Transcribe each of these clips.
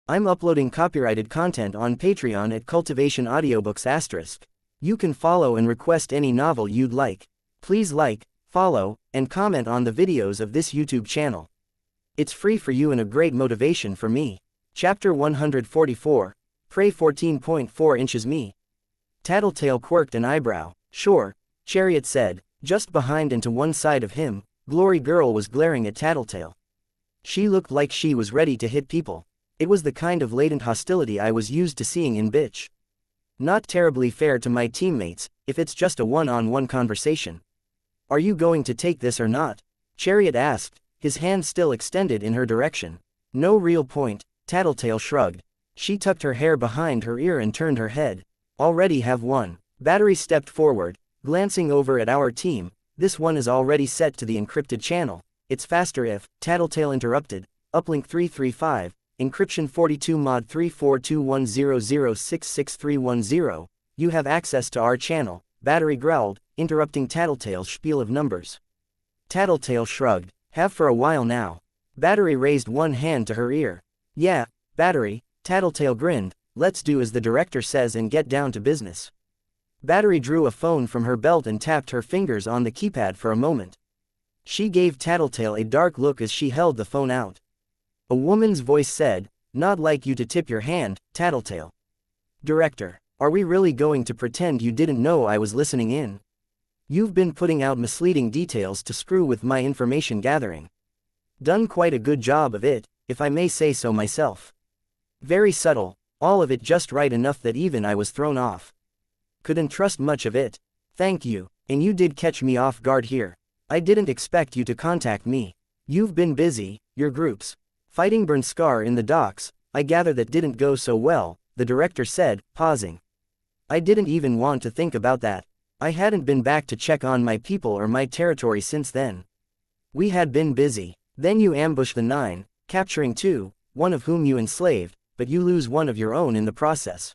I'm uploading copyrighted content on Patreon at Cultivation Audiobooks*. You can follow and request any novel you'd like. Please like, follow, and comment on the videos of this YouTube channel. It's free for you and a great motivation for me. Chapter 144, Prey 14.4 inches me. Tattletale quirked an eyebrow. Sure, Chariot said. Just behind and to one side of him, Glory Girl was glaring at Tattletale. She looked like she was ready to hit people. It was the kind of latent hostility I was used to seeing in Bitch. Not terribly fair to my teammates, if it's just a one-on-one conversation. Are you going to take this or not? Chariot asked, his hand still extended in her direction. No real point, Tattletale shrugged. She tucked her hair behind her ear and turned her head. Already have one. Battery stepped forward, glancing over at our team. This one is already set to the encrypted channel. It's faster if, Tattletale interrupted. Uplink 335, encryption 42 mod 34210066310. You have access to our channel, Battery growled, interrupting Tattletale's spiel of numbers. Tattletale shrugged. Have for a while now. Battery raised one hand to her ear. Yeah, Battery, Tattletale grinned. Let's do as the director says and get down to business. Battery drew a phone from her belt and tapped her fingers on the keypad for a moment. She gave Tattletale a dark look as she held the phone out. A woman's voice said, "Not like you to tip your hand, Tattletale." Director, are we really going to pretend you didn't know I was listening in? You've been putting out misleading details to screw with my information gathering. Done quite a good job of it, if I may say so myself. Very subtle, all of it just right enough that even I was thrown off. Couldn't trust much of it. Thank you, and you did catch me off guard here. I didn't expect you to contact me. You've been busy, your groups. Fighting Bernskar in the docks, I gather that didn't go so well, the director said, pausing. I didn't even want to think about that. I hadn't been back to check on my people or my territory since then. We had been busy. Then you ambush the 9, capturing 2, one of whom you enslaved, but you lose one of your own in the process.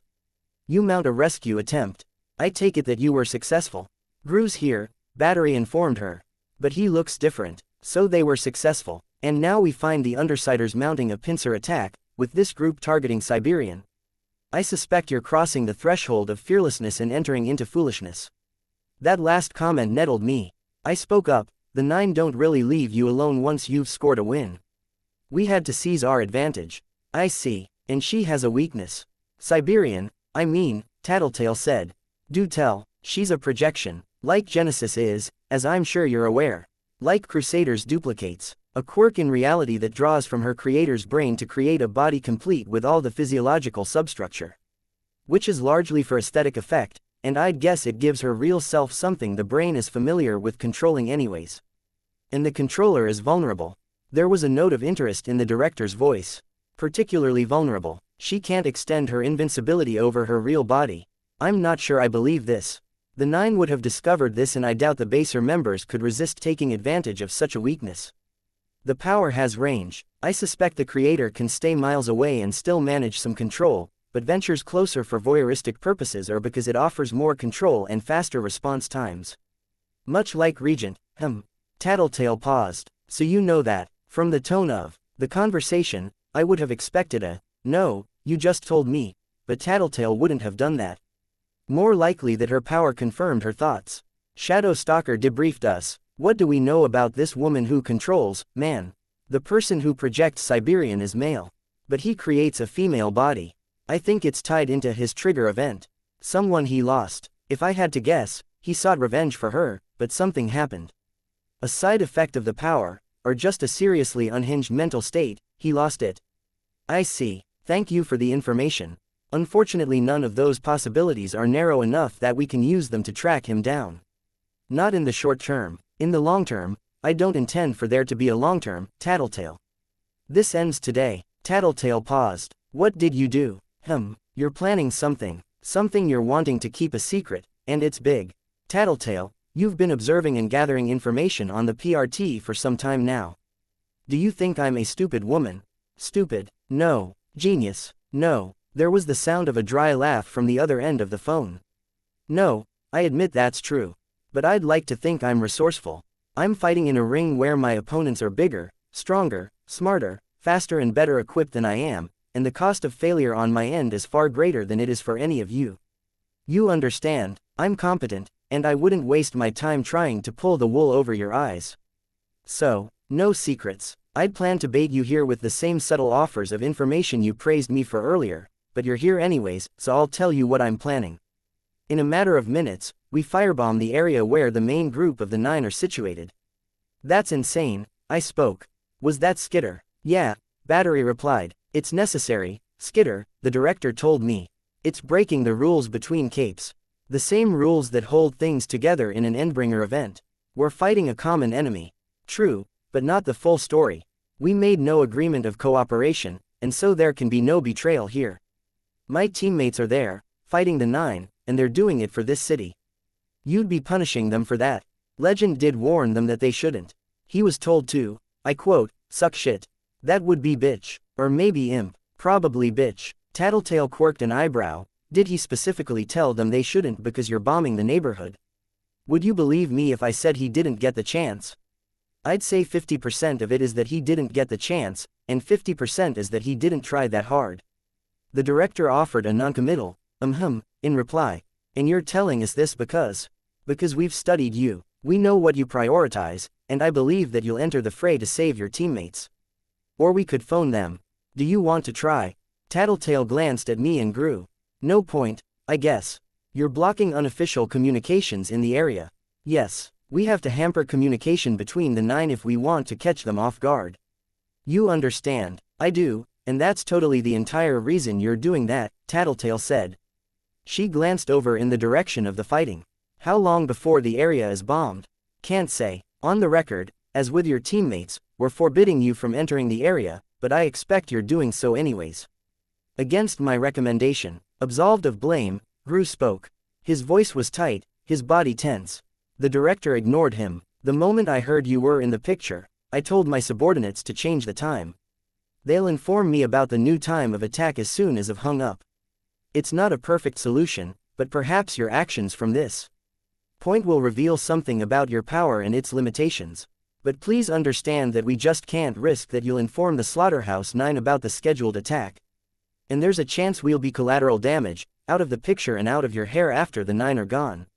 You mount a rescue attempt. I take it that you were successful. Gru's here, Battery informed her. But he looks different. So they were successful. And now we find the Undersiders mounting a pincer attack, with this group targeting Siberian. I suspect you're crossing the threshold of fearlessness and entering into foolishness. That last comment nettled me. I spoke up. The 9 don't really leave you alone once you've scored a win. We had to seize our advantage. I see, and she has a weakness. Siberian, I mean, Tattletale said. Do tell, she's a projection, like Genesis is, as I'm sure you're aware. Like Crusader's duplicates, a quirk in reality that draws from her creator's brain to create a body complete with all the physiological substructure. Which is largely for aesthetic effect, and I'd guess it gives her real self something the brain is familiar with controlling anyways. And the controller is vulnerable. There was a note of interest in the director's voice. Particularly vulnerable. She can't extend her invincibility over her real body. I'm not sure I believe this. The 9 would have discovered this, and I doubt the baser members could resist taking advantage of such a weakness. The power has range. I suspect the creator can stay miles away and still manage some control, but ventures closer for voyeuristic purposes or because it offers more control and faster response times. Much like Regent, Tattletale paused. So you know that, from the tone of the conversation, I would have expected a, no, you just told me, but Tattletale wouldn't have done that. More likely that her power confirmed her thoughts. Shadow Stalker debriefed us. What do we know about this woman who controls, man? The person who projects Siberian is male. But he creates a female body. I think it's tied into his trigger event. Someone he lost. If I had to guess, he sought revenge for her, but something happened. A side effect of the power, or just a seriously unhinged mental state, he lost it. I see. Thank you for the information. Unfortunately, none of those possibilities are narrow enough that we can use them to track him down. Not in the short term. In the long term, I don't intend for there to be a long term, Tattletale. This ends today. Tattletale paused. What did you do? You're planning something. Something you're wanting to keep a secret, and it's big. Tattletale, you've been observing and gathering information on the PRT for some time now. Do you think I'm a stupid woman? Stupid? No. Genius? No. There was the sound of a dry laugh from the other end of the phone. No, I admit that's true. But I'd like to think I'm resourceful. I'm fighting in a ring where my opponents are bigger, stronger, smarter, faster and better equipped than I am, and the cost of failure on my end is far greater than it is for any of you. You understand, I'm competent, and I wouldn't waste my time trying to pull the wool over your eyes. So, no secrets. I'd planned to bait you here with the same subtle offers of information you praised me for earlier, but you're here anyways, so I'll tell you what I'm planning. In a matter of minutes, we firebomb the area where the main group of the 9 are situated. That's insane, I spoke. Was that Skitter? Yeah, Battery replied. It's necessary, Skitter, the director told me. It's breaking the rules between capes. The same rules that hold things together in an Endbringer event. We're fighting a common enemy. True, but not the full story. We made no agreement of cooperation, and so there can be no betrayal here. My teammates are there, fighting the 9, and they're doing it for this city. You'd be punishing them for that. Legend did warn them that they shouldn't. He was told to, I quote, suck shit. That would be bitch, or maybe imp, probably bitch. Tattletale quirked an eyebrow. Did he specifically tell them they shouldn't because you're bombing the neighborhood? Would you believe me if I said he didn't get the chance? I'd say 50% of it is that he didn't get the chance, and 50% is that he didn't try that hard. The director offered a noncommittal, in reply. And you're telling us this because we've studied you, we know what you prioritize, and I believe that you'll enter the fray to save your teammates. Or we could phone them. Do you want to try? Tattletale glanced at me and grew. No point, I guess. You're blocking unofficial communications in the area. Yes, we have to hamper communication between the 9 if we want to catch them off guard. You understand, I do, and that's totally the entire reason you're doing that, Tattletale said. She glanced over in the direction of the fighting. How long before the area is bombed? Can't say. On the record, as with your teammates, we're forbidding you from entering the area, but I expect you're doing so anyways. Against my recommendation, absolved of blame, Gru spoke. His voice was tight, his body tense. The director ignored him. The moment I heard you were in the picture, I told my subordinates to change the time. They'll inform me about the new time of attack as soon as I've hung up. It's not a perfect solution, but perhaps your actions from this point will reveal something about your power and its limitations. But please understand that we just can't risk that you'll inform the Slaughterhouse 9 about the scheduled attack. And there's a chance we'll be collateral damage, out of the picture and out of your hair after the 9 are gone.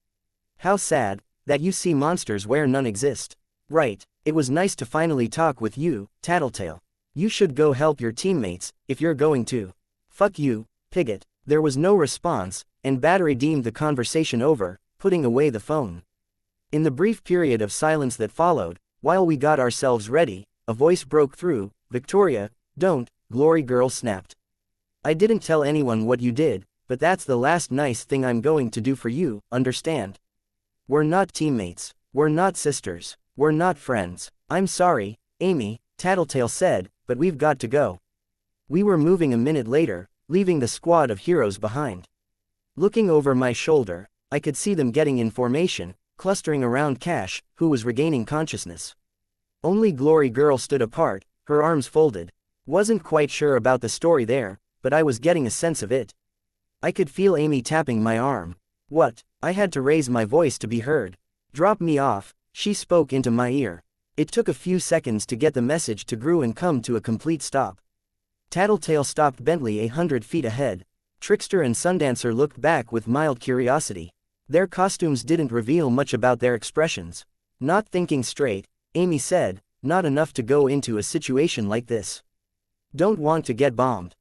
How sad, that you see monsters where none exist. Right, it was nice to finally talk with you, Tattletale. You should go help your teammates, if you're going to. Fuck you, Piglet. There was no response, and Battery deemed the conversation over, putting away the phone. In the brief period of silence that followed, while we got ourselves ready, a voice broke through. Victoria, don't, Glory Girl snapped. I didn't tell anyone what you did, but that's the last nice thing I'm going to do for you, understand? We're not teammates, we're not sisters, we're not friends. I'm sorry, Amy, Tattletale said, but we've got to go. We were moving a minute later, leaving the squad of heroes behind. Looking over my shoulder, I could see them getting in formation, clustering around Cash, who was regaining consciousness. Only Glory Girl stood apart, her arms folded. Wasn't quite sure about the story there, but I was getting a sense of it. I could feel Amy tapping my arm. What? I had to raise my voice to be heard. Drop me off, she spoke into my ear. It took a few seconds to get the message to Gru and come to a complete stop. Tattletale stopped Bentley 100 feet ahead. Trickster and Sundancer looked back with mild curiosity. Their costumes didn't reveal much about their expressions. Not thinking straight, Amy said, not enough to go into a situation like this. Don't want to get bombed.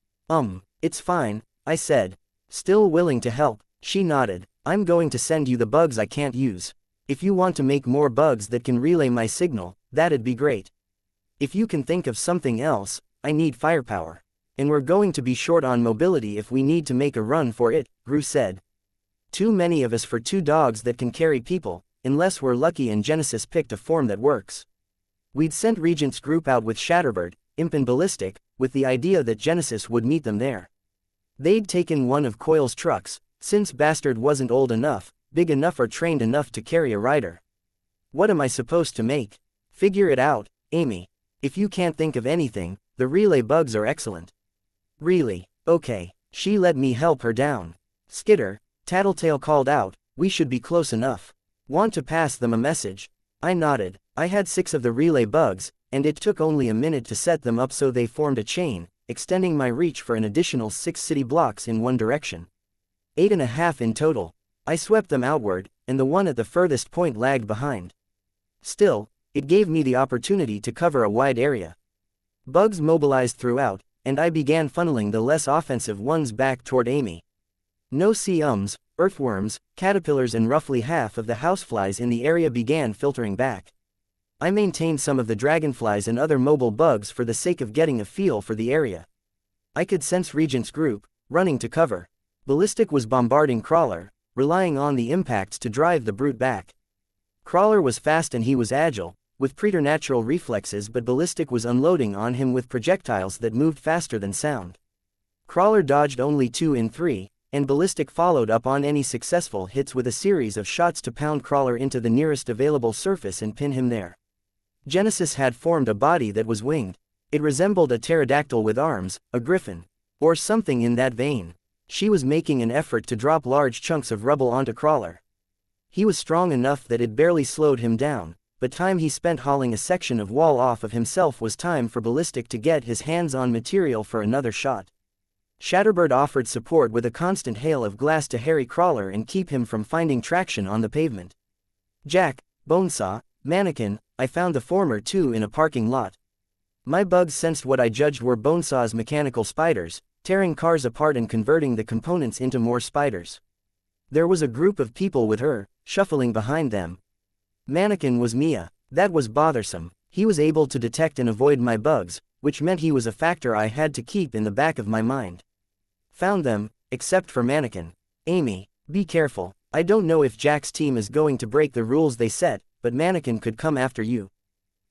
It's fine, I said. Still willing to help, she nodded. I'm going to send you the bugs I can't use. If you want to make more bugs that can relay my signal, that'd be great. If you can think of something else, I need firepower. And we're going to be short on mobility if we need to make a run for it, Gru said. Too many of us for 2 dogs that can carry people, unless we're lucky and Genesis picked a form that works. We'd sent Regent's group out with Shatterbird, Imp and Ballistic, with the idea that Genesis would meet them there. They'd taken one of Coil's trucks, since Bastard wasn't old enough, big enough or trained enough to carry a rider. What am I supposed to make? Figure it out, Amy. If you can't think of anything, the relay bugs are excellent. Really? Okay. She let me help her down. Skitter, Tattletale called out, we should be close enough. Want to pass them a message? I nodded. I had 6 of the relay bugs, and it took only a minute to set them up so they formed a chain, extending my reach for an additional 6 city blocks in one direction. 8.5 in total. I swept them outward, and the one at the furthest point lagged behind. Still, it gave me the opportunity to cover a wide area. Bugs mobilized throughout, and I began funneling the less offensive ones back toward Amy. No sea earthworms, caterpillars, and roughly half of the houseflies in the area began filtering back. I maintained some of the dragonflies and other mobile bugs for the sake of getting a feel for the area. I could sense Regent's group, running to cover. Ballistic was bombarding Crawler, relying on the impacts to drive the brute back. Crawler was fast and he was agile, with preternatural reflexes, but Ballistic was unloading on him with projectiles that moved faster than sound. Crawler dodged only 2 in 3, and Ballistic followed up on any successful hits with a series of shots to pound Crawler into the nearest available surface and pin him there. Genesis had formed a body that was winged. It resembled a pterodactyl with arms, a griffin, or something in that vein. She was making an effort to drop large chunks of rubble onto Crawler. He was strong enough that it barely slowed him down, but time he spent hauling a section of wall off of himself was time for Ballistic to get his hands on material for another shot. Shatterbird offered support with a constant hail of glass to harry Crawler and keep him from finding traction on the pavement. Jack, Bonesaw, Mannequin, I found the former two in a parking lot. My bugs sensed what I judged were Bonesaw's mechanical spiders, tearing cars apart and converting the components into more spiders. There was a group of people with her, shuffling behind them. Mannequin was Mia. That was bothersome. He was able to detect and avoid my bugs, which meant he was a factor I had to keep in the back of my mind. Found them, except for Mannequin. Amy, be careful. I don't know if Jack's team is going to break the rules they set, but Mannequin could come after you.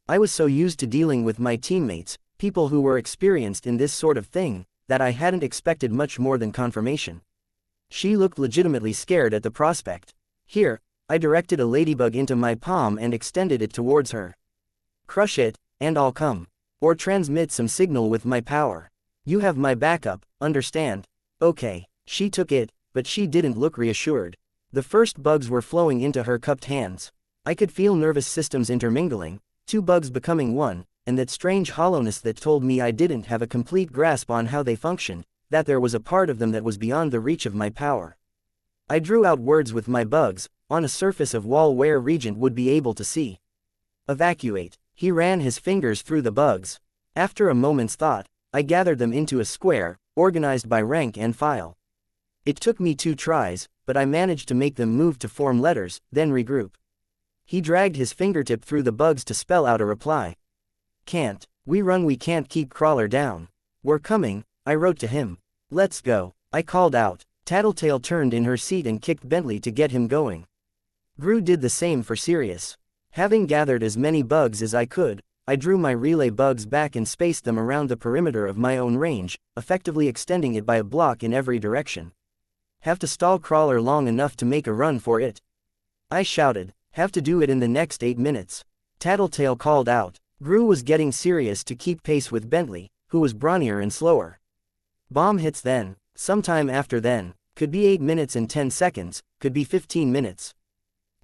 I was so used to dealing with my teammates, people who were experienced in this sort of thing, that I hadn't expected much more than confirmation. She looked legitimately scared at the prospect. Here, I directed a ladybug into my palm and extended it towards her. Crush it, and I'll come. Or transmit some signal with my power. You have my backup, understand? Okay. She took it, but she didn't look reassured. The first bugs were flowing into her cupped hands. I could feel nervous systems intermingling, 2 bugs becoming one, and that strange hollowness that told me I didn't have a complete grasp on how they functioned, that there was a part of them that was beyond the reach of my power. I drew out words with my bugs, on a surface of wall where Regent would be able to see. Evacuate. He ran his fingers through the bugs. After a moment's thought, I gathered them into a square, organized by rank and file. It took me 2 tries, but I managed to make them move to form letters, then regroup. He dragged his fingertip through the bugs to spell out a reply. Can't. We can't keep Crawler down. We're coming, I wrote to him. Let's go, I called out. Tattletale turned in her seat and kicked Bentley to get him going. Gru did the same for Sirius. Having gathered as many bugs as I could, I drew my relay bugs back and spaced them around the perimeter of my own range, effectively extending it by a block in every direction. Have to stall Crawler long enough to make a run for it? I shouted. Have to do it in the next 8 minutes. Tattletale called out. Gru was getting serious to keep pace with Bentley, who was brawnier and slower. Bomb hits then, sometime after then, could be 8 minutes and 10 seconds, could be 15 minutes.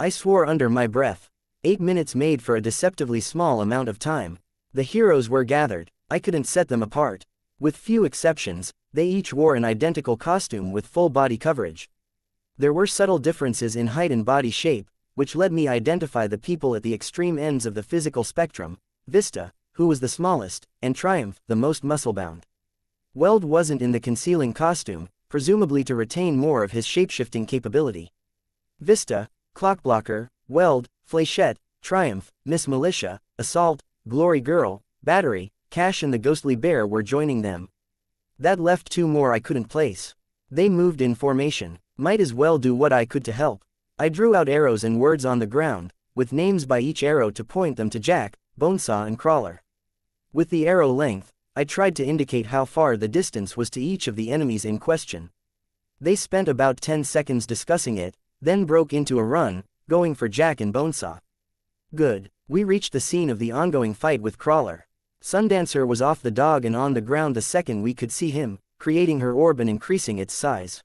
I swore under my breath. 8 minutes made for a deceptively small amount of time. The heroes were gathered. I couldn't set them apart. With few exceptions, they each wore an identical costume with full body coverage. There were subtle differences in height and body shape, which let me identify the people at the extreme ends of the physical spectrum: Vista, who was the smallest, and Triumph, the most muscle-bound. Weld wasn't in the concealing costume, presumably to retain more of his shapeshifting capability. Vista, Clockblocker, Weld, Fléchette, Triumph, Miss Militia, Assault, Glory Girl, Battery, Cash and the Ghostly Bear were joining them. That left 2 more I couldn't place. They moved in formation. Might as well do what I could to help. I drew out arrows and words on the ground, with names by each arrow to point them to Jack, Bonesaw and Crawler. With the arrow length, I tried to indicate how far the distance was to each of the enemies in question. They spent about 10 seconds discussing it, then broke into a run, going for Jack and Bonesaw. Good. We reached the scene of the ongoing fight with Crawler. Sundancer was off the dog and on the ground the second we could see him, creating her orb and increasing its size.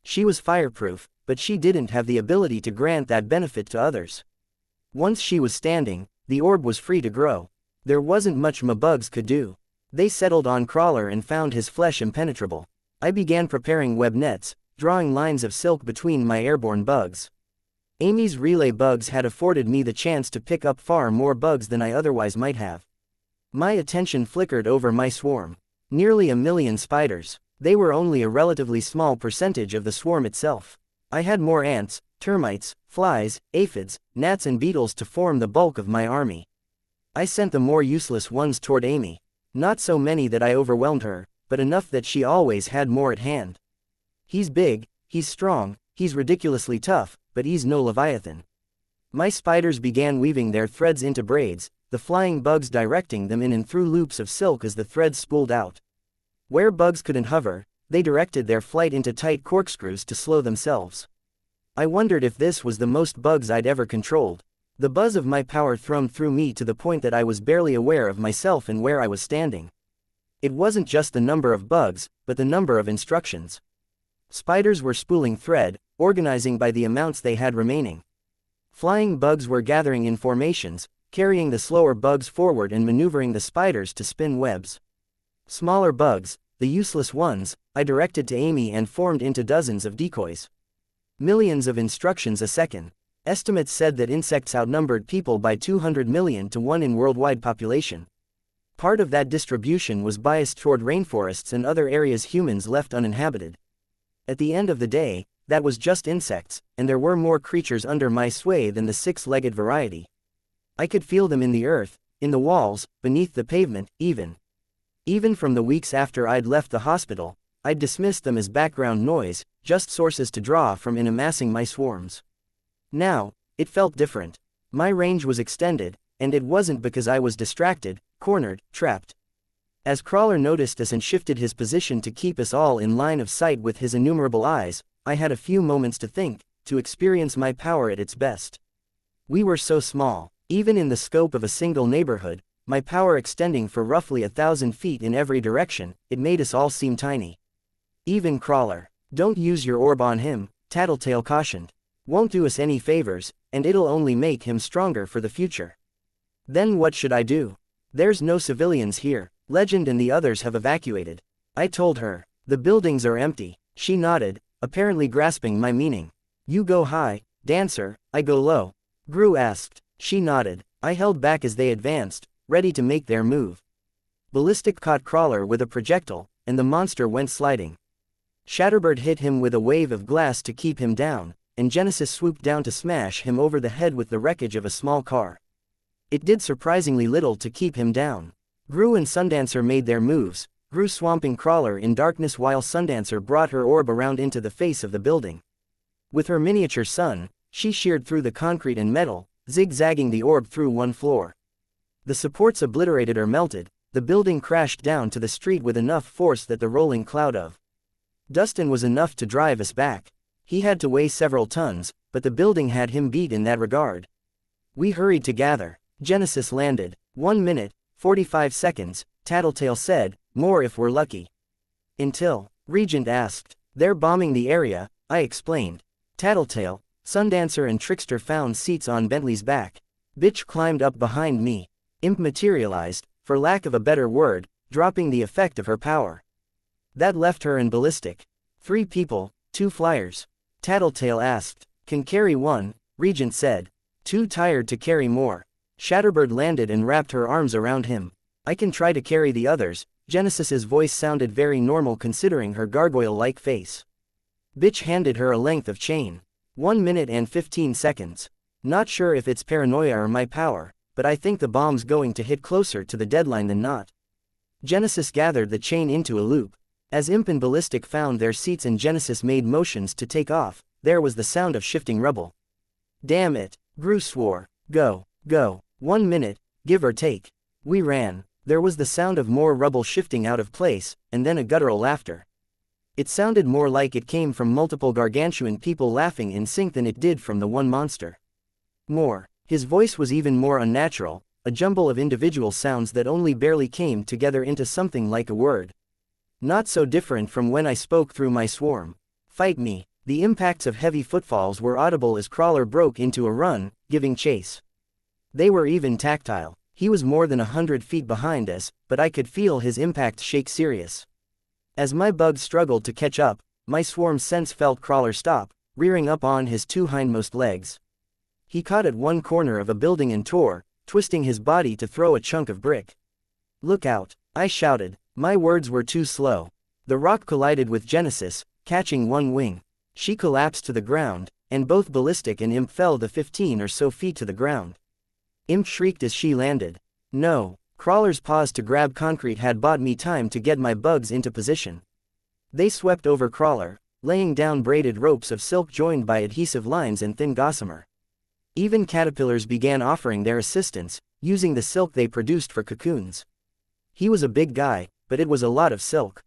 She was fireproof, but she didn't have the ability to grant that benefit to others. Once she was standing, the orb was free to grow. There wasn't much my bugs could do. They settled on Crawler and found his flesh impenetrable. I began preparing web nets, drawing lines of silk between my airborne bugs. Amy's relay bugs had afforded me the chance to pick up far more bugs than I otherwise might have. My attention flickered over my swarm. Nearly 1,000,000 spiders. They were only a relatively small percentage of the swarm itself. I had more ants, termites, flies, aphids, gnats and beetles to form the bulk of my army. I sent the more useless ones toward Amy. Not so many that I overwhelmed her, but enough that she always had more at hand. He's big, he's strong, he's ridiculously tough, but he's no Leviathan. My spiders began weaving their threads into braids, the flying bugs directing them in and through loops of silk as the threads spooled out. Where bugs couldn't hover, they directed their flight into tight corkscrews to slow themselves. I wondered if this was the most bugs I'd ever controlled. The buzz of my power thrummed through me to the point that I was barely aware of myself and where I was standing. It wasn't just the number of bugs, but the number of instructions. Spiders were spooling thread, organizing by the amounts they had remaining. Flying bugs were gathering in formations, carrying the slower bugs forward and maneuvering the spiders to spin webs. Smaller bugs, the useless ones, I directed to Amy and formed into dozens of decoys. Millions of instructions a second. Estimates said that insects outnumbered people by 200 million to 1 in worldwide population. Part of that distribution was biased toward rainforests and other areas humans left uninhabited. At the end of the day, that was just insects, and there were more creatures under my sway than the 6-legged variety. I could feel them in the earth, in the walls, beneath the pavement, even from the weeks after I'd left the hospital, I'd dismissed them as background noise, just sources to draw from in amassing my swarms. Now, it felt different. My range was extended, and it wasn't because I was distracted, cornered, trapped. As Crawler noticed us and shifted his position to keep us all in line of sight with his innumerable eyes, I had a few moments to think, to experience my power at its best. We were so small, even in the scope of a single neighborhood, my power extending for roughly 1,000 feet in every direction, it made us all seem tiny. Even Crawler. "Don't use your orb on him," Tattletale cautioned. "Won't do us any favors, and it'll only make him stronger for the future." Then what should I do? "There's no civilians here. Legend and the others have evacuated." I told her. "The buildings are empty." She nodded, apparently grasping my meaning. "You go high, Dancer, I go low." Gru asked. She nodded. I held back as they advanced, ready to make their move. Ballistic caught Crawler with a projectile, and the monster went sliding. Shatterbird hit him with a wave of glass to keep him down, and Genesis swooped down to smash him over the head with the wreckage of a small car. It did surprisingly little to keep him down. Gru and Sundancer made their moves, Gru swamping Crawler in darkness while Sundancer brought her orb around into the face of the building. With her miniature sun, she sheared through the concrete and metal, zigzagging the orb through one floor. The supports obliterated or melted, the building crashed down to the street with enough force that the rolling cloud of Dustin was enough to drive us back. He had to weigh several tons, but the building had him beat in that regard. We hurried to gather. Genesis landed. 1 minute, 45 seconds, Tattletale said, more if we're lucky. Until, Regent asked. "They're bombing the area," I explained. Tattletale, Sundancer and Trickster found seats on Bentley's back. Bitch climbed up behind me. Imp materialized, for lack of a better word, dropping the effect of her power. That left her in ballistic. 3 people, 2 flyers. Tattletale asked. "Can carry 1, Regent said. "Too tired to carry more." Shatterbird landed and wrapped her arms around him. "I can try to carry the others." Genesis's voice sounded very normal considering her gargoyle-like face. Bitch handed her a length of chain. 1 minute and 15 seconds. "Not sure if it's paranoia or my power, but I think the bomb's going to hit closer to the deadline than not." Genesis gathered the chain into a loop. As Imp and Ballistic found their seats and Genesis made motions to take off, there was the sound of shifting rubble. "Damn it," Gru swore. Go. 1 minute, give or take." We ran. There was the sound of more rubble shifting out of place, and then a guttural laughter. It sounded more like it came from multiple gargantuan people laughing in sync than it did from the one monster. More. His voice was even more unnatural, a jumble of individual sounds that only barely came together into something like a word. Not so different from when I spoke through my swarm. "Fight me." The impacts of heavy footfalls were audible as Crawler broke into a run, giving chase. They were even tactile. He was more than 100 feet behind us, but I could feel his impact shake Sirius. As my bugs struggled to catch up, my swarm sense felt Crawler stop, rearing up on his two hindmost legs. He caught at one corner of a building and tore, twisting his body to throw a chunk of brick. "Look out," I shouted. My words were too slow. The rock collided with Genesis, catching one wing. She collapsed to the ground, and both Ballistic and Imp fell the 15 or so feet to the ground. Imp shrieked as she landed. No, Crawler's pause to grab concrete had bought me time to get my bugs into position. They swept over Crawler, laying down braided ropes of silk joined by adhesive lines and thin gossamer. Even caterpillars began offering their assistance, using the silk they produced for cocoons. He was a big guy, but it was a lot of silk.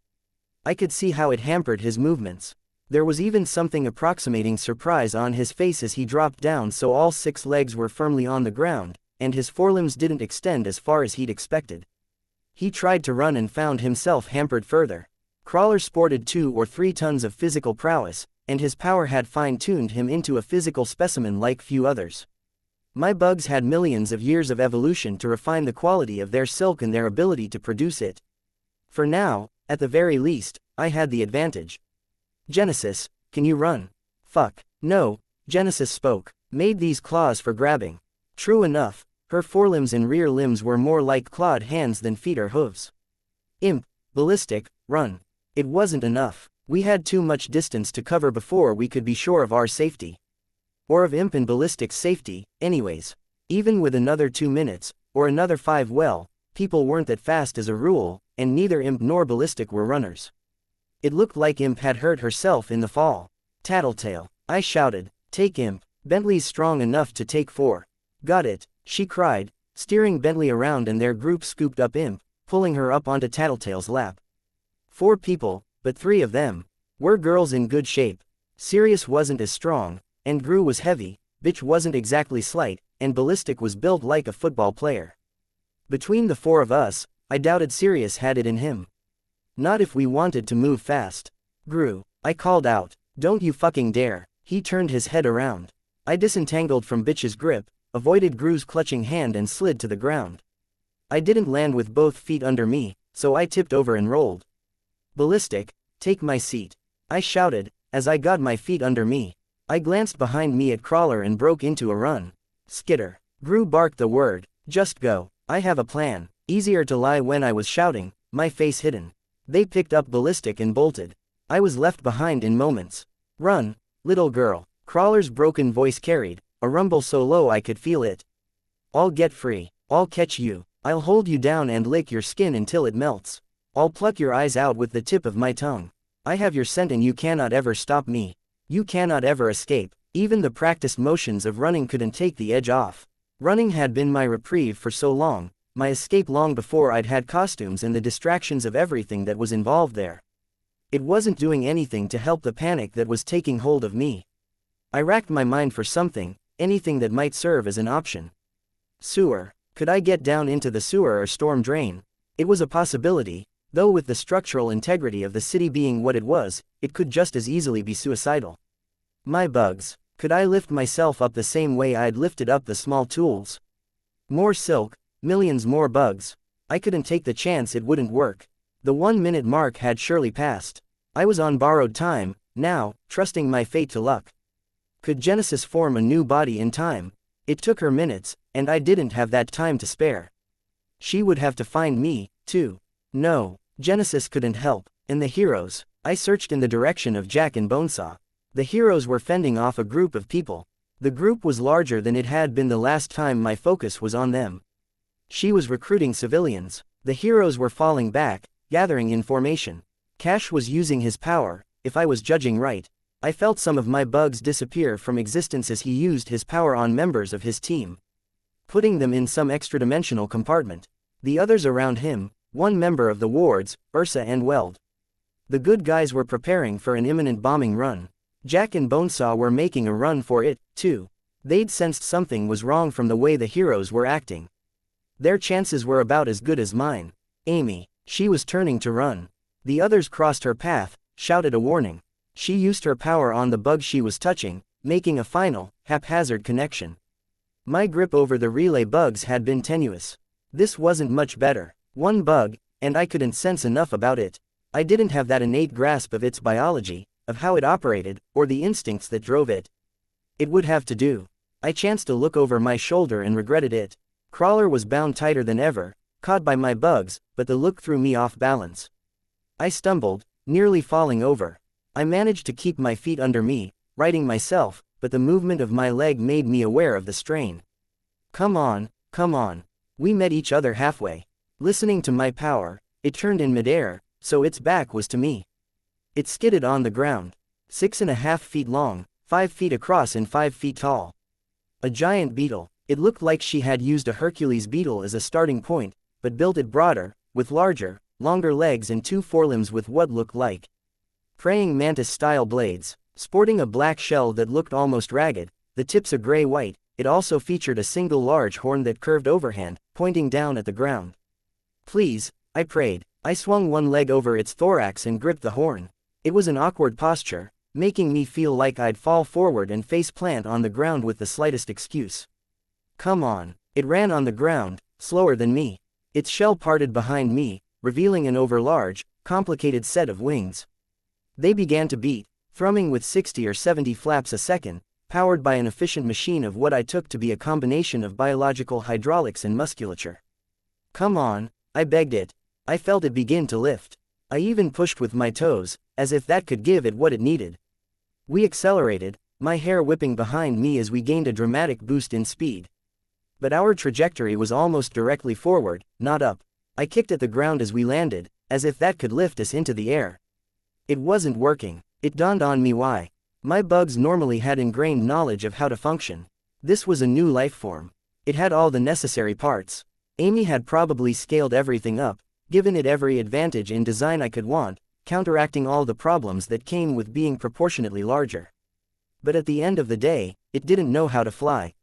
I could see how it hampered his movements. There was even something approximating surprise on his face as he dropped down, so all 6 legs were firmly on the ground, and his forelimbs didn't extend as far as he'd expected. He tried to run and found himself hampered further. Crawler sported 2 or 3 tons of physical prowess, and his power had fine-tuned him into a physical specimen like few others. My bugs had millions of years of evolution to refine the quality of their silk and their ability to produce it. For now, at the very least, I had the advantage. "Genesis, can you run?" "Fuck, no," Genesis spoke. "Made these claws for grabbing." True enough, her forelimbs and rear limbs were more like clawed hands than feet or hooves. "Imp, Ballistic, run." It wasn't enough. We had too much distance to cover before we could be sure of our safety. Or of Imp and Ballistic's safety, anyways. Even with another 2 minutes, or another 5, well, people weren't that fast as a rule, and neither Imp nor Ballistic were runners. It looked like Imp had hurt herself in the fall. "Tattletale," I shouted. "Take Imp. Bentley's strong enough to take 4. "Got it," she cried, steering Bentley around, and their group scooped up Imp, pulling her up onto Tattletale's lap. 4 people, but 3 of them were girls in good shape. Sirius wasn't as strong, and Gru was heavy, Bitch wasn't exactly slight, and Ballistic was built like a football player. Between the 4 of us, I doubted Sirius had it in him. Not if we wanted to move fast. "Gru," I called out, "don't you fucking dare." He turned his head around. I disentangled from Bitch's grip, avoided Gru's clutching hand, and slid to the ground. I didn't land with both feet under me, so I tipped over and rolled. "Ballistic, take my seat," I shouted, as I got my feet under me. I glanced behind me at Crawler and broke into a run. "Skitter." Gru barked the word. "Just go. I have a plan." Easier to lie when I was shouting, my face hidden. They picked up Ballistic and bolted. I was left behind in moments. "Run, little girl," Crawler's broken voice carried, a rumble so low I could feel it. "I'll get free. I'll catch you. I'll hold you down and lick your skin until it melts. I'll pluck your eyes out with the tip of my tongue. I have your scent and you cannot ever stop me. You cannot ever escape." Even the practiced motions of running couldn't take the edge off. Running had been my reprieve for so long, my escape long before I'd had costumes and the distractions of everything that was involved there. It wasn't doing anything to help the panic that was taking hold of me. I racked my mind for something, anything that might serve as an option. Sewer. Could I get down into the sewer or storm drain? It was a possibility, though with the structural integrity of the city being what it was, it could just as easily be suicidal. My bugs. Could I lift myself up the same way I'd lifted up the small tools? More silk, millions more bugs. I couldn't take the chance it wouldn't work. The 1-minute mark had surely passed. I was on borrowed time, now, trusting my fate to luck. Could Genesis form a new body in time? It took her minutes, and I didn't have that time to spare. She would have to find me, too. No, Genesis couldn't help. And the heroes? I searched in the direction of Jack and Bonesaw. The heroes were fending off a group of people. The group was larger than it had been the last time my focus was on them. She was recruiting civilians. The heroes were falling back, gathering in formation. Cash was using his power, if I was judging right. I felt some of my bugs disappear from existence as he used his power on members of his team, putting them in some extra-dimensional compartment. The others around him, one member of the wards, Ursa and Weld. The good guys were preparing for an imminent bombing run. Jack and Bonesaw were making a run for it, too. They'd sensed something was wrong from the way the heroes were acting. Their chances were about as good as mine. Amy. She was turning to run. The others crossed her path, shouted a warning. She used her power on the bug she was touching, making a final, haphazard connection. My grip over the relay bugs had been tenuous. This wasn't much better. One bug, and I couldn't sense enough about it. I didn't have that innate grasp of its biology, of how it operated, or the instincts that drove it. It would have to do. I chanced to look over my shoulder and regretted it. Crawler was bound tighter than ever, caught by my bugs, but the look threw me off balance. I stumbled, nearly falling over. I managed to keep my feet under me, righting myself, but the movement of my leg made me aware of the strain. Come on, come on. We met each other halfway. Listening to my power, it turned in midair, so its back was to me. It skidded on the ground. 6.5 feet long, 5 feet across and 5 feet tall. A giant beetle. It looked like she had used a Hercules beetle as a starting point, but built it broader, with larger, longer legs and 2 forelimbs with what looked like praying mantis-style blades. Sporting a black shell that looked almost ragged, the tips a gray-white, it also featured a single large horn that curved overhand, pointing down at the ground. Please, I prayed. I swung one leg over its thorax and gripped the horn. It was an awkward posture, making me feel like I'd fall forward and face-plant on the ground with the slightest excuse. Come on. It ran on the ground, slower than me. Its shell parted behind me, revealing an overlarge, complicated set of wings. They began to beat, thrumming with 60 or 70 flaps a second, powered by an efficient machine of what I took to be a combination of biological hydraulics and musculature. Come on, I begged it. I felt it begin to lift. I even pushed with my toes, as if that could give it what it needed. We accelerated, my hair whipping behind me as we gained a dramatic boost in speed. But our trajectory was almost directly forward, not up. I kicked at the ground as we landed, as if that could lift us into the air. It wasn't working. It dawned on me why. My bugs normally had ingrained knowledge of how to function. This was a new life form. It had all the necessary parts. Amy had probably scaled everything up, given it every advantage in design I could want, counteracting all the problems that came with being proportionately larger. But at the end of the day, it didn't know how to fly.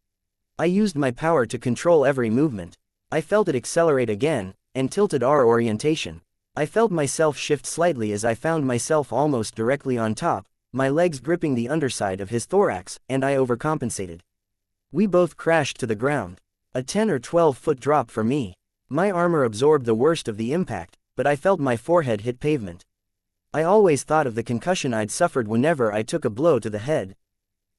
I used my power to control every movement. I felt it accelerate again, and tilted our orientation. I felt myself shift slightly as I found myself almost directly on top, my legs gripping the underside of his thorax, and I overcompensated. We both crashed to the ground. A 10 or 12 foot drop for me. My armor absorbed the worst of the impact, but I felt my forehead hit pavement. I always thought of the concussion I'd suffered whenever I took a blow to the head.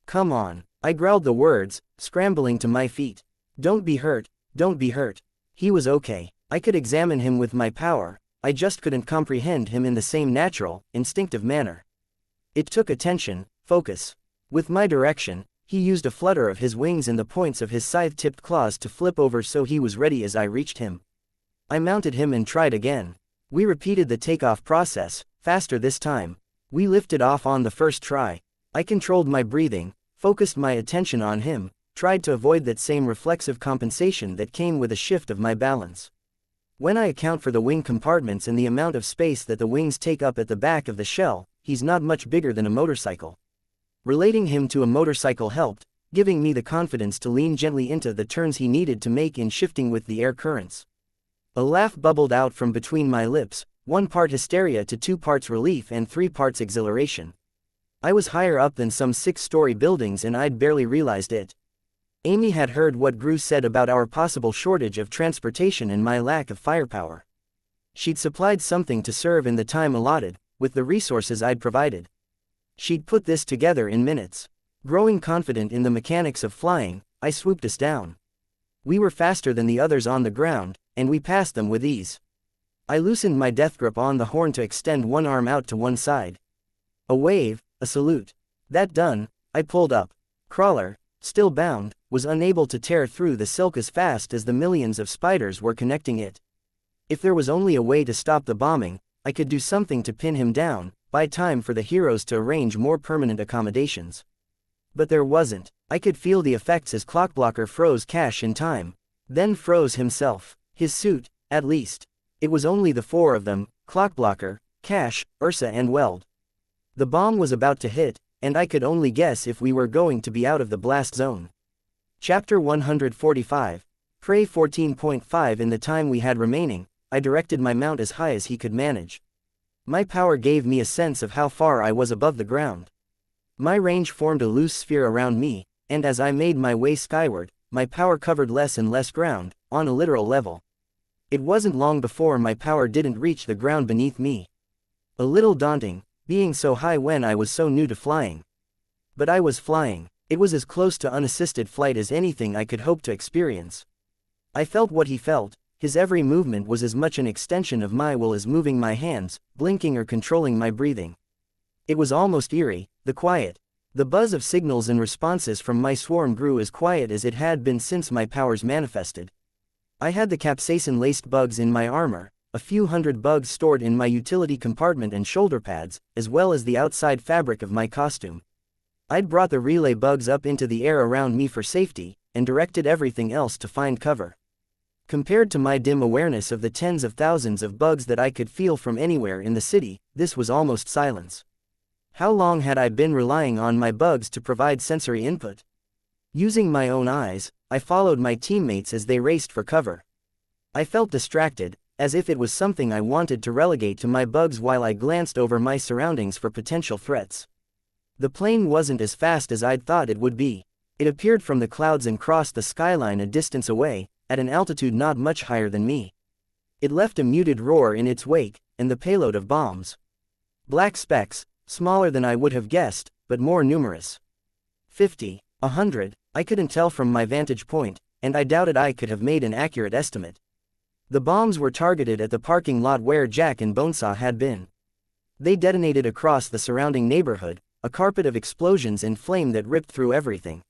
Come on. I growled the words, scrambling to my feet. Don't be hurt, don't be hurt. He was okay. I could examine him with my power. I just couldn't comprehend him in the same natural, instinctive manner. It took attention, focus. With my direction, he used a flutter of his wings and the points of his scythe-tipped claws to flip over so he was ready as I reached him. I mounted him and tried again. We repeated the takeoff process, faster this time. We lifted off on the first try. I controlled my breathing, focused my attention on him, tried to avoid that same reflexive compensation that came with a shift of my balance. When I account for the wing compartments and the amount of space that the wings take up at the back of the shell, he's not much bigger than a motorcycle. Relating him to a motorcycle helped, giving me the confidence to lean gently into the turns he needed to make in shifting with the air currents. A laugh bubbled out from between my lips, 1 part hysteria to 2 parts relief and 3 parts exhilaration. I was higher up than some 6-story buildings and I'd barely realized it. Amy had heard what Gru said about our possible shortage of transportation and my lack of firepower. She'd supplied something to serve in the time allotted, with the resources I'd provided. She'd put this together in minutes. Growing confident in the mechanics of flying, I swooped us down. We were faster than the others on the ground, and we passed them with ease. I loosened my death grip on the horn to extend one arm out to one side. A wave, a salute. That done, I pulled up. Crawler, still bound, was unable to tear through the silk as fast as the millions of spiders were connecting it. If there was only a way to stop the bombing, I could do something to pin him down, buy time for the heroes to arrange more permanent accommodations. But there wasn't. I could feel the effects as Clockblocker froze Cash in time. Then froze himself. His suit, at least. It was only the 4 of them, Clockblocker, Cash, Ursa and Weld. The bomb was about to hit, and I could only guess if we were going to be out of the blast zone. Chapter 145. Prey 14.5. In the time we had remaining, I directed my mount as high as he could manage. My power gave me a sense of how far I was above the ground. My range formed a loose sphere around me, and as I made my way skyward, my power covered less and less ground, on a literal level. It wasn't long before my power didn't reach the ground beneath me. A little daunting, being so high when I was so new to flying. But I was flying. It was as close to unassisted flight as anything I could hope to experience. I felt what he felt. His every movement was as much an extension of my will as moving my hands, blinking or controlling my breathing. It was almost eerie, the quiet. The buzz of signals and responses from my swarm grew as quiet as it had been since my powers manifested. I had the capsaicin-laced bugs in my armor, a few hundred bugs stored in my utility compartment and shoulder pads, as well as the outside fabric of my costume. I'd brought the relay bugs up into the air around me for safety, and directed everything else to find cover. Compared to my dim awareness of the tens of thousands of bugs that I could feel from anywhere in the city, this was almost silence. How long had I been relying on my bugs to provide sensory input? Using my own eyes, I followed my teammates as they raced for cover. I felt distracted, as if it was something I wanted to relegate to my bugs while I glanced over my surroundings for potential threats. The plane wasn't as fast as I'd thought it would be. It appeared from the clouds and crossed the skyline a distance away, at an altitude not much higher than me. It left a muted roar in its wake, and the payload of bombs. Black specks, smaller than I would have guessed, but more numerous. 50, 100, I couldn't tell from my vantage point, and I doubted I could have made an accurate estimate. The bombs were targeted at the parking lot where Jack and Bonesaw had been. They detonated across the surrounding neighborhood, a carpet of explosions and flame that ripped through everything.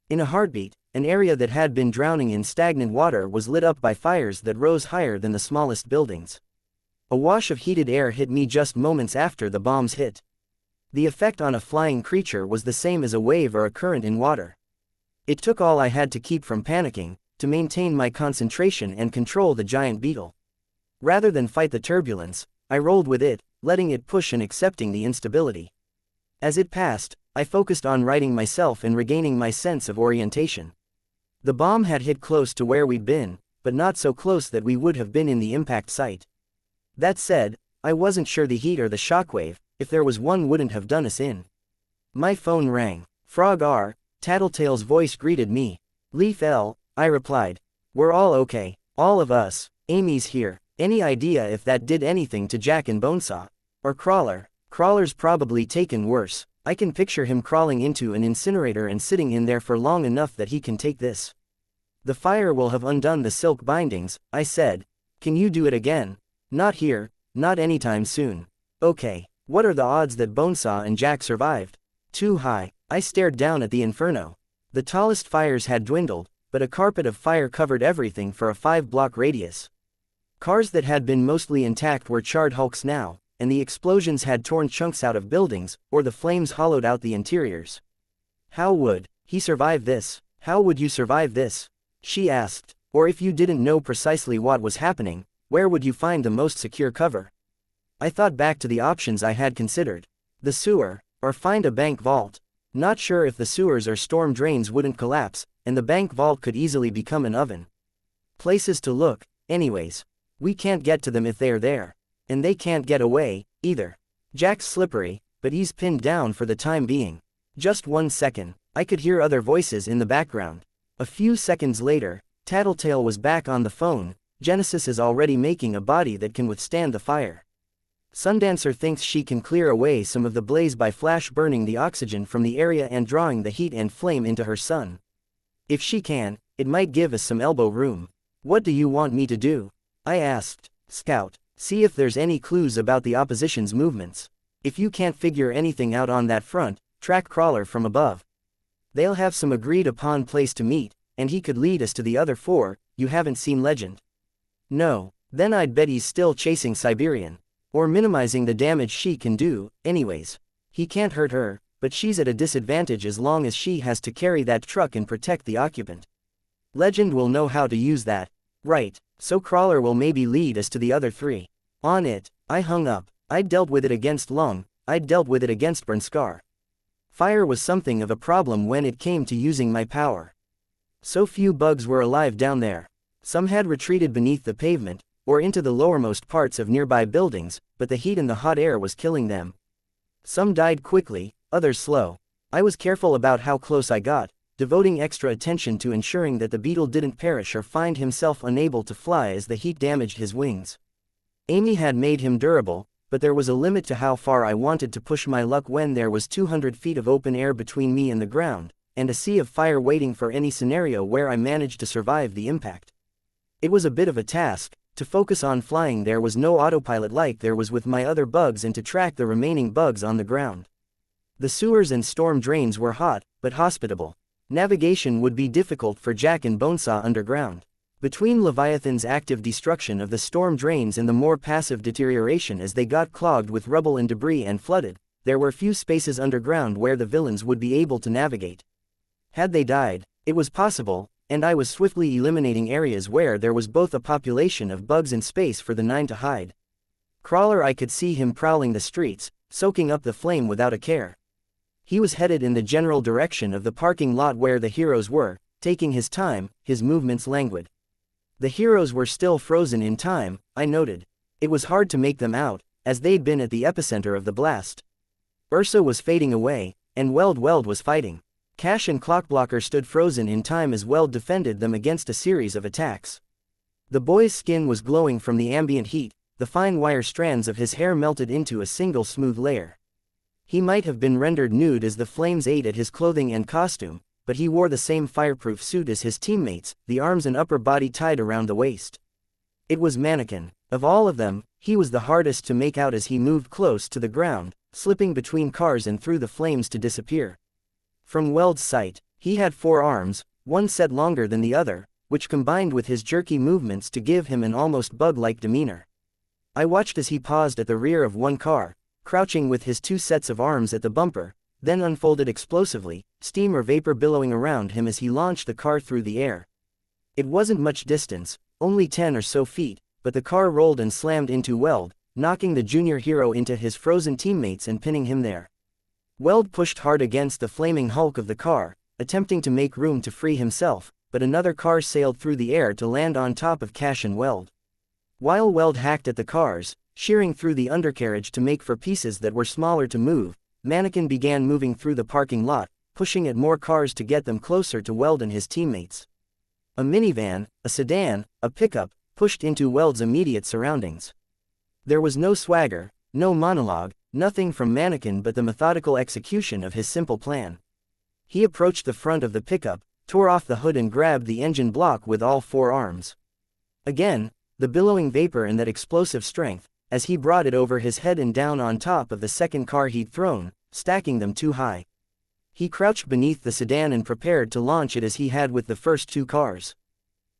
In a heartbeat, an area that had been drowning in stagnant water was lit up by fires that rose higher than the smallest buildings. A wash of heated air hit me just moments after the bombs hit. The effect on a flying creature was the same as a wave or a current in water. It took all I had to keep from panicking, to maintain my concentration and control the giant beetle. Rather than fight the turbulence, I rolled with it, letting it push and accepting the instability. As it passed, I focused on righting myself and regaining my sense of orientation. The bomb had hit close to where we'd been, but not so close that we would have been in the impact site. That said, I wasn't sure the heat or the shockwave, if there was one, wouldn't have done us in. My phone rang. Frog R, Tattletale's voice greeted me. Leaf L, I replied. We're all okay, all of us. Amy's here. Any idea if that did anything to Jack and Bonesaw? Or Crawler? Crawler's probably taken worse. I can picture him crawling into an incinerator and sitting in there for long enough that he can take this. The fire will have undone the silk bindings, I said. Can you do it again? Not here, not anytime soon. Okay, what are the odds that Bonesaw and Jack survived? Too high. I stared down at the inferno. The tallest fires had dwindled, but a carpet of fire covered everything for a 5-block radius. Cars that had been mostly intact were charred hulks now, and the explosions had torn chunks out of buildings, or the flames hollowed out the interiors. How would he survive this? How would you survive this? She asked. Or if you didn't know precisely what was happening, where would you find the most secure cover? I thought back to the options I had considered. The sewer, or find a bank vault. Not sure if the sewers or storm drains wouldn't collapse, and the bank vault could easily become an oven. Places to look, anyways. We can't get to them if they're there. And they can't get away, either. Jack's slippery, but he's pinned down for the time being. Just 1 second, I could hear other voices in the background. A few seconds later, Tattletale was back on the phone. Genesis is already making a body that can withstand the fire. Sundancer thinks she can clear away some of the blaze by flash burning the oxygen from the area and drawing the heat and flame into her sun. If she can, it might give us some elbow room. What do you want me to do? I asked. Scout. See if there's any clues about the opposition's movements. If you can't figure anything out on that front, track Crawler from above. They'll have some agreed upon place to meet, and he could lead us to the other 4. You haven't seen Legend? No. Then I'd bet he's still chasing Siberian. Or minimizing the damage she can do, anyways. He can't hurt her, but she's at a disadvantage as long as she has to carry that truck and protect the occupant. Legend will know how to use that. Right, so Crawler will maybe lead us to the other 3. On it, I hung up. I'd dealt with it against Lung, I'd dealt with it against Bernskar. Fire was something of a problem when it came to using my power. So few bugs were alive down there. Some had retreated beneath the pavement, or into the lowermost parts of nearby buildings, but the heat and the hot air was killing them. Some died quickly, others slow. I was careful about how close I got, devoting extra attention to ensuring that the beetle didn't perish or find himself unable to fly as the heat damaged his wings. Amy had made him durable, but there was a limit to how far I wanted to push my luck when there was 200 feet of open air between me and the ground, and a sea of fire waiting for any scenario where I managed to survive the impact. It was a bit of a task. To focus on flying there was no autopilot like there was with my other bugs, and to track the remaining bugs on the ground. The sewers and storm drains were hot, but hospitable. Navigation would be difficult for Jack and Bonesaw underground. Between Leviathan's active destruction of the storm drains and the more passive deterioration as they got clogged with rubble and debris and flooded, there were few spaces underground where the villains would be able to navigate. Had they died, it was possible, and I was swiftly eliminating areas where there was both a population of bugs and space for the 9 to hide. Crawler, I could see him prowling the streets, soaking up the flame without a care. He was headed in the general direction of the parking lot where the heroes were, taking his time, his movements languid. The heroes were still frozen in time, I noted. It was hard to make them out, as they'd been at the epicenter of the blast. Ursa was fading away, and Weld was fighting. Cash and Clockblocker stood frozen in time as Weld defended them against a series of attacks. The boy's skin was glowing from the ambient heat, the fine wire strands of his hair melted into a single smooth layer. He might have been rendered nude as the flames ate at his clothing and costume, but he wore the same fireproof suit as his teammates, the arms and upper body tied around the waist. It was Mannequin. Of all of them, he was the hardest to make out as he moved close to the ground, slipping between cars and through the flames to disappear. From Weld's sight, he had 4 arms, one set longer than the other, which combined with his jerky movements to give him an almost bug-like demeanor. I watched as he paused at the rear of one car, crouching with his 2 sets of arms at the bumper, then unfolded explosively, steam or vapor billowing around him as he launched the car through the air. It wasn't much distance, only 10 or so feet, but the car rolled and slammed into Weld, knocking the junior hero into his frozen teammates and pinning him there. Weld pushed hard against the flaming hulk of the car, attempting to make room to free himself, but another car sailed through the air to land on top of Cash and Weld. While Weld hacked at the cars, shearing through the undercarriage to make for pieces that were smaller to move, Mannequin began moving through the parking lot, pushing at more cars to get them closer to Weld and his teammates. A minivan, a sedan, a pickup, pushed into Weld's immediate surroundings. There was no swagger, no monologue, nothing from Mannequin but the methodical execution of his simple plan. He approached the front of the pickup, tore off the hood and grabbed the engine block with all 4 arms. Again, the billowing vapor and that explosive strength, as he brought it over his head and down on top of the second car he'd thrown, stacking them too high. He crouched beneath the sedan and prepared to launch it as he had with the first 2 cars.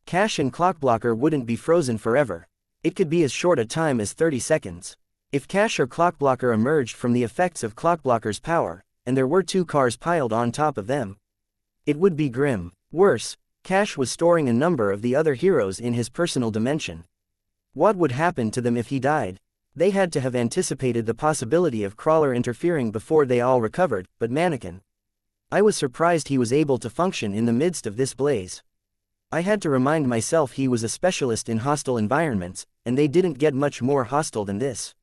Cash and Clockblocker wouldn't be frozen forever. It could be as short a time as 30 seconds. If Cash or Clockblocker emerged from the effects of Clockblocker's power, and there were 2 cars piled on top of them, it would be grim. Worse, Cash was storing a number of the other heroes in his personal dimension. What would happen to them if he died? They had to have anticipated the possibility of Crawler interfering before they all recovered, but Mannequin. I was surprised he was able to function in the midst of this blaze. I had to remind myself he was a specialist in hostile environments, and they didn't get much more hostile than this.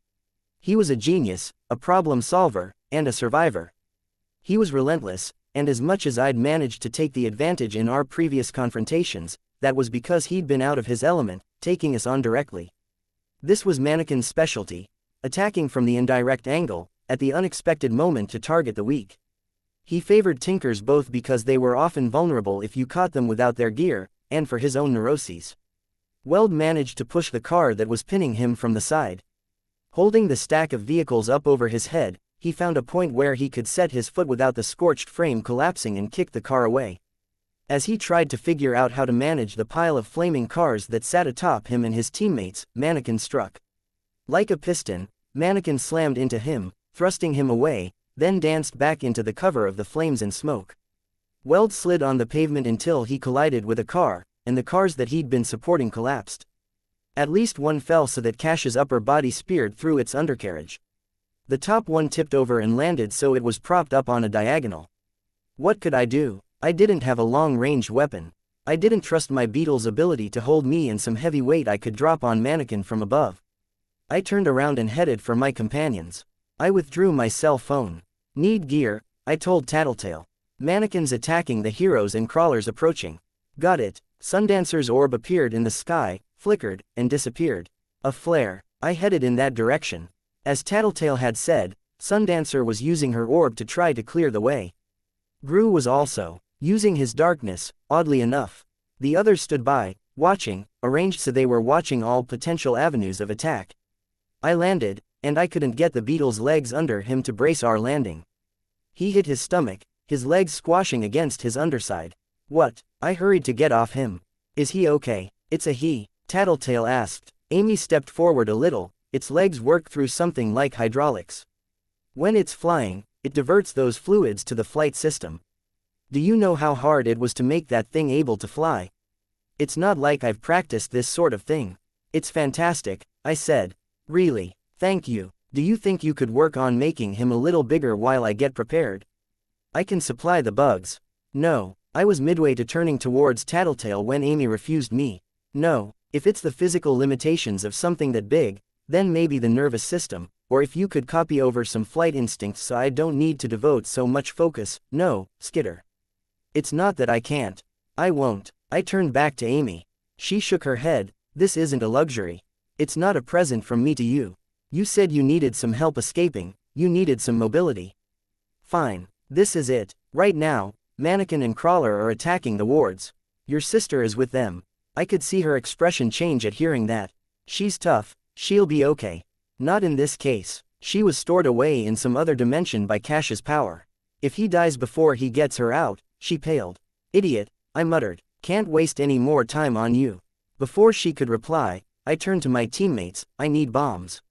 He was a genius, a problem solver, and a survivor. He was relentless, and as much as I'd managed to take the advantage in our previous confrontations, that was because he'd been out of his element, taking us on directly. This was Mannequin's specialty, attacking from the indirect angle, at the unexpected moment to target the weak. He favored Tinkers both because they were often vulnerable if you caught them without their gear, and for his own neuroses. Weld managed to push the car that was pinning him from the side. Holding the stack of vehicles up over his head, he found a point where he could set his foot without the scorched frame collapsing and kick the car away. As he tried to figure out how to manage the pile of flaming cars that sat atop him and his teammates, Mannequin struck. Like a piston, Mannequin slammed into him, thrusting him away, then danced back into the cover of the flames and smoke. Weld slid on the pavement until he collided with a car, and the cars that he'd been supporting collapsed. At least one fell so that Cash's upper body speared through its undercarriage. The top one tipped over and landed so it was propped up on a diagonal. What could I do? I didn't have a long-range weapon. I didn't trust my beetle's ability to hold me and some heavy weight I could drop on Mannequin from above. I turned around and headed for my companions. I withdrew my cell phone. Need gear, I told Tattletale. Mannequins attacking the heroes and crawlers approaching. Got it. Sundancer's orb appeared in the sky, flickered, and disappeared. A flare. I headed in that direction. As Tattletale had said, Sundancer was using her orb to try to clear the way. Gru was also using his darkness, oddly enough. The others stood by, watching, arranged so they were watching all potential avenues of attack. I landed, and I couldn't get the beetle's legs under him to brace our landing. He hit his stomach, his legs squashing against his underside. What? I hurried to get off him. Is he okay? It's a he, Tattletale asked. Amy stepped forward a little, its legs worked through something like hydraulics. When it's flying, it diverts those fluids to the flight system. Do you know how hard it was to make that thing able to fly? It's not like I've practiced this sort of thing. It's fantastic, I said. Really? Thank you. Do you think you could work on making him a little bigger while I get prepared? I can supply the bugs. No. I was midway to turning towards Tattletale when Amy refused me. No, if it's the physical limitations of something that big, then maybe the nervous system, or if you could copy over some flight instincts so I don't need to devote so much focus. No, Skitter. It's not that I can't. I won't. I turned back to Amy. She shook her head. This isn't a luxury. It's not a present from me to you. You said you needed some help escaping, you needed some mobility. Fine. This is it. Right now, Mannequin and Crawler are attacking the wards. Your sister is with them. I could see her expression change at hearing that. She's tough, she'll be okay. Not in this case. She was stored away in some other dimension by Cash's power. If he dies before he gets her out, she paled. Idiot, I muttered. Can't waste any more time on you. Before she could reply, I turned to my teammates. I need bombs.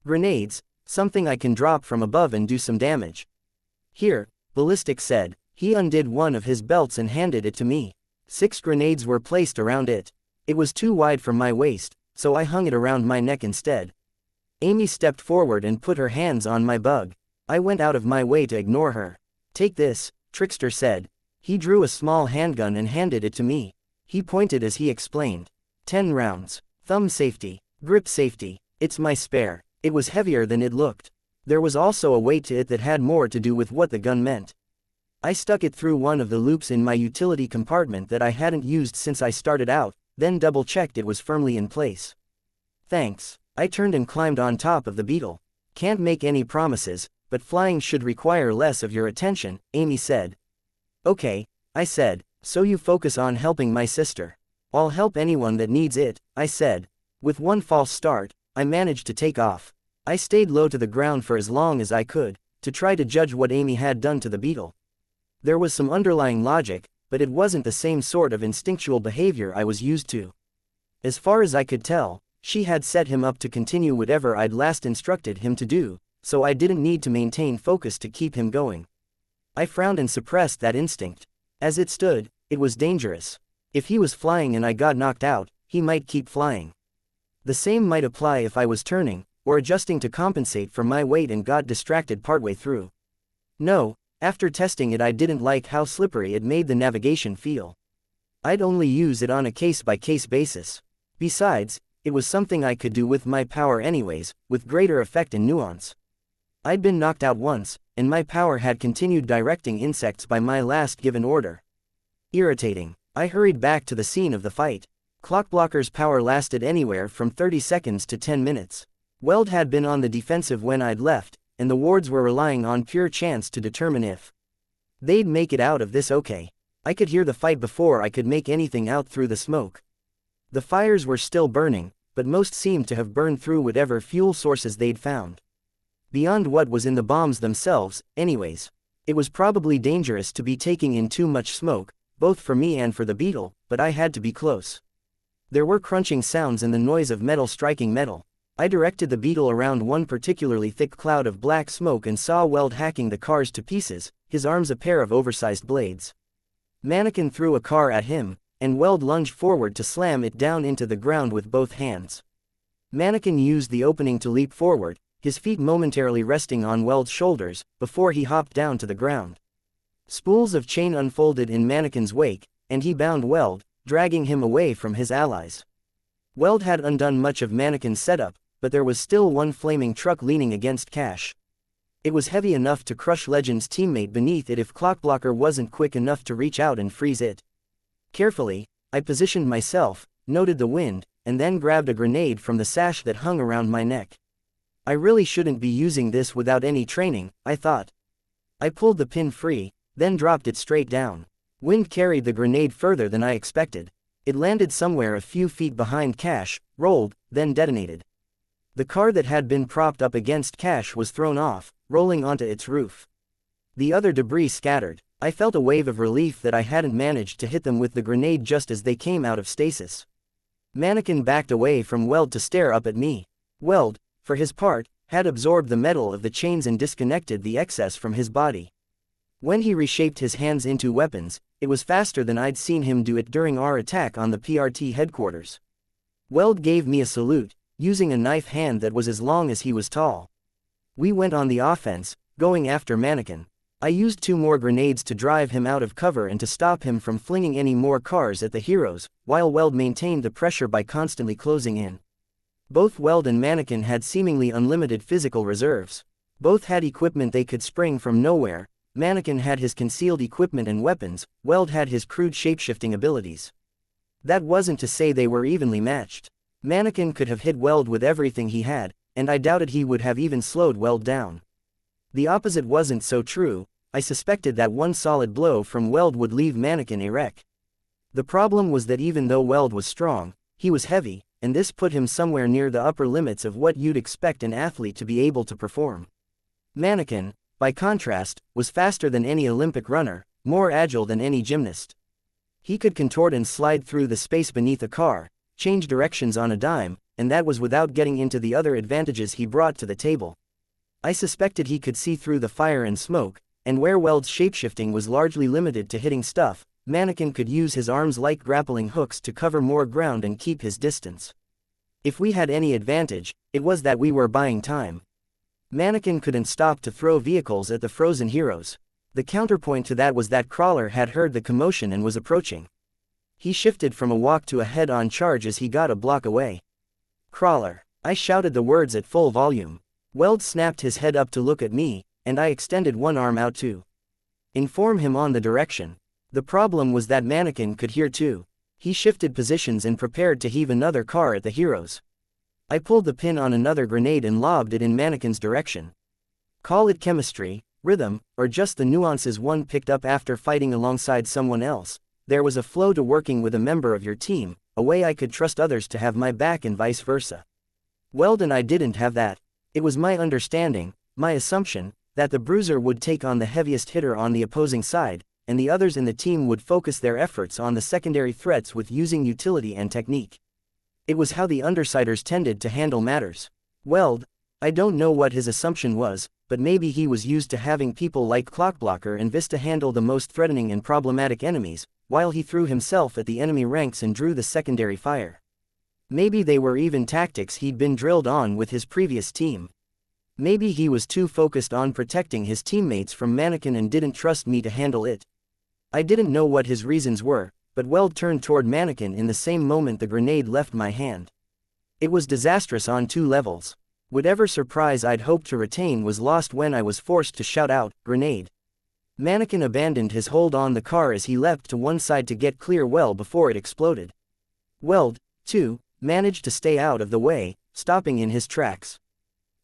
Grenades, something I can drop from above and do some damage. Here, Ballistic said. He undid one of his belts and handed it to me. 6 grenades were placed around it. It was too wide for my waist, so I hung it around my neck instead. Amy stepped forward and put her hands on my bug. I went out of my way to ignore her. Take this, Trickster said. He drew a small handgun and handed it to me. He pointed as he explained. 10 rounds. Thumb safety. Grip safety. It's my spare. It was heavier than it looked. There was also a weight to it that had more to do with what the gun meant. I stuck it through one of the loops in my utility compartment that I hadn't used since I started out, then double-checked it was firmly in place. Thanks. I turned and climbed on top of the beetle. Can't make any promises, but flying should require less of your attention, Amy said. Okay, I said, so you focus on helping my sister. I'll help anyone that needs it, I said. With one false start, I managed to take off. I stayed low to the ground for as long as I could, to try to judge what Amy had done to the beetle. There was some underlying logic, but it wasn't the same sort of instinctual behavior I was used to. As far as I could tell, she had set him up to continue whatever I'd last instructed him to do, so I didn't need to maintain focus to keep him going. I frowned and suppressed that instinct. As it stood, it was dangerous. If he was flying and I got knocked out, he might keep flying. The same might apply if I was turning, or adjusting to compensate for my weight and got distracted partway through. No. After testing it, I didn't like how slippery it made the navigation feel. I'd only use it on a case-by-case basis. Besides, it was something I could do with my power anyways, with greater effect and nuance. I'd been knocked out once, and my power had continued directing insects by my last given order. Irritating. I hurried back to the scene of the fight. Clockblocker's power lasted anywhere from 30 seconds to 10 minutes. Weld had been on the defensive when I'd left, and the wards were relying on pure chance to determine if they'd make it out of this okay. I could hear the fight before I could make anything out through the smoke. The fires were still burning, but most seemed to have burned through whatever fuel sources they'd found. Beyond what was in the bombs themselves, anyways. It was probably dangerous to be taking in too much smoke, both for me and for the beetle, but I had to be close. There were crunching sounds and the noise of metal striking metal. I directed the beetle around one particularly thick cloud of black smoke and saw Weld hacking the cars to pieces, his arms a pair of oversized blades. Mannequin threw a car at him, and Weld lunged forward to slam it down into the ground with both hands. Mannequin used the opening to leap forward, his feet momentarily resting on Weld's shoulders, before he hopped down to the ground. Spools of chain unfolded in Mannequin's wake, and he bound Weld, dragging him away from his allies. Weld had undone much of Mannequin's setup, but there was still one flaming truck leaning against Cash. It was heavy enough to crush Legend's teammate beneath it if Clockblocker wasn't quick enough to reach out and freeze it. Carefully, I positioned myself, noted the wind, and then grabbed a grenade from the sash that hung around my neck. I really shouldn't be using this without any training, I thought. I pulled the pin free, then dropped it straight down. Wind carried the grenade further than I expected. It landed somewhere a few feet behind Cash, rolled, then detonated. The car that had been propped up against Cash was thrown off, rolling onto its roof. The other debris scattered. I felt a wave of relief that I hadn't managed to hit them with the grenade just as they came out of stasis. Mannequin backed away from Weld to stare up at me. Weld, for his part, had absorbed the metal of the chains and disconnected the excess from his body. When he reshaped his hands into weapons, it was faster than I'd seen him do it during our attack on the PRT headquarters. Weld gave me a salute, using a knife hand that was as long as he was tall. We went on the offense, going after Mannequin. I used 2 more grenades to drive him out of cover and to stop him from flinging any more cars at the heroes, while Weld maintained the pressure by constantly closing in. Both Weld and Mannequin had seemingly unlimited physical reserves. Both had equipment they could spring from nowhere. Mannequin had his concealed equipment and weapons, Weld had his crude shapeshifting abilities. That wasn't to say they were evenly matched. Mannequin could have hit Weld with everything he had, and I doubted he would have even slowed Weld down. The opposite wasn't so true. I suspected that one solid blow from Weld would leave Mannequin a wreck. The problem was that even though Weld was strong, he was heavy, and this put him somewhere near the upper limits of what you'd expect an athlete to be able to perform. Mannequin, by contrast, was faster than any Olympic runner, more agile than any gymnast. He could contort and slide through the space beneath a car, change directions on a dime, and that was without getting into the other advantages he brought to the table. I suspected he could see through the fire and smoke, and where Weld's shapeshifting was largely limited to hitting stuff, Mannequin could use his arms like grappling hooks to cover more ground and keep his distance. If we had any advantage, it was that we were buying time. Mannequin couldn't stop to throw vehicles at the frozen heroes. The counterpoint to that was that Crawler had heard the commotion and was approaching. He shifted from a walk to a head-on charge as he got a block away. Crawler. I shouted the words at full volume. Weld snapped his head up to look at me, and I extended one arm out to inform him on the direction. The problem was that Mannequin could hear too. He shifted positions and prepared to heave another car at the heroes. I pulled the pin on another grenade and lobbed it in Mannequin's direction. Call it chemistry, rhythm, or just the nuances one picked up after fighting alongside someone else. There was a flow to working with a member of your team, a way I could trust others to have my back and vice versa. Weld and I didn't have that. It was my understanding, my assumption, that the bruiser would take on the heaviest hitter on the opposing side, and the others in the team would focus their efforts on the secondary threats with using utility and technique. It was how the Undersiders tended to handle matters. Weld, I don't know what his assumption was, but maybe he was used to having people like Clockblocker and Vista handle the most threatening and problematic enemies, while he threw himself at the enemy ranks and drew the secondary fire. Maybe they were even tactics he'd been drilled on with his previous team. Maybe he was too focused on protecting his teammates from Mannequin and didn't trust me to handle it. I didn't know what his reasons were, but Weld turned toward Mannequin in the same moment the grenade left my hand. It was disastrous on 2 levels. Whatever surprise I'd hoped to retain was lost when I was forced to shout out, "Grenade!" Mannequin abandoned his hold on the car as he leapt to one side to get clear well before it exploded. Weld, too, managed to stay out of the way, stopping in his tracks.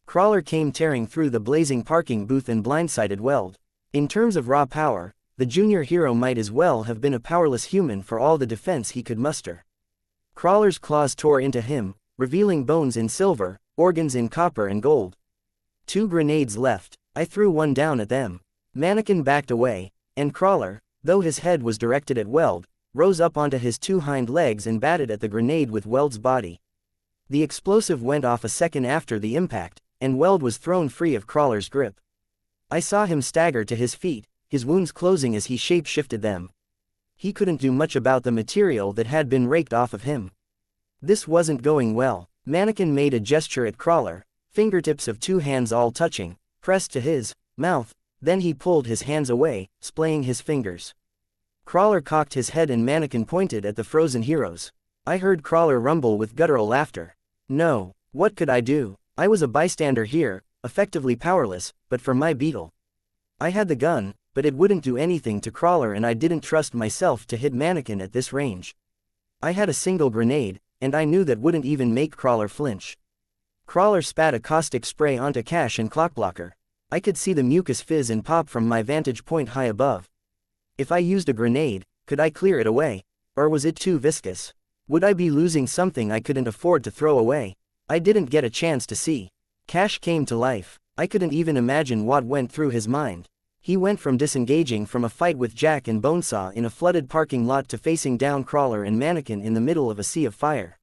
Crawler came tearing through the blazing parking booth and blindsided Weld. In terms of raw power, the junior hero might as well have been a powerless human for all the defense he could muster. Crawler's claws tore into him, revealing bones in silver, organs in copper and gold. 2 grenades left. I threw one down at them. Mannequin backed away, and Crawler, though his head was directed at Weld, rose up onto his 2 hind legs and batted at the grenade with Weld's body. The explosive went off a second after the impact, and Weld was thrown free of Crawler's grip. I saw him stagger to his feet, his wounds closing as he shape-shifted them. He couldn't do much about the material that had been raked off of him. This wasn't going well. Mannequin made a gesture at Crawler, fingertips of 2 hands all touching, pressed to his mouth, then he pulled his hands away, splaying his fingers. Crawler cocked his head and Mannequin pointed at the frozen heroes. I heard Crawler rumble with guttural laughter. No, what could I do? I was a bystander here, effectively powerless, but for my beetle. I had the gun, but it wouldn't do anything to Crawler, and I didn't trust myself to hit Mannequin at this range. I had a single grenade, and I knew that wouldn't even make Crawler flinch. Crawler spat a caustic spray onto Cash and Clockblocker. I could see the mucus fizz and pop from my vantage point high above. If I used a grenade, could I clear it away? Or was it too viscous? Would I be losing something I couldn't afford to throw away? I didn't get a chance to see. Cash came to life. I couldn't even imagine what went through his mind. He went from disengaging from a fight with Jack and Bonesaw in a flooded parking lot to facing down Crawler and Mannequin in the middle of a sea of fire.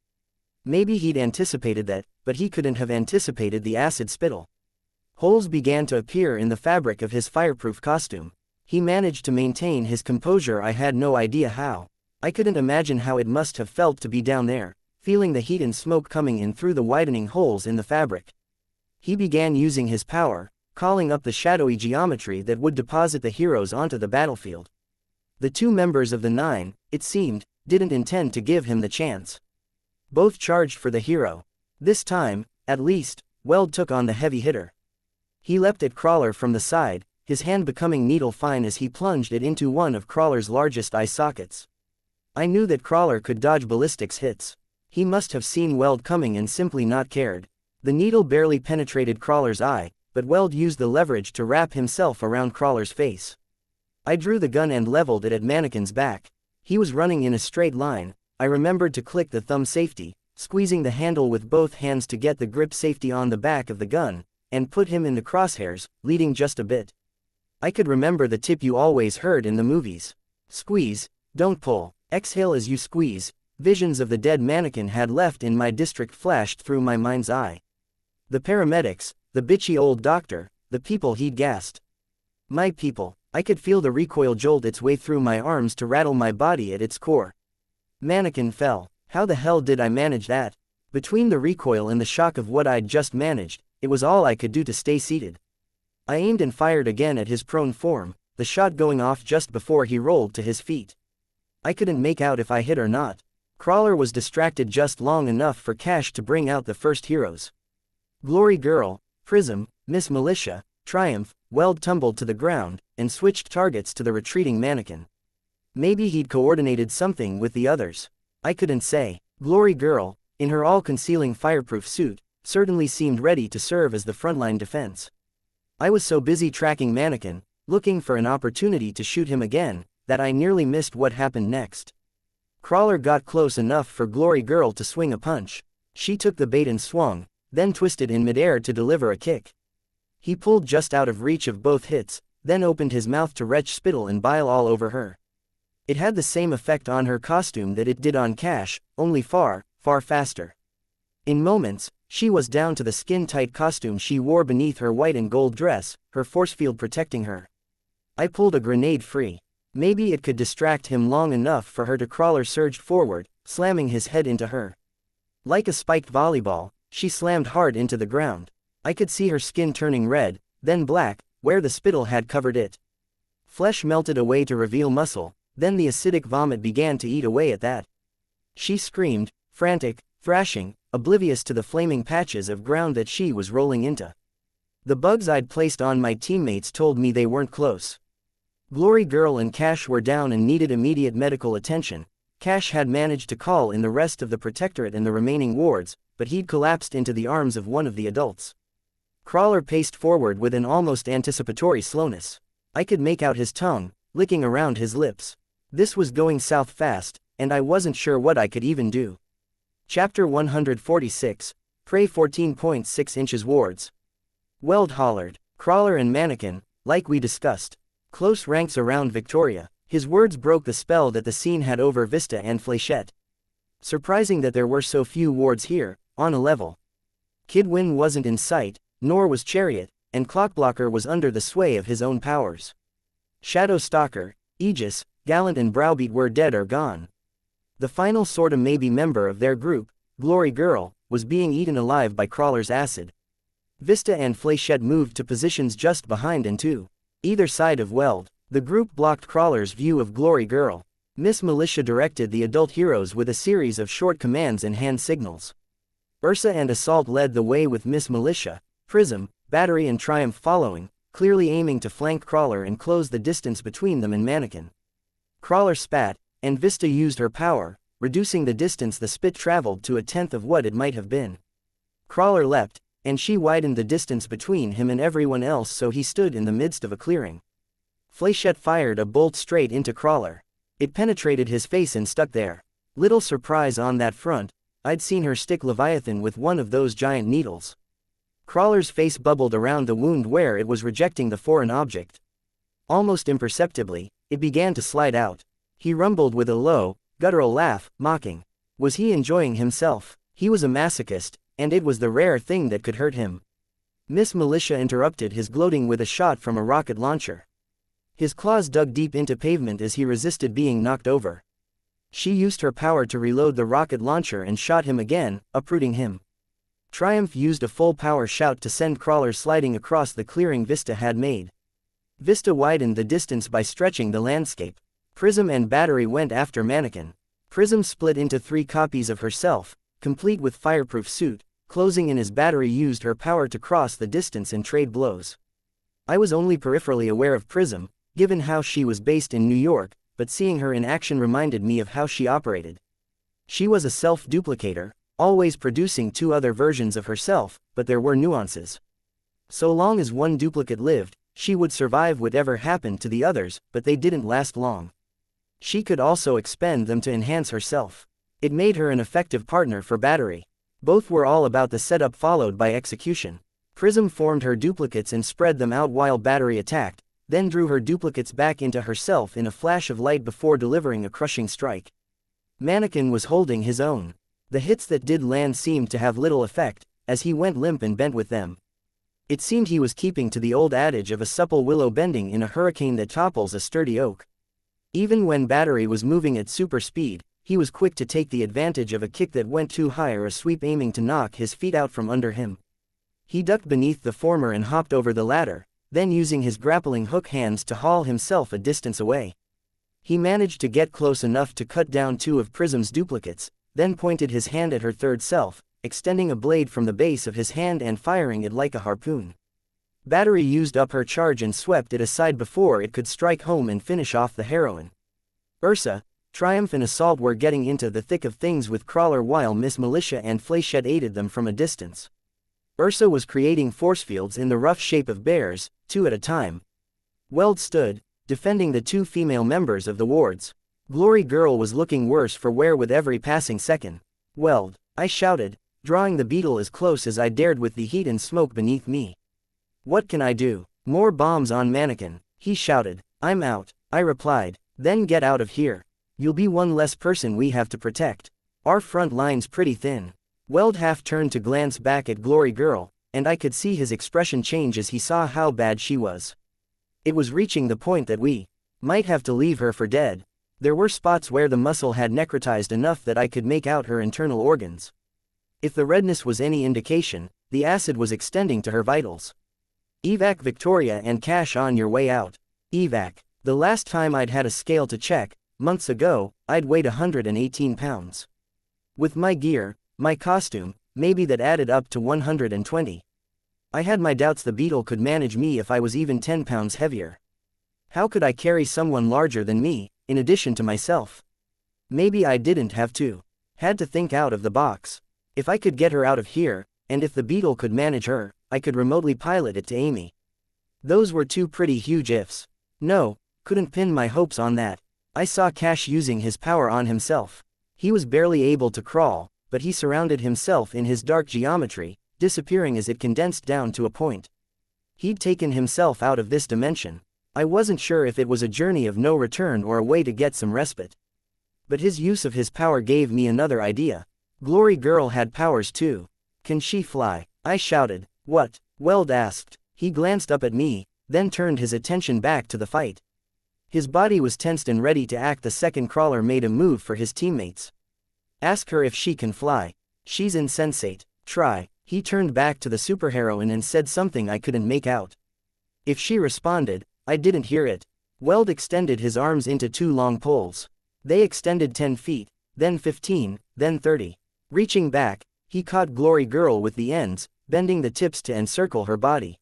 Maybe he'd anticipated that, but he couldn't have anticipated the acid spittle. Holes began to appear in the fabric of his fireproof costume. He managed to maintain his composure. I had no idea how. I couldn't imagine how it must have felt to be down there, feeling the heat and smoke coming in through the widening holes in the fabric. He began using his power, calling up the shadowy geometry that would deposit the heroes onto the battlefield. The two members of the Nine, it seemed, didn't intend to give him the chance. Both charged for the hero. This time, at least, Weld took on the heavy hitter. He leapt at Crawler from the side, his hand becoming needle-fine as he plunged it into one of Crawler's largest eye sockets. I knew that Crawler could dodge ballistics hits. He must have seen Weld coming and simply not cared. The needle barely penetrated Crawler's eye, but Weld used the leverage to wrap himself around Crawler's face. I drew the gun and leveled it at Mannequin's back. He was running in a straight line. I remembered to click the thumb safety, squeezing the handle with both hands to get the grip safety on the back of the gun, and put him in the crosshairs, leading just a bit. I could remember the tip you always heard in the movies. Squeeze, don't pull. Exhale as you squeeze. Visions of the dead Mannequin had left in my district flashed through my mind's eye. The paramedics, the bitchy old doctor, the people he'd gassed. My people. I could feel the recoil jolt its way through my arms to rattle my body at its core. Mannequin fell. How the hell did I manage that? Between the recoil and the shock of what I'd just managed, it was all I could do to stay seated. I aimed and fired again at his prone form, the shot going off just before he rolled to his feet. I couldn't make out if I hit or not. Crawler was distracted just long enough for Cash to bring out the first heroes. Glory Girl, Prism, Miss Militia, Triumph, Weld tumbled to the ground, and switched targets to the retreating Mannequin. Maybe he'd coordinated something with the others. I couldn't say. Glory Girl, in her all-concealing fireproof suit, certainly seemed ready to serve as the frontline defense. I was so busy tracking Mannequin, looking for an opportunity to shoot him again, that I nearly missed what happened next. Crawler got close enough for Glory Girl to swing a punch. She took the bait and swung, then twisted in midair to deliver a kick. He pulled just out of reach of both hits, then opened his mouth to retch spittle and bile all over her. It had the same effect on her costume that it did on Cash, only far, far faster. In moments, she was down to the skin-tight costume she wore beneath her white and gold dress, her force field protecting her. I pulled a grenade free. Maybe it could distract him long enough for her to. Crawler surged forward, slamming his head into her. Like a spiked volleyball, she slammed hard into the ground. I could see her skin turning red, then black, where the spittle had covered it. Flesh melted away to reveal muscle, then the acidic vomit began to eat away at that. She screamed, frantic, thrashing, oblivious to the flaming patches of ground that she was rolling into. The bugs I'd placed on my teammates told me they weren't close. Glory Girl and Cash were down and needed immediate medical attention. Cash had managed to call in the rest of the Protectorate and the remaining wards, but he'd collapsed into the arms of one of the adults. Crawler paced forward with an almost anticipatory slowness. I could make out his tongue, licking around his lips. This was going south fast, and I wasn't sure what I could even do. Chapter 146, Prey 14.6 inches wards. Weld hollered. Crawler and Mannequin, like we discussed. Close ranks around Victoria. His words broke the spell that the scene had over Vista and Fléchette. Surprising that there were so few wards here, on a level. Kidwin wasn't in sight, nor was Chariot, and Clockblocker was under the sway of his own powers. Shadow Stalker, Aegis, Gallant and Browbeat were dead or gone. The final sorta maybe member of their group, Glory Girl, was being eaten alive by Crawler's acid. Vista and Fléchette moved to positions just behind and to either side of Weld. The group blocked Crawler's view of Glory Girl. Miss Militia directed the adult heroes with a series of short commands and hand signals. Ursa and Assault led the way with Miss Militia, Prism, Battery and Triumph following, clearly aiming to flank Crawler and close the distance between them and Mannequin. Crawler spat, and Vista used her power, reducing the distance the spit traveled to a tenth of what it might have been. Crawler leapt, and she widened the distance between him and everyone else so he stood in the midst of a clearing. Fléchette fired a bolt straight into Crawler. It penetrated his face and stuck there. Little surprise on that front, I'd seen her stick Leviathan with one of those giant needles. Crawler's face bubbled around the wound where it was rejecting the foreign object. Almost imperceptibly, it began to slide out. He rumbled with a low, guttural laugh, mocking. Was he enjoying himself? He was a masochist, and it was the rare thing that could hurt him. Miss Militia interrupted his gloating with a shot from a rocket launcher. His claws dug deep into pavement as he resisted being knocked over. She used her power to reload the rocket launcher and shot him again, uprooting him. Triumph used a full power shout to send Crawler sliding across the clearing Vista had made. Vista widened the distance by stretching the landscape. Prism and Battery went after Mannequin. Prism split into 3 copies of herself, complete with fireproof suit, closing in as Battery used her power to cross the distance and trade blows. I was only peripherally aware of Prism, given how she was based in New York, but seeing her in action reminded me of how she operated. She was a self-duplicator, always producing 2 other versions of herself, but there were nuances. So long as one duplicate lived, she would survive whatever happened to the others, but they didn't last long. She could also expend them to enhance herself. It made her an effective partner for Battery. Both were all about the setup followed by execution. Prism formed her duplicates and spread them out while Battery attacked, then drew her duplicates back into herself in a flash of light before delivering a crushing strike. Mannequin was holding his own. The hits that did land seemed to have little effect, as he went limp and bent with them. It seemed he was keeping to the old adage of a supple willow bending in a hurricane that topples a sturdy oak. Even when Battery was moving at super speed, he was quick to take the advantage of a kick that went too high or a sweep aiming to knock his feet out from under him. He ducked beneath the former and hopped over the latter, then using his grappling hook hands to haul himself a distance away. He managed to get close enough to cut down 2 of Prism's duplicates, then pointed his hand at her third self, extending a blade from the base of his hand and firing it like a harpoon. Battery used up her charge and swept it aside before it could strike home and finish off the heroine. Ursa, Triumph and Assault were getting into the thick of things with Crawler while Miss Militia and Fléchette aided them from a distance. Ursa was creating force fields in the rough shape of bears, 2 at a time. Weld stood, defending the 2 female members of the wards. Glory Girl was looking worse for wear with every passing second. Weld, I shouted, drawing the beetle as close as I dared with the heat and smoke beneath me. What can I do? More bombs on Mannequin, he shouted. I'm out, I replied. Then get out of here. You'll be one less person we have to protect. Our front line's pretty thin. Weld half turned to glance back at Glory Girl, and I could see his expression change as he saw how bad she was. It was reaching the point that we might have to leave her for dead. There were spots where the muscle had necrotized enough that I could make out her internal organs. If the redness was any indication, the acid was extending to her vitals. Evac Victoria and cash on your way out. Evac. The last time I'd had a scale to check, months ago, I'd weighed 118 pounds. With my gear, my costume, maybe that added up to 120. I had my doubts the beetle could manage me if I was even 10 pounds heavier. How could I carry someone larger than me, in addition to myself? Maybe I didn't have to. Had to think out of the box. If I could get her out of here, and if the beetle could manage her, I could remotely pilot it to Amy. Those were 2 pretty huge ifs. No, couldn't pin my hopes on that. I saw Cash using his power on himself. He was barely able to crawl, but he surrounded himself in his dark geometry, disappearing as it condensed down to a point. He'd taken himself out of this dimension. I wasn't sure if it was a journey of no return or a way to get some respite. But his use of his power gave me another idea. Glory Girl had powers too. Can she fly? I shouted. What? Weld asked. He glanced up at me, then turned his attention back to the fight. His body was tensed and ready to act the second Crawler made a move for his teammates. Ask her if she can fly. She's insensate. Try. He turned back to the superheroine and said something I couldn't make out. If she responded, I didn't hear it. Weld extended his arms into 2 long poles. They extended 10 feet, then 15, then 30. Reaching back, he caught Glory Girl with the ends, bending the tips to encircle her body.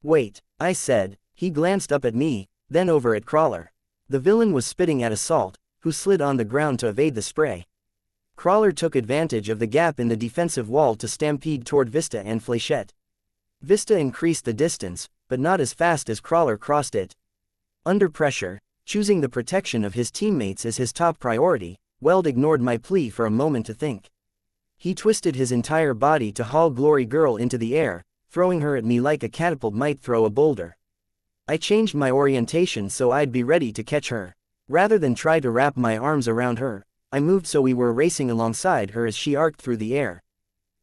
Wait, I said. He glanced up at me, then over at Crawler. The villain was spitting at Assault, who slid on the ground to evade the spray. Crawler took advantage of the gap in the defensive wall to stampede toward Vista and Fléchette. Vista increased the distance, but not as fast as Crawler crossed it. Under pressure, choosing the protection of his teammates as his top priority, Weld ignored my plea for a moment to think. He twisted his entire body to haul Glory Girl into the air, throwing her at me like a catapult might throw a boulder. I changed my orientation so I'd be ready to catch her. Rather than try to wrap my arms around her, I moved so we were racing alongside her as she arced through the air.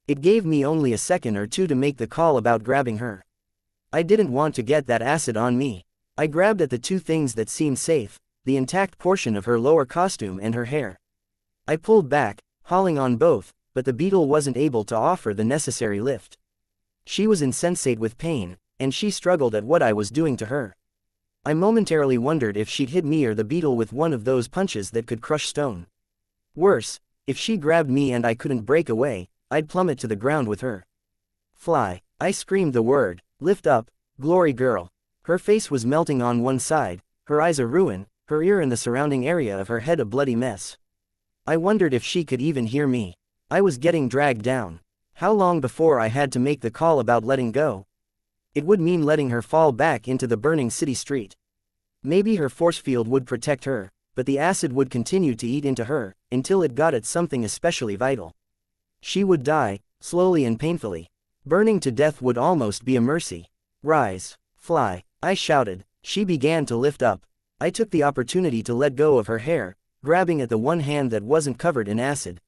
It gave me only a second or two to make the call about grabbing her. I didn't want to get that acid on me. I grabbed at the two things that seemed safe, the intact portion of her lower costume and her hair. I pulled back, hauling on both, but the beetle wasn't able to offer the necessary lift. She was insensate with pain, and she struggled at what I was doing to her. I momentarily wondered if she'd hit me or the beetle with one of those punches that could crush stone. Worse, if she grabbed me and I couldn't break away, I'd plummet to the ground with her. Fly, I screamed the word. Lift up, Glory Girl. Her face was melting on one side, her eyes a ruin, her ear and the surrounding area of her head a bloody mess. I wondered if she could even hear me. I was getting dragged down. How long before I had to make the call about letting go? It would mean letting her fall back into the burning city street. Maybe her force field would protect her, but the acid would continue to eat into her, until it got at something especially vital. She would die, slowly and painfully. Burning to death would almost be a mercy. Rise, fly, I shouted. She began to lift up. I took the opportunity to let go of her hair, grabbing at the one hand that wasn't covered in acid.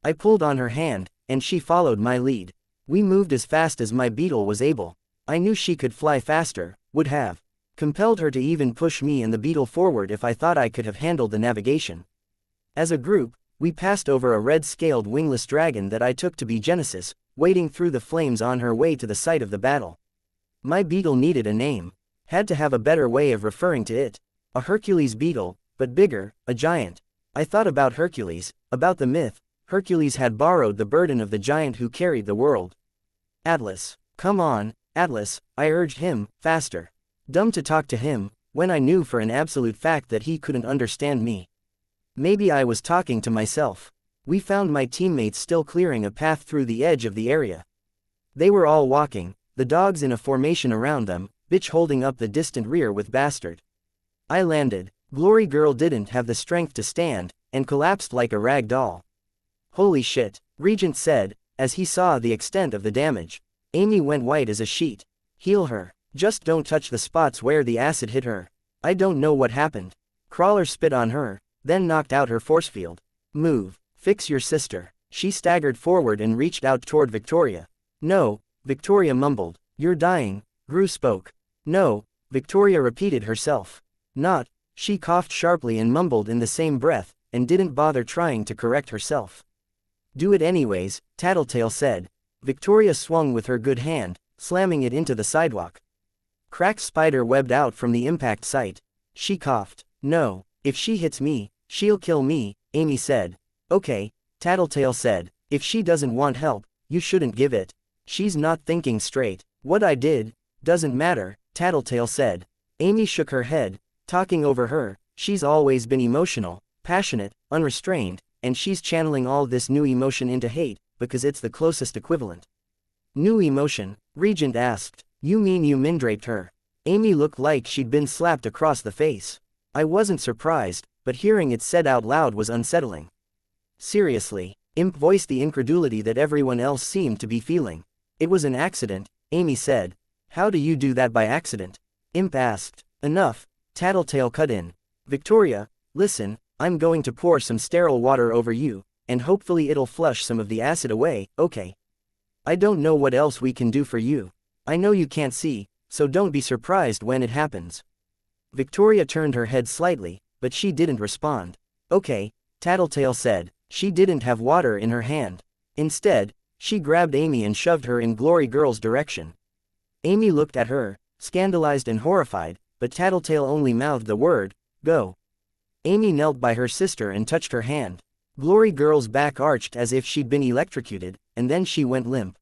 I pulled on her hand, and she followed my lead. We moved as fast as my beetle was able. I knew she could fly faster, would have compelled her to even push me and the beetle forward if I thought I could have handled the navigation. As a group, we passed over a red-scaled wingless dragon that I took to be Genesis, wading through the flames on her way to the site of the battle. My beetle needed a name. Had to have a better way of referring to it. A Hercules beetle, but bigger, a giant. I thought about Hercules, about the myth. Hercules had borrowed the burden of the giant who carried the world. Atlas. Come on, Atlas, I urged him, faster. Dumb to talk to him, when I knew for an absolute fact that he couldn't understand me. Maybe I was talking to myself. We found my teammates still clearing a path through the edge of the area. They were all walking, the dogs in a formation around them, Bitch holding up the distant rear with Bastard. I landed. Glory Girl didn't have the strength to stand, and collapsed like a rag doll. Holy shit, Regent said, as he saw the extent of the damage. Amy went white as a sheet. Heal her. Just don't touch the spots where the acid hit her. I don't know what happened. Crawler spit on her, then knocked out her force field. Move. Fix your sister. She staggered forward and reached out toward Victoria. No, Victoria mumbled. You're dying, Gru spoke. No, Victoria repeated herself. Not, she coughed sharply and mumbled in the same breath, and didn't bother trying to correct herself. Do it anyways, Tattletale said. Victoria swung with her good hand, slamming it into the sidewalk. Cracked spider webbed out from the impact site. She coughed. No, if she hits me, she'll kill me, Amy said. Okay, Tattletale said. If she doesn't want help, you shouldn't give it. She's not thinking straight. What I did, doesn't matter, Tattletale said. Amy shook her head, talking over her. She's always been emotional, passionate, unrestrained, and she's channeling all this new emotion into hate, because it's the closest equivalent. New emotion? Regent asked. You mean you mindraped her? Amy looked like she'd been slapped across the face. I wasn't surprised, but hearing it said out loud was unsettling. Seriously, Imp voiced the incredulity that everyone else seemed to be feeling. It was an accident, Amy said. How do you do that by accident? Imp asked. Enough, Tattletale cut in. Victoria, listen, I'm going to pour some sterile water over you, and hopefully it'll flush some of the acid away, okay? I don't know what else we can do for you. I know you can't see, so don't be surprised when it happens. Victoria turned her head slightly, but she didn't respond. Okay, Tattletale said. She didn't have water in her hand. Instead, she grabbed Amy and shoved her in Glory Girl's direction. Amy looked at her, scandalized and horrified, but Tattletale only mouthed the word, go. Amy knelt by her sister and touched her hand. Glory Girl's back arched as if she'd been electrocuted, and then she went limp.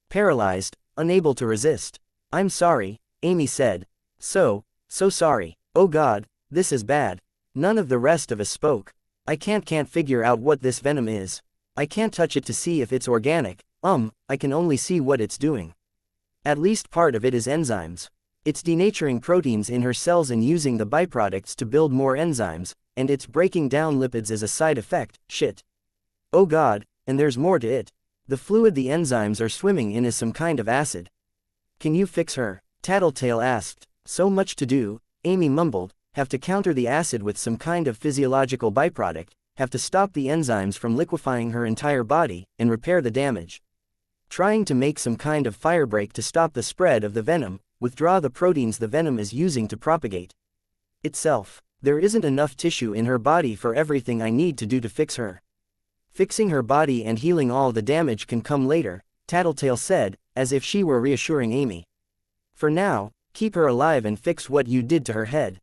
paralyzed, unable to resist. I'm sorry, Amy said. So sorry. Oh God, this is bad. None of the rest of us spoke. I can't figure out what this venom is. I can't touch it to see if it's organic, I can only see what it's doing. At least part of it is enzymes. It's denaturing proteins in her cells and using the byproducts to build more enzymes, and it's breaking down lipids as a side effect. Shit. Oh God, and there's more to it. The fluid the enzymes are swimming in is some kind of acid. Can you fix her? Tattletale asked. So much to do, Amy mumbled. Have to counter the acid with some kind of physiological byproduct, have to stop the enzymes from liquefying her entire body, and repair the damage. Trying to make some kind of firebreak to stop the spread of the venom, withdraw the proteins the venom is using to propagate itself. There isn't enough tissue in her body for everything I need to do to fix her. Fixing her body and healing all the damage can come later, Tattletale said, as if she were reassuring Amy. For now, keep her alive and fix what you did to her head.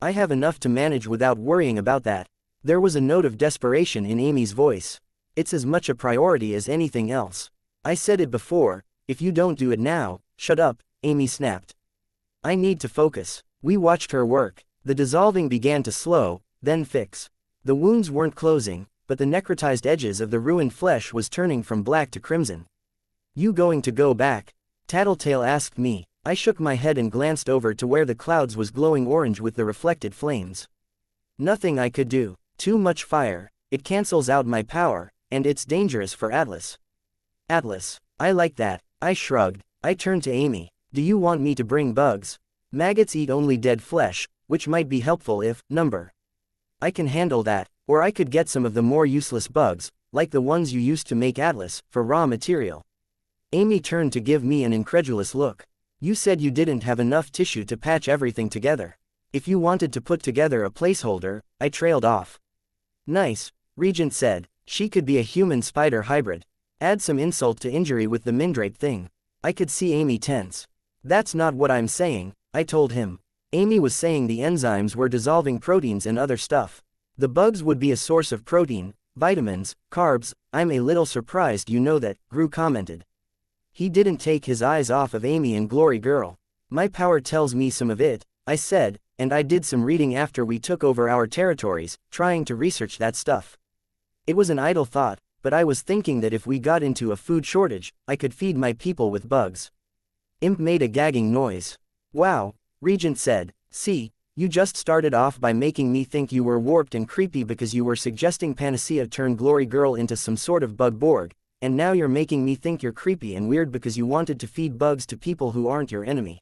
I have enough to manage without worrying about that. There was a note of desperation in Amy's voice. It's as much a priority as anything else. I said it before, if you don't do it now, shut up, Amy snapped. I need to focus. We watched her work. The dissolving began to slow, then fix. The wounds weren't closing, but the necrotized edges of the ruined flesh was turning from black to crimson. You going to go back? Tattletale asked me. I shook my head and glanced over to where the clouds was glowing orange with the reflected flames. Nothing I could do. Too much fire. It cancels out my power, and it's dangerous for Atlas. Atlas. I like that. I shrugged. I turned to Amy. Do you want me to bring bugs? Maggots eat only dead flesh, which might be helpful if, number. I can handle that, or I could get some of the more useless bugs, like the ones you used to make Atlas, for raw material. Amy turned to give me an incredulous look. You said you didn't have enough tissue to patch everything together. If you wanted to put together a placeholder, I trailed off. Nice, Regent said. She could be a human spider hybrid. Add some insult to injury with the Mindrape thing. I could see Amy tense. That's not what I'm saying, I told him. Amy was saying the enzymes were dissolving proteins and other stuff. The bugs would be a source of protein, vitamins, carbs. I'm a little surprised you know that, Gru commented. He didn't take his eyes off of Amy and Glory Girl. My power tells me some of it, I said, and I did some reading after we took over our territories, trying to research that stuff. It was an idle thought, but I was thinking that if we got into a food shortage, I could feed my people with bugs. Imp made a gagging noise. Wow, Regent said. See, you just started off by making me think you were warped and creepy because you were suggesting Panacea turn Glory Girl into some sort of bug Borg. And now you're making me think you're creepy and weird because you wanted to feed bugs to people who aren't your enemy.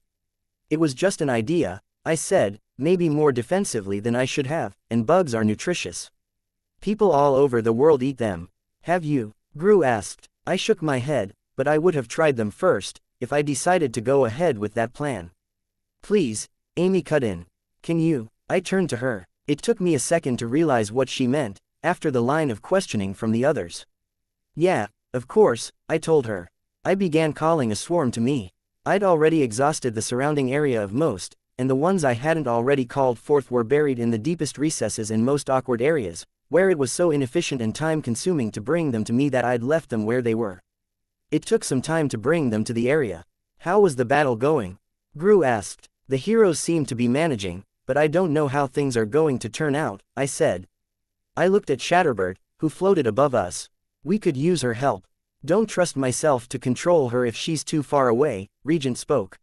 It was just an idea, I said, maybe more defensively than I should have, and bugs are nutritious. People all over the world eat them. Have you? Gru asked. I shook my head, but I would have tried them first, if I decided to go ahead with that plan. Please, Amy cut in. Can you? I turned to her. It took me a second to realize what she meant, after the line of questioning from the others. Yeah. Of course, I told her. I began calling a swarm to me. I'd already exhausted the surrounding area of most, and the ones I hadn't already called forth were buried in the deepest recesses and most awkward areas, where it was so inefficient and time-consuming to bring them to me that I'd left them where they were. It took some time to bring them to the area. How was the battle going? Gru asked. The heroes seem to be managing, but I don't know how things are going to turn out, I said. I looked at Shatterbird, who floated above us. We could use her help. Don't trust myself to control her if she's too far away, Regent spoke.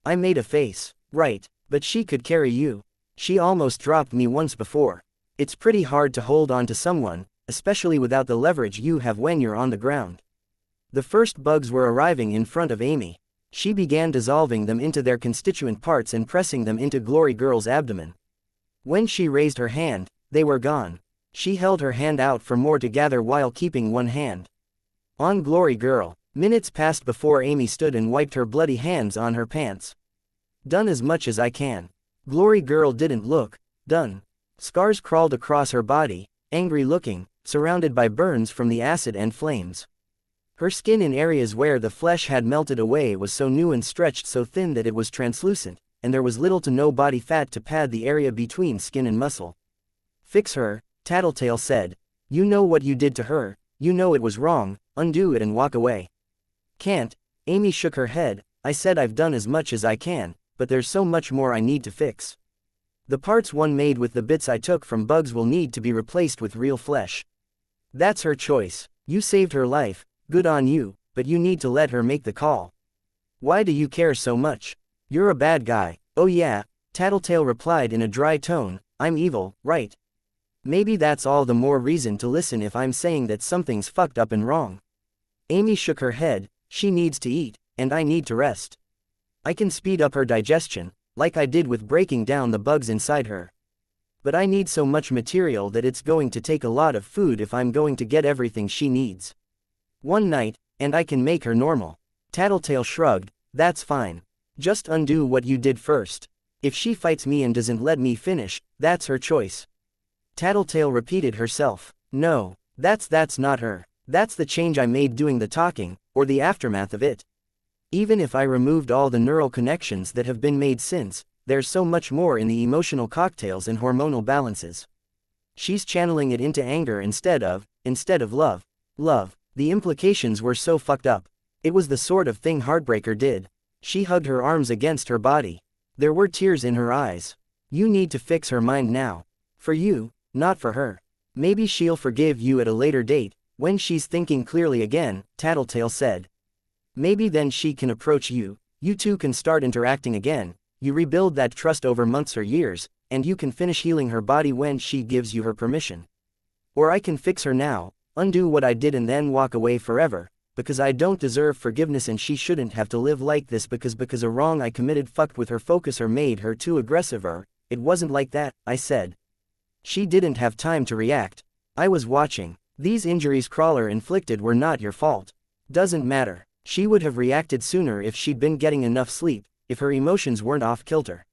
I made a face. Right, but she could carry you. She almost dropped me once before. It's pretty hard to hold on to someone, especially without the leverage you have when you're on the ground. The first bugs were arriving in front of Amy. She began dissolving them into their constituent parts and pressing them into Glory Girl's abdomen. When she raised her hand, they were gone. She held her hand out for more to gather while keeping one hand on Glory Girl. Minutes passed before Amy stood and wiped her bloody hands on her pants. Done as much as I can. Glory Girl didn't look done. Scars crawled across her body, angry looking, surrounded by burns from the acid and flames. Her skin in areas where the flesh had melted away was so new and stretched so thin that it was translucent, and there was little to no body fat to pad the area between skin and muscle. Fix her, Tattletale said. You know what you did to her, you know it was wrong, undo it and walk away. Can't, Amy shook her head. I said I've done as much as I can, but there's so much more I need to fix. The parts one made with the bits I took from bugs will need to be replaced with real flesh. That's her choice. You saved her life, good on you, but you need to let her make the call. Why do you care so much? You're a bad guy. Oh yeah, Tattletale replied in a dry tone, I'm evil, right? Maybe that's all the more reason to listen if I'm saying that something's fucked up and wrong. Amy shook her head. She needs to eat, and I need to rest. I can speed up her digestion, like I did with breaking down the bugs inside her. But I need so much material that it's going to take a lot of food if I'm going to get everything she needs. One night, and I can make her normal. Tattletale shrugged. That's fine. Just undo what you did first. If she fights me and doesn't let me finish, that's her choice. Tattletale repeated herself. No, that's not her. That's the change I made doing the talking, or the aftermath of it. Even if I removed all the neural connections that have been made since, there's so much more in the emotional cocktails and hormonal balances. She's channeling it into anger instead of love. Love. The implications were so fucked up. It was the sort of thing Heartbreaker did. She hugged her arms against her body. There were tears in her eyes. You need to fix her mind now. For you, not for her. Maybe she'll forgive you at a later date, when she's thinking clearly again, Tattletale said. Maybe then she can approach you, you two can start interacting again, you rebuild that trust over months or years, and you can finish healing her body when she gives you her permission. Or I can fix her now, undo what I did and then walk away forever, because I don't deserve forgiveness and she shouldn't have to live like this because a wrong I committed fucked with her focus or made her too aggressive or, it wasn't like that, I said. She didn't have time to react. I was watching. These injuries Crawler inflicted were not your fault. Doesn't matter. She would have reacted sooner if she'd been getting enough sleep, if her emotions weren't off kilter.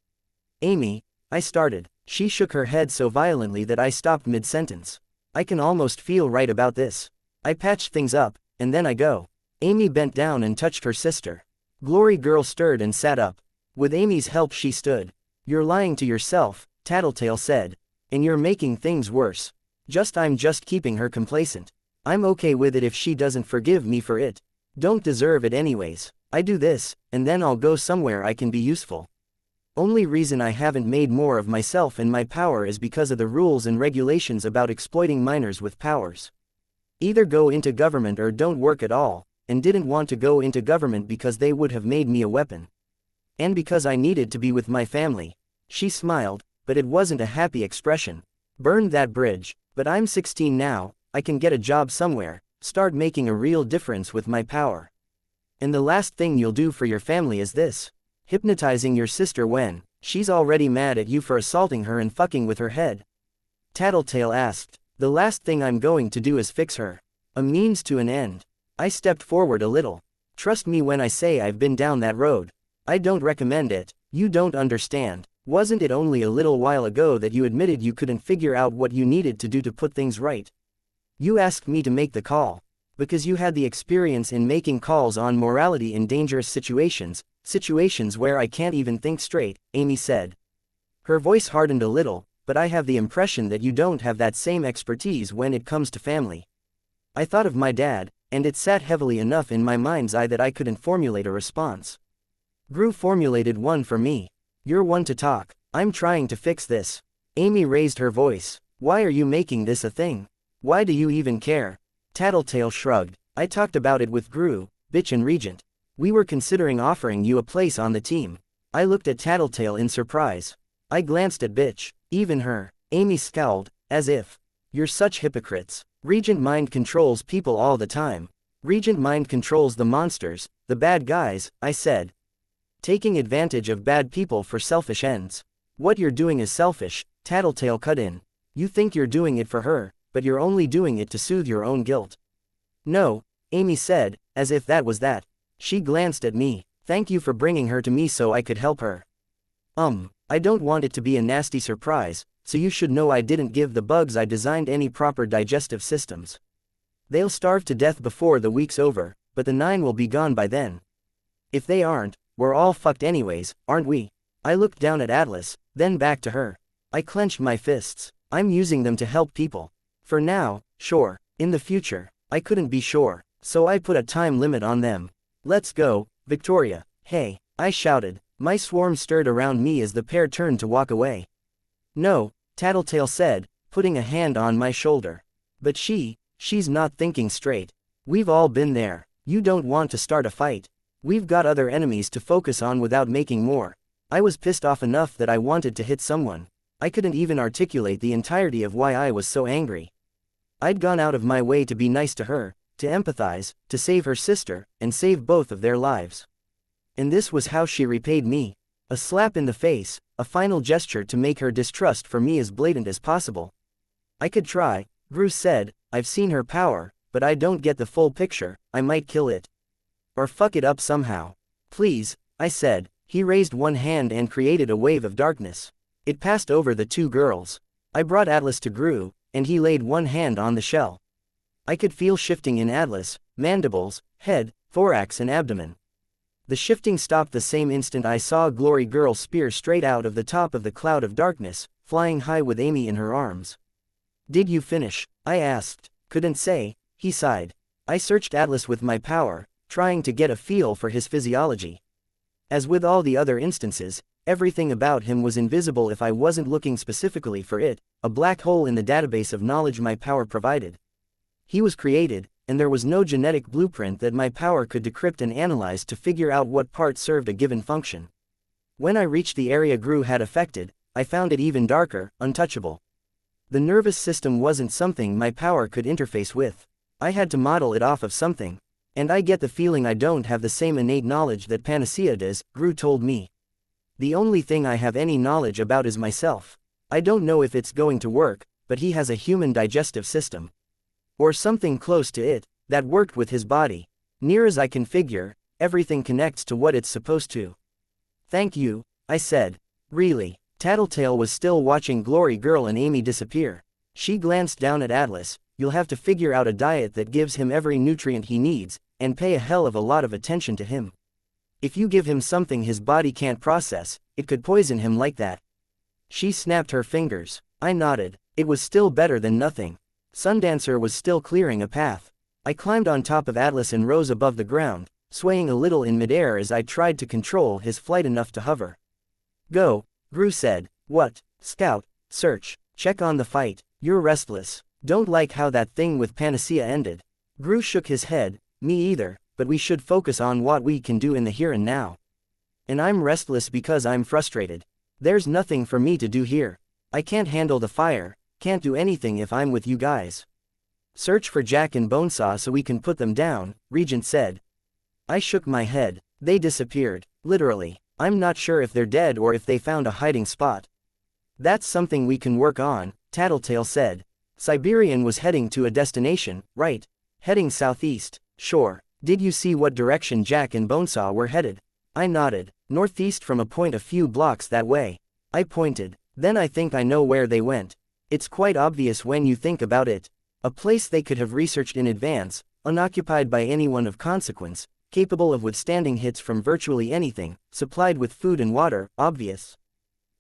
Amy, I started. She shook her head so violently that I stopped mid-sentence. I can almost feel right about this. I patched things up, and then I go. Amy bent down and touched her sister. Glory Girl stirred and sat up. With Amy's help she stood. You're lying to yourself, Tattletale said. And you're making things worse. I'm just keeping her complacent. I'm okay with it if she doesn't forgive me for it. Don't deserve it anyways. I do this, and then I'll go somewhere I can be useful. Only reason I haven't made more of myself and my power is because of the rules and regulations about exploiting minors with powers. Either go into government or don't work at all, and didn't want to go into government because they would have made me a weapon. And because I needed to be with my family. She smiled, but it wasn't a happy expression. Burned that bridge. But I'm 16 now, I can get a job somewhere, start making a real difference with my power. And the last thing you'll do for your family is this. Hypnotizing your sister when she's already mad at you for assaulting her and fucking with her head. Tattletale asked. The last thing I'm going to do is fix her. A means to an end. I stepped forward a little. Trust me when I say I've been down that road. I don't recommend it. You don't understand. Wasn't it only a little while ago that you admitted you couldn't figure out what you needed to do to put things right? You asked me to make the call. Because you had the experience in making calls on morality in dangerous situations where I can't even think straight, Amy said. Her voice hardened a little, but I have the impression that you don't have that same expertise when it comes to family. I thought of my dad, and it sat heavily enough in my mind's eye that I couldn't formulate a response. Gru formulated one for me. You're one to talk. I'm trying to fix this. Amy raised her voice. Why are you making this a thing? Why do you even care? Tattletale shrugged. I talked about it with Gru, Bitch and Regent. We were considering offering you a place on the team. I looked at Tattletale in surprise. I glanced at Bitch. Even her. Amy scowled, as if. You're such hypocrites. Regent mind controls people all the time. Regent mind controls the monsters, the bad guys, I said. Taking advantage of bad people for selfish ends. What you're doing is selfish, Tattletale cut in. You think you're doing it for her, but you're only doing it to soothe your own guilt. No, Amy said, as if that was that. She glanced at me. Thank you for bringing her to me so I could help her. I don't want it to be a nasty surprise, so you should know I didn't give the bugs I designed any proper digestive systems. They'll starve to death before the week's over, but the 9 will be gone by then. If they aren't, we're all fucked anyways, aren't we? I looked down at Atlas, then back to her. I clenched my fists. I'm using them to help people. For now, sure. In the future, I couldn't be sure, so I put a time limit on them. Let's go, Victoria. Hey, I shouted. My swarm stirred around me as the pair turned to walk away. No, Tattletale said, putting a hand on my shoulder. But she's not thinking straight. We've all been there. You don't want to start a fight. We've got other enemies to focus on without making more. I was pissed off enough that I wanted to hit someone. I couldn't even articulate the entirety of why I was so angry. I'd gone out of my way to be nice to her, to empathize, to save her sister, and save both of their lives. And this was how she repaid me. A slap in the face, a final gesture to make her distrust for me as blatant as possible. I could try, Gru said. I've seen her power, but I don't get the full picture. I might kill it. Or fuck it up somehow. Please, I said. He raised one hand and created a wave of darkness. It passed over the two girls. I brought Atlas to Gru, and he laid one hand on the shell. I could feel shifting in Atlas, mandibles, head, thorax and abdomen. The shifting stopped the same instant I saw Glory Girl spear straight out of the top of the cloud of darkness, flying high with Amy in her arms. Did you finish? I asked. Couldn't say, he sighed. I searched Atlas with my power, trying to get a feel for his physiology. As with all the other instances, everything about him was invisible if I wasn't looking specifically for it, a black hole in the database of knowledge my power provided. He was created, and there was no genetic blueprint that my power could decrypt and analyze to figure out what part served a given function. When I reached the area Gru had affected, I found it even darker, untouchable. The nervous system wasn't something my power could interface with. I had to model it off of something. And I get the feeling I don't have the same innate knowledge that Panacea does, Gru told me. The only thing I have any knowledge about is myself. I don't know if it's going to work, but he has a human digestive system. Or something close to it, that worked with his body. Near as I can figure, everything connects to what it's supposed to. Thank you, I said. Really. Tattletale was still watching Glory Girl and Amy disappear. She glanced down at Atlas. You'll have to figure out a diet that gives him every nutrient he needs, and pay a hell of a lot of attention to him. If you give him something his body can't process, it could poison him like that. She snapped her fingers. I nodded. It was still better than nothing. Sundancer was still clearing a path. I climbed on top of Atlas and rose above the ground, swaying a little in midair as I tried to control his flight enough to hover. Go, Gru said. What? Scout, search, check on the fight. You're restless. Don't like how that thing with Panacea ended. Gru shook his head. Me either, but we should focus on what we can do in the here and now. And I'm restless because I'm frustrated. There's nothing for me to do here. I can't handle the fire, can't do anything if I'm with you guys. Search for Jack and Bonesaw so we can put them down, Regent said. I shook my head. They disappeared. Literally. I'm not sure if they're dead or if they found a hiding spot. That's something we can work on, Tattletale said. Siberian was heading to a destination, right? Heading southeast. Sure. Did you see what direction Jack and Bonesaw were headed? I nodded. Northeast from a point a few blocks that way. I pointed. Then I think I know where they went. It's quite obvious when you think about it. A place they could have researched in advance, unoccupied by anyone of consequence, capable of withstanding hits from virtually anything, supplied with food and water, obvious.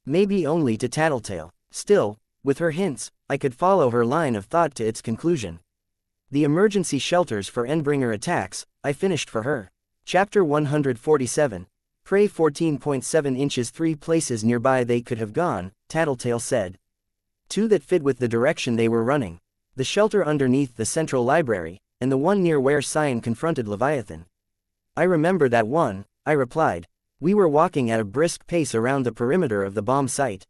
Maybe only to Tattletale. Still, with her hints, I could follow her line of thought to its conclusion. The emergency shelters for Endbringer attacks, I finished for her. Chapter 147. Prey 14.7 inches. 3 places nearby they could have gone, Tattletale said. 2 that fit with the direction they were running. The shelter underneath the central library, and the one near where Cyan confronted Leviathan. I remember that one, I replied. We were walking at a brisk pace around the perimeter of the bomb site.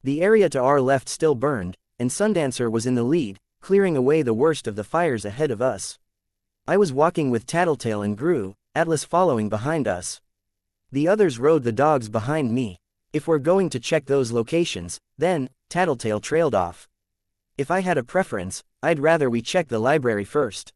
The area to our left still burned, and Sundancer was in the lead, clearing away the worst of the fires ahead of us. I was walking with Tattletale and Gru, Atlas following behind us. The others rode the dogs behind me. If we're going to check those locations, then, Tattletale trailed off. If I had a preference, I'd rather we check the library first.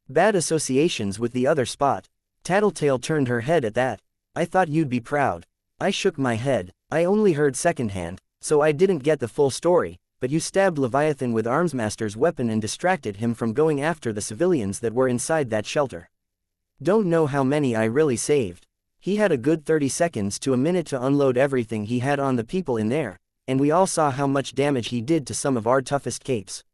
Bad associations with the other spot. Tattletale turned her head at that. I thought you'd be proud. I shook my head. I only heard secondhand, so I didn't get the full story, but you stabbed Leviathan with Armsmaster's weapon and distracted him from going after the civilians that were inside that shelter. Don't know how many I really saved. He had a good 30 seconds to a minute to unload everything he had on the people in there, and we all saw how much damage he did to some of our toughest capes.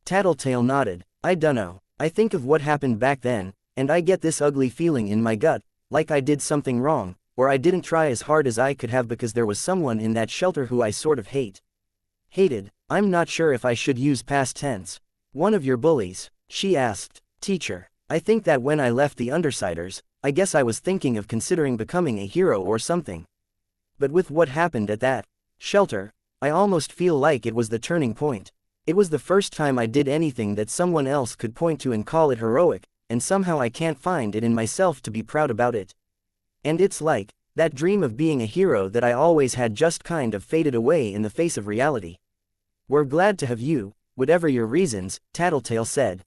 Tattletale nodded. I dunno. I think of what happened back then, and I get this ugly feeling in my gut, like I did something wrong, or I didn't try as hard as I could have because there was someone in that shelter who I sort of hate. Hated, I'm not sure if I should use past tense. One of your bullies, she asked. Teacher, I think that when I left the Undersiders, I guess I was thinking of considering becoming a hero or something. But with what happened at that shelter, I almost feel like it was the turning point. It was the first time I did anything that someone else could point to and call it heroic, and somehow I can't find it in myself to be proud about it. And it's like, that dream of being a hero that I always had just kind of faded away in the face of reality. We're glad to have you, whatever your reasons, Tattletale said.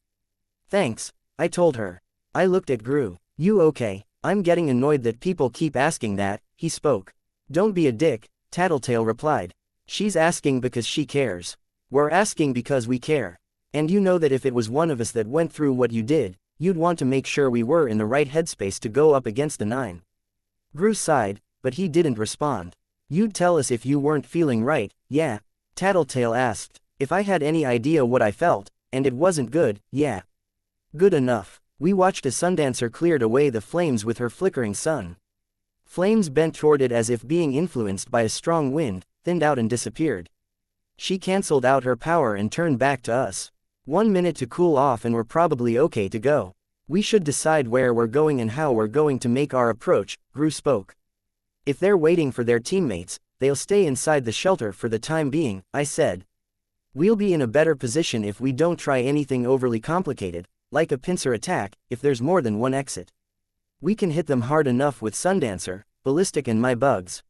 Thanks, I told her. I looked at Gru. You okay? I'm getting annoyed that people keep asking that, he spoke. Don't be a dick, Tattletale replied. She's asking because she cares. We're asking because we care. And you know that if it was one of us that went through what you did, you'd want to make sure we were in the right headspace to go up against the 9. Gru sighed, but he didn't respond. You'd tell us if you weren't feeling right, yeah? Tattletale asked. If I had any idea what I felt, and it wasn't good, yeah. Good enough. We watched as Sundancer cleared away the flames with her flickering sun. Flames bent toward it as if being influenced by a strong wind, thinned out and disappeared. She cancelled out her power and turned back to us. 1 minute to cool off and we're probably okay to go. We should decide where we're going and how we're going to make our approach, Gru spoke. If they're waiting for their teammates, they'll stay inside the shelter for the time being, I said. We'll be in a better position if we don't try anything overly complicated, like a pincer attack, if there's more than one exit. We can hit them hard enough with Sundancer, Ballistic and my bugs.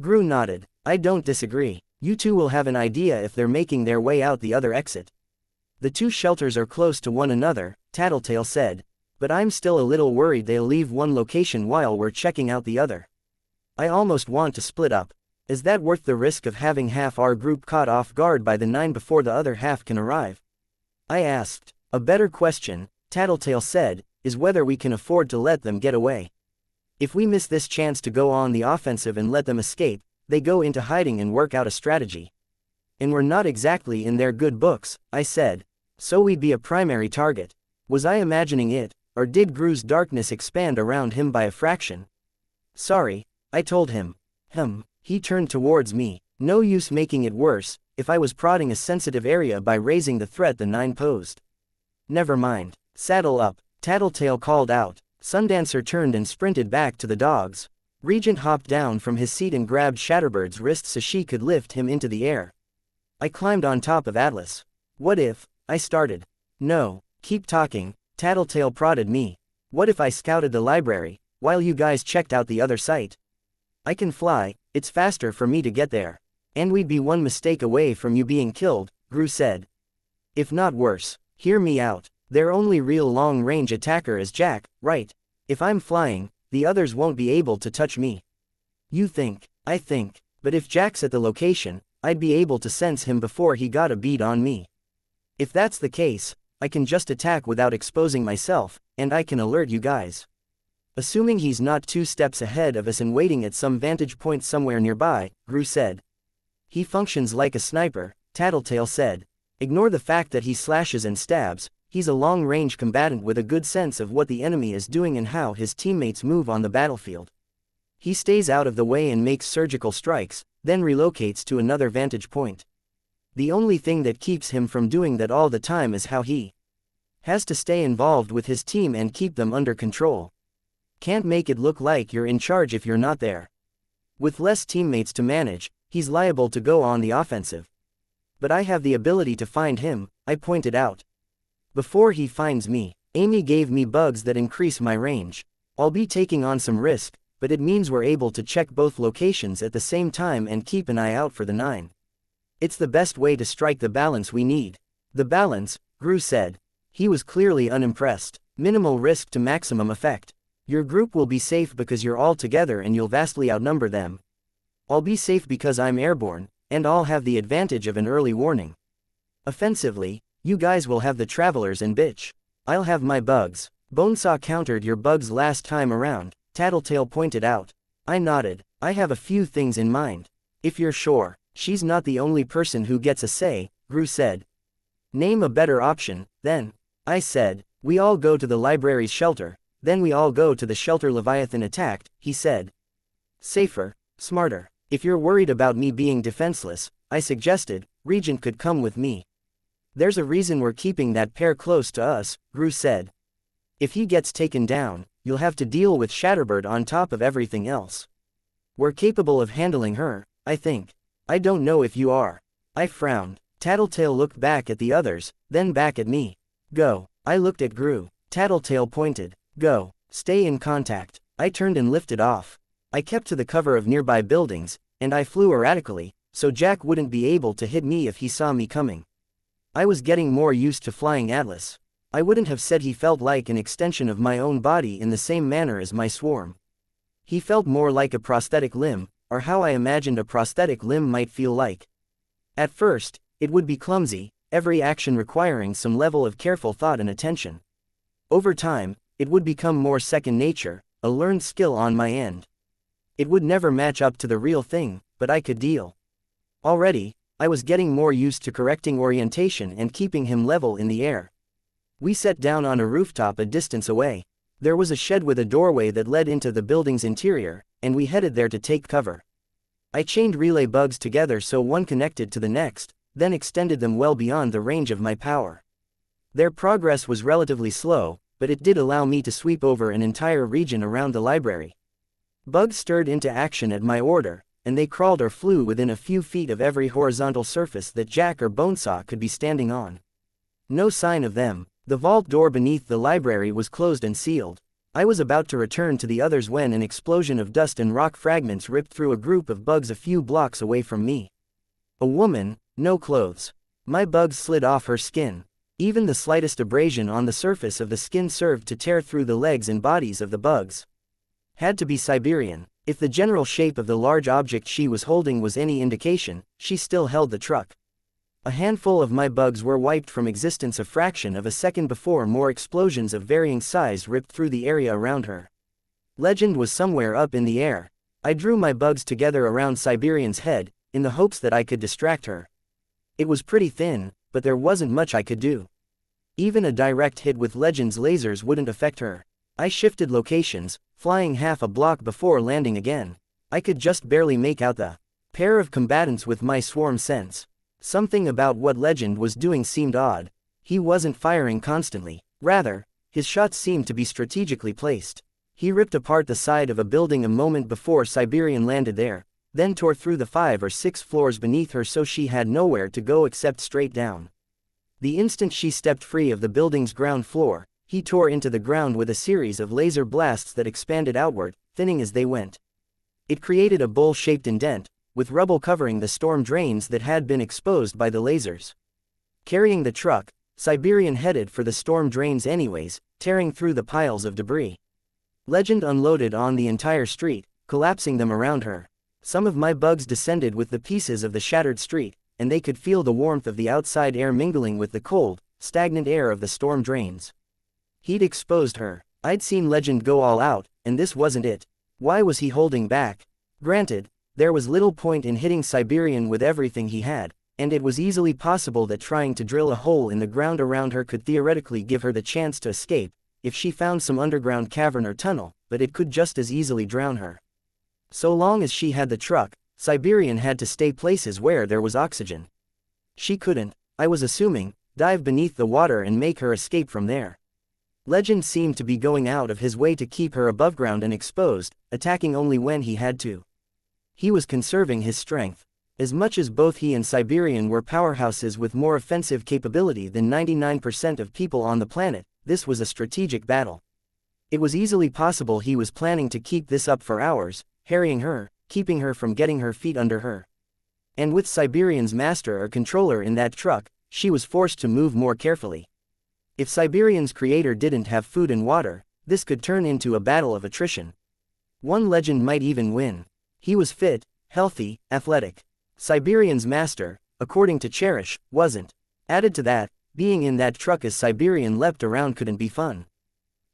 Gru nodded. I don't disagree. You two will have an idea if they're making their way out the other exit. The 2 shelters are close to one another, Tattletale said. But I'm still a little worried they'll leave one location while we're checking out the other. I almost want to split up. Is that worth the risk of having half our group caught off guard by the 9 before the other half can arrive? I asked. A better question, Tattletale said, is whether we can afford to let them get away. If we miss this chance to go on the offensive and let them escape, they go into hiding and work out a strategy. And we're not exactly in their good books, I said. So we'd be a primary target. Was I imagining it, or did Gru's darkness expand around him by a fraction? Sorry, I told him. He turned towards me. No use making it worse, if I was prodding a sensitive area by raising the threat the 9 posed. Never mind. Saddle up, Tattletale called out. Sundancer turned and sprinted back to the dogs. Regent hopped down from his seat and grabbed Shatterbird's wrist so she could lift him into the air. I climbed on top of Atlas. What if, I started. No, keep talking, Tattletale prodded me. What if I scouted the library, while you guys checked out the other site? I can fly, it's faster for me to get there. And we'd be one mistake away from you being killed, Gru said. If not worse, hear me out. Their only real long-range attacker is Jack, right? If I'm flying, the others won't be able to touch me. You think, I think, but if Jack's at the location, I'd be able to sense him before he got a bead on me. If that's the case, I can just attack without exposing myself, and I can alert you guys. Assuming he's not 2 steps ahead of us and waiting at some vantage point somewhere nearby, Gru said. He functions like a sniper, Tattletale said. Ignore the fact that he slashes and stabs, he's a long-range combatant with a good sense of what the enemy is doing and how his teammates move on the battlefield. He stays out of the way and makes surgical strikes, then relocates to another vantage point. The only thing that keeps him from doing that all the time is how he has to stay involved with his team and keep them under control. Can't make it look like you're in charge if you're not there. With less teammates to manage, he's liable to go on the offensive. But I have the ability to find him, I pointed out. Before he finds me, Amy gave me bugs that increase my range. I'll be taking on some risk, but it means we're able to check both locations at the same time and keep an eye out for the 9. It's the best way to strike the balance we need. The balance, Gru said. He was clearly unimpressed. Minimal risk to maximum effect. Your group will be safe because you're all together and you'll vastly outnumber them. I'll be safe because I'm airborne, and I'll have the advantage of an early warning. Offensively, you guys will have the travelers and bitch. I'll have my bugs. Bonesaw countered your bugs last time around, Tattletale pointed out. I nodded. I have a few things in mind. If you're sure. She's not the only person who gets a say, Gru said. Name a better option, then. I said. We all go to the library's shelter, then we all go to the shelter Leviathan attacked, he said. Safer, smarter. If you're worried about me being defenseless, I suggested, Regent could come with me. There's a reason we're keeping that pair close to us, Gru said. If he gets taken down, you'll have to deal with Shatterbird on top of everything else. We're capable of handling her, I think. I don't know if you are. I frowned. Tattletale looked back at the others, then back at me. Go. I looked at Gru. Tattletale pointed. Go. Stay in contact. I turned and lifted off. I kept to the cover of nearby buildings, and I flew erratically, so Jack wouldn't be able to hit me if he saw me coming. I was getting more used to flying Atlas. I wouldn't have said he felt like an extension of my own body in the same manner as my swarm. He felt more like a prosthetic limb, or how I imagined a prosthetic limb might feel like. At first, it would be clumsy, every action requiring some level of careful thought and attention. Over time, it would become more second nature, a learned skill on my end. It would never match up to the real thing, but I could deal. Already, I was getting more used to correcting orientation and keeping him level in the air. We sat down on a rooftop a distance away. There was a shed with a doorway that led into the building's interior, and we headed there to take cover. I chained relay bugs together so one connected to the next, then extended them well beyond the range of my power. Their progress was relatively slow, but it did allow me to sweep over an entire region around the library. Bugs stirred into action at my order, and they crawled or flew within a few feet of every horizontal surface that Jack or Bonesaw could be standing on. No sign of them. The vault door beneath the library was closed and sealed. I was about to return to the others when an explosion of dust and rock fragments ripped through a group of bugs a few blocks away from me. A woman, no clothes. My bugs slid off her skin. Even the slightest abrasion on the surface of the skin served to tear through the legs and bodies of the bugs. Had to be Siberian. If the general shape of the large object she was holding was any indication, she still held the truck. A handful of my bugs were wiped from existence a fraction of a second before more explosions of varying size ripped through the area around her. Legend was somewhere up in the air. I drew my bugs together around Siberian's head, in the hopes that I could distract her. It was pretty thin, but there wasn't much I could do. Even a direct hit with Legend's lasers wouldn't affect her. I shifted locations, flying half a block before landing again. I could just barely make out the pair of combatants with my swarm sense. Something about what Legend was doing seemed odd. He wasn't firing constantly. Rather, his shots seemed to be strategically placed. He ripped apart the side of a building a moment before Siberian landed there, then tore through the 5 or 6 floors beneath her so she had nowhere to go except straight down. The instant she stepped free of the building's ground floor, he tore into the ground with a series of laser blasts that expanded outward, thinning as they went. It created a bowl-shaped indent, with rubble covering the storm drains that had been exposed by the lasers. Carrying the truck, Siberian headed for the storm drains anyways, tearing through the piles of debris. Legend unloaded on the entire street, collapsing them around her. Some of my bugs descended with the pieces of the shattered street, and they could feel the warmth of the outside air mingling with the cold, stagnant air of the storm drains. He'd exposed her. I'd seen Legend go all out, and this wasn't it. Why was he holding back? Granted, there was little point in hitting Siberian with everything he had, and it was easily possible that trying to drill a hole in the ground around her could theoretically give her the chance to escape, if she found some underground cavern or tunnel, but it could just as easily drown her. So long as she had the truck, Siberian had to stay places where there was oxygen. She couldn't, I was assuming, dive beneath the water and make her escape from there. Legend seemed to be going out of his way to keep her above ground and exposed, attacking only when he had to. He was conserving his strength. As much as both he and Siberian were powerhouses with more offensive capability than 99% of people on the planet, this was a strategic battle. It was easily possible he was planning to keep this up for hours, harrying her, keeping her from getting her feet under her. And with Siberian's master or controller in that truck, she was forced to move more carefully. If Siberian's creator didn't have food and water, this could turn into a battle of attrition. One Legend might even win. He was fit, healthy, athletic. Siberian's master, according to Cherish, wasn't. Added to that, being in that truck as Siberian leapt around couldn't be fun.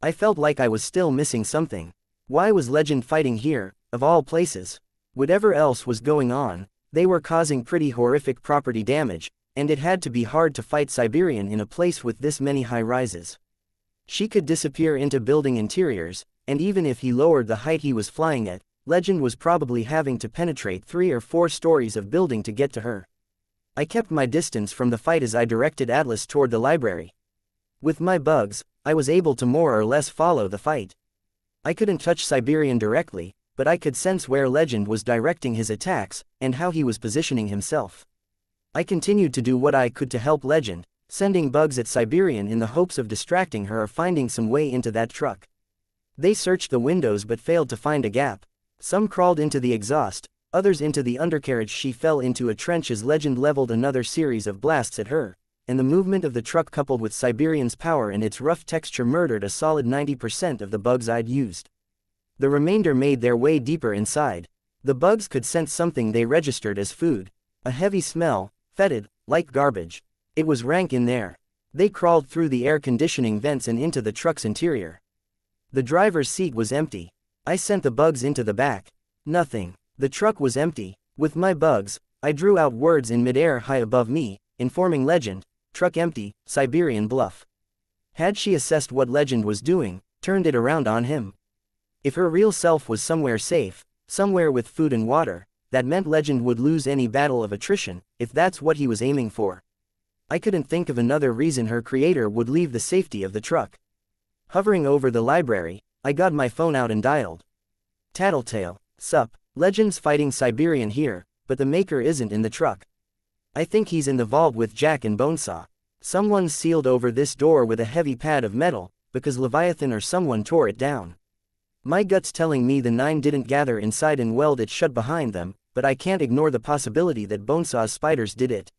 I felt like I was still missing something. Why was Legend fighting here, of all places? Whatever else was going on, they were causing pretty horrific property damage, and it had to be hard to fight Siberian in a place with this many high rises. She could disappear into building interiors, and even if he lowered the height he was flying at, Legend was probably having to penetrate 3 or 4 stories of building to get to her. I kept my distance from the fight as I directed Atlas toward the library. With my bugs, I was able to more or less follow the fight. I couldn't touch Siberian directly, but I could sense where Legend was directing his attacks, and how he was positioning himself. I continued to do what I could to help Legend, sending bugs at Siberian in the hopes of distracting her or finding some way into that truck. They searched the windows but failed to find a gap. Some crawled into the exhaust, others into the undercarriage. She fell into a trench as Legend leveled another series of blasts at her, and the movement of the truck coupled with Siberian's power and its rough texture murdered a solid 90% of the bugs I'd used. The remainder made their way deeper inside. The bugs could sense something they registered as food. A heavy smell, fetid, like garbage. It was rank in there. They crawled through the air conditioning vents and into the truck's interior. The driver's seat was empty. I sent the bugs into the back. Nothing. The truck was empty. With my bugs, I drew out words in midair high above me, informing Legend, truck empty, Siberian bluff. Had she assessed what Legend was doing, turned it around on him? If her real self was somewhere safe, somewhere with food and water, that meant Legend would lose any battle of attrition, if that's what he was aiming for. I couldn't think of another reason her creator would leave the safety of the truck. Hovering over the library, I got my phone out and dialed. Tattletale, sup, Legend's fighting Siberian here, but the maker isn't in the truck. I think he's in the vault with Jack and Bonesaw. Someone sealed over this door with a heavy pad of metal, because Leviathan or someone tore it down. My gut's telling me the 9 didn't gather inside and weld it shut behind them, but I can't ignore the possibility that Bonesaw's spiders did it.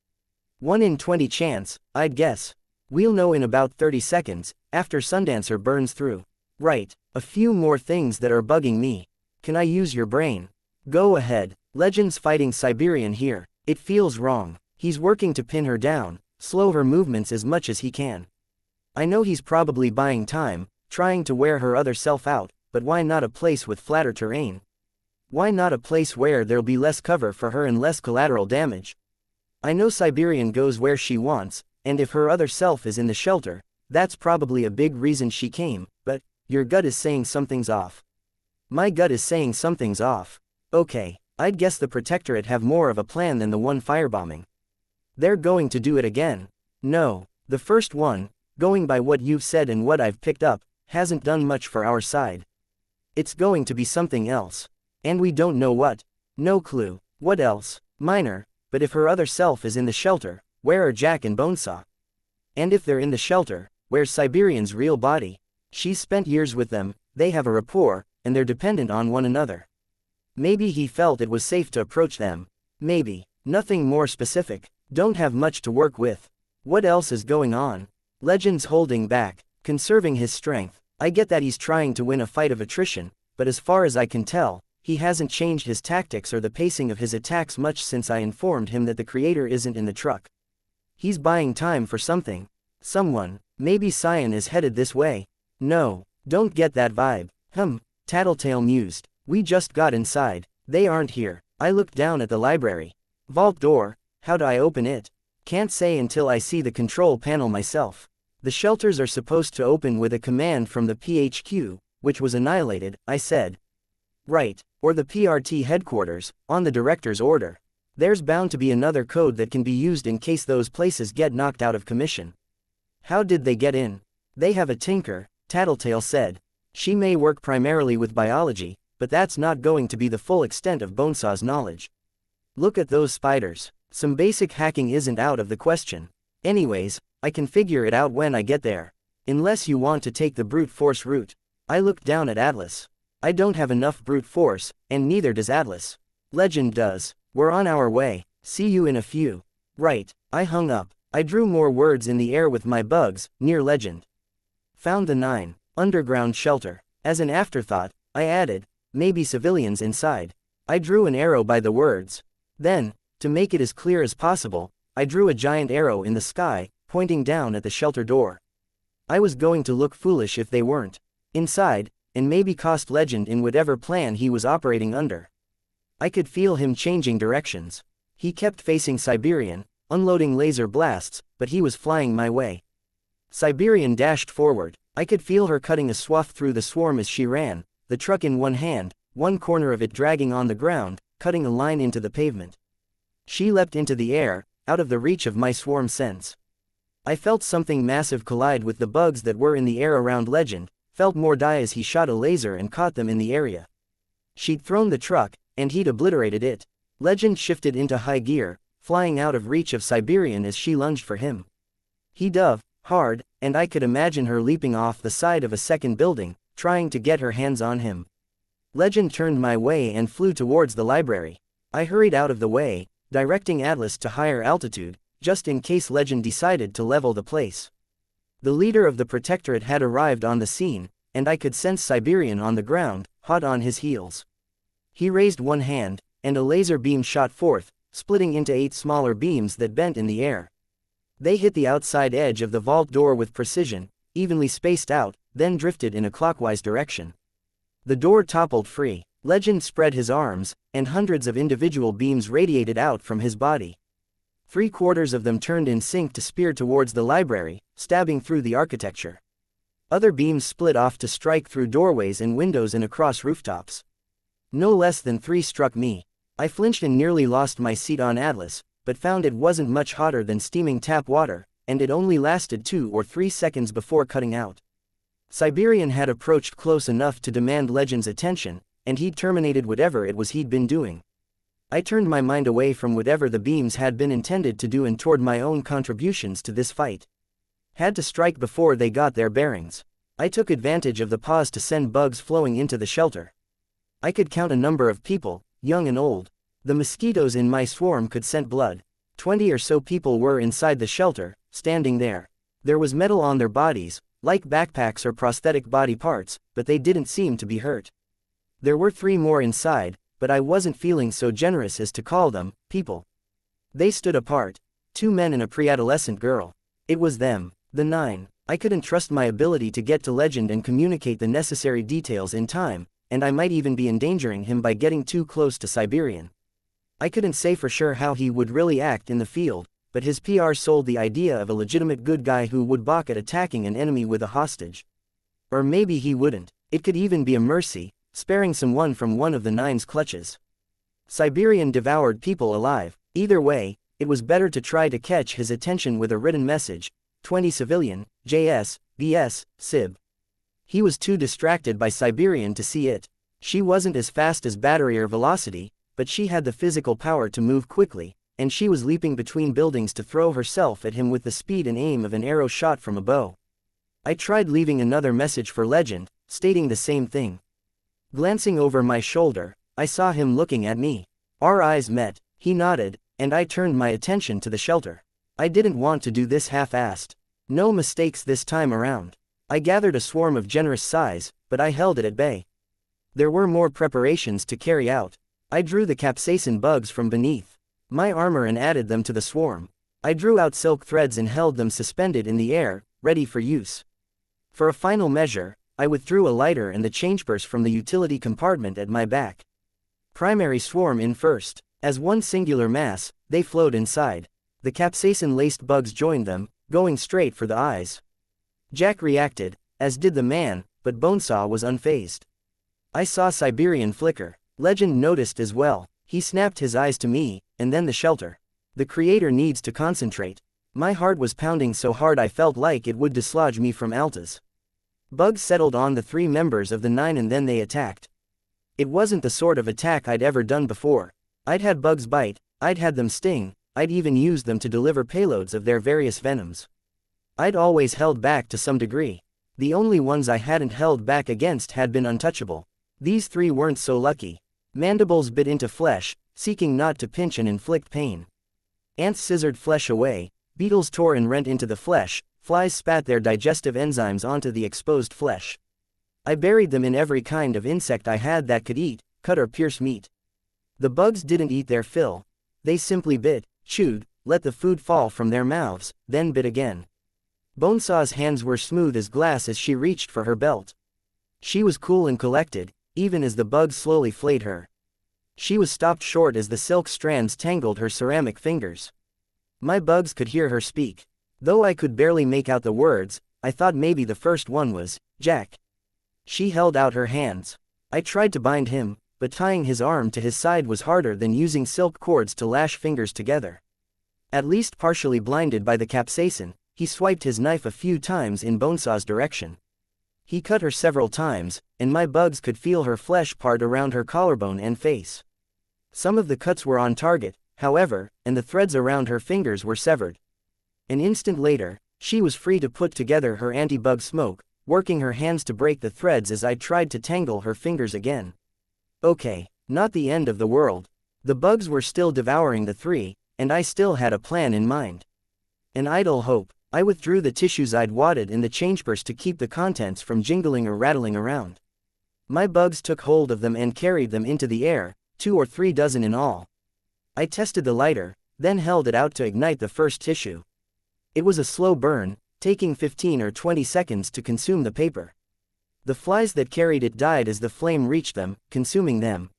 1 in 20 chance, I'd guess. We'll know in about 30 seconds, after Sundancer burns through. Right, a few more things that are bugging me. Can I use your brain? Go ahead. Legend's fighting Siberian here. It feels wrong. He's working to pin her down, slow her movements as much as he can. I know he's probably buying time, trying to wear her other self out, but why not a place with flatter terrain? Why not a place where there'll be less cover for her and less collateral damage? I know Siberian goes where she wants, and if her other self is in the shelter, that's probably a big reason she came, but your gut is saying something's off. My gut is saying something's off. Okay, I'd guess the Protectorate have more of a plan than the one firebombing. They're going to do it again. No, the first one, going by what you've said and what I've picked up, hasn't done much for our side. It's going to be something else. And we don't know what. No clue. What else? Minor, but if her other self is in the shelter, where are Jack and Bonesaw? And if they're in the shelter, where's Siberian's real body? She's spent years with them, they have a rapport, and they're dependent on one another. Maybe he felt it was safe to approach them. Maybe. Nothing more specific. Don't have much to work with. What else is going on? Legend's holding back, conserving his strength. I get that he's trying to win a fight of attrition, but as far as I can tell, he hasn't changed his tactics or the pacing of his attacks much since I informed him that the creator isn't in the truck. He's buying time for something. Someone. Maybe Cyan is headed this way. No, don't get that vibe. Tattletale mused. We just got inside. They aren't here. I looked down at the library. Vault door. How do I open it? Can't say until I see the control panel myself. The shelters are supposed to open with a command from the PHQ, which was annihilated, I said. Right, or the PRT headquarters, on the director's order. There's bound to be another code that can be used in case those places get knocked out of commission. How did they get in? They have a tinker, Tattletale said. She may work primarily with biology, but that's not going to be the full extent of Bonesaw's knowledge. Look at those spiders. Some basic hacking isn't out of the question. Anyways, I can figure it out when I get there. Unless you want to take the brute force route. I looked down at Atlas. I don't have enough brute force, and neither does Atlas. Legend does. We're on our way. See you in a few. Right. I hung up. I drew more words in the air with my bugs, near Legend. Found the 9. Underground shelter. As an afterthought, I added, maybe civilians inside. I drew an arrow by the words. Then, to make it as clear as possible, I drew a giant arrow in the sky, pointing down at the shelter door. I was going to look foolish if they weren't inside, and maybe cost Legend in whatever plan he was operating under. I could feel him changing directions. He kept facing Siberian, unloading laser blasts, but he was flying my way. Siberian dashed forward. I could feel her cutting a swath through the swarm as she ran, the truck in one hand, one corner of it dragging on the ground, cutting a line into the pavement. She leapt into the air, out of the reach of my swarm sense. I felt something massive collide with the bugs that were in the air around Legend, felt more die as he shot a laser and caught them in the area. She'd thrown the truck, and he'd obliterated it. Legend shifted into high gear, flying out of reach of Siberian as she lunged for him. He dove hard, and I could imagine her leaping off the side of a second building, trying to get her hands on him. Legend turned my way and flew towards the library. I hurried out of the way, directing Atlas to higher altitude, just in case Legend decided to level the place. The leader of the Protectorate had arrived on the scene, and I could sense Siberian on the ground, hot on his heels. He raised one hand, and a laser beam shot forth, splitting into 8 smaller beams that bent in the air. They hit the outside edge of the vault door with precision, evenly spaced out, then drifted in a clockwise direction. The door toppled free. Legend spread his arms, and hundreds of individual beams radiated out from his body. 3/4 of them turned in sync to spear towards the library, stabbing through the architecture. Other beams split off to strike through doorways and windows and across rooftops. No less than 3 struck me. I flinched and nearly lost my seat on Atlas, but found it wasn't much hotter than steaming tap water, and it only lasted 2 or 3 seconds before cutting out. Siberian had approached close enough to demand Legend's attention, and he'd terminated whatever it was he'd been doing. I turned my mind away from whatever the beams had been intended to do and toward my own contributions to this fight. Had to strike before they got their bearings. I took advantage of the pause to send bugs flowing into the shelter. I could count a number of people, young and old. The mosquitoes in my swarm could scent blood. 20 or so people were inside the shelter, standing there. There was metal on their bodies, like backpacks or prosthetic body parts, but they didn't seem to be hurt. There were 3 more inside, but I wasn't feeling so generous as to call them people. They stood apart. 2 men and a pre-adolescent girl. It was them, the 9. I couldn't trust my ability to get to Legend and communicate the necessary details in time, and I might even be endangering him by getting too close to Siberian. I couldn't say for sure how he would really act in the field, but his PR sold the idea of a legitimate good guy who would balk at attacking an enemy with a hostage. Or maybe he wouldn't. It could even be a mercy, sparing someone from one of the 9's clutches. Siberian devoured people alive. Either way, it was better to try to catch his attention with a written message. 20 civilian, JS, BS, Sib. He was too distracted by Siberian to see it. She wasn't as fast as battery or velocity, but she had the physical power to move quickly, and she was leaping between buildings to throw herself at him with the speed and aim of an arrow shot from a bow. I tried leaving another message for Legend, stating the same thing. Glancing over my shoulder, I saw him looking at me. Our eyes met, he nodded, and I turned my attention to the shelter. I didn't want to do this half-assed. No mistakes this time around. I gathered a swarm of generous size, but I held it at bay. There were more preparations to carry out. I drew the capsaicin bugs from beneath my armor and added them to the swarm. I drew out silk threads and held them suspended in the air, ready for use. For a final measure, I withdrew a lighter and the changeburst from the utility compartment at my back. Primary swarm in first. As one singular mass, they flowed inside. The capsaicin-laced bugs joined them, going straight for the eyes. Jack reacted, as did the man, but Bonesaw was unfazed. I saw Siberian flicker. Legend noticed as well. He snapped his eyes to me, and then the shelter. The creator needs to concentrate. My heart was pounding so hard I felt like it would dislodge me from Altas. Bugs settled on the 3 members of the 9 and then they attacked. It wasn't the sort of attack I'd ever done before. I'd had bugs bite, I'd had them sting, I'd even used them to deliver payloads of their various venoms. I'd always held back to some degree. The only ones I hadn't held back against had been untouchable. These 3 weren't so lucky. Mandibles bit into flesh, seeking not to pinch and inflict pain. Ants scissored flesh away, beetles tore and rent into the flesh, flies spat their digestive enzymes onto the exposed flesh. I buried them in every kind of insect I had that could eat, cut or pierce meat. The bugs didn't eat their fill. They simply bit, chewed, let the food fall from their mouths, then bit again. Bonesaw's hands were smooth as glass as she reached for her belt. She was cool and collected, even as the bugs slowly flayed her. She was stopped short as the silk strands tangled her ceramic fingers. My bugs could hear her speak. Though I could barely make out the words, I thought maybe the first one was, Jack. She held out her hands. I tried to bind him, but tying his arm to his side was harder than using silk cords to lash fingers together. At least partially blinded by the capsaicin, he swiped his knife a few times in Bonesaw's direction. He cut her several times, and my bugs could feel her flesh part around her collarbone and face. Some of the cuts were on target, however, and the threads around her fingers were severed. An instant later, she was free to put together her anti-bug smoke, working her hands to break the threads as I tried to tangle her fingers again. Okay, not the end of the world. The bugs were still devouring the three, and I still had a plan in mind. An idle hope, I withdrew the tissues I'd wadded in the changeburst to keep the contents from jingling or rattling around. My bugs took hold of them and carried them into the air, 2 or 3 dozen in all. I tested the lighter, then held it out to ignite the first tissue. It was a slow burn, taking 15 or 20 seconds to consume the paper. The flies that carried it died as the flame reached them, consuming them.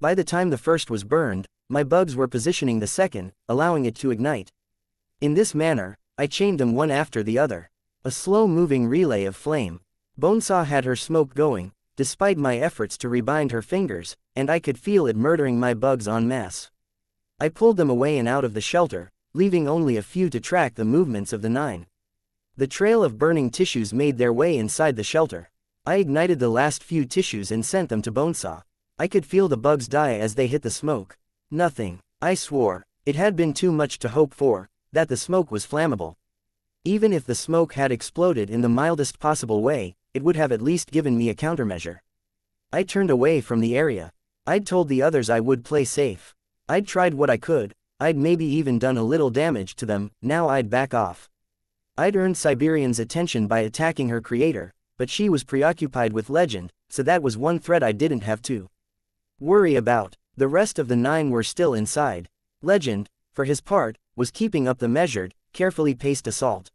By the time the first was burned, my bugs were positioning the second, allowing it to ignite. In this manner, I chained them one after the other. A slow-moving relay of flame. Bonesaw had her smoke going, despite my efforts to rebind her fingers, and I could feel it murdering my bugs en masse. I pulled them away and out of the shelter, leaving only a few to track the movements of the 9. The trail of burning tissues made their way inside the shelter. I ignited the last few tissues and sent them to Bonesaw. I could feel the bugs die as they hit the smoke. Nothing, I swore, it had been too much to hope for, that the smoke was flammable. Even if the smoke had exploded in the mildest possible way, it would have at least given me a countermeasure. I turned away from the area. I'd told the others I would play safe. I'd tried what I could, I'd maybe even done a little damage to them, now I'd back off. I'd earned Siberian's attention by attacking her creator, but she was preoccupied with Legend, so that was one threat I didn't have to worry about. The rest of the 9 were still inside. Legend, for his part, was keeping up the measured, carefully paced assault.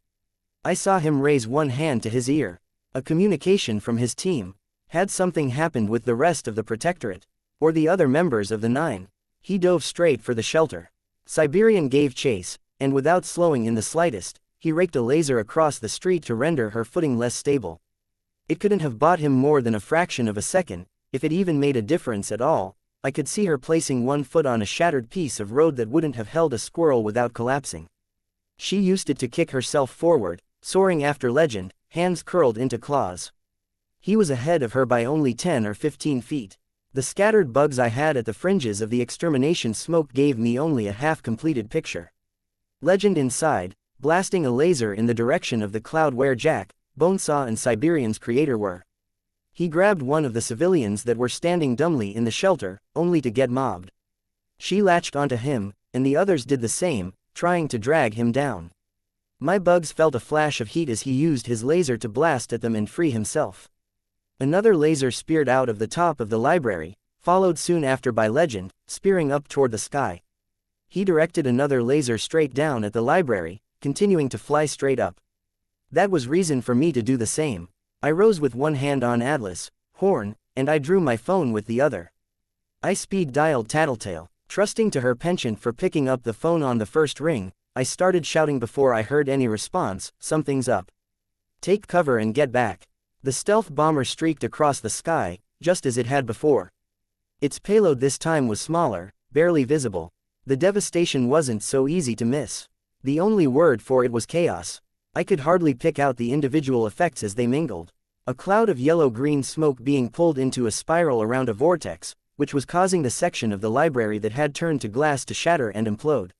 I saw him raise one hand to his ear. A communication from his team. Had something happened with the rest of the Protectorate? Or the other members of the 9? He dove straight for the shelter. Siberian gave chase, and without slowing in the slightest, he raked a laser across the street to render her footing less stable. It couldn't have bought him more than a fraction of a second, if it even made a difference at all. I could see her placing one foot on a shattered piece of road that wouldn't have held a squirrel without collapsing. She used it to kick herself forward, soaring after Legend, hands curled into claws. He was ahead of her by only 10 or 15 feet. The scattered bugs I had at the fringes of the extermination smoke gave me only a half-completed picture. Legend inside, blasting a laser in the direction of the cloud where Jack, Bonesaw and Siberian's creator were. He grabbed one of the civilians that were standing dumbly in the shelter, only to get mobbed. She latched onto him, and the others did the same, trying to drag him down. My bugs felt a flash of heat as he used his laser to blast at them and free himself. Another laser speared out of the top of the library, followed soon after by Legend, spearing up toward the sky. He directed another laser straight down at the library, continuing to fly straight up. That was reason for me to do the same. I rose with one hand on Atlas, Horn, and I drew my phone with the other. I speed-dialed Tattletale, trusting to her penchant for picking up the phone on the first ring. I started shouting before I heard any response, "Something's up. Take cover and get back." The stealth bomber streaked across the sky, just as it had before. Its payload this time was smaller, barely visible. The devastation wasn't so easy to miss. The only word for it was chaos. I could hardly pick out the individual effects as they mingled. A cloud of yellow-green smoke being pulled into a spiral around a vortex, which was causing the section of the library that had turned to glass to shatter and implode.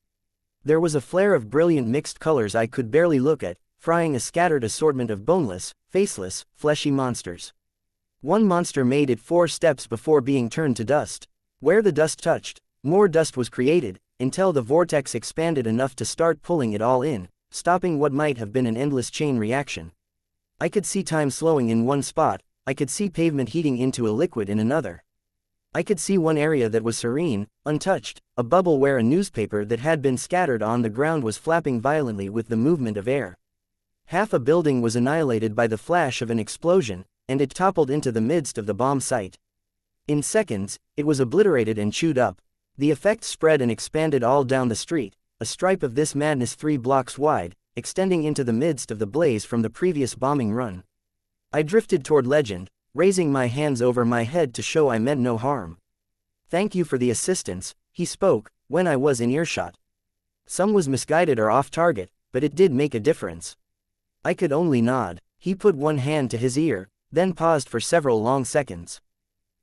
There was a flare of brilliant mixed colors I could barely look at, frying a scattered assortment of boneless, faceless, fleshy monsters. One monster made it 4 steps before being turned to dust. Where the dust touched, more dust was created, until the vortex expanded enough to start pulling it all in, stopping what might have been an endless chain reaction. I could see time slowing in one spot, I could see pavement heating into a liquid in another. I could see one area that was serene, untouched, a bubble where a newspaper that had been scattered on the ground was flapping violently with the movement of air. Half a building was annihilated by the flash of an explosion, and it toppled into the midst of the bomb site. In seconds, it was obliterated and chewed up. The effect spread and expanded all down the street, a stripe of this madness 3 blocks wide, extending into the midst of the blaze from the previous bombing run. I drifted toward Legend, raising my hands over my head to show I meant no harm. "Thank you for the assistance," he spoke, when I was in earshot. Some was misguided or off target, but it did make a difference. I could only nod. He put one hand to his ear, then paused for several long seconds.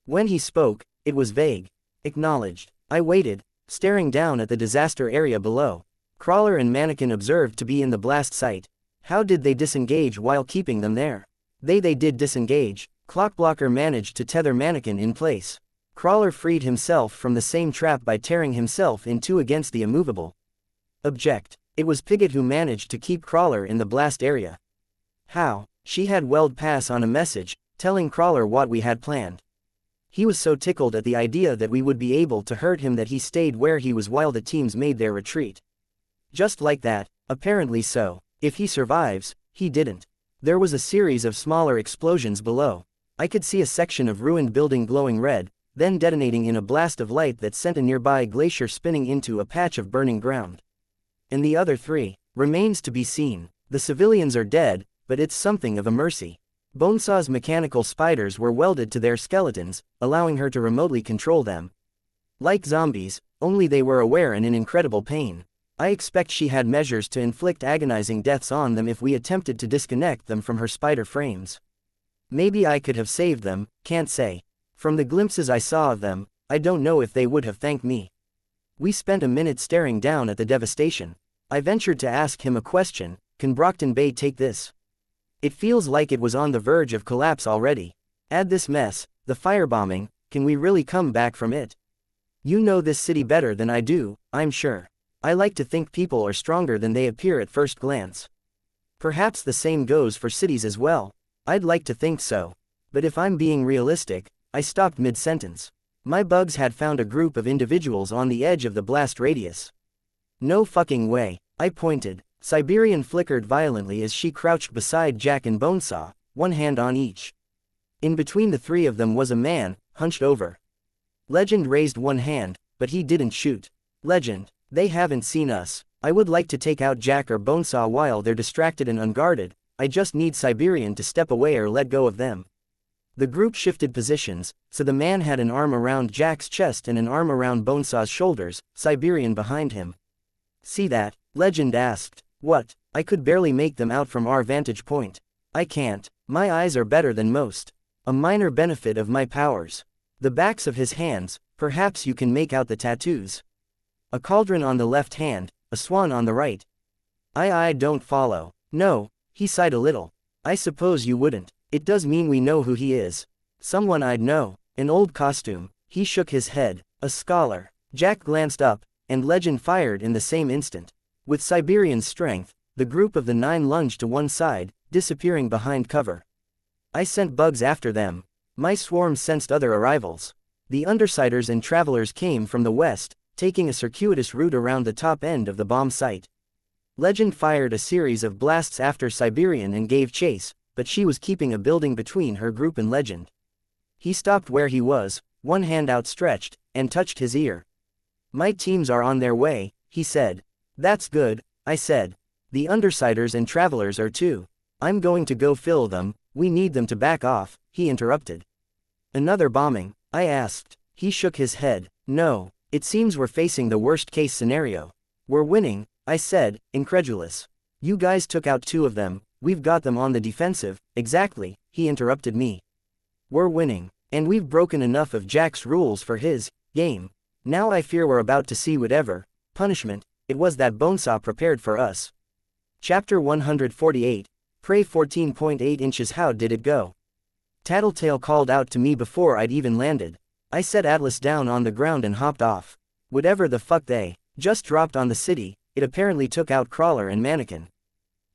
When he spoke, it was vague. "Acknowledged." I waited, staring down at the disaster area below. Crawler and Mannequin observed to be in the blast site. How did they disengage while keeping them there? They did disengage. Clockblocker managed to tether Mannequin in place. Crawler freed himself from the same trap by tearing himself in two against the immovable. Object. It was Pigott who managed to keep Crawler in the blast area. How? She had Weld pass on a message, telling Crawler what we had planned. He was so tickled at the idea that we would be able to hurt him that he stayed where he was while the teams made their retreat. Just like that, apparently so. If he survives, he didn't. There was a series of smaller explosions below. I could see a section of ruined building glowing red, then detonating in a blast of light that sent a nearby glacier spinning into a patch of burning ground. And the other three remains to be seen. The civilians are dead, but it's something of a mercy. Bonesaw's mechanical spiders were welded to their skeletons, allowing her to remotely control them. Like zombies, only they were aware and in incredible pain. I expect she had measures to inflict agonizing deaths on them if we attempted to disconnect them from her spider frames. Maybe I could have saved them, can't say. From the glimpses I saw of them, I don't know if they would have thanked me. We spent a minute staring down at the devastation. I ventured to ask him a question: "Can Brockton Bay take this? It feels like it was on the verge of collapse already. Add this mess, the firebombing, can we really come back from it? You know this city better than I do, I'm sure. I like to think people are stronger than they appear at first glance. Perhaps the same goes for cities as well. I'd like to think so. But if I'm being realistic," I stopped mid-sentence. My bugs had found a group of individuals on the edge of the blast radius. "No fucking way," I pointed. Siberian flickered violently as she crouched beside Jack and Bonesaw, one hand on each. In between the three of them was a man, hunched over. Legend raised one hand, but he didn't shoot. "Legend, they haven't seen us. I would like to take out Jack or Bonesaw while they're distracted and unguarded. I just need Siberian to step away or let go of them." The group shifted positions, so the man had an arm around Jack's chest and an arm around Bonesaw's shoulders, Siberian behind him. "See that?" Legend asked. "What?" I could barely make them out from our vantage point. "I can't. My eyes are better than most. A minor benefit of my powers. The backs of his hands, perhaps you can make out the tattoos. A cauldron on the left hand, a swan on the right." I don't follow." "No," he sighed a little. "I suppose you wouldn't. It does mean we know who he is. Someone I'd know. An old costume." He shook his head. "A scholar." Jack glanced up, and Legend fired in the same instant. With Siberian's strength, the group of the 9 lunged to one side, disappearing behind cover. I sent bugs after them. My swarm sensed other arrivals. The Undersiders and Travelers came from the west, taking a circuitous route around the top end of the bomb site. Legend fired a series of blasts after Siberian and gave chase, but she was keeping a building between her group and Legend. He stopped where he was, one hand outstretched, and touched his ear. "My teams are on their way," he said. "That's good," I said. "The Undersiders and Travelers are too. I'm going to go fill them, we need them to back off," he interrupted. "Another bombing?" I asked. He shook his head. "No, it seems we're facing the worst-case scenario." "We're winning," I said, incredulous. "You guys took out 2 of them, we've got them on the defensive." "Exactly," he interrupted me. "We're winning, and we've broken enough of Jack's rules for his game. Now I fear we're about to see whatever punishment it was that Bonesaw prepared for us." Chapter 148, Prey 14.8 inches. How did it go? Tattletale called out to me before I'd even landed. I set Atlas down on the ground and hopped off. Whatever the fuck they just dropped on the city, it apparently took out Crawler and Mannequin.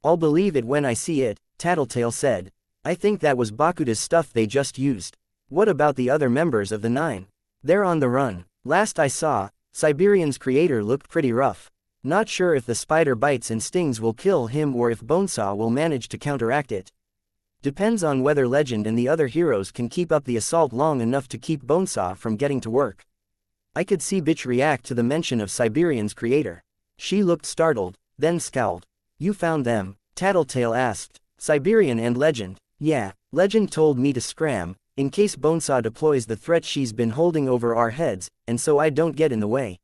"I'll believe it when I see it," Tattletale said. "I think that was Bakuda's stuff they just used." "What about the other members of the 9? They're on the run. Last I saw, Siberian's creator looked pretty rough. Not sure if the spider bites and stings will kill him or if Bonesaw will manage to counteract it. Depends on whether Legend and the other heroes can keep up the assault long enough to keep Bonesaw from getting to work." I could see Bitch react to the mention of Siberian's creator. She looked startled, then scowled. You found them? Tattletale asked. Siberian and Legend. Yeah, Legend told me to scram, in case Bonesaw deploys the threat she's been holding over our heads, and so I don't get in the way.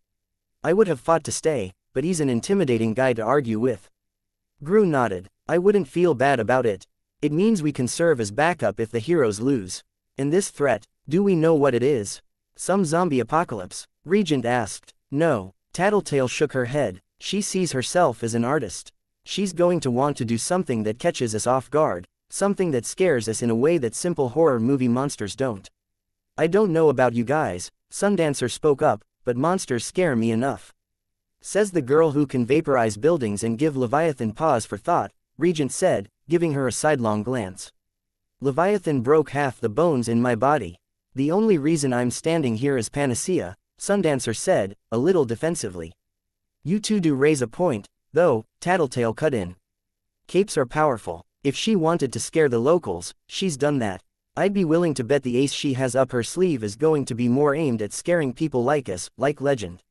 I would have fought to stay, but he's an intimidating guy to argue with. Gru nodded. I wouldn't feel bad about it. It means we can serve as backup if the heroes lose. And this threat, do we know what it is? Some zombie apocalypse? Regent asked. No. Tattletale shook her head. She sees herself as an artist. She's going to want to do something that catches us off guard, something that scares us in a way that simple horror movie monsters don't. I don't know about you guys, Sundancer spoke up, but monsters scare me enough. Says the girl who can vaporize buildings and give Leviathan pause for thought, Regent said, giving her a sidelong glance. Leviathan broke half the bones in my body. The only reason I'm standing here is Panacea, Sundancer said, a little defensively. You two do raise a point, though, Tattletale cut in. Capes are powerful. If she wanted to scare the locals, she's done that. I'd be willing to bet the ace she has up her sleeve is going to be more aimed at scaring people like us, like Legend.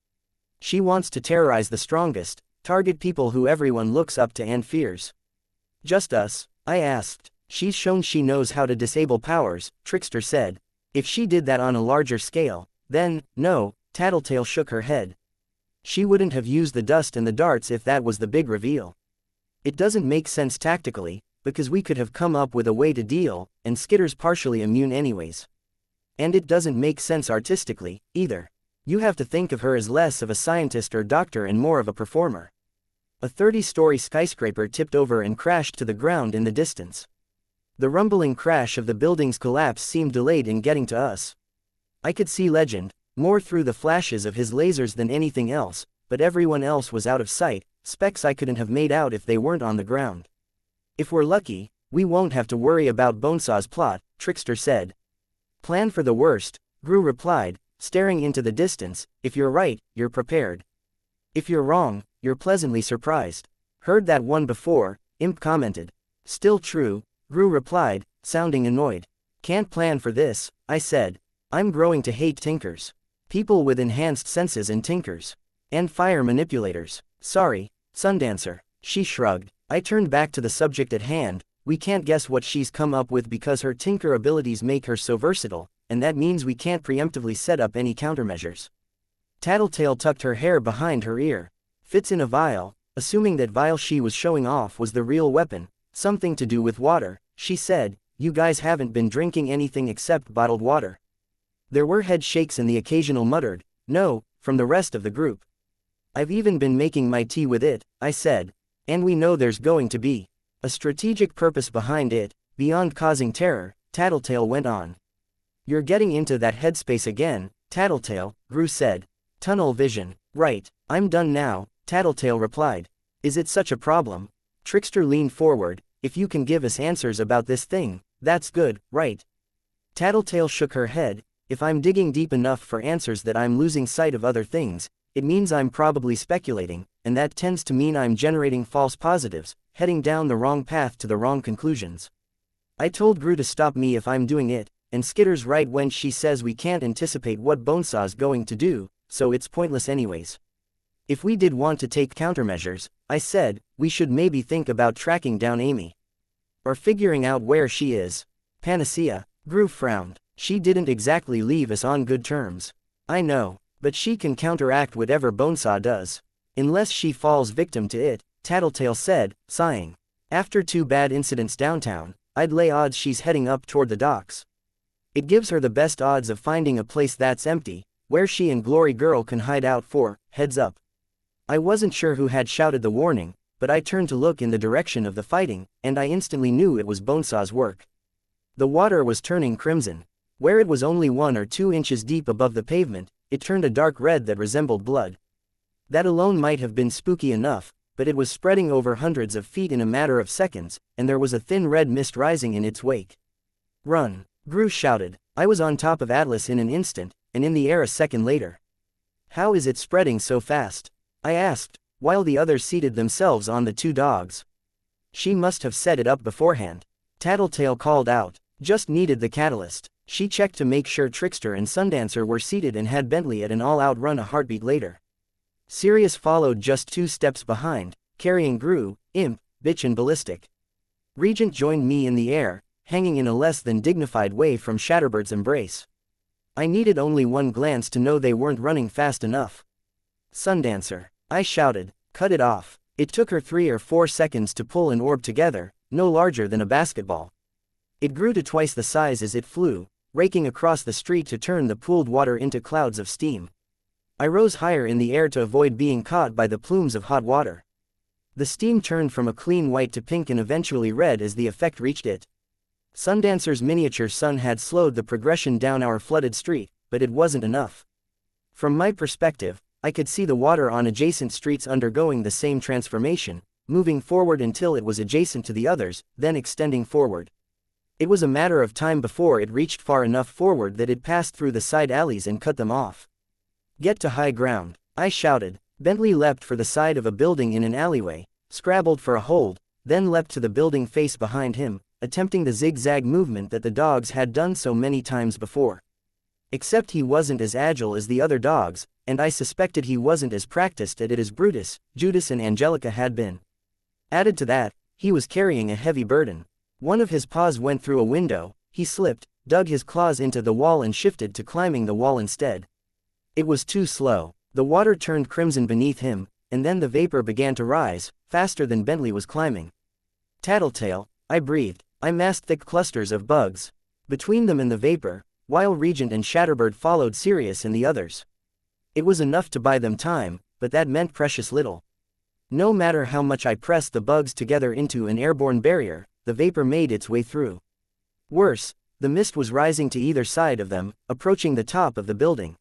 She wants to terrorize the strongest, target people who everyone looks up to and fears. Just us? I asked. She's shown she knows how to disable powers, Trickster said. If she did that on a larger scale, then, no, Tattletale shook her head. She wouldn't have used the dust and the darts if that was the big reveal. It doesn't make sense tactically, because we could have come up with a way to deal, and Skitter's partially immune anyways. And it doesn't make sense artistically, either. You have to think of her as less of a scientist or doctor and more of a performer. A 30-story skyscraper tipped over and crashed to the ground in the distance. The rumbling crash of the building's collapse seemed delayed in getting to us. I could see Legend, more through the flashes of his lasers than anything else, but everyone else was out of sight, specks I couldn't have made out if they weren't on the ground. If we're lucky, we won't have to worry about Bonesaw's plot, Trickster said. Plan for the worst, Gru replied, staring into the distance. If you're right, you're prepared. If you're wrong, you're pleasantly surprised. Heard that one before, Imp commented. Still true, Gru replied, sounding annoyed. Can't plan for this, I said. I'm growing to hate tinkers. People with enhanced senses and tinkers. And fire manipulators. Sorry, Sundancer. She shrugged. I turned back to the subject at hand. We can't guess what she's come up with because her tinker abilities make her so versatile, and that means we can't preemptively set up any countermeasures. Tattletale tucked her hair behind her ear. Fits in a vial, assuming that vial she was showing off was the real weapon, something to do with water, she said. You guys haven't been drinking anything except bottled water. There were head shakes and the occasional muttered, no, from the rest of the group. I've even been making my tea with it, I said. And we know there's going to be a strategic purpose behind it, beyond causing terror, Tattletale went on. You're getting into that headspace again, Tattletale, Gru said. Tunnel vision, right, I'm done now, Tattletale replied. Is it such a problem? Trickster leaned forward. If you can give us answers about this thing, that's good, right? Tattletale shook her head. If I'm digging deep enough for answers that I'm losing sight of other things, it means I'm probably speculating, and that tends to mean I'm generating false positives, heading down the wrong path to the wrong conclusions. I told Gru to stop me if I'm doing it, and Skitter's right when she says we can't anticipate what Bonesaw's going to do, so it's pointless anyways. If we did want to take countermeasures, I said, we should maybe think about tracking down Amy. Or figuring out where she is. Panacea, Gru frowned. She didn't exactly leave us on good terms. I know, but she can counteract whatever Bonesaw does. Unless she falls victim to it, Tattletale said, sighing. After 2 bad incidents downtown, I'd lay odds she's heading up toward the docks. It gives her the best odds of finding a place that's empty, where she and Glory Girl can hide out for, heads up. I wasn't sure who had shouted the warning, but I turned to look in the direction of the fighting, and I instantly knew it was Bonesaw's work. The water was turning crimson. Where it was only 1 or 2 inches deep above the pavement, it turned a dark red that resembled blood. That alone might have been spooky enough, but it was spreading over hundreds of feet in a matter of seconds, and there was a thin red mist rising in its wake. Run! Gru shouted. I was on top of Atlas in an instant, and in the air a second later. How is it spreading so fast? I asked, while the others seated themselves on the 2 dogs. She must have set it up beforehand. Tattletale called out. Just needed the catalyst. She checked to make sure Trickster and Sundancer were seated and had Bentley at an all-out run a heartbeat later. Sirius followed just 2 steps behind, carrying Gru, imp, bitch and ballistic. Regent joined me in the air, hanging in a less than dignified way from Shatterbird's embrace. I needed only one glance to know they weren't running fast enough. Sundancer, I shouted, cut it off. It took her 3 or 4 seconds to pull an orb together, no larger than a basketball. It grew to twice the size as it flew, raking across the street to turn the pooled water into clouds of steam. I rose higher in the air to avoid being caught by the plumes of hot water. The steam turned from a clean white to pink and eventually red as the effect reached it. Sundancer's miniature sun had slowed the progression down our flooded street, but it wasn't enough. From my perspective, I could see the water on adjacent streets undergoing the same transformation, moving forward until it was adjacent to the others, then extending forward. It was a matter of time before it reached far enough forward that it passed through the side alleys and cut them off. Get to high ground, I shouted. Bentley leapt for the side of a building in an alleyway, scrabbled for a hold, then leapt to the building face behind him, attempting the zigzag movement that the dogs had done so many times before. Except he wasn't as agile as the other dogs, and I suspected he wasn't as practiced at it as Brutus, Judas and Angelica had been. Added to that, he was carrying a heavy burden. One of his paws went through a window, he slipped, dug his claws into the wall and shifted to climbing the wall instead. It was too slow. The water turned crimson beneath him, and then the vapor began to rise, faster than Bentley was climbing. Tattletale, I breathed. I massed thick clusters of bugs. Between them and the vapor, while Regent and Shatterbird followed Sirius and the others. It was enough to buy them time, but that meant precious little. No matter how much I pressed the bugs together into an airborne barrier, the vapor made its way through. Worse, the mist was rising to either side of them, approaching the top of the building.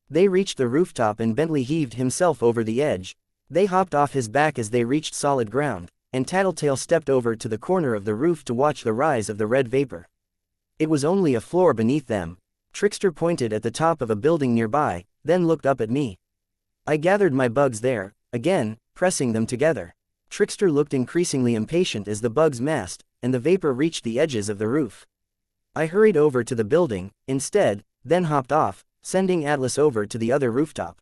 They reached the rooftop and Bentley heaved himself over the edge. They hopped off his back as they reached solid ground, and Tattletale stepped over to the corner of the roof to watch the rise of the red vapor. It was only a floor beneath them. Trickster pointed at the top of a building nearby, then looked up at me. I gathered my bugs there, again, pressing them together. Trickster looked increasingly impatient as the bugs massed, and the vapor reached the edges of the roof. I hurried over to the building, instead, then hopped off, sending Atlas over to the other rooftop.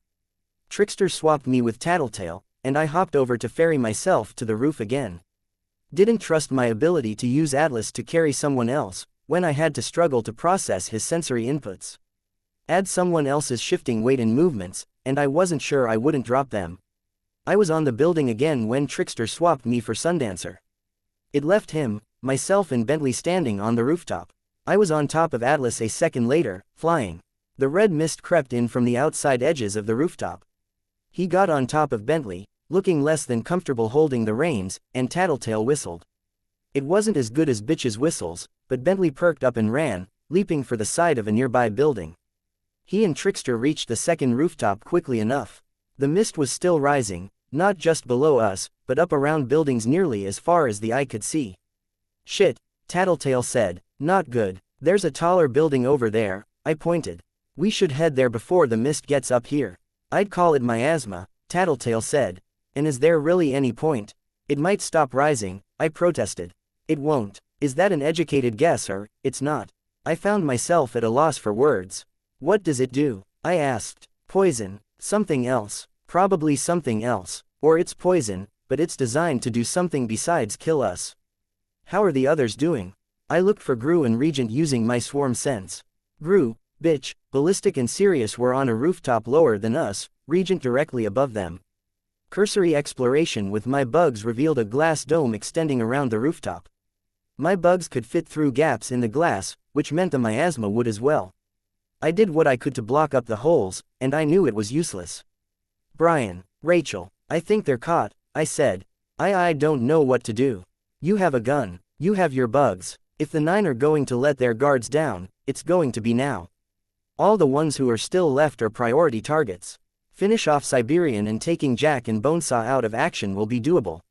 Trickster swapped me with Tattletale, and I hopped over to ferry myself to the roof again. Didn't trust my ability to use Atlas to carry someone else, when I had to struggle to process his sensory inputs. Add someone else's shifting weight and movements, and I wasn't sure I wouldn't drop them. I was on the building again when Trickster swapped me for Sundancer. It left him, myself and Bentley standing on the rooftop. I was on top of Atlas a second later, flying. The red mist crept in from the outside edges of the rooftop. He got on top of Bentley, looking less than comfortable holding the reins, and Tattletale whistled. It wasn't as good as Bitch's whistles, but Bentley perked up and ran, leaping for the side of a nearby building. He and Trickster reached the second rooftop quickly enough. The mist was still rising, not just below us, but up around buildings nearly as far as the eye could see. Shit, Tattletale said, not good. There's a taller building over there, I pointed. We should head there before the mist gets up here. I'd call it miasma, Tattletale said. And is there really any point? It might stop rising, I protested. It won't. Is that an educated guess or, it's not? I found myself at a loss for words. What does it do? I asked. Poison. Something else. Probably something else. Or it's poison, but it's designed to do something besides kill us. How are the others doing? I looked for Gru and Regent using my swarm sense. Gru, Bitch, Ballistic and Sirius were on a rooftop lower than us, Regent directly above them. Cursory exploration with my bugs revealed a glass dome extending around the rooftop. My bugs could fit through gaps in the glass, which meant the miasma would as well. I did what I could to block up the holes, and I knew it was useless. Brian, Rachel, I think they're caught, I said. I don't know what to do. You have a gun. You have your bugs. If the 9 are going to let their guards down, it's going to be now. All the ones who are still left are priority targets. Finish off Siberian and taking Jack and Bonesaw out of action will be doable.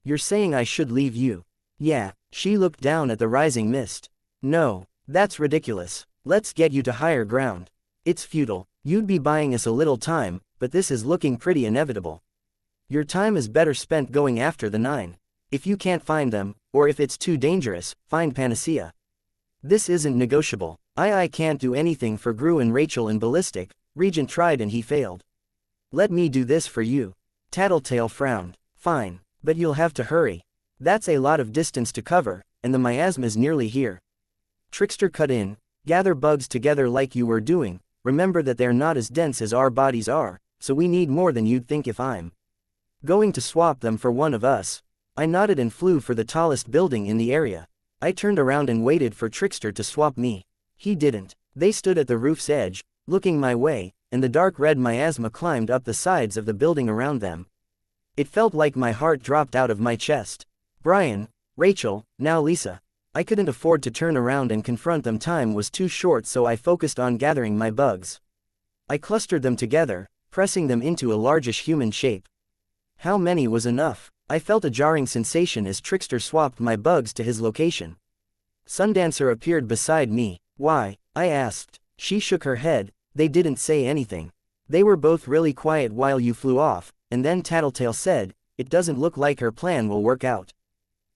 You're saying I should leave you? Yeah, she looked down at the rising mist. No, that's ridiculous. Let's get you to higher ground. It's futile. You'd be buying us a little time, but this is looking pretty inevitable. Your time is better spent going after the 9. If you can't find them, or if it's too dangerous, find Panacea. This isn't negotiable. I can't do anything for Gru and Rachel and Ballistic. Regent tried and he failed. Let me do this for you. Tattletale frowned. Fine. But you'll have to hurry. That's a lot of distance to cover, and the miasma's nearly here. Trickster cut in. Gather bugs together like you were doing. Remember that they're not as dense as our bodies are, so we need more than you'd think if I'm going to swap them for one of us. I nodded and flew for the tallest building in the area. I turned around and waited for Trickster to swap me. He didn't. They stood at the roof's edge, looking my way, and the dark red miasma climbed up the sides of the building around them. It felt like my heart dropped out of my chest. Brian, Rachel, now Lisa. I couldn't afford to turn around and confront them. Time was too short, so I focused on gathering my bugs. I clustered them together, pressing them into a largish human shape. How many was enough? I felt a jarring sensation as Trickster swapped my bugs to his location. Sundancer appeared beside me. Why? I asked. She shook her head. They didn't say anything. They were both really quiet while you flew off, and then Tattletale said, "It doesn't look like her plan will work out.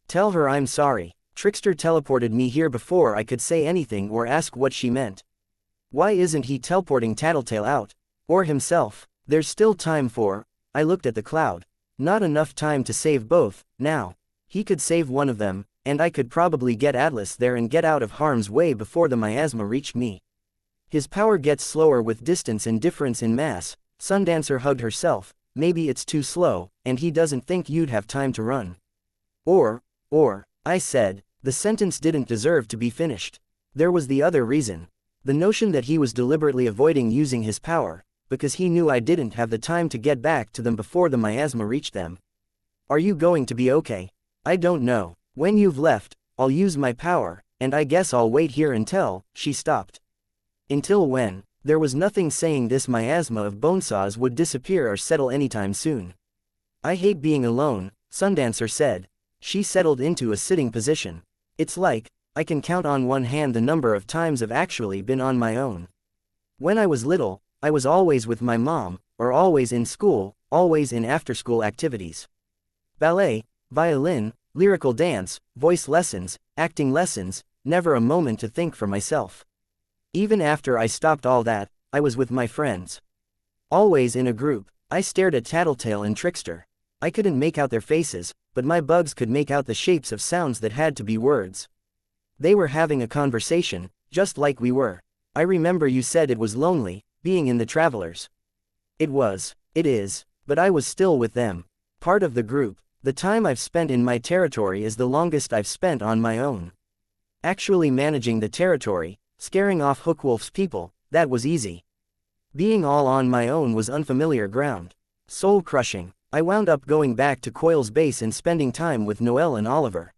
Tell her I'm sorry." Trickster teleported me here before I could say anything or ask what she meant. Why isn't he teleporting Tattletale out? Or himself? There's still time for... I looked at the cloud. Not enough time to save both, now. He could save one of them, and I could probably get Atlas there and get out of harm's way before the miasma reached me. His power gets slower with distance and difference in mass. Sundancer hugged herself. Maybe it's too slow, and he doesn't think you'd have time to run. Or, I said. The sentence didn't deserve to be finished. There was the other reason. The notion that he was deliberately avoiding using his power, because he knew I didn't have the time to get back to them before the miasma reached them. Are you going to be okay? I don't know. When you've left, I'll use my power, and I guess I'll wait here until... She stopped. Until when? There was nothing saying this miasma of bonesaws would disappear or settle anytime soon. I hate being alone, Sundancer said. She settled into a sitting position. It's like, I can count on one hand the number of times I've actually been on my own. When I was little, I was always with my mom, or always in school, always in after-school activities. Ballet, violin, lyrical dance, voice lessons, acting lessons, never a moment to think for myself. Even after I stopped all that, I was with my friends. Always in a group. I stared at Tattletale and Trickster. I couldn't make out their faces, but my bugs could make out the shapes of sounds that had to be words. They were having a conversation, just like we were. I remember you said it was lonely, being in the Travelers. It was. It is. But I was still with them. Part of the group. The time I've spent in my territory is the longest I've spent on my own. Actually managing the territory, scaring off Hookwolf's people, that was easy. Being all on my own was unfamiliar ground. Soul-crushing. I wound up going back to Coil's base and spending time with Noelle and Oliver.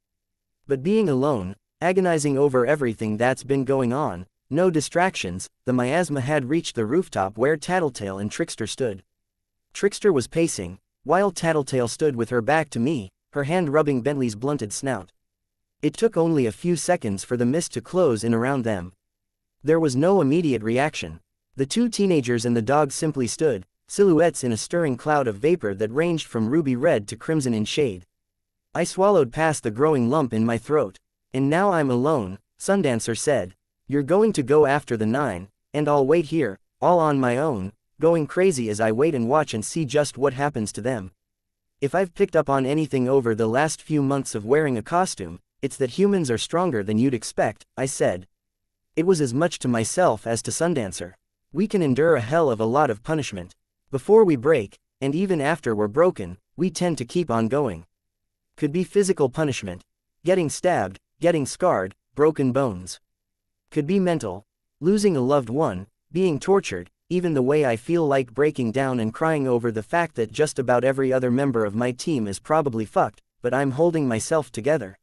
But being alone, agonizing over everything that's been going on, no distractions, the miasma had reached the rooftop where Tattletale and Trickster stood. Trickster was pacing, while Tattletale stood with her back to me, her hand rubbing Bentley's blunted snout. It took only a few seconds for the mist to close in around them. There was no immediate reaction. The two teenagers and the dog simply stood, silhouettes in a stirring cloud of vapor that ranged from ruby red to crimson in shade. I swallowed past the growing lump in my throat. And now I'm alone, Sundancer said. You're going to go after the 9, and I'll wait here, all on my own, going crazy as I wait and watch and see just what happens to them. If I've picked up on anything over the last few months of wearing a costume, it's that humans are stronger than you'd expect, I said. It was as much to myself as to Sundancer. We can endure a hell of a lot of punishment. Before we break, and even after we're broken, we tend to keep on going. Could be physical punishment. Getting stabbed, getting scarred, broken bones. Could be mental. Losing a loved one, being tortured, even the way I feel like breaking down and crying over the fact that just about every other member of my team is probably fucked, but I'm holding myself together.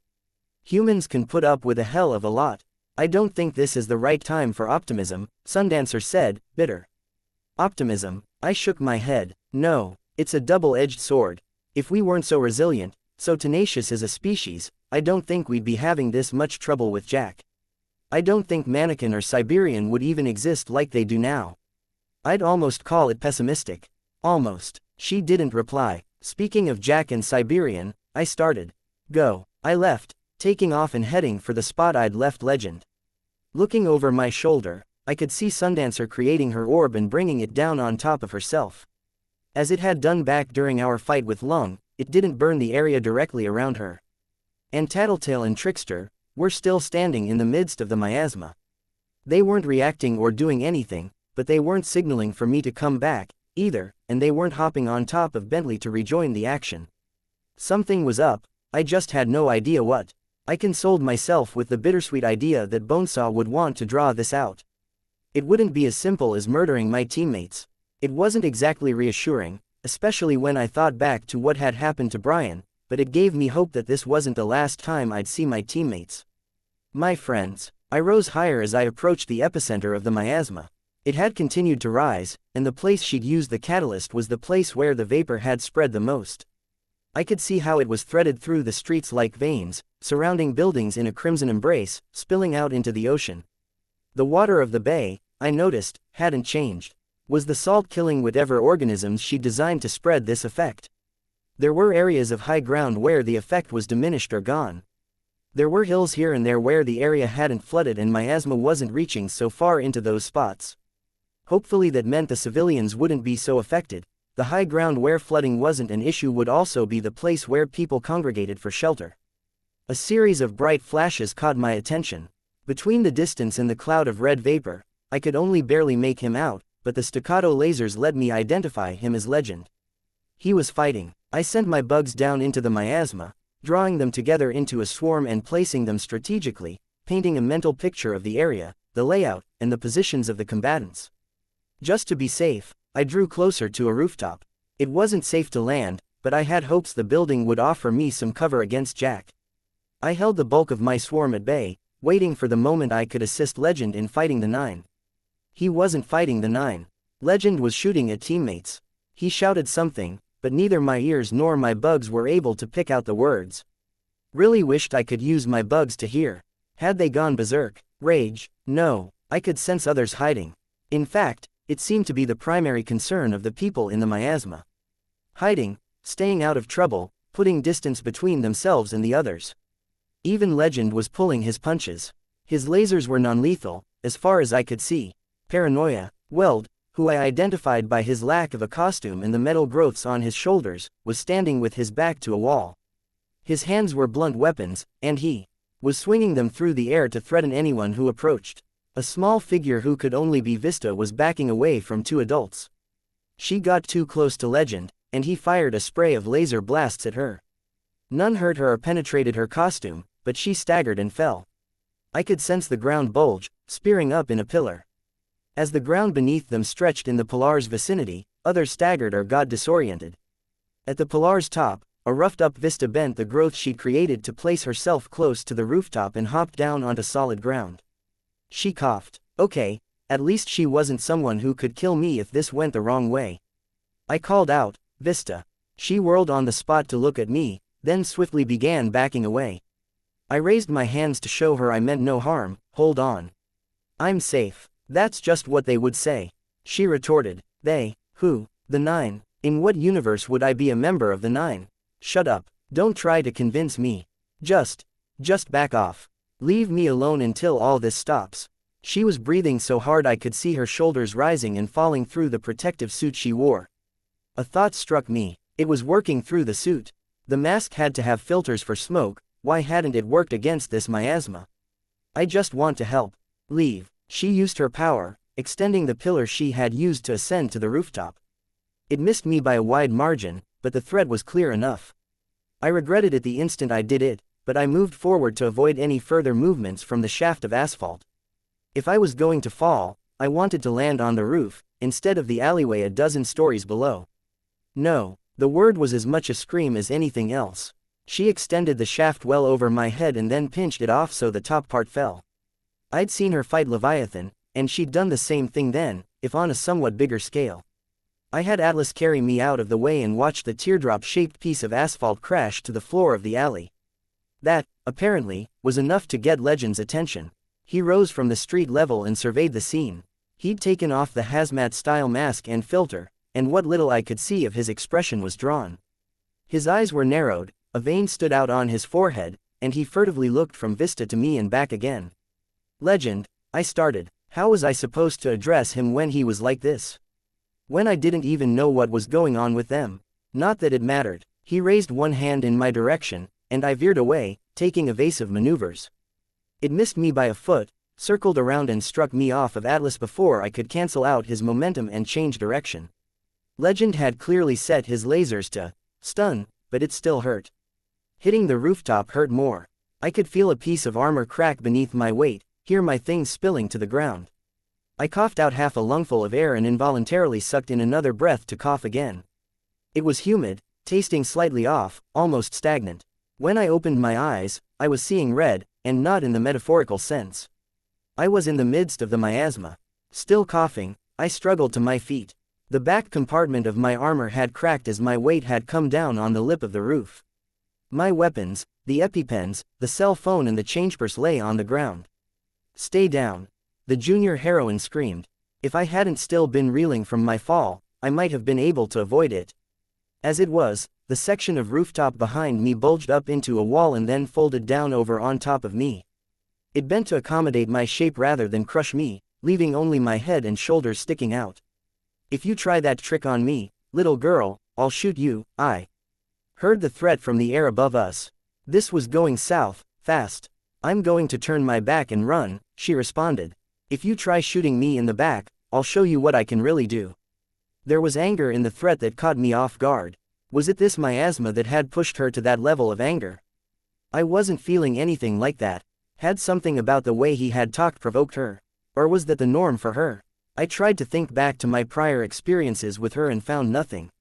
Humans can put up with a hell of a lot. I don't think this is the right time for optimism, Sundancer said, bitter. Optimism? I shook my head. No, it's a double-edged sword. If we weren't so resilient, so tenacious as a species, I don't think we'd be having this much trouble with Jack. I don't think Mannequin or Siberian would even exist like they do now. I'd almost call it pessimistic. Almost. She didn't reply. Speaking of Jack and Siberian, I started. Go. I left, taking off and heading for the spot I'd left Legend. Looking over my shoulder, I could see Sundancer creating her orb and bringing it down on top of herself. As it had done back during our fight with Lung, it didn't burn the area directly around her. And Tattletale and Trickster were still standing in the midst of the miasma. They weren't reacting or doing anything, but they weren't signaling for me to come back, either, and they weren't hopping on top of Bentley to rejoin the action. Something was up, I just had no idea what. I consoled myself with the bittersweet idea that Bonesaw would want to draw this out. It wouldn't be as simple as murdering my teammates. It wasn't exactly reassuring, especially when I thought back to what had happened to Brian, but it gave me hope that this wasn't the last time I'd see my teammates. My friends. I rose higher as I approached the epicenter of the miasma. It had continued to rise, and the place she'd used the catalyst was the place where the vapor had spread the most. I could see how it was threaded through the streets like veins, surrounding buildings in a crimson embrace, spilling out into the ocean. The water of the bay, I noticed, hadn't changed. Was the salt killing whatever organisms she'd designed to spread this effect? There were areas of high ground where the effect was diminished or gone. There were hills here and there where the area hadn't flooded and miasma wasn't reaching so far into those spots. Hopefully that meant the civilians wouldn't be so affected. The high ground where flooding wasn't an issue would also be the place where people congregated for shelter. A series of bright flashes caught my attention. Between the distance and the cloud of red vapor, I could only barely make him out, but the staccato lasers let me identify him as Legend. He was fighting. I sent my bugs down into the miasma, drawing them together into a swarm and placing them strategically, painting a mental picture of the area, the layout, and the positions of the combatants. Just to be safe, I drew closer to a rooftop. It wasn't safe to land, but I had hopes the building would offer me some cover against Jack. I held the bulk of my swarm at bay, waiting for the moment I could assist Legend in fighting the 9. He wasn't fighting the 9. Legend was shooting at teammates. He shouted something, but neither my ears nor my bugs were able to pick out the words. Really wished I could use my bugs to hear. Had they gone berserk? Rage? No, I could sense others hiding. In fact, it seemed to be the primary concern of the people in the miasma. Hiding, staying out of trouble, putting distance between themselves and the others. Even Legend was pulling his punches. His lasers were non-lethal, as far as I could see. Paranoia, Weld, who I identified by his lack of a costume and the metal growths on his shoulders, was standing with his back to a wall. His hands were blunt weapons, and he was swinging them through the air to threaten anyone who approached. A small figure who could only be Vista was backing away from 2 adults. She got too close to Legend, and he fired a spray of laser blasts at her. None hurt her or penetrated her costume, but she staggered and fell. I could sense the ground bulge, spearing up in a pillar. As the ground beneath them stretched in the pillar's vicinity, others staggered or got disoriented. At the pillar's top, a roughed-up Vista bent the growth she'd created to place herself close to the rooftop and hopped down onto solid ground. She coughed. Okay, at least she wasn't someone who could kill me if this went the wrong way. I called out, Vista. She whirled on the spot to look at me, then swiftly began backing away. I raised my hands to show her I meant no harm. Hold on. I'm safe. That's just what they would say. She retorted. They? Who? The 9. In what universe would I be a member of the 9? Shut up. Don't try to convince me. Just back off. Leave me alone until all this stops. She was breathing so hard I could see her shoulders rising and falling through the protective suit she wore. A thought struck me. It was working through the suit. The mask had to have filters for smoke. Why hadn't it worked against this miasma? I just want to help. Leave. She used her power, extending the pillar she had used to ascend to the rooftop. It missed me by a wide margin, but the thread was clear enough. I regretted it the instant I did it, but I moved forward to avoid any further movements from the shaft of asphalt. If I was going to fall, I wanted to land on the roof, instead of the alleyway a dozen stories below. No, the word was as much a scream as anything else. She extended the shaft well over my head and then pinched it off so the top part fell. I'd seen her fight Leviathan, and she'd done the same thing then, if on a somewhat bigger scale. I had Atlas carry me out of the way and watched the teardrop-shaped piece of asphalt crash to the floor of the alley. That, apparently, was enough to get Legend's attention. He rose from the street level and surveyed the scene. He'd taken off the hazmat-style mask and filter, and what little I could see of his expression was drawn. His eyes were narrowed, a vein stood out on his forehead, and he furtively looked from Vista to me and back again. Legend, I started. How was I supposed to address him when he was like this? When I didn't even know what was going on with them? Not that it mattered. He raised one hand in my direction, and I veered away, taking evasive maneuvers. It missed me by a foot, circled around and struck me off of Atlas before I could cancel out his momentum and change direction. Legend had clearly set his lasers to stun, but it still hurt. Hitting the rooftop hurt more. I could feel a piece of armor crack beneath my weight, hear my things spilling to the ground. I coughed out half a lungful of air and involuntarily sucked in another breath to cough again. It was humid, tasting slightly off, almost stagnant. When I opened my eyes, I was seeing red, and not in the metaphorical sense. I was in the midst of the miasma. Still coughing, I struggled to my feet. The back compartment of my armor had cracked as my weight had come down on the lip of the roof. My weapons, the EpiPens, the cell phone and the change purse lay on the ground. "Stay down," the junior heroine screamed. If I hadn't still been reeling from my fall, I might have been able to avoid it. As it was, the section of rooftop behind me bulged up into a wall and then folded down over on top of me. It bent to accommodate my shape rather than crush me, leaving only my head and shoulders sticking out. "If you try that trick on me, little girl, I'll shoot you," I heard the threat from the air above us. This was going south, fast. "I'm going to turn my back and run," she responded. "If you try shooting me in the back, I'll show you what I can really do." There was anger in the threat that caught me off guard. Was it this miasma that had pushed her to that level of anger? I wasn't feeling anything like that. Had something about the way he had talked provoked her? Or was that the norm for her? I tried to think back to my prior experiences with her and found nothing.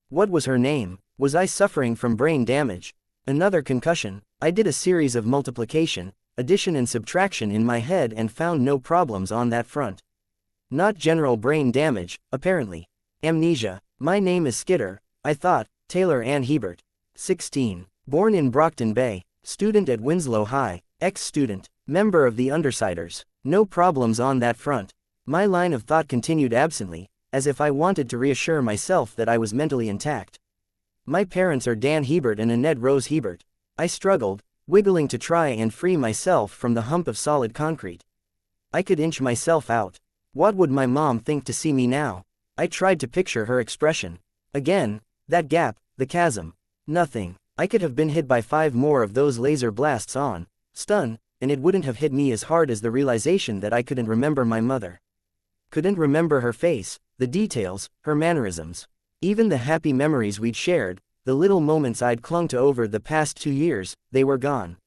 What was her name? Was I suffering from brain damage? Another concussion? I did a series of multiplication, addition and subtraction in my head and found no problems on that front. Not general brain damage, apparently. Amnesia. My name is Skitter, I thought. Taylor Ann Hebert. 16. Born in Brockton Bay. Student at Winslow High. Ex-student. Member of the Undersiders. No problems on that front. My line of thought continued absently, as if I wanted to reassure myself that I was mentally intact. My parents are Dan Hebert and Annette Rose Hebert. I struggled, wiggling to try and free myself from the hump of solid concrete. I could inch myself out. What would my mom think to see me now? I tried to picture her expression. Again, that gap, the chasm. Nothing. I could have been hit by 5 more of those laser blasts on stun, and it wouldn't have hit me as hard as the realization that I couldn't remember my mother. Couldn't remember her face, the details, her mannerisms. Even the happy memories we'd shared, the little moments I'd clung to over the past 2 years, they were gone.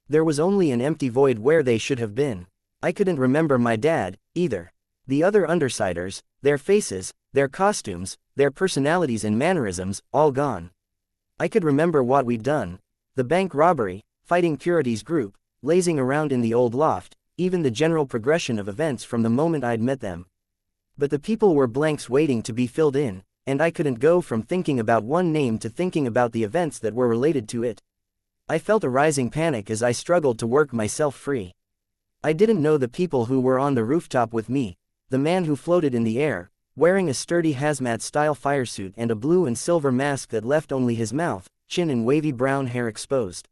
There was only an empty void where they should have been. I couldn't remember my dad, either. The other Undersiders, their faces, their costumes, their personalities and mannerisms, all gone. I could remember what we'd done. The bank robbery, fighting Purity's group, lazing around in the old loft, even the general progression of events from the moment I'd met them. But the people were blanks waiting to be filled in, and I couldn't go from thinking about one name to thinking about the events that were related to it. I felt a rising panic as I struggled to work myself free. I didn't know the people who were on the rooftop with me, the man who floated in the air, wearing a sturdy hazmat-style firesuit and a blue and silver mask that left only his mouth, chin and wavy brown hair exposed.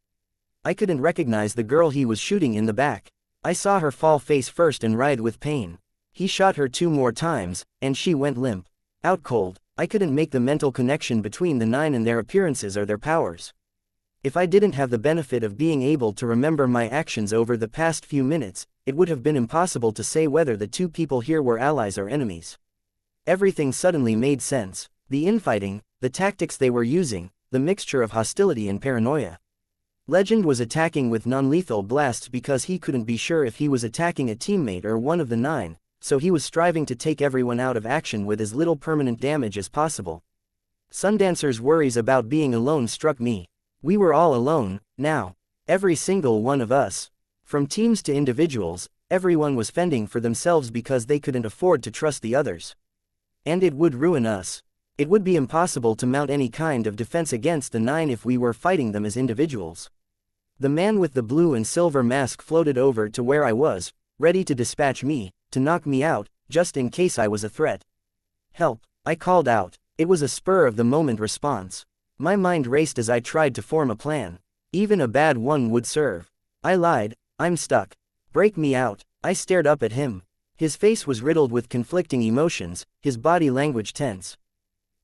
I couldn't recognize the girl he was shooting in the back. I saw her fall face first and writhe with pain. He shot her 2 more times, and she went limp. Out cold. I couldn't make the mental connection between the 9 and their appearances or their powers. If I didn't have the benefit of being able to remember my actions over the past few minutes, it would have been impossible to say whether the 2 people here were allies or enemies. Everything suddenly made sense. The infighting, the tactics they were using, the mixture of hostility and paranoia. Legend was attacking with non-lethal blasts because he couldn't be sure if he was attacking a teammate or one of the 9, so he was striving to take everyone out of action with as little permanent damage as possible. Sundancer's worries about being alone struck me. We were all alone, now. Every single one of us. From teams to individuals, everyone was fending for themselves because they couldn't afford to trust the others. And it would ruin us. It would be impossible to mount any kind of defense against the 9 if we were fighting them as individuals. The man with the blue and silver mask floated over to where I was, ready to dispatch me, to knock me out, just in case I was a threat. "Help," I called out. It was a spur-of-the-moment response. My mind raced as I tried to form a plan. Even a bad one would serve. I lied. "I'm stuck. Break me out." I stared up at him. His face was riddled with conflicting emotions, his body language tense.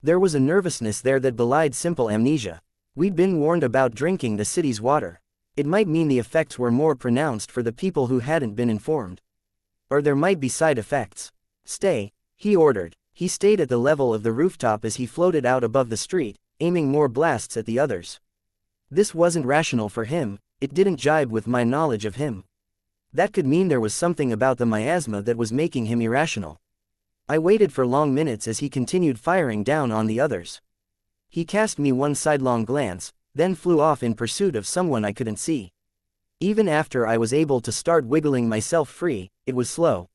There was a nervousness there that belied simple amnesia. We'd been warned about drinking the city's water. It might mean the effects were more pronounced for the people who hadn't been informed. Or there might be side effects. Stay, he ordered. He stayed at the level of the rooftop as he floated out above the street, aiming more blasts at the others. This wasn't rational for him, it didn't jibe with my knowledge of him. That could mean there was something about the miasma that was making him irrational. I waited for long minutes as he continued firing down on the others. He cast me one sidelong glance, then flew off in pursuit of someone I couldn't see. Even after I was able to start wiggling myself free, it was slow.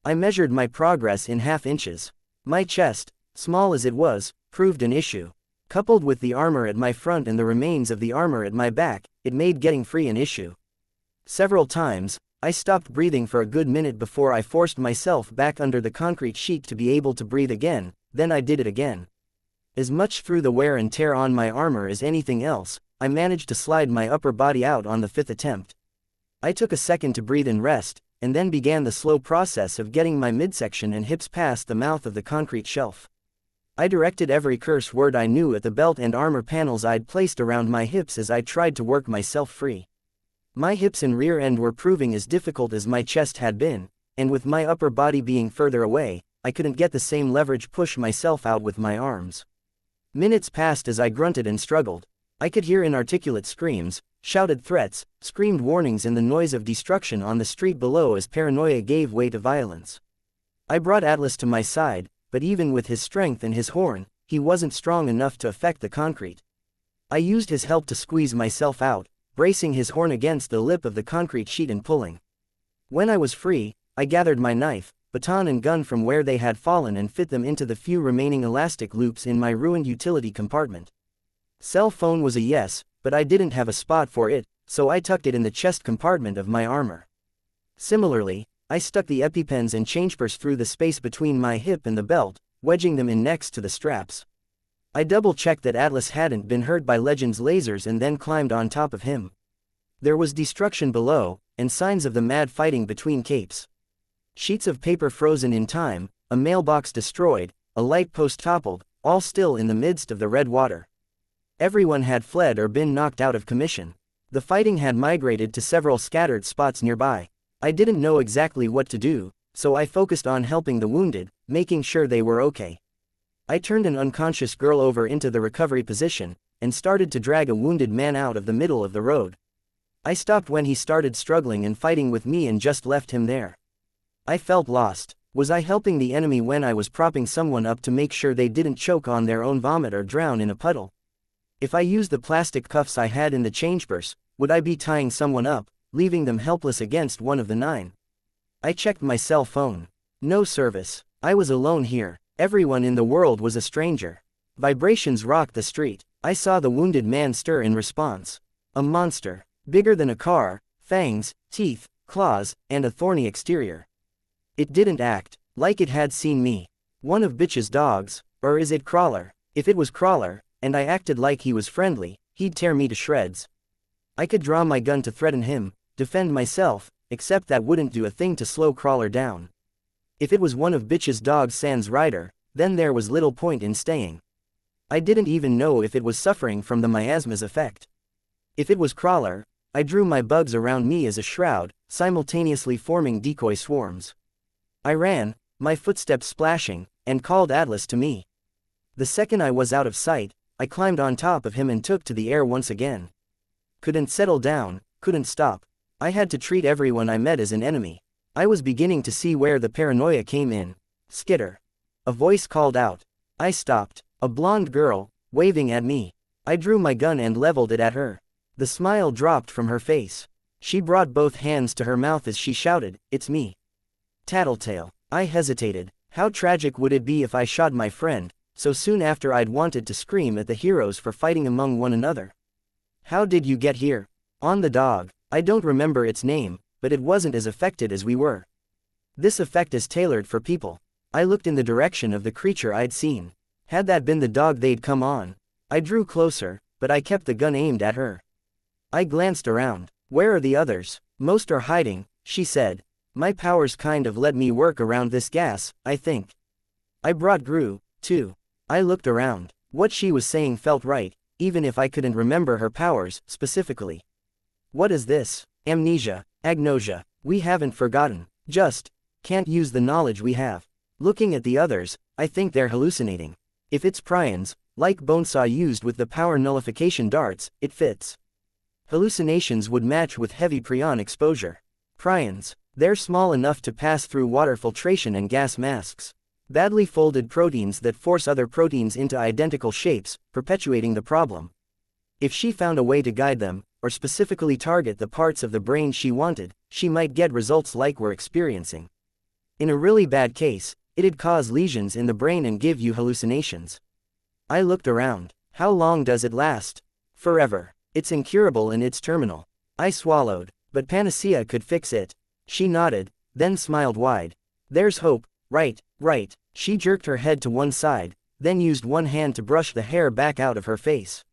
I measured my progress in half inches. My chest, small as it was, proved an issue. Coupled with the armor at my front and the remains of the armor at my back, it made getting free an issue. Several times, I stopped breathing for a good minute before I forced myself back under the concrete sheet to be able to breathe again, then I did it again. As much through the wear and tear on my armor as anything else, I managed to slide my upper body out on the 5th attempt. I took a second to breathe and rest, and then began the slow process of getting my midsection and hips past the mouth of the concrete shelf. I directed every curse word I knew at the belt and armor panels I'd placed around my hips as I tried to work myself free. My hips and rear end were proving as difficult as my chest had been, and with my upper body being further away, I couldn't get the same leverage push myself out with my arms. Minutes passed as I grunted and struggled. I could hear inarticulate screams, shouted threats, screamed warnings and the noise of destruction on the street below as paranoia gave way to violence. I brought Atlas to my side, but even with his strength and his horn, he wasn't strong enough to affect the concrete. I used his help to squeeze myself out, bracing his horn against the lip of the concrete sheet and pulling. When I was free, I gathered my knife, baton and gun from where they had fallen and fit them into the few remaining elastic loops in my ruined utility compartment. Cell phone was a yes, but I didn't have a spot for it, so I tucked it in the chest compartment of my armor. Similarly, I stuck the EpiPens and change-purse through the space between my hip and the belt, wedging them in next to the straps. I double-checked that Atlas hadn't been hurt by Legend's lasers and then climbed on top of him. There was destruction below, and signs of the mad fighting between capes. Sheets of paper frozen in time, a mailbox destroyed, a light post toppled, all still in the midst of the red water. Everyone had fled or been knocked out of commission. The fighting had migrated to several scattered spots nearby. I didn't know exactly what to do, so I focused on helping the wounded, making sure they were okay. I turned an unconscious girl over into the recovery position, and started to drag a wounded man out of the middle of the road. I stopped when he started struggling and fighting with me and just left him there. I felt lost. Was I helping the enemy when I was propping someone up to make sure they didn't choke on their own vomit or drown in a puddle? If I used the plastic cuffs I had in the change purse, would I be tying someone up, leaving them helpless against one of the 9? I checked my cell phone. No service. I was alone here. Everyone in the world was a stranger. Vibrations rocked the street. I saw the wounded man stir in response. A monster. Bigger than a car, fangs, teeth, claws, and a thorny exterior. It didn't act like it had seen me. One of bitch's dogs, or is it Crawler? If it was Crawler, and I acted like he was friendly, he'd tear me to shreds. I could draw my gun to threaten him, defend myself, except that wouldn't do a thing to slow Crawler down. If it was one of bitch's dogs sans rider, then there was little point in staying. I didn't even know if it was suffering from the miasma's effect. If it was Crawler, I drew my bugs around me as a shroud, simultaneously forming decoy swarms. I ran, my footsteps splashing, and called Atlas to me. The second I was out of sight, I climbed on top of him and took to the air once again. Couldn't settle down, couldn't stop. I had to treat everyone I met as an enemy. I was beginning to see where the paranoia came in. Skitter. A voice called out. I stopped. A blonde girl, waving at me. I drew my gun and leveled it at her. The smile dropped from her face. She brought both hands to her mouth as she shouted, "It's me." Tattletale. I hesitated. How tragic would it be if I shot my friend, so soon after I'd wanted to scream at the heroes for fighting among one another. How did you get here? On the dog. I don't remember its name, but it wasn't as affected as we were. This effect is tailored for people. I looked in the direction of the creature I'd seen. Had that been the dog they'd come on? I drew closer, but I kept the gun aimed at her. I glanced around. Where are the others? Most are hiding, she said. My powers kind of let me work around this gas, I think. I brought Gru, too. I looked around. What she was saying felt right, even if I couldn't remember her powers, specifically. What is this? Amnesia, agnosia. We haven't forgotten. Just can't use the knowledge we have. Looking at the others, I think they're hallucinating. If it's prions, like Bonesaw used with the power nullification darts, it fits. Hallucinations would match with heavy prion exposure. Prions, they're small enough to pass through water filtration and gas masks. Badly folded proteins that force other proteins into identical shapes, perpetuating the problem. If she found a way to guide them, or specifically target the parts of the brain she wanted, she might get results like we're experiencing. In a really bad case, it'd cause lesions in the brain and give you hallucinations. I looked around. How long does it last? Forever. It's incurable and it's terminal. I swallowed, but Panacea could fix it. She nodded, then smiled wide. There's hope, right. She jerked her head to one side, then used one hand to brush the hair back out of her face.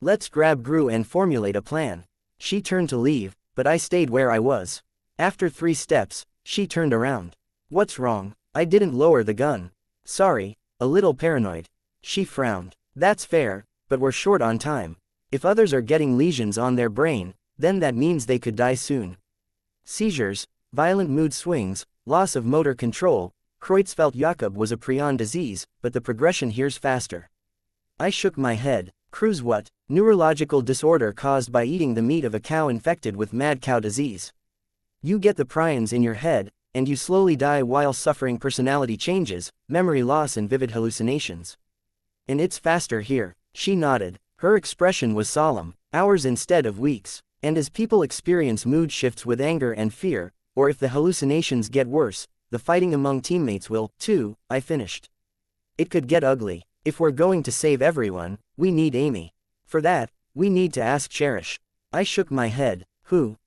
Let's grab Gru and formulate a plan. She turned to leave, but I stayed where I was. After 3 steps, she turned around. What's wrong? I didn't lower the gun. Sorry, a little paranoid. She frowned. That's fair, but we're short on time. If others are getting lesions on their brain, then that means they could die soon. Seizures, violent mood swings, loss of motor control. Creutzfeldt-Jakob was a prion disease, but the progression here's faster. I shook my head. Cruz what? Neurological disorder caused by eating the meat of a cow infected with mad cow disease. You get the prions in your head, and you slowly die while suffering personality changes, memory loss and vivid hallucinations. And it's faster here. She nodded. Her expression was solemn, hours instead of weeks. And as people experience mood shifts with anger and fear, or if the hallucinations get worse, the fighting among teammates will, too. I finished. It could get ugly. If we're going to save everyone, we need Amy. For that, we need to ask Cherish. I shook my head. Who?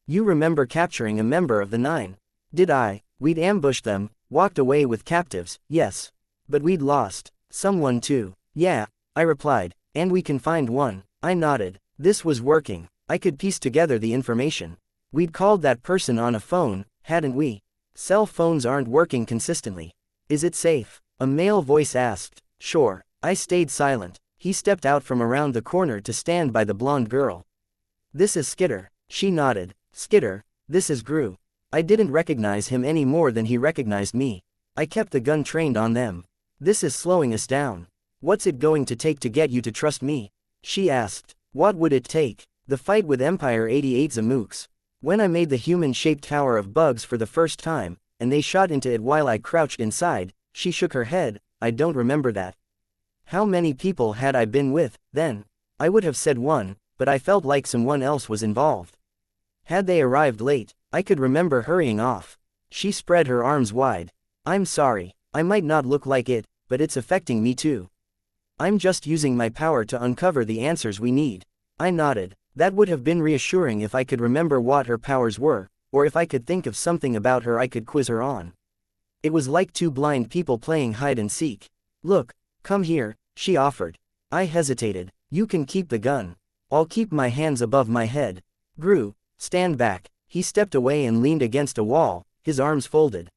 You remember capturing a member of the 9. Did I? We'd ambushed them, walked away with captives, yes. But we'd lost someone too. Yeah, I replied. And we can find one. I nodded. This was working. I could piece together the information. We'd called that person on a phone, hadn't we? Cell phones aren't working consistently. Is it safe? A male voice asked. Sure. I stayed silent. He stepped out from around the corner to stand by the blonde girl. This is Skitter. She nodded. Skitter, this is Gru. I didn't recognize him any more than he recognized me. I kept the gun trained on them. This is slowing us down. What's it going to take to get you to trust me? She asked. What would it take? The fight with Empire 88 Zamooks. When I made the human-shaped tower of bugs for the first time, and they shot into it while I crouched inside, she shook her head. I don't remember that. How many people had I been with, then? I would have said 1, but I felt like someone else was involved. Had they arrived late, I could remember hurrying off. She spread her arms wide. I'm sorry, I might not look like it, but it's affecting me too. I'm just using my power to uncover the answers we need. I nodded. That would have been reassuring if I could remember what her powers were, or if I could think of something about her I could quiz her on. It was like 2 blind people playing hide and seek. Look, come here, she offered. I hesitated. You can keep the gun. I'll keep my hands above my head. Gru, stand back. He stepped away and leaned against a wall, his arms folded.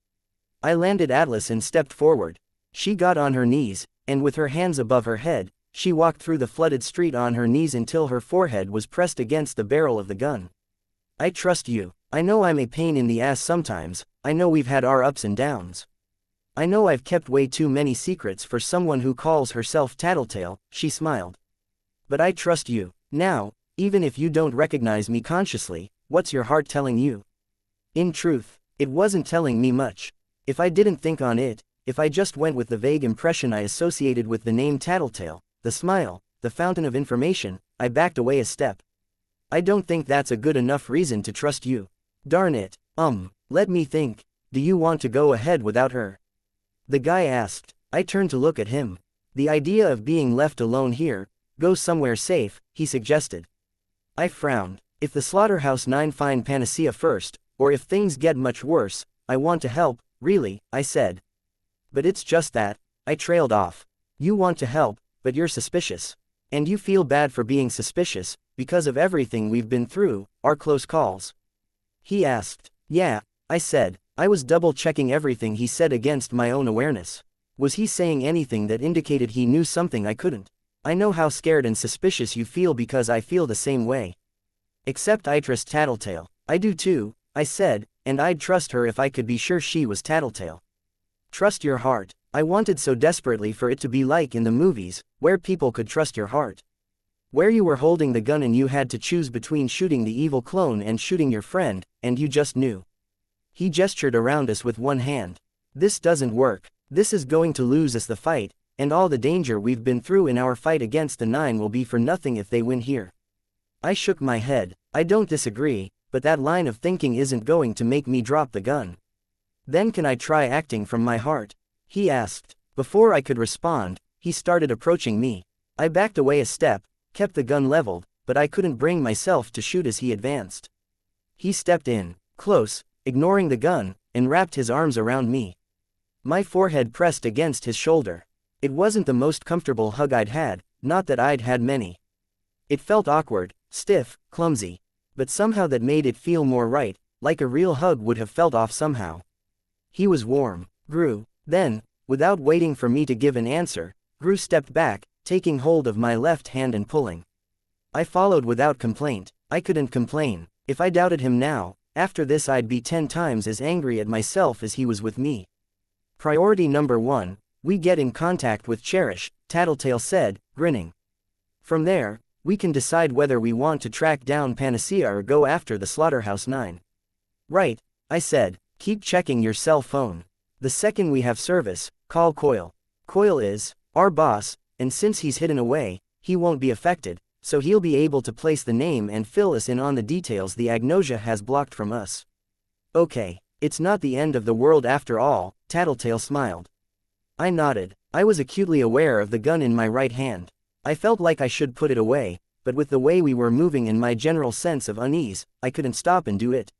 I landed Atlas and stepped forward. She got on her knees, and with her hands above her head, she walked through the flooded street on her knees until her forehead was pressed against the barrel of the gun. I trust you. I know I'm a pain in the ass sometimes. I know we've had our ups and downs. I know I've kept way too many secrets for someone who calls herself Tattletale, she smiled. But I trust you. Now, even if you don't recognize me consciously, what's your heart telling you? In truth, it wasn't telling me much. If I didn't think on it, if I just went with the vague impression I associated with the name Tattletale, the smile, the fountain of information, I backed away a step. I don't think that's a good enough reason to trust you. Darn it. Let me think. Do you want to go ahead without her? The guy asked. I turned to look at him. The idea of being left alone here, go somewhere safe, he suggested. I frowned. If the Slaughterhouse 9 find Panacea first, or if things get much worse, I want to help, really, I said. But it's just that, I trailed off. You want to help, but you're suspicious. And you feel bad for being suspicious, because of everything we've been through, our close calls. He asked. Yeah, I said. I was double-checking everything he said against my own awareness. Was he saying anything that indicated he knew something I couldn't? I know how scared and suspicious you feel because I feel the same way. Except I trust Tattletale. I do too, I said, and I'd trust her if I could be sure she was Tattletale. Trust your heart. I wanted so desperately for it to be like in the movies, where people could trust your heart. Where you were holding the gun and you had to choose between shooting the evil clone and shooting your friend, and you just knew. He gestured around us with one hand. This doesn't work. This is going to lose us the fight, and all the danger we've been through in our fight against the Nine will be for nothing if they win here. I shook my head. I don't disagree, but that line of thinking isn't going to make me drop the gun. Then can I try acting from my heart? He asked. Before I could respond, he started approaching me. I backed away a step, kept the gun leveled, but I couldn't bring myself to shoot as he advanced. He stepped in, close, ignoring the gun, and wrapped his arms around me. My forehead pressed against his shoulder. It wasn't the most comfortable hug I'd had, not that I'd had many. It felt awkward, stiff, clumsy, but somehow that made it feel more right, like a real hug would have felt off somehow. He was warm. Gru. Then, without waiting for me to give an answer, Gru stepped back, taking hold of my left hand and pulling. I followed without complaint. I couldn't complain. If I doubted him now, after this I'd be 10 times as angry at myself as he was with me. Priority number 1, we get in contact with Cherish, Tattletale said, grinning. From there, we can decide whether we want to track down Panacea or go after the Slaughterhouse 9. Right, I said, keep checking your cell phone. The second we have service, call Coil. Coil is our boss, and since he's hidden away, he won't be affected, so he'll be able to place the name and fill us in on the details the Agnosia has blocked from us. Okay, it's not the end of the world after all, Tattletale smiled. I nodded. I was acutely aware of the gun in my right hand. I felt like I should put it away, but with the way we were moving and my general sense of unease, I couldn't stop and do it.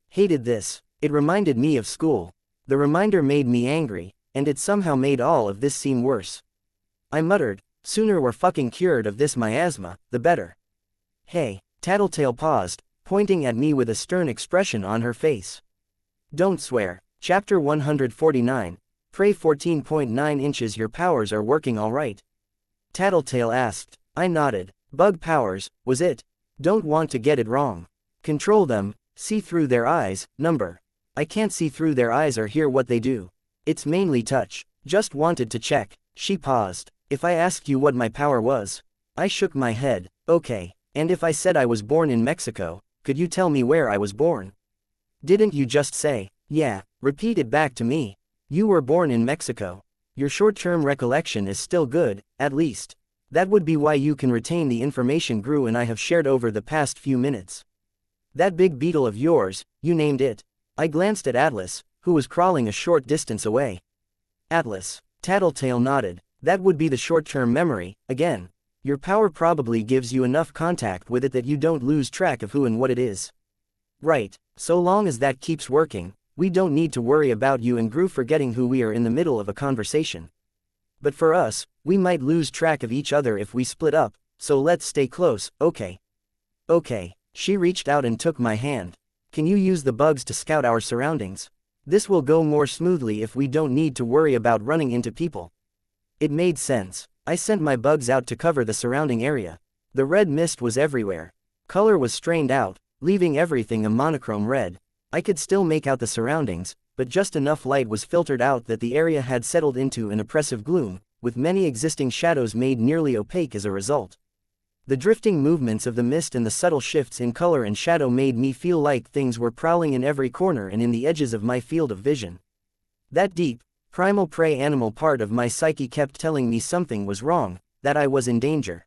Hated this. It reminded me of school. The reminder made me angry, and it somehow made all of this seem worse. I muttered, sooner we're fucking cured of this miasma, the better. Hey, Tattletale paused, pointing at me with a stern expression on her face. Don't swear. Chapter 149. Pray 14.9 inches. Your powers are working all right? Tattletale asked. I nodded. Bug powers, was it? Don't want to get it wrong. Control them, see through their eyes, number. I can't see through their eyes or hear what they do. It's mainly touch. Just wanted to check. She paused. If I asked you what my power was? I shook my head. Okay. And if I said I was born in Mexico, could you tell me where I was born? Didn't you just say, yeah, repeat it back to me. You were born in Mexico. Your short-term recollection is still good, at least. That would be why you can retain the information Gru and I have shared over the past few minutes. That big beetle of yours, you named it. I glanced at Atlas, who was crawling a short distance away. Atlas. Tattletale nodded. That would be the short-term memory, again. Your power probably gives you enough contact with it that you don't lose track of who and what it is. Right, so long as that keeps working, we don't need to worry about you and Gru forgetting who we are in the middle of a conversation. But for us, we might lose track of each other if we split up, so let's stay close, okay? Okay. She reached out and took my hand. Can you use the bugs to scout our surroundings? This will go more smoothly if we don't need to worry about running into people. It made sense. I sent my bugs out to cover the surrounding area. The red mist was everywhere. Color was strained out, leaving everything a monochrome red. I could still make out the surroundings, but just enough light was filtered out that the area had settled into an oppressive gloom, with many existing shadows made nearly opaque as a result. The drifting movements of the mist and the subtle shifts in color and shadow made me feel like things were prowling in every corner and in the edges of my field of vision. That deep, primal prey animal part of my psyche kept telling me something was wrong, that I was in danger.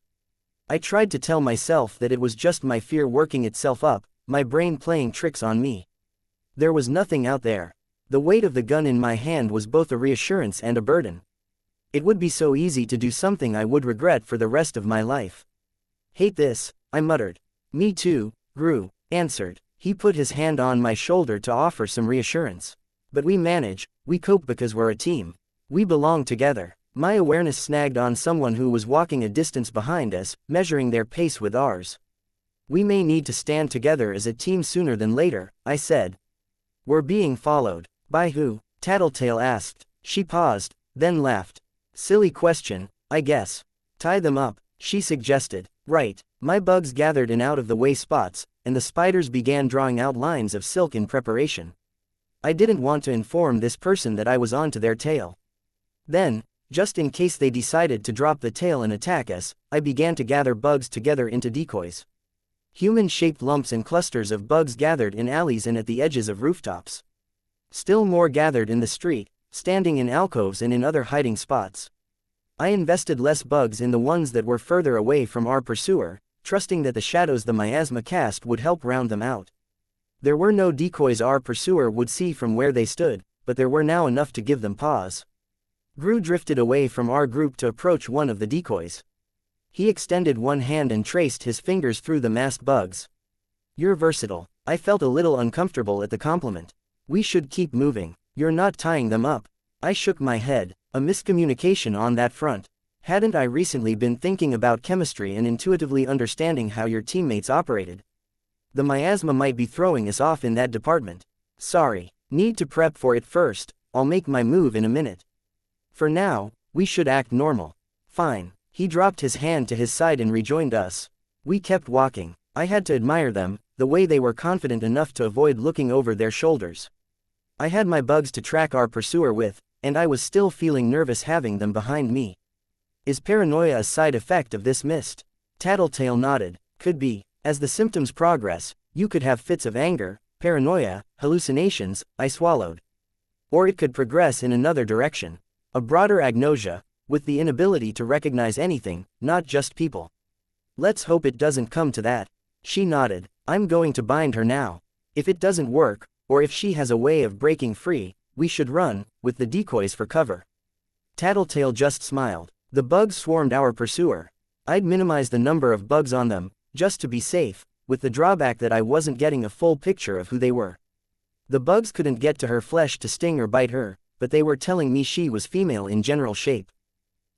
I tried to tell myself that it was just my fear working itself up, my brain playing tricks on me. There was nothing out there. The weight of the gun in my hand was both a reassurance and a burden. It would be so easy to do something I would regret for the rest of my life. Hate this, I muttered. Me too, Gru answered. He put his hand on my shoulder to offer some reassurance. But we manage, we cope because we're a team. We belong together. My awareness snagged on someone who was walking a distance behind us, measuring their pace with ours. We may need to stand together as a team sooner than later, I said. We're being followed. By who? Tattletale asked. She paused, then laughed. Silly question, I guess. Tie them up, she suggested. Right. My bugs gathered in out-of-the-way spots, and the spiders began drawing out lines of silk in preparation. I didn't want to inform this person that I was onto their tail. Then, just in case they decided to drop the tail and attack us, I began to gather bugs together into decoys. Human-shaped lumps and clusters of bugs gathered in alleys and at the edges of rooftops. Still more gathered in the street, standing in alcoves and in other hiding spots. I invested less bugs in the ones that were further away from our pursuer, trusting that the shadows the miasma cast would help round them out. There were no decoys our pursuer would see from where they stood, but there were now enough to give them pause. Gru drifted away from our group to approach one of the decoys. He extended one hand and traced his fingers through the masked bugs. You're versatile. I felt a little uncomfortable at the compliment. We should keep moving. You're not tying them up. I shook my head. A miscommunication on that front. Hadn't I recently been thinking about chemistry and intuitively understanding how your teammates operated? The miasma might be throwing us off in that department. Sorry. Need to prep for it first. I'll make my move in a minute. For now, we should act normal. Fine. He dropped his hand to his side and rejoined us. We kept walking. I had to admire them, the way they were confident enough to avoid looking over their shoulders. I had my bugs to track our pursuer with, and I was still feeling nervous having them behind me. Is paranoia a side effect of this mist? Tattletale nodded. Could be. As the symptoms progress, you could have fits of anger, paranoia, hallucinations, I swallowed. Or it could progress in another direction. A broader agnosia, with the inability to recognize anything, not just people. Let's hope it doesn't come to that. She nodded. I'm going to bind her now. If it doesn't work, or if she has a way of breaking free, we should run, with the decoys for cover. Tattletale just smiled. The bugs swarmed our pursuer. I'd minimize the number of bugs on them, just to be safe, with the drawback that I wasn't getting a full picture of who they were. The bugs couldn't get to her flesh to sting or bite her, but they were telling me she was female in general shape.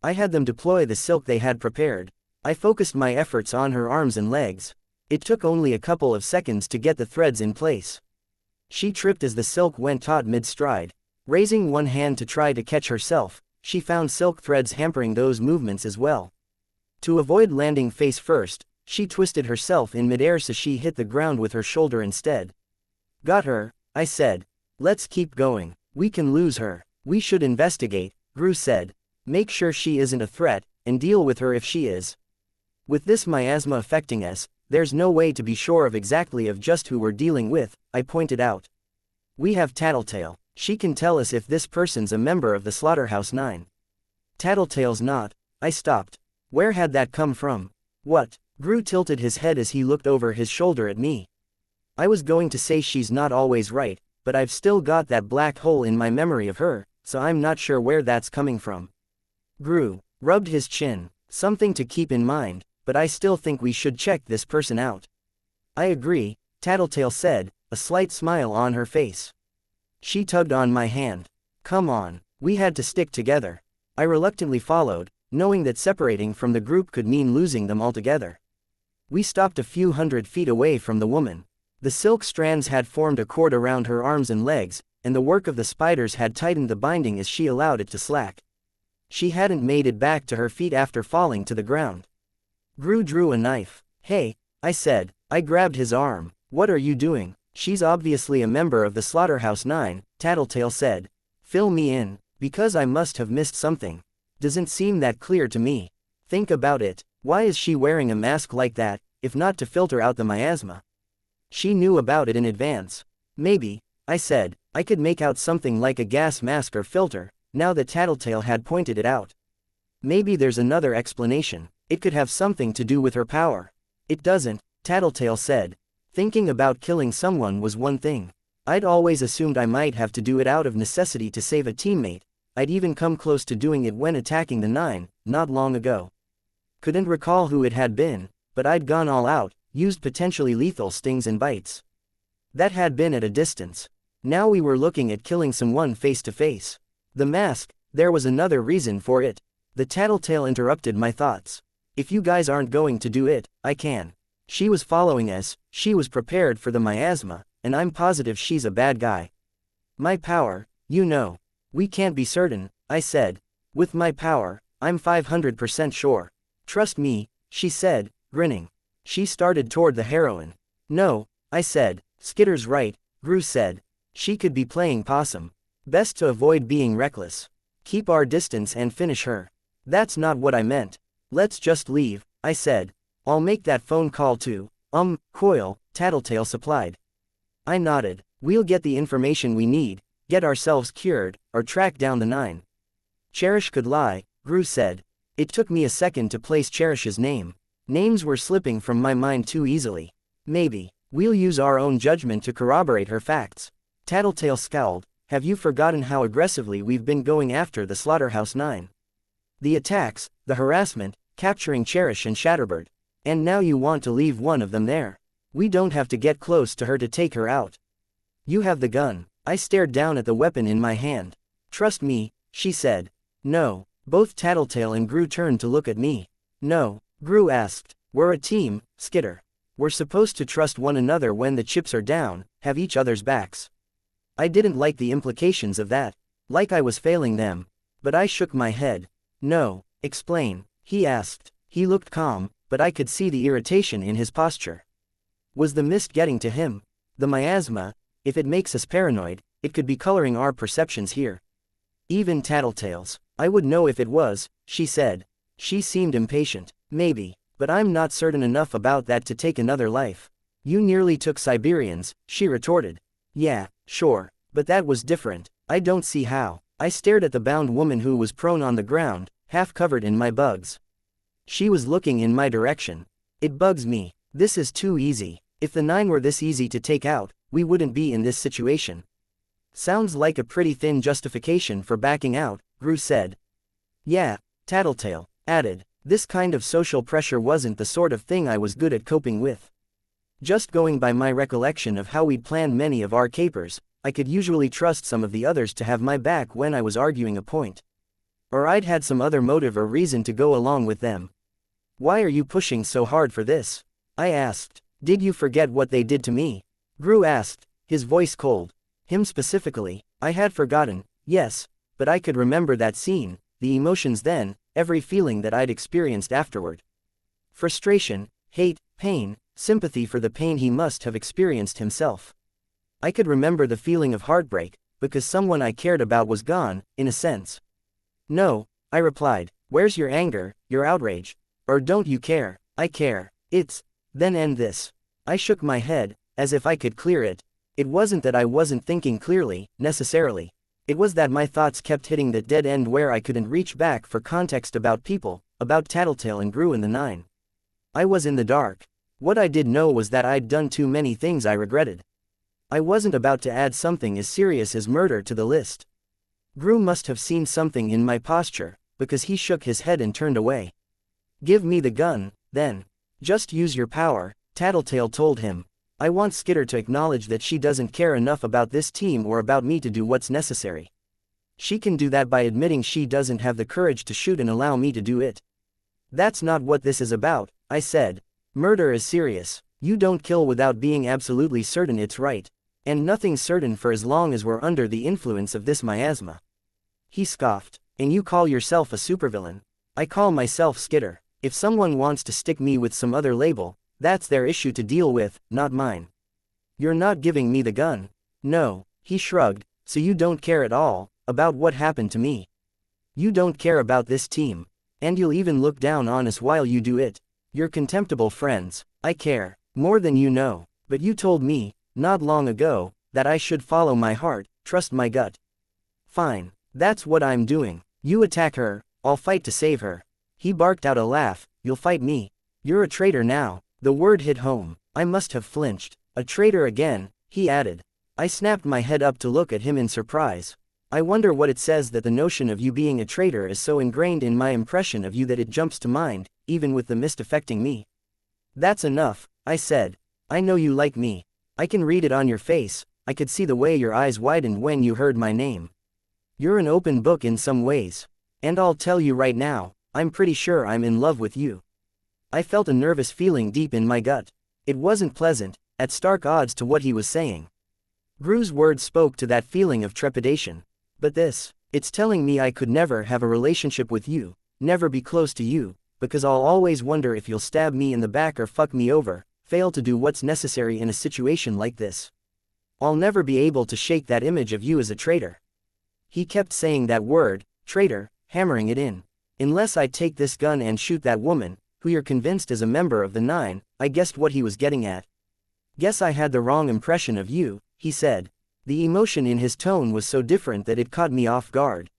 I had them deploy the silk they had prepared. I focused my efforts on her arms and legs. It took only a couple of seconds to get the threads in place. She tripped as the silk went taut mid-stride. Raising one hand to try to catch herself, she found silk threads hampering those movements as well. To avoid landing face first, she twisted herself in midair so she hit the ground with her shoulder instead. Got her, I said. Let's keep going. We can lose her. We should investigate, Gru said. Make sure she isn't a threat, and deal with her if she is. With this miasma affecting us, there's no way to be sure of exactly just who we're dealing with, I pointed out. We have Tattletale. She can tell us if this person's a member of the Slaughterhouse 9. Tattletale's not. I stopped. Where had that come from? What? Gru tilted his head as he looked over his shoulder at me. I was going to say she's not always right, but I've still got that black hole in my memory of her, so I'm not sure where that's coming from. Gru rubbed his chin. Something to keep in mind, but I still think we should check this person out. I agree, Tattletale said, a slight smile on her face. She tugged on my hand. Come on, we had to stick together. I reluctantly followed, knowing that separating from the group could mean losing them altogether. We stopped a few hundred feet away from the woman. The silk strands had formed a cord around her arms and legs, and the work of the spiders had tightened the binding as she allowed it to slack. She hadn't made it back to her feet after falling to the ground. Gru drew a knife. Hey, I said. I grabbed his arm. What are you doing? She's obviously a member of the Slaughterhouse 9, Tattletale said. Fill me in, because I must have missed something. Doesn't seem that clear to me. Think about it. Why is she wearing a mask like that, if not to filter out the miasma? She knew about it in advance. Maybe, I said, I could make out something like a gas mask or filter, now that Tattletale had pointed it out. Maybe there's another explanation. It could have something to do with her power. It doesn't, Tattletale said. Thinking about killing someone was one thing. I'd always assumed I might have to do it out of necessity to save a teammate. I'd even come close to doing it when attacking the 9, not long ago. Couldn't recall who it had been, but I'd gone all out, used potentially lethal stings and bites. That had been at a distance. Now we were looking at killing someone face to face. The mask, there was another reason for it. The Tattletale interrupted my thoughts. If you guys aren't going to do it, I can. She was following us, she was prepared for the miasma, and I'm positive she's a bad guy. My power, you know. We can't be certain, I said. With my power, I'm 500% sure. Trust me, she said, grinning. She started toward the heroine. No, I said. Skitter's right, Gru said. She could be playing possum. Best to avoid being reckless. Keep our distance and finish her. That's not what I meant. Let's just leave, I said. I'll make that phone call to, Coil, Tattletale supplied. I nodded. We'll get the information we need, get ourselves cured, or track down the 9. Cherish could lie, Gru said. It took me a second to place Cherish's name. Names were slipping from my mind too easily. Maybe. We'll use our own judgment to corroborate her facts. Tattletale scowled. Have you forgotten how aggressively we've been going after the Slaughterhouse 9? The attacks, the harassment, capturing Cherish and Shatterbird. And now you want to leave one of them there. We don't have to get close to her to take her out. You have the gun. I stared down at the weapon in my hand. Trust me, she said. No. Both Tattletale and Gru turned to look at me. No, Gru asked. We're a team, Skitter. We're supposed to trust one another when the chips are down, have each other's backs. I didn't like the implications of that. Like I was failing them. But I shook my head. No, explain, he asked. He looked calm, but I could see the irritation in his posture. Was the mist getting to him? The miasma, if it makes us paranoid, it could be coloring our perceptions here. Even Tattletale's. I would know if it was, she said. She seemed impatient. Maybe, but I'm not certain enough about that to take another life. You nearly took Siberians, she retorted. Yeah, sure, but that was different. I don't see how. I stared at the bound woman who was prone on the ground, half covered in my bugs. She was looking in my direction. It bugs me. This is too easy. If the 9 were this easy to take out, we wouldn't be in this situation. Sounds like a pretty thin justification for backing out, Gru said. Yeah, Tattletale added. This kind of social pressure wasn't the sort of thing I was good at coping with. Just going by my recollection of how we'd planned many of our capers, I could usually trust some of the others to have my back when I was arguing a point. Or I'd had some other motive or reason to go along with them. Why are you pushing so hard for this? I asked. Did you forget what they did to me? Gru asked, his voice cold. Him specifically, I had forgotten, yes, but I could remember that scene, the emotions then, every feeling that I'd experienced afterward. Frustration, hate, pain, sympathy for the pain he must have experienced himself. I could remember the feeling of heartbreak, because someone I cared about was gone, in a sense. No, I replied, where's your anger, your outrage? Or don't you care? I care. Then end this. I shook my head, as if I could clear it. It wasn't that I wasn't thinking clearly, necessarily. It was that my thoughts kept hitting the dead end where I couldn't reach back for context about people, about Tattletale and Gru and the 9. I was in the dark. What I did know was that I'd done too many things I regretted. I wasn't about to add something as serious as murder to the list. Gru must have seen something in my posture, because he shook his head and turned away. Give me the gun, then. Just use your power, Tattletale told him. I want Skitter to acknowledge that she doesn't care enough about this team or about me to do what's necessary. She can do that by admitting she doesn't have the courage to shoot and allow me to do it. That's not what this is about, I said. Murder is serious. You don't kill without being absolutely certain it's right. And nothing's certain for as long as we're under the influence of this miasma. He scoffed. And you call yourself a supervillain? I call myself Skitter. If someone wants to stick me with some other label, that's their issue to deal with, not mine. You're not giving me the gun. No, he shrugged, so you don't care at all about what happened to me. You don't care about this team. And you'll even look down on us while you do it. You're contemptible friends. I care, more than you know. But you told me, not long ago, that I should follow my heart, trust my gut. Fine, that's what I'm doing. You attack her, I'll fight to save her. He barked out a laugh. You'll fight me. You're a traitor now. The word hit home. I must have flinched. A traitor again, he added. I snapped my head up to look at him in surprise. I wonder what it says that the notion of you being a traitor is so ingrained in my impression of you that it jumps to mind, even with the mist affecting me. That's enough, I said. I know you like me. I can read it on your face. I could see the way your eyes widened when you heard my name. You're an open book in some ways. And I'll tell you right now, I'm pretty sure I'm in love with you. I felt a nervous feeling deep in my gut. It wasn't pleasant, at stark odds to what he was saying. Gru's words spoke to that feeling of trepidation. But this, it's telling me I could never have a relationship with you, never be close to you, because I'll always wonder if you'll stab me in the back or fuck me over, fail to do what's necessary in a situation like this. I'll never be able to shake that image of you as a traitor. He kept saying that word, traitor, hammering it in. Unless I take this gun and shoot that woman, who you're convinced is a member of the Nine, I guessed what he was getting at. Guess I had the wrong impression of you, he said. The emotion in his tone was so different that it caught me off guard.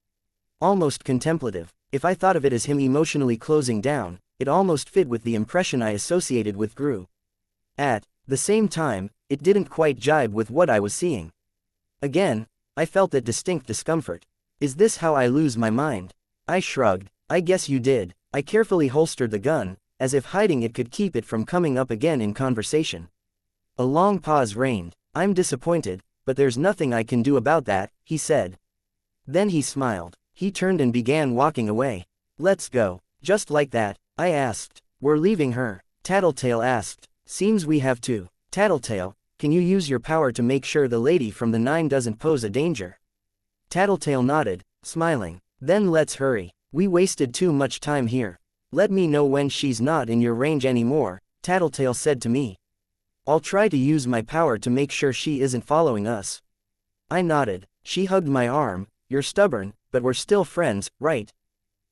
Almost contemplative. If I thought of it as him emotionally closing down, it almost fit with the impression I associated with Gru. At the same time, it didn't quite jibe with what I was seeing. Again, I felt that distinct discomfort. Is this how I lose my mind? I shrugged. I guess you did. I carefully holstered the gun, as if hiding it could keep it from coming up again in conversation. A long pause reigned. I'm disappointed, but there's nothing I can do about that, he said. Then he smiled. He turned and began walking away. Let's go. Just like that, I asked. We're leaving her? Tattletale asked. Seems we have to. Tattletale, can you use your power to make sure the lady from the Nine doesn't pose a danger? Tattletale nodded, smiling. Then let's hurry. We wasted too much time here. Let me know when she's not in your range anymore, Tattletale said to me. I'll try to use my power to make sure she isn't following us. I nodded. She hugged my arm. You're stubborn, but we're still friends, right?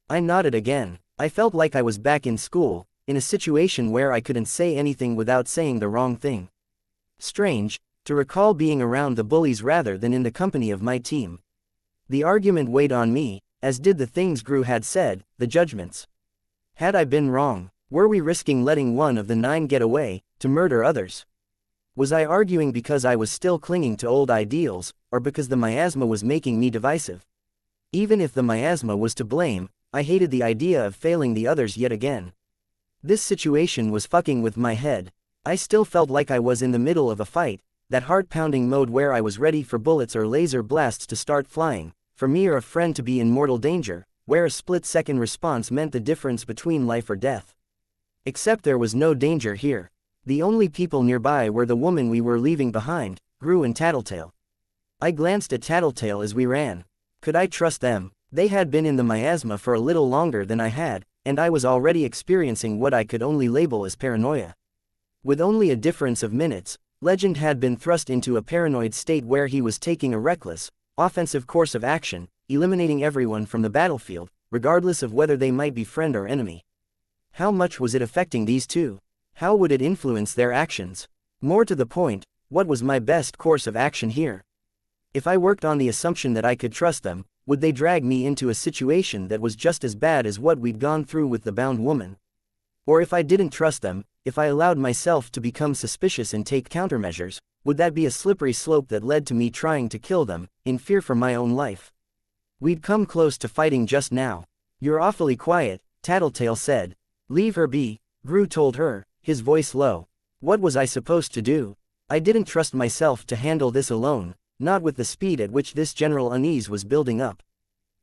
I nodded again. I felt like I was back in school, in a situation where I couldn't say anything without saying the wrong thing. Strange, to recall being around the bullies rather than in the company of my team. The argument weighed on me, as did the things Gru had said, the judgments. Had I been wrong? Were we risking letting one of the Nine get away, to murder others? Was I arguing because I was still clinging to old ideals, or because the miasma was making me divisive? Even if the miasma was to blame, I hated the idea of failing the others yet again. This situation was fucking with my head. I still felt like I was in the middle of a fight, that heart-pounding mode where I was ready for bullets or laser blasts to start flying, for me or a friend to be in mortal danger, where a split-second response meant the difference between life or death. Except there was no danger here. The only people nearby were the woman we were leaving behind, Gru and Tattletale. I glanced at Tattletale as we ran. Could I trust them? They had been in the miasma for a little longer than I had, and I was already experiencing what I could only label as paranoia. With only a difference of minutes, Legend had been thrust into a paranoid state where he was taking a reckless, offensive course of action, eliminating everyone from the battlefield, regardless of whether they might be friend or enemy. How much was it affecting these two? How would it influence their actions? More to the point, what was my best course of action here? If I worked on the assumption that I could trust them, would they drag me into a situation that was just as bad as what we'd gone through with the bound woman? Or if I didn't trust them, if I allowed myself to become suspicious and take countermeasures, would that be a slippery slope that led to me trying to kill them, in fear for my own life? We'd come close to fighting just now. You're awfully quiet, Tattletale said. Leave her be, Gru told her, his voice low. What was I supposed to do? I didn't trust myself to handle this alone, not with the speed at which this general unease was building up.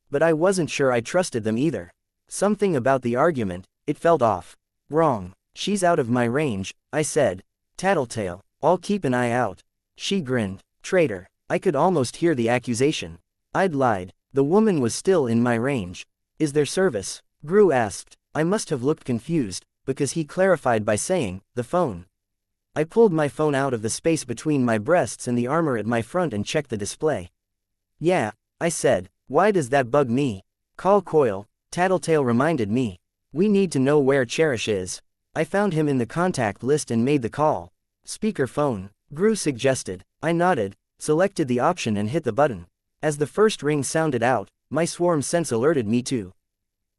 But I wasn't sure I trusted them either. Something about the argument, it felt off. Wrong. She's out of my range, I said. Tattletale, I'll keep an eye out. She grinned. Traitor. I could almost hear the accusation. I'd lied. The woman was still in my range. Is there service? Gru asked. I must have looked confused, because he clarified by saying, the phone. I pulled my phone out of the space between my breasts and the armor at my front and checked the display. Yeah, I said. Why does that bug me? Call Coil, Tattletale reminded me. We need to know where Cherish is. I found him in the contact list and made the call. Speaker phone, Gru suggested. I nodded, selected the option and hit the button. As the first ring sounded out, my swarm sense alerted me to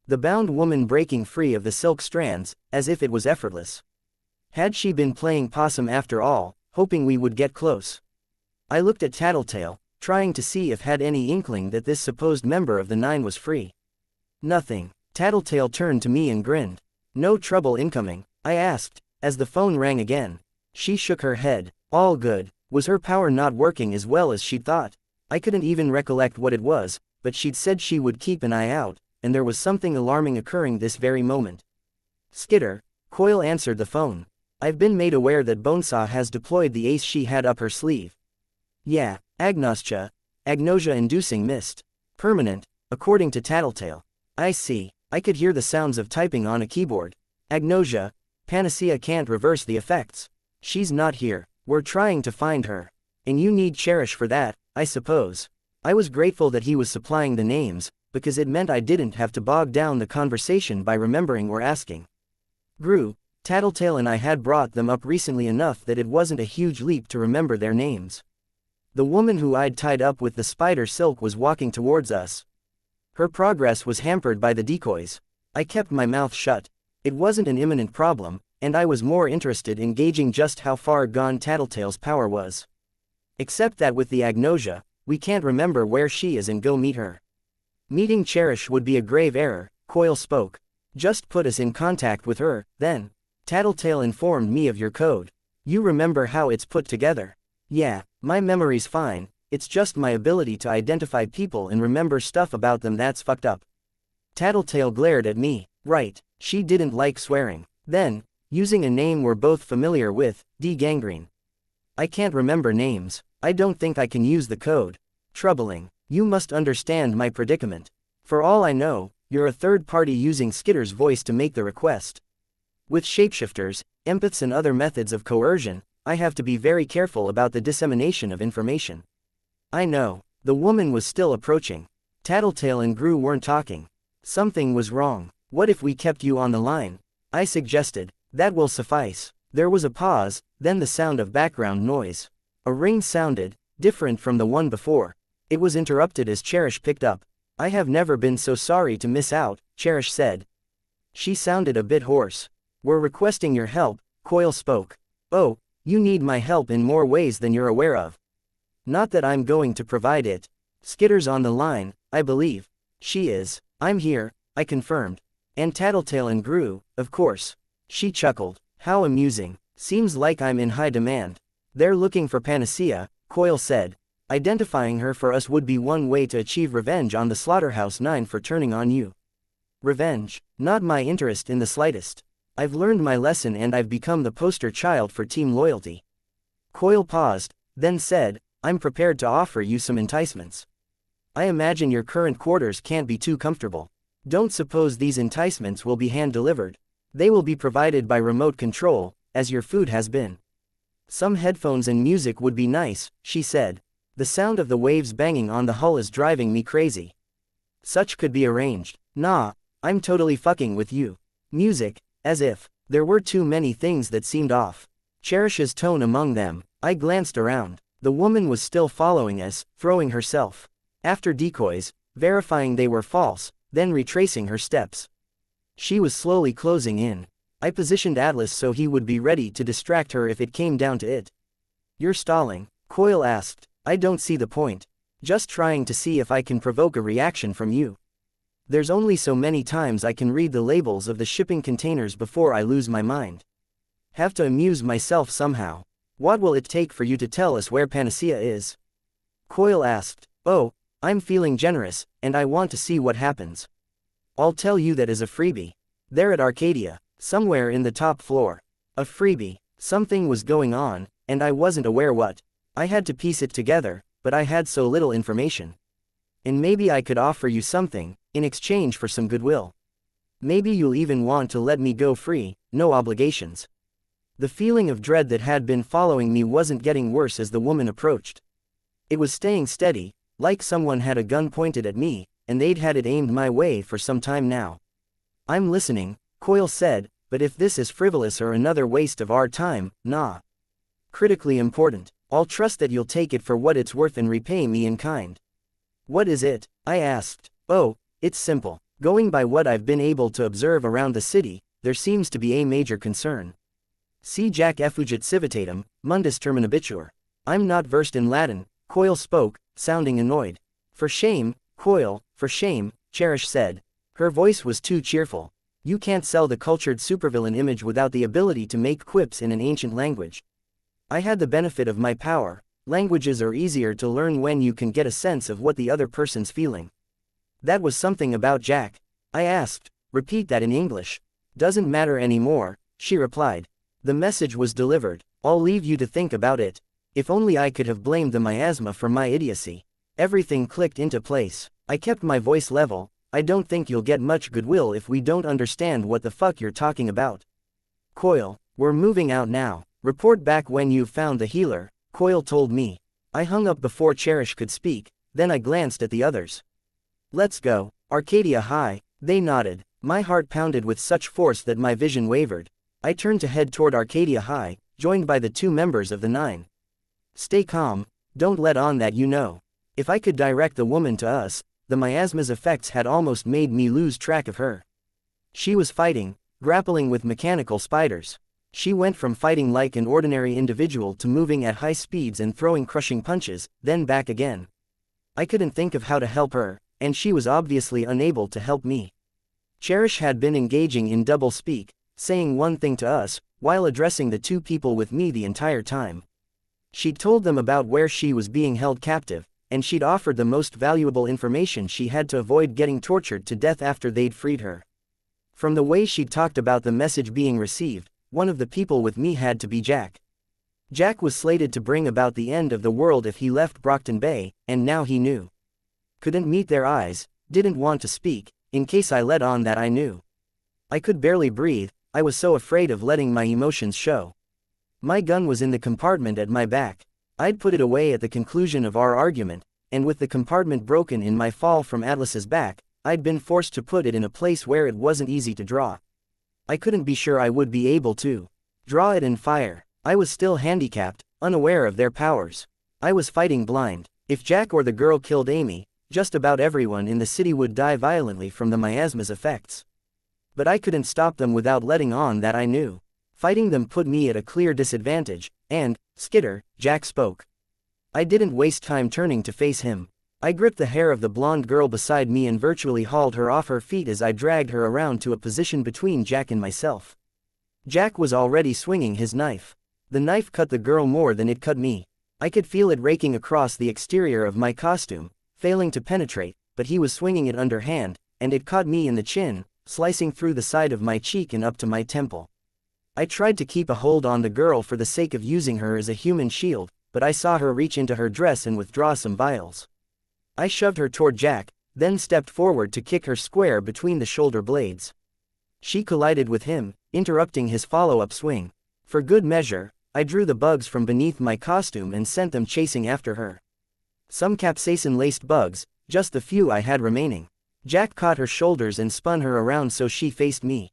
the bound woman breaking free of the silk strands, as if it was effortless. Had she been playing possum after all, hoping we would get close? I looked at Tattletale, trying to see if had any inkling that this supposed member of the Nine was free. Nothing. Tattletale turned to me and grinned. No trouble incoming, I asked, as the phone rang again. She shook her head. All good. Was her power not working as well as she'd thought? I couldn't even recollect what it was, but she'd said she would keep an eye out, and there was something alarming occurring this very moment. Skitter, Coil answered the phone. I've been made aware that Bonesaw has deployed the ace she had up her sleeve. Yeah, agnosia-inducing mist. Permanent, according to Tattletale. I see. I could hear the sounds of typing on a keyboard. Agnosia, Panacea can't reverse the effects. She's not here. We're trying to find her. And you need Cherish for that, I suppose. I was grateful that he was supplying the names, because it meant I didn't have to bog down the conversation by remembering or asking. Gru, Tattletale and I had brought them up recently enough that it wasn't a huge leap to remember their names. The woman who I'd tied up with the spider silk was walking towards us. Her progress was hampered by the decoys. I kept my mouth shut. It wasn't an imminent problem, and I was more interested in gauging just how far gone Tattletale's power was. Except that with the Agnosia, we can't remember where she is and go meet her. Meeting Cherish would be a grave error, Coil spoke. Just put us in contact with her, then. Tattletale informed me of your code. You remember how it's put together? Yeah, my memory's fine, it's just my ability to identify people and remember stuff about them that's fucked up. Tattletale glared at me. Right, she didn't like swearing. Then, using a name we're both familiar with, D. Gangrene. I can't remember names. I don't think I can use the code. Troubling. You must understand my predicament. For all I know, you're a third party using Skitter's voice to make the request. With shapeshifters, empaths and other methods of coercion, I have to be very careful about the dissemination of information. I know. The woman was still approaching. Tattletale and Gru weren't talking. Something was wrong. What if we kept you on the line? I suggested. That will suffice. There was a pause, then the sound of background noise. A ring sounded, different from the one before. It was interrupted as Cherish picked up. I have never been so sorry to miss out, Cherish said. She sounded a bit hoarse. We're requesting your help, Coil spoke. Oh, you need my help in more ways than you're aware of. Not that I'm going to provide it. Skitter's on the line, I believe. She is. I'm here, I confirmed. And Tattletale and Gru, of course. She chuckled. How amusing. Seems like I'm in high demand. They're looking for Panacea, Coil said. Identifying her for us would be one way to achieve revenge on the Slaughterhouse 9 for turning on you. Revenge? Not my interest in the slightest. I've learned my lesson and I've become the poster child for team loyalty. Coil paused, then said, I'm prepared to offer you some enticements. I imagine your current quarters can't be too comfortable. Don't suppose these enticements will be hand-delivered. They will be provided by remote control, as your food has been. Some headphones and music would be nice, she said. The sound of the waves banging on the hull is driving me crazy. Such could be arranged. Nah, I'm totally fucking with you. Music, as if. There were too many things that seemed off. Cherish's tone among them. I glanced around. The woman was still following us, throwing herself after decoys, verifying they were false, then retracing her steps. She was slowly closing in. I positioned Atlas so he would be ready to distract her if it came down to it. You're stalling, Coil asked. I don't see the point. Just trying to see if I can provoke a reaction from you. There's only so many times I can read the labels of the shipping containers before I lose my mind. Have to amuse myself somehow. What will it take for you to tell us where Panacea is? Coil asked. Oh, I'm feeling generous, and I want to see what happens. I'll tell you that as a freebie. They're at Arcadia, somewhere in the top floor. A freebie. Something was going on, and I wasn't aware what. I had to piece it together, but I had so little information. And maybe I could offer you something, in exchange for some goodwill. Maybe you'll even want to let me go free, no obligations. The feeling of dread that had been following me wasn't getting worse as the woman approached. It was staying steady, like someone had a gun pointed at me, and they'd had it aimed my way for some time now. I'm listening, Coil said, but if this is frivolous or another waste of our time, nah. Critically important. I'll trust that you'll take it for what it's worth and repay me in kind. What is it? I asked. Oh, it's simple. Going by what I've been able to observe around the city, there seems to be a major concern. Si Jac effugit civitatem, mundus terminabitur. I'm not versed in Latin, Coil spoke, sounding annoyed. For shame, Coil, for shame, Cherish said. Her voice was too cheerful. You can't sell the cultured supervillain image without the ability to make quips in an ancient language. I had the benefit of my power. Languages are easier to learn when you can get a sense of what the other person's feeling. That was something about Jack. I asked. Repeat that in English. Doesn't matter anymore, she replied. The message was delivered. I'll leave you to think about it. If only I could have blamed the miasma for my idiocy. Everything clicked into place. I kept my voice level, I don't think you'll get much goodwill if we don't understand what the fuck you're talking about. Coil, we're moving out now. Report back when you've found the healer, Coil told me. I hung up before Cherish could speak, then I glanced at the others. Let's go, Arcadia High, they nodded. My heart pounded with such force that my vision wavered. I turned to head toward Arcadia High, joined by the 2 members of the 9. Stay calm, don't let on that you know. If I could direct the woman to us, the miasma's effects had almost made me lose track of her. She was fighting, grappling with mechanical spiders. She went from fighting like an ordinary individual to moving at high speeds and throwing crushing punches, then back again. I couldn't think of how to help her, and she was obviously unable to help me. Cherish had been engaging in double speak, saying one thing to us, while addressing the 2 people with me the entire time. She'd told them about where she was being held captive, and she'd offered the most valuable information she had to avoid getting tortured to death after they'd freed her. From the way she'd talked about the message being received, one of the people with me had to be Jack. Jack was slated to bring about the end of the world if he left Brockton Bay, and now he knew. Couldn't meet their eyes, didn't want to speak, in case I let on that I knew. I could barely breathe, I was so afraid of letting my emotions show. My gun was in the compartment at my back. I'd put it away at the conclusion of our argument, and with the compartment broken in my fall from Atlas's back, I'd been forced to put it in a place where it wasn't easy to draw. I couldn't be sure I would be able to draw it and fire. I was still handicapped, unaware of their powers. I was fighting blind. If Jack or the girl killed Amy, just about everyone in the city would die violently from the miasma's effects. But I couldn't stop them without letting on that I knew. Fighting them put me at a clear disadvantage, and, Skitter, Jack spoke. I didn't waste time turning to face him. I gripped the hair of the blonde girl beside me and virtually hauled her off her feet as I dragged her around to a position between Jack and myself. Jack was already swinging his knife. The knife cut the girl more than it cut me. I could feel it raking across the exterior of my costume, failing to penetrate, but he was swinging it underhand, and it caught me in the chin, slicing through the side of my cheek and up to my temple. I tried to keep a hold on the girl for the sake of using her as a human shield, but I saw her reach into her dress and withdraw some vials. I shoved her toward Jack, then stepped forward to kick her square between the shoulder blades. She collided with him, interrupting his follow-up swing. For good measure, I drew the bugs from beneath my costume and sent them chasing after her. Some capsaicin-laced bugs, just the few I had remaining. Jack caught her shoulders and spun her around so she faced me.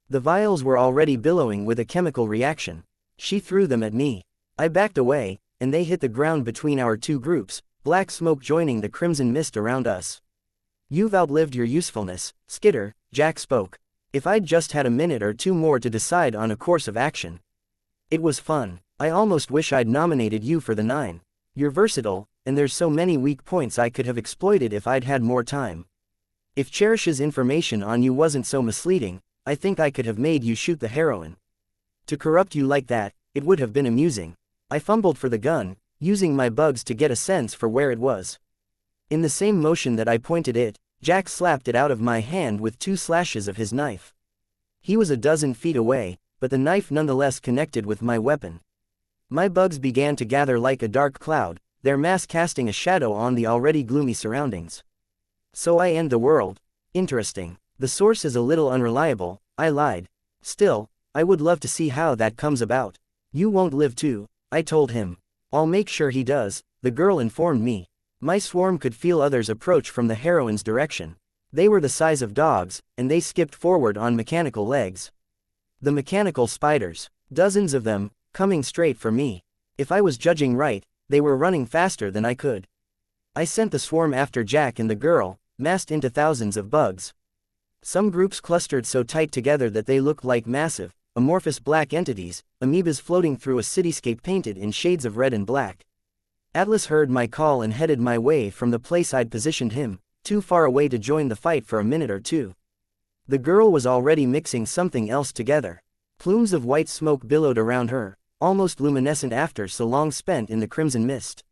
The vials were already billowing with a chemical reaction. She threw them at me. I backed away, and they hit the ground between our 2 groups, black smoke joining the crimson mist around us. You've outlived your usefulness, Skitter, Jack spoke. If I'd just had a minute or 2 more to decide on a course of action. It was fun. I almost wish I'd nominated you for the 9. You're versatile, and there's so many weak points I could have exploited if I'd had more time. If Cherish's information on you wasn't so misleading, I think I could have made you shoot the heroine. To corrupt you like that, it would have been amusing. I fumbled for the gun, using my bugs to get a sense for where it was. In the same motion that I pointed it, Jack slapped it out of my hand with 2 slashes of his knife. He was a dozen feet away, but the knife nonetheless connected with my weapon. My bugs began to gather like a dark cloud, their mass casting a shadow on the already gloomy surroundings. So I end the world. Interesting. The source is a little unreliable, I lied. Still, I would love to see how that comes about. You won't live too, I told him. I'll make sure he does, the girl informed me. My swarm could feel others approach from the heroine's direction. They were the size of dogs, and they skipped forward on mechanical legs. The mechanical spiders, dozens of them, coming straight for me. If I was judging right, they were running faster than I could. I sent the swarm after Jack and the girl, massed into thousands of bugs. Some groups clustered so tight together that they looked like massive, amorphous black entities, amoebas floating through a cityscape painted in shades of red and black. Atlas heard my call and headed my way from the place I'd positioned him, too far away to join the fight for a minute or 2. The girl was already mixing something else together. Plumes of white smoke billowed around her, almost luminescent after so long spent in the crimson mist.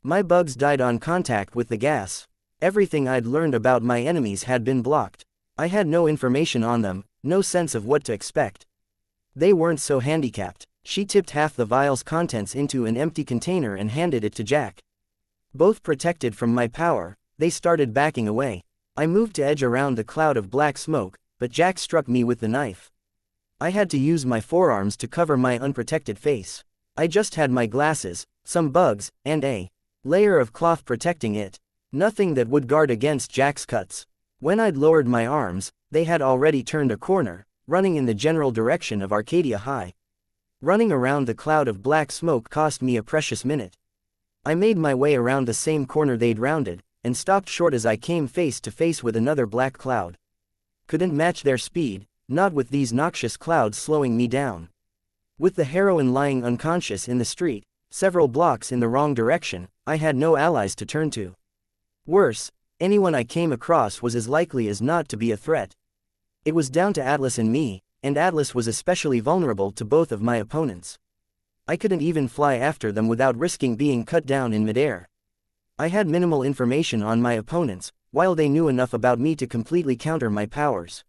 My bugs died on contact with the gas. Everything I'd learned about my enemies had been blocked. I had no information on them, no sense of what to expect. They weren't so handicapped. She tipped half the vial's contents into an empty container and handed it to Jack. Both protected from my power, they started backing away. I moved to edge around the cloud of black smoke, but Jack struck me with the knife. I had to use my forearms to cover my unprotected face. I just had my glasses, some bugs, and a layer of cloth protecting it. Nothing that would guard against Jack's cuts. When I'd lowered my arms, they had already turned a corner, running in the general direction of Arcadia High. Running around the cloud of black smoke cost me a precious minute. I made my way around the same corner they'd rounded, and stopped short as I came face to face with another black cloud. Couldn't match their speed, not with these noxious clouds slowing me down. With the heroine lying unconscious in the street, several blocks in the wrong direction, I had no allies to turn to. Worse, anyone I came across was as likely as not to be a threat. It was down to Atlas and me, and Atlas was especially vulnerable to both of my opponents. I couldn't even fly after them without risking being cut down in midair. I had minimal information on my opponents, while they knew enough about me to completely counter my powers.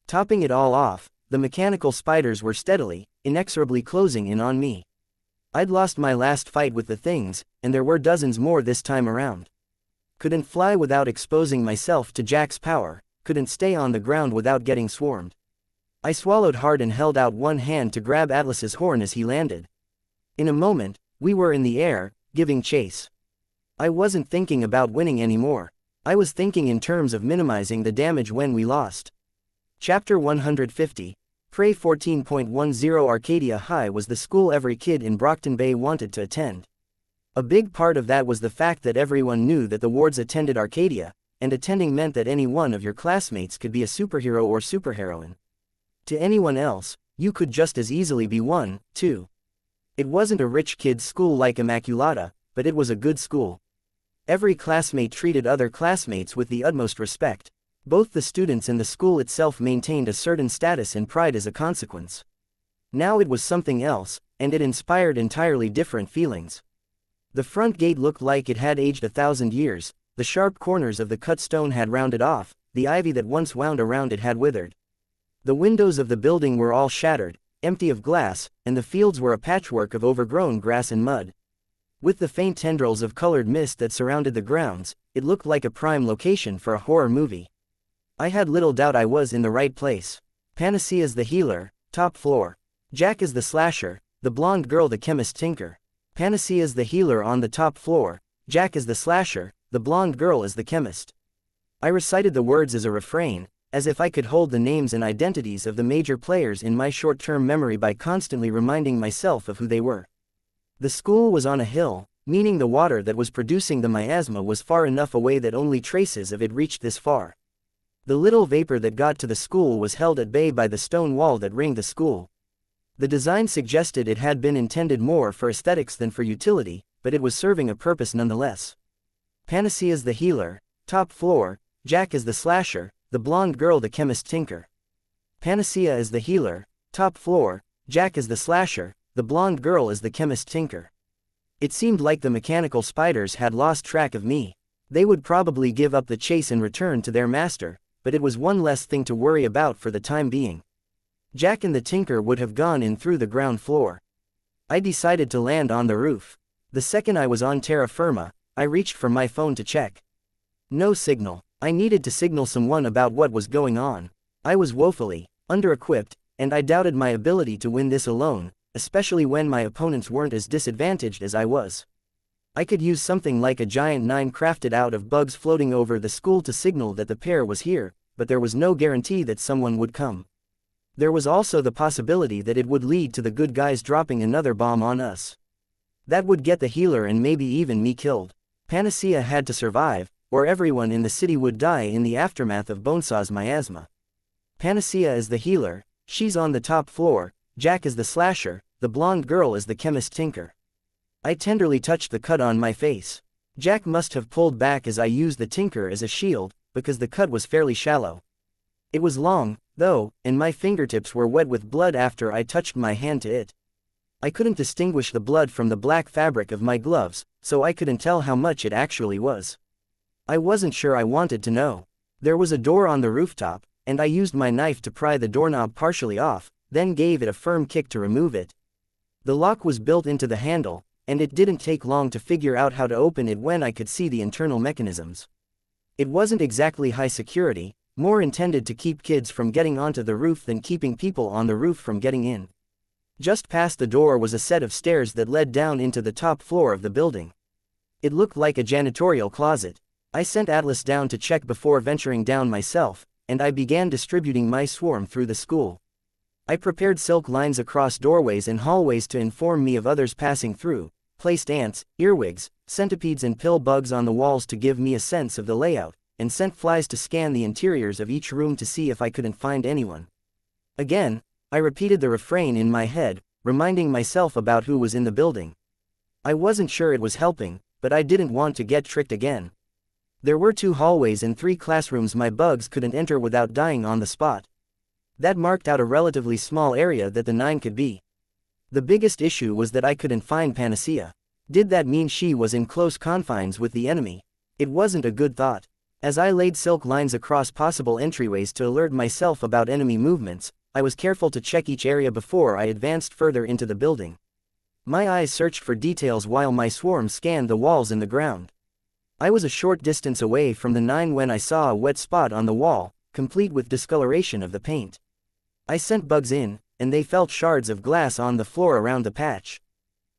Topping it all off, the mechanical spiders were steadily, inexorably closing in on me. I'd lost my last fight with the things, and there were dozens more this time around. Couldn't fly without exposing myself to Jack's power, couldn't stay on the ground without getting swarmed. I swallowed hard and held out one hand to grab Atlas's horn as he landed. In a moment, we were in the air, giving chase. I wasn't thinking about winning anymore. I was thinking in terms of minimizing the damage when we lost. Chapter 150, Prey 14.10 Arcadia High was the school every kid in Brockton Bay wanted to attend. A big part of that was the fact that everyone knew that the wards attended Arcadia, and attending meant that any one of your classmates could be a superhero or superheroine. To anyone else, you could just as easily be one, too. It wasn't a rich kid's school like Immaculata, but it was a good school. Every classmate treated other classmates with the utmost respect. Both the students and the school itself maintained a certain status and pride as a consequence. Now it was something else, and it inspired entirely different feelings. The front gate looked like it had aged 1,000 years, the sharp corners of the cut stone had rounded off, the ivy that once wound around it had withered. The windows of the building were all shattered, empty of glass, and the fields were a patchwork of overgrown grass and mud. With the faint tendrils of colored mist that surrounded the grounds, it looked like a prime location for a horror movie. I had little doubt I was in the right place. Panacea's the healer, top floor. Jack is the slasher, the blonde girl the chemist tinker. Panacea's the healer on the top floor, Jack is the slasher, the blonde girl is the chemist. I recited the words as a refrain, as if I could hold the names and identities of the major players in my short-term memory by constantly reminding myself of who they were. The school was on a hill, meaning the water that was producing the miasma was far enough away that only traces of it reached this far. The little vapor that got to the school was held at bay by the stone wall that ringed the school. The design suggested it had been intended more for aesthetics than for utility, but it was serving a purpose nonetheless. Panacea's the healer, top floor, Jack is the slasher, the blonde girl the chemist tinker. Panacea is the healer, top floor, Jack is the slasher, the blonde girl is the chemist tinker. It seemed like the mechanical spiders had lost track of me. They would probably give up the chase and return to their master, but it was one less thing to worry about for the time being. Jack and the tinker would have gone in through the ground floor. I decided to land on the roof. The second I was on terra firma, I reached for my phone to check. No signal. I needed to signal someone about what was going on. I was woefully under-equipped, and I doubted my ability to win this alone, especially when my opponents weren't as disadvantaged as I was. I could use something like a giant 9 crafted out of bugs floating over the school to signal that the pair was here, but there was no guarantee that someone would come. There was also the possibility that it would lead to the good guys dropping another bomb on us. That would get the healer and maybe even me killed. Panacea had to survive, or everyone in the city would die in the aftermath of Bonesaw's miasma. Panacea is the healer, she's on the top floor, Jack is the slasher, the blonde girl is the chemist tinker. I tenderly touched the cut on my face. Jack must have pulled back as I used the tinker as a shield, because the cut was fairly shallow. It was long, though, and my fingertips were wet with blood after I touched my hand to it. I couldn't distinguish the blood from the black fabric of my gloves, so I couldn't tell how much it actually was. I wasn't sure I wanted to know. There was a door on the rooftop, and I used my knife to pry the doorknob partially off, then gave it a firm kick to remove it. The lock was built into the handle, and it didn't take long to figure out how to open it when I could see the internal mechanisms. It wasn't exactly high security, more intended to keep kids from getting onto the roof than keeping people on the roof from getting in. Just past the door was a set of stairs that led down into the top floor of the building. It looked like a janitorial closet. I sent Atlas down to check before venturing down myself, and I began distributing my swarm through the school. I prepared silk lines across doorways and hallways to inform me of others passing through, placed ants, earwigs, centipedes and pill bugs on the walls to give me a sense of the layout, and sent flies to scan the interiors of each room to see if I couldn't find anyone. Again, I repeated the refrain in my head, reminding myself about who was in the building. I wasn't sure it was helping, but I didn't want to get tricked again. There were 2 hallways and 3 classrooms my bugs couldn't enter without dying on the spot. That marked out a relatively small area that the 9 could be. The biggest issue was that I couldn't find Panacea. Did that mean she was in close confines with the enemy? It wasn't a good thought. As I laid silk lines across possible entryways to alert myself about enemy movements, I was careful to check each area before I advanced further into the building. My eyes searched for details while my swarm scanned the walls and the ground. I was a short distance away from the 9 when I saw a wet spot on the wall, complete with discoloration of the paint. I sent bugs in, and they felt shards of glass on the floor around the patch.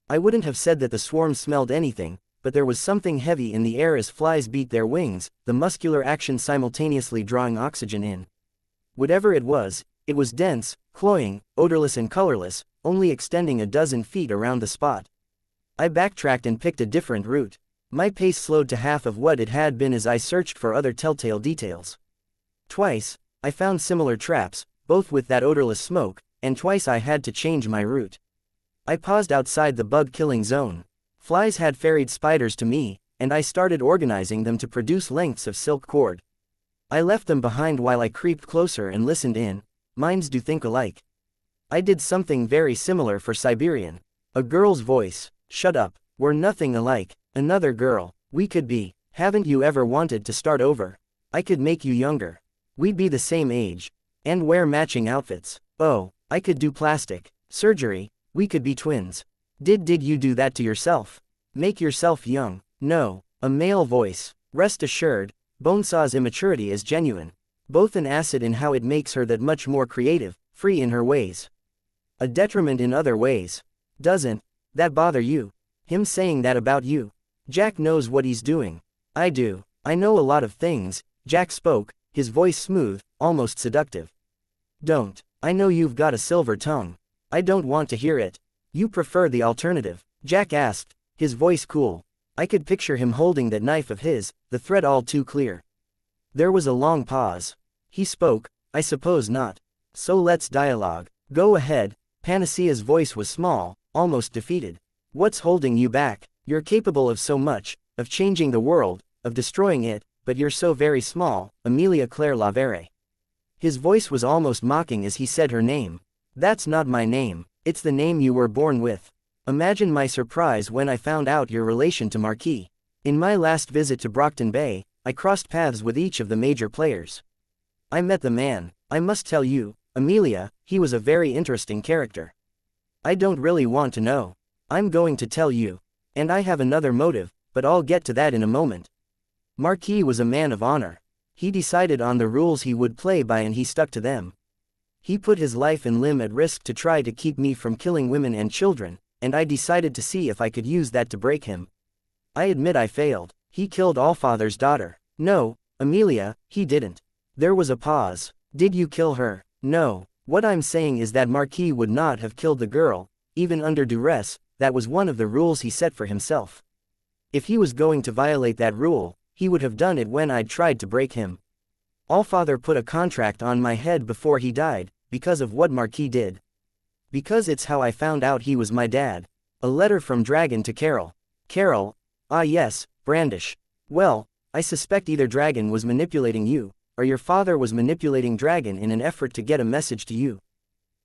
I wouldn't have said that the swarm smelled anything, but there was something heavy in the air as flies beat their wings, the muscular action simultaneously drawing oxygen in. Whatever it was dense, cloying, odorless and colorless, only extending a dozen feet around the spot. I backtracked and picked a different route. My pace slowed to half of what it had been as I searched for other telltale details. Twice, I found similar traps, both with that odorless smoke, and twice I had to change my route. I paused outside the bug-killing zone. Flies had ferried spiders to me, and I started organizing them to produce lengths of silk cord. I left them behind while I creeped closer and listened in. Minds do think alike. I did something very similar for Siberian. A girl's voice. Shut up. We're nothing alike. Another girl. We could be. Haven't you ever wanted to start over? I could make you younger. We'd be the same age. And wear matching outfits. Oh, I could do plastic surgery. We could be twins. Did you do that to yourself? Make yourself young. No. A male voice. Rest assured, Bonesaw's immaturity is genuine. Both an asset in how it makes her that much more creative, free in her ways. A detriment in other ways. Doesn't that bother you? Him saying that about you? Jack knows what he's doing. I do. I know a lot of things. Jack spoke, his voice smooth, almost seductive. Don't. I know you've got a silver tongue. I don't want to hear it. You prefer the alternative? Jack asked, his voice cool. I could picture him holding that knife of his, the thread all too clear. There was a long pause. He spoke, I suppose not. So let's dialogue. Go ahead. Panacea's voice was small, almost defeated. What's holding you back? You're capable of so much, of changing the world, of destroying it, but you're so very small, Amelia Claire Lavere. His voice was almost mocking as he said her name. That's not my name, it's the name you were born with. Imagine my surprise when I found out your relation to Marquis. In my last visit to Brockton Bay, I crossed paths with each of the major players. I met the man. I must tell you, Amelia, he was a very interesting character. I don't really want to know. I'm going to tell you. And I have another motive, but I'll get to that in a moment. Marquis was a man of honor. He decided on the rules he would play by and he stuck to them. He put his life and limb at risk to try to keep me from killing women and children, and I decided to see if I could use that to break him. I admit I failed. He killed Allfather's daughter. No, Amelia, he didn't. There was a pause. Did you kill her? No. What I'm saying is that Marquis would not have killed the girl, even under duress. That was one of the rules he set for himself. If he was going to violate that rule, he would have done it when I'd tried to break him. Allfather put a contract on my head before he died, because of what Marquis did. Because it's how I found out he was my dad. A letter from Dragon to Carol. Carol? Ah yes, Brandish. Well, I suspect either Dragon was manipulating you, or your father was manipulating Dragon in an effort to get a message to you.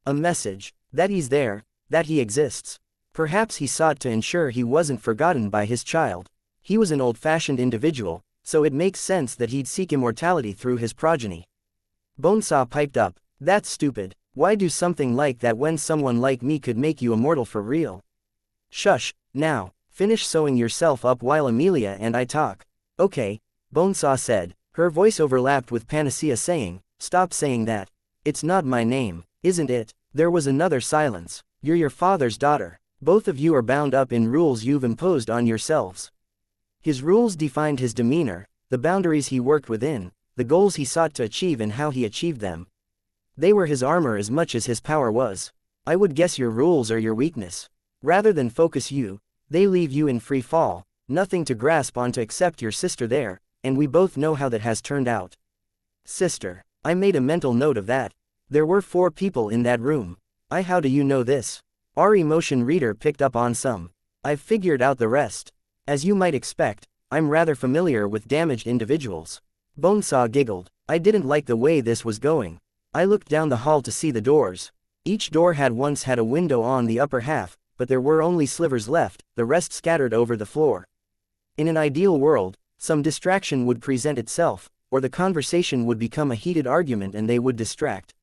A message. That he's there, that he exists. Perhaps he sought to ensure he wasn't forgotten by his child. He was an old-fashioned individual, so it makes sense that he'd seek immortality through his progeny. Bonesaw piped up. That's stupid. Why do something like that when someone like me could make you immortal for real? Shush, now, finish sewing yourself up while Amelia and I talk. Okay, Bonesaw said, Her voice overlapped with Panacea saying, "Stop saying that. It's not my name, isn't it?" There was another silence. "You're your father's daughter. Both of you are bound up in rules you've imposed on yourselves." His rules defined his demeanor, the boundaries he worked within, the goals he sought to achieve and how he achieved them. They were his armor as much as his power was. I would guess your rules are your weakness. Rather than focus you, they leave you in free fall, nothing to grasp onto except your sister there, and we both know how that has turned out. Sister. I made a mental note of that. There were 4 people in that room. How do you know this? Our emotion reader picked up on some. I've figured out the rest. As you might expect, I'm rather familiar with damaged individuals. Bonesaw giggled. I didn't like the way this was going. I looked down the hall to see the doors. Each door had once had a window on the upper half, but there were only slivers left, the rest scattered over the floor. In an ideal world, some distraction would present itself, or the conversation would become a heated argument and they would distract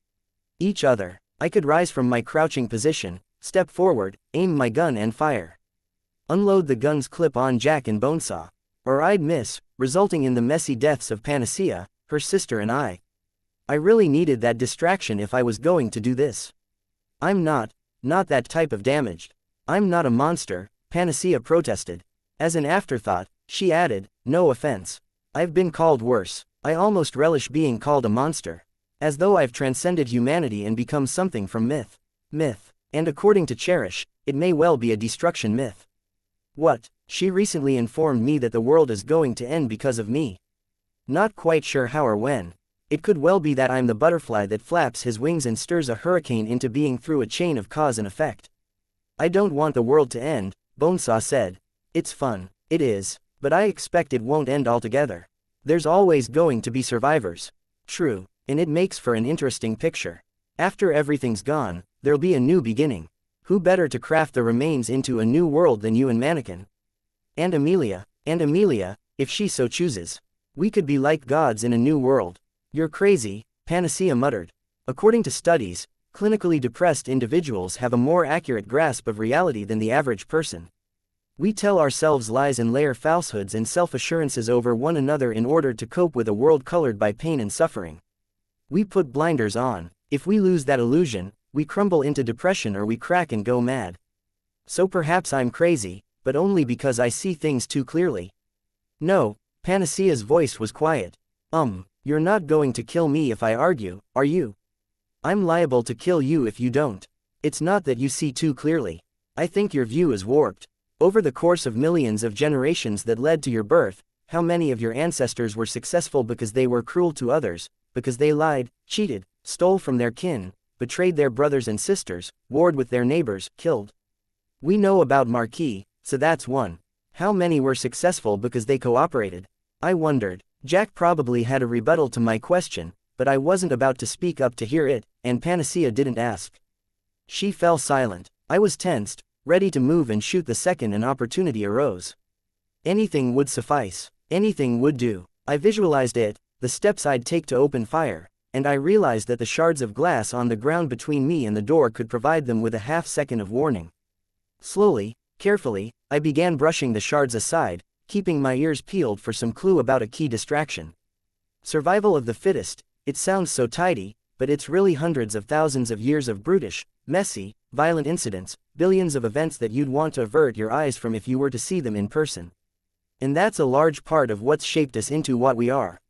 each other. I could rise from my crouching position, step forward, aim my gun and fire. Unload the gun's clip on Jack and Bonesaw. Or I'd miss, resulting in the messy deaths of Panacea, her sister and I. I really needed that distraction if I was going to do this. I'm not that type of damaged. I'm not a monster, Panacea protested. As an afterthought, she added, no offense. I've been called worse. I almost relish being called a monster. As though I've transcended humanity and become something from myth. And according to Cherish, it may well be a destruction myth. What? She recently informed me that the world is going to end because of me. Not quite sure how or when. It could well be that I'm the butterfly that flaps his wings and stirs a hurricane into being through a chain of cause and effect. I don't want the world to end, Bonesaw said. It's fun. It is. But I expect it won't end altogether. There's always going to be survivors. True. And it makes for an interesting picture. After everything's gone, there'll be a new beginning. Who better to craft the remains into a new world than you and Mannequin? And Amelia, if she so chooses. We could be like gods in a new world. You're crazy, Panacea muttered. According to studies, clinically depressed individuals have a more accurate grasp of reality than the average person. We tell ourselves lies and layer falsehoods and self-assurances over one another in order to cope with a world colored by pain and suffering. We put blinders on. If we lose that illusion, we crumble into depression or we crack and go mad. So perhaps I'm crazy, but only because I see things too clearly. No, Panacea's voice was quiet. You're not going to kill me if I argue, are you? I'm liable to kill you if you don't. It's not that you see too clearly. I think your view is warped. Over the course of millions of generations that led to your birth, how many of your ancestors were successful because they were cruel to others, because they lied, cheated, stole from their kin, betrayed their brothers and sisters, warred with their neighbors, killed? We know about Marquis, so that's one. How many were successful because they cooperated? I wondered. Jack probably had a rebuttal to my question, but I wasn't about to speak up to hear it, and Panacea didn't ask. She fell silent. I was tensed, ready to move and shoot the second an opportunity arose. Anything would suffice. Anything would do. I visualized it, the steps I'd take to open fire, and I realized that the shards of glass on the ground between me and the door could provide them with a half-second of warning. Slowly, carefully, I began brushing the shards aside, keeping my ears peeled for some clue about a key distraction. Survival of the fittest, it sounds so tidy, but it's really hundreds of thousands of years of brutish, messy, violent incidents, billions of events that you'd want to avert your eyes from if you were to see them in person. And that's a large part of what's shaped us into what we are.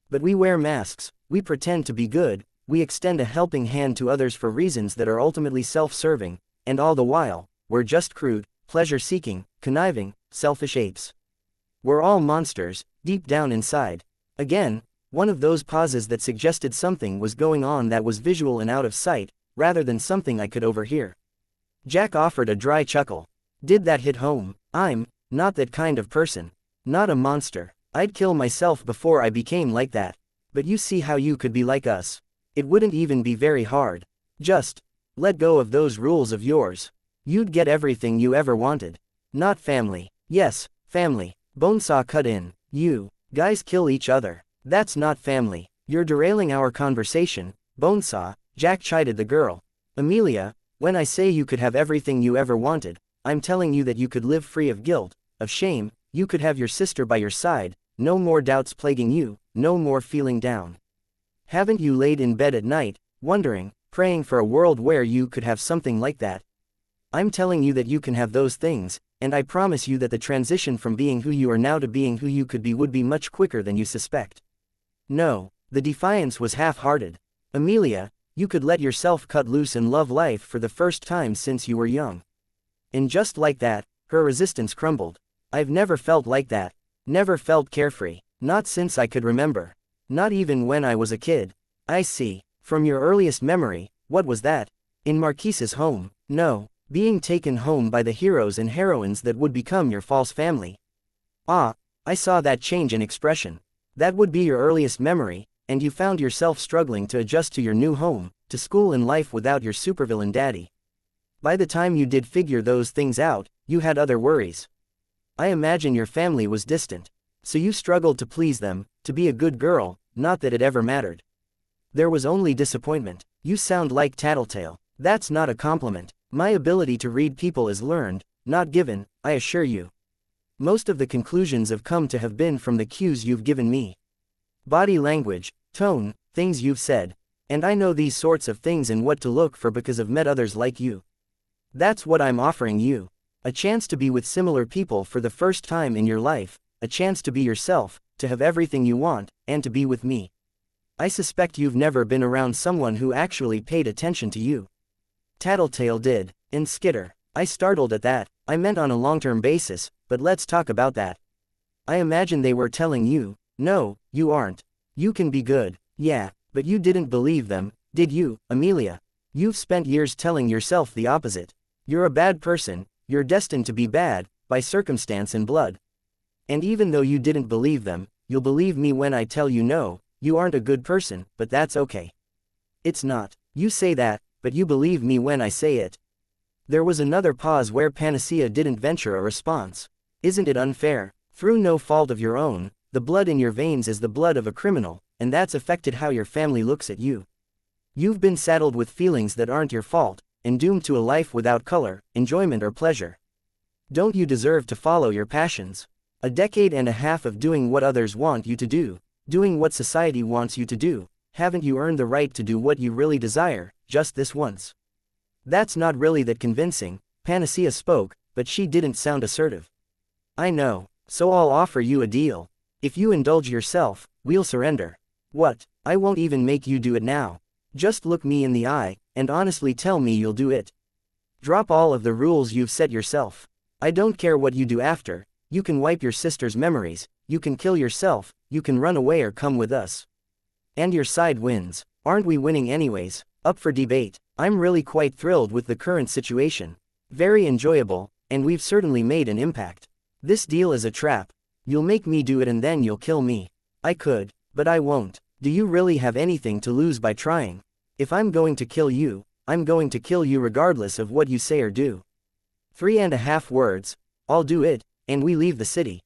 But we wear masks, we pretend to be good, we extend a helping hand to others for reasons that are ultimately self-serving, and all the while, we're just crude, pleasure-seeking, conniving, selfish apes. We're all monsters, deep down inside. Again, one of those pauses that suggested something was going on that was visual and out of sight, rather than something I could overhear. Jack offered a dry chuckle. Did that hit home? I'm not that kind of person. Not a monster. I'd kill myself before I became like that. But you see how you could be like us. It wouldn't even be very hard. Just let go of those rules of yours. You'd get everything you ever wanted. Not family. Yes, family. Bonesaw cut in. You guys kill each other. That's not family. You're derailing our conversation, Bonesaw, Jack chided the girl. Amelia, when I say you could have everything you ever wanted, I'm telling you that you could live free of guilt, of shame, you could have your sister by your side, no more doubts plaguing you, no more feeling down. Haven't you laid in bed at night, wondering, praying for a world where you could have something like that? I'm telling you that you can have those things, and I promise you that the transition from being who you are now to being who you could be would be much quicker than you suspect. No, the defiance was half-hearted. Amelia, you could let yourself cut loose and love life for the first time since you were young. And just like that, her resistance crumbled. I've never felt like that. Never felt carefree. Not since I could remember. Not even when I was a kid. I see. From your earliest memory, what was that? In Marquise's home? No, being taken home by the heroes and heroines that would become your false family. Ah, I saw that change in expression. That would be your earliest memory, and you found yourself struggling to adjust to your new home, to school and life without your supervillain daddy. By the time you did figure those things out, you had other worries. I imagine your family was distant. So you struggled to please them, to be a good girl, not that it ever mattered. There was only disappointment. You sound like Tattletale. That's not a compliment. My ability to read people is learned, not given, I assure you. Most of the conclusions have been from the cues you've given me. Body language, tone, things you've said. And I know these sorts of things and what to look for because I've met others like you. That's what I'm offering you. A chance to be with similar people for the first time in your life, a chance to be yourself, to have everything you want, and to be with me. I suspect you've never been around someone who actually paid attention to you. Tattletale did, and Skitter. I startled at that. I meant on a long-term basis, but let's talk about that. I imagine they were telling you, no, you aren't. You can be good. Yeah, but you didn't believe them, did you, Amelia? You've spent years telling yourself the opposite. You're a bad person, you're destined to be bad, by circumstance and blood. And even though you didn't believe them, you'll believe me when I tell you no, you aren't a good person, but that's okay. It's not. You say that, but you believe me when I say it. There was another pause where Panacea didn't venture a response. Isn't it unfair? Through no fault of your own, the blood in your veins is the blood of a criminal, and that's affected how your family looks at you. You've been saddled with feelings that aren't your fault, and doomed to a life without color, enjoyment or pleasure. Don't you deserve to follow your passions? A decade and a half of doing what others want you to do, doing what society wants you to do, haven't you earned the right to do what you really desire, just this once? That's not really that convincing, Panacea spoke, but she didn't sound assertive. I know, so I'll offer you a deal. If you indulge yourself, we'll surrender. What? I won't even make you do it now. Just look me in the eye, and honestly tell me you'll do it. Drop all of the rules you've set yourself. I don't care what you do after. You can wipe your sister's memories, you can kill yourself, you can run away or come with us. And your side wins. Aren't we winning anyways? Up for debate. I'm really quite thrilled with the current situation. Very enjoyable, and we've certainly made an impact. This deal is a trap. You'll make me do it and then you'll kill me. I could, but I won't. Do you really have anything to lose by trying? If I'm going to kill you, I'm going to kill you regardless of what you say or do. 3.5 words. I'll do it. And we leave the city.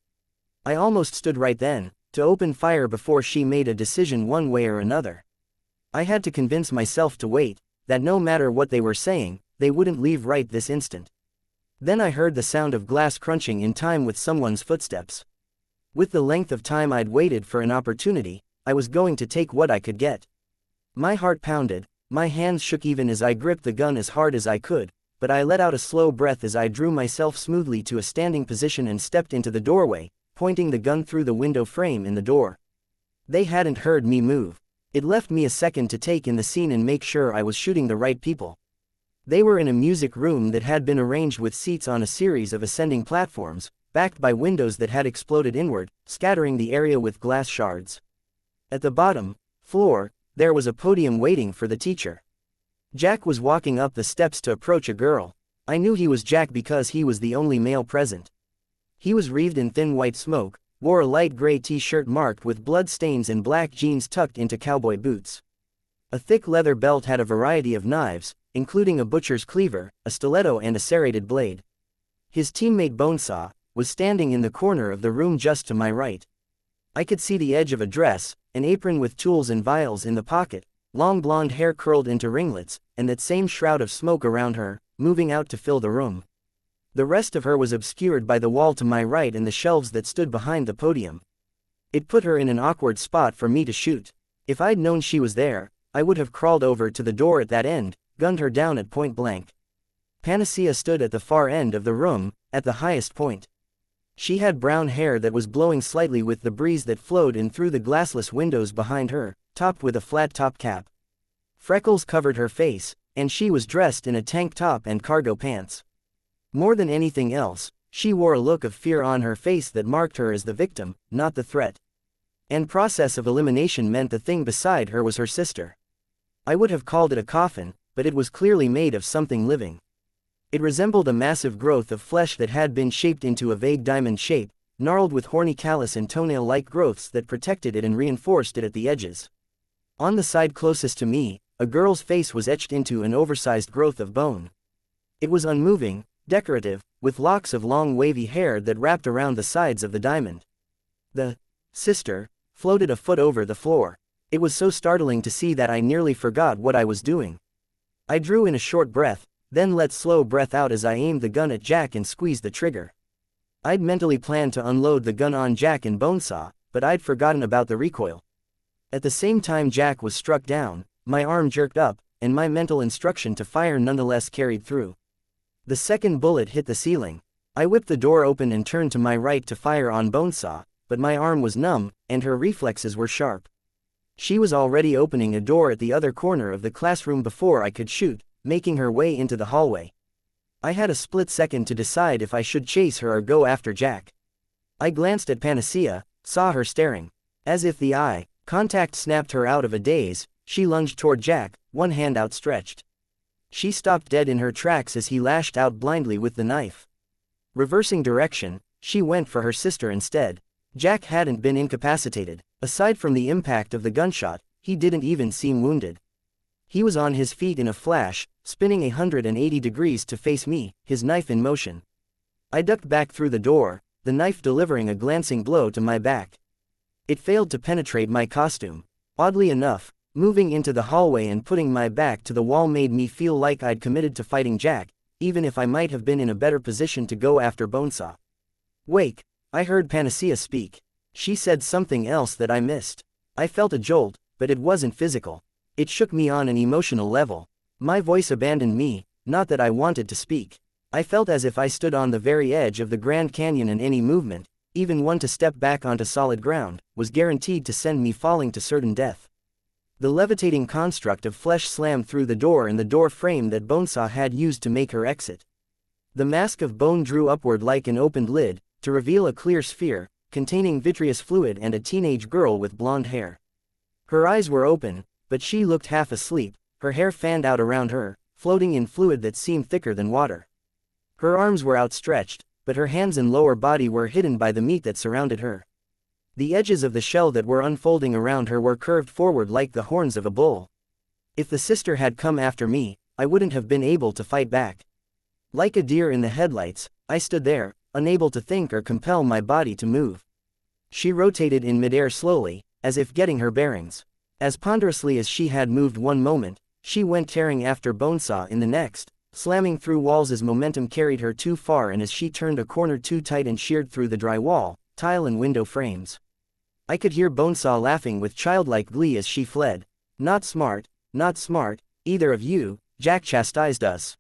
I almost stood right then, to open fire before she made a decision one way or another. I had to convince myself to wait, that no matter what they were saying, they wouldn't leave right this instant. Then I heard the sound of glass crunching in time with someone's footsteps. With the length of time I'd waited for an opportunity, I was going to take what I could get. My heart pounded, my hands shook even as I gripped the gun as hard as I could, but I let out a slow breath as I drew myself smoothly to a standing position and stepped into the doorway, pointing the gun through the window frame in the door. They hadn't heard me move. It left me a second to take in the scene and make sure I was shooting the right people. They were in a music room that had been arranged with seats on a series of ascending platforms, backed by windows that had exploded inward, scattering the area with glass shards. At the bottom floor, there was a podium waiting for the teacher. Jack was walking up the steps to approach a girl. I knew he was Jack because he was the only male present. He was wreathed in thin white smoke, wore a light gray t-shirt marked with blood stains and black jeans tucked into cowboy boots. A thick leather belt had a variety of knives, including a butcher's cleaver, a stiletto and a serrated blade. His teammate Bonesaw was standing in the corner of the room just to my right. I could see the edge of a dress, an apron with tools and vials in the pocket, long blonde hair curled into ringlets, and that same shroud of smoke around her, moving out to fill the room. The rest of her was obscured by the wall to my right and the shelves that stood behind the podium. It put her in an awkward spot for me to shoot. If I'd known she was there, I would have crawled over to the door at that end, gunned her down at point blank. Panacea stood at the far end of the room, at the highest point. She had brown hair that was blowing slightly with the breeze that flowed in through the glassless windows behind her, topped with a flat top cap. Freckles covered her face, and she was dressed in a tank top and cargo pants. More than anything else, she wore a look of fear on her face that marked her as the victim, not the threat. And process of elimination meant the thing beside her was her sister. I would have called it a coffin, but it was clearly made of something living. It resembled a massive growth of flesh that had been shaped into a vague diamond shape, gnarled with horny callus and toenail-like growths that protected it and reinforced it at the edges. On the side closest to me, a girl's face was etched into an oversized growth of bone. It was unmoving, decorative, with locks of long wavy hair that wrapped around the sides of the diamond. The sister floated a foot over the floor. It was so startling to see that I nearly forgot what I was doing. I drew in a short breath, then let slow breath out as I aimed the gun at Jack and squeezed the trigger. I'd mentally planned to unload the gun on Jack and Bonesaw, but I'd forgotten about the recoil. At the same time Jack was struck down, my arm jerked up, and my mental instruction to fire nonetheless carried through. The second bullet hit the ceiling. I whipped the door open and turned to my right to fire on Bonesaw, but my arm was numb, and her reflexes were sharp. She was already opening a door at the other corner of the classroom before I could shoot, making her way into the hallway. I had a split second to decide if I should chase her or go after Jack. I glanced at Panacea, saw her staring. As if the eye contact snapped her out of a daze, she lunged toward Jack, one hand outstretched. She stopped dead in her tracks as he lashed out blindly with the knife. Reversing direction, she went for her sister instead. Jack hadn't been incapacitated. Aside from the impact of the gunshot, he didn't even seem wounded. He was on his feet in a flash, spinning 180 degrees to face me, his knife in motion. I ducked back through the door, the knife delivering a glancing blow to my back. It failed to penetrate my costume. Oddly enough, moving into the hallway and putting my back to the wall made me feel like I'd committed to fighting Jack, even if I might have been in a better position to go after Bonesaw. "Wake," I heard Panacea speak. She said something else that I missed. I felt a jolt, but it wasn't physical. It shook me on an emotional level. My voice abandoned me, not that I wanted to speak. I felt as if I stood on the very edge of the Grand Canyon and any movement, even one to step back onto solid ground, was guaranteed to send me falling to certain death. The levitating construct of flesh slammed through the door and the door frame that Bonesaw had used to make her exit. The mask of bone drew upward like an opened lid, to reveal a clear sphere, containing vitreous fluid and a teenage girl with blonde hair. Her eyes were open, but she looked half asleep, her hair fanned out around her, floating in fluid that seemed thicker than water. Her arms were outstretched, but her hands and lower body were hidden by the meat that surrounded her. The edges of the shell that were unfolding around her were curved forward like the horns of a bull. If the sister had come after me, I wouldn't have been able to fight back. Like a deer in the headlights, I stood there, unable to think or compel my body to move. She rotated in midair slowly, as if getting her bearings. As ponderously as she had moved one moment, she went tearing after Bonesaw in the next, slamming through walls as momentum carried her too far and as she turned a corner too tight and sheared through the drywall, tile and window frames. I could hear Bonesaw laughing with childlike glee as she fled. "Not smart, either of you," Jack chastised us.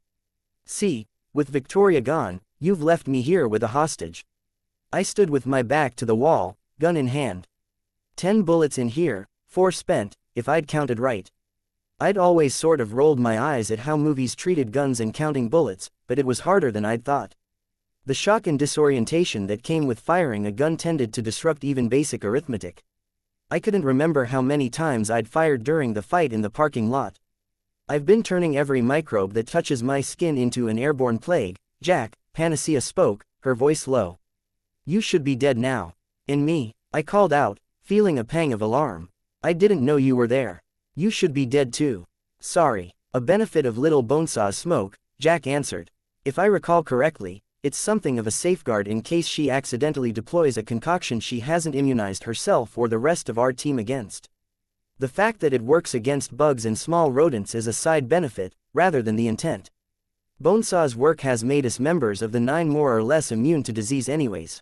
"See, with Victoria gone, you've left me here with a hostage." I stood with my back to the wall, gun in hand. 10 bullets in here, 4 spent, if I'd counted right. I'd always sort of rolled my eyes at how movies treated guns and counting bullets, but it was harder than I'd thought. The shock and disorientation that came with firing a gun tended to disrupt even basic arithmetic. I couldn't remember how many times I'd fired during the fight in the parking lot. "I've been turning every microbe that touches my skin into an airborne plague," Jack, Panacea spoke, her voice low. "You should be dead now." "And me," I called out, feeling a pang of alarm. "I didn't know you were there." "You should be dead too." "Sorry." "A benefit of little Bonesaw's smoke," Jack answered. "If I recall correctly, it's something of a safeguard in case she accidentally deploys a concoction she hasn't immunized herself or the rest of our team against. The fact that it works against bugs and small rodents is a side benefit, rather than the intent. Bonesaw's work has made us members of the 9 more or less immune to disease anyways."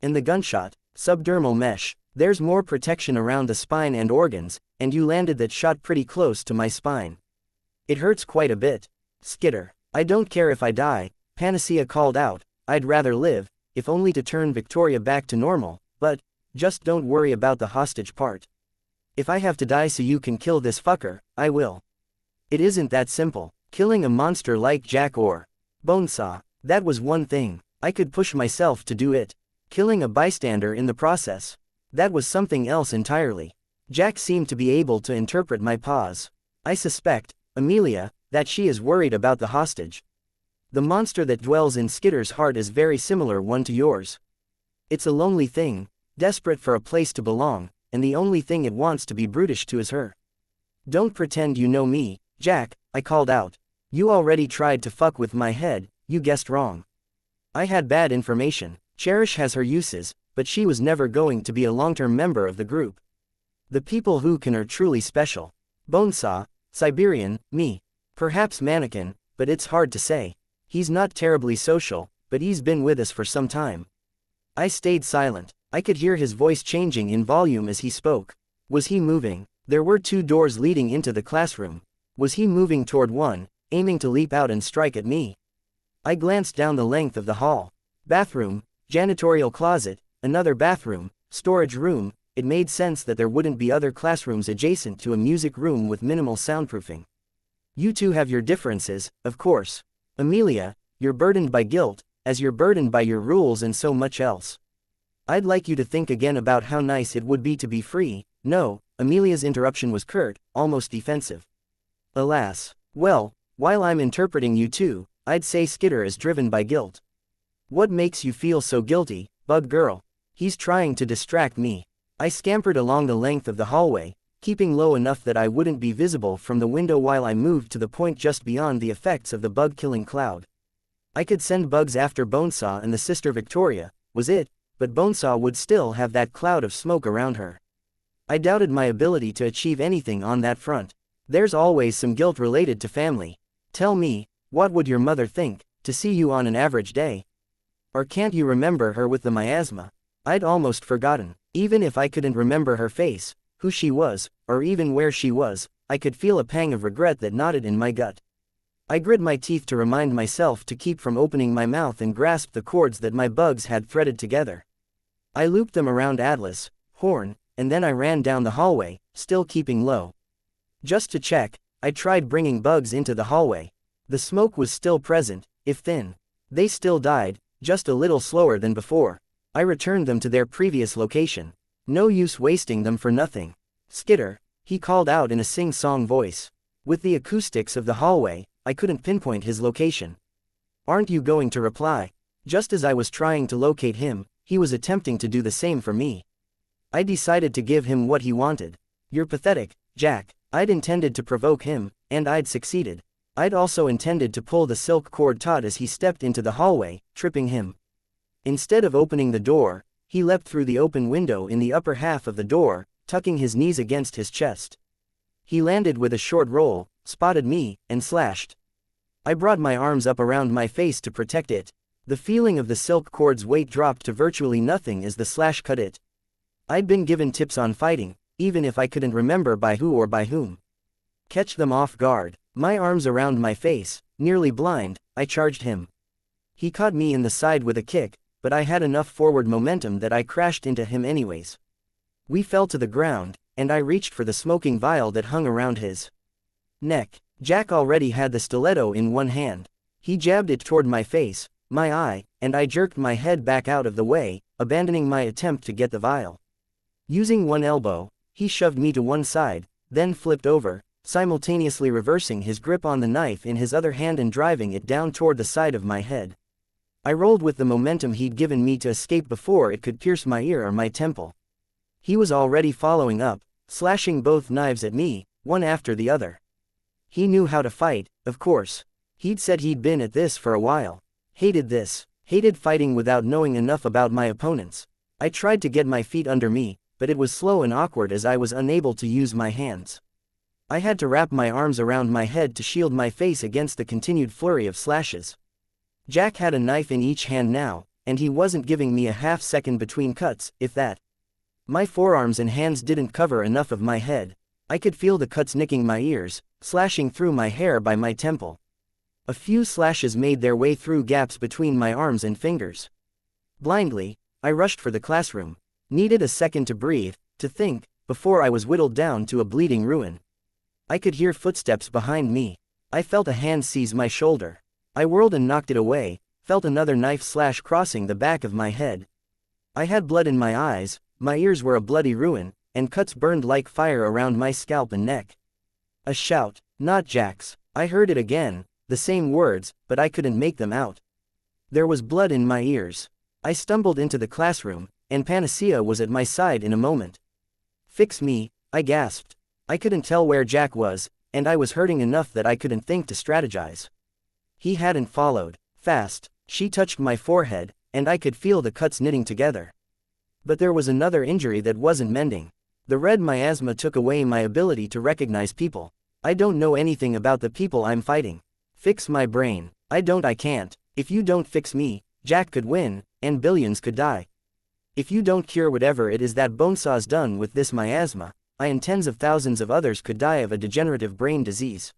And the gunshot, Subdermal mesh. There's more protection around the spine and organs, and you landed that shot pretty close to my spine. It hurts quite a bit. Skitter. I don't care if I die, Panacea called out. I'd rather live, if only to turn Victoria back to normal, but just don't worry about the hostage part. If I have to die so you can kill this fucker, I will. It isn't that simple. Killing a monster like Jack or Bonesaw, that was one thing. I could push myself to do it. Killing a bystander in the process, that was something else entirely. Jack seemed to be able to interpret my pause. I suspect, Amelia, that she is worried about the hostage. The monster that dwells in Skitter's heart is very similar one to yours. It's a lonely thing, desperate for a place to belong, and the only thing it wants to be brutish to is her. Don't pretend you know me, Jack, I called out. You already tried to fuck with my head, you guessed wrong. I had bad information. Cherish has her uses, but she was never going to be a long-term member of the group. The people who can are truly special. Bonesaw, Siberian, me. Perhaps Mannequin, but it's hard to say. He's not terribly social, but he's been with us for some time. I stayed silent. I could hear his voice changing in volume as he spoke. Was he moving? There were 2 doors leading into the classroom. Was he moving toward one, aiming to leap out and strike at me? I glanced down the length of the hall. Bathroom, janitorial closet, another bathroom, storage room. It made sense that there wouldn't be other classrooms adjacent to a music room with minimal soundproofing. You two have your differences, of course. Amelia, you're burdened by guilt, as you're burdened by your rules and so much else. I'd like you to think again about how nice it would be to be free. No, Amelia's interruption was curt, almost defensive. Alas. Well, while I'm interpreting you two, I'd say Skitter is driven by guilt. What makes you feel so guilty, Bug Girl? He's trying to distract me. I scampered along the length of the hallway, keeping low enough that I wouldn't be visible from the window while I moved to the point just beyond the effects of the bug-killing cloud. I could send bugs after Bonesaw and the sister Victoria, was it, but Bonesaw would still have that cloud of smoke around her. I doubted my ability to achieve anything on that front. There's always some guilt related to family. Tell me, what would your mother think, to see you on an average day? Or can't you remember her with the miasma? I'd almost forgotten. Even if I couldn't remember her face, who she was, or even where she was, I could feel a pang of regret that knotted in my gut. I grit my teeth to remind myself to keep from opening my mouth and grasp the cords that my bugs had threaded together. I looped them around Atlas, Horn, and then I ran down the hallway, still keeping low. Just to check, I tried bringing bugs into the hallway. The smoke was still present, if thin. They still died, just a little slower than before. I returned them to their previous location. No use wasting them for nothing. Skitter, he called out in a sing-song voice. With the acoustics of the hallway, I couldn't pinpoint his location. Aren't you going to reply? Just as I was trying to locate him, he was attempting to do the same for me. I decided to give him what he wanted. You're pathetic, Jack. I'd intended to provoke him, and I'd succeeded. I'd also intended to pull the silk cord taut as he stepped into the hallway, tripping him. Instead of opening the door, he leapt through the open window in the upper half of the door, tucking his knees against his chest. He landed with a short roll, spotted me, and slashed. I brought my arms up around my face to protect it. The feeling of the silk cord's weight dropped to virtually nothing as the slash cut it. I'd been given tips on fighting, even if I couldn't remember by who or by whom. Catch them off guard. My arms around my face, nearly blind, I charged him. He caught me in the side with a kick, but I had enough forward momentum that I crashed into him anyways. We fell to the ground, and I reached for the smoking vial that hung around his neck. Jack already had the stiletto in one hand. He jabbed it toward my face, my eye, and I jerked my head back out of the way, abandoning my attempt to get the vial. Using one elbow, he shoved me to one side, then flipped over, simultaneously reversing his grip on the knife in his other hand and driving it down toward the side of my head. I rolled with the momentum he'd given me to escape before it could pierce my ear or my temple. He was already following up, slashing both knives at me, one after the other. He knew how to fight, of course. He'd said he'd been at this for a while. Hated this. Hated fighting without knowing enough about my opponents. I tried to get my feet under me, but it was slow and awkward as I was unable to use my hands. I had to wrap my arms around my head to shield my face against the continued flurry of slashes. Jack had a knife in each hand now, and he wasn't giving me a half second between cuts, if that. My forearms and hands didn't cover enough of my head. I could feel the cuts nicking my ears, slashing through my hair by my temple. A few slashes made their way through gaps between my arms and fingers. Blindly, I rushed for the classroom. Needed a second to breathe, to think, before I was whittled down to a bleeding ruin. I could hear footsteps behind me. I felt a hand seize my shoulder. I whirled and knocked it away, felt another knife slash crossing the back of my head. I had blood in my eyes, my ears were a bloody ruin, and cuts burned like fire around my scalp and neck. A shout, not Jack's. I heard it again, the same words, but I couldn't make them out. There was blood in my ears. I stumbled into the classroom, and Panacea was at my side in a moment. Fix me, I gasped. I couldn't tell where Jack was, and I was hurting enough that I couldn't think to strategize. He hadn't followed. Fast, she touched my forehead, and I could feel the cuts knitting together. But there was another injury that wasn't mending. The red miasma took away my ability to recognize people. I don't know anything about the people I'm fighting. Fix my brain. I can't. If you don't fix me, Jack could win, and billions could die. If you don't cure whatever it is that Bonesaw's done with this miasma, I and tens of thousands of others could die of a degenerative brain disease.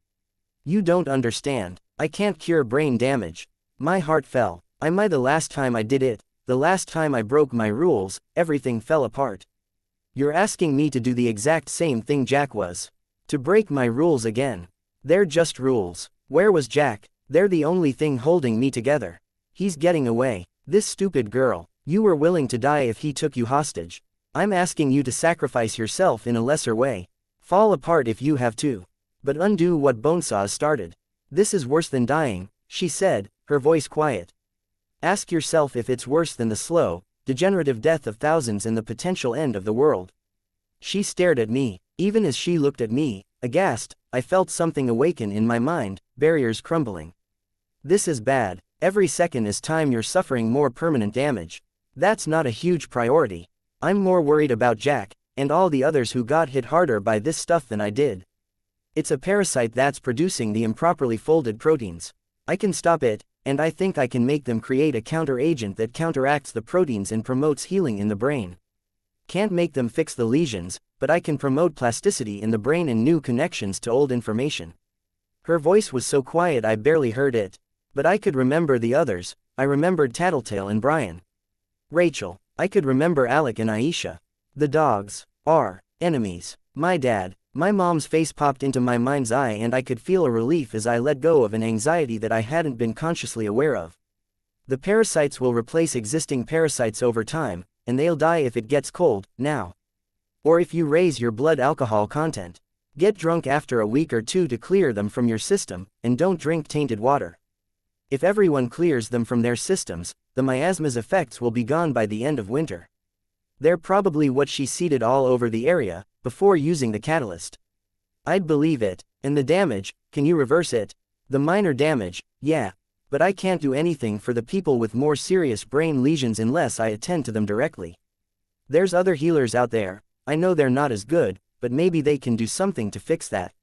You don't understand. I can't cure brain damage. My heart fell. The last time I did it, the last time I broke my rules, everything fell apart. You're asking me to do the exact same thing Jack was. To break my rules again. They're just rules. Where was Jack? They're the only thing holding me together. He's getting away. This stupid girl. You were willing to die if he took you hostage. I'm asking you to sacrifice yourself in a lesser way. Fall apart if you have to. But undo what Bonesaw started. This is worse than dying, she said, her voice quiet. Ask yourself if it's worse than the slow, degenerative death of thousands and the potential end of the world. She stared at me. Even as she looked at me, aghast, I felt something awaken in my mind, barriers crumbling. This is bad. Every second is time you're suffering more permanent damage. That's not a huge priority. I'm more worried about Jack, and all the others who got hit harder by this stuff than I did. It's a parasite that's producing the improperly folded proteins. I can stop it, and I think I can make them create a counter-agent that counteracts the proteins and promotes healing in the brain. Can't make them fix the lesions, but I can promote plasticity in the brain and new connections to old information. Her voice was so quiet I barely heard it. But I could remember the others. I remembered Tattletale and Brian. Rachel. I could remember Alec and Aisha. The dogs are enemies. My dad. My mom's face popped into my mind's eye and I could feel a relief as I let go of an anxiety that I hadn't been consciously aware of. The parasites will replace existing parasites over time, and they'll die if it gets cold, now. Or if you raise your blood alcohol content. Get drunk after a week or two to clear them from your system, and don't drink tainted water. If everyone clears them from their systems, the miasma's effects will be gone by the end of winter. They're probably what she seeded all over the area, before using the catalyst. I'd believe it. And the damage, can you reverse it? The minor damage, yeah. But I can't do anything for the people with more serious brain lesions unless I attend to them directly. There's other healers out there. I know they're not as good, but maybe they can do something to fix that.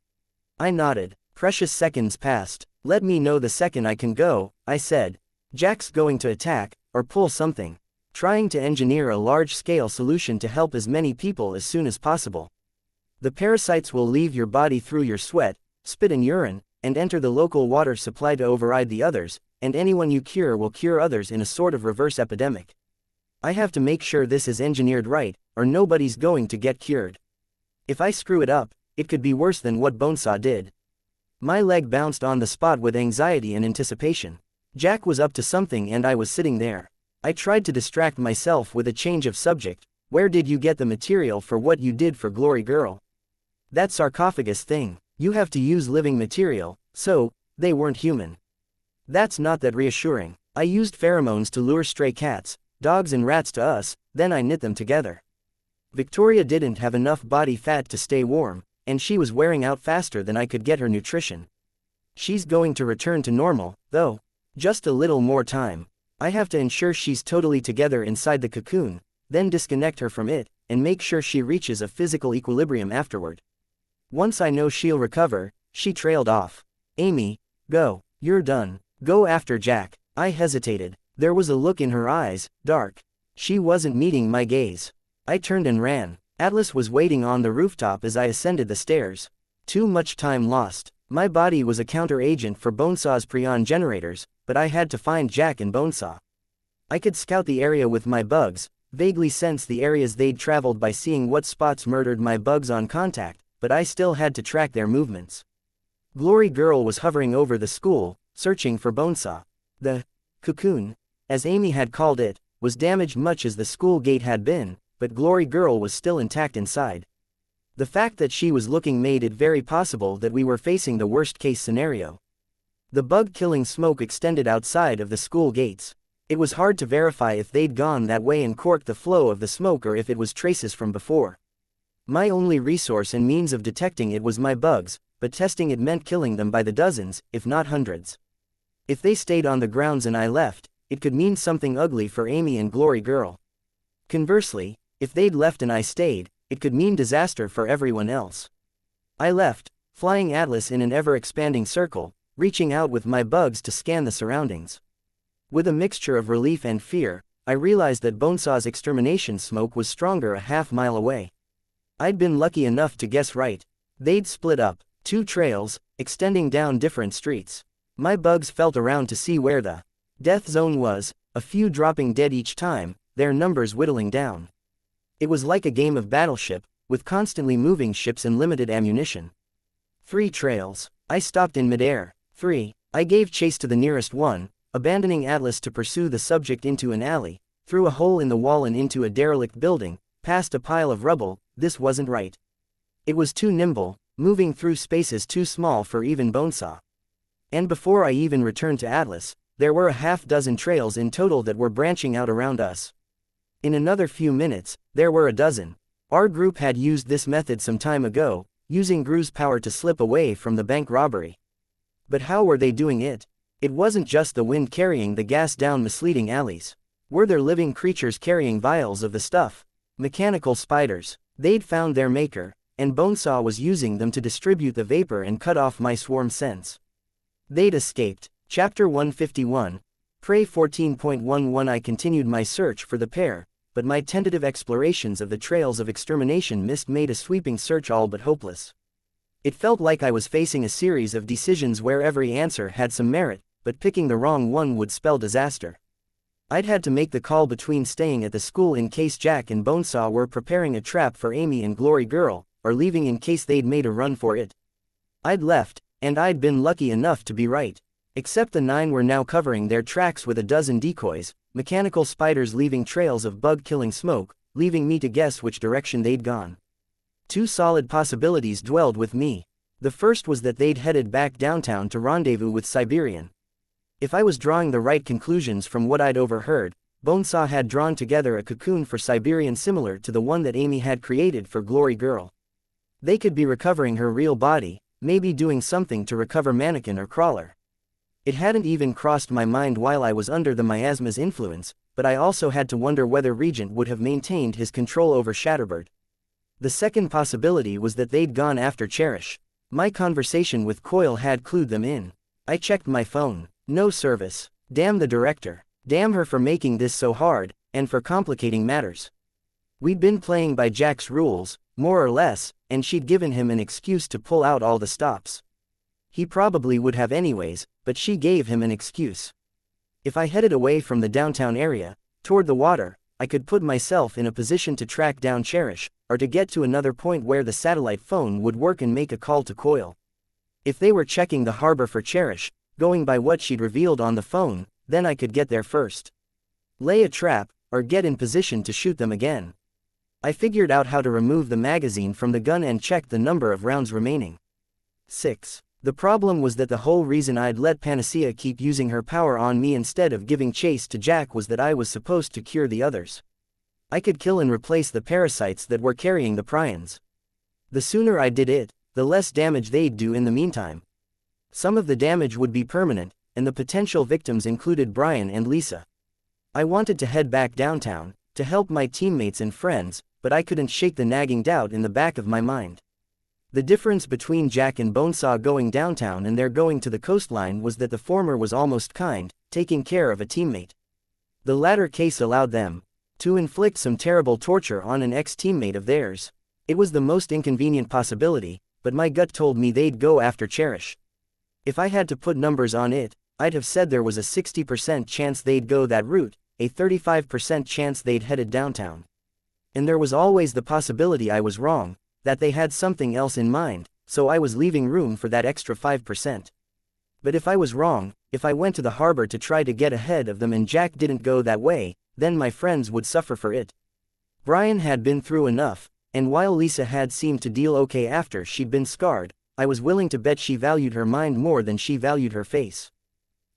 I nodded. Precious seconds passed. Let me know the second I can go, I said. Jack's going to attack, or pull something. Trying to engineer a large-scale solution to help as many people as soon as possible. The parasites will leave your body through your sweat, spit and urine, and enter the local water supply to override the others, and anyone you cure will cure others in a sort of reverse epidemic. I have to make sure this is engineered right, or nobody's going to get cured. If I screw it up, it could be worse than what Bonesaw did. My leg bounced on the spot with anxiety and anticipation. Jack was up to something and I was sitting there. I tried to distract myself with a change of subject. Where did you get the material for what you did for Glory Girl? That sarcophagus thing. You have to use living material, so, they weren't human. That's not that reassuring. I used pheromones to lure stray cats, dogs and rats to us, then I knit them together. Victoria didn't have enough body fat to stay warm, and she was wearing out faster than I could get her nutrition. She's going to return to normal, though. Just a little more time. I have to ensure she's totally together inside the cocoon, then disconnect her from it, and make sure she reaches a physical equilibrium afterward. Once I know she'll recover, she trailed off. Amy, go. You're done. Go after Jack. I hesitated. There was a look in her eyes, dark. She wasn't meeting my gaze. I turned and ran. Atlas was waiting on the rooftop as I ascended the stairs. Too much time lost. My body was a counter-agent for Bonesaw's prion generators, but I had to find Jack and Bonesaw. I could scout the area with my bugs, vaguely sense the areas they'd traveled by seeing what spots murdered my bugs on contact, but I still had to track their movements. Glory Girl was hovering over the school, searching for Bonesaw. The cocoon, as Amy had called it, was damaged much as the school gate had been, but Glory Girl was still intact inside. The fact that she was looking made it very possible that we were facing the worst-case scenario. The bug-killing smoke extended outside of the school gates. It was hard to verify if they'd gone that way and corked the flow of the smoke or if it was traces from before. My only resource and means of detecting it was my bugs, but testing it meant killing them by the dozens, if not hundreds. If they stayed on the grounds and I left, it could mean something ugly for Amy and Glory Girl. Conversely, if they'd left and I stayed, it could mean disaster for everyone else. I left, flying Atlas in an ever-expanding circle, reaching out with my bugs to scan the surroundings. With a mixture of relief and fear, I realized that Bonesaw's extermination smoke was stronger a half-mile away. I'd been lucky enough to guess right. They'd split up, 2 trails, extending down different streets. My bugs felt around to see where the death zone was, a few dropping dead each time, their numbers whittling down. It was like a game of battleship, with constantly moving ships and limited ammunition. 3 trails. I stopped in midair. 3. I gave chase to the nearest one, abandoning Atlas to pursue the subject into an alley, through a hole in the wall and into a derelict building, past a pile of rubble. This wasn't right. It was too nimble, moving through spaces too small for even Bonesaw. And before I even returned to Atlas, there were a half-dozen trails in total that were branching out around us. In another few minutes, there were a dozen. Our group had used this method some time ago, using Gru's power to slip away from the bank robbery. But how were they doing it? It wasn't just the wind carrying the gas down misleading alleys. Were there living creatures carrying vials of the stuff? Mechanical spiders. They'd found their maker, and Bonesaw was using them to distribute the vapor and cut off my swarm sense. They'd escaped. Chapter 151. Prey 14.11. I continued my search for the pair, but my tentative explorations of the trails of extermination made a sweeping search all but hopeless. It felt like I was facing a series of decisions where every answer had some merit, but picking the wrong one would spell disaster. I'd had to make the call between staying at the school in case Jack and Bonesaw were preparing a trap for Amy and Glory Girl, or leaving in case they'd made a run for it. I'd left, and I'd been lucky enough to be right. Except the 9 were now covering their tracks with a dozen decoys, mechanical spiders leaving trails of bug-killing smoke, leaving me to guess which direction they'd gone. 2 solid possibilities dwelled with me. The first was that they'd headed back downtown to rendezvous with Siberian. If I was drawing the right conclusions from what I'd overheard, Bonesaw had drawn together a cocoon for Siberian similar to the one that Amy had created for Glory Girl. They could be recovering her real body, maybe doing something to recover Mannequin or Crawler. It hadn't even crossed my mind while I was under the miasma's influence, but I also had to wonder whether Regent would have maintained his control over Shatterbird. The second possibility was that they'd gone after Cherish. My conversation with Coil had clued them in. I checked my phone. No service. Damn the director. Damn her for making this so hard, and for complicating matters. We'd been playing by Jack's rules, more or less, and she'd given him an excuse to pull out all the stops. He probably would have anyways, but she gave him an excuse. If I headed away from the downtown area, toward the water, I could put myself in a position to track down Cherish, or to get to another point where the satellite phone would work and make a call to Coil. If they were checking the harbor for Cherish, going by what she'd revealed on the phone, then I could get there first. Lay a trap, or get in position to shoot them again. I figured out how to remove the magazine from the gun and checked the number of rounds remaining. 6. The problem was that the whole reason I'd let Panacea keep using her power on me instead of giving chase to Jack was that I was supposed to cure the others. I could kill and replace the parasites that were carrying the prions. The sooner I did it, the less damage they'd do in the meantime. Some of the damage would be permanent, and the potential victims included Brian and Lisa. I wanted to head back downtown, to help my teammates and friends, but I couldn't shake the nagging doubt in the back of my mind. The difference between Jack and Bonesaw going downtown and their going to the coastline was that the former was almost kind, taking care of a teammate. The latter case allowed them to inflict some terrible torture on an ex-teammate of theirs. It was the most inconvenient possibility, but my gut told me they'd go after Cherish. If I had to put numbers on it, I'd have said there was a 60% chance they'd go that route, a 35% chance they'd headed downtown. And there was always the possibility I was wrong, that they had something else in mind, so I was leaving room for that extra 5%. But if I was wrong, if I went to the harbor to try to get ahead of them and Jack didn't go that way, then my friends would suffer for it. Brian had been through enough, and while Lisa had seemed to deal okay after she'd been scarred, I was willing to bet she valued her mind more than she valued her face.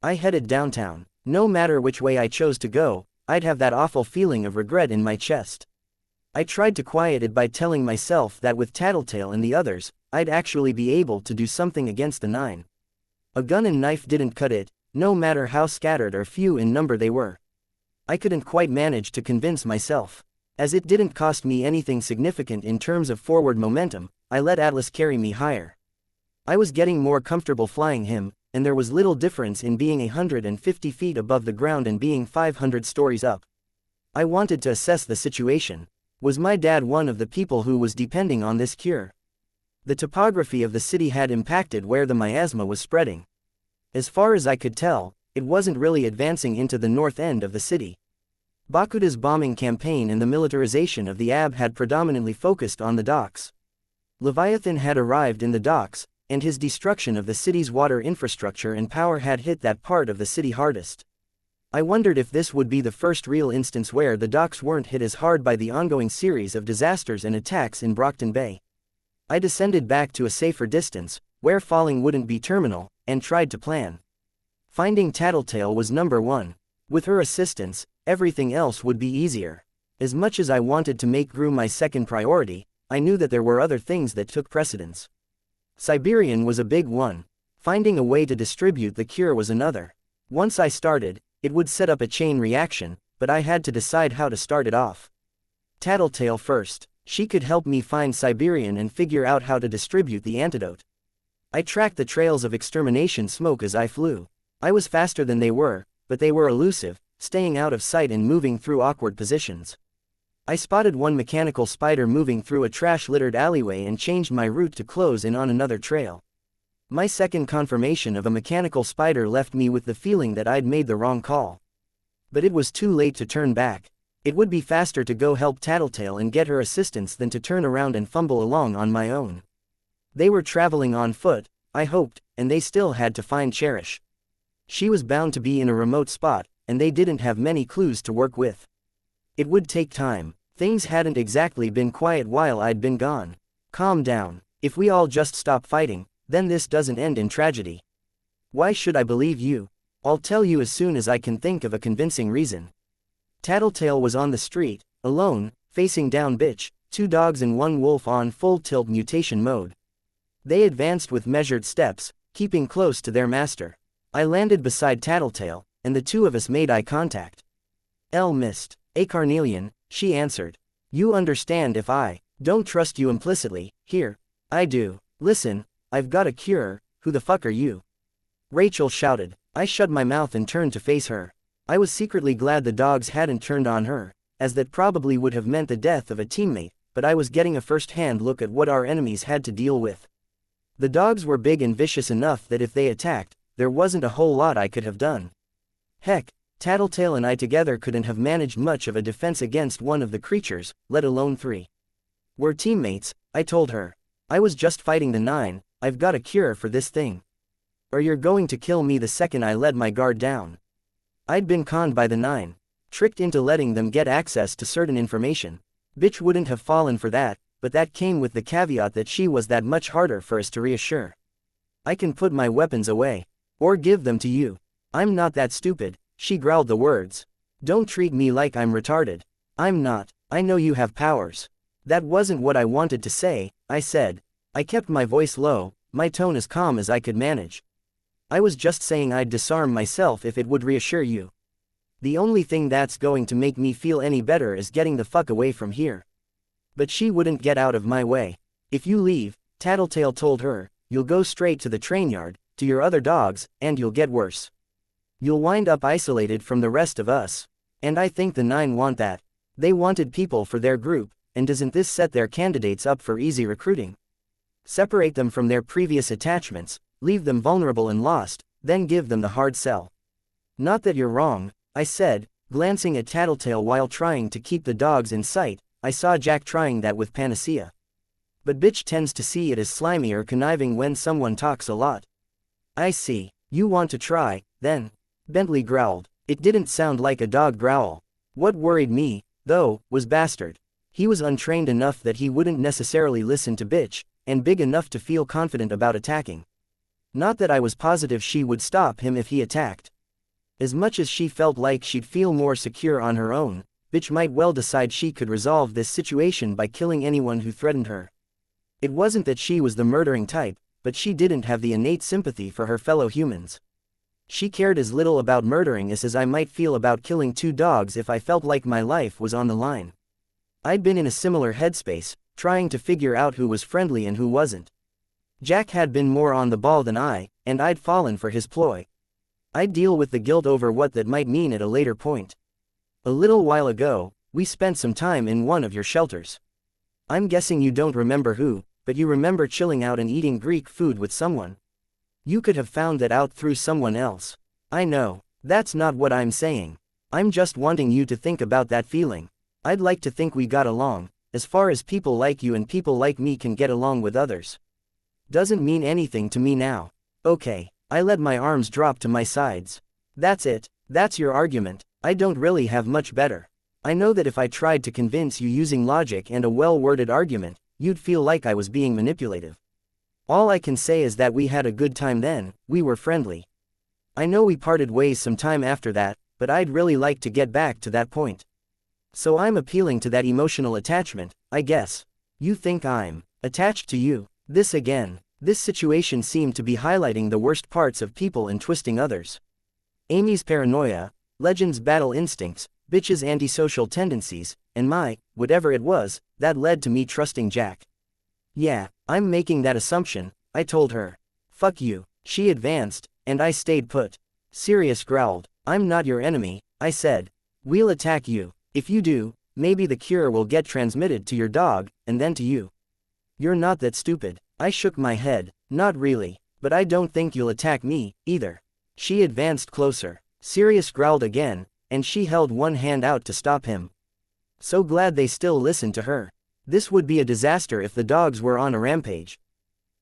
I headed downtown. No matter which way I chose to go, I'd have that awful feeling of regret in my chest. I tried to quiet it by telling myself that with Tattletale and the others, I'd actually be able to do something against the 9. A gun and knife didn't cut it, no matter how scattered or few in number they were. I couldn't quite manage to convince myself. As it didn't cost me anything significant in terms of forward momentum, I let Atlas carry me higher. I was getting more comfortable flying him, and there was little difference in being 150 feet above the ground and being 500 stories up. I wanted to assess the situation. Was my dad one of the people who was depending on this cure? The topography of the city had impacted where the miasma was spreading. As far as I could tell, it wasn't really advancing into the north end of the city. Bakuda's bombing campaign and the militarization of the AB had predominantly focused on the docks. Leviathan had arrived in the docks, and his destruction of the city's water infrastructure and power had hit that part of the city hardest. I wondered if this would be the first real instance where the docks weren't hit as hard by the ongoing series of disasters and attacks in Brockton Bay. I descended back to a safer distance, where falling wouldn't be terminal, and tried to plan. Finding Tattletale was number 1. With her assistance, everything else would be easier. As much as I wanted to make Gru my second priority, I knew that there were other things that took precedence. Siberian was a big one. Finding a way to distribute the cure was another. Once I started, it would set up a chain reaction, but I had to decide how to start it off. Tattletale first. She could help me find Siberian and figure out how to distribute the antidote. I tracked the trails of extermination smoke as I flew. I was faster than they were, but they were elusive, staying out of sight and moving through awkward positions. I spotted one mechanical spider moving through a trash-littered alleyway and changed my route to close in on another trail. My second confirmation of a mechanical spider left me with the feeling that I'd made the wrong call. But it was too late to turn back. It would be faster to go help Tattletale and get her assistance than to turn around and fumble along on my own. They were traveling on foot, I hoped, and they still had to find Cherish. She was bound to be in a remote spot, and they didn't have many clues to work with. It would take time. Things hadn't exactly been quiet while I'd been gone. Calm down. If we all just stop fighting, then this doesn't end in tragedy. Why should I believe you? I'll tell you as soon as I can think of a convincing reason. Tattletale was on the street, alone, facing down Bitch, 2 dogs and 1 wolf on full tilt mutation mode. They advanced with measured steps, keeping close to their master. I landed beside Tattletale, and the 2 of us made eye contact. Mist. A Carnelian, she answered. You understand if I don't trust you implicitly, here. I do. Listen, I've got a cure, who the fuck are you? Rachel shouted. I shut my mouth and turned to face her. I was secretly glad the dogs hadn't turned on her, as that probably would have meant the death of a teammate, but I was getting a first-hand look at what our enemies had to deal with. The dogs were big and vicious enough that if they attacked, there wasn't a whole lot I could have done. Heck, Tattletale and I together couldn't have managed much of a defense against one of the creatures, let alone 3. We're teammates, I told her. I was just fighting the 9, I've got a cure for this thing. Or you're going to kill me the second I let my guard down. I'd been conned by the 9. Tricked into letting them get access to certain information. Bitch wouldn't have fallen for that, but that came with the caveat that she was that much harder for us to reassure. I can put my weapons away. Or give them to you. I'm not that stupid. She growled the words. Don't treat me like I'm retarded. I'm not. I know you have powers. That wasn't what I wanted to say, I said. I kept my voice low, my tone as calm as I could manage. I was just saying I'd disarm myself if it would reassure you. The only thing that's going to make me feel any better is getting the fuck away from here. But she wouldn't get out of my way. If you leave, Tattletale told her, you'll go straight to the train yard, to your other dogs, and you'll get worse. You'll wind up isolated from the rest of us. And I think the 9 want that. They wanted people for their group, and doesn't this set their candidates up for easy recruiting? Separate them from their previous attachments, leave them vulnerable and lost, then give them the hard sell. Not that you're wrong, I said, glancing at Tattletale while trying to keep the dogs in sight. I saw Jack trying that with Panacea. But bitch tends to see it as slimy or conniving when someone talks a lot. I see. You want to try, then? Bentley growled. It didn't sound like a dog growl. What worried me, though, was Bastard. He was untrained enough that he wouldn't necessarily listen to bitch, and big enough to feel confident about attacking. Not that I was positive she would stop him if he attacked. As much as she felt like she'd feel more secure on her own, bitch might well decide she could resolve this situation by killing anyone who threatened her. It wasn't that she was the murdering type, but she didn't have the innate sympathy for her fellow humans. She cared as little about murdering us as I might feel about killing 2 dogs if I felt like my life was on the line. I'd been in a similar headspace, trying to figure out who was friendly and who wasn't. Jack had been more on the ball than I, and I'd fallen for his ploy. I'd deal with the guilt over what that might mean at a later point. A little while ago, we spent some time in one of your shelters. I'm guessing you don't remember who, but you remember chilling out and eating Greek food with someone. You could have found that out through someone else. I know. That's not what I'm saying. I'm just wanting you to think about that feeling. I'd like to think we got along, as far as people like you and people like me can get along with others. Doesn't mean anything to me now. Okay. I let my arms drop to my sides. That's it. That's your argument. I don't really have much better. I know that if I tried to convince you using logic and a well-worded argument, you'd feel like I was being manipulative. All I can say is that we had a good time then, we were friendly. I know we parted ways some time after that, but I'd really like to get back to that point. So I'm appealing to that emotional attachment, I guess. You think I'm attached to you? This again. This situation seemed to be highlighting the worst parts of people and twisting others. Amy's paranoia, Legend's battle instincts, bitch's antisocial tendencies, and my, whatever it was, that led to me trusting Jack. Yeah, I'm making that assumption, I told her. Fuck you. She advanced, and I stayed put. Sirius growled. I'm not your enemy, I said. We'll attack you. If you do, maybe the cure will get transmitted to your dog, and then to you. You're not that stupid. I shook my head. Not really, but I don't think you'll attack me, either. She advanced closer. Sirius growled again, and she held one hand out to stop him. So glad they still listened to her. This would be a disaster if the dogs were on a rampage.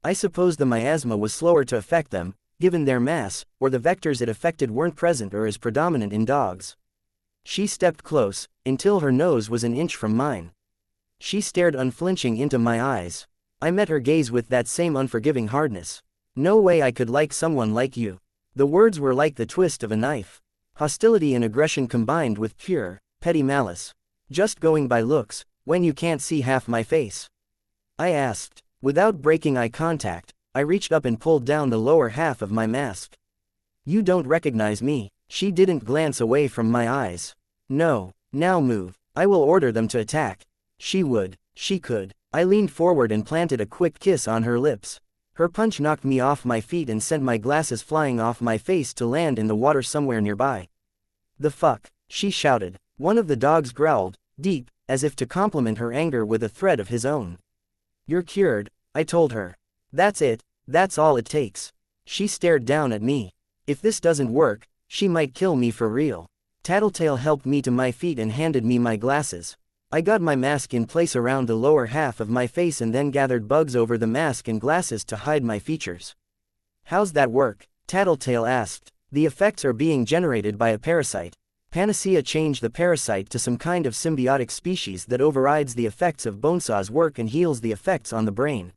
I suppose the miasma was slower to affect them, given their mass, or the vectors it affected weren't present or as predominant in dogs. She stepped close, until her nose was an inch from mine. She stared unflinching into my eyes. I met her gaze with that same unforgiving hardness. No way I could like someone like you. The words were like the twist of a knife. Hostility and aggression combined with pure, petty malice. Just going by looks, when you can't see half my face? I asked. Without breaking eye contact, I reached up and pulled down the lower half of my mask. You don't recognize me. She didn't glance away from my eyes. No. Now move. I will order them to attack. She would. She could. I leaned forward and planted a quick kiss on her lips. Her punch knocked me off my feet and sent my glasses flying off my face to land in the water somewhere nearby. The fuck? She shouted. One of the dogs growled, deep, as if to compliment her anger with a thread of his own. You're cured, I told her. That's it, that's all it takes. She stared down at me. If this doesn't work, she might kill me for real. Tattletale helped me to my feet and handed me my glasses. I got my mask in place around the lower half of my face and then gathered bugs over the mask and glasses to hide my features. How's that work? Tattletale asked. The effects are being generated by a parasite. Panacea changed the parasite to some kind of symbiotic species that overrides the effects of Bonesaw's work and heals the effects on the brain.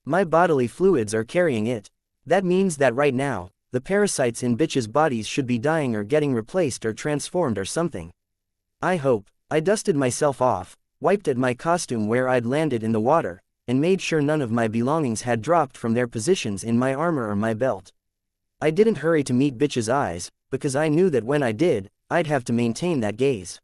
My bodily fluids are carrying it. That means that right now, the parasites in bitches' bodies should be dying or getting replaced or transformed or something. I hope. I dusted myself off, wiped at my costume where I'd landed in the water, and made sure none of my belongings had dropped from their positions in my armor or my belt. I didn't hurry to meet bitch's eyes, because I knew that when I did, I'd have to maintain that gaze.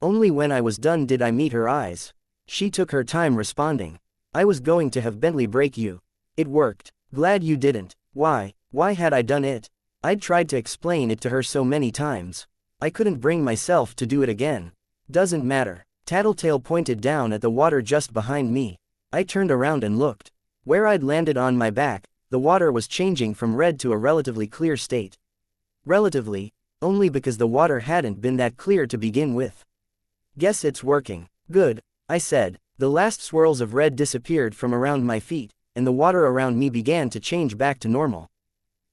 Only when I was done did I meet her eyes. She took her time responding. I was going to have Bentley break you. It worked. Glad you didn't. Why had I done it? I'd tried to explain it to her so many times. I couldn't bring myself to do it again. Doesn't matter. Tattletale pointed down at the water just behind me. I turned around and looked. Where I'd landed on my back, the water was changing from red to a relatively clear state. Relatively, only because the water hadn't been that clear to begin with. Guess it's working. Good, I said. The last swirls of red disappeared from around my feet, and the water around me began to change back to normal.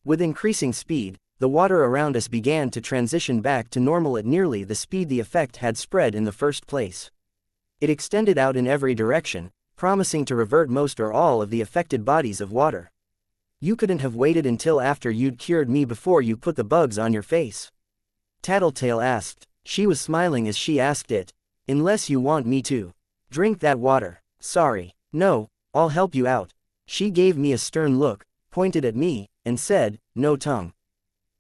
With increasing speed, the water around us began to transition back to normal at nearly the speed the effect had spread in the first place. It extended out in every direction, promising to revert most or all of the affected bodies of water. You couldn't have waited until after you'd cured me before you put the bugs on your face? Tattletale asked. She was smiling as she asked it. Unless you want me to drink that water. Sorry. No, I'll help you out. She gave me a stern look, pointed at me, and said, no tongue.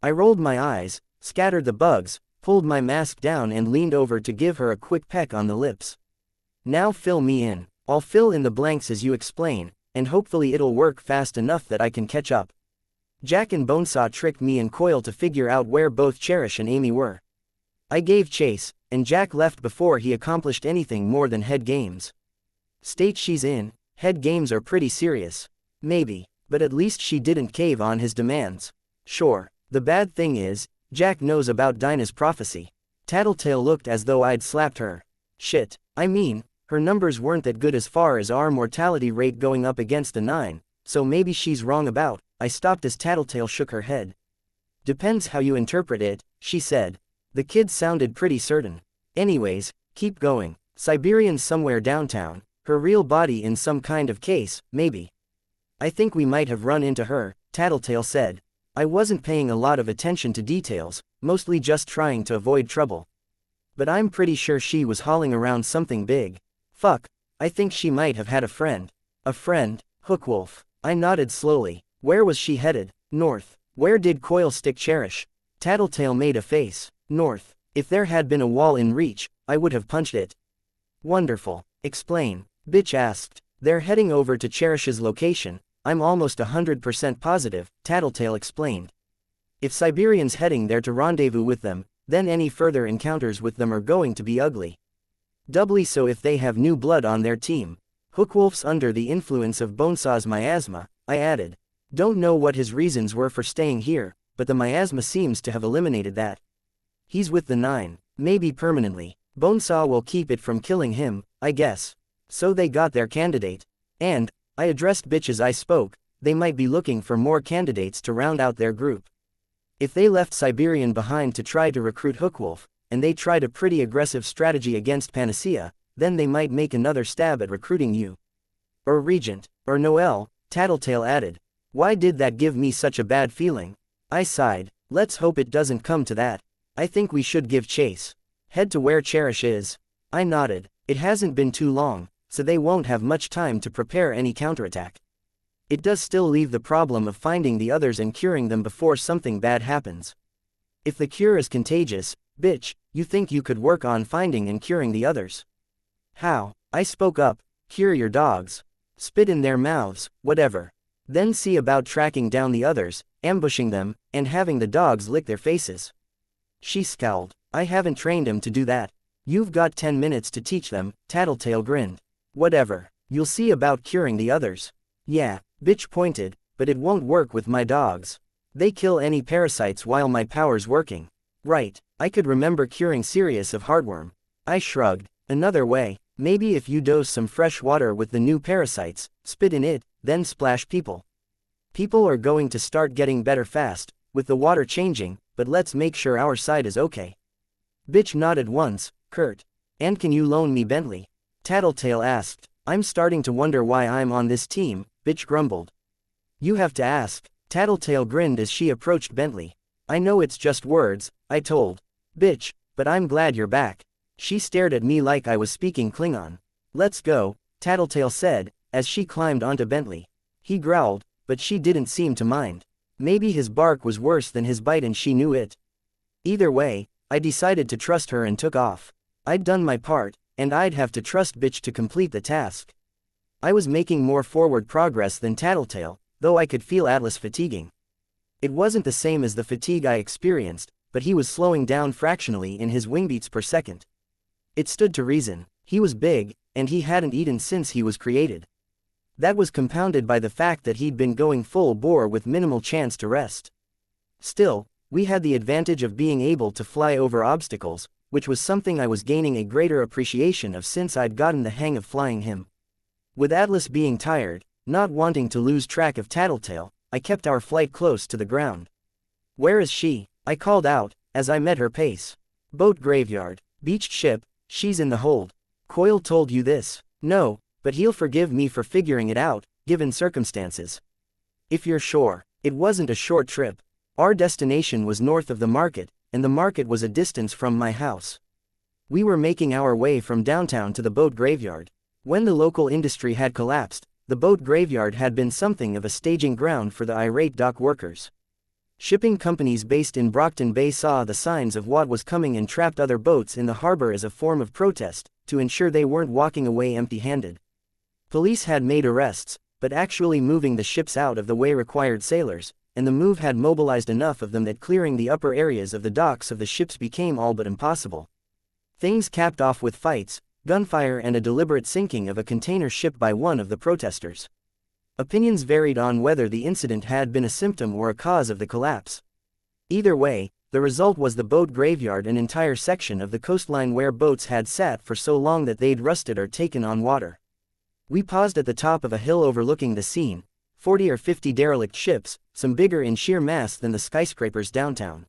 I rolled my eyes, scattered the bugs, pulled my mask down and leaned over to give her a quick peck on the lips. Now fill me in. I'll fill in the blanks as you explain, and hopefully it'll work fast enough that I can catch up. Jack and Bonesaw tricked me and Coil to figure out where both Cherish and Amy were. I gave chase, and Jack left before he accomplished anything more than head games. State she's in, head games are pretty serious. Maybe, but at least she didn't cave on his demands. Sure, the bad thing is, Jack knows about Dinah's prophecy. Tattletale looked as though I'd slapped her. Shit, I mean, her numbers weren't that good as far as our mortality rate going up against a 9, so maybe she's wrong about. I stopped as Tattletale shook her head. Depends how you interpret it, she said. The kid sounded pretty certain. Anyways, keep going. Siberian's somewhere downtown, her real body in some kind of case, maybe. I think we might have run into her, Tattletale said. I wasn't paying a lot of attention to details, mostly just trying to avoid trouble. But I'm pretty sure she was hauling around something big. Fuck, I think she might have had a friend. A friend? Hookwolf. I nodded slowly. Where was she headed? North. Where did Coil stick Cherish? Tattletale made a face. North. If there had been a wall in reach, I would have punched it. Wonderful. Explain. Bitch asked. They're heading over to Cherish's location. I'm almost 100% positive, Tattletale explained. If Siberian's heading there to rendezvous with them, then any further encounters with them are going to be ugly. Doubly so if they have new blood on their team. Hookwolf's under the influence of Bonesaw's miasma, I added. Don't know what his reasons were for staying here, but the miasma seems to have eliminated that. He's with the 9, maybe permanently. Bonesaw will keep it from killing him, I guess. So they got their candidate. And, I addressed bitch as I spoke, they might be looking for more candidates to round out their group. If they left Siberian behind to try to recruit Hookwolf, and they tried a pretty aggressive strategy against Panacea, then they might make another stab at recruiting you. Or Regent, or Noel, Tattletale added. Why did that give me such a bad feeling? I sighed. Let's hope it doesn't come to that. I think we should give chase. Head to where Cherish is. I nodded. It hasn't been too long, so they won't have much time to prepare any counterattack. It does still leave the problem of finding the others and curing them before something bad happens. If the cure is contagious, bitch, you think you could work on finding and curing the others? How? I spoke up. Cure your dogs. Spit in their mouths, whatever. Then see about tracking down the others, ambushing them, and having the dogs lick their faces. She scowled. I haven't trained him to do that. You've got 10 minutes to teach them, Tattletale grinned. Whatever. You'll see about curing the others. Yeah, bitch pointed, but it won't work with my dogs. They kill any parasites while my power's working. Right, I could remember curing Sirius of heartworm. I shrugged. Another way, maybe if you dose some fresh water with the new parasites, spit in it, then splash people. People are going to start getting better fast, with the water changing, but let's make sure our side is okay. Bitch nodded once, curt. And can you loan me Bentley? Tattletale asked. I'm starting to wonder why I'm on this team, bitch grumbled. You have to ask. Tattletale grinned as she approached Bentley. I know it's just words, I told. Bitch, but I'm glad you're back. She stared at me like I was speaking Klingon. Let's go, Tattletale said, as she climbed onto Bentley. He growled, but she didn't seem to mind. Maybe his bark was worse than his bite and she knew it. Either way, I decided to trust her and took off. I'd done my part, and I'd have to trust bitch to complete the task. I was making more forward progress than Tattletale, though I could feel Atlas fatiguing. It wasn't the same as the fatigue I experienced, but he was slowing down fractionally in his wingbeats per second. It stood to reason. He was big, and he hadn't eaten since he was created. That was compounded by the fact that he'd been going full bore with minimal chance to rest. Still, we had the advantage of being able to fly over obstacles, which was something I was gaining a greater appreciation of since I'd gotten the hang of flying him. With Atlas being tired, not wanting to lose track of Tattletale, I kept our flight close to the ground. "Where is she?" I called out, as I met her pace. "Boat graveyard. Beached ship, she's in the hold." "Coyle told you this?" "No, but he'll forgive me for figuring it out, given circumstances." "If you're sure." It wasn't a short trip. Our destination was north of the market, and the market was a distance from my house. We were making our way from downtown to the boat graveyard. When the local industry had collapsed, the boat graveyard had been something of a staging ground for the irate dock workers. Shipping companies based in Brockton Bay saw the signs of what was coming and trapped other boats in the harbor as a form of protest, to ensure they weren't walking away empty-handed. Police had made arrests, but actually moving the ships out of the way required sailors, and the move had mobilized enough of them that clearing the upper areas of the docks of the ships became all but impossible. Things capped off with fights, gunfire and a deliberate sinking of a container ship by one of the protesters. Opinions varied on whether the incident had been a symptom or a cause of the collapse. Either way, the result was the boat graveyard, an entire section of the coastline where boats had sat for so long that they'd rusted or taken on water. We paused at the top of a hill overlooking the scene, 40 or 50 derelict ships, some bigger in sheer mass than the skyscrapers downtown.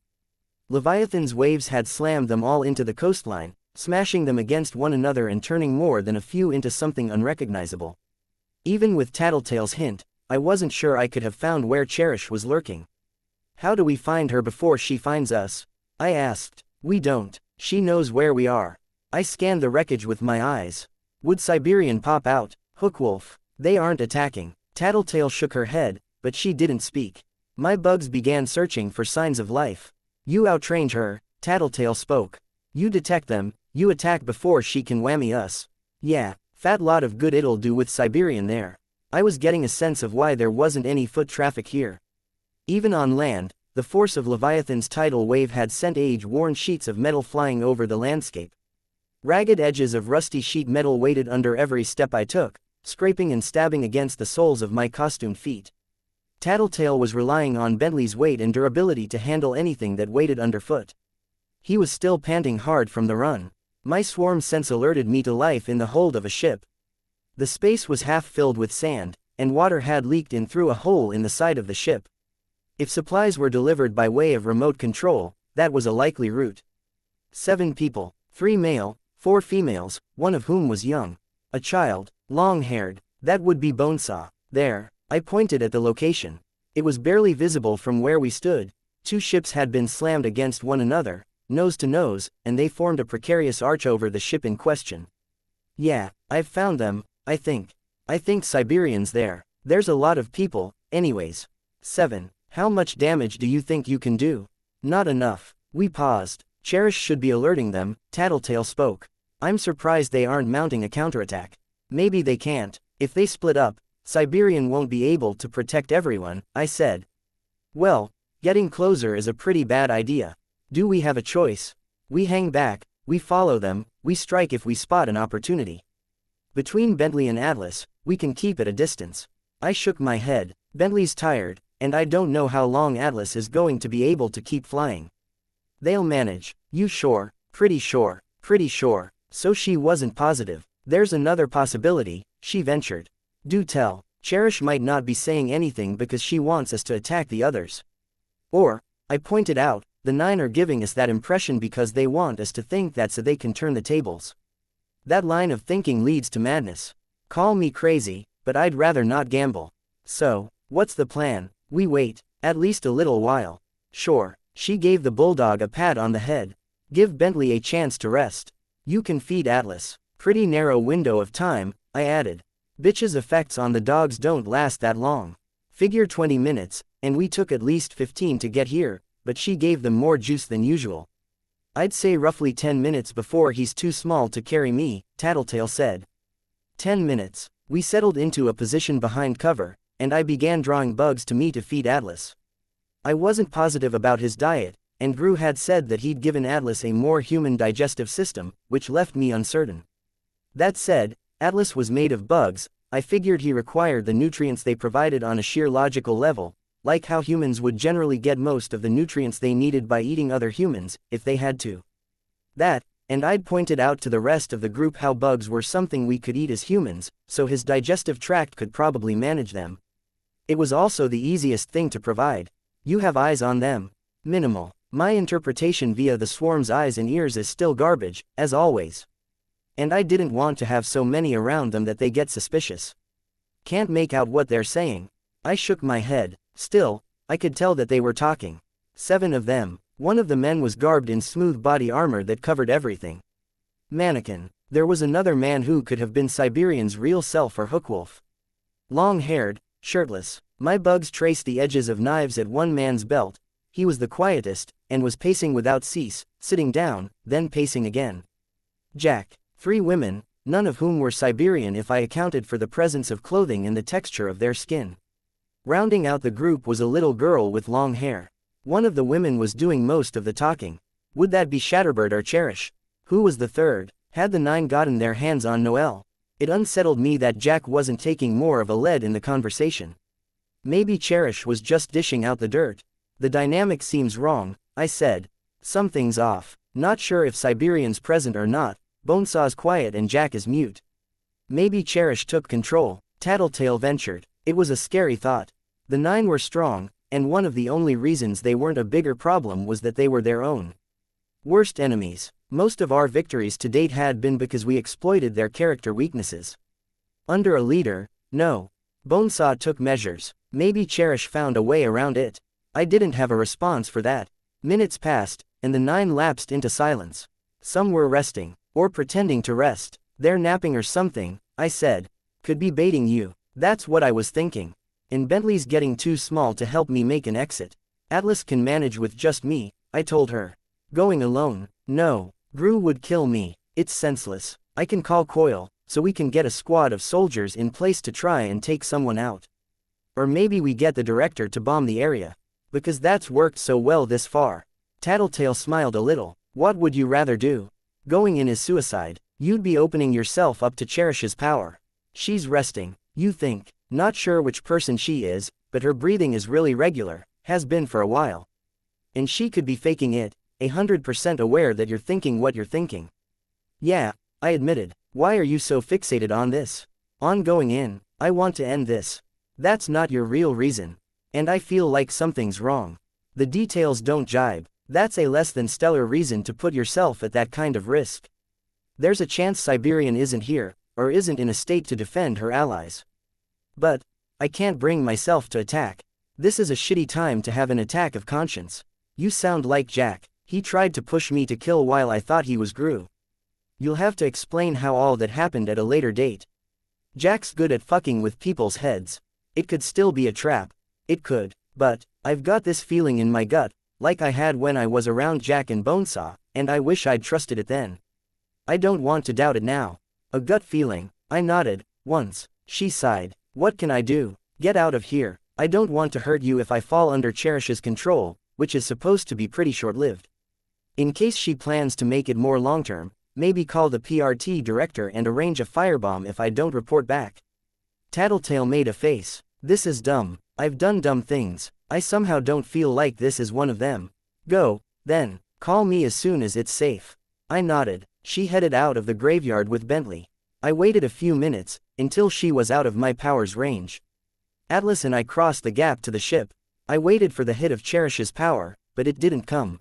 Leviathan's waves had slammed them all into the coastline, smashing them against one another and turning more than a few into something unrecognizable. Even with Tattletale's hint, I wasn't sure I could have found where Cherish was lurking. "How do we find her before she finds us?" I asked. "We don't. She knows where we are." I scanned the wreckage with my eyes. "Would Siberian pop out?" "Hookwolf. They aren't attacking." Tattletale shook her head, but she didn't speak. My bugs began searching for signs of life. "You outtrained her," Tattletale spoke. "You detect them, you attack before she can whammy us." "Yeah, fat lot of good it'll do with Siberian there." I was getting a sense of why there wasn't any foot traffic here. Even on land, the force of Leviathan's tidal wave had sent age-worn sheets of metal flying over the landscape. Ragged edges of rusty sheet metal waited under every step I took, scraping and stabbing against the soles of my costumed feet. Tattletale was relying on Bentley's weight and durability to handle anything that waited underfoot. He was still panting hard from the run. My swarm sense alerted me to life in the hold of a ship. The space was half filled with sand, and water had leaked in through a hole in the side of the ship. If supplies were delivered by way of remote control, that was a likely route. 7 people, 3 male, 4 females, one of whom was young. A child, long-haired, that would be Bonesaw. There, I pointed at the location. It was barely visible from where we stood. 2 ships had been slammed against one another, nose to nose, and they formed a precarious arch over the ship in question. "Yeah, I've found them, I think. I think Siberian's there. There's a lot of people, anyways." 7. "How much damage do you think you can do?" "Not enough." We paused. "Cherish should be alerting them," Tattletale spoke. "I'm surprised they aren't mounting a counterattack." "Maybe they can't. If they split up, Siberian won't be able to protect everyone," I said. "Well, getting closer is a pretty bad idea. Do we have a choice? We hang back, we follow them, we strike if we spot an opportunity. Between Bentley and Atlas, we can keep at a distance." I shook my head. "Bentley's tired, and I don't know how long Atlas is going to be able to keep flying." "They'll manage." "You sure?" "Pretty sure, pretty sure." So she wasn't positive. "There's another possibility," she ventured. "Do tell." "Cherish might not be saying anything because she wants us to attack the others. Or," I pointed out, "the 9 are giving us that impression because they want us to think that so they can turn the tables. That line of thinking leads to madness. Call me crazy, but I'd rather not gamble. So, what's the plan?" "We wait, at least a little while." "Sure." She gave the bulldog a pat on the head. "Give Bentley a chance to rest. You can feed Atlas." "Pretty narrow window of time," I added. "Bitch's effects on the dogs don't last that long. Figure 20 minutes, and we took at least 15 to get here, but she gave them more juice than usual." "I'd say roughly 10 minutes before he's too small to carry me," Tattletale said. 10 minutes. We settled into a position behind cover, and I began drawing bugs to me to feed Atlas. I wasn't positive about his diet, and Gru had said that he'd given Atlas a more human digestive system, which left me uncertain. That said, Atlas was made of bugs. I figured he required the nutrients they provided on a sheer logical level, like how humans would generally get most of the nutrients they needed by eating other humans, if they had to. That, and I'd pointed out to the rest of the group how bugs were something we could eat as humans, so his digestive tract could probably manage them. It was also the easiest thing to provide. You have eyes on them. Minimal. My interpretation via the swarm's eyes and ears is still garbage, as always. And I didn't want to have so many around them that they get suspicious. Can't make out what they're saying. I shook my head. Still, I could tell that they were talking. 7 of them. One of the men was garbed in smooth body armor that covered everything. Mannequin. There was another man who could have been Siberian's real self or Hookwolf. Long-haired, shirtless. My bugs traced the edges of knives at one man's belt. He was the quietest, and was pacing without cease, sitting down, then pacing again. Jack. 3 women, none of whom were Siberian if I accounted for the presence of clothing and the texture of their skin. Rounding out the group was a little girl with long hair. One of the women was doing most of the talking. Would that be Shatterbird or Cherish? Who was the third? Had the 9 gotten their hands on Noelle? It unsettled me that Jack wasn't taking more of a lead in the conversation. Maybe Cherish was just dishing out the dirt. The dynamic seems wrong, I said. Something's off. Not sure if Siberian's present or not. Bonesaw's quiet and Jack is mute. Maybe Cherish took control, Tattletale ventured. It was a scary thought. The 9 were strong, and one of the only reasons they weren't a bigger problem was that they were their own worst enemies. Most of our victories to date had been because we exploited their character weaknesses. Under a leader, no. Bonesaw took measures. Maybe Cherish found a way around it. I didn't have a response for that. Minutes passed, and the 9 lapsed into silence. Some were resting, or pretending to rest. They're napping or something, I said. Could be baiting you. That's what I was thinking. And Bentley's getting too small to help me make an exit. Atlas can manage with just me, I told her. Going alone? No. Gru would kill me. It's senseless. I can call Coil, so we can get a squad of soldiers in place to try and take someone out. Or maybe we get the director to bomb the area. Because that's worked so well this far. Tattletale smiled a little. What would you rather do? Going in is suicide. You'd be opening yourself up to Cherish's power. She's resting, you think. Not sure which person she is, but her breathing is really regular, has been for a while. And she could be faking it, 100% aware that you're thinking what you're thinking. Yeah, I admitted. Why are you so fixated on this? On going in, I want to end this. That's not your real reason. And I feel like something's wrong. The details don't jibe. That's a less than stellar reason to put yourself at that kind of risk. There's a chance Siberian isn't here, or isn't in a state to defend her allies. But I can't bring myself to attack. This is a shitty time to have an attack of conscience. You sound like Jack. He tried to push me to kill while I thought he was Gru. You'll have to explain how all that happened at a later date. Jack's good at fucking with people's heads. It could still be a trap. It could, but I've got this feeling in my gut, like I had when I was around Jack and Bonesaw, and I wish I'd trusted it then. I don't want to doubt it now. A gut feeling. I nodded. Once. She sighed. What can I do? Get out of here. I don't want to hurt you if I fall under Cherish's control, which is supposed to be pretty short-lived. In case she plans to make it more long-term, maybe call the PRT director and arrange a firebomb if I don't report back. Tattletale made a face. This is dumb. I've done dumb things. I somehow don't feel like this is one of them. Go, then. Call me as soon as it's safe. I nodded. She headed out of the graveyard with Bentley. I waited a few minutes, until she was out of my power's range. Atlas and I crossed the gap to the ship. I waited for the hit of Cherish's power, but it didn't come.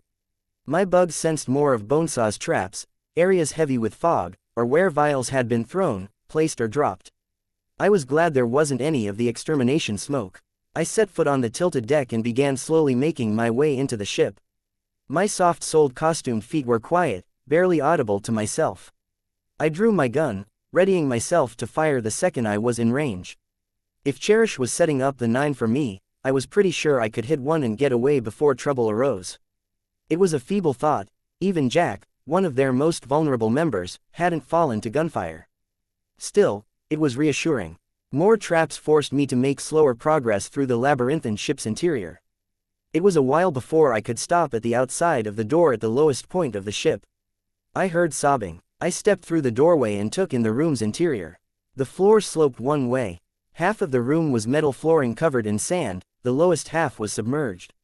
My bugs sensed more of Bonesaw's traps, areas heavy with fog, or where vials had been thrown, placed or dropped. I was glad there wasn't any of the extermination smoke. I set foot on the tilted deck and began slowly making my way into the ship. My soft-soled costumed feet were quiet, barely audible to myself. I drew my gun, readying myself to fire the second I was in range. If Cherish was setting up the 9 for me, I was pretty sure I could hit one and get away before trouble arose. It was a feeble thought. Even Jack, one of their most vulnerable members, hadn't fallen to gunfire. Still, it was reassuring. More traps forced me to make slower progress through the labyrinthine ship's interior. It was a while before I could stop at the outside of the door at the lowest point of the ship. I heard sobbing. I stepped through the doorway and took in the room's interior. The floor sloped one way. Half of the room was metal flooring covered in sand, the lowest half was submerged.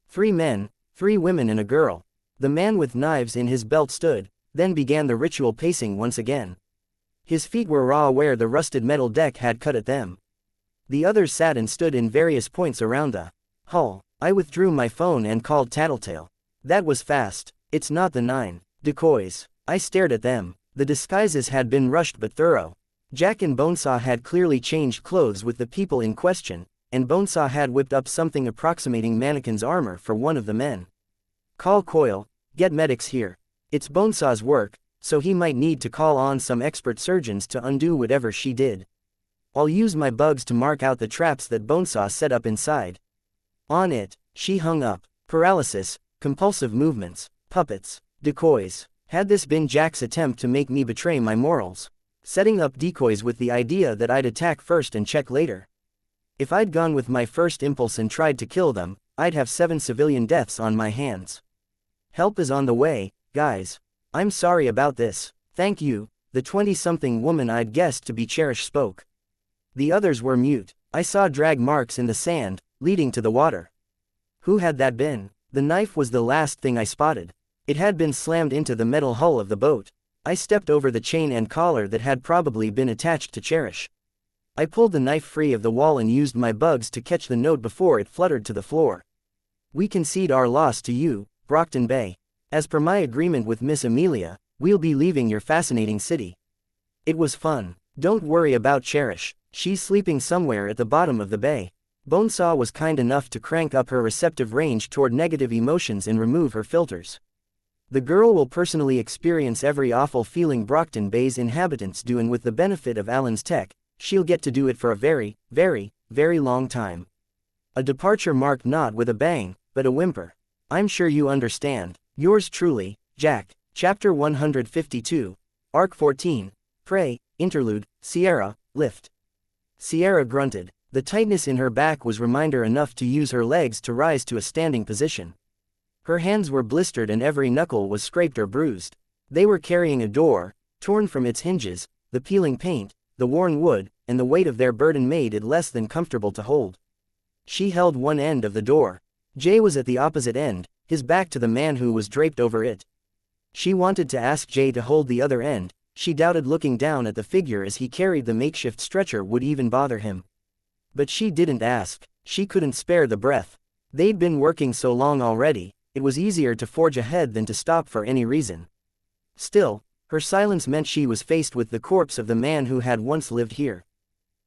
3 men, 3 women and a girl. The man with knives in his belt stood, then began the ritual pacing once again. His feet were raw where the rusted metal deck had cut at them. The others sat and stood in various points around the hull. I withdrew my phone and called Tattletale. That was fast. It's not the 9 decoys. I stared at them. The disguises had been rushed but thorough. Jack and Bonesaw had clearly changed clothes with the people in question, and Bonesaw had whipped up something approximating mannequin's armor for one of the men. Call Coil, get medics here. It's Bonesaw's work, so he might need to call on some expert surgeons to undo whatever she did. I'll use my bugs to mark out the traps that Bonesaw set up inside. On it, she hung up. Paralysis, compulsive movements, puppets, decoys. Had this been Jack's attempt to make me betray my morals? Setting up decoys with the idea that I'd attack first and check later. If I'd gone with my first impulse and tried to kill them, I'd have 7 civilian deaths on my hands. Help is on the way, guys. I'm sorry about this. Thank you, the 20-something woman I'd guessed to be Cherish spoke. The others were mute. I saw drag marks in the sand, leading to the water. Who had that been? The knife was the last thing I spotted. It had been slammed into the metal hull of the boat. I stepped over the chain and collar that had probably been attached to Cherish. I pulled the knife free of the wall and used my bugs to catch the note before it fluttered to the floor. We concede our loss to you, Brockton Bay. As per my agreement with Miss Amelia, we'll be leaving your fascinating city. It was fun. Don't worry about Cherish. She's sleeping somewhere at the bottom of the bay. Bonesaw was kind enough to crank up her receptive range toward negative emotions and remove her filters. The girl will personally experience every awful feeling Brockton Bay's inhabitants do, and with the benefit of Alan's tech, she'll get to do it for a very, very, very long time. A departure marked not with a bang, but a whimper. I'm sure you understand. Yours truly, Jack. Chapter 152. Arc 14. Prey, Interlude, Sierra, Lift. Sierra grunted. The tightness in her back was reminder enough to use her legs to rise to a standing position. Her hands were blistered and every knuckle was scraped or bruised. They were carrying a door, torn from its hinges, the peeling paint, the worn wood, and the weight of their burden made it less than comfortable to hold. She held one end of the door. Jay was at the opposite end, his back to the man who was draped over it. She wanted to ask Jay to hold the other end. She doubted looking down at the figure as he carried the makeshift stretcher would even bother him. But she didn't ask. She couldn't spare the breath. They'd been working so long already. It was easier to forge ahead than to stop for any reason. Still, her silence meant she was faced with the corpse of the man who had once lived here.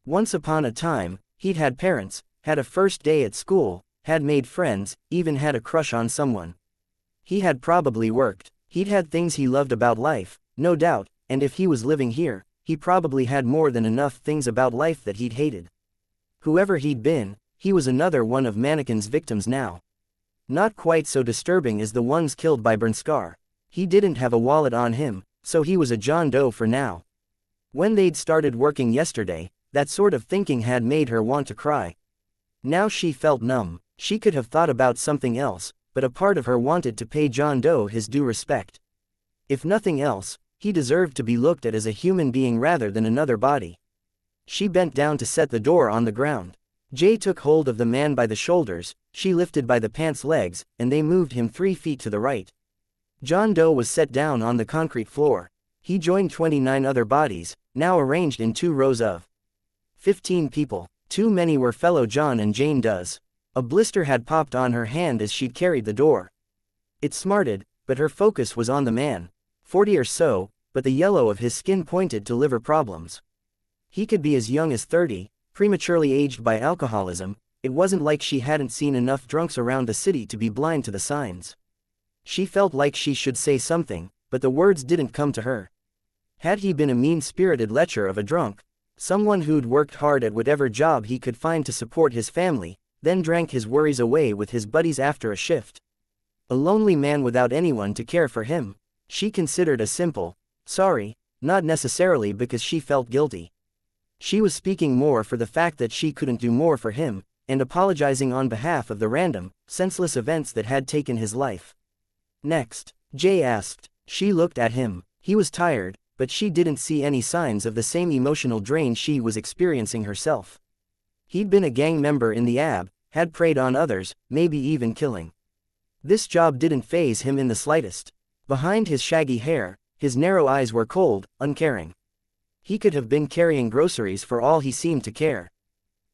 Once upon a time, he'd had parents, had a first day at school, had made friends, even had a crush on someone. He had probably worked. He'd had things he loved about life, no doubt, and if he was living here, he probably had more than enough things about life that he'd hated. Whoever he'd been, he was another one of Mannequin's victims now. Not quite so disturbing as the ones killed by Bernskar. He didn't have a wallet on him, so he was a John Doe for now. When they'd started working yesterday, that sort of thinking had made her want to cry. Now she felt numb. She could have thought about something else, but a part of her wanted to pay John Doe his due respect. If nothing else, he deserved to be looked at as a human being rather than another body. She bent down to set the door on the ground. Jay took hold of the man by the shoulders, she lifted by the pants legs, and they moved him 3 feet to the right. John Doe was set down on the concrete floor. He joined 29 other bodies, now arranged in 2 rows of 15 people. Too many were fellow John and Jane Does. A blister had popped on her hand as she'd carried the door. It smarted, but her focus was on the man. 40 or so, but the yellow of his skin pointed to liver problems. He could be as young as 30, prematurely aged by alcoholism. It wasn't like she hadn't seen enough drunks around the city to be blind to the signs. She felt like she should say something, but the words didn't come to her. Had he been a mean-spirited lecher of a drunk, someone who'd worked hard at whatever job he could find to support his family, then drank his worries away with his buddies after a shift? A lonely man without anyone to care for him. She considered a simple, sorry, not necessarily because she felt guilty. She was speaking more for the fact that she couldn't do more for him, and apologizing on behalf of the random, senseless events that had taken his life. Next, Jay asked. She looked at him. He was tired, but she didn't see any signs of the same emotional drain she was experiencing herself. He'd been a gang member in the AB, had preyed on others, maybe even killing. This job didn't faze him in the slightest. Behind his shaggy hair, his narrow eyes were cold, uncaring. He could have been carrying groceries for all he seemed to care.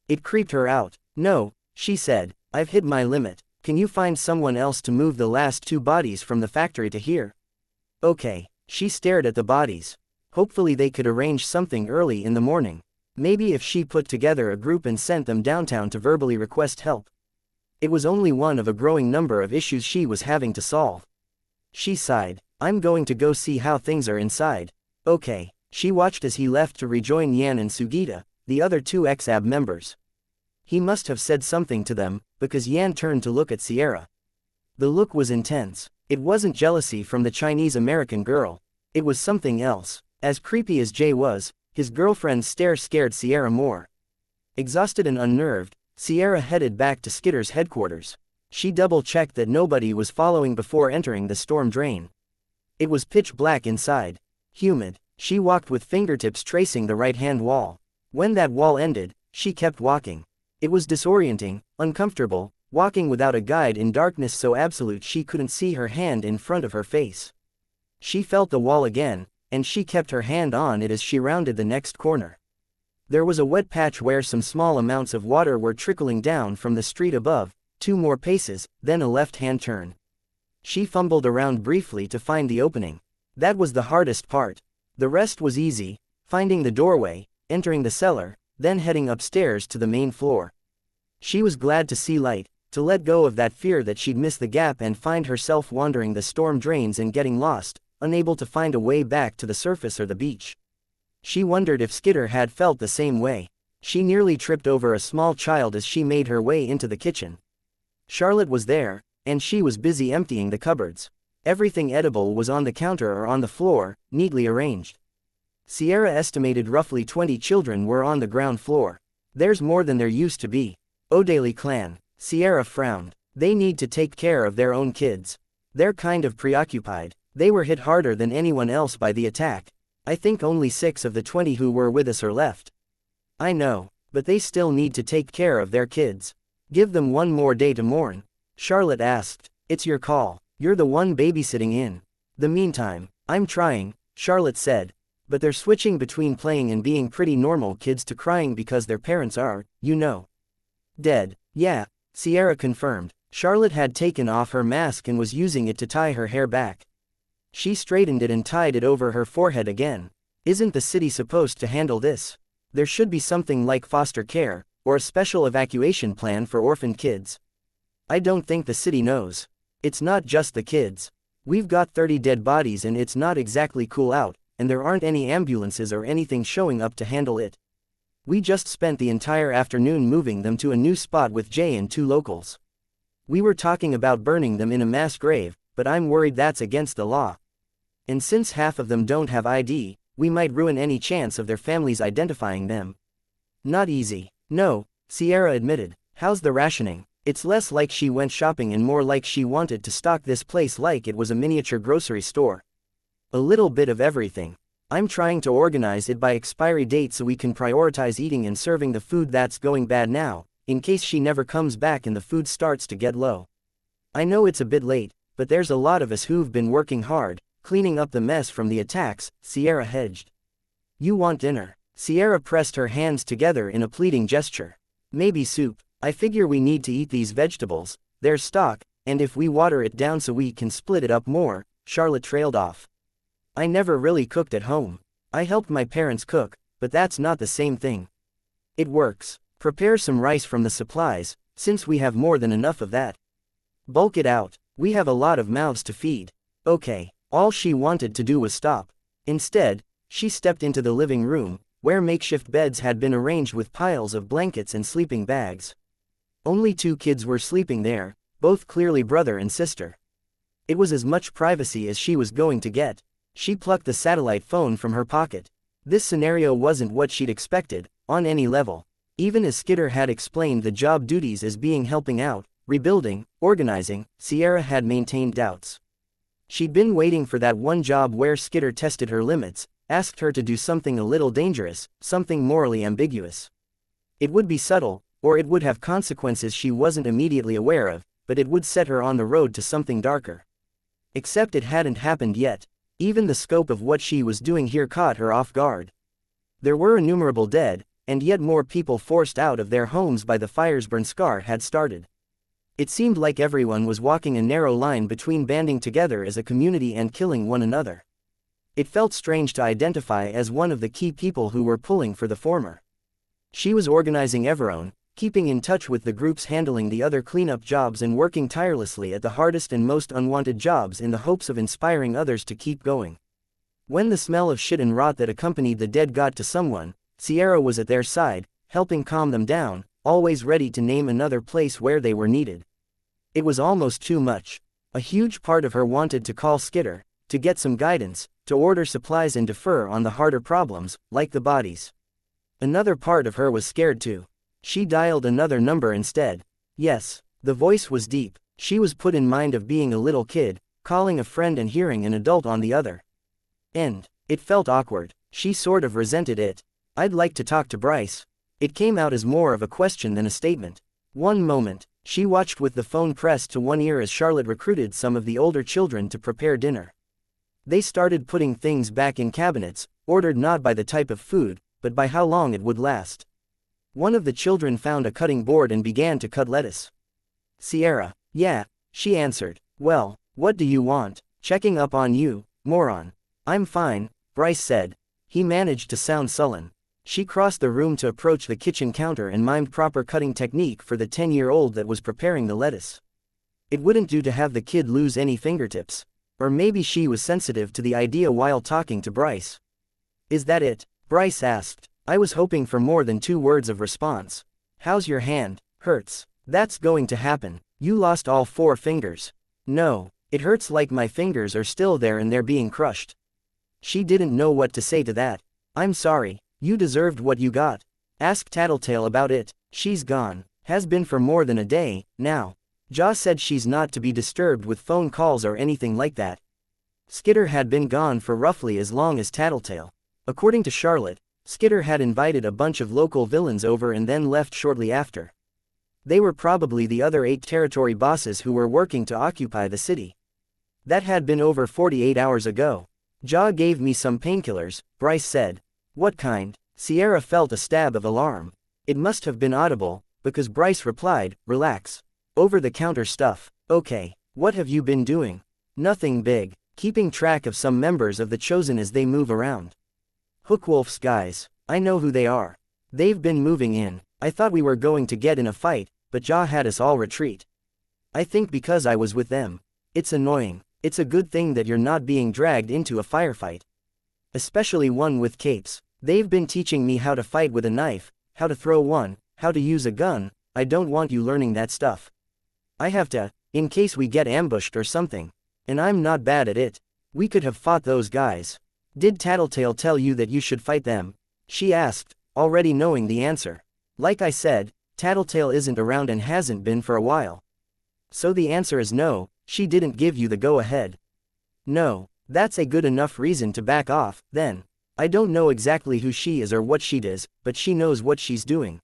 It creeped her out. No, she said, I've hit my limit. Can you find someone else to move the last 2 bodies from the factory to here? Okay. She stared at the bodies. Hopefully they could arrange something early in the morning. Maybe if she put together a group and sent them downtown to verbally request help. It was only one of a growing number of issues she was having to solve. She sighed. I'm going to go see how things are inside. Okay. She watched as he left to rejoin Yan and Sugita, the other 2 ex-AB members. He must have said something to them, because Yan turned to look at Sierra. The look was intense. It wasn't jealousy from the Chinese-American girl. It was something else. As creepy as Jay was, his girlfriend's stare scared Sierra more. Exhausted and unnerved, Sierra headed back to Skitter's headquarters. She double-checked that nobody was following before entering the storm drain. It was pitch black inside. Humid. She walked with fingertips tracing the right-hand wall. When that wall ended, she kept walking. It was disorienting, uncomfortable, walking without a guide in darkness so absolute she couldn't see her hand in front of her face. She felt the wall again, and she kept her hand on it as she rounded the next corner. There was a wet patch where some small amounts of water were trickling down from the street above, 2 more paces, then a left-hand turn. She fumbled around briefly to find the opening. That was the hardest part. The rest was easy, finding the doorway, entering the cellar, then heading upstairs to the main floor. She was glad to see light, to let go of that fear that she'd miss the gap and find herself wandering the storm drains and getting lost, unable to find a way back to the surface or the beach. She wondered if Skitter had felt the same way. She nearly tripped over a small child as she made her way into the kitchen. Charlotte was there, and she was busy emptying the cupboards. Everything edible was on the counter or on the floor, neatly arranged. Sierra estimated roughly 20 children were on the ground floor. There's more than there used to be. O'Daly clan. Sierra frowned. They need to take care of their own kids. They're kind of preoccupied. They were hit harder than anyone else by the attack. I think only 6 of the 20 who were with us are left. I know, but they still need to take care of their kids. Give them one more day to mourn. Charlotte asked. It's your call. You're the one babysitting in the meantime. I'm trying, Charlotte said. But they're switching between playing and being pretty normal kids to crying because their parents are, you know, dead. Yeah, Sierra confirmed. Charlotte had taken off her mask and was using it to tie her hair back. She straightened it and tied it over her forehead again. Isn't the city supposed to handle this? There should be something like foster care, or a special evacuation plan for orphaned kids. I don't think the city knows. It's not just the kids. We've got 30 dead bodies and it's not exactly cool out, and there aren't any ambulances or anything showing up to handle it. We just spent the entire afternoon moving them to a new spot with Jay and 2 locals. We were talking about burning them in a mass grave, but I'm worried that's against the law. And since half of them don't have ID, we might ruin any chance of their families identifying them. Not easy. No, Sierra admitted. How's the rationing? It's less like she went shopping and more like she wanted to stock this place like it was a miniature grocery store. A little bit of everything. I'm trying to organize it by expiry date so we can prioritize eating and serving the food that's going bad now, in case she never comes back and the food starts to get low. I know it's a bit late, but there's a lot of us who've been working hard, cleaning up the mess from the attacks, Sierra hedged. You want dinner? Sierra pressed her hands together in a pleading gesture. Maybe soup. I figure we need to eat these vegetables, there's stock, and if we water it down so we can split it up more, Charlotte trailed off. I never really cooked at home. I helped my parents cook, but that's not the same thing. It works. Prepare some rice from the supplies, since we have more than enough of that. Bulk it out. We have a lot of mouths to feed. Okay. All she wanted to do was stop. Instead, she stepped into the living room, where makeshift beds had been arranged with piles of blankets and sleeping bags. Only 2 kids were sleeping there, both clearly brother and sister. It was as much privacy as she was going to get. She plucked the satellite phone from her pocket. This scenario wasn't what she'd expected, on any level. Even as Skitter had explained the job duties as being helping out, rebuilding, organizing, Sierra had maintained doubts. She'd been waiting for that one job where Skitter tested her limits, asked her to do something a little dangerous, something morally ambiguous. It would be subtle, or it would have consequences she wasn't immediately aware of, but it would set her on the road to something darker. Except it hadn't happened yet. Even the scope of what she was doing here caught her off guard. There were innumerable dead, and yet more people forced out of their homes by the fires Bernskar had started. It seemed like everyone was walking a narrow line between banding together as a community and killing one another. It felt strange to identify as one of the key people who were pulling for the former. She was organizing Everone, keeping in touch with the groups handling the other cleanup jobs and working tirelessly at the hardest and most unwanted jobs in the hopes of inspiring others to keep going. When the smell of shit and rot that accompanied the dead got to someone, Sierra was at their side, helping calm them down, always ready to name another place where they were needed. It was almost too much. A huge part of her wanted to call Skitter, to get some guidance, to order supplies and defer on the harder problems, like the bodies. Another part of her was scared too. She dialed another number instead. Yes, the voice was deep. She was put in mind of being a little kid, calling a friend and hearing an adult on the other end. It felt awkward. She sort of resented it. "I'd like to talk to Bryce." It came out as more of a question than a statement. One moment, she watched with the phone pressed to one ear as Charlotte recruited some of the older children to prepare dinner. They started putting things back in cabinets, ordered not by the type of food, but by how long it would last. One of the children found a cutting board and began to cut lettuce. "Sierra." "Yeah," she answered. "Well, what do you want?" "Checking up on you, moron." "I'm fine," Bryce said. He managed to sound sullen. She crossed the room to approach the kitchen counter and mimed proper cutting technique for the 10-year-old that was preparing the lettuce. It wouldn't do to have the kid lose any fingertips. Or maybe she was sensitive to the idea while talking to Bryce. "Is that it?" Bryce asked. "I was hoping for more than 2 words of response." "How's your hand?" "Hurts." "That's going to happen. You lost all 4 fingers." "No, it hurts like my fingers are still there and they're being crushed." She didn't know what to say to that. "I'm sorry. You deserved what you got. Ask Tattletale about it." "She's gone. Has been for more than a day, now." Jaw said she's not to be disturbed with phone calls or anything like that. Skitter had been gone for roughly as long as Tattletale. According to Charlotte, Skitter had invited a bunch of local villains over and then left shortly after. They were probably the other 8 territory bosses who were working to occupy the city. That had been over 48 hours ago. "Jaw gave me some painkillers," Bryce said. "What kind?" Sierra felt a stab of alarm. It must have been audible, because Bryce replied, "Relax. Over-the-counter stuff." "Okay, what have you been doing?" "Nothing big. Keeping track of some members of the Chosen as they move around." "Hookwolf's guys. I know who they are. They've been moving in. I thought we were going to get in a fight, but Jaw had us all retreat. I think because I was with them. It's annoying. It's a good thing that you're not being dragged into a firefight. Especially one with capes. They've been teaching me how to fight with a knife, how to throw one, how to use a gun. I don't want you learning that stuff. I have to, in case we get ambushed or something. And I'm not bad at it. We could have fought those guys." "Did Tattletale tell you that you should fight them?" she asked, already knowing the answer. "Like I said, Tattletale isn't around and hasn't been for a while." "So the answer is no, she didn't give you the go-ahead." "No, that's a good enough reason to back off, then. I don't know exactly who she is or what she does, but she knows what she's doing.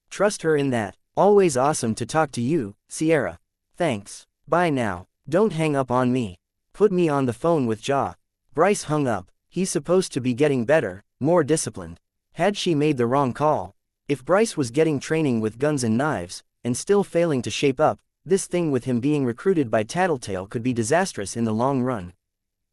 Trust her in that." "Always awesome to talk to you, Sierra." "Thanks. Bye now. Don't hang up on me. Put me on the phone with Jaw." Bryce hung up. He's supposed to be getting better, more disciplined. Had she made the wrong call? If Bryce was getting training with guns and knives, and still failing to shape up, this thing with him being recruited by Tattletale could be disastrous in the long run.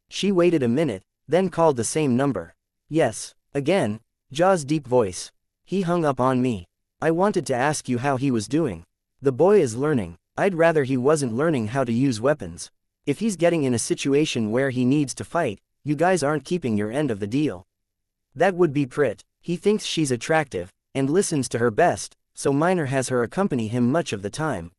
She waited a minute, then called the same number. "Yes." Again, Jaw's deep voice. "He hung up on me. I wanted to ask you how he was doing." "The boy is learning. I'd rather he wasn't learning how to use weapons. If he's getting in a situation where he needs to fight, you guys aren't keeping your end of the deal." "That would be Prit. He thinks she's attractive, and listens to her best, so Minor has her accompany him much of the time.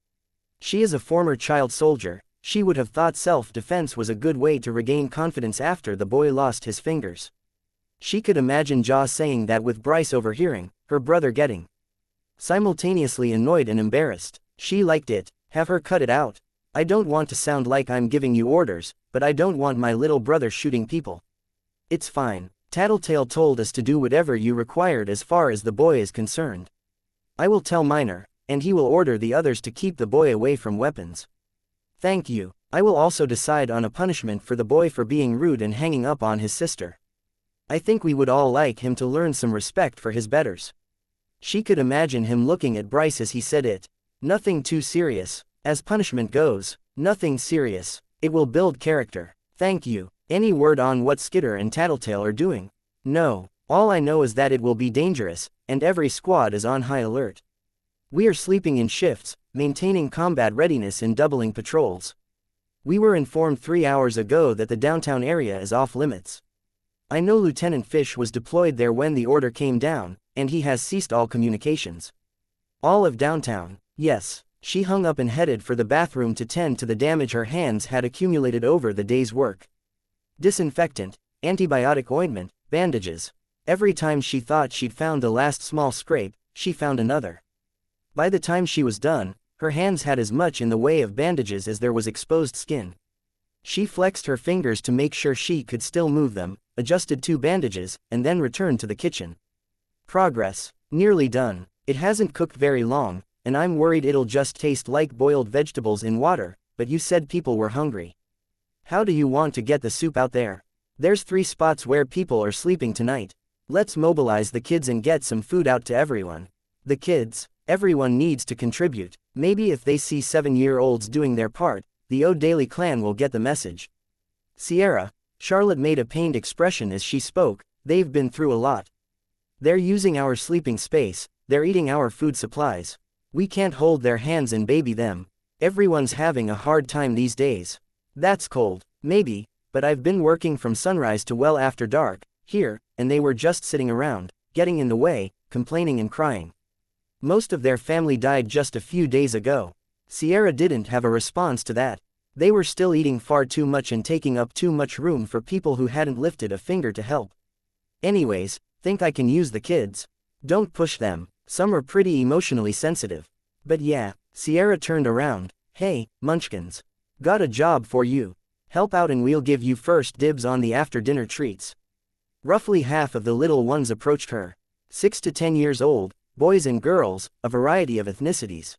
She is a former child soldier. She would have thought self-defense was a good way to regain confidence after the boy lost his fingers." She could imagine Jaw saying that with Bryce overhearing, her brother getting Simultaneously annoyed and embarrassed. She liked it. Have her cut it out. I don't want to sound like I'm giving you orders, but I don't want my little brother shooting people. It's fine. Tattletale told us to do whatever you required as far as the boy is concerned. I will tell Minor, and he will order the others to keep the boy away from weapons. Thank you. I will also decide on a punishment for the boy for being rude and hanging up on his sister. I think we would all like him to learn some respect for his betters. She could imagine him looking at Bryce as he said it. Nothing too serious. As punishment goes, nothing serious. It will build character. Thank you. Any word on what Skitter and Tattletale are doing? No. All I know is that it will be dangerous, and every squad is on high alert. We are sleeping in shifts, maintaining combat readiness and doubling patrols. We were informed 3 hours ago that the downtown area is off limits. I know Lieutenant Fish was deployed there when the order came down, and he has ceased all communications. All of downtown, yes. She hung up and headed for the bathroom to tend to the damage her hands had accumulated over the day's work. Disinfectant, antibiotic ointment, bandages. Every time she thought she'd found the last small scrape, she found another. By the time she was done, her hands had as much in the way of bandages as there was exposed skin. She flexed her fingers to make sure she could still move them, adjusted 2 bandages, and then returned to the kitchen. Progress. Nearly done. It hasn't cooked very long, and I'm worried it'll just taste like boiled vegetables in water, but you said people were hungry. How do you want to get the soup out there? There's 3 spots where people are sleeping tonight. Let's mobilize the kids and get some food out to everyone. The kids? Everyone needs to contribute. Maybe if they see 7-year-olds doing their part, the O'Daly clan will get the message. Sierra, Charlotte made a pained expression as she spoke, they've been through a lot. They're using our sleeping space, they're eating our food supplies. We can't hold their hands and baby them. Everyone's having a hard time these days. That's cold, maybe, but I've been working from sunrise to well after dark, here, and they were just sitting around, getting in the way, complaining and crying. Most of their family died just a few days ago. Sierra didn't have a response to that. They were still eating far too much and taking up too much room for people who hadn't lifted a finger to help. Anyways, think I can use the kids? Don't push them. Some are pretty emotionally sensitive. But yeah, Sierra turned around. Hey, munchkins. Got a job for you. Help out and we'll give you first dibs on the after-dinner treats. Roughly half of the little ones approached her. 6 to 10 years old, boys and girls, a variety of ethnicities.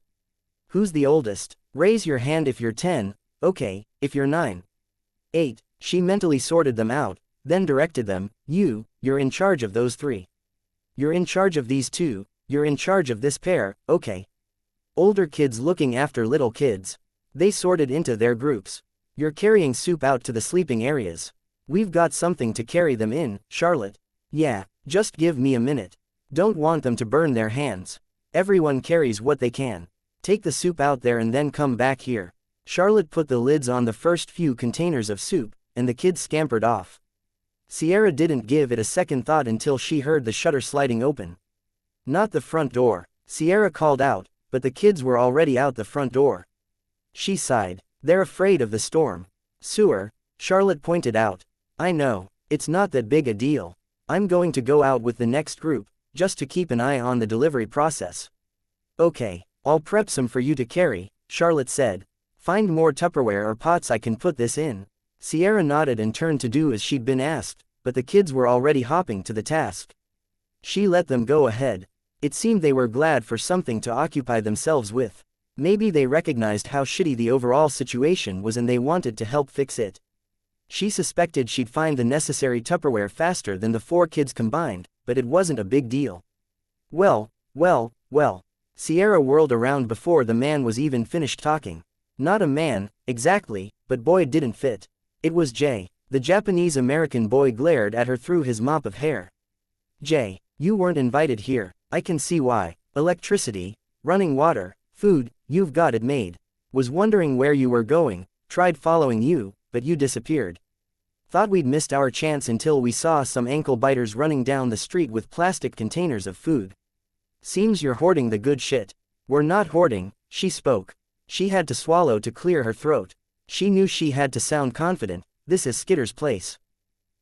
Who's the oldest? Raise your hand if you're 10, okay, if you're 9. 8, she mentally sorted them out, then directed them, you're in charge of those 3. You're in charge of these 2, you're in charge of this pair, okay. Older kids looking after little kids. They sorted into their groups. You're carrying soup out to the sleeping areas. We've got something to carry them in, Charlotte. Yeah, just give me a minute. Don't want them to burn their hands. Everyone carries what they can. Take the soup out there and then come back here. Charlotte put the lids on the first few containers of soup, and the kids scampered off. Sierra didn't give it a second thought until she heard the shutter sliding open. Not the front door, Sierra called out, but the kids were already out the front door. She sighed. They're afraid of the storm. Sewer, Charlotte pointed out. I know, it's not that big a deal. I'm going to go out with the next group, just to keep an eye on the delivery process. Okay, I'll prep some for you to carry, Charlotte said. Find more Tupperware or pots I can put this in. Sierra nodded and turned to do as she'd been asked, but the kids were already hopping to the task. She let them go ahead. It seemed they were glad for something to occupy themselves with. Maybe they recognized how shitty the overall situation was and they wanted to help fix it. She suspected she'd find the necessary Tupperware faster than the 4 kids combined, but it wasn't a big deal. Well. Sierra whirled around before the man was even finished talking. Not a man, exactly, but boy didn't fit. It was Jay. The Japanese-American boy glared at her through his mop of hair. Jay, you weren't invited here. I can see why. Electricity, running water, food, you've got it made. Was wondering where you were going, tried following you, but you disappeared. Thought we'd missed our chance until we saw some ankle-biters running down the street with plastic containers of food. Seems you're hoarding the good shit. We're not hoarding, she spoke. She had to swallow to clear her throat. She knew she had to sound confident. This is Skitter's place.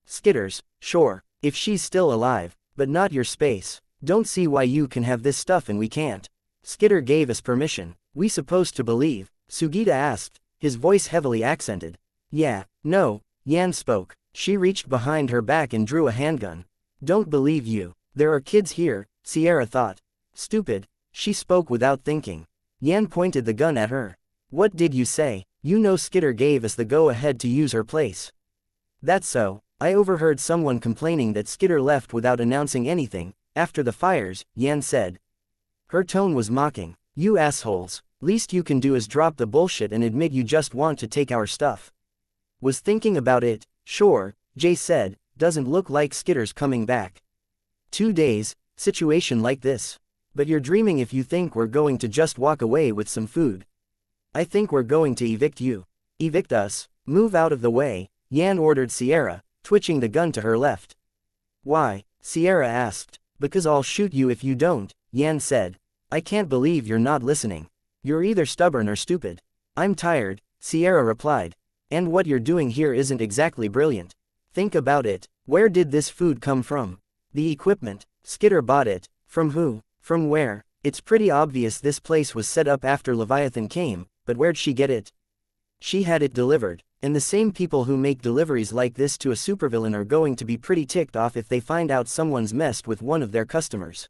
Skitter's, sure, if she's still alive, but not your space. Don't see why you can have this stuff and we can't. Skitter gave us permission. We supposed to believe? Sugita asked, his voice heavily accented. Yeah, no, Yan spoke. She reached behind her back and drew a handgun. Don't believe you. There are kids here, Sierra thought. Stupid. She spoke without thinking. Yan pointed the gun at her. What did you say? You know Skitter gave us the go-ahead to use her place. That's so. I overheard someone complaining that Skitter left without announcing anything, after the fires, Yan said. Her tone was mocking. You assholes. Least you can do is drop the bullshit and admit you just want to take our stuff. Was thinking about it, sure, Jay said, doesn't look like Skitter's coming back. 2 days, situation like this. But you're dreaming if you think we're going to just walk away with some food. I think we're going to evict you. Evict us? Move out of the way, Yan ordered Sierra, twitching the gun to her left. Why? Sierra asked. Because I'll shoot you if you don't, Yan said. I can't believe you're not listening. You're either stubborn or stupid. I'm tired, Sierra replied. And what you're doing here isn't exactly brilliant. Think about it. Where did this food come from? The equipment. Skitter bought it. From who? From where? It's pretty obvious this place was set up after Leviathan came, but where'd she get it? She had it delivered, and the same people who make deliveries like this to a supervillain are going to be pretty ticked off if they find out someone's messed with one of their customers.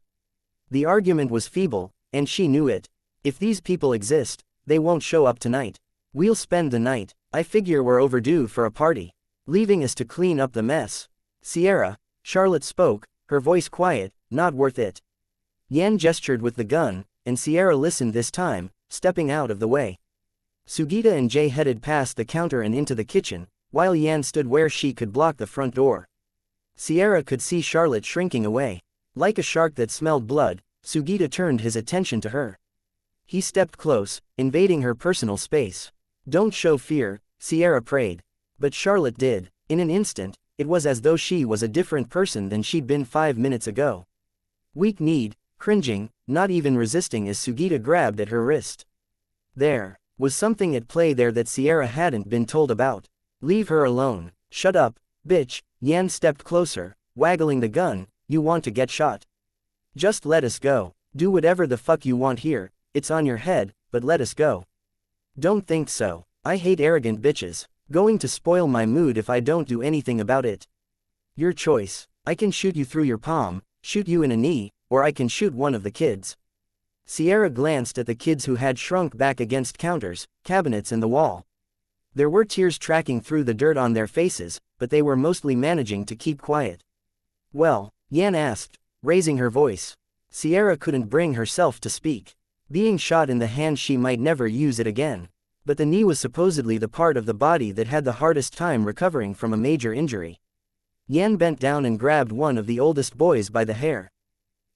The argument was feeble, and she knew it. If these people exist, they won't show up tonight. We'll spend the night. I figure we're overdue for a party. Leaving us to clean up the mess. Sierra, Charlotte spoke, her voice quiet, not worth it. Yan gestured with the gun, and Sierra listened this time, stepping out of the way. Sugita and Jay headed past the counter and into the kitchen, while Yan stood where she could block the front door. Sierra could see Charlotte shrinking away. Like a shark that smelled blood, Sugita turned his attention to her. He stepped close, invading her personal space. Don't show fear, Sierra prayed. But Charlotte did. In an instant, it was as though she was a different person than she'd been 5 minutes ago. Weak-kneed, cringing, not even resisting as Sugita grabbed at her wrist. There was something at play there that Sierra hadn't been told about. Leave her alone. Shut up, bitch. Yan stepped closer, waggling the gun. You want to get shot? Just let us go. Do whatever the fuck you want here. It's on your head, but let us go. Don't think so. I hate arrogant bitches. Going to spoil my mood if I don't do anything about it. Your choice. I can shoot you through your palm, shoot you in a knee, or I can shoot one of the kids. Sierra glanced at the kids who had shrunk back against counters, cabinets and the wall. There were tears tracking through the dirt on their faces, but they were mostly managing to keep quiet. Well, Yan asked, raising her voice. Sierra couldn't bring herself to speak. Being shot in the hand, she might never use it again. But the knee was supposedly the part of the body that had the hardest time recovering from a major injury. Yan bent down and grabbed one of the oldest boys by the hair.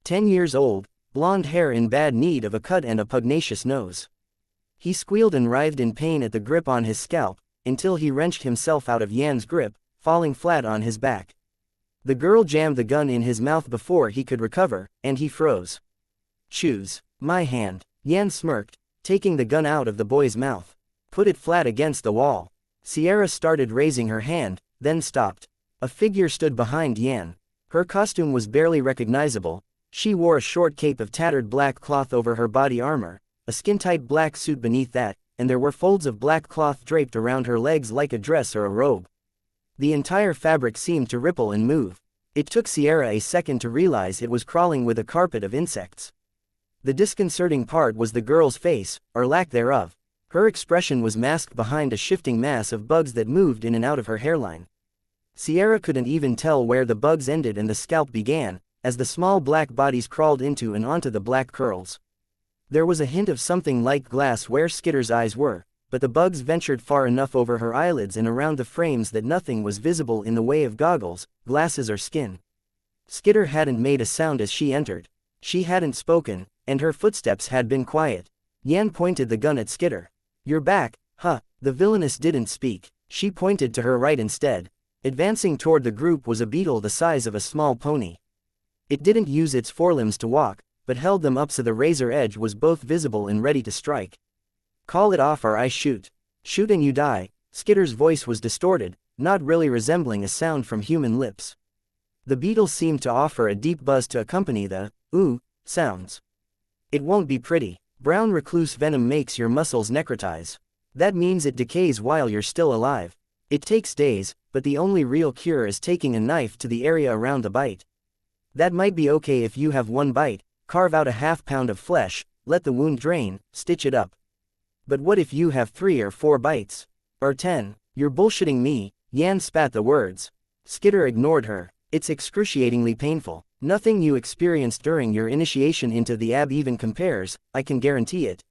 10 years old, blonde hair in bad need of a cut and a pugnacious nose. He squealed and writhed in pain at the grip on his scalp, until he wrenched himself out of Yan's grip, falling flat on his back. The girl jammed the gun in his mouth before he could recover, and he froze. Choose my hand, Yan smirked, taking the gun out of the boy's mouth. Put it flat against the wall. Sierra started raising her hand, then stopped. A figure stood behind Yan. Her costume was barely recognizable. She wore a short cape of tattered black cloth over her body armor, a skin-tight black suit beneath that, and there were folds of black cloth draped around her legs like a dress or a robe. The entire fabric seemed to ripple and move. It took Sierra a second to realize it was crawling with a carpet of insects. The disconcerting part was the girl's face, or lack thereof. Her expression was masked behind a shifting mass of bugs that moved in and out of her hairline. Sierra couldn't even tell where the bugs ended and the scalp began, as the small black bodies crawled into and onto the black curls. There was a hint of something like glass where Skitter's eyes were, but the bugs ventured far enough over her eyelids and around the frames that nothing was visible in the way of goggles, glasses or skin. Skitter hadn't made a sound as she entered. She hadn't spoken, and her footsteps had been quiet. Yan pointed the gun at Skitter. You're back, huh? The villainess didn't speak. She pointed to her right instead. Advancing toward the group was a beetle the size of a small pony. It didn't use its forelimbs to walk, but held them up so the razor edge was both visible and ready to strike. Call it off or I shoot. Shoot and you die. Skitter's voice was distorted, not really resembling a sound from human lips. The beetle seemed to offer a deep buzz to accompany the Ooh, sounds. It won't be pretty. Brown recluse venom makes your muscles necrotize. That means it decays while you're still alive. It takes days, but the only real cure is taking a knife to the area around the bite. That might be okay if you have one bite, carve out a half-pound of flesh, let the wound drain, stitch it up. But what if you have 3 or 4 bites? Or 10? You're bullshitting me, Yan spat the words. Skitter ignored her. It's excruciatingly painful. Nothing you experienced during your initiation into the ab even compares, I can guarantee it.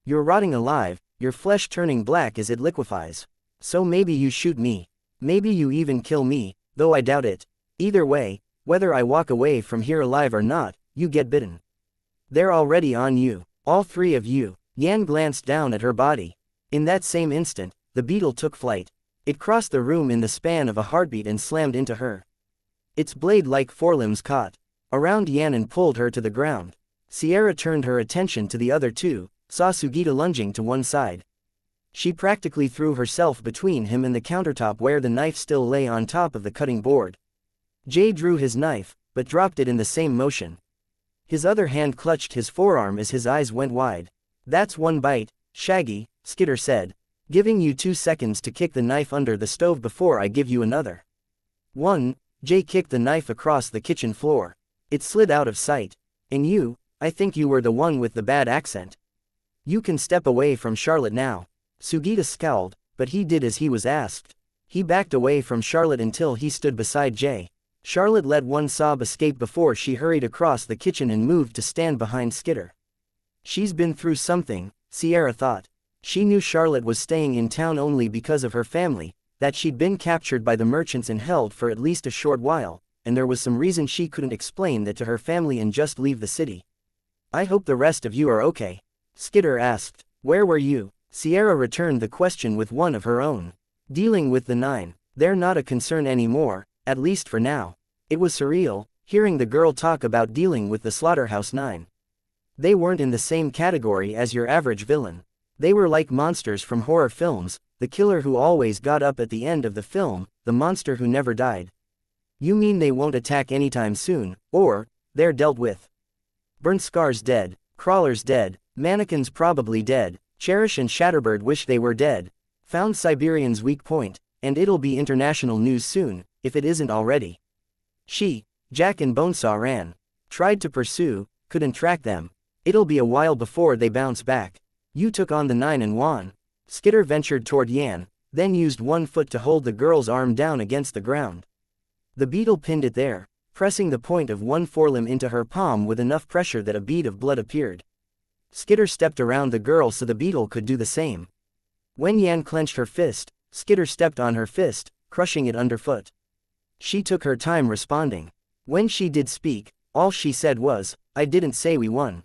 You're rotting alive, your flesh turning black as it liquefies. So maybe you shoot me. Maybe you even kill me, though I doubt it. Either way, whether I walk away from here alive or not, you get bitten. They're already on you. All 3 of you. Yan glanced down at her body. In that same instant, the beetle took flight. It crossed the room in the span of a heartbeat and slammed into her. Its blade-like forelimbs caught around Yan and pulled her to the ground. Sierra turned her attention to the other 2, saw Sugita lunging to one side. She practically threw herself between him and the countertop where the knife still lay on top of the cutting board. Jay drew his knife, but dropped it in the same motion. His other hand clutched his forearm as his eyes went wide. That's one bite, Shaggy, Skitter said. Giving you 2 seconds to kick the knife under the stove before I give you another. 1. Jay kicked the knife across the kitchen floor. It slid out of sight. And you, I think you were the one with the bad accent. You can step away from Charlotte now. Sugita scowled, but he did as he was asked. He backed away from Charlotte until he stood beside Jay. Charlotte let one sob escape before she hurried across the kitchen and moved to stand behind Skitter. She's been through something, Sierra thought. She knew Charlotte was staying in town only because of her family, that she'd been captured by the merchants and held for at least a short while, and there was some reason she couldn't explain that to her family and just leave the city. I hope the rest of you are okay. Skitter asked. Where were you? Sierra returned the question with one of her own. Dealing with the 9. They're not a concern anymore, at least for now. It was surreal, hearing the girl talk about dealing with the Slaughterhouse 9. They weren't in the same category as your average villain. They were like monsters from horror films, the killer who always got up at the end of the film, the monster who never died. You mean they won't attack anytime soon, or, they're dealt with? Burnt Scar's dead, Crawler's dead, Mannequin's probably dead, Cherish and Shatterbird wish they were dead. Found Siberian's weak point, and it'll be international news soon, if it isn't already. Jack and Bonesaw ran. Tried to pursue, couldn't track them. It'll be a while before they bounce back. You took on the 9 and won. Skitter ventured toward Yan, then used one foot to hold the girl's arm down against the ground. The beetle pinned it there, pressing the point of one forelimb into her palm with enough pressure that a bead of blood appeared. Skitter stepped around the girl so the beetle could do the same. When Yan clenched her fist, Skitter stepped on her fist, crushing it underfoot. She took her time responding. When she did speak, all she said was, I didn't say we won.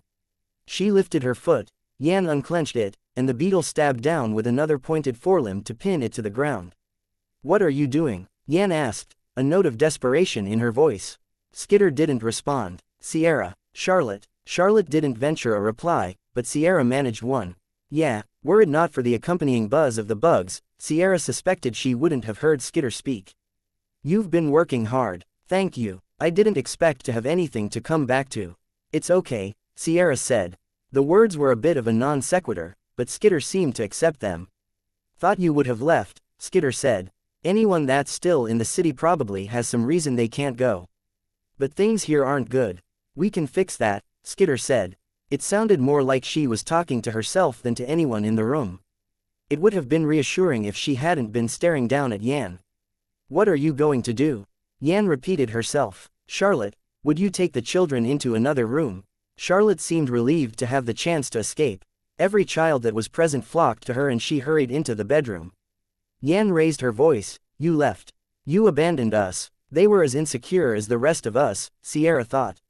She lifted her foot, Yan unclenched it, and the beetle stabbed down with another pointed forelimb to pin it to the ground. What are you doing? Yan asked, a note of desperation in her voice. Skitter didn't respond. Sierra, Charlotte. Charlotte didn't venture a reply, but Sierra managed one. Yeah, were it not for the accompanying buzz of the bugs, Sierra suspected she wouldn't have heard Skitter speak. You've been working hard. Thank you. I didn't expect to have anything to come back to. It's okay, Sierra said. The words were a bit of a non sequitur, but Skitter seemed to accept them. Thought you would have left, Skitter said. Anyone that's still in the city probably has some reason they can't go. But things here aren't good. We can fix that, Skitter said. It sounded more like she was talking to herself than to anyone in the room. It would have been reassuring if she hadn't been staring down at Yan. What are you going to do? Yan repeated herself. Charlotte, would you take the children into another room? Charlotte seemed relieved to have the chance to escape. Every child that was present flocked to her and she hurried into the bedroom. Yan raised her voice. You left. You abandoned us. They were as insecure as the rest of us, Sierra thought.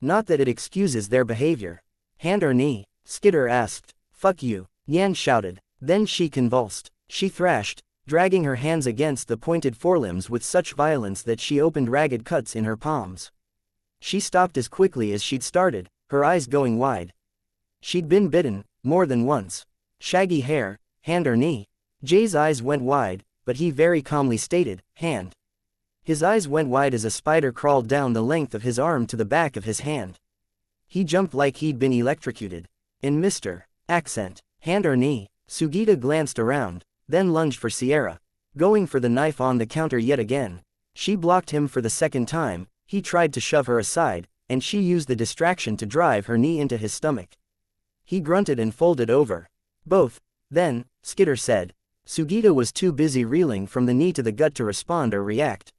Not that it excuses their behavior. Hand or knee? Skitter asked. Fuck you, Yan shouted. Then she convulsed. She thrashed, dragging her hands against the pointed forelimbs with such violence that she opened ragged cuts in her palms. She stopped as quickly as she'd started, her eyes going wide. She'd been bitten, more than once. Shaggy hair, hand or knee? Jay's eyes went wide, but he very calmly stated, hand. His eyes went wide as a spider crawled down the length of his arm to the back of his hand. He jumped like he'd been electrocuted. In Mr. Accent, hand or knee? Sugita glanced around, then lunged for Sierra, going for the knife on the counter yet again. She blocked him for the second time. He tried to shove her aside, and she used the distraction to drive her knee into his stomach. He grunted and folded over. Both. Then, Skitter said. Sugita was too busy reeling from the knee to the gut to respond or react.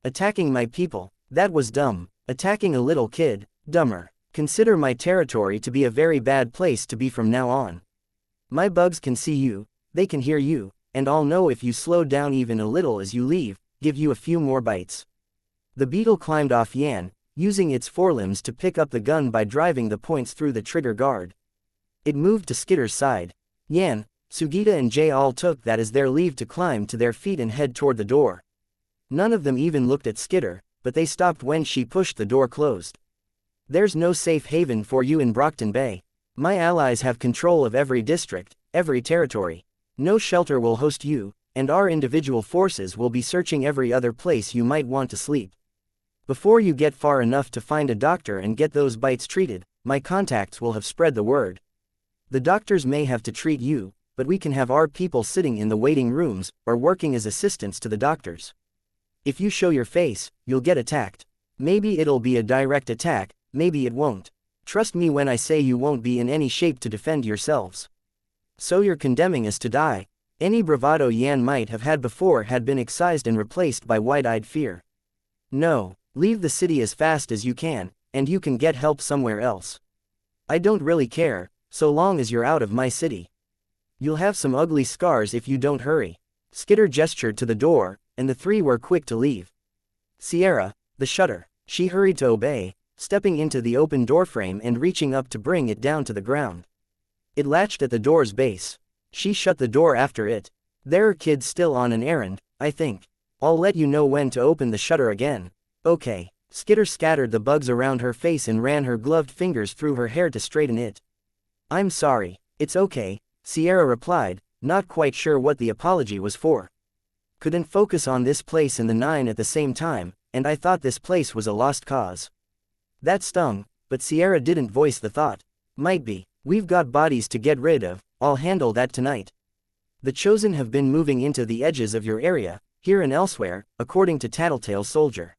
Attacking my people, that was dumb. Attacking a little kid, dumber. Consider my territory to be a very bad place to be from now on. My bugs can see you, they can hear you, and I'll know if you slow down even a little as you leave, give you a few more bites. The beetle climbed off Yan, using its forelimbs to pick up the gun by driving the points through the trigger guard. It moved to Skitter's side. Yan, Sugita and Jay all took that as their leave to climb to their feet and head toward the door. None of them even looked at Skitter, but they stopped when she pushed the door closed. There's no safe haven for you in Brockton Bay. My allies have control of every district, every territory. No shelter will host you, and our individual forces will be searching every other place you might want to sleep. Before you get far enough to find a doctor and get those bites treated, my contacts will have spread the word. The doctors may have to treat you, but we can have our people sitting in the waiting rooms, or working as assistants to the doctors. If you show your face, you'll get attacked. Maybe it'll be a direct attack, maybe it won't. Trust me when I say you won't be in any shape to defend yourselves. So you're condemning us to die. Any bravado Yan might have had before had been excised and replaced by wide-eyed fear. No, leave the city as fast as you can, and you can get help somewhere else. I don't really care, so long as you're out of my city. You'll have some ugly scars if you don't hurry. Skitter gestured to the door, and the three were quick to leave. Sierra, the shutter. She hurried to obey, stepping into the open doorframe and reaching up to bring it down to the ground. It latched at the door's base. She shut the door after it. There are kids still on an errand, I think. I'll let you know when to open the shutter again. Okay. Skitter scattered the bugs around her face and ran her gloved fingers through her hair to straighten it. I'm sorry. It's okay, Sierra replied, not quite sure what the apology was for. Couldn't focus on this place and the 9 at the same time, and I thought this place was a lost cause. That stung, but Sierra didn't voice the thought. Might be. We've got bodies to get rid of, I'll handle that tonight. The Chosen have been moving into the edges of your area, here and elsewhere, according to Tattletale's soldier.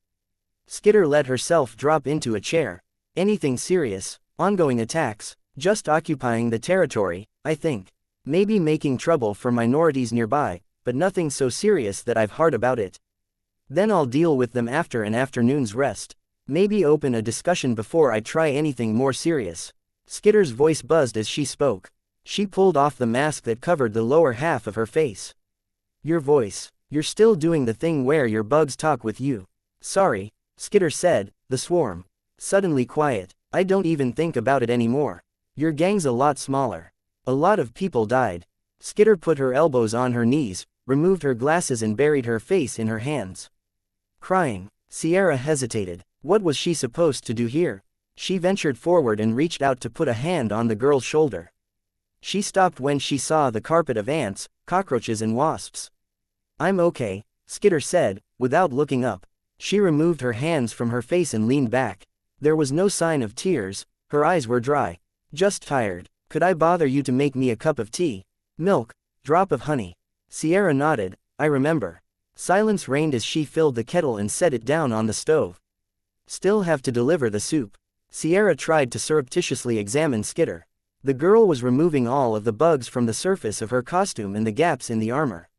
Skitter let herself drop into a chair. Anything serious? Ongoing attacks? Just occupying the territory, I think. Maybe making trouble for minorities nearby, but nothing so serious that I've heard about it. Then I'll deal with them after an afternoon's rest. Maybe open a discussion before I try anything more serious. Skitter's voice buzzed as she spoke. She pulled off the mask that covered the lower half of her face. Your voice. You're still doing the thing where your bugs talk with you. Sorry, Skitter said, the swarm. Suddenly quiet. I don't even think about it anymore. Your gang's a lot smaller. A lot of people died. Skitter put her elbows on her knees, removed her glasses and buried her face in her hands. Crying. Sierra hesitated. What was she supposed to do here? She ventured forward and reached out to put a hand on the girl's shoulder. She stopped when she saw the carpet of ants, cockroaches and wasps. I'm okay, Skitter said, without looking up. She removed her hands from her face and leaned back. There was no sign of tears, her eyes were dry. Just tired. Could I bother you to make me a cup of tea? Milk, drop of honey. Sierra nodded, I remember. Silence reigned as she filled the kettle and set it down on the stove. Still have to deliver the soup. Sierra tried to surreptitiously examine Skitter. The girl was removing all of the bugs from the surface of her costume and the gaps in the armor.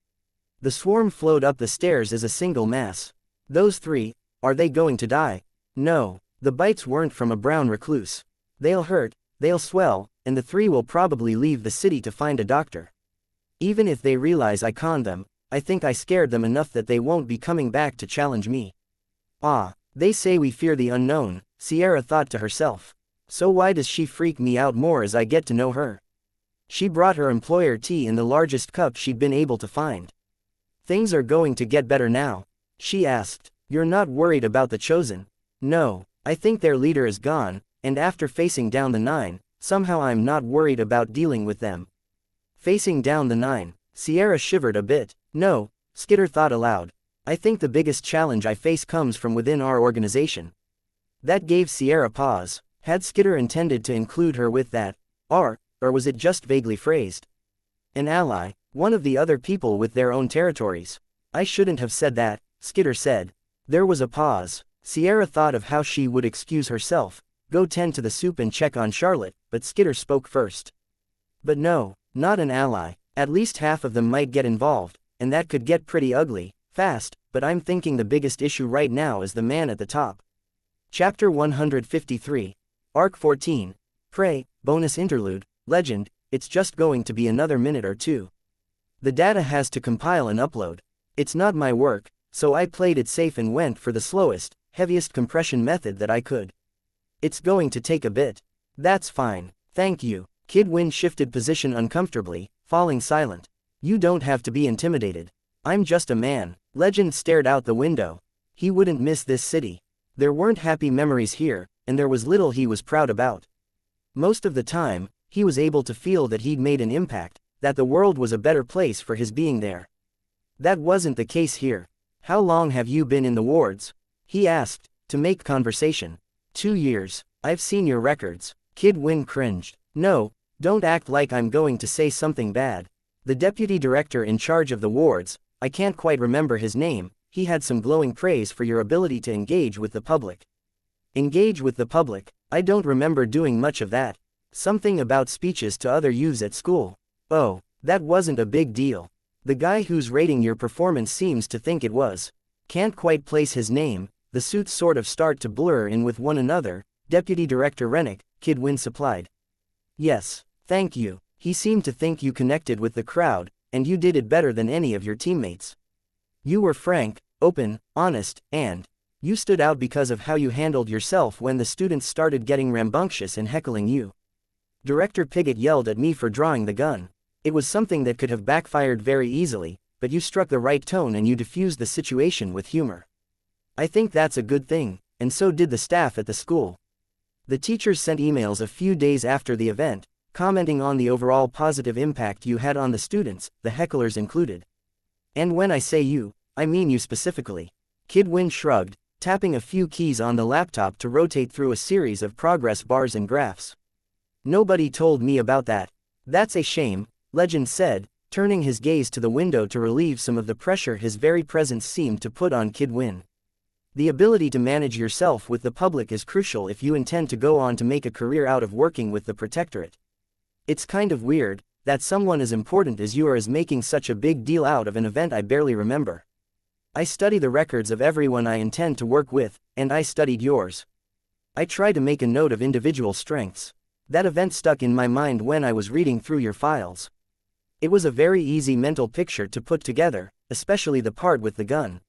The swarm flowed up the stairs as a single mass. Those three, are they going to die? No, the bites weren't from a brown recluse. They'll hurt, they'll swell, and the three will probably leave the city to find a doctor. Even if they realize I conned them, I think I scared them enough that they won't be coming back to challenge me. Ah, they say we fear the unknown, Sierra thought to herself. So why does she freak me out more as I get to know her? She brought her employer tea in the largest cup she'd been able to find. Things are going to get better now? She asked. You're not worried about the Chosen? No, I think their leader is gone, and after facing down the 9, somehow I'm not worried about dealing with them. Facing down the 9, Sierra shivered a bit. No, Skitter thought aloud. I think the biggest challenge I face comes from within our organization. That gave Sierra pause. Had Skitter intended to include her with that, or was it just vaguely phrased? An ally, one of the other people with their own territories. I shouldn't have said that, Skitter said. There was a pause. Sierra thought of how she would excuse herself, go tend to the soup and check on Charlotte, but Skitter spoke first. But no, not an ally. At least half of them might get involved, and that could get pretty ugly, fast, but I'm thinking the biggest issue right now is the man at the top. Chapter 153. Arc 14. Prey, bonus interlude, legend, it's just going to be another minute or two. The data has to compile and upload. It's not my work, so I played it safe and went for the slowest, heaviest compression method that I could. It's going to take a bit. That's fine, thank you. Kid Win shifted position uncomfortably, falling silent. You don't have to be intimidated. I'm just a man. Legend stared out the window. He wouldn't miss this city. There weren't happy memories here, and there was little he was proud about. Most of the time, he was able to feel that he'd made an impact, that the world was a better place for his being there. That wasn't the case here. How long have you been in the wards? He asked, to make conversation. 2 years. I've seen your records. Kid Win cringed. No, don't act like I'm going to say something bad. The deputy director in charge of the wards, I can't quite remember his name, he had some glowing praise for your ability to engage with the public. Engage with the public? I don't remember doing much of that. Something about speeches to other youths at school. Oh, that wasn't a big deal. The guy who's rating your performance seems to think it was. Can't quite place his name, the suits sort of start to blur in with one another, Deputy Director Rennick, Kid Win supplied. Yes, thank you. He seemed to think you connected with the crowd, and you did it better than any of your teammates. You were frank, open, honest, and you stood out because of how you handled yourself when the students started getting rambunctious and heckling you. Director Pigott yelled at me for drawing the gun. It was something that could have backfired very easily, but you struck the right tone and you diffused the situation with humor. I think that's a good thing, and so did the staff at the school. The teachers sent emails a few days after the event, commenting on the overall positive impact you had on the students, the hecklers included. And when I say you, I mean you specifically. Kid Win shrugged, tapping a few keys on the laptop to rotate through a series of progress bars and graphs. Nobody told me about that. That's a shame, Legend said, turning his gaze to the window to relieve some of the pressure his very presence seemed to put on Kid Win. The ability to manage yourself with the public is crucial if you intend to go on to make a career out of working with the Protectorate. It's kind of weird that someone as important as you is making such a big deal out of an event I barely remember. I study the records of everyone I intend to work with, and I studied yours. I try to make a note of individual strengths. That event stuck in my mind when I was reading through your files. It was a very easy mental picture to put together, especially the part with the gun.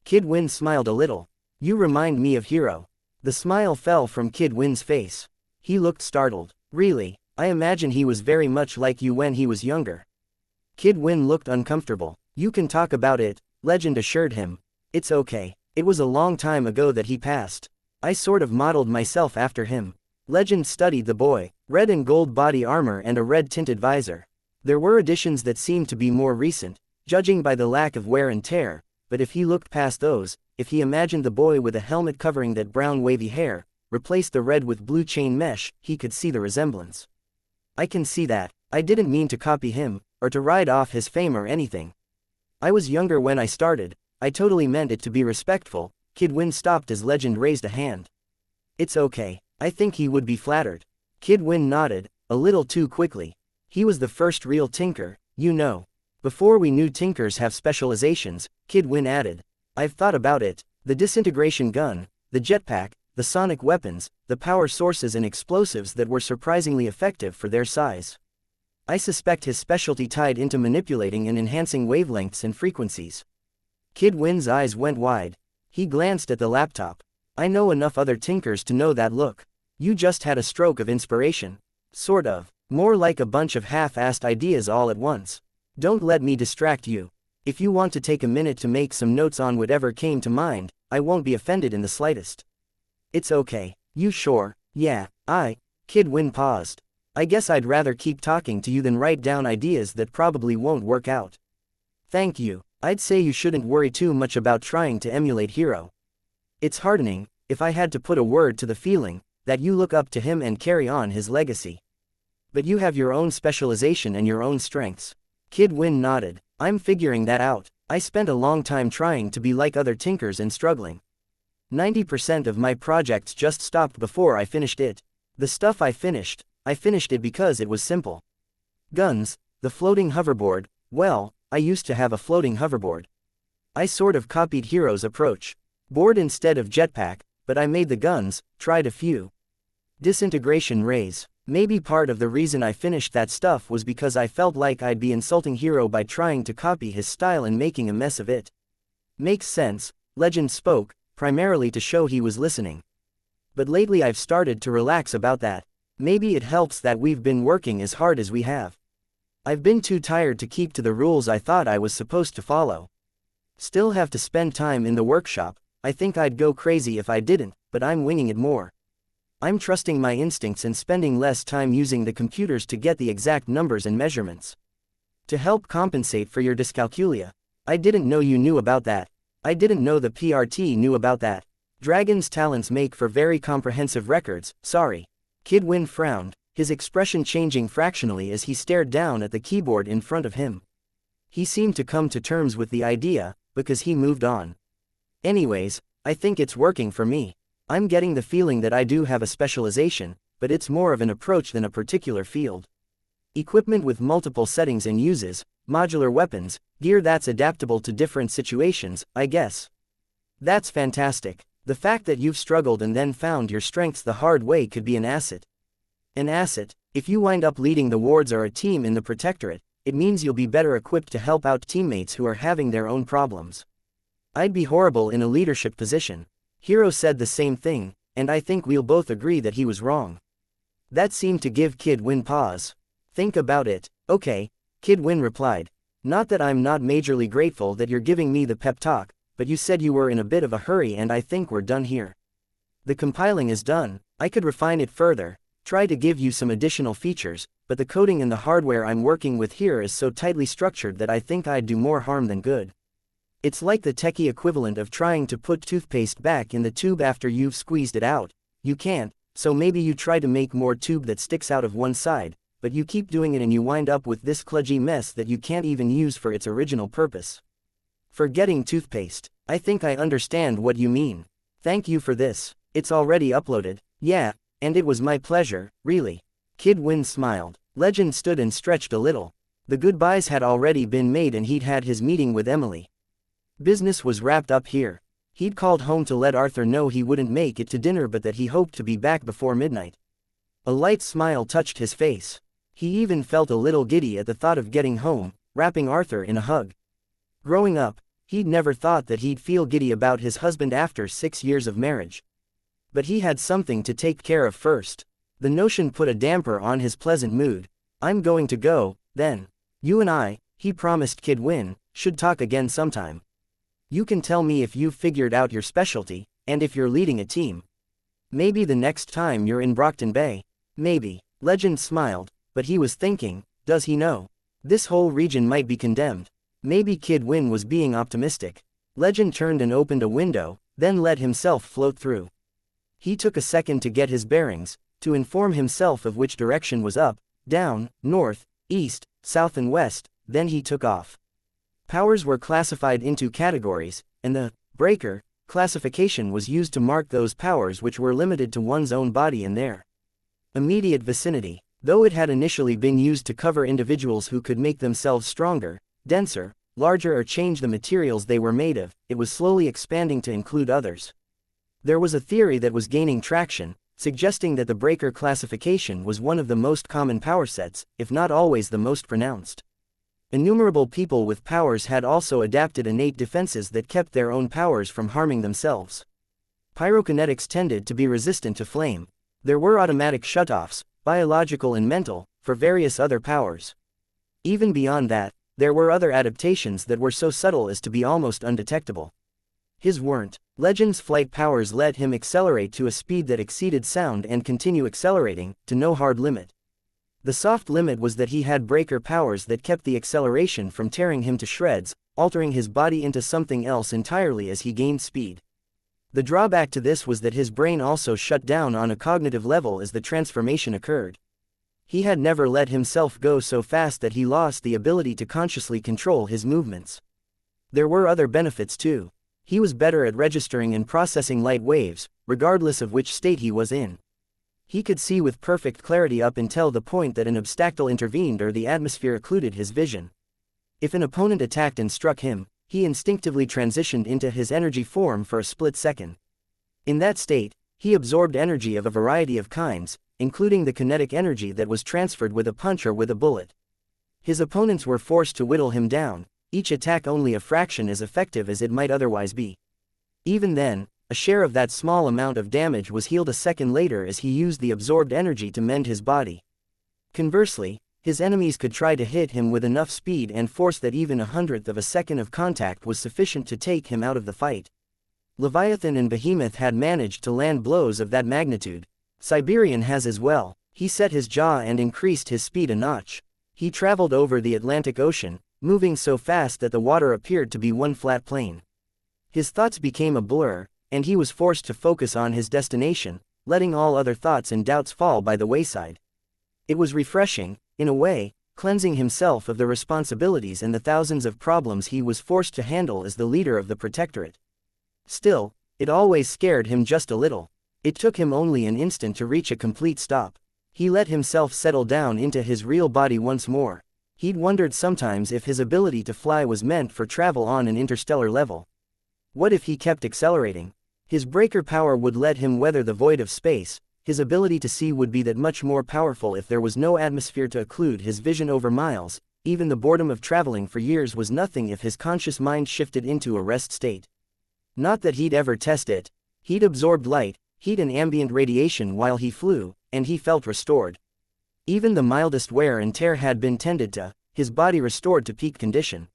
Kid Win smiled a little. You remind me of Hero. The smile fell from Kid Win's face. He looked startled. Really, I imagine he was very much like you when he was younger. Kid Win looked uncomfortable. You can talk about it, Legend assured him. It's okay. It was a long time ago that he passed. I sort of modeled myself after him. Legend studied the boy, red and gold body armor and a red-tinted visor. There were additions that seemed to be more recent, judging by the lack of wear and tear, but if he looked past those, if he imagined the boy with a helmet covering that brown wavy hair, replaced the red with blue chain mesh, he could see the resemblance. I can see that. I didn't mean to copy him, or to ride off his fame or anything. I was younger when I started, I totally meant it to be respectful. Kid Win stopped as Legend raised a hand. It's okay, I think he would be flattered. Kid Win nodded, a little too quickly. He was the first real tinker, you know. Before we knew tinkers have specializations, Kid Win added. I've thought about it, the disintegration gun, the jetpack, the sonic weapons, the power sources and explosives that were surprisingly effective for their size. I suspect his specialty tied into manipulating and enhancing wavelengths and frequencies. Kid Win's eyes went wide. He glanced at the laptop. I know enough other tinkers to know that look. You just had a stroke of inspiration. Sort of. More like a bunch of half-assed ideas all at once. Don't let me distract you. If you want to take a minute to make some notes on whatever came to mind, I won't be offended in the slightest. It's okay. You sure? Yeah, Kid Win paused. I guess I'd rather keep talking to you than write down ideas that probably won't work out. Thank you. I'd say you shouldn't worry too much about trying to emulate Hero. It's hardening, if I had to put a word to the feeling, that you look up to him and carry on his legacy. But you have your own specialization and your own strengths. Kid Win nodded. I'm figuring that out. I spent a long time trying to be like other tinkers and struggling. 90% of my projects just stopped before I finished it. The stuff I finished it because it was simple. Guns, the floating hoverboard, well, I used to have a floating hoverboard. I sort of copied Hero's approach. Board instead of jetpack, but I made the guns, tried a few. Disintegration rays. Maybe part of the reason I finished that stuff was because I felt like I'd be insulting Hero by trying to copy his style and making a mess of it. Makes sense, Legend spoke, primarily to show he was listening. But lately I've started to relax about that. Maybe it helps that we've been working as hard as we have. I've been too tired to keep to the rules I thought I was supposed to follow. Still have to spend time in the workshop. I think I'd go crazy if I didn't, but I'm winging it more. I'm trusting my instincts and spending less time using the computers to get the exact numbers and measurements. To help compensate for your dyscalculia. I didn't know you knew about that. I didn't know the PRT knew about that. Dragon's talents make for very comprehensive records, sorry. Kid Win frowned, his expression changing fractionally as he stared down at the keyboard in front of him. He seemed to come to terms with the idea, because he moved on. Anyways, I think it's working for me. I'm getting the feeling that I do have a specialization, but it's more of an approach than a particular field. Equipment with multiple settings and uses, modular weapons, gear that's adaptable to different situations, I guess. That's fantastic. The fact that you've struggled and then found your strengths the hard way could be an asset. An asset, if you wind up leading the wards or a team in the Protectorate, it means you'll be better equipped to help out teammates who are having their own problems. I'd be horrible in a leadership position. Hero said the same thing, and I think we'll both agree that he was wrong. That seemed to give Kid Win pause. Think about it. Okay, Kid Win replied. Not that I'm not majorly grateful that you're giving me the pep talk, but you said you were in a bit of a hurry and I think we're done here. The compiling is done. I could refine it further, try to give you some additional features, but the coding and the hardware I'm working with here is so tightly structured that I think I'd do more harm than good. It's like the techie equivalent of trying to put toothpaste back in the tube after you've squeezed it out. You can't, so maybe you try to make more tube that sticks out of one side, but you keep doing it and you wind up with this kludgy mess that you can't even use for its original purpose. Forgetting toothpaste. I think I understand what you mean. Thank you for this. It's already uploaded. Yeah, and it was my pleasure, really. Kid Win smiled. Legend stood and stretched a little. The goodbyes had already been made and he'd had his meeting with Emily. Business was wrapped up here. He'd called home to let Arthur know he wouldn't make it to dinner but that he hoped to be back before midnight. A light smile touched his face. He even felt a little giddy at the thought of getting home, wrapping Arthur in a hug. Growing up, he'd never thought that he'd feel giddy about his husband after 6 years of marriage. But he had something to take care of first. The notion put a damper on his pleasant mood. I'm going to go, then. You and I, he promised Kid Win, should talk again sometime. You can tell me if you've figured out your specialty, and if you're leading a team. Maybe the next time you're in Brockton Bay. Maybe. Legend smiled, but he was thinking, does he know? This whole region might be condemned. Maybe Kid Win was being optimistic. Legend turned and opened a window, then let himself float through. He took a second to get his bearings, to inform himself of which direction was up, down, north, east, south and west, then he took off. Powers were classified into categories, and the breaker classification was used to mark those powers which were limited to one's own body and their immediate vicinity. Though it had initially been used to cover individuals who could make themselves stronger, denser, larger or change the materials they were made of, it was slowly expanding to include others. There was a theory that was gaining traction, suggesting that the breaker classification was one of the most common power sets, if not always the most pronounced. Innumerable people with powers had also adapted innate defenses that kept their own powers from harming themselves. Pyrokinetics tended to be resistant to flame. There were automatic shutoffs, biological and mental, for various other powers. Even beyond that, there were other adaptations that were so subtle as to be almost undetectable. His weren't. Legend's flight powers let him accelerate to a speed that exceeded sound and continue accelerating, to no hard limit. The soft limit was that he had breaker powers that kept the acceleration from tearing him to shreds, altering his body into something else entirely as he gained speed. The drawback to this was that his brain also shut down on a cognitive level as the transformation occurred. He had never let himself go so fast that he lost the ability to consciously control his movements. There were other benefits too. He was better at registering and processing light waves, regardless of which state he was in. He could see with perfect clarity up until the point that an obstacle intervened or the atmosphere occluded his vision. If an opponent attacked and struck him, he instinctively transitioned into his energy form for a split second. In that state, he absorbed energy of a variety of kinds, including the kinetic energy that was transferred with a punch or with a bullet. His opponents were forced to whittle him down, each attack only a fraction as effective as it might otherwise be. Even then, a share of that small amount of damage was healed a second later as he used the absorbed energy to mend his body. Conversely, his enemies could try to hit him with enough speed and force that even 1/100th of a second of contact was sufficient to take him out of the fight. Leviathan and Behemoth had managed to land blows of that magnitude. Siberian has as well. He set his jaw and increased his speed a notch. He traveled over the Atlantic Ocean, moving so fast that the water appeared to be one flat plain. His thoughts became a blur, and he was forced to focus on his destination, letting all other thoughts and doubts fall by the wayside. It was refreshing, in a way, cleansing himself of the responsibilities and the thousands of problems he was forced to handle as the leader of the Protectorate. Still, it always scared him just a little. It took him only an instant to reach a complete stop. He let himself settle down into his real body once more. He'd wondered sometimes if his ability to fly was meant for travel on an interstellar level. What if he kept accelerating? His breaker power would let him weather the void of space. His ability to see would be that much more powerful if there was no atmosphere to occlude his vision over miles. Even the boredom of traveling for years was nothing if his conscious mind shifted into a rest state. Not that he'd ever test it. He'd absorbed light, heat and ambient radiation while he flew, and he felt restored. Even the mildest wear and tear had been tended to, his body restored to peak condition.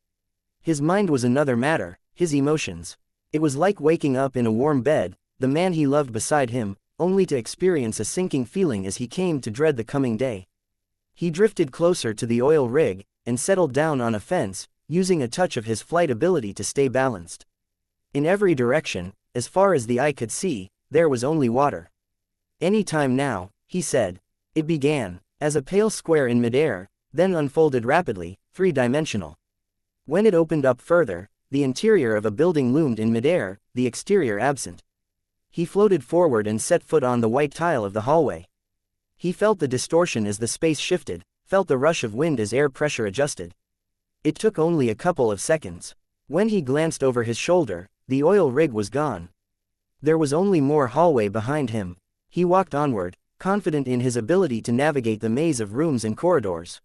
His mind was another matter, his emotions. It was like waking up in a warm bed, the man he loved beside him, only to experience a sinking feeling as he came to dread the coming day. He drifted closer to the oil rig, and settled down on a fence, using a touch of his flight ability to stay balanced. In every direction, as far as the eye could see, there was only water. "Any time now," he said. It began, as a pale square in midair, then unfolded rapidly, three-dimensional. When it opened up further, the interior of a building loomed in midair, the exterior absent. He floated forward and set foot on the white tile of the hallway. He felt the distortion as the space shifted, felt the rush of wind as air pressure adjusted. It took only a couple of seconds. When he glanced over his shoulder, the oil rig was gone. There was only more hallway behind him. He walked onward, confident in his ability to navigate the maze of rooms and corridors.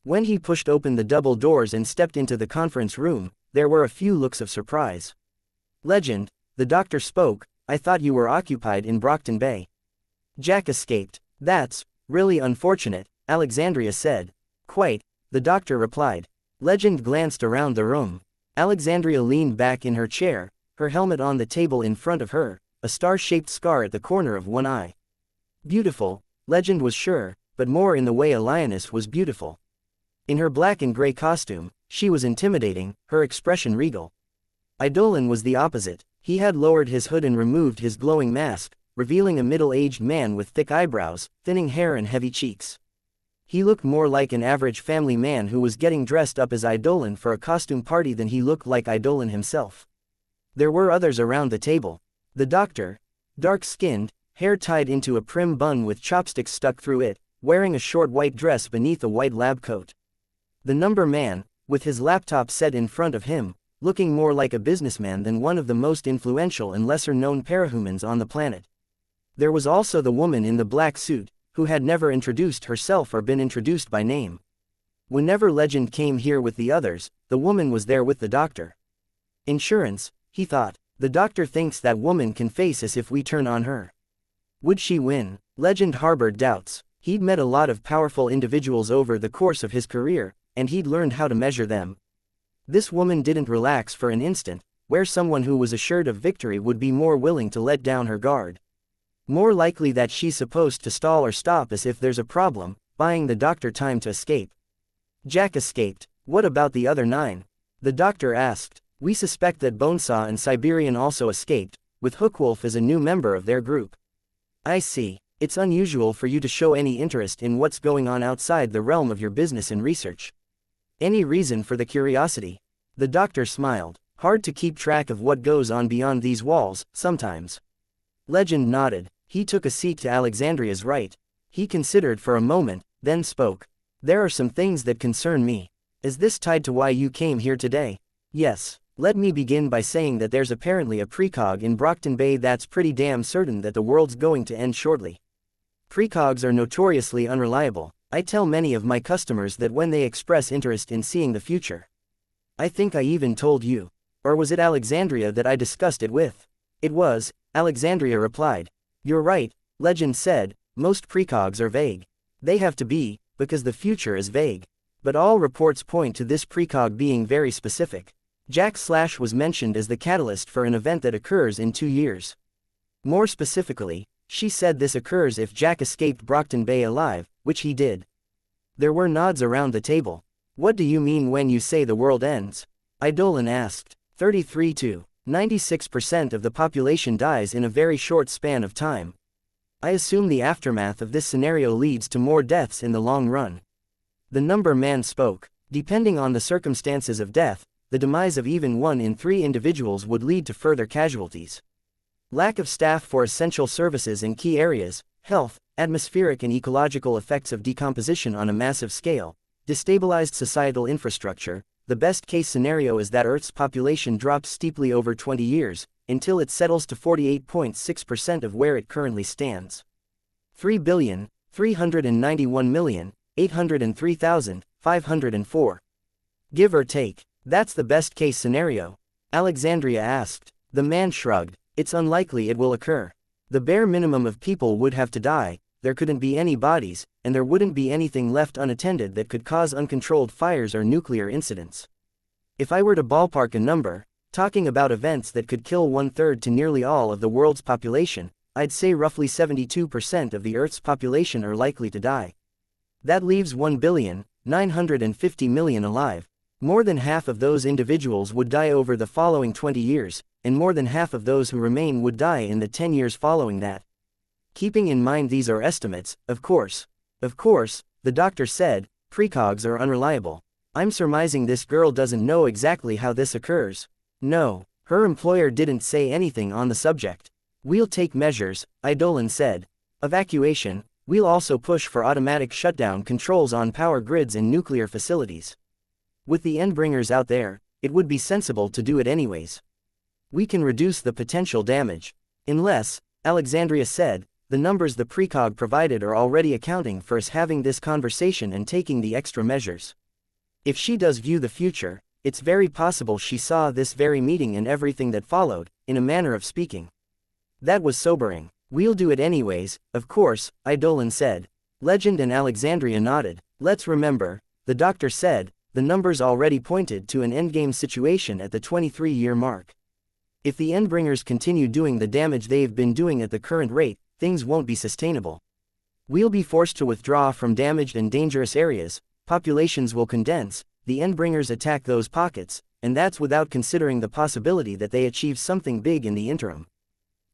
When he pushed open the double doors and stepped into the conference room, there were a few looks of surprise. "Legend," the doctor spoke, "I thought you were occupied in Brockton Bay." "Jack escaped." "That's really unfortunate," Alexandria said. "Quite," the doctor replied. Legend glanced around the room. Alexandria leaned back in her chair, her helmet on the table in front of her, a star-shaped scar at the corner of one eye. Beautiful, Legend was sure, but more in the way a lioness was beautiful. In her black and gray costume, she was intimidating, her expression regal. Eidolon was the opposite. He had lowered his hood and removed his glowing mask, revealing a middle-aged man with thick eyebrows, thinning hair and heavy cheeks. He looked more like an average family man who was getting dressed up as Eidolon for a costume party than he looked like Eidolon himself. There were others around the table. The doctor, dark-skinned, hair tied into a prim bun with chopsticks stuck through it, wearing a short white dress beneath a white lab coat. The number man, with his laptop set in front of him, looking more like a businessman than one of the most influential and lesser-known parahumans on the planet. There was also the woman in the black suit, who had never introduced herself or been introduced by name. Whenever Legend came here with the others, the woman was there with the doctor. Insurance, he thought. The doctor thinks that woman can face us if we turn on her. Would she win? Legend harbored doubts. He'd met a lot of powerful individuals over the course of his career, and he'd learned how to measure them. This woman didn't relax for an instant, where someone who was assured of victory would be more willing to let down her guard. More likely that she's supposed to stall or stop us if there's a problem, buying the doctor time to escape. Jack escaped. What about the other 9? The doctor asked. We suspect that Bonesaw and Siberian also escaped, with Hookwolf as a new member of their group. I see. It's unusual for you to show any interest in what's going on outside the realm of your business and research. Any reason for the curiosity? The doctor smiled. Hard to keep track of what goes on beyond these walls, sometimes. Legend nodded. He took a seat to Alexandria's right. He considered for a moment, then spoke. There are some things that concern me. Is this tied to why you came here today? Yes. Let me begin by saying that there's apparently a precog in Brockton Bay that's pretty damn certain that the world's going to end shortly. Precogs are notoriously unreliable. I tell many of my customers that when they express interest in seeing the future. I think I even told you. Or was it Alexandria that I discussed it with? It was, Alexandria replied. You're right, Legend said, most precogs are vague. They have to be, because the future is vague. But all reports point to this precog being very specific. Jack Slash was mentioned as the catalyst for an event that occurs in 2 years. More specifically, she said this occurs if Jack escaped Brockton Bay alive, which he did. There were nods around the table. What do you mean when you say the world ends? Eidolon asked. 33 to 96% of the population dies in a very short span of time. I assume the aftermath of this scenario leads to more deaths in the long run. The number man spoke. Depending on the circumstances of death, the demise of even 1 in 3 individuals would lead to further casualties. Lack of staff for essential services in key areas, health, atmospheric and ecological effects of decomposition on a massive scale, destabilized societal infrastructure. The best-case scenario is that Earth's population drops steeply over 20 years, until it settles to 48.6% of where it currently stands. 3,391,803,504. Give or take. That's the best-case scenario. Alexandria asked. The man shrugged. It's unlikely it will occur. The bare minimum of people would have to die, there couldn't be any bodies, and there wouldn't be anything left unattended that could cause uncontrolled fires or nuclear incidents. If I were to ballpark a number, talking about events that could kill 1/3 to nearly all of the world's population, I'd say roughly 72% of the Earth's population are likely to die. That leaves 1,950,000,000 alive. More than half of those individuals would die over the following 20 years, and more than half of those who remain would die in the 10 years following that. Keeping in mind these are estimates, of course. Of course, the doctor said, precogs are unreliable. I'm surmising this girl doesn't know exactly how this occurs. No, her employer didn't say anything on the subject. We'll take measures, Eidolon said. Evacuation, we'll also push for automatic shutdown controls on power grids and nuclear facilities. With the Endbringers out there, it would be sensible to do it anyways. We can reduce the potential damage. Unless, Alexandria said, the numbers the precog provided are already accounting for us having this conversation and taking the extra measures. If she does view the future, it's very possible she saw this very meeting and everything that followed, in a manner of speaking. That was sobering. We'll do it anyways, of course, Eidolon said. Legend and Alexandria nodded. Let's remember, the doctor said, the numbers already pointed to an endgame situation at the 23-year mark. If the Endbringers continue doing the damage they've been doing at the current rate, things won't be sustainable. We'll be forced to withdraw from damaged and dangerous areas, populations will condense, the Endbringers attack those pockets, and that's without considering the possibility that they achieve something big in the interim.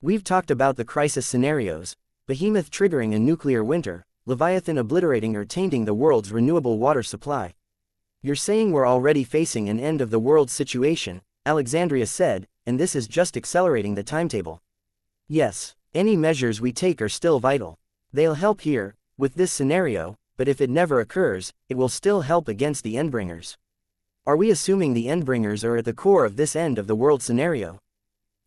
We've talked about the crisis scenarios, Behemoth triggering a nuclear winter, Leviathan obliterating or tainting the world's renewable water supply. You're saying we're already facing an end of the world situation, Alexandria said, and this is just accelerating the timetable. Yes. Any measures we take are still vital. They'll help here, with this scenario, but if it never occurs, it will still help against the Endbringers. Are we assuming the Endbringers are at the core of this end of the world scenario?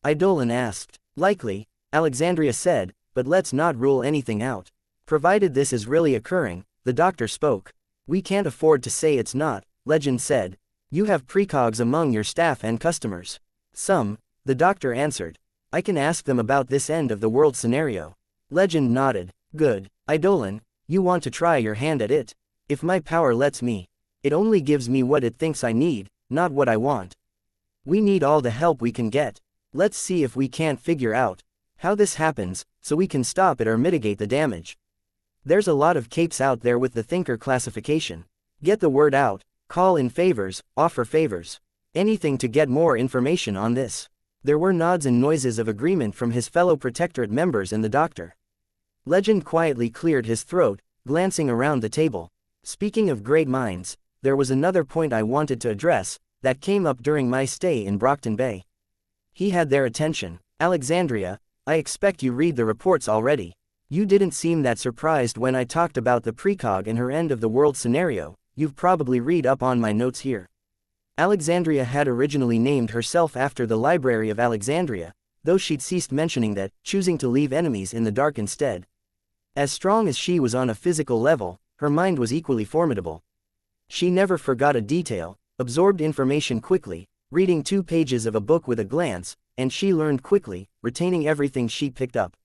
Eidolon asked. Likely, Alexandria said, but let's not rule anything out. Provided this is really occurring, the doctor spoke. We can't afford to say it's not, Legend said. You have precogs among your staff and customers. Some, the doctor answered. I can ask them about this end of the world scenario. Legend nodded. Good. Eidolon, you want to try your hand at it? If my power lets me. It only gives me what it thinks I need, not what I want. We need all the help we can get. Let's see if we can't figure out how this happens, so we can stop it or mitigate the damage. There's a lot of capes out there with the thinker classification. Get the word out, call in favors, offer favors. Anything to get more information on this. There were nods and noises of agreement from his fellow Protectorate members and the doctor. Legend quietly cleared his throat, glancing around the table. Speaking of great minds, there was another point I wanted to address, that came up during my stay in Brockton Bay. He had their attention. Alexandria, I expect you read the reports already. You didn't seem that surprised when I talked about the precog and her end of the world scenario. You've probably read up on my notes here. Alexandria had originally named herself after the Library of Alexandria, though she'd ceased mentioning that, choosing to leave enemies in the dark instead. As strong as she was on a physical level, her mind was equally formidable. She never forgot a detail, absorbed information quickly, reading 2 pages of a book with a glance, and she learned quickly, retaining everything she picked up.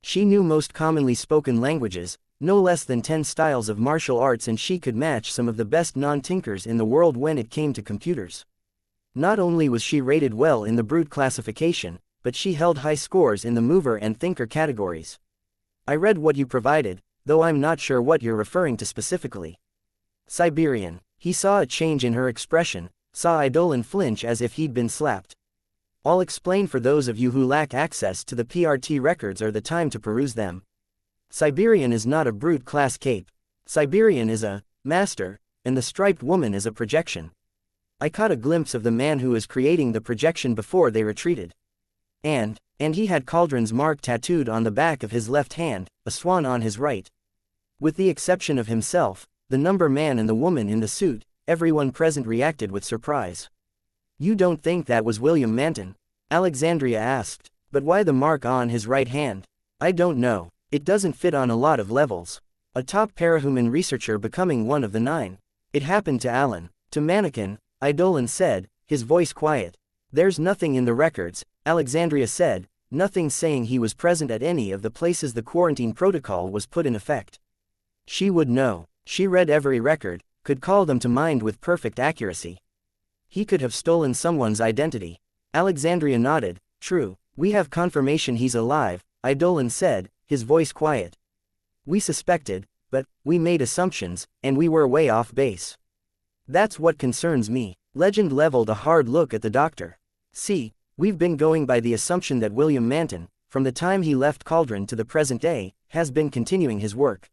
She knew most commonly spoken languages, no less than 10 styles of martial arts, and she could match some of the best non-tinkers in the world when it came to computers. Not only was she rated well in the brute classification, but she held high scores in the mover and thinker categories. I read what you provided, though I'm not sure what you're referring to specifically. Siberian. He saw a change in her expression, saw Eidolon flinch as if he'd been slapped. I'll explain for those of you who lack access to the PRT records or the time to peruse them. Siberian is not a brute class cape. Siberian is a master, and the striped woman is a projection. I caught a glimpse of the man who was creating the projection before they retreated. And he had Cauldron's mark tattooed on the back of his left hand, a swan on his right. With the exception of himself, the number man and the woman in the suit, everyone present reacted with surprise. You don't think that was William Manton? Alexandria asked. But why the mark on his right hand? I don't know. It doesn't fit on a lot of levels. A top parahuman researcher becoming one of the 9. It happened to Alan. To Mannequin, Eidolon said, his voice quiet. There's nothing in the records, Alexandria said, nothing saying he was present at any of the places the quarantine protocol was put in effect. She would know. She read every record, could call them to mind with perfect accuracy. He could have stolen someone's identity. Alexandria nodded. True, we have confirmation he's alive, Eidolon said, his voice quiet. We suspected, but we made assumptions, and we were way off base. That's what concerns me. Legend leveled a hard look at the doctor. See, we've been going by the assumption that William Manton, from the time he left Cauldron to the present day, has been continuing his work.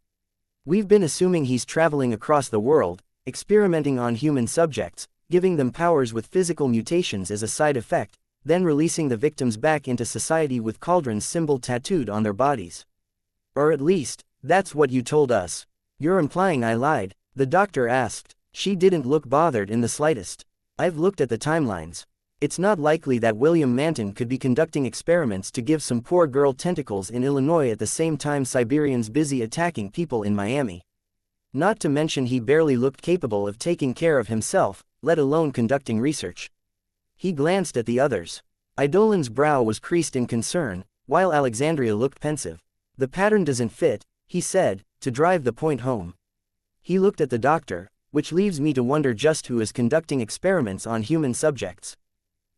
We've been assuming he's traveling across the world, experimenting on human subjects, giving them powers with physical mutations as a side effect, then releasing the victims back into society with Cauldron's symbol tattooed on their bodies. Or at least, that's what you told us. You're implying I lied? The doctor asked. She didn't look bothered in the slightest. I've looked at the timelines. It's not likely that William Manton could be conducting experiments to give some poor girl tentacles in Illinois at the same time Siberian's busy attacking people in Miami. Not to mention he barely looked capable of taking care of himself, let alone conducting research. He glanced at the others. Eidolon's brow was creased in concern, while Alexandria looked pensive. The pattern doesn't fit, he said, to drive the point home. He looked at the doctor, which leaves me to wonder just who is conducting experiments on human subjects.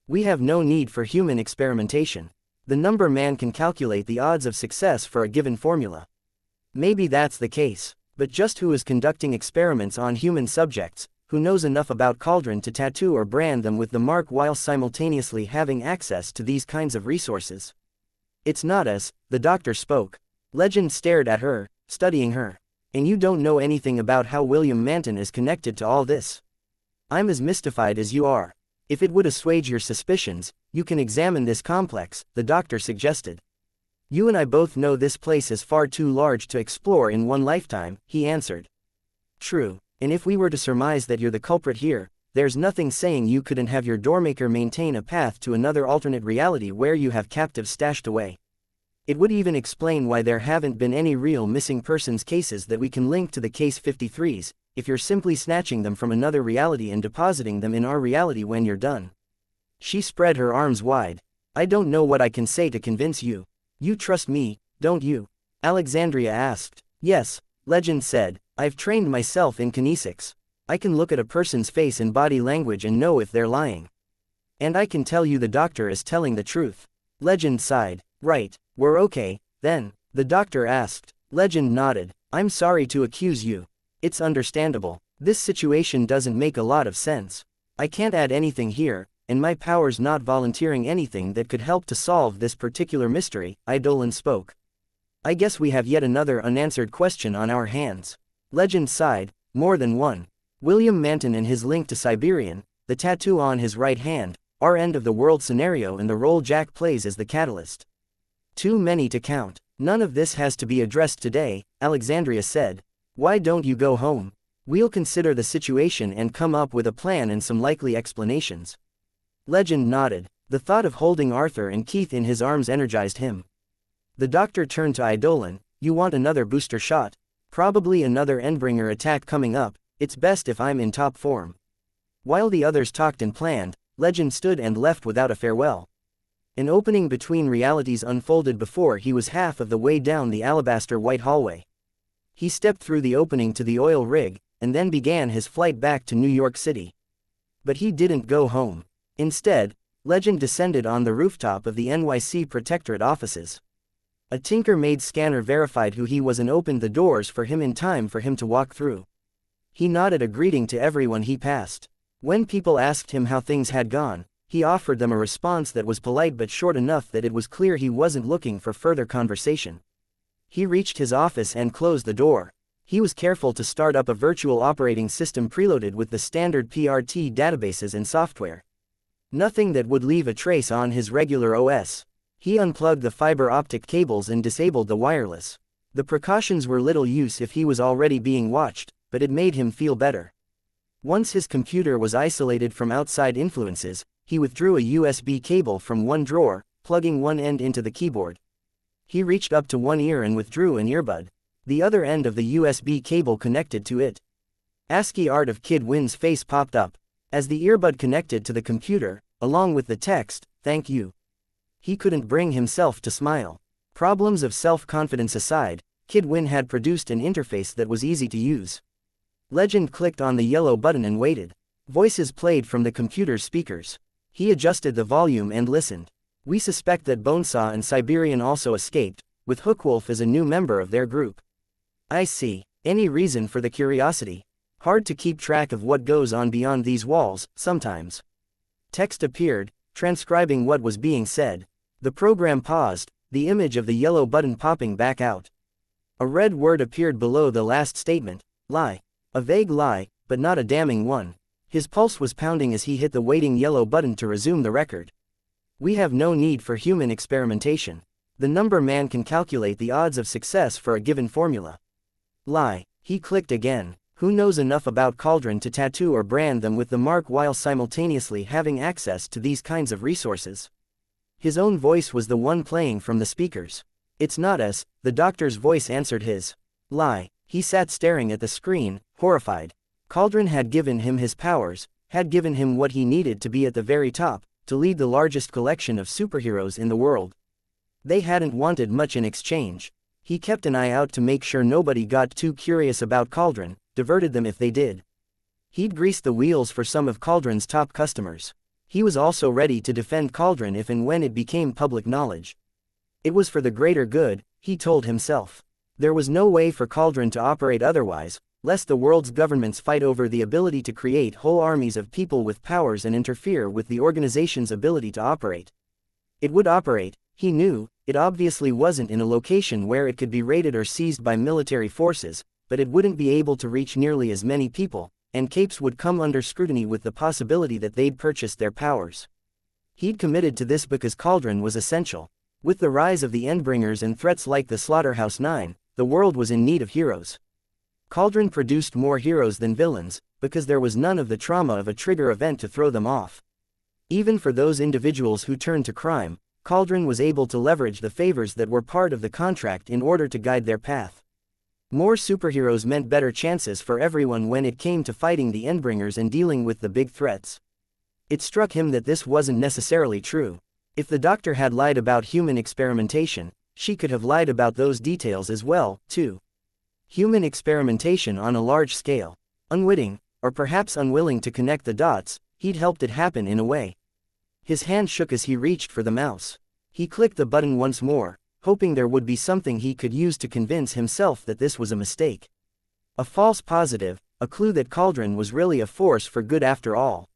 We have no need for human experimentation. The number man can calculate the odds of success for a given formula. Maybe that's the case, but just who is conducting experiments on human subjects, who knows enough about Cauldron to tattoo or brand them with the mark while simultaneously having access to these kinds of resources? It's not us, the doctor spoke. Legend stared at her, studying her. And you don't know anything about how William Manton is connected to all this. I'm as mystified as you are. If it would assuage your suspicions, you can examine this complex, the doctor suggested. You and I both know this place is far too large to explore in one lifetime, he answered. True, and if we were to surmise that you're the culprit here, there's nothing saying you couldn't have your doormaker maintain a path to another alternate reality where you have captives stashed away. It would even explain why there haven't been any real missing persons cases that we can link to the Case 53s, if you're simply snatching them from another reality and depositing them in our reality when you're done. She spread her arms wide. I don't know what I can say to convince you. You trust me, don't you? Alexandria asked. Yes, Legend said. I've trained myself in kinesics. I can look at a person's face and body language and know if they're lying. And I can tell you the doctor is telling the truth. Legend sighed. Right, we're okay, then, the doctor asked. Legend nodded. I'm sorry to accuse you. It's understandable. This situation doesn't make a lot of sense. I can't add anything here, and my powers not volunteering anything that could help to solve this particular mystery, Eidolon spoke. I guess we have yet another unanswered question on our hands. Legend sighed, more than one. William Manton and his link to Siberian, the tattoo on his right hand, our end of the world scenario and the role Jack plays as the catalyst. Too many to count. None of this has to be addressed today, Alexandria said. Why don't you go home? We'll consider the situation and come up with a plan and some likely explanations. Legend nodded. The thought of holding Arthur and Keith in his arms energized him. The doctor turned to Eidolon. You want another booster shot? Probably another Endbringer attack coming up. It's best if I'm in top form. While the others talked and planned, Legend stood and left without a farewell. An opening between realities unfolded before he was half of the way down the alabaster white hallway. He stepped through the opening to the oil rig, and then began his flight back to New York City. But he didn't go home. Instead, Legend descended on the rooftop of the NYC Protectorate offices. A tinker-made scanner verified who he was and opened the doors for him in time for him to walk through. He nodded a greeting to everyone he passed. When people asked him how things had gone, he offered them a response that was polite but short enough that it was clear he wasn't looking for further conversation. He reached his office and closed the door. He was careful to start up a virtual operating system preloaded with the standard PRT databases and software. Nothing that would leave a trace on his regular OS. He unplugged the fiber optic cables and disabled the wireless. The precautions were little use if he was already being watched, but it made him feel better. Once his computer was isolated from outside influences, he withdrew a USB cable from one drawer, plugging one end into the keyboard. He reached up to one ear and withdrew an earbud. The other end of the USB cable connected to it. ASCII art of Kid Win's face popped up. As the earbud connected to the computer, along with the text, "Thank you." He couldn't bring himself to smile. Problems of self-confidence aside, Kid Win had produced an interface that was easy to use. Legend clicked on the yellow button and waited. Voices played from the computer's speakers. He adjusted the volume and listened. We suspect that Bonesaw and Siberian also escaped, with Hookwolf as a new member of their group. I see. Any reason for the curiosity? Hard to keep track of what goes on beyond these walls, sometimes. Text appeared, transcribing what was being said. The program paused, the image of the yellow button popping back out. A red word appeared below the last statement. Lie. A vague lie, but not a damning one. His pulse was pounding as he hit the waiting yellow button to resume the record. We have no need for human experimentation. The number man can calculate the odds of success for a given formula. Lie. He clicked again. Who knows enough about Cauldron to tattoo or brand them with the mark while simultaneously having access to these kinds of resources? His own voice was the one playing from the speakers. It's not us, the doctor's voice answered his. Lie. He sat staring at the screen, horrified. Cauldron had given him his powers, had given him what he needed to be at the very top, to lead the largest collection of superheroes in the world. They hadn't wanted much in exchange. He kept an eye out to make sure nobody got too curious about Cauldron, diverted them if they did. He'd greased the wheels for some of Cauldron's top customers. He was also ready to defend Cauldron if and when it became public knowledge. It was for the greater good, he told himself. There was no way for Cauldron to operate otherwise, lest the world's governments fight over the ability to create whole armies of people with powers and interfere with the organization's ability to operate. It would operate, he knew. It obviously wasn't in a location where it could be raided or seized by military forces, but it wouldn't be able to reach nearly as many people, and capes would come under scrutiny with the possibility that they'd purchased their powers. He'd committed to this because Cauldron was essential. With the rise of the Endbringers and threats like the Slaughterhouse 9, the world was in need of heroes. Cauldron produced more heroes than villains, because there was none of the trauma of a trigger event to throw them off. Even for those individuals who turned to crime, Cauldron was able to leverage the favors that were part of the contract in order to guide their path. More superheroes meant better chances for everyone when it came to fighting the Endbringers and dealing with the big threats. It struck him that this wasn't necessarily true. If the doctor had lied about human experimentation, she could have lied about those details as well, too. Human experimentation on a large scale. Unwitting, or perhaps unwilling to connect the dots, he'd helped it happen in a way. His hand shook as he reached for the mouse. He clicked the button once more, hoping there would be something he could use to convince himself that this was a mistake. A false positive, a clue that Cauldron was really a force for good after all.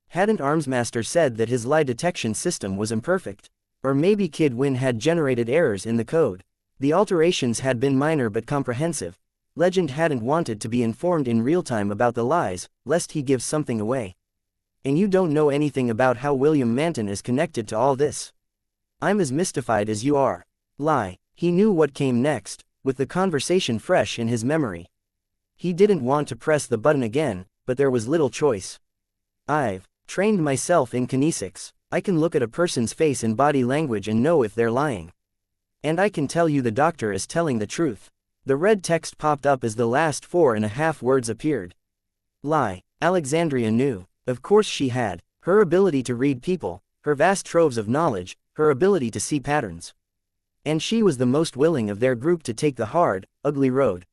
Hadn't Armsmaster said that his lie detection system was imperfect? Or maybe Kid Win had generated errors in the code. The alterations had been minor but comprehensive. Legend hadn't wanted to be informed in real time about the lies, lest he give something away. And you don't know anything about how William Manton is connected to all this. I'm as mystified as you are. Lie. He knew what came next, with the conversation fresh in his memory. He didn't want to press the button again, but there was little choice. I've trained myself in kinesics. I can look at a person's face and body language and know if they're lying. And I can tell you the doctor is telling the truth. The red text popped up as the last 4.5 words appeared. Lie. Alexandria knew. Of course she had. Her ability to read people, her vast troves of knowledge, her ability to see patterns. And she was the most willing of their group to take the hard, ugly road.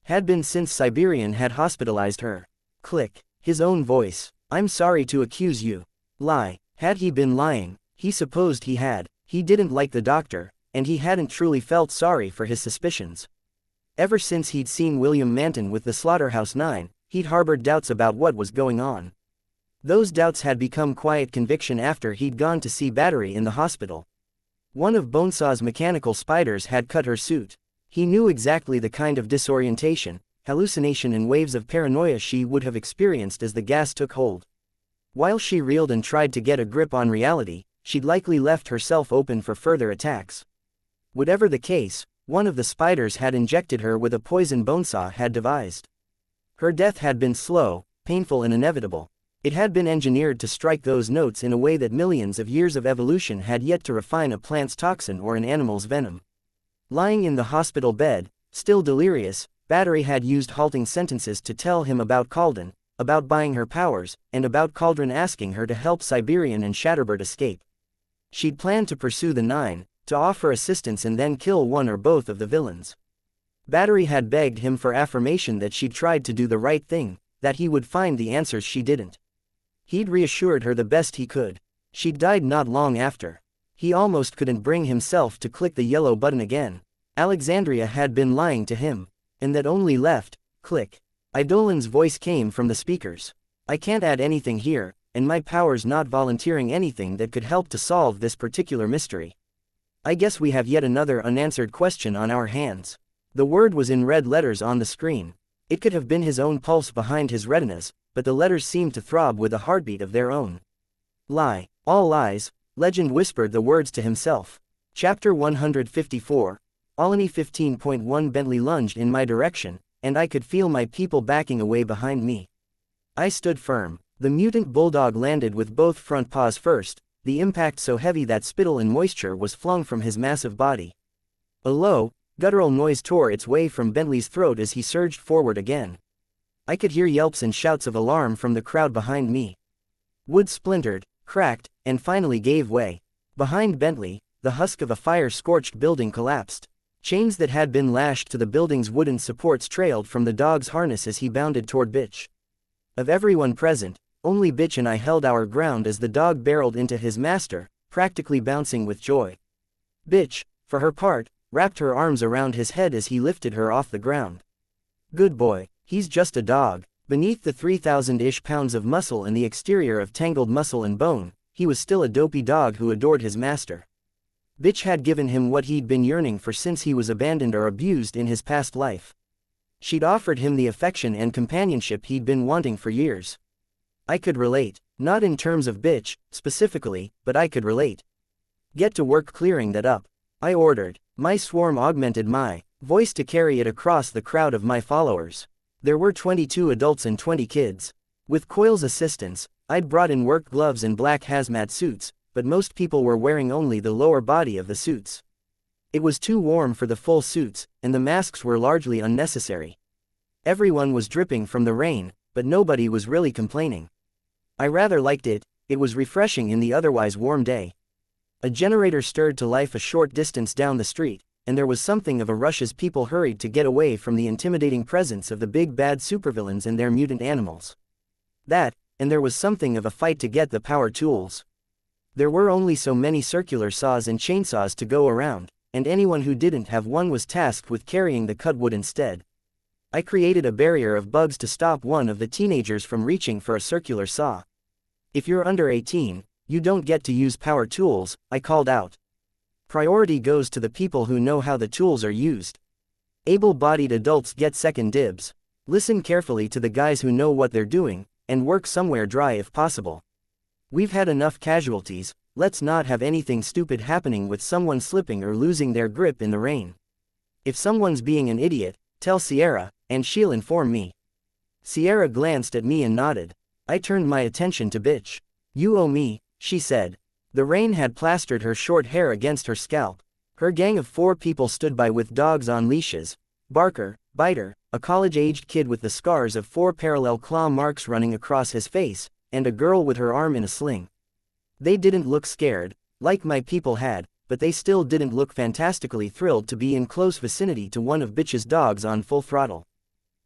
Had been since Siberian had hospitalized her. Click. His own voice. I'm sorry to accuse you. Lie. Had he been lying? He supposed he had. He didn't like the doctor, and he hadn't truly felt sorry for his suspicions. Ever since he'd seen William Manton with the Slaughterhouse 9, he'd harbored doubts about what was going on. Those doubts had become quiet conviction after he'd gone to see Battery in the hospital. One of Bonesaw's mechanical spiders had cut her suit. He knew exactly the kind of disorientation, hallucination and waves of paranoia she would have experienced as the gas took hold. While she reeled and tried to get a grip on reality, she'd likely left herself open for further attacks. Whatever the case, one of the spiders had injected her with a poison Bonesaw had devised. Her death had been slow, painful and inevitable. It had been engineered to strike those notes in a way that millions of years of evolution had yet to refine a plant's toxin or an animal's venom. Lying in the hospital bed, still delirious, Battery had used halting sentences to tell him about Calden, about buying her powers, and about Cauldron asking her to help Siberian and Shatterbird escape. She'd planned to pursue the 9, to offer assistance and then kill one or both of the villains. Battery had begged him for affirmation that she'd tried to do the right thing, that he would find the answers she didn't. He'd reassured her the best he could. She'd died not long after. He almost couldn't bring himself to click the yellow button again. Alexandria had been lying to him. And that only left, click. Eidolon's voice came from the speakers. I can't add anything here, and my power's not volunteering anything that could help to solve this particular mystery. I guess we have yet another unanswered question on our hands. The word was in red letters on the screen. It could have been his own pulse behind his retinas, but the letters seemed to throb with a heartbeat of their own. Lie. All lies. Legend whispered the words to himself. Chapter 154. Olney 15.1 Bentley lunged in my direction, and I could feel my people backing away behind me. I stood firm. The mutant bulldog landed with both front paws first, the impact so heavy that spittle and moisture was flung from his massive body. A low, guttural noise tore its way from Bentley's throat as he surged forward again. I could hear yelps and shouts of alarm from the crowd behind me. Wood splintered, cracked, and finally gave way. Behind Bentley, the husk of a fire-scorched building collapsed. Chains that had been lashed to the building's wooden supports trailed from the dog's harness as he bounded toward Bitch. Of everyone present, only Bitch and I held our ground as the dog barreled into his master, practically bouncing with joy. Bitch, for her part, wrapped her arms around his head as he lifted her off the ground. Good boy, he's just a dog. Beneath the 3,000-ish pounds of muscle and the exterior of tangled muscle and bone, he was still a dopey dog who adored his master. Bitch had given him what he'd been yearning for since he was abandoned or abused in his past life. She'd offered him the affection and companionship he'd been wanting for years. I could relate, not in terms of Bitch, specifically, but I could relate. Get to work clearing that up. I ordered. My swarm augmented my voice to carry it across the crowd of my followers. There were 22 adults and 20 kids. With Coil's assistance, I'd brought in work gloves and black hazmat suits, but most people were wearing only the lower body of the suits. It was too warm for the full suits, and the masks were largely unnecessary. Everyone was dripping from the rain, but nobody was really complaining. I rather liked it. It was refreshing in the otherwise warm day. A generator stirred to life a short distance down the street, and there was something of a rush as people hurried to get away from the intimidating presence of the big bad supervillains and their mutant animals. That, and there was something of a fight to get the power tools. There were only so many circular saws and chainsaws to go around, and anyone who didn't have one was tasked with carrying the cut wood instead. I created a barrier of bugs to stop one of the teenagers from reaching for a circular saw. If you're under 18, you don't get to use power tools, I called out. Priority goes to the people who know how the tools are used. Able-bodied adults get second dibs. Listen carefully to the guys who know what they're doing, and work somewhere dry if possible. We've had enough casualties, let's not have anything stupid happening with someone slipping or losing their grip in the rain. If someone's being an idiot, tell Sierra, and she'll inform me. Sierra glanced at me and nodded. I turned my attention to Bitch. You owe me, she said. The rain had plastered her short hair against her scalp. Her gang of 4 people stood by with dogs on leashes. Barker, Biter, a college-aged kid with the scars of 4 parallel claw marks running across his face, and a girl with her arm in a sling. They didn't look scared, like my people had, but they still didn't look fantastically thrilled to be in close vicinity to one of Bitch's dogs on full throttle.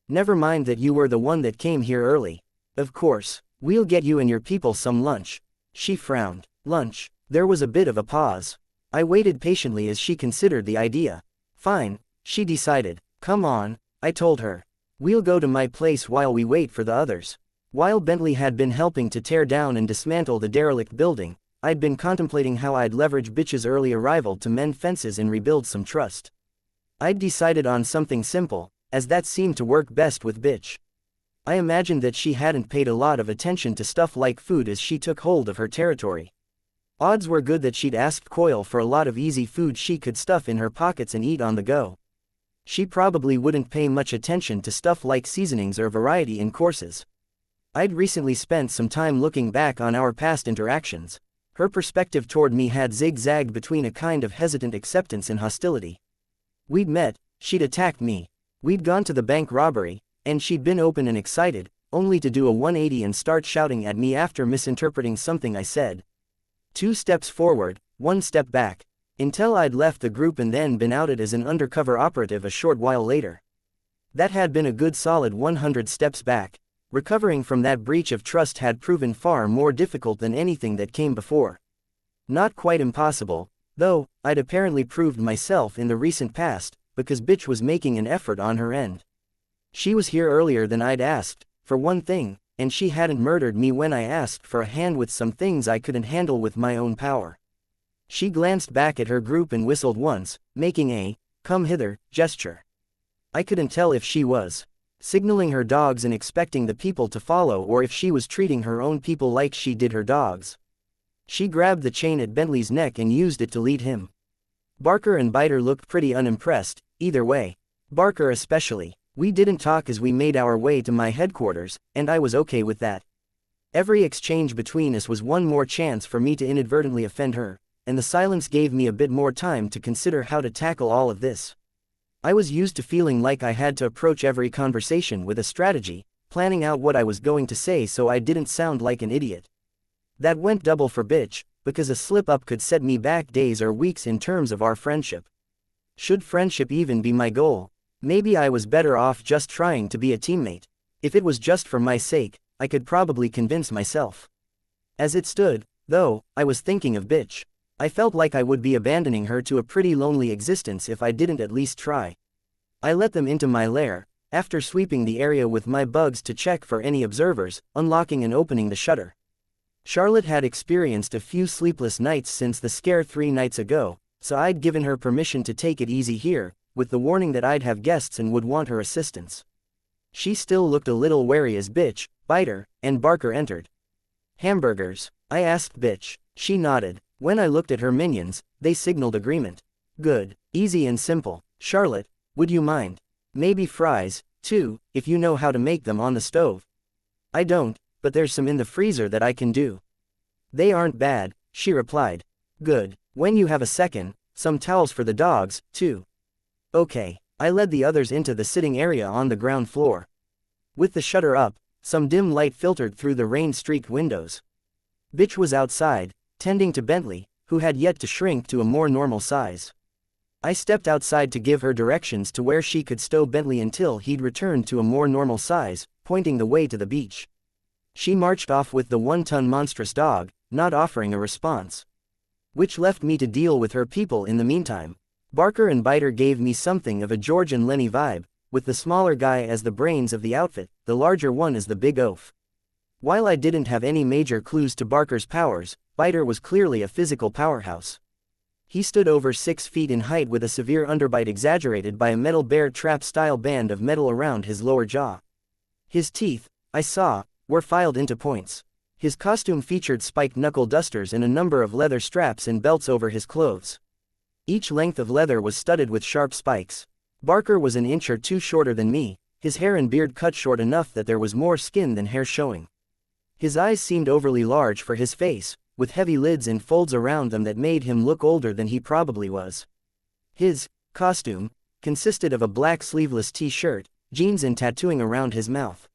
Never mind that you were the one that came here early. Of course, we'll get you and your people some lunch. She frowned. Lunch. There was a bit of a pause. I waited patiently as she considered the idea. Fine, she decided. Come on, I told her. We'll go to my place while we wait for the others. While Bentley had been helping to tear down and dismantle the derelict building, I'd been contemplating how I'd leverage Bitch's early arrival to mend fences and rebuild some trust. I'd decided on something simple, as that seemed to work best with Bitch. I imagined that she hadn't paid a lot of attention to stuff like food as she took hold of her territory. Odds were good that she'd asked Coil for a lot of easy food she could stuff in her pockets and eat on the go. She probably wouldn't pay much attention to stuff like seasonings or variety in courses. I'd recently spent some time looking back on our past interactions. Her perspective toward me had zigzagged between a kind of hesitant acceptance and hostility. We'd met, she'd attacked me. We'd gone to the bank robbery, and she'd been open and excited, only to do a 180 and start shouting at me after misinterpreting something I said. 2 steps forward, 1 step back, until I'd left the group and then been outed as an undercover operative a short while later. That had been a good solid 100 steps back. Recovering from that breach of trust had proven far more difficult than anything that came before. Not quite impossible, though, I'd apparently proved myself in the recent past, because Bitch was making an effort on her end. She was here earlier than I'd asked, for one thing, and she hadn't murdered me when I asked for a hand with some things I couldn't handle with my own power. She glanced back at her group and whistled once, making a "come hither" gesture. I couldn't tell if she was signaling her dogs and expecting the people to follow or if she was treating her own people like she did her dogs. She grabbed the chain at Bentley's neck and used it to lead him. Barker and Biter looked pretty unimpressed, either way. Barker especially. We didn't talk as we made our way to my headquarters, and I was okay with that. Every exchange between us was one more chance for me to inadvertently offend her, and the silence gave me a bit more time to consider how to tackle all of this. I was used to feeling like I had to approach every conversation with a strategy, planning out what I was going to say so I didn't sound like an idiot. That went double for Bitch, because a slip-up could set me back days or weeks in terms of our friendship. Should friendship even be my goal? Maybe I was better off just trying to be a teammate. If it was just for my sake, I could probably convince myself. As it stood, though, I was thinking of Bitch. I felt like I would be abandoning her to a pretty lonely existence if I didn't at least try. I let them into my lair, after sweeping the area with my bugs to check for any observers, unlocking and opening the shutter. Charlotte had experienced a few sleepless nights since the scare 3 nights ago, so I'd given her permission to take it easy here, with the warning that I'd have guests and would want her assistance. She still looked a little wary as Bitch, Biter, and Barker entered. Hamburgers? I asked Bitch. She nodded. When I looked at her minions, they signaled agreement. Good. Easy and simple. Charlotte, would you mind? Maybe fries, too, if you know how to make them on the stove. I don't, but there's some in the freezer that I can do. They aren't bad, she replied. Good. When you have a second, some towels for the dogs, too. Okay. I led the others into the sitting area on the ground floor. With the shutter up, some dim light filtered through the rain-streaked windows. Bitch was outside, tending to Bentley, who had yet to shrink to a more normal size. I stepped outside to give her directions to where she could stow Bentley until he'd returned to a more normal size, pointing the way to the beach. She marched off with the 1-ton monstrous dog, not offering a response. Which left me to deal with her people in the meantime. Barker and Biter gave me something of a George and Lenny vibe, with the smaller guy as the brains of the outfit, the larger one as the big oaf. While I didn't have any major clues to Barker's powers, Biter was clearly a physical powerhouse. He stood over 6 feet in height with a severe underbite exaggerated by a metal bear trap-style band of metal around his lower jaw. His teeth, I saw, were filed into points. His costume featured spiked knuckle dusters and a number of leather straps and belts over his clothes. Each length of leather was studded with sharp spikes. Barker was an inch or two shorter than me, his hair and beard cut short enough that there was more skin than hair showing. His eyes seemed overly large for his face, with heavy lids and folds around them that made him look older than he probably was. His costume consisted of a black sleeveless t-shirt, jeans and tattooing around his mouth.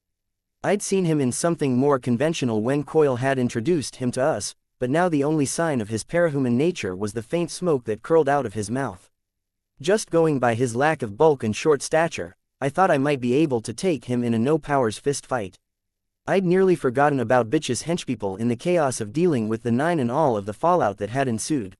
I'd seen him in something more conventional when Coyle had introduced him to us, but now the only sign of his parahuman nature was the faint smoke that curled out of his mouth. Just going by his lack of bulk and short stature, I thought I might be able to take him in a no-powers fist fight. I'd nearly forgotten about Bitch's henchpeople in the chaos of dealing with the 9 and all of the fallout that had ensued.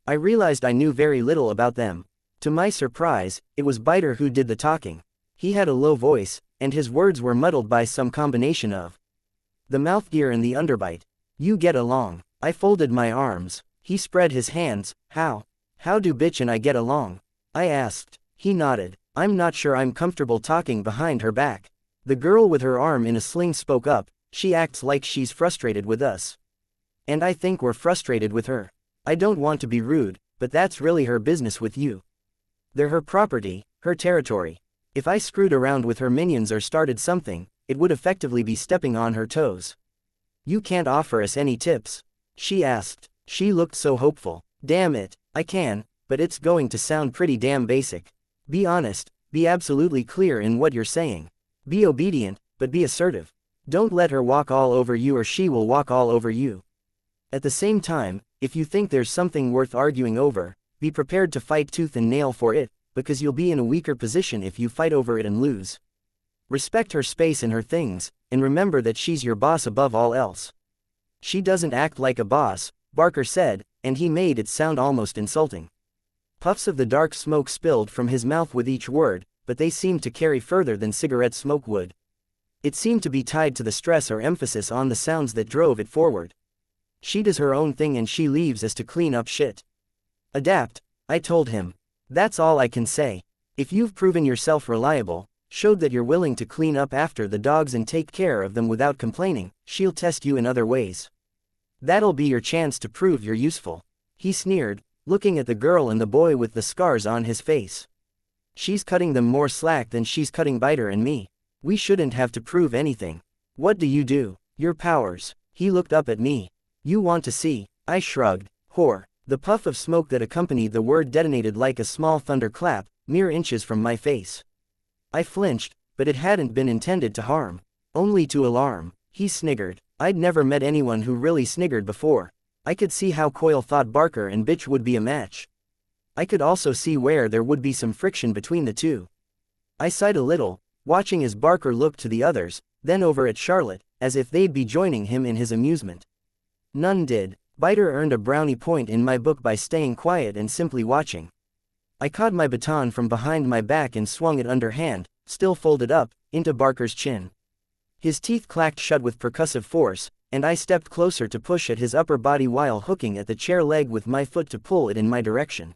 I realized I knew very little about them. To my surprise, it was Biter who did the talking. He had a low voice, and his words were muddled by some combination of the mouth gear and the underbite. You get along. I folded my arms. He spread his hands. How do Bitch and I get along? I asked. He nodded. I'm not sure I'm comfortable talking behind her back. The girl with her arm in a sling spoke up. She acts like she's frustrated with us. And I think we're frustrated with her. I don't want to be rude, but that's really her business with you. They're her property, her territory. If I screwed around with her minions or started something, it would effectively be stepping on her toes. You can't offer us any tips? She asked. She looked so hopeful. Damn it, I can, but it's going to sound pretty damn basic. Be honest, be absolutely clear in what you're saying. Be obedient, but be assertive. Don't let her walk all over you or she will walk all over you. At the same time, if you think there's something worth arguing over, be prepared to fight tooth and nail for it, because you'll be in a weaker position if you fight over it and lose. Respect her space and her things, and remember that she's your boss above all else. She doesn't act like a boss, Barker said, and he made it sound almost insulting. Puffs of the dark smoke spilled from his mouth with each word, but they seemed to carry further than cigarette smoke would. It seemed to be tied to the stress or emphasis on the sounds that drove it forward. She does her own thing and she leaves us to clean up shit. Adapt, I told him. That's all I can say. If you've proven yourself reliable, showed that you're willing to clean up after the dogs and take care of them without complaining, she'll test you in other ways. That'll be your chance to prove you're useful. He sneered, looking at the girl and the boy with the scars on his face. She's cutting them more slack than she's cutting Biter and me. We shouldn't have to prove anything. What do? Your powers. He looked up at me. You want to see? I shrugged. Whore. The puff of smoke that accompanied the word detonated like a small thunderclap, mere inches from my face. I flinched, but it hadn't been intended to harm. Only to alarm. He sniggered. I'd never met anyone who really sniggered before. I could see how Coyle thought Barker and Bitch would be a match. I could also see where there would be some friction between the two. I sighed a little, watching as Barker looked to the others, then over at Charlotte, as if they'd be joining him in his amusement. None did. Biter earned a brownie point in my book by staying quiet and simply watching. I caught my baton from behind my back and swung it underhand, still folded up, into Barker's chin. His teeth clacked shut with percussive force, and I stepped closer to push at his upper body while hooking at the chair leg with my foot to pull it in my direction.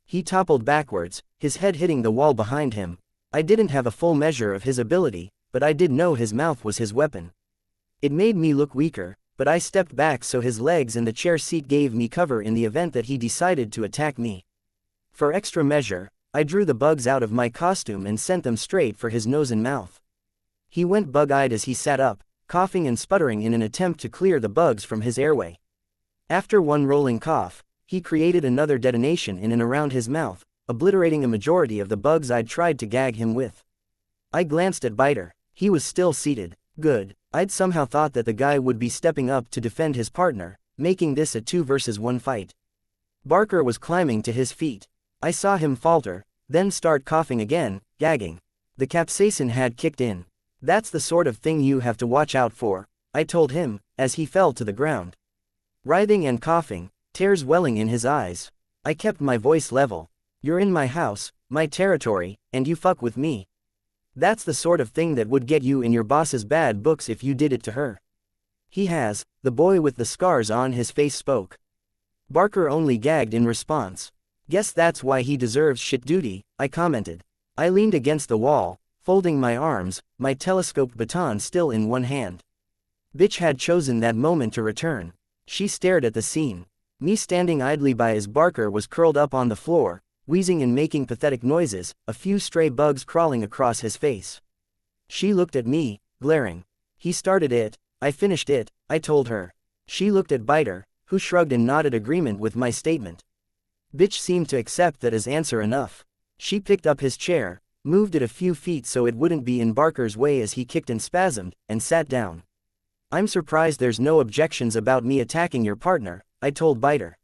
He toppled backwards, his head hitting the wall behind him. I didn't have a full measure of his ability, but I did know his mouth was his weapon. It made me look weaker, but I stepped back so his legs and the chair seat gave me cover in the event that he decided to attack me. For extra measure, I drew the bugs out of my costume and sent them straight for his nose and mouth. He went bug-eyed as he sat up, coughing and sputtering in an attempt to clear the bugs from his airway. After one rolling cough, he created another detonation in and around his mouth, obliterating a majority of the bugs I'd tried to gag him with. I glanced at Biter. He was still seated. Good. I'd somehow thought that the guy would be stepping up to defend his partner, making this a 2 versus 1 fight. Barker was climbing to his feet. I saw him falter, then start coughing again, gagging. The capsaicin had kicked in. That's the sort of thing you have to watch out for, I told him, as he fell to the ground. Writhing and coughing, tears welling in his eyes. I kept my voice level. You're in my house, my territory, and you fuck with me. That's the sort of thing that would get you in your boss's bad books if you did it to her. He has, the boy with the scars on his face spoke. Barker only gagged in response. Guess that's why he deserves shit duty, I commented. I leaned against the wall, folding my arms, my telescope baton still in one hand. Bitch had chosen that moment to return. She stared at the scene. Me standing idly by as Barker was curled up on the floor, wheezing and making pathetic noises, a few stray bugs crawling across his face. She looked at me, glaring. He started it, I finished it, I told her. She looked at Biter, who shrugged and nodded agreement with my statement. Bitch seemed to accept that as answer enough. She picked up his chair, moved it a few feet so it wouldn't be in Barker's way as he kicked and spasmed, and sat down. I'm surprised there's no objections about me attacking your partner, I told Biter.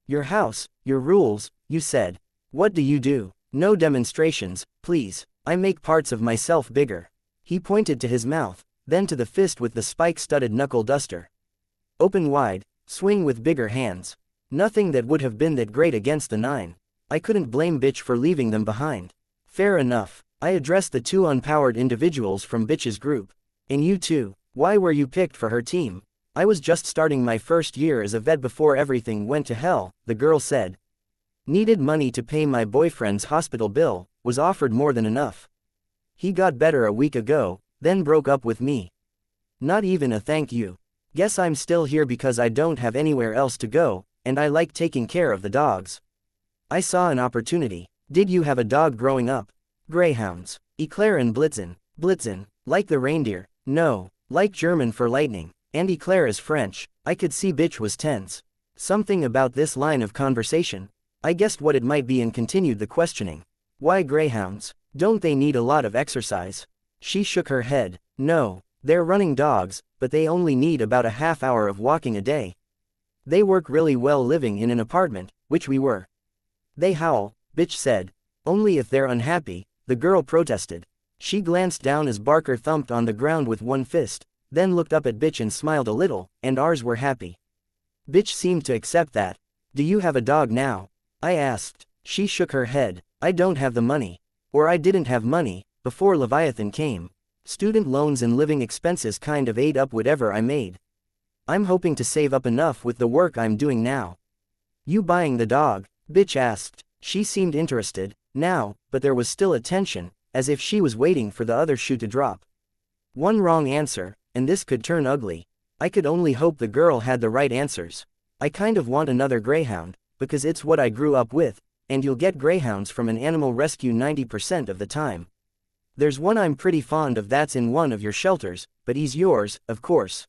Your house, your rules, you said. What do you do? No demonstrations, please. I make parts of myself bigger. He pointed to his mouth, then to the fist with the spike-studded knuckle duster. Open wide, swing with bigger hands. Nothing that would have been that great against the 9. I couldn't blame Bitch for leaving them behind. Fair enough. I addressed the 2 unpowered individuals from Bitch's group. And you too. Why were you picked for her team? I was just starting my first year as a vet before everything went to hell, the girl said. Needed money to pay my boyfriend's hospital bill, was offered more than enough. He got better a week ago, then broke up with me. Not even a thank you. Guess I'm still here because I don't have anywhere else to go, and I like taking care of the dogs. I saw an opportunity. Did you have a dog growing up? Greyhounds. Eclair and Blitzen. Blitzen, like the reindeer. No, like German for lightning. And Eclair is French. I could see Bitch was tense. Something about this line of conversation. I guessed what it might be and continued the questioning. Why greyhounds? Don't they need a lot of exercise? She shook her head. No, they're running dogs, but they only need about a half hour of walking a day. They work really well living in an apartment, which we were. They howl, Bitch said. Only if they're unhappy, the girl protested. She glanced down as Barker thumped on the ground with one fist, then looked up at Bitch and smiled a little, and ours were happy. Bitch seemed to accept that. Do you have a dog now? I asked. She shook her head. I don't have the money. Or I didn't have money, before Leviathan came. Student loans and living expenses kind of ate up whatever I made. I'm hoping to save up enough with the work I'm doing now. You buying the dog? Bitch asked. She seemed interested, now, but there was still a tension, as if she was waiting for the other shoe to drop. One wrong answer, and this could turn ugly. I could only hope the girl had the right answers. I kind of want another greyhound, because it's what I grew up with, and you'll get greyhounds from an animal rescue 90% of the time. There's one I'm pretty fond of that's in one of your shelters, but he's yours, of course.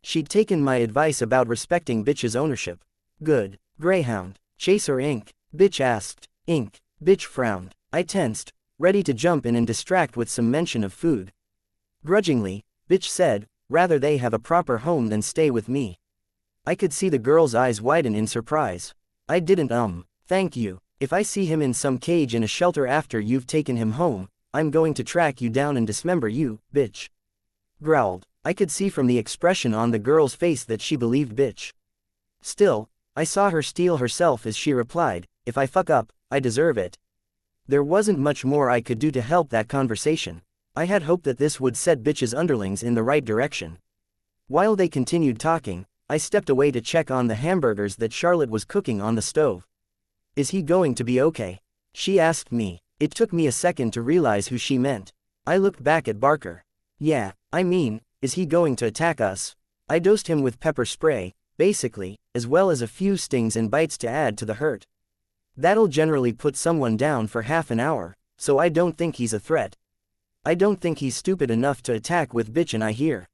She'd taken my advice about respecting Bitch's ownership. Good. Greyhound. Chaser Inc. Bitch asked. Inc. Bitch frowned. I tensed, ready to jump in and distract with some mention of food. Grudgingly, Bitch said, rather they have a proper home than stay with me. I could see the girl's eyes widen in surprise. I didn't thank you. If I see him in some cage in a shelter after you've taken him home, I'm going to track you down and dismember you, Bitch. Growled. I could see from the expression on the girl's face that she believed Bitch. Still, I saw her steel herself as she replied, if I fuck up, I deserve it. There wasn't much more I could do to help that conversation. I had hoped that this would set Bitch's underlings in the right direction. While they continued talking, I stepped away to check on the hamburgers that Charlotte was cooking on the stove. Is he going to be okay? She asked me. It took me a second to realize who she meant. I looked back at Barker. Yeah, I mean, is he going to attack us? I dosed him with pepper spray, basically, as well as a few stings and bites to add to the hurt. That'll generally put someone down for half an hour, so I don't think he's a threat. I don't think he's stupid enough to attack with Bitch and I here.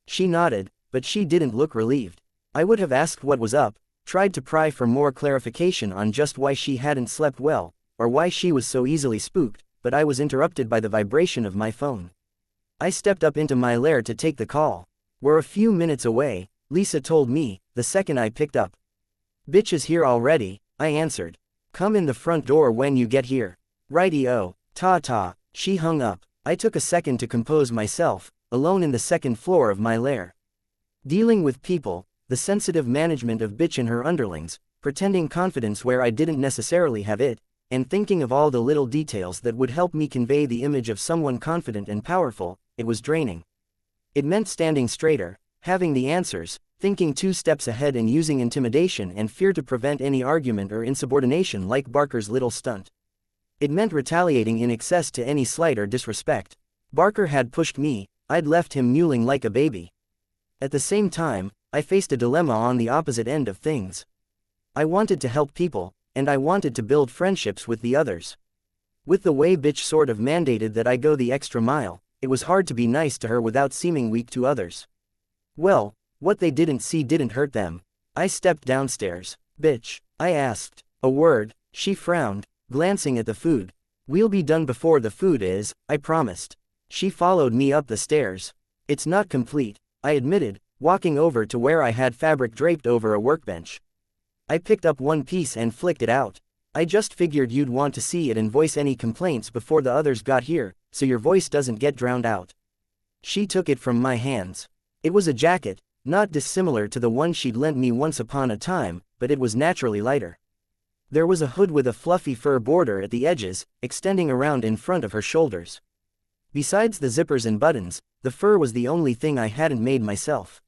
She nodded, but she didn't look relieved. I would have asked what was up, tried to pry for more clarification on just why she hadn't slept well, or why she was so easily spooked, but I was interrupted by the vibration of my phone. I stepped up into my lair to take the call. We're a few minutes away, Lisa told me, the second I picked up. Bitch is here already, I answered. Come in the front door when you get here. Righty-o, ta-ta. She hung up. I took a second to compose myself, alone in the second floor of my lair. Dealing with people, the sensitive management of Bitch and her underlings, pretending confidence where I didn't necessarily have it, and thinking of all the little details that would help me convey the image of someone confident and powerful, it was draining. It meant standing straighter, having the answers, thinking 2 steps ahead and using intimidation and fear to prevent any argument or insubordination like Barker's little stunt. It meant retaliating in excess to any slight or disrespect. Barker had pushed me, I'd left him mewling like a baby. At the same time, I faced a dilemma on the opposite end of things. I wanted to help people, and I wanted to build friendships with the others. With the way bitch sort of mandated that I go the extra mile, it was hard to be nice to her without seeming weak to others. Well, what they didn't see didn't hurt them. I stepped downstairs. Bitch, I asked. A word, she frowned, glancing at the food. We'll be done before the food is, I promised. She followed me up the stairs. It's not complete, I admitted, walking over to where I had fabric draped over a workbench. I picked up one piece and flicked it out. I just figured you'd want to see it and voice any complaints before the others got here, so your voice doesn't get drowned out. She took it from my hands. It was a jacket, not dissimilar to the one she'd lent me once upon a time, but it was naturally lighter. There was a hood with a fluffy fur border at the edges, extending around in front of her shoulders. Besides the zippers and buttons, the fur was the only thing I hadn't made myself.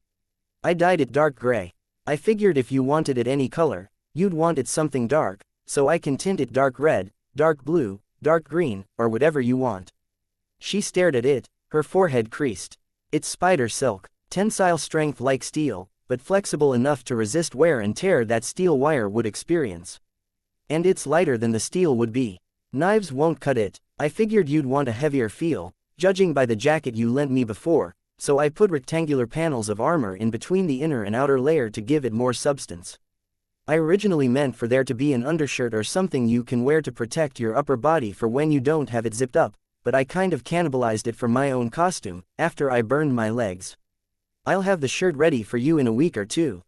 I dyed it dark gray. I figured if you wanted it any color, you'd want it something dark, so I can tint it dark red, dark blue, dark green, or whatever you want. She stared at it, her forehead creased. It's spider silk, tensile strength like steel, but flexible enough to resist wear and tear that steel wire would experience. And it's lighter than the steel would be. Knives won't cut it. I figured you'd want a heavier feel, judging by the jacket you lent me before, so I put rectangular panels of armor in between the inner and outer layer to give it more substance. I originally meant for there to be an undershirt or something you can wear to protect your upper body for when you don't have it zipped up, but I kind of cannibalized it for my own costume, after I burned my legs. I'll have the shirt ready for you in a week or 2.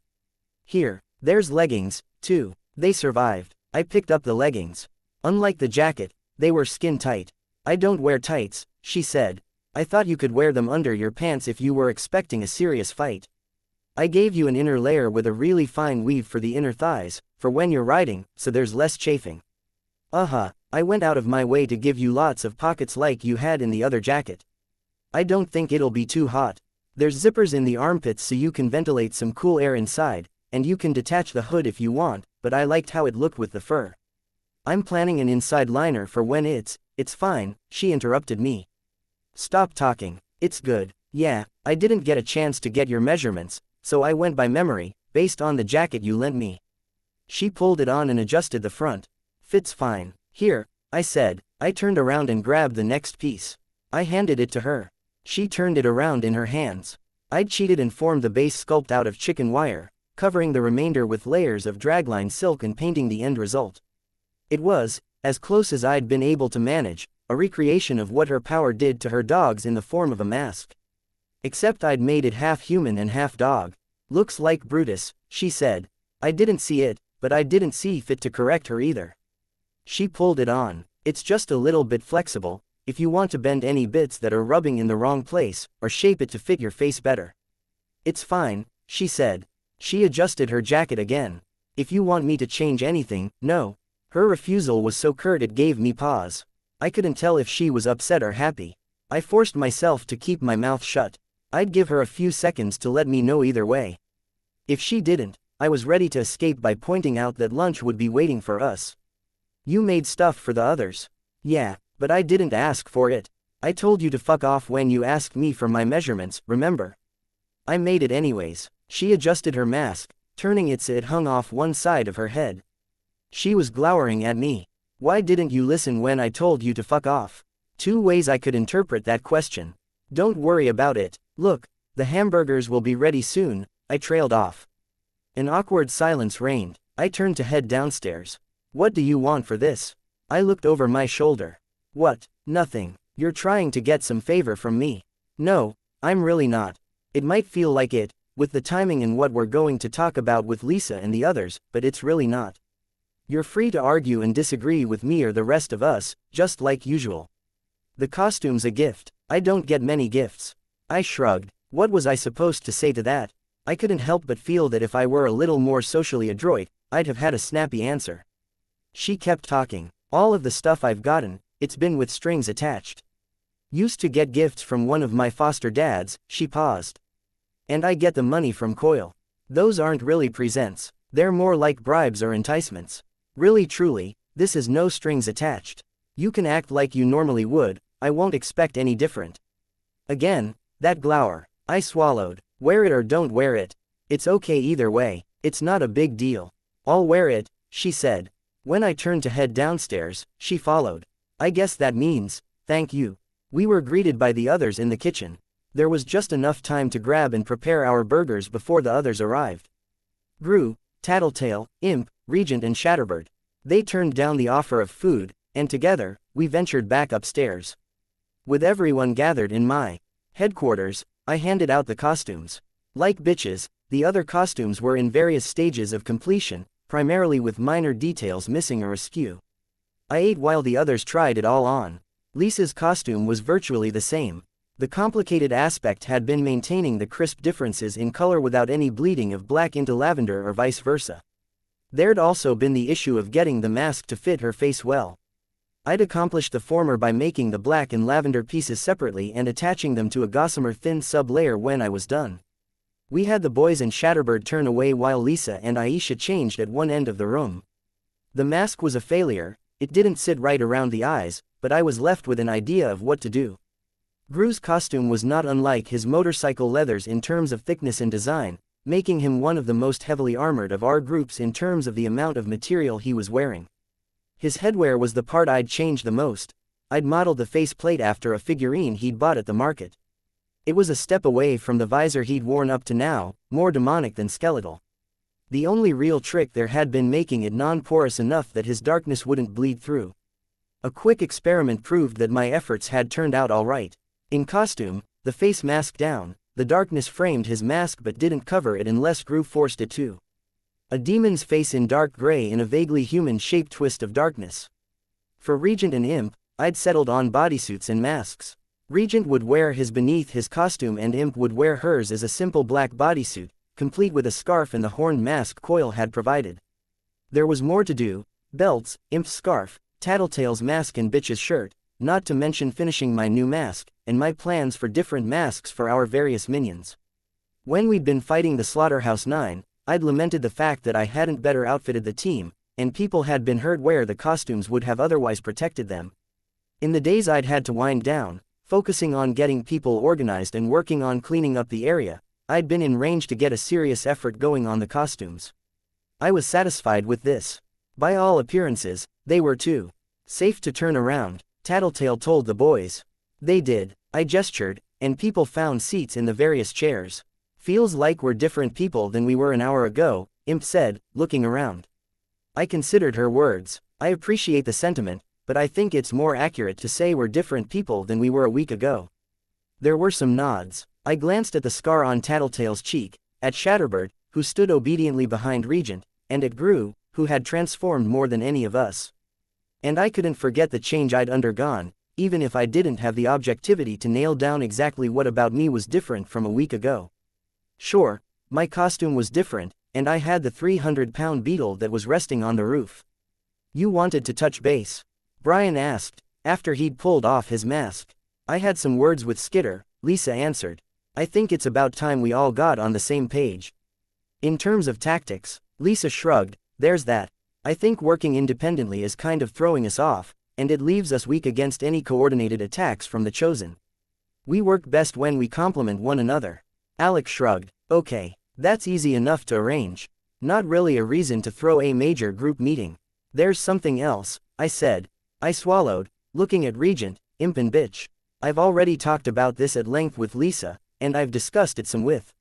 Here, there's leggings, too. They survived. I picked up the leggings. Unlike the jacket, they were skin tight. I don't wear tights, she said. I thought you could wear them under your pants if you were expecting a serious fight. I gave you an inner layer with a really fine weave for the inner thighs, for when you're riding, so there's less chafing. I went out of my way to give you lots of pockets like you had in the other jacket. I don't think it'll be too hot. There's zippers in the armpits so you can ventilate some cool air inside, and you can detach the hood if you want, but I liked how it looked with the fur. I'm planning an inside liner for when it's fine, she interrupted me. Stop talking, it's good. Yeah, I didn't get a chance to get your measurements, so I went by memory, based on the jacket you lent me. She pulled it on and adjusted the front. Fits fine. Here, I said. I turned around and grabbed the next piece. I handed it to her. She turned it around in her hands. I'd cheated and formed the base sculpt out of chicken wire, covering the remainder with layers of dragline silk and painting the end result. It was, as close as I'd been able to manage, a recreation of what her power did to her dogs in the form of a mask. Except I'd made it half human and half dog. Looks like Brutus, she said. I didn't see it, but I didn't see fit to correct her either. She pulled it on. It's just a little bit flexible, if you want to bend any bits that are rubbing in the wrong place, or shape it to fit your face better. It's fine, she said. She adjusted her jacket again. If you want me to change anything, no. Her refusal was so curt it gave me pause. I couldn't tell if she was upset or happy. I forced myself to keep my mouth shut. I'd give her a few seconds to let me know either way. If she didn't, I was ready to escape by pointing out that lunch would be waiting for us. You made stuff for the others. Yeah, but I didn't ask for it. I told you to fuck off when you asked me for my measurements, remember? I made it anyways. She adjusted her mask, turning it so it hung off one side of her head. She was glowering at me. Why didn't you listen when I told you to fuck off? 2 ways I could interpret that question. Don't worry about it. Look, the hamburgers will be ready soon, I trailed off. An awkward silence reigned. I turned to head downstairs. What do you want for this? I looked over my shoulder. What? Nothing. You're trying to get some favor from me. No, I'm really not. It might feel like it, with the timing and what we're going to talk about with Lisa and the others, but it's really not. You're free to argue and disagree with me or the rest of us, just like usual. The costume's a gift. I don't get many gifts. I shrugged. What was I supposed to say to that? I couldn't help but feel that if I were a little more socially adroit, I'd have had a snappy answer. She kept talking. All of the stuff I've gotten, it's been with strings attached. Used to get gifts from one of my foster dads, she paused. And I get the money from Coil. Those aren't really presents, they're more like bribes or enticements. Really truly, this is no strings attached. You can act like you normally would, I won't expect any different. Again, that glower. I swallowed. Wear it or don't wear it. It's okay either way, it's not a big deal. I'll wear it, she said. When I turned to head downstairs, she followed. I guess that means, thank you. We were greeted by the others in the kitchen. There was just enough time to grab and prepare our burgers before the others arrived. Gru, Tattletale, Imp, Regent and Shatterbird. They turned down the offer of food, and together, we ventured back upstairs. With everyone gathered in my headquarters, I handed out the costumes. Like bitches, the other costumes were in various stages of completion, primarily with minor details missing or askew. I ate while the others tried it all on. Lisa's costume was virtually the same. The complicated aspect had been maintaining the crisp differences in color without any bleeding of black into lavender or vice versa. There'd also been the issue of getting the mask to fit her face well. I'd accomplished the former by making the black and lavender pieces separately and attaching them to a gossamer thin sub-layer when I was done. We had the boys and Shatterbird turn away while Lisa and Aisha changed at one end of the room. The mask was a failure, it didn't sit right around the eyes, but I was left with an idea of what to do. Gru's costume was not unlike his motorcycle leathers in terms of thickness and design, making him one of the most heavily armored of our groups in terms of the amount of material he was wearing. His headwear was the part I'd changed the most. I'd modeled the faceplate after a figurine he'd bought at the market. It was a step away from the visor he'd worn up to now, more demonic than skeletal. The only real trick there had been making it non-porous enough that his darkness wouldn't bleed through. A quick experiment proved that my efforts had turned out all right. In costume, the face mask down, the darkness framed his mask but didn't cover it unless Gru forced it to. A demon's face in dark gray in a vaguely human-shaped twist of darkness. For Regent and Imp, I'd settled on bodysuits and masks. Regent would wear his beneath his costume and Imp would wear hers as a simple black bodysuit, complete with a scarf and the horned mask Coil had provided. There was more to do: belts, Imp's scarf, Tattletale's mask and Bitch's shirt, not to mention finishing my new mask, and my plans for different masks for our various minions. When we'd been fighting the Slaughterhouse 9, I'd lamented the fact that I hadn't better outfitted the team, and people had been hurt where the costumes would have otherwise protected them. In the days I'd had to wind down, focusing on getting people organized and working on cleaning up the area, I'd been in range to get a serious effort going on the costumes. I was satisfied with this. By all appearances, they were too. Safe to turn around, Tattletale told the boys. They did. I gestured, and people found seats in the various chairs. Feels like we're different people than we were an hour ago, Imp said, looking around. I considered her words. I appreciate the sentiment, but I think it's more accurate to say we're different people than we were a week ago. There were some nods. I glanced at the scar on Tattletale's cheek, at Shatterbird, who stood obediently behind Regent, and at Gru, who had transformed more than any of us. And I couldn't forget the change I'd undergone, even if I didn't have the objectivity to nail down exactly what about me was different from a week ago. Sure, my costume was different, and I had the 300-pound beetle that was resting on the roof. You wanted to touch base? Brian asked, after he'd pulled off his mask. I had some words with Skitter, Lisa answered. I think it's about time we all got on the same page. In terms of tactics, Lisa shrugged, there's that. I think working independently is kind of throwing us off, and it leaves us weak against any coordinated attacks from the Chosen. We work best when we complement one another. Alex shrugged. Okay, that's easy enough to arrange. Not really a reason to throw a major group meeting. There's something else, I said. I swallowed, looking at Regent, Imp and Bitch. I've already talked about this at length with Lisa, and I've discussed it some with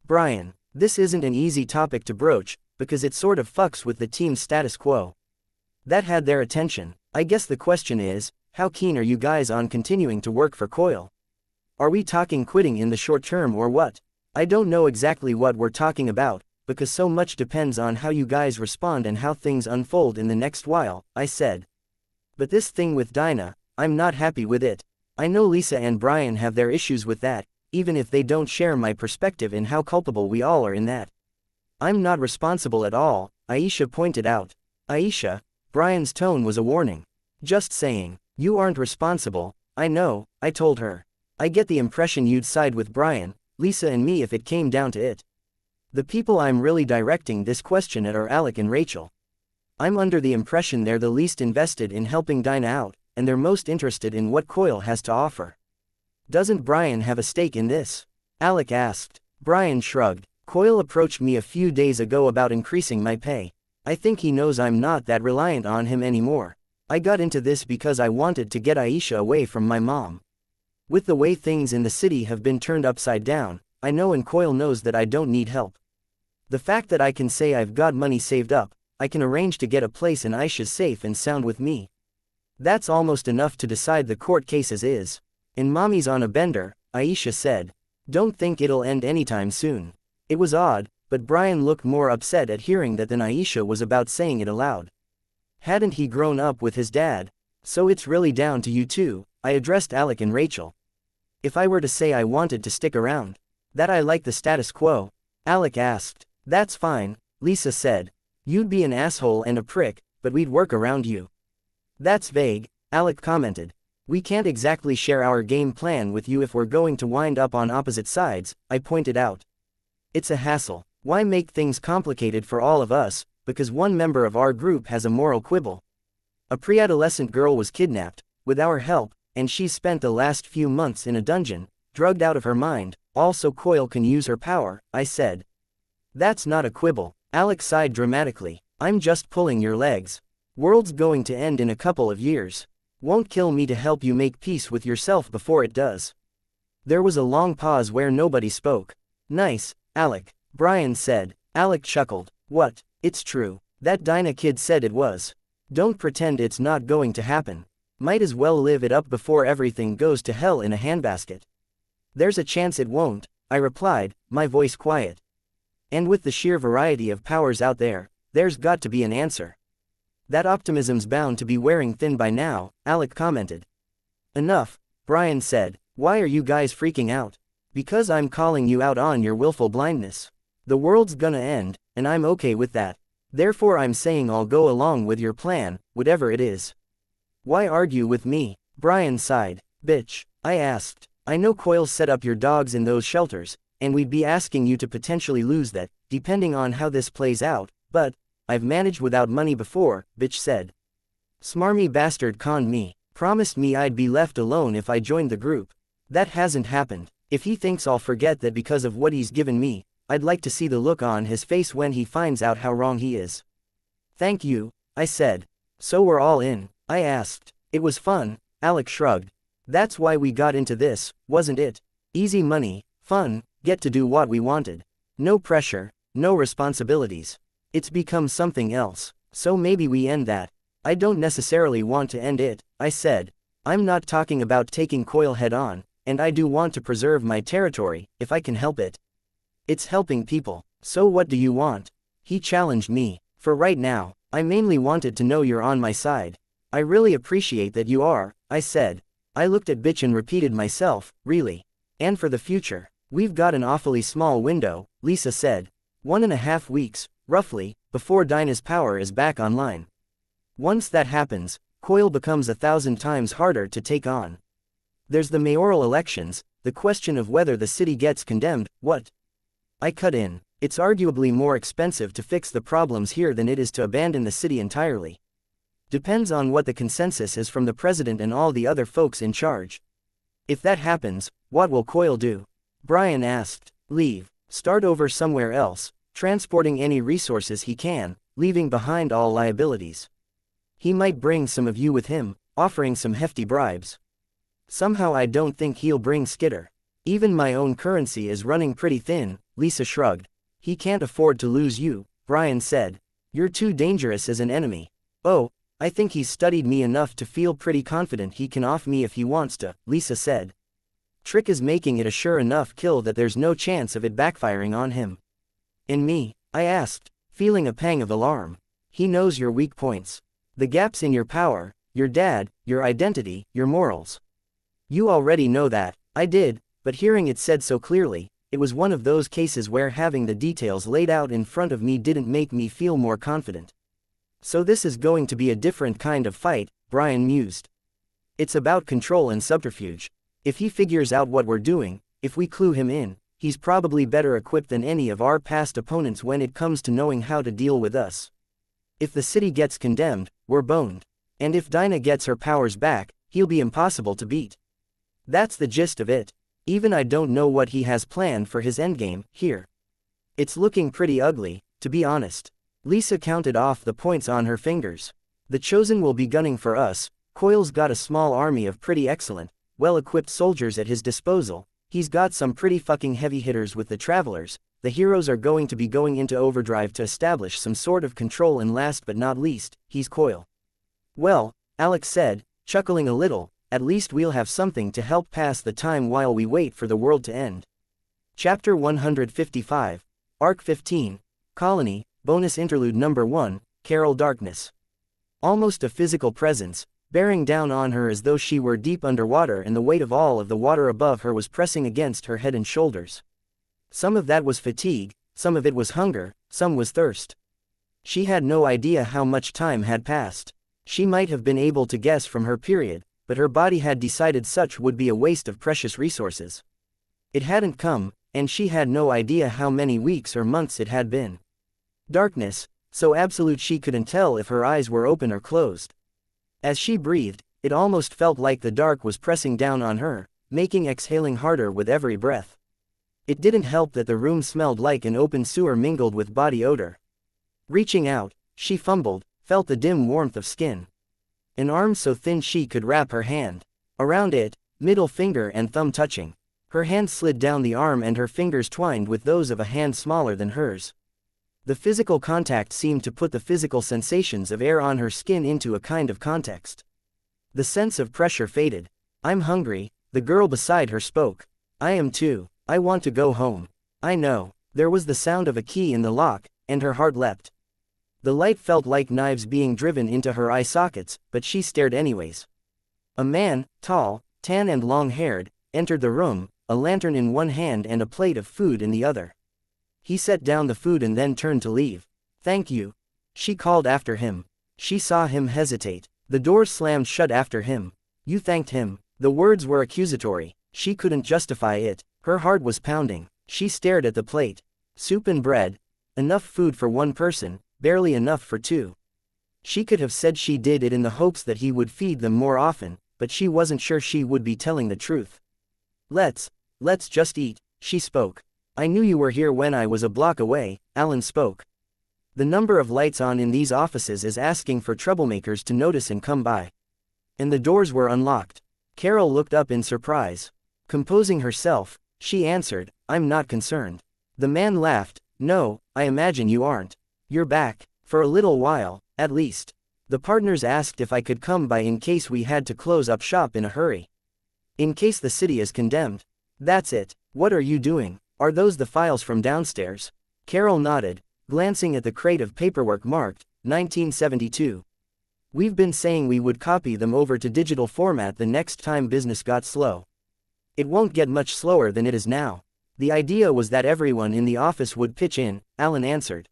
Brian. This isn't an easy topic to broach, because it sort of fucks with the team's status quo. That had their attention. I guess the question is, how keen are you guys on continuing to work for Coil? Are we talking quitting in the short term or what? I don't know exactly what we're talking about, because so much depends on how you guys respond and how things unfold in the next while, I said. But this thing with Dinah, I'm not happy with it. I know Lisa and Brian have their issues with that, even if they don't share my perspective in how culpable we all are in that. I'm not responsible at all, Aisha pointed out. Aisha, Brian's tone was a warning. Just saying, you aren't responsible. I know, I told her. I get the impression you'd side with Brian, Lisa and me if it came down to it. The people I'm really directing this question at are Alec and Rachel. I'm under the impression they're the least invested in helping Dinah out, and they're most interested in what Coil has to offer. Doesn't Brian have a stake in this? Alec asked. Brian shrugged. Coil approached me a few days ago about increasing my pay. I think he knows I'm not that reliant on him anymore. I got into this because I wanted to get Aisha away from my mom. With the way things in the city have been turned upside down, I know and Coil knows that I don't need help. The fact that I can say I've got money saved up, I can arrange to get a place and Aisha's safe and sound with me. That's almost enough to decide the court case as is. And Mommy's on a bender, Aisha said. Don't think it'll end anytime soon. It was odd, but Brian looked more upset at hearing that than Aisha was about saying it aloud. Hadn't he grown up with his dad? So it's really down to you two, I addressed Alec and Rachel. If I were to say I wanted to stick around, that I like the status quo, Alec asked. That's fine, Lisa said. You'd be an asshole and a prick, but we'd work around you. That's vague, Alec commented. We can't exactly share our game plan with you if we're going to wind up on opposite sides, I pointed out. It's a hassle. Why make things complicated for all of us, because one member of our group has a moral quibble? A pre-adolescent girl was kidnapped, with our help, and she's spent the last few months in a dungeon, drugged out of her mind, also Coil can use her power, I said. That's not a quibble, Alec sighed dramatically. I'm just pulling your legs. World's going to end in a couple of years. Won't kill me to help you make peace with yourself before it does. There was a long pause where nobody spoke. Nice, Alec, Brian said. Alec chuckled. What? It's true. That Dinah kid said it was. Don't pretend it's not going to happen. Might as well live it up before everything goes to hell in a handbasket. There's a chance it won't, I replied, my voice quiet. And with the sheer variety of powers out there, there's got to be an answer. That optimism's bound to be wearing thin by now, Alec commented. Enough, Brian said. Why are you guys freaking out? Because I'm calling you out on your willful blindness. The world's gonna end, and I'm okay with that. Therefore I'm saying I'll go along with your plan, whatever it is. Why argue with me? Brian sighed. Bitch, I asked. I know Coil set up your dogs in those shelters, and we'd be asking you to potentially lose that, depending on how this plays out, but I've managed without money before, bitch said. Smarmy bastard conned me, promised me I'd be left alone if I joined the group. That hasn't happened. If he thinks I'll forget that because of what he's given me, I'd like to see the look on his face when he finds out how wrong he is. Thank you, I said. So we're all in, I asked. It was fun, Alec shrugged. That's why we got into this, wasn't it? Easy money, fun, get to do what we wanted. No pressure, no responsibilities. It's become something else, so maybe we end that. I don't necessarily want to end it, I said. I'm not talking about taking Coil head on, and I do want to preserve my territory, if I can help it. It's helping people, so what do you want? He challenged me. For right now, I mainly wanted to know you're on my side. I really appreciate that you are, I said. I looked at bitch and repeated myself, really. And for the future, we've got an awfully small window, Lisa said. 1.5 weeks, roughly, before Dinah's power is back online. Once that happens, Coil becomes 1,000 times harder to take on. There's the mayoral elections, the question of whether the city gets condemned, what? I cut in. It's arguably more expensive to fix the problems here than it is to abandon the city entirely. Depends on what the consensus is from the president and all the other folks in charge. If that happens, what will Coil do? Brian asked. Leave. Start over somewhere else, transporting any resources he can, leaving behind all liabilities. He might bring some of you with him, offering some hefty bribes. Somehow I don't think he'll bring Skitter. Even my own currency is running pretty thin, Lisa shrugged. He can't afford to lose you, Brian said. You're too dangerous as an enemy. Oh, I think he's studied me enough to feel pretty confident he can off me if he wants to, Lisa said. Trick is making it a sure enough kill that there's no chance of it backfiring on him. And me? I asked, feeling a pang of alarm. He knows your weak points. The gaps in your power, your dad, your identity, your morals. You already know that. I did, but hearing it said so clearly, it was one of those cases where having the details laid out in front of me didn't make me feel more confident. So this is going to be a different kind of fight, Brian mused. It's about control and subterfuge. If he figures out what we're doing, if we clue him in, he's probably better equipped than any of our past opponents when it comes to knowing how to deal with us. If the city gets condemned, we're boned. And if Dinah gets her powers back, he'll be impossible to beat. That's the gist of it. Even I don't know what he has planned for his endgame, here. It's looking pretty ugly, to be honest. Lisa counted off the points on her fingers. The Chosen will be gunning for us. Coyle's got a small army of pretty excellent, well-equipped soldiers at his disposal. He's got some pretty fucking heavy hitters with the Travelers. The heroes are going to be going into overdrive to establish some sort of control, and last but not least, he's Coyle. Well, Alex said, chuckling a little, at least we'll have something to help pass the time while we wait for the world to end. Chapter 155, Arc 15, Colony, Bonus Interlude Number 1, Carol Darkness. Almost a physical presence, bearing down on her as though she were deep underwater, and the weight of all of the water above her was pressing against her head and shoulders. Some of that was fatigue, some of it was hunger, some was thirst. She had no idea how much time had passed. She might have been able to guess from her period, but her body had decided such would be a waste of precious resources. It hadn't come, and she had no idea how many weeks or months it had been. Darkness, so absolute she couldn't tell if her eyes were open or closed. As she breathed, it almost felt like the dark was pressing down on her, making exhaling harder with every breath. It didn't help that the room smelled like an open sewer mingled with body odor. Reaching out, she fumbled, felt the dim warmth of skin. An arm so thin she could wrap her hand around it, middle finger and thumb touching. Her hand slid down the arm and her fingers twined with those of a hand smaller than hers. The physical contact seemed to put the physical sensations of air on her skin into a kind of context. The sense of pressure faded. "I'm hungry," the girl beside her spoke. "I am too. I want to go home." "I know." There was the sound of a key in the lock, and her heart leapt. The light felt like knives being driven into her eye sockets, but she stared anyways. A man, tall, tan and long-haired, entered the room, a lantern in one hand and a plate of food in the other. He set down the food and then turned to leave. "Thank you," she called after him. She saw him hesitate. The door slammed shut after him. "You thanked him." The words were accusatory. She couldn't justify it. Her heart was pounding. She stared at the plate. Soup and bread. Enough food for one person, barely enough for two. She could have said she did it in the hopes that he would feed them more often, but she wasn't sure she would be telling the truth. Let's just eat," she spoke. "I knew you were here when I was a block away," Alan spoke. "The number of lights on in these offices is asking for troublemakers to notice and come by." And the doors were unlocked. Carol looked up in surprise. Composing herself, she answered, "I'm not concerned." The man laughed. "No, I imagine you aren't. You're back, for a little while, at least. The partners asked if I could come by in case we had to close up shop in a hurry. In case the city is condemned." "That's it. What are you doing? Are those the files from downstairs?" Carol nodded, glancing at the crate of paperwork marked 1972. "We've been saying we would copy them over to digital format the next time business got slow. It won't get much slower than it is now. The idea was that everyone in the office would pitch in," Alan answered.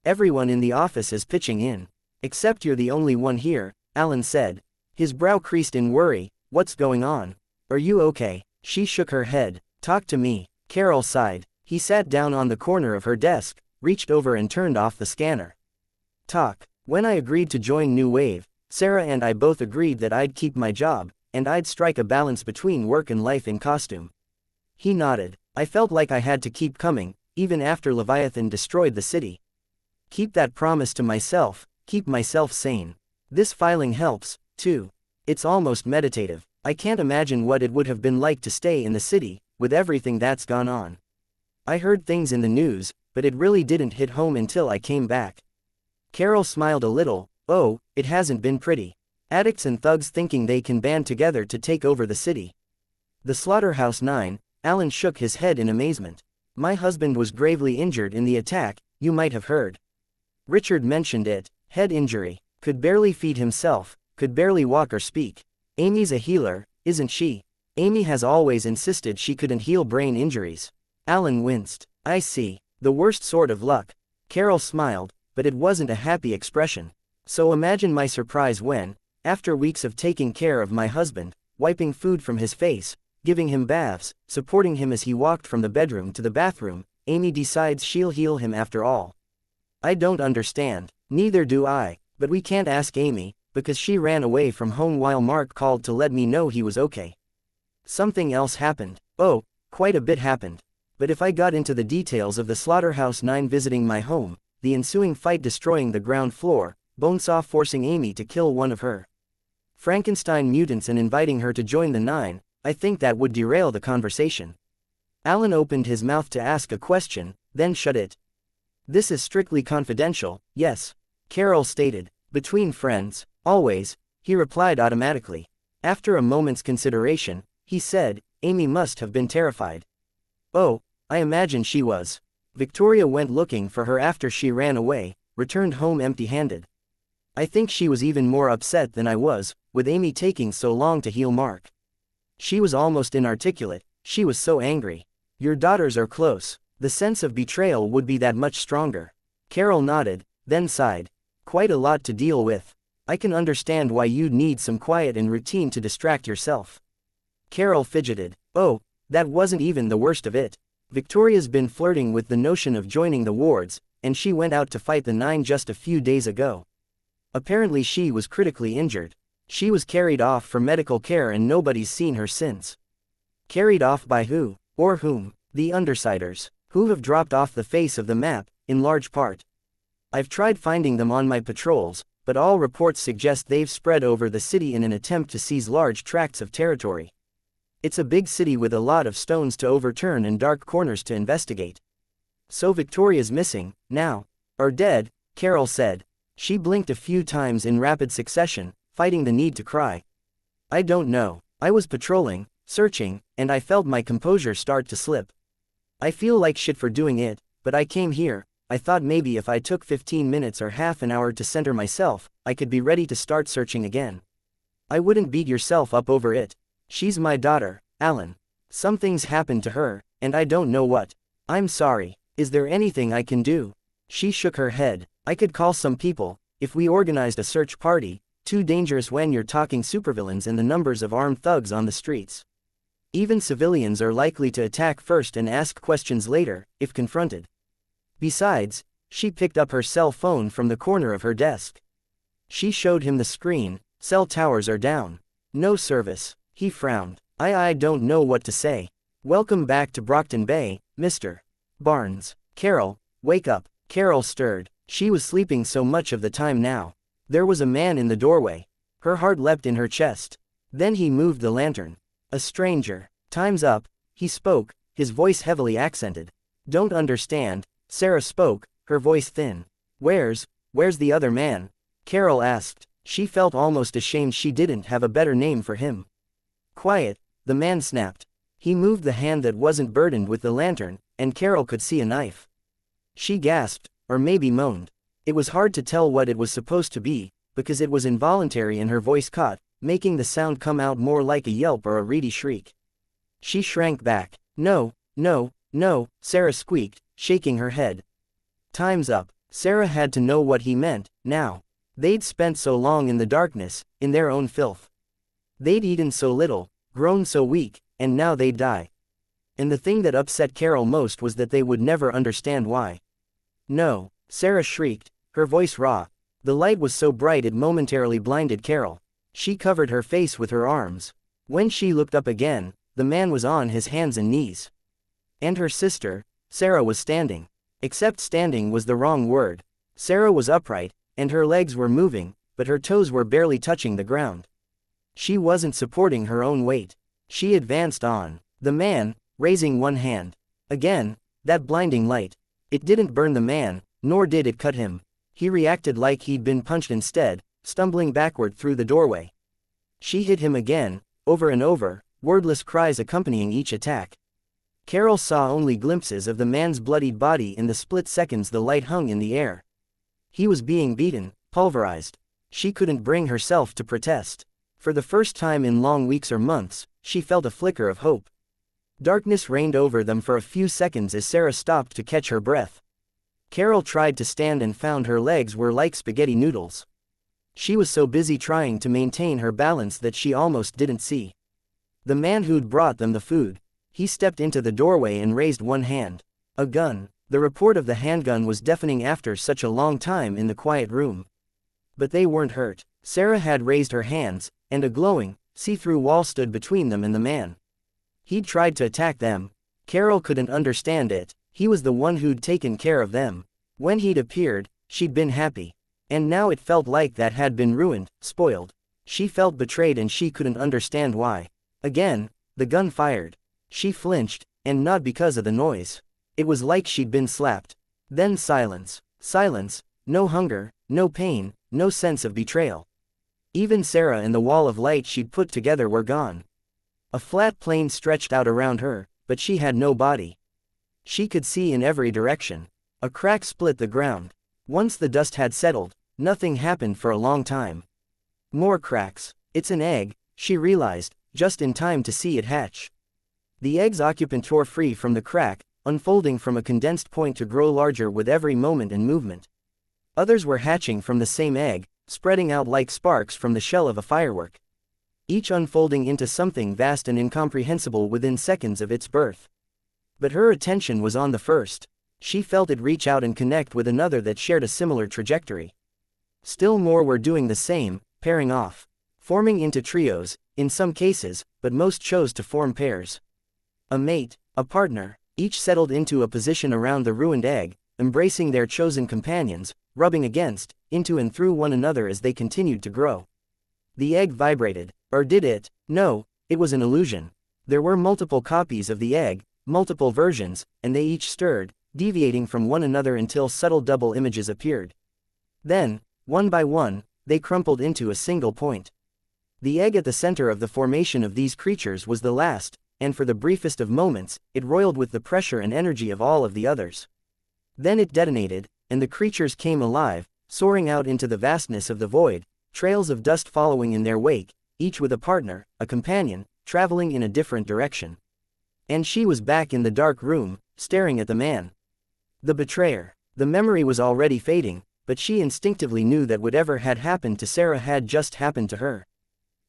"Everyone in the office is pitching in. Except you're the only one here," Alan said. His brow creased in worry. "What's going on? Are you okay?" She shook her head. "Talk to me." Carol sighed. He sat down on the corner of her desk, reached over and turned off the scanner. "Talk. When I agreed to join New Wave, Sarah and I both agreed that I'd keep my job, and I'd strike a balance between work and life in costume." He nodded. "I felt like I had to keep coming, even after Leviathan destroyed the city. Keep that promise to myself, keep myself sane. This filing helps, too. It's almost meditative. I can't imagine what it would have been like to stay in the city, with everything that's gone on. I heard things in the news, but it really didn't hit home until I came back." Carol smiled a little. "Oh, it hasn't been pretty. Addicts and thugs thinking they can band together to take over the city." "The Slaughterhouse 9, Alan shook his head in amazement. "My husband was gravely injured in the attack, you might have heard." Richard mentioned it. Head injury. Could barely feed himself, could barely walk or speak. Amy's a healer, isn't she? Amy has always insisted she couldn't heal brain injuries. Alan winced. "I see. The worst sort of luck." Carol smiled, but it wasn't a happy expression. "So imagine my surprise when, after weeks of taking care of my husband, wiping food from his face, giving him baths, supporting him as he walked from the bedroom to the bathroom. Amy decides she'll heal him after all. I don't understand. Neither do I, but we can't ask Amy, because she ran away from home while Mark called to let me know he was okay. Something else happened. Oh, quite a bit happened. But if I got into the details of the Slaughterhouse 9 visiting my home, the ensuing fight destroying the ground floor, Bonesaw forcing Amy to kill one of her Frankenstein mutants and inviting her to join the 9, I think that would derail the conversation. Alan opened his mouth to ask a question, then shut it. This is strictly confidential, yes, Carol stated. Between friends, always, he replied automatically. After a moment's consideration, he said, Amy must have been terrified. Oh, I imagine she was. Victoria went looking for her after she ran away, returned home empty-handed. I think she was even more upset than I was, with Amy taking so long to heal Mark. She was almost inarticulate, she was so angry. Your daughters are close. The sense of betrayal would be that much stronger. Carol nodded, then sighed. Quite a lot to deal with. I can understand why you'd need some quiet and routine to distract yourself. Carol fidgeted. Oh, that wasn't even the worst of it. Victoria's been flirting with the notion of joining the wards, and she went out to fight the 9 just a few days ago. Apparently she was critically injured. She was carried off for medical care and nobody's seen her since. Carried off by who? Or whom? The Undersiders, who have dropped off the face of the map, in large part. I've tried finding them on my patrols, but all reports suggest they've spread over the city in an attempt to seize large tracts of territory. It's a big city with a lot of stones to overturn and dark corners to investigate. So Victoria's missing, now. Or dead, Carol said. She blinked a few times in rapid succession, fighting the need to cry. I don't know. I was patrolling, searching, and I felt my composure start to slip. I feel like shit for doing it, but I came here. I thought maybe if I took 15 minutes or half an hour to center myself, I could be ready to start searching again. I wouldn't beat yourself up over it. She's my daughter, Alan. Something's happened to her, and I don't know what. I'm sorry. Is there anything I can do? She shook her head. I could call some people, if we organized a search party. Too dangerous when you're talking supervillains and the numbers of armed thugs on the streets. Even civilians are likely to attack first and ask questions later, if confronted. Besides, she picked up her cell phone from the corner of her desk. She showed him the screen. Cell towers are down. No service. He frowned. I don't know what to say. Welcome back to Brockton Bay, Mr. Barnes. Carol, wake up. Carol stirred. She was sleeping so much of the time now. There was a man in the doorway. Her heart leapt in her chest. Then he moved the lantern. A stranger. Time's up, he spoke, his voice heavily accented. Don't understand, Sarah spoke, her voice thin. Where's the other man? Carol asked. She felt almost ashamed she didn't have a better name for him. Quiet, the man snapped. He moved the hand that wasn't burdened with the lantern, and Carol could see a knife. She gasped, or maybe moaned. It was hard to tell what it was supposed to be, because it was involuntary and her voice caught, making the sound come out more like a yelp or a reedy shriek. She shrank back. No, no, no, Sarah squeaked, shaking her head. Time's up. Sarah had to know what he meant, now. They'd spent so long in the darkness, in their own filth. They'd eaten so little, grown so weak, and now they'd die. And the thing that upset Carol most was that they would never understand why. No, Sarah shrieked, her voice raw. The light was so bright it momentarily blinded Carol. She covered her face with her arms. When she looked up again, the man was on his hands and knees. And her sister, Sarah, was standing. Except standing was the wrong word. Sarah was upright, and her legs were moving, but her toes were barely touching the ground. She wasn't supporting her own weight. She advanced on the man, raising one hand. Again, that blinding light. It didn't burn the man, nor did it cut him. He reacted like he'd been punched instead, stumbling backward through the doorway. She hit him again, over and over, wordless cries accompanying each attack. Carol saw only glimpses of the man's bloodied body in the split seconds the light hung in the air. He was being beaten, pulverized. She couldn't bring herself to protest. For the first time in long weeks or months, she felt a flicker of hope. Darkness reigned over them for a few seconds as Sarah stopped to catch her breath. Carol tried to stand and found her legs were like spaghetti noodles. She was so busy trying to maintain her balance that she almost didn't see. The man who'd brought them the food. He stepped into the doorway and raised one hand. A gun. The report of the handgun was deafening after such a long time in the quiet room. But they weren't hurt. Sarah had raised her hands, and a glowing, see-through wall stood between them and the man. He'd tried to attack them. Carol couldn't understand it. He was the one who'd taken care of them. When he'd appeared, she'd been happy. And now it felt like that had been ruined, spoiled. She felt betrayed and she couldn't understand why. Again, the gun fired. She flinched, and not because of the noise. It was like she'd been slapped. Then silence. Silence, no hunger, no pain, no sense of betrayal. Even Sarah and the wall of light she'd put together were gone. A flat plain stretched out around her, but she had no body. She could see in every direction. A crack split the ground. Once the dust had settled, nothing happened for a long time. More cracks. It's an egg, she realized, just in time to see it hatch. The egg's occupant tore free from the crack, unfolding from a condensed point to grow larger with every moment and movement. Others were hatching from the same egg, spreading out like sparks from the shell of a firework. Each unfolding into something vast and incomprehensible within seconds of its birth. But her attention was on the first. She felt it reach out and connect with another that shared a similar trajectory. Still more were doing the same, pairing off. Forming into trios, in some cases, but most chose to form pairs. A mate, a partner, each settled into a position around the ruined egg, embracing their chosen companions, rubbing against, into and through one another as they continued to grow. The egg vibrated. Or did it? No, it was an illusion. There were multiple copies of the egg, multiple versions, and they each stirred, deviating from one another until subtle double images appeared. Then, one by one, they crumpled into a single point. The egg at the center of the formation of these creatures was the last, and for the briefest of moments, it roiled with the pressure and energy of all of the others. Then it detonated, and the creatures came alive, soaring out into the vastness of the void, trails of dust following in their wake, each with a partner, a companion, traveling in a different direction. And she was back in the dark room, staring at the man. The betrayer. The memory was already fading, but she instinctively knew that whatever had happened to Sarah had just happened to her.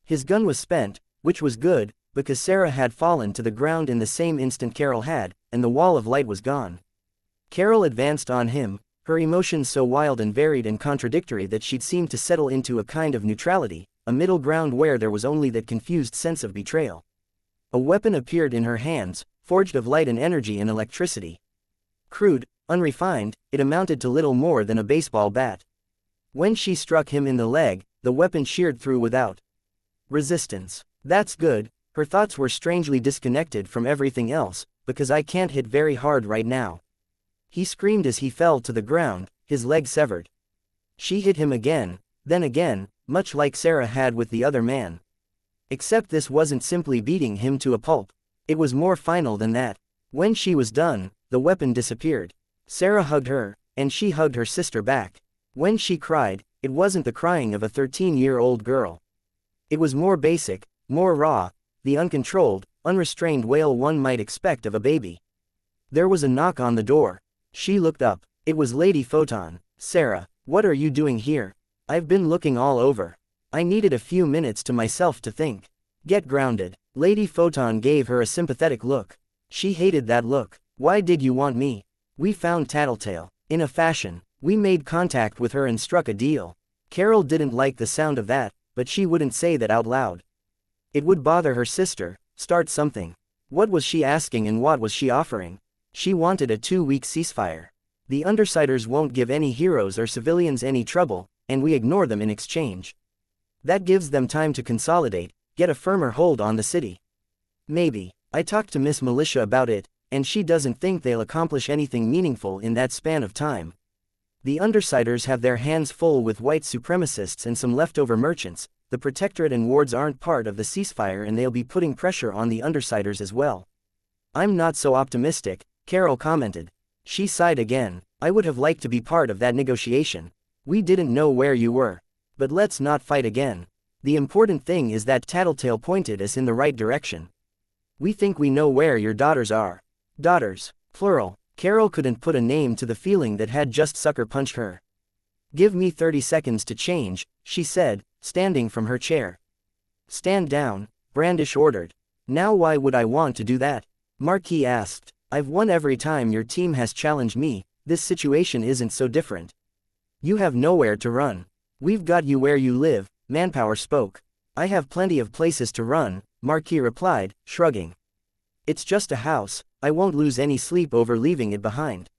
His gun was spent, which was good, because Sarah had fallen to the ground in the same instant Carol had, and the wall of light was gone. Carol advanced on him, her emotions so wild and varied and contradictory that she'd seemed to settle into a kind of neutrality, a middle ground where there was only that confused sense of betrayal. A weapon appeared in her hands, forged of light and energy and electricity. Crude, unrefined, it amounted to little more than a baseball bat. When she struck him in the leg, the weapon sheared through without resistance. That's good. Her thoughts were strangely disconnected from everything else, because I can't hit very hard right now. He screamed as he fell to the ground, his leg severed. She hit him again, then again, much like Sarah had with the other man. Except this wasn't simply beating him to a pulp. It was more final than that. When she was done, the weapon disappeared. Sarah hugged her, and she hugged her sister back. When she cried, it wasn't the crying of a 13-year-old girl. It was more basic, more raw, the uncontrolled, unrestrained wail one might expect of a baby. There was a knock on the door. She looked up. It was Lady Photon. Sarah, what are you doing here? I've been looking all over. I needed a few minutes to myself to think. Get grounded. Lady Photon gave her a sympathetic look. She hated that look. Why did you want me? We found Tattletale. In a fashion, we made contact with her and struck a deal. Carol didn't like the sound of that, but she wouldn't say that out loud. It would bother her sister, start something. What was she asking and what was she offering? She wanted a 2-week ceasefire. The Undersiders won't give any heroes or civilians any trouble, and we ignore them in exchange. That gives them time to consolidate, get a firmer hold on the city. Maybe. I talked to Miss Militia about it, and she doesn't think they'll accomplish anything meaningful in that span of time. The Undersiders have their hands full with white supremacists and some leftover merchants. The Protectorate and wards aren't part of the ceasefire and they'll be putting pressure on the Undersiders as well. I'm not so optimistic, Carol commented. She sighed again. I would have liked to be part of that negotiation. We didn't know where you were. But let's not fight again. The important thing is that Tattletale pointed us in the right direction. We think we know where your daughters are. Daughters, plural. Carol couldn't put a name to the feeling that had just sucker punched her. Give me 30 seconds to change, she said, standing from her chair. Stand down, Brandish ordered. Now why would I want to do that? Marquis asked. I've won every time your team has challenged me, this situation isn't so different. You have nowhere to run. We've got you where you live, Manpower spoke. I have plenty of places to run, Marquis replied, shrugging. It's just a house, I won't lose any sleep over leaving it behind.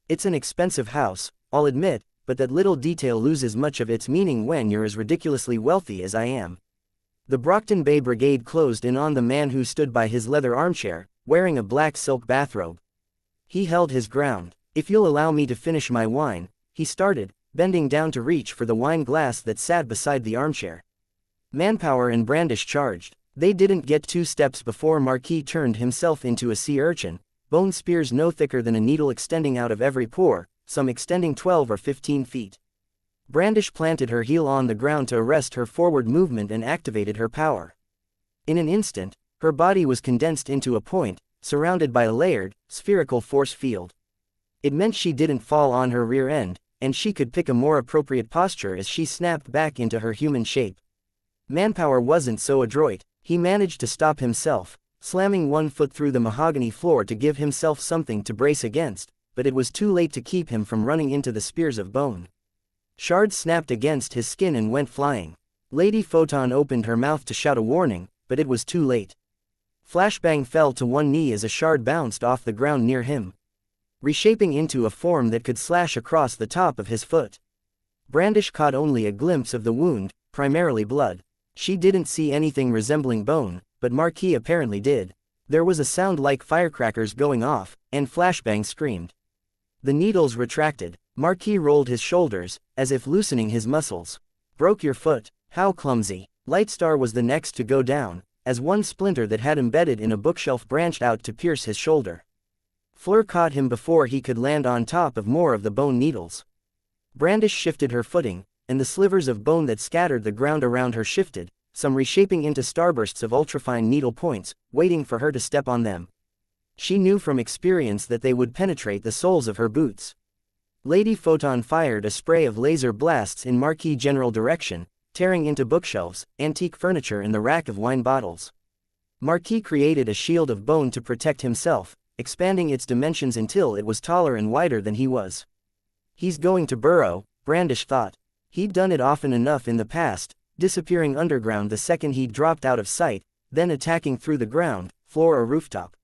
It's an expensive house, I'll admit, but that little detail loses much of its meaning when you're as ridiculously wealthy as I am. The Brockton Bay Brigade closed in on the man who stood by his leather armchair, wearing a black silk bathrobe. He held his ground. If you'll allow me to finish my wine, he started, bending down to reach for the wine glass that sat beside the armchair. Manpower and Brandish charged. They didn't get 2 steps before Marquis turned himself into a sea urchin, bone spears no thicker than a needle extending out of every pore, some extending 12 or 15 feet. Brandish planted her heel on the ground to arrest her forward movement and activated her power. In an instant, her body was condensed into a point, surrounded by a layered, spherical force field. It meant she didn't fall on her rear end, and she could pick a more appropriate posture as she snapped back into her human shape. Manpower wasn't so adroit. He managed to stop himself, slamming one foot through the mahogany floor to give himself something to brace against, but it was too late to keep him from running into the spears of bone. Shards snapped against his skin and went flying. Lady Photon opened her mouth to shout a warning, but it was too late. Flashbang fell to one knee as a shard bounced off the ground near him, reshaping into a form that could slash across the top of his foot. Brandish caught only a glimpse of the wound, primarily blood. She didn't see anything resembling bone, but Marquis apparently did. There was a sound like firecrackers going off, and Flashbang screamed. The needles retracted. Marquis rolled his shoulders, as if loosening his muscles. Broke your foot, how clumsy. Lightstar was the next to go down, as one splinter that had embedded in a bookshelf branched out to pierce his shoulder. Fleur caught him before he could land on top of more of the bone needles. Brandish shifted her footing, and the slivers of bone that scattered the ground around her shifted, some reshaping into starbursts of ultrafine needle points, waiting for her to step on them. She knew from experience that they would penetrate the soles of her boots. Lady Photon fired a spray of laser blasts in Marquis' general direction, tearing into bookshelves, antique furniture and the rack of wine bottles. Marquis created a shield of bone to protect himself, expanding its dimensions until it was taller and wider than he was. He's going to burrow, Brandish thought. He'd done it often enough in the past, disappearing underground the second he dropped out of sight, then attacking through the ground, floor or rooftop.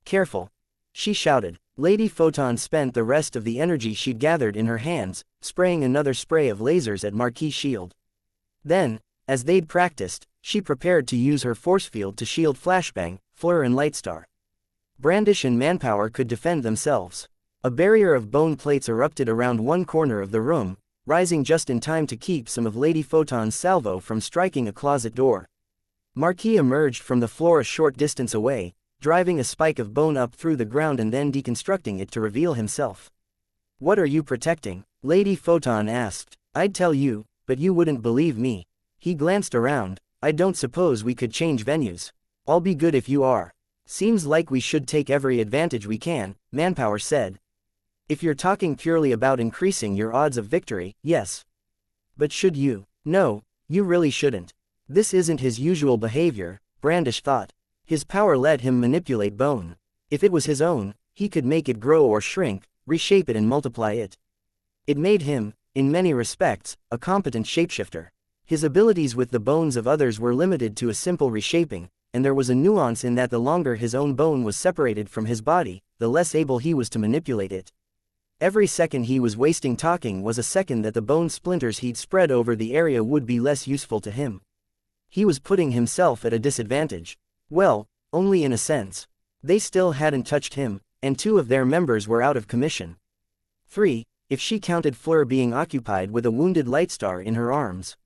Careful! She shouted. Lady Photon spent the rest of the energy she'd gathered in her hands, spraying another spray of lasers at Marquis' shield. Then, as they'd practiced, she prepared to use her force field to shield Flashbang, Fleur and Lightstar. Brandish and Manpower could defend themselves. A barrier of bone plates erupted around one corner of the room, rising just in time to keep some of Lady Photon's salvo from striking a closet door. Marquis emerged from the floor a short distance away, driving a spike of bone up through the ground and then deconstructing it to reveal himself. What are you protecting? Lady Photon asked. I'd tell you, but you wouldn't believe me. He glanced around. I don't suppose we could change venues. I'll be good if you are. Seems like we should take every advantage we can, Manpower said. If you're talking purely about increasing your odds of victory, yes. But should you? No, you really shouldn't. This isn't his usual behavior, Brandish thought. His power let him manipulate bone. If it was his own, he could make it grow or shrink, reshape it and multiply it. It made him, in many respects, a competent shapeshifter. His abilities with the bones of others were limited to a simple reshaping, and there was a nuance in that the longer his own bone was separated from his body, the less able he was to manipulate it. Every second he was wasting talking was a second that the bone splinters he'd spread over the area would be less useful to him. He was putting himself at a disadvantage. Well, only in a sense. They still hadn't touched him, and 2 of their members were out of commission. 3, if she counted Fleur being occupied with a wounded Lightstar in her arms.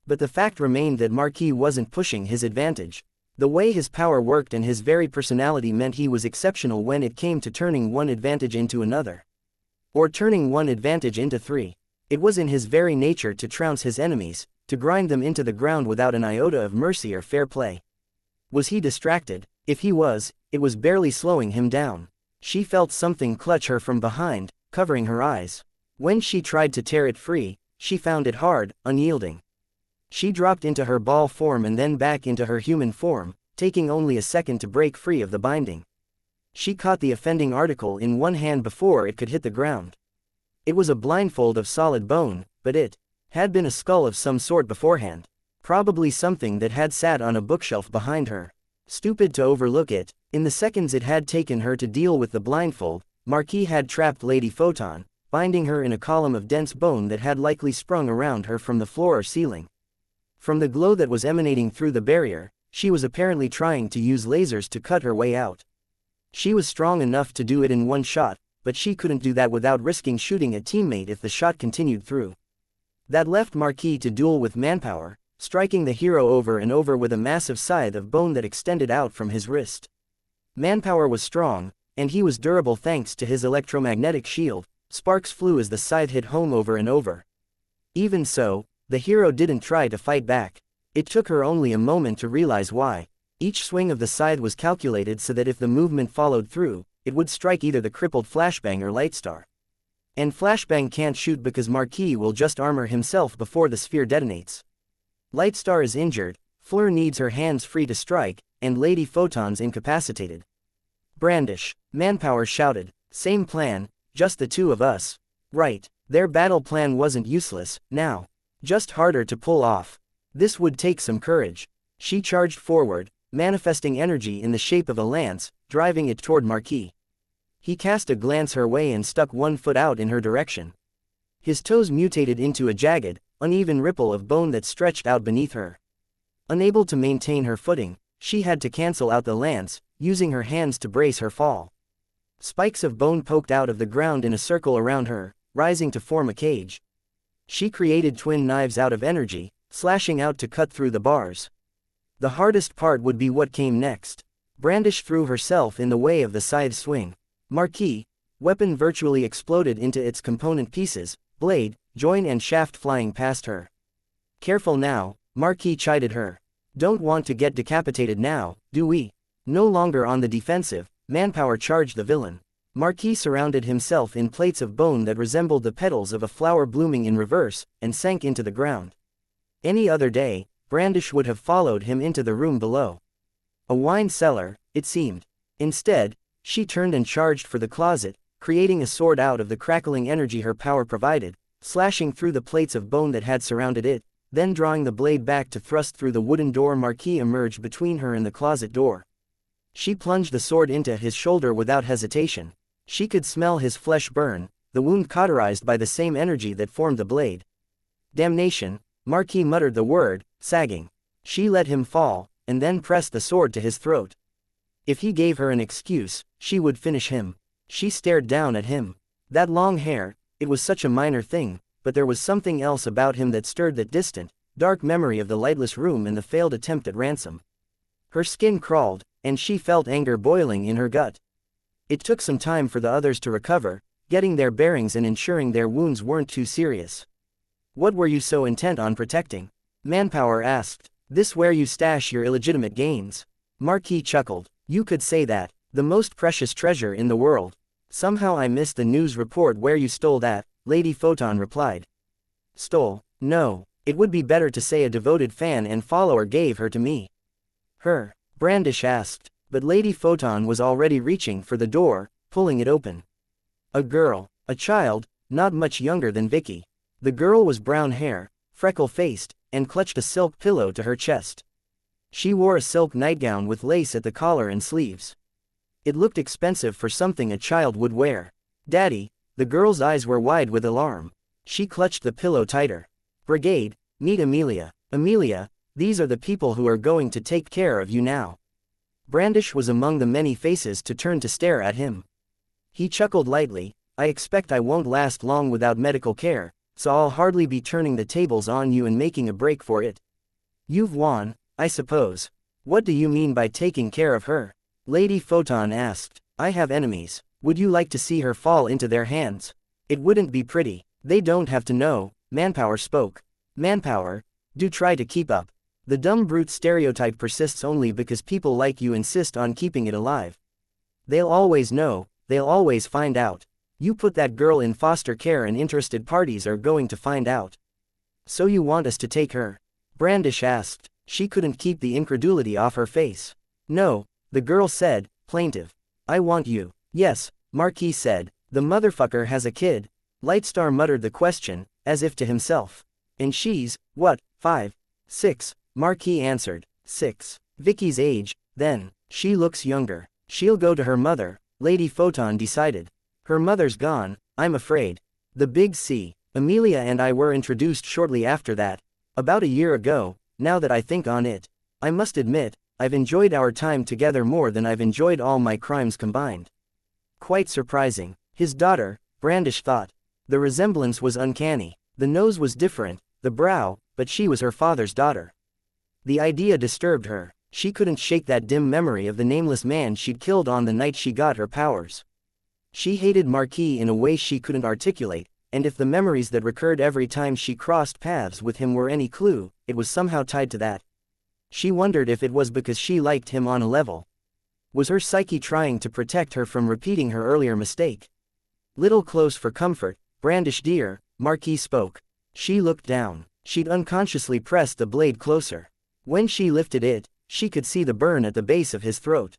But the fact remained that Marquis wasn't pushing his advantage. The way his power worked and his very personality meant he was exceptional when it came to turning one advantage into another. Or turning one advantage into 3. It was in his very nature to trounce his enemies, to grind them into the ground without an iota of mercy or fair play. Was he distracted? If he was, it was barely slowing him down. She felt something clutch her from behind, covering her eyes. When she tried to tear it free, she found it hard, unyielding. She dropped into her ball form and then back into her human form, taking only a second to break free of the binding. She caught the offending article in one hand before it could hit the ground. It was a blindfold of solid bone, but it had been a skull of some sort beforehand. Probably something that had sat on a bookshelf behind her. Stupid to overlook it, in the seconds it had taken her to deal with the blindfold, Marquis had trapped Lady Photon, binding her in a column of dense bone that had likely sprung around her from the floor or ceiling. From the glow that was emanating through the barrier, she was apparently trying to use lasers to cut her way out. She was strong enough to do it in one shot, but she couldn't do that without risking shooting a teammate if the shot continued through. That left Marquis to duel with manpower, striking the hero over and over with a massive scythe of bone that extended out from his wrist. Manpower was strong, and he was durable thanks to his electromagnetic shield. Sparks flew as the scythe hit home over and over. Even so, the hero didn't try to fight back. It took her only a moment to realize why. Each swing of the scythe was calculated so that if the movement followed through, it would strike either the crippled Flashbang or Lightstar. And Flashbang can't shoot because Marquis will just armor himself before the sphere detonates. Lightstar is injured, Fleur needs her hands free to strike, and Lady Photon's incapacitated. Brandish, Manpower shouted, same plan, just the two of us. Right, their battle plan wasn't useless, now. Just harder to pull off. This would take some courage. She charged forward, manifesting energy in the shape of a lance, driving it toward Marquis. He cast a glance her way and stuck one foot out in her direction. His toes mutated into a jagged, uneven ripple of bone that stretched out beneath her. Unable to maintain her footing, she had to cancel out the lance, using her hands to brace her fall. Spikes of bone poked out of the ground in a circle around her, rising to form a cage. She created twin knives out of energy, slashing out to cut through the bars. The hardest part would be what came next. Brandish threw herself in the way of the scythe swing. Marquis, weapon virtually exploded into its component pieces, blade, joint and shaft flying past her. Careful now, Marquis chided her. Don't want to get decapitated now, do we? No longer on the defensive, Manpower charged the villain. Marquis surrounded himself in plates of bone that resembled the petals of a flower blooming in reverse, and sank into the ground. Any other day, Brandish would have followed him into the room below. A wine cellar, it seemed. Instead, she turned and charged for the closet, creating a sword out of the crackling energy her power provided, slashing through the plates of bone that had surrounded it, then drawing the blade back to thrust through the wooden door. Marquis emerged between her and the closet door. She plunged the sword into his shoulder without hesitation. She could smell his flesh burn, the wound cauterized by the same energy that formed the blade. Damnation, Marquis muttered the word, sagging. She let him fall, and then pressed the sword to his throat. If he gave her an excuse, she would finish him. She stared down at him. That long hair, it was such a minor thing, but there was something else about him that stirred that distant, dark memory of the lightless room and the failed attempt at ransom. Her skin crawled, and she felt anger boiling in her gut. It took some time for the others to recover, getting their bearings and ensuring their wounds weren't too serious. What were you so intent on protecting? Manpower asked. This where you stash your illegitimate gains. Marquis chuckled. You could say that. The most precious treasure in the world. Somehow I missed the news report where you stole that, Lady Photon replied. Stole? No, it would be better to say a devoted fan and follower gave her to me. Her? Brandish asked, but Lady Photon was already reaching for the door, pulling it open. A girl, a child, not much younger than Vicky. The girl was brown hair, freckle-faced, and clutched a silk pillow to her chest. She wore a silk nightgown with lace at the collar and sleeves. It looked expensive for something a child would wear. Daddy, the girl's eyes were wide with alarm. She clutched the pillow tighter. Brigade, meet Amelia. Amelia, these are the people who are going to take care of you now. Brandish was among the many faces to turn to stare at him. He chuckled lightly. I expect I won't last long without medical care, so I'll hardly be turning the tables on you and making a break for it. You've won, I suppose. What do you mean by taking care of her? Lady Photon asked. I have enemies. Would you like to see her fall into their hands? It wouldn't be pretty. They don't have to know, Manpower spoke. Manpower, do try to keep up. The dumb brute stereotype persists only because people like you insist on keeping it alive. They'll always know, they'll always find out. You put that girl in foster care and interested parties are going to find out. So you want us to take her? Brandish asked. She couldn't keep the incredulity off her face. No, the girl said, plaintive. I want you. Yes, Marquis said. The motherfucker has a kid. Lightstar muttered the question, as if to himself. And she's, what, 5? 6, Marquis answered. 6. Vicky's age, then. She looks younger. She'll go to her mother, Lady Photon decided. Her mother's gone, I'm afraid. The big C. Amelia and I were introduced shortly after that. About a year ago, now that I think on it. I must admit, I've enjoyed our time together more than I've enjoyed all my crimes combined. Quite surprising. His daughter, Brandish thought. The resemblance was uncanny. The nose was different, the brow, but she was her father's daughter. The idea disturbed her. She couldn't shake that dim memory of the nameless man she'd killed on the night she got her powers. She hated Marquis in a way she couldn't articulate, and if the memories that recurred every time she crossed paths with him were any clue, it was somehow tied to that. She wondered if it was because she liked him on a level. Was her psyche trying to protect her from repeating her earlier mistake? Little close for comfort, Brandish dear, Marquis spoke. She looked down. She'd unconsciously pressed the blade closer. When she lifted it, she could see the burn at the base of his throat.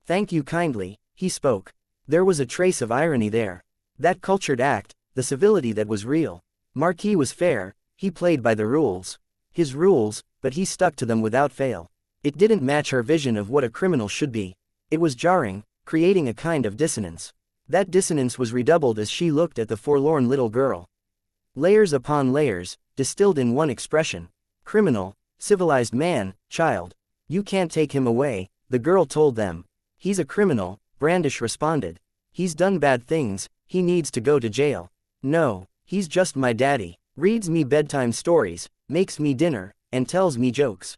Thank you kindly, he spoke. There was a trace of irony there. That cultured act, the civility that was real. Marquis was fair, he played by the rules. His rules, but he stuck to them without fail. It didn't match her vision of what a criminal should be. It was jarring, creating a kind of dissonance. That dissonance was redoubled as she looked at the forlorn little girl. Layers upon layers, distilled in one expression. Criminal, civilized man, child. You can't take him away, the girl told them. He's a criminal, Brandish responded. He's done bad things, he needs to go to jail. No, he's just my daddy. Reads me bedtime stories, makes me dinner, and tells me jokes.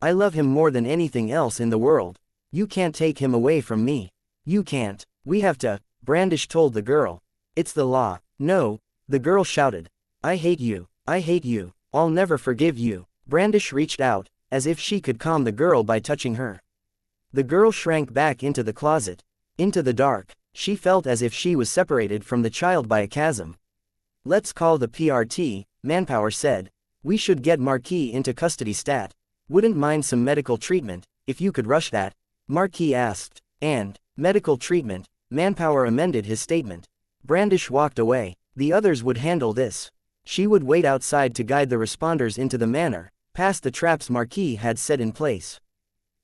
I love him more than anything else in the world. You can't take him away from me. You can't. We have to, Brandish told the girl. It's the law. No, the girl shouted. I hate you. I hate you. I'll never forgive you. Brandish reached out, as if she could calm the girl by touching her. The girl shrank back into the closet. Into the dark. She felt as if she was separated from the child by a chasm. Let's call the PRT, Manpower said. We should get Marquis into custody stat. Wouldn't mind some medical treatment, if you could rush that. Marquis asked. And, medical treatment, Manpower amended his statement. Brandish walked away. The others would handle this. She would wait outside to guide the responders into the manor, past the traps Marquis had set in place.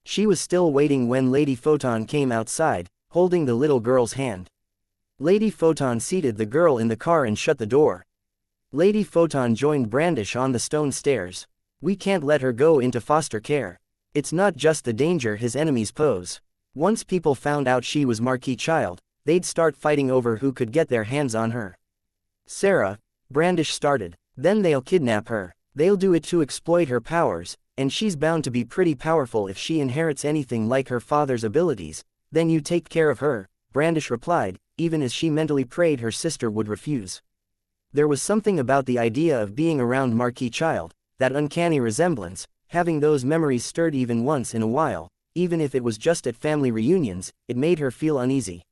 She was still waiting when Lady Photon came outside, holding the little girl's hand. Lady Photon seated the girl in the car and shut the door. Lady Photon joined Brandish on the stone stairs. We can't let her go into foster care. It's not just the danger his enemies pose. Once people found out she was Marquis' child, they'd start fighting over who could get their hands on her. Sarah, Brandish started. Then they'll kidnap her. They'll do it to exploit her powers, and she's bound to be pretty powerful if she inherits anything like her father's abilities. Then you take care of her, Brandish replied, even as she mentally prayed her sister would refuse. There was something about the idea of being around Marquis' child, that uncanny resemblance, having those memories stirred even once in a while, even if it was just at family reunions, it made her feel uneasy.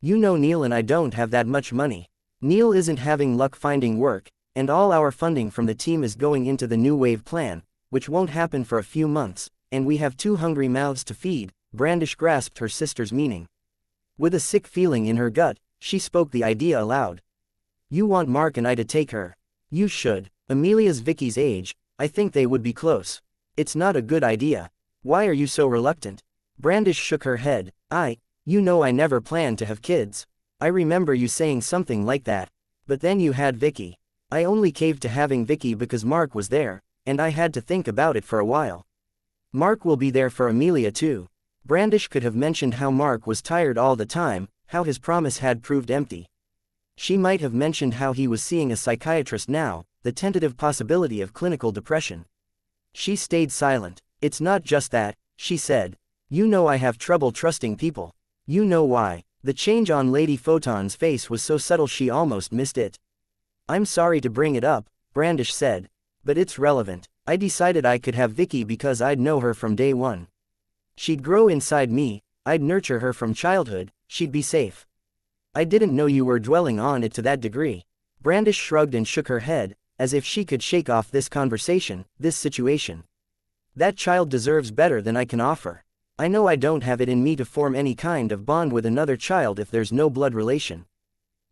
You know Neil and I don't have that much money. Neil isn't having luck finding work, and all our funding from the team is going into the New Wave plan, which won't happen for a few months, and we have 2 hungry mouths to feed. Brandish grasped her sister's meaning. With a sick feeling in her gut, she spoke the idea aloud. You want Mark and I to take her. You should. Amelia's Vicky's age, I think they would be close. It's not a good idea. Why are you so reluctant? Brandish shook her head. You know I never planned to have kids. I remember you saying something like that. But then you had Vicky. I only caved to having Vicky because Mark was there, and I had to think about it for a while. Mark will be there for Amelia too. Brandish could have mentioned how Mark was tired all the time, how his promise had proved empty. She might have mentioned how he was seeing a psychiatrist now, the tentative possibility of clinical depression. She stayed silent. It's not just that, she said. You know I have trouble trusting people. You know why. The change on Lady Photon's face was so subtle she almost missed it. I'm sorry to bring it up, Brandish said. But it's relevant. I decided I could have Vicky because I'd know her from day one. She'd grow inside me, I'd nurture her from childhood, she'd be safe. I didn't know you were dwelling on it to that degree. Brandish shrugged and shook her head, as if she could shake off this conversation, this situation. That child deserves better than I can offer. I know I don't have it in me to form any kind of bond with another child if there's no blood relation.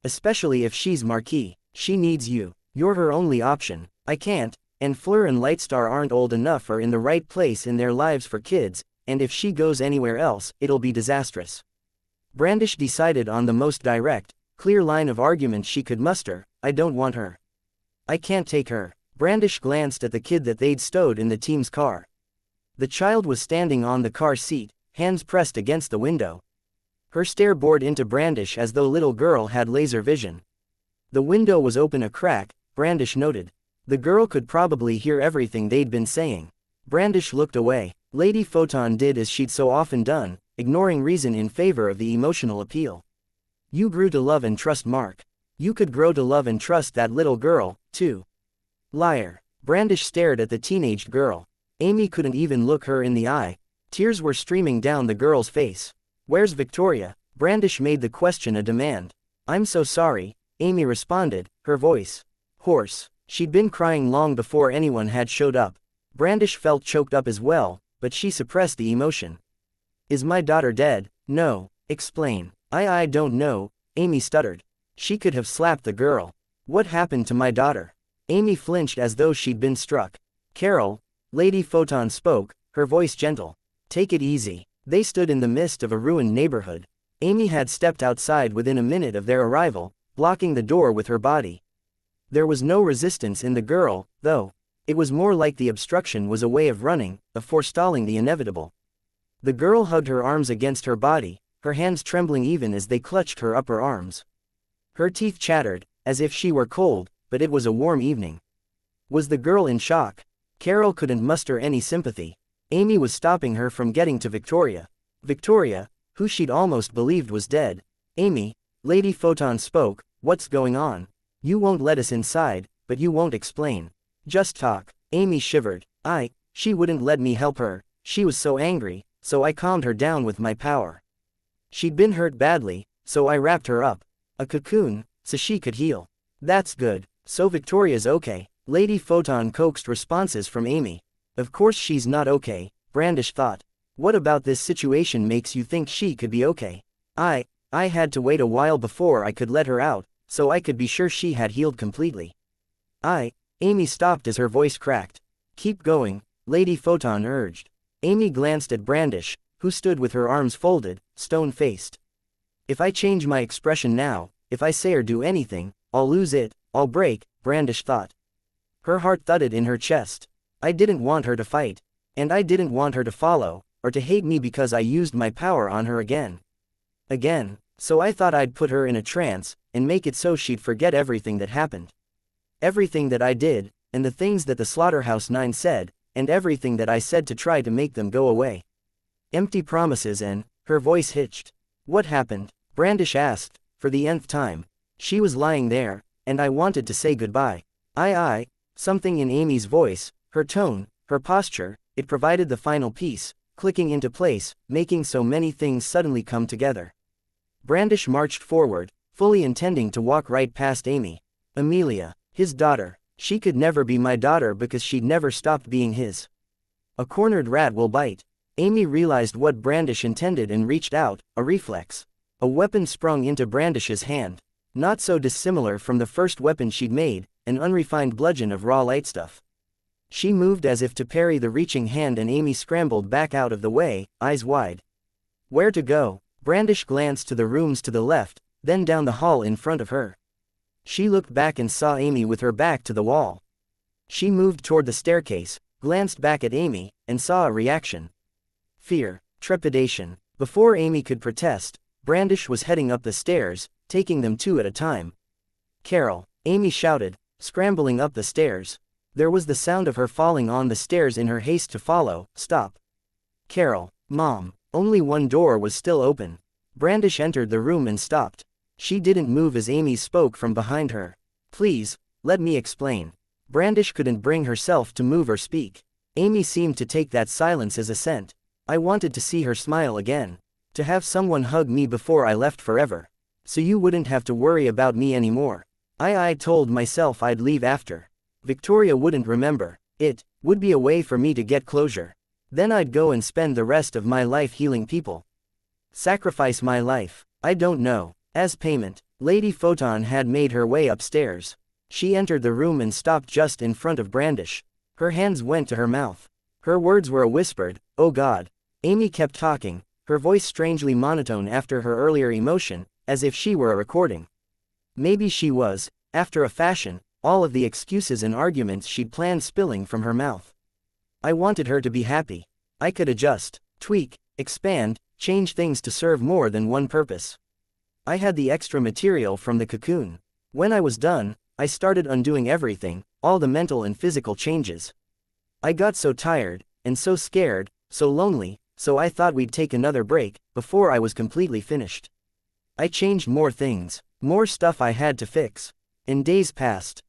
Especially if she's Marquis. She needs you. You're her only option. I can't, and Fleur and Lightstar aren't old enough or in the right place in their lives for kids, and if she goes anywhere else, it'll be disastrous. Brandish decided on the most direct, clear line of argument she could muster. I don't want her. I can't take her. Brandish glanced at the kid that they'd stowed in the team's car. The child was standing on the car seat, hands pressed against the window. Her stare bored into Brandish as though little girl had laser vision. The window was open a crack, Brandish noted. The girl could probably hear everything they'd been saying. Brandish looked away. Lady Photon did as she'd so often done, ignoring reason in favor of the emotional appeal. You grew to love and trust Mark. You could grow to love and trust that little girl, too. Liar. Brandish stared at the teenaged girl. Amy couldn't even look her in the eye. Tears were streaming down the girl's face. Where's Victoria? Brandish made the question a demand. I'm so sorry, Amy responded, her voice hoarse. She'd been crying long before anyone had showed up. Brandish felt choked up as well, but she suppressed the emotion. Is my daughter dead? No. Explain. I don't know, Amy stuttered. She could have slapped the girl. What happened to my daughter? Amy flinched as though she'd been struck. Carol, Lady Photon spoke, her voice gentle. Take it easy. They stood in the midst of a ruined neighborhood. Amy had stepped outside within a minute of their arrival, blocking the door with her body. There was no resistance in the girl, though. It was more like the obstruction was a way of running, of forestalling the inevitable. The girl hugged her arms against her body, her hands trembling even as they clutched her upper arms. Her teeth chattered, as if she were cold, but it was a warm evening. Was the girl in shock? Carol couldn't muster any sympathy. Amy was stopping her from getting to Victoria. Victoria, who she'd almost believed was dead. Amy, Lady Photon spoke, what's going on? You won't let us inside, but you won't explain. Just talk. Amy shivered. She wouldn't let me help her. She was so angry, so I calmed her down with my power. She'd been hurt badly, so I wrapped her up. A cocoon, so she could heal. That's good. So Victoria's okay. Lady Photon coaxed responses from Amy. Of course she's not okay, Brandish thought. What about this situation makes you think she could be okay? I had to wait a while before I could let her out, so I could be sure she had healed completely. Amy stopped as her voice cracked. Keep going, Lady Photon urged. Amy glanced at Brandish, who stood with her arms folded, stone-faced. If I change my expression now, if I say or do anything, I'll lose it, I'll break, Brandish thought. Her heart thudded in her chest. I didn't want her to fight. And I didn't want her to follow, or to hate me because I used my power on her again. So I thought I'd put her in a trance, and make it so she'd forget everything that happened. Everything that I did, and the things that the Slaughterhouse Nine said, and everything that I said to try to make them go away. Empty promises and, her voice hitched. What happened? Brandish asked, for the nth time. She was lying there, and I wanted to say goodbye. Something in Amy's voice, her tone, her posture, it provided the final piece, clicking into place, making so many things suddenly come together. Brandish marched forward, fully intending to walk right past Amy. Amelia, his daughter. She could never be my daughter because she'd never stopped being his. A cornered rat will bite. Amy realized what Brandish intended and reached out, a reflex. A weapon sprung into Brandish's hand. Not so dissimilar from the first weapon she'd made, an unrefined bludgeon of raw light stuff. She moved as if to parry the reaching hand and Amy scrambled back out of the way, eyes wide. Where to go? Brandish glanced to the rooms to the left, then down the hall in front of her. She looked back and saw Amy with her back to the wall. She moved toward the staircase, glanced back at Amy, and saw a reaction. Fear, trepidation. Before Amy could protest, Brandish was heading up the stairs, taking them two at a time. Carol, Amy shouted, scrambling up the stairs. There was the sound of her falling on the stairs in her haste to follow. Stop. Carol, Mom. Only one door was still open. Brandish entered the room and stopped. She didn't move as Amy spoke from behind her. Please, let me explain. Brandish couldn't bring herself to move or speak. Amy seemed to take that silence as assent. I wanted to see her smile again. To have someone hug me before I left forever. So you wouldn't have to worry about me anymore. I told myself I'd leave after. Victoria wouldn't remember. It would be a way for me to get closure. Then I'd go and spend the rest of my life healing people. Sacrifice my life. I don't know. As payment, Lady Photon had made her way upstairs. She entered the room and stopped just in front of Brandish. Her hands went to her mouth. Her words were a whispered, "Oh God." Amy kept talking, her voice strangely monotone after her earlier emotion, as if she were a recording. Maybe she was, after a fashion, all of the excuses and arguments she'd planned spilling from her mouth. I wanted her to be happy. I could adjust, tweak, expand, change things to serve more than one purpose. I had the extra material from the cocoon. When I was done, I started undoing everything, all the mental and physical changes. I got so tired, and so scared, so lonely, so I thought we'd take another break, before I was completely finished. I changed more things, more stuff I had to fix. And days passed.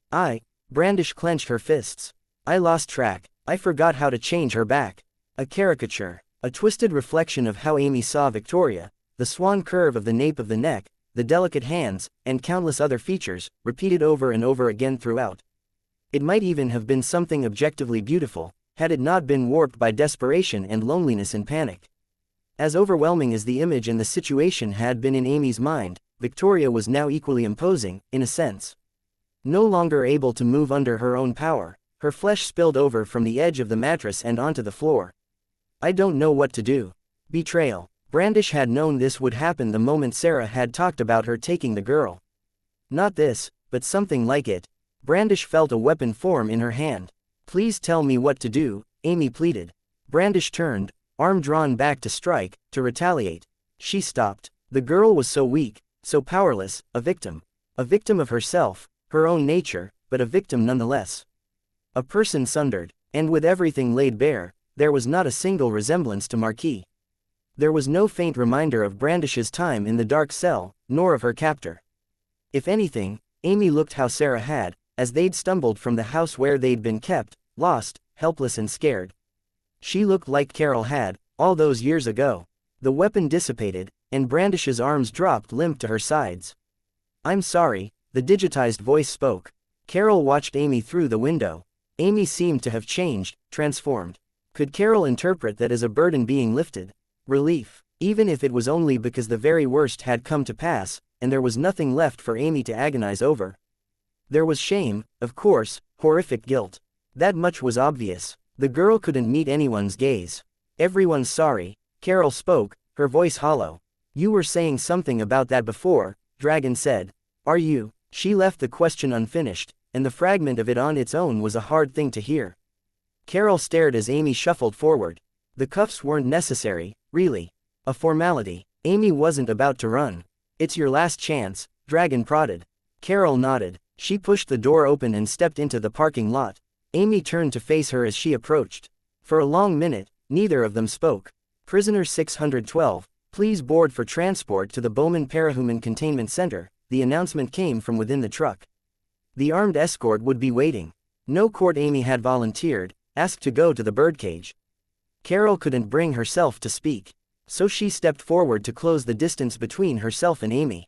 Brandish clenched her fists. I lost track. I forgot how to change her back. A caricature, a twisted reflection of how Amy saw Victoria, the swan curve of the nape of the neck, the delicate hands, and countless other features, repeated over and over again throughout. It might even have been something objectively beautiful, had it not been warped by desperation and loneliness and panic. As overwhelming as the image and the situation had been in Amy's mind, Victoria was now equally imposing, in a sense. No longer able to move under her own power, her flesh spilled over from the edge of the mattress and onto the floor. I don't know what to do. Betrayal. Brandish had known this would happen the moment Sarah had talked about her taking the girl. Not this, but something like it. Brandish felt a weapon form in her hand. Please tell me what to do, Amy pleaded. Brandish turned, arm drawn back to strike, to retaliate. She stopped. The girl was so weak, so powerless, a victim. A victim of herself, her own nature, but a victim nonetheless. A person sundered, and with everything laid bare, there was not a single resemblance to Marquis. There was no faint reminder of Brandish's time in the dark cell, nor of her captor. If anything, Amy looked how Sarah had, as they'd stumbled from the house where they'd been kept, lost, helpless and scared. She looked like Carol had, all those years ago. The weapon dissipated, and Brandish's arms dropped limp to her sides. I'm sorry, the digitized voice spoke. Carol watched Amy through the window. Amy seemed to have changed, transformed. Could Carol interpret that as a burden being lifted? Relief, even if it was only because the very worst had come to pass, and there was nothing left for Amy to agonize over. There was shame, of course, horrific guilt. That much was obvious. The girl couldn't meet anyone's gaze. Everyone's sorry, Carol spoke, her voice hollow. You were saying something about that before, Dragon said. Are you? She left the question unfinished, and the fragment of it on its own was a hard thing to hear. Carol stared as Amy shuffled forward. The cuffs weren't necessary, really. A formality. Amy wasn't about to run. It's your last chance, Dragon prodded. Carol nodded. She pushed the door open and stepped into the parking lot. Amy turned to face her as she approached. For a long minute, neither of them spoke. Prisoner 612, please board for transport to the Bowman Parahuman Containment Center, the announcement came from within the truck. The armed escort would be waiting. No court. Amy had volunteered, asked to go to the birdcage. Carol couldn't bring herself to speak, so she stepped forward to close the distance between herself and Amy.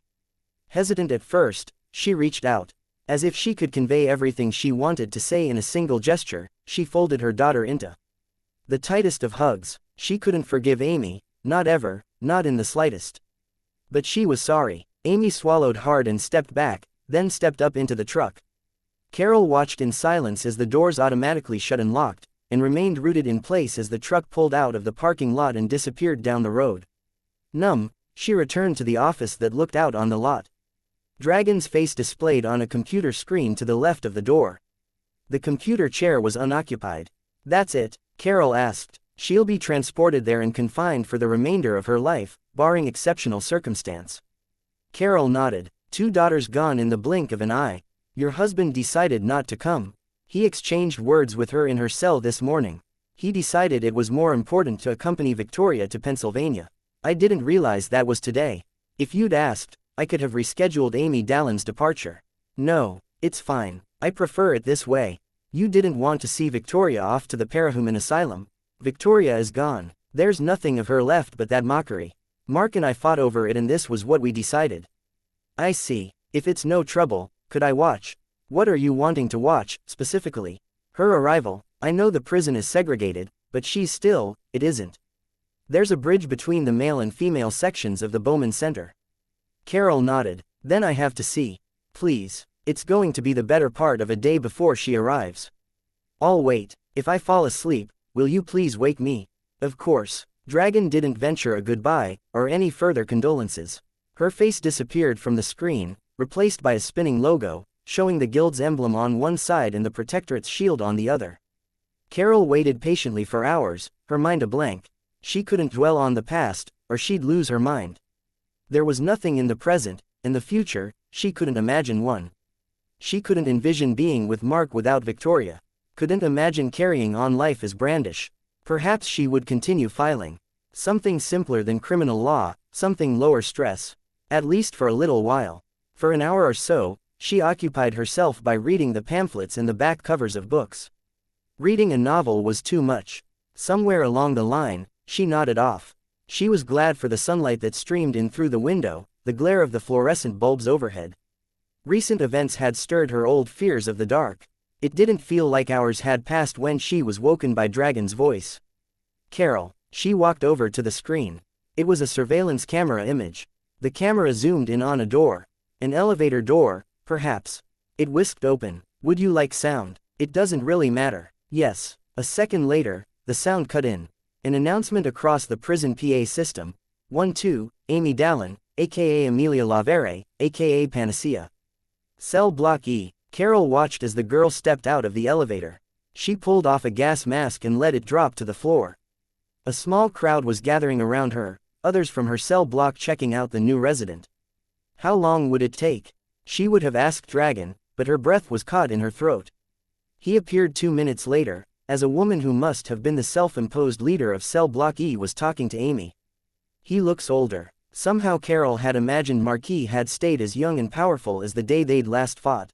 Hesitant at first, she reached out. As if she could convey everything she wanted to say in a single gesture, she folded her daughter into the tightest of hugs. She couldn't forgive Amy, not ever, not in the slightest. But she was sorry. Amy swallowed hard and stepped back, then stepped up into the truck. Carol watched in silence as the doors automatically shut and locked, and remained rooted in place as the truck pulled out of the parking lot and disappeared down the road. Numb, she returned to the office that looked out on the lot. Dragon's face displayed on a computer screen to the left of the door. The computer chair was unoccupied. That's it, Carol asked. She'll be transported there and confined for the remainder of her life, barring exceptional circumstance. Carol nodded. 2 daughters gone in the blink of an eye. Your husband decided not to come. He exchanged words with her in her cell this morning. He decided it was more important to accompany Victoria to Pennsylvania. I didn't realize that was today. If you'd asked, I could have rescheduled Amy Dallin's departure. No, it's fine. I prefer it this way. You didn't want to see Victoria off to the Parahuman Asylum. Victoria is gone. There's nothing of her left but that mockery. Mark and I fought over it and this was what we decided. I see. If it's no trouble, could I watch? What are you wanting to watch, specifically? Her arrival. I know the prison is segregated, but she's still, it isn't. There's a bridge between the male and female sections of the Bowman Center. Carol nodded. Then I have to see. Please. It's going to be the better part of a day before she arrives. I'll wait. If I fall asleep, will you please wake me? Of course. Dragon didn't venture a goodbye, or any further condolences. Her face disappeared from the screen, replaced by a spinning logo, showing the guild's emblem on one side and the Protectorate's shield on the other. Carol waited patiently for hours, her mind a blank. She couldn't dwell on the past, or she'd lose her mind. There was nothing in the present, in the future, she couldn't imagine one. She couldn't envision being with Mark without Victoria. Couldn't imagine carrying on life as Brandish. Perhaps she would continue filing. Something simpler than criminal law, something lower stress. At least for a little while. For an hour or so, she occupied herself by reading the pamphlets and the back covers of books. Reading a novel was too much. Somewhere along the line, she nodded off. She was glad for the sunlight that streamed in through the window, the glare of the fluorescent bulbs overhead. Recent events had stirred her old fears of the dark. It didn't feel like hours had passed when she was woken by Dragon's voice. Carol. She walked over to the screen. It was a surveillance camera image. The camera zoomed in on a door. An elevator door, perhaps. It whisked open. Would you like sound? It doesn't really matter. Yes. A second later, the sound cut in. An announcement across the prison PA system. 1-2, Amy Dallin, aka Amelia Lavere, aka Panacea. Cell Block E. Carol watched as the girl stepped out of the elevator. She pulled off a gas mask and let it drop to the floor. A small crowd was gathering around her, others from her cell block checking out the new resident. How long would it take? She would have asked Dragon, but her breath was caught in her throat. He appeared 2 minutes later, as a woman who must have been the self-imposed leader of Cell Block E was talking to Amy. He looks older. Somehow Carol had imagined Marquis had stayed as young and powerful as the day they'd last fought.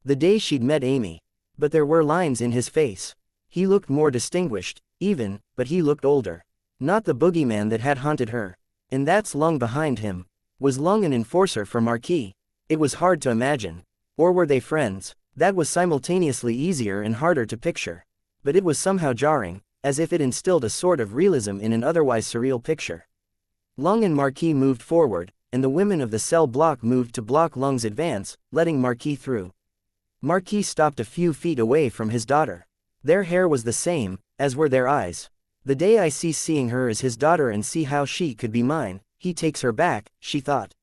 The day she'd met Amy. But there were lines in his face. He looked more distinguished, even, but he looked older. Not the boogeyman that had haunted her. And that's Lung behind him. Was Lung an enforcer for Marquis? It was hard to imagine. Or were they friends? That was simultaneously easier and harder to picture. But it was somehow jarring, as if it instilled a sort of realism in an otherwise surreal picture. Lung and Marquis moved forward, and the women of the cell block moved to block Lung's advance, letting Marquis through. Marquis stopped a few feet away from his daughter. Their hair was the same, as were their eyes. The day I cease seeing her as his daughter and see how she could be mine, he takes her back, she thought.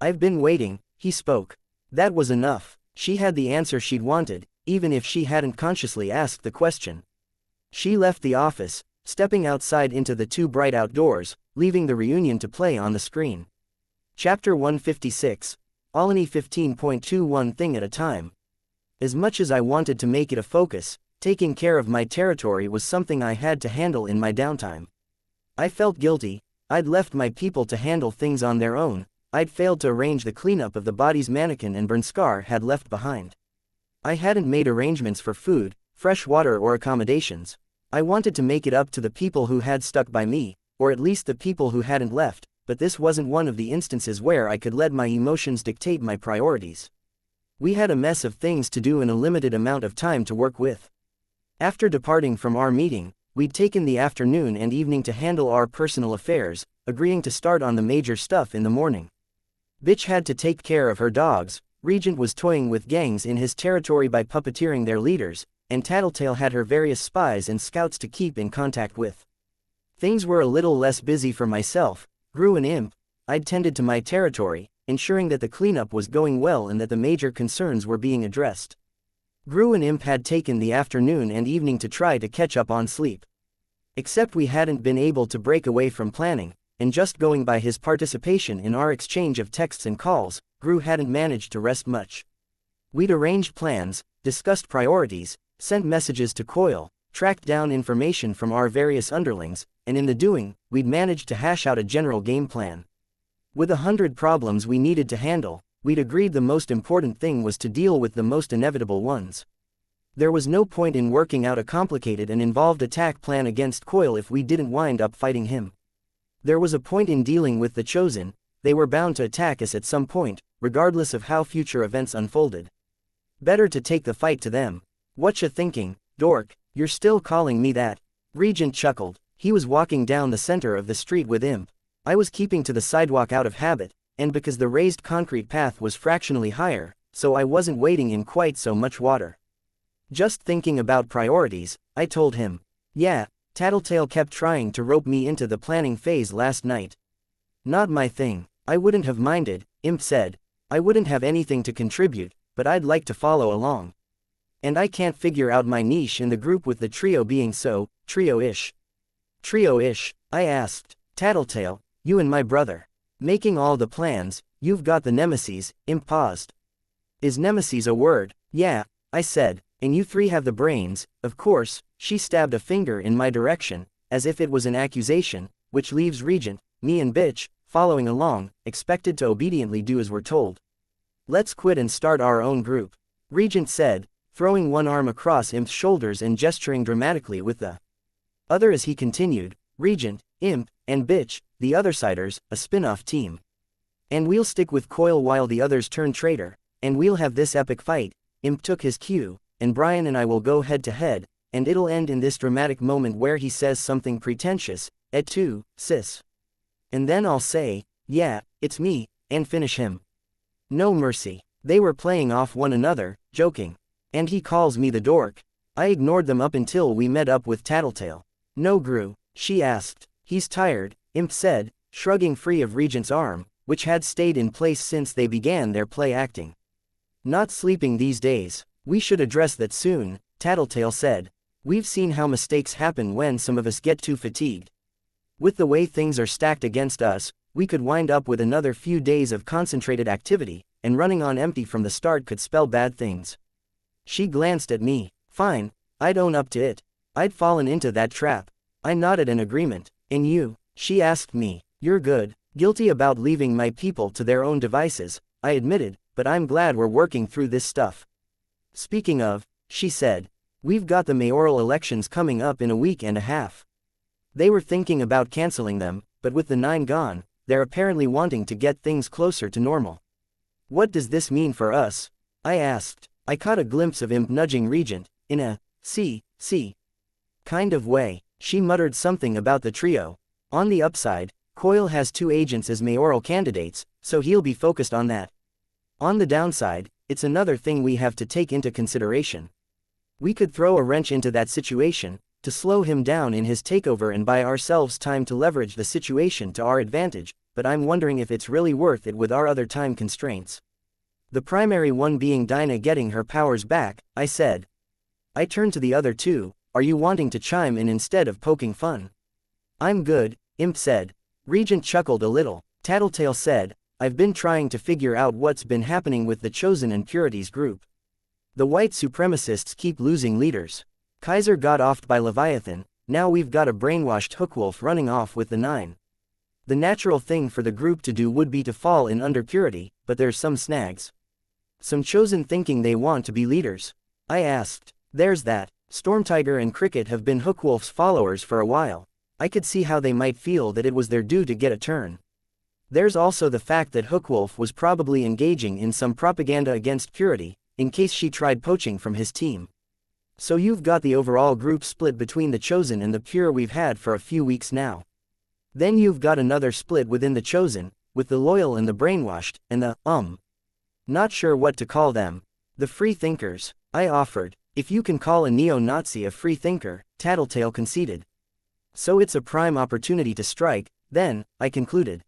I've been waiting, he spoke. That was enough. She had the answer she'd wanted, even if she hadn't consciously asked the question. She left the office, stepping outside into the too bright outdoors, leaving the reunion to play on the screen. Chapter 156. Alani 15.21 Thing at a time. As much as I wanted to make it a focus, taking care of my territory was something I had to handle in my downtime. I felt guilty. I'd left my people to handle things on their own. I'd failed to arrange the cleanup of the bodies Mannequin and Bernskar had left behind. I hadn't made arrangements for food, fresh water or accommodations. I wanted to make it up to the people who had stuck by me, or at least the people who hadn't left, but this wasn't one of the instances where I could let my emotions dictate my priorities. We had a mess of things to do and a limited amount of time to work with. After departing from our meeting, we'd taken the afternoon and evening to handle our personal affairs, agreeing to start on the major stuff in the morning. Bitch had to take care of her dogs, Regent was toying with gangs in his territory by puppeteering their leaders, and Tattletale had her various spies and scouts to keep in contact with. Things were a little less busy for myself. Gru and Imp. I'd tended to my territory, ensuring that the cleanup was going well and that the major concerns were being addressed. Gru and Imp had taken the afternoon and evening to try to catch up on sleep. Except we hadn't been able to break away from planning, and just going by his participation in our exchange of texts and calls, Gru hadn't managed to rest much. We'd arranged plans, discussed priorities, sent messages to Coil, tracked down information from our various underlings, and in the doing, we'd managed to hash out a general game plan. With 100 problems we needed to handle, we'd agreed the most important thing was to deal with the most inevitable ones. There was no point in working out a complicated and involved attack plan against Coil if we didn't wind up fighting him. There was a point in dealing with the Chosen. They were bound to attack us at some point, regardless of how future events unfolded. Better to take the fight to them. Whatcha thinking, dork, you're still calling me that? Regent chuckled. He was walking down the center of the street with Imp. I was keeping to the sidewalk out of habit, and because the raised concrete path was fractionally higher, so I wasn't wading in quite so much water. Just thinking about priorities, I told him. Yeah, Tattletale kept trying to rope me into the planning phase last night. Not my thing. I wouldn't have minded, Imp said. I wouldn't have anything to contribute, but I'd like to follow along. And I can't figure out my niche in the group with the trio being so, trio-ish. Trio-ish, I asked. Tattletale, you and my brother. Making all the plans, you've got the nemesis, Imp paused. Is nemesis a word? Yeah, I said, and you three have the brains, of course. She stabbed a finger in my direction, as if it was an accusation, which leaves Regent, me and Bitch, following along, expected to obediently do as we're told. Let's quit and start our own group, Regent said, throwing one arm across Imp's shoulders and gesturing dramatically with the other as he continued, Regent, Imp, and Bitch, the Othersiders, a spin-off team. And we'll stick with Coil while the others turn traitor, and we'll have this epic fight. Imp took his cue, and Brian and I will go head-to-head, and it'll end in this dramatic moment where he says something pretentious, et tu, sis. And then I'll say, yeah, it's me, and finish him. No mercy. They were playing off one another, joking. And he calls me the dork. I ignored them up until we met up with Tattletale. No Gru, she asked. He's tired, Imp said, shrugging free of Regent's arm, which had stayed in place since they began their play acting. Not sleeping these days. We should address that soon, Tattletale said. We've seen how mistakes happen when some of us get too fatigued. With the way things are stacked against us, we could wind up with another few days of concentrated activity, and running on empty from the start could spell bad things. She glanced at me. Fine, I'd own up to it. I'd fallen into that trap. I nodded in agreement. And you? She asked me. You're good. Guilty about leaving my people to their own devices, I admitted, but I'm glad we're working through this stuff. Speaking of, she said, we've got the mayoral elections coming up in a week and a half. They were thinking about canceling them, but with the 9 gone, they're apparently wanting to get things closer to normal. What does this mean for us? I asked. I caught a glimpse of Imp nudging Regent, in a, see, kind of way. She muttered something about the trio. On the upside, Coil has 2 agents as mayoral candidates, so he'll be focused on that. On the downside, it's another thing we have to take into consideration. We could throw a wrench into that situation, to slow him down in his takeover and buy ourselves time to leverage the situation to our advantage, but I'm wondering if it's really worth it with our other time constraints. The primary one being Dinah getting her powers back, I said. I turned to the other 2, are you wanting to chime in instead of poking fun? I'm good, Imp said. Regent chuckled a little. Tattletale said, I've been trying to figure out what's been happening with the Chosen and Purities group. The white supremacists keep losing leaders. Kaiser got offed by Leviathan, now we've got a brainwashed Hookwolf running off with the 9. The natural thing for the group to do would be to fall in under Purity, but there's some snags. Some Chosen thinking they want to be leaders. I asked. There's that. Stormtiger and Cricket have been Hookwolf's followers for a while. I could see how they might feel that it was their due to get a turn. There's also the fact that Hookwolf was probably engaging in some propaganda against Purity, in case she tried poaching from his team. So you've got the overall group split between the Chosen and the Pure we've had for a few weeks now. Then you've got another split within the Chosen, with the loyal and the brainwashed, and the, not sure what to call them. The free thinkers, I offered. If you can call a neo-Nazi a free thinker, Tattletale conceded. So it's a prime opportunity to strike, then, I concluded.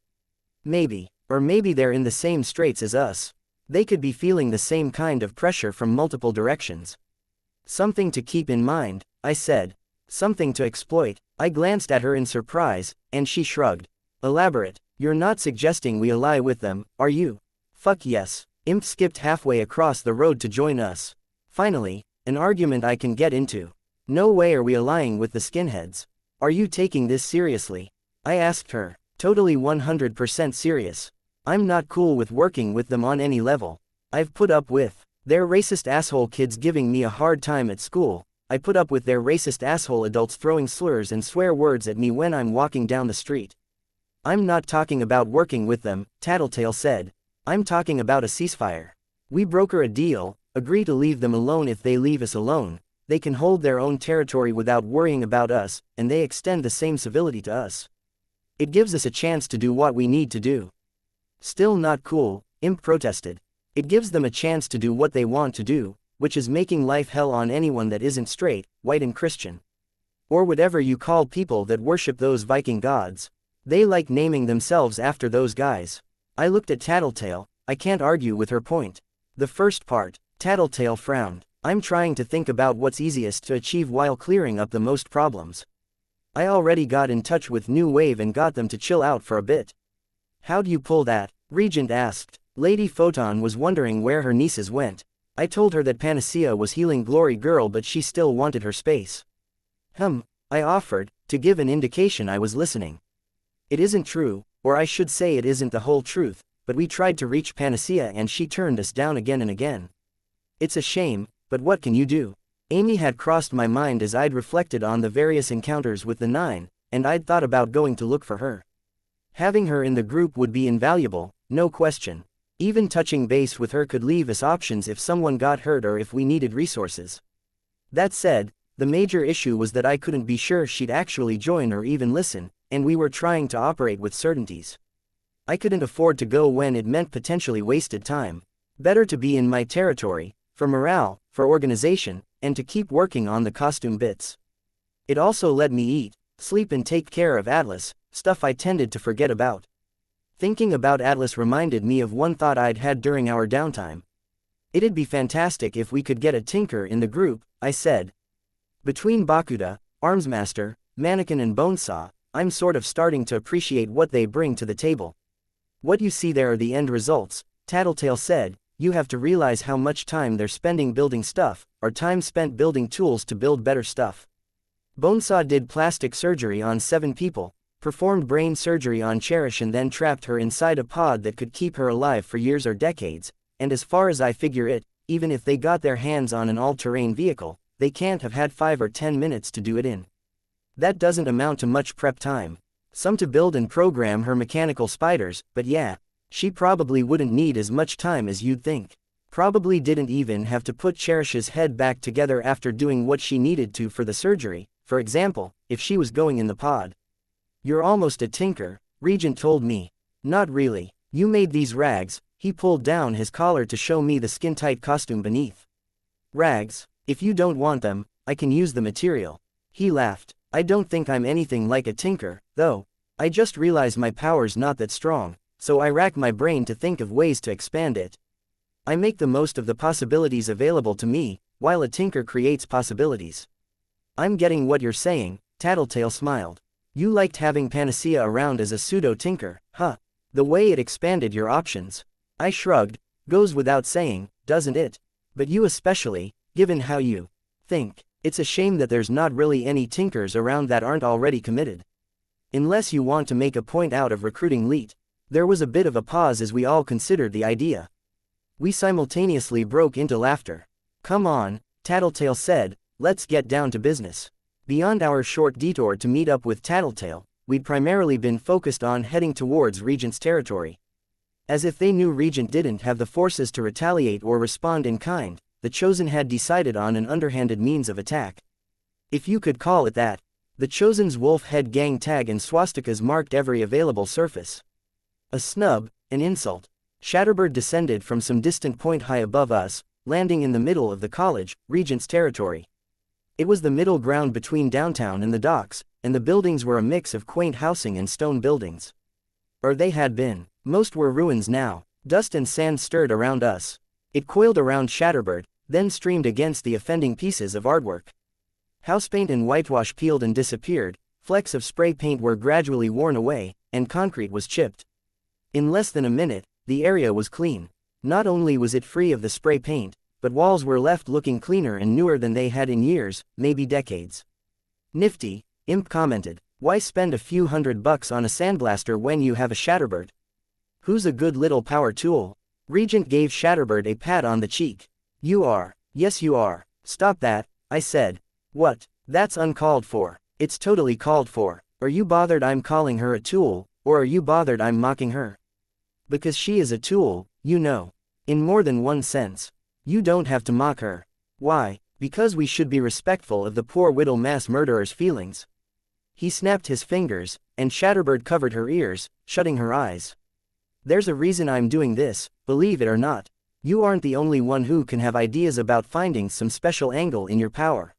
Maybe. Or maybe they're in the same straits as us. They could be feeling the same kind of pressure from multiple directions. Something to keep in mind, I said. Something to exploit. I glanced at her in surprise, and she shrugged. Elaborate. You're not suggesting we ally with them, are you? Fuck yes. Imp skipped halfway across the road to join us. Finally, an argument I can get into. No way are we allying with the skinheads. Are you taking this seriously? I asked her. Totally 100% serious. I'm not cool with working with them on any level. I've put up with their racist asshole kids giving me a hard time at school. I put up with their racist asshole adults throwing slurs and swear words at me when I'm walking down the street. I'm not talking about working with them, Tattletale said. I'm talking about a ceasefire. We broker a deal, agree to leave them alone if they leave us alone, they can hold their own territory without worrying about us, and they extend the same civility to us. It gives us a chance to do what we need to do. Still not cool, Imp protested. It gives them a chance to do what they want to do, which is making life hell on anyone that isn't straight, white and Christian. Or whatever you call people that worship those Viking gods. They like naming themselves after those guys. I looked at Tattletale. I can't argue with her point. The first part, Tattletale frowned. I'm trying to think about what's easiest to achieve while clearing up the most problems. I already got in touch with New Wave and got them to chill out for a bit. How'd you pull that? Regent asked. Lady Photon was wondering where her nieces went. I told her that Panacea was healing Glory Girl, but she still wanted her space. I offered, to give an indication I was listening. It isn't true, or I should say it isn't the whole truth, but we tried to reach Panacea and she turned us down again and again. It's a shame, but what can you do? Amy had crossed my mind as I'd reflected on the various encounters with the Nine, and I'd thought about going to look for her. Having her in the group would be invaluable, no question. Even touching base with her could leave us options if someone got hurt or if we needed resources. That said, the major issue was that I couldn't be sure she'd actually join or even listen, and we were trying to operate with certainties. I couldn't afford to go when it meant potentially wasted time. Better to be in my territory, for morale, for organization, and to keep working on the costume bits. It also let me eat, sleep and take care of Atlas, stuff I tended to forget about. Thinking about Atlas reminded me of one thought I'd had during our downtime. It'd be fantastic if we could get a tinker in the group, I said. Between Bakuda, Armsmaster, Mannequin and Bonesaw, I'm sort of starting to appreciate what they bring to the table. What you see there are the end results, Tattletale said. You have to realize how much time they're spending building stuff, or time spent building tools to build better stuff. Bonesaw did plastic surgery on 7 people, performed brain surgery on Cherish and then trapped her inside a pod that could keep her alive for years or decades, and as far as I figure it, even if they got their hands on an all-terrain vehicle, they can't have had 5 or 10 minutes to do it in. That doesn't amount to much prep time. Some to build and program her mechanical spiders, but yeah, she probably wouldn't need as much time as you'd think. Probably didn't even have to put Cherish's head back together after doing what she needed to for the surgery, for example, if she was going in the pod. You're almost a tinker, Regent told me. Not really. You made these rags. He pulled down his collar to show me the skin-tight costume beneath. Rags? If you don't want them, I can use the material. He laughed. I don't think I'm anything like a tinker, though. I just realize my power's not that strong, so I rack my brain to think of ways to expand it. I make the most of the possibilities available to me, while a tinker creates possibilities. I'm getting what you're saying, Tattletale smiled. You liked having Panacea around as a pseudo-tinker, huh? The way it expanded your options. I shrugged. Goes without saying, doesn't it? But you especially, given how you think. It's a shame that there's not really any tinkers around that aren't already committed. Unless you want to make a point out of recruiting Leet. There was a bit of a pause as we all considered the idea. We simultaneously broke into laughter. Come on, Tattletale said, let's get down to business. Beyond our short detour to meet up with Tattletale, we'd primarily been focused on heading towards Regent's territory. As if they knew Regent didn't have the forces to retaliate or respond in kind, the Chosen had decided on an underhanded means of attack. If you could call it that. The Chosen's wolf head gang tag and swastikas marked every available surface. A snub, an insult. Shatterbird descended from some distant point high above us, landing in the middle of the college, Regent's territory. It was the middle ground between downtown and the docks, and the buildings were a mix of quaint housing and stone buildings. Or they had been. Most were ruins now. Dust and sand stirred around us. It coiled around Shatterbird, then streamed against the offending pieces of artwork. House paint and whitewash peeled and disappeared, flecks of spray paint were gradually worn away, and concrete was chipped. In less than a minute, the area was clean. Not only was it free of the spray paint, but walls were left looking cleaner and newer than they had in years, maybe decades. Nifty, Imp commented. Why spend a few $100 on a sandblaster when you have a Shatterbird? Who's a good little power tool? Regent gave Shatterbird a pat on the cheek. You are. Yes you are. Stop that, I said. What? That's uncalled for. It's totally called for. Are you bothered I'm calling her a tool, or are you bothered I'm mocking her? Because she is a tool, you know. In more than one sense. You don't have to mock her. Why? Because we should be respectful of the poor widow mass murderer's feelings. He snapped his fingers, and Shatterbird covered her ears, shutting her eyes. There's a reason I'm doing this, believe it or not. You aren't the only one who can have ideas about finding some special angle in your power.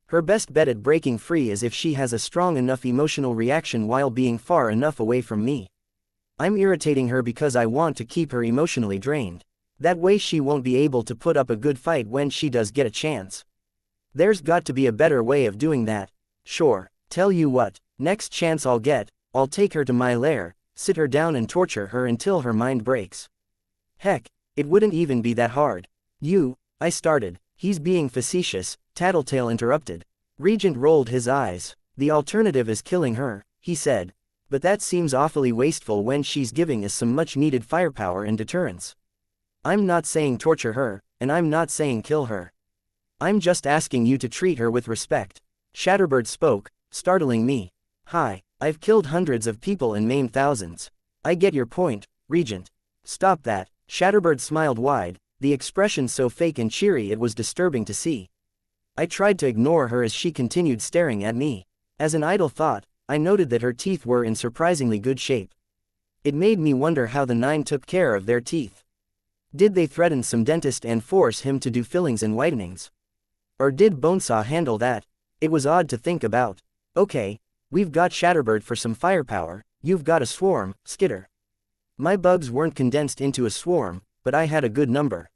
Her best bet at breaking free is if she has a strong enough emotional reaction while being far enough away from me. I'm irritating her because I want to keep her emotionally drained. That way she won't be able to put up a good fight when she does get a chance. There's got to be a better way of doing that. Sure, tell you what, next chance I'll get, I'll take her to my lair, sit her down and torture her until her mind breaks. Heck, it wouldn't even be that hard. I started. He's being facetious, Tattletale interrupted. Regent rolled his eyes. The alternative is killing her, he said. But that seems awfully wasteful when she's giving us some much needed firepower and deterrence. I'm not saying torture her, and I'm not saying kill her. I'm just asking you to treat her with respect. Shatterbird spoke, startling me. Hi, I've killed hundreds of people and maimed thousands. I get your point, Regent. Stop that. Shatterbird smiled wide, the expression so fake and cheery it was disturbing to see. I tried to ignore her as she continued staring at me. As an idle thought, I noted that her teeth were in surprisingly good shape. It made me wonder how the 9 took care of their teeth. Did they threaten some dentist and force him to do fillings and whitenings? Or did Bonesaw handle that? It was odd to think about. Okay, we've got Shatterbird for some firepower, you've got a swarm, Skitter. My bugs weren't condensed into a swarm, but I had a good number.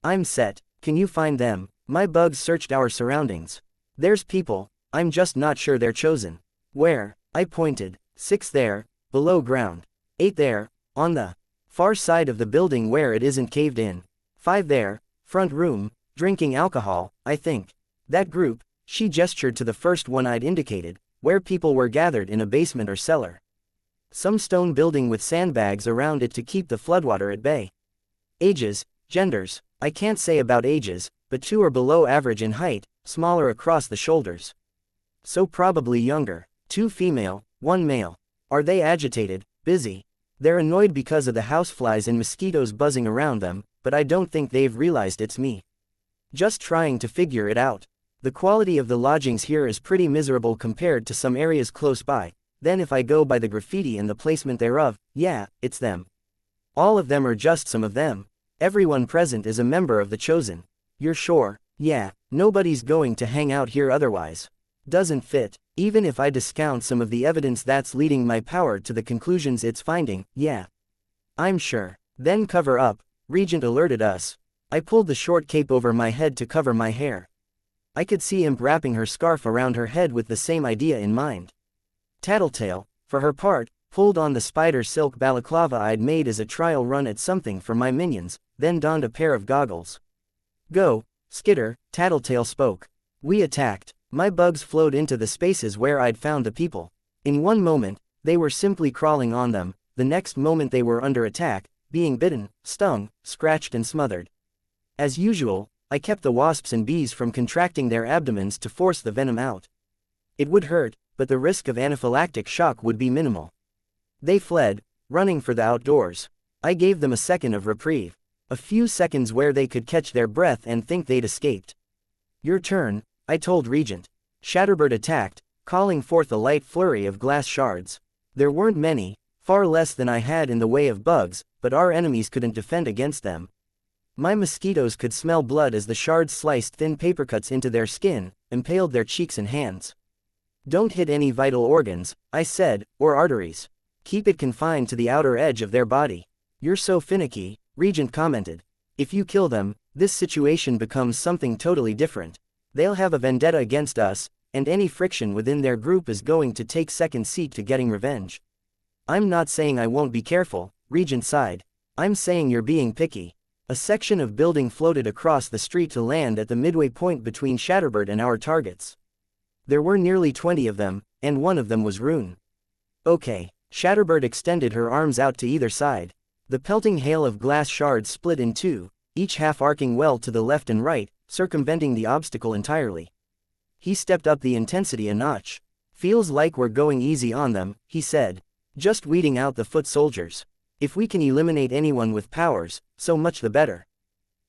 I'm set, can you find them? My bugs searched our surroundings. There's people, I'm just not sure they're chosen. Where? I pointed. 6 there, below ground. 8 there, on the far side of the building where it isn't caved in. 5 there, front room, drinking alcohol, I think. That group, she gestured to the first one I'd indicated, where people were gathered in a basement or cellar. Some stone building with sandbags around it to keep the floodwater at bay. Ages, genders, I can't say about ages, but 2 are below average in height, smaller across the shoulders. So probably younger. 2 female, 1 male. Are they agitated, busy? They're annoyed because of the houseflies and mosquitoes buzzing around them, but I don't think they've realized it's me. Just trying to figure it out. The quality of the lodgings here is pretty miserable compared to some areas close by. Then if I go by the graffiti and the placement thereof, yeah, it's them. All of them or just some of them. Everyone present is a member of the Chosen. You're sure? Yeah, nobody's going to hang out here otherwise. Doesn't fit. Even if I discount some of the evidence that's leading my power to the conclusions it's finding, yeah. I'm sure. Then cover up, Regent alerted us. I pulled the short cape over my head to cover my hair. I could see Imp wrapping her scarf around her head with the same idea in mind. Tattletale, for her part, pulled on the spider silk balaclava I'd made as a trial run at something for my minions, then donned a pair of goggles. Go, Skitter, Tattletale spoke. We attacked. My bugs flowed into the spaces where I'd found the people. In one moment, they were simply crawling on them, the next moment they were under attack, being bitten, stung, scratched and smothered. As usual, I kept the wasps and bees from contracting their abdomens to force the venom out. It would hurt, but the risk of anaphylactic shock would be minimal. They fled, running for the outdoors. I gave them a second of reprieve. A few seconds where they could catch their breath and think they'd escaped. Your turn, I told Regent. Shatterbird attacked, calling forth a light flurry of glass shards. There weren't many, far less than I had in the way of bugs, but our enemies couldn't defend against them. My mosquitoes could smell blood as the shards sliced thin paper cuts into their skin, impaled their cheeks and hands. Don't hit any vital organs, I said, or arteries. Keep it confined to the outer edge of their body. You're so finicky, Regent commented. If you kill them, this situation becomes something totally different. They'll have a vendetta against us, and any friction within their group is going to take second seat to getting revenge. I'm not saying I won't be careful, Regent sighed. I'm saying you're being picky. A section of building floated across the street to land at the midway point between Shatterbird and our targets. There were nearly 20 of them, and one of them was Rune. Okay, Shatterbird extended her arms out to either side. The pelting hail of glass shards split in two, each half arcing well to the left and right, circumventing the obstacle entirely. He stepped up the intensity a notch. Feels like we're going easy on them, he said. Just weeding out the foot soldiers. If we can eliminate anyone with powers, so much the better.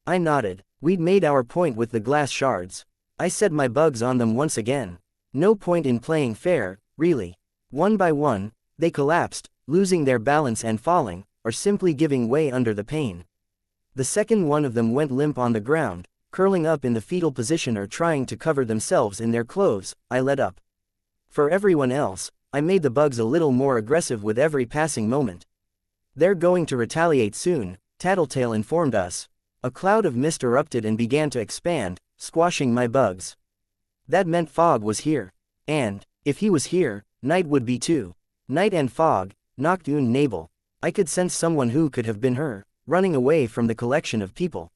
I nodded. We'd made our point with the glass shards. I set my bugs on them once again. No point in playing fair, really. One by one, they collapsed, losing their balance and falling, or simply giving way under the pain. The second one of them went limp on the ground, curling up in the fetal position or trying to cover themselves in their clothes. I let up. For everyone else, I made the bugs a little more aggressive with every passing moment. They're going to retaliate soon, Tattletale informed us. A cloud of mist erupted and began to expand, squashing my bugs. That meant Fog was here. And, if he was here, Night would be too. Night and Fog, knocked Nabel. I could sense someone who could have been her, running away from the collection of people.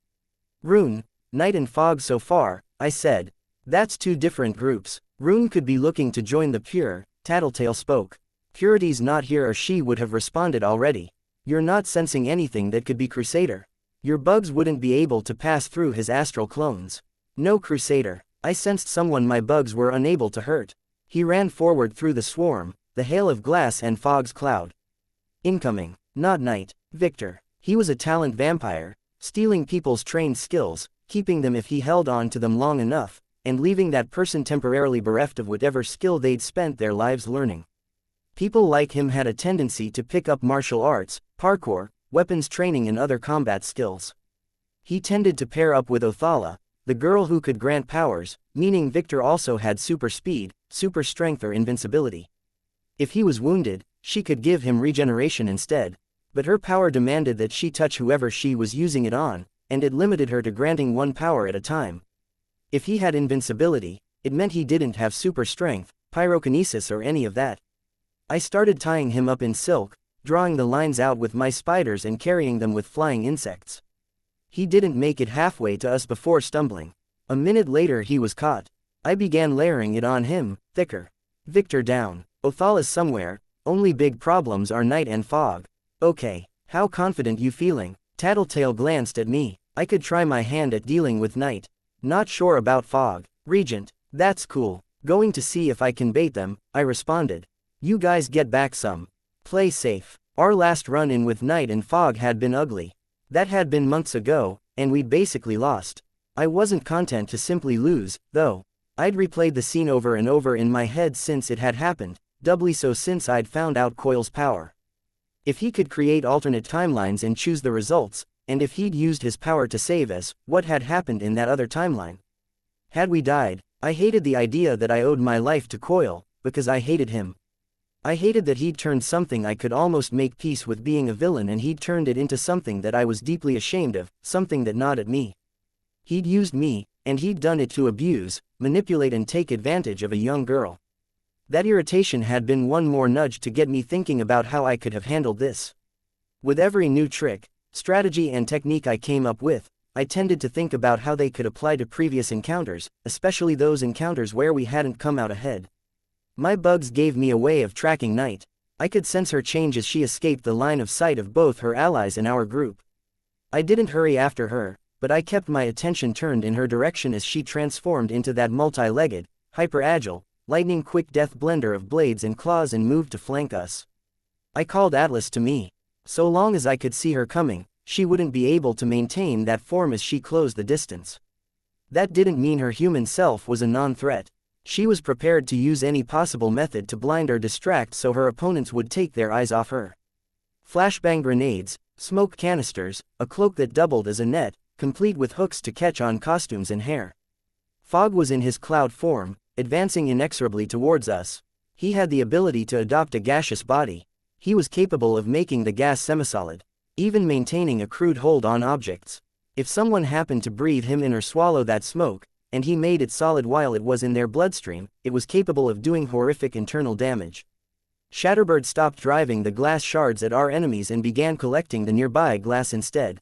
Rune, Night and Fog so far, I said. That's two different groups. Rune could be looking to join the Pure, Tattletale spoke. Purity's not here or she would have responded already. You're not sensing anything that could be Crusader. Your bugs wouldn't be able to pass through his astral clones. No Crusader. I sensed someone my bugs were unable to hurt. He ran forward through the swarm, the hail of glass and Fog's cloud. Incoming. Not Night. Victor. He was a talent vampire, stealing people's trained skills, keeping them if he held on to them long enough, and leaving that person temporarily bereft of whatever skill they'd spent their lives learning. People like him had a tendency to pick up martial arts, parkour, weapons training and other combat skills. He tended to pair up with Othala, the girl who could grant powers, meaning Victor also had super speed, super strength or invincibility. If he was wounded, she could give him regeneration instead, but her power demanded that she touch whoever she was using it on, and it limited her to granting one power at a time. If he had invincibility, it meant he didn't have super strength, pyrokinesis or any of that. I started tying him up in silk, drawing the lines out with my spiders and carrying them with flying insects. He didn't make it halfway to us before stumbling. A minute later he was caught. I began layering it on him, thicker. Victor down. Othala's somewhere, only big problems are Night and Fog. Okay, how confident you feeling? Tattletale glanced at me. I could try my hand at dealing with Night. Not sure about Fog. Regent, that's cool. Going to see if I can bait them, I responded. You guys get back some. Play safe. Our last run-in with Night and Fog had been ugly. That had been months ago, and we'd basically lost. I wasn't content to simply lose, though. I'd replayed the scene over and over in my head since it had happened, doubly so since I'd found out Coil's power. If he could create alternate timelines and choose the results, and if he'd used his power to save us, what had happened in that other timeline? Had we died? I hated the idea that I owed my life to Coil, because I hated him. I hated that he'd turned something I could almost make peace with being a villain and he'd turned it into something that I was deeply ashamed of, something that gnawed at me. He'd used me, and he'd done it to abuse, manipulate and take advantage of a young girl. That irritation had been one more nudge to get me thinking about how I could have handled this. With every new trick, strategy and technique I came up with, I tended to think about how they could apply to previous encounters, especially those encounters where we hadn't come out ahead. My bugs gave me a way of tracking Night. I could sense her change as she escaped the line of sight of both her allies and our group. I didn't hurry after her, but I kept my attention turned in her direction as she transformed into that multi-legged, hyper-agile, lightning-quick death blender of blades and claws and moved to flank us. I called Atlas to me. So long as I could see her coming, she wouldn't be able to maintain that form as she closed the distance. That didn't mean her human self was a non-threat. She was prepared to use any possible method to blind or distract so her opponents would take their eyes off her. Flashbang grenades, smoke canisters, a cloak that doubled as a net, complete with hooks to catch on costumes and hair. Fog was in his cloud form, advancing inexorably towards us. He had the ability to adopt a gaseous body. He was capable of making the gas semisolid, even maintaining a crude hold on objects. If someone happened to breathe him in or swallow that smoke, and he made it solid while it was in their bloodstream, it was capable of doing horrific internal damage. Shatterbird stopped driving the glass shards at our enemies and began collecting the nearby glass instead.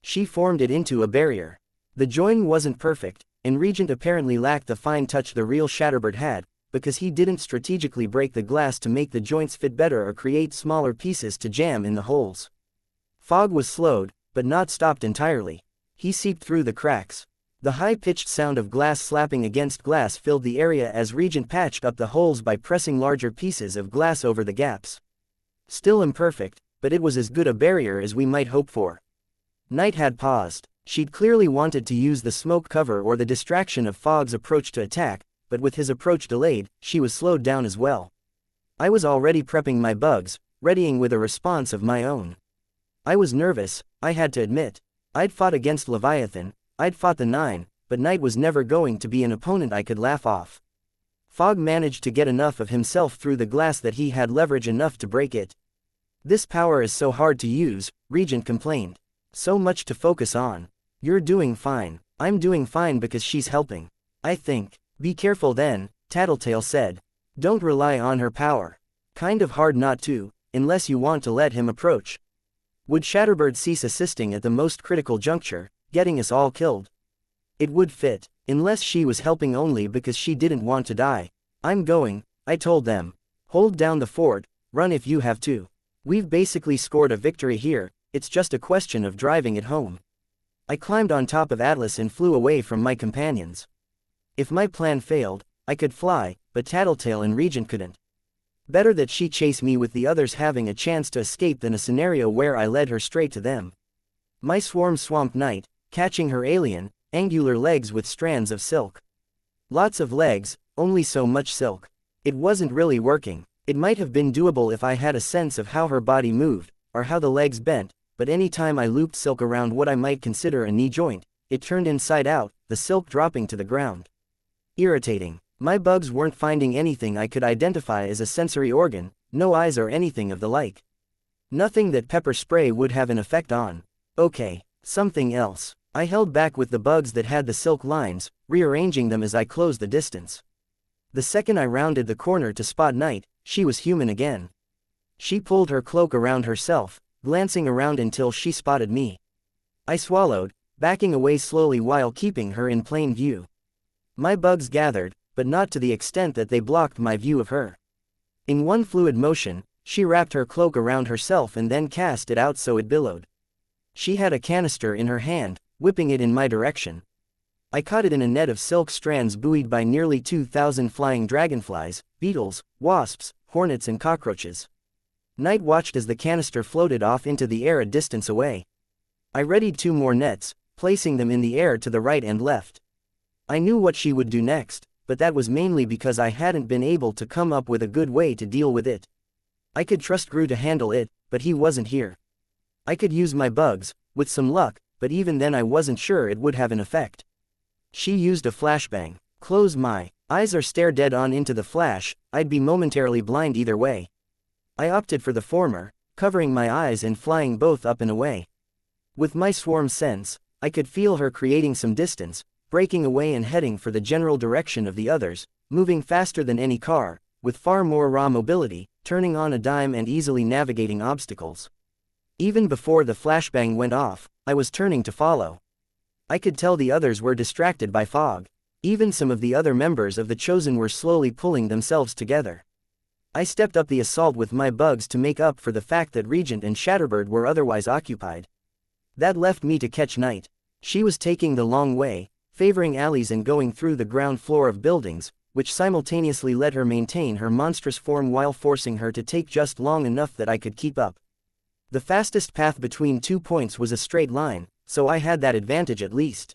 She formed it into a barrier. The join wasn't perfect, and Regent apparently lacked the fine touch the real Shatterbird had, because he didn't strategically break the glass to make the joints fit better or create smaller pieces to jam in the holes. Fog was slowed, but not stopped entirely. He seeped through the cracks. The high-pitched sound of glass slapping against glass filled the area as Regent patched up the holes by pressing larger pieces of glass over the gaps. Still imperfect, but it was as good a barrier as we might hope for. Night had paused. She'd clearly wanted to use the smoke cover or the distraction of Fogg's approach to attack, but with his approach delayed, she was slowed down as well. I was already prepping my bugs, readying with a response of my own. I was nervous, I had to admit. I'd fought against Leviathan, I'd fought the Nine, but Knight was never going to be an opponent I could laugh off. Fogg managed to get enough of himself through the glass that he had leverage enough to break it. This power is so hard to use, Regent complained. So much to focus on. You're doing fine. I'm doing fine because she's helping. I think. Be careful then, Tattletale said. Don't rely on her power. Kind of hard not to, unless you want to let him approach. Would Shatterbird cease assisting at the most critical juncture, getting us all killed? It would fit, unless she was helping only because she didn't want to die. I'm going, I told them. Hold down the fort, run if you have to. We've basically scored a victory here, it's just a question of driving it home. I climbed on top of Atlas and flew away from my companions. If my plan failed, I could fly, but Tattletale and Regent couldn't. Better that she chase me with the others having a chance to escape than a scenario where I led her straight to them. My swarm swamped Knight, catching her alien, angular legs with strands of silk. Lots of legs, only so much silk. It wasn't really working. It might have been doable if I had a sense of how her body moved, or how the legs bent, but any time I looped silk around what I might consider a knee joint, it turned inside out, the silk dropping to the ground. Irritating. My bugs weren't finding anything I could identify as a sensory organ, no eyes or anything of the like. Nothing that pepper spray would have an effect on. Okay, something else. I held back with the bugs that had the silk lines, rearranging them as I closed the distance. The second I rounded the corner to spot Knight, she was human again. She pulled her cloak around herself, glancing around until she spotted me. I swallowed, backing away slowly while keeping her in plain view. My bugs gathered, but not to the extent that they blocked my view of her. In one fluid motion, she wrapped her cloak around herself and then cast it out so it billowed. She had a canister in her hand, whipping it in my direction. I caught it in a net of silk strands buoyed by nearly 2,000 flying dragonflies, beetles, wasps, hornets and cockroaches. Knight watched as the canister floated off into the air a distance away. I readied 2 more nets, placing them in the air to the right and left. I knew what she would do next, but that was mainly because I hadn't been able to come up with a good way to deal with it. I could trust Gru to handle it, but he wasn't here. I could use my bugs, with some luck, but even then I wasn't sure it would have an effect. She used a flashbang. Close my eyes or stare dead on into the flash, I'd be momentarily blind either way. I opted for the former, covering my eyes and flying both up and away. With my swarm sense, I could feel her creating some distance, breaking away and heading for the general direction of the others, moving faster than any car, with far more raw mobility, turning on a dime and easily navigating obstacles. Even before the flashbang went off, I was turning to follow. I could tell the others were distracted by Fogg. Even some of the other members of the Chosen were slowly pulling themselves together. I stepped up the assault with my bugs to make up for the fact that Regent and Shatterbird were otherwise occupied. That left me to catch Knight. She was taking the long way, favoring alleys and going through the ground floor of buildings, which simultaneously let her maintain her monstrous form while forcing her to take just long enough that I could keep up. The fastest path between 2 points was a straight line, so I had that advantage at least.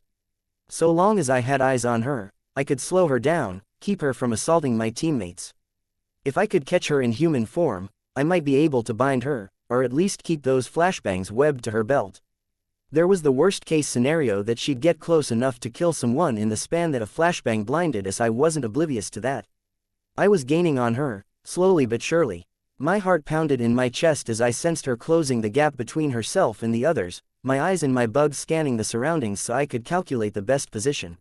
So long as I had eyes on her, I could slow her down, keep her from assaulting my teammates. If I could catch her in human form, I might be able to bind her, or at least keep those flashbangs webbed to her belt. There was the worst-case scenario that she'd get close enough to kill someone in the span that a flashbang blinded, as I wasn't oblivious to that. I was gaining on her, slowly but surely. My heart pounded in my chest as I sensed her closing the gap between herself and the others, my eyes and my bugs scanning the surroundings so I could calculate the best position.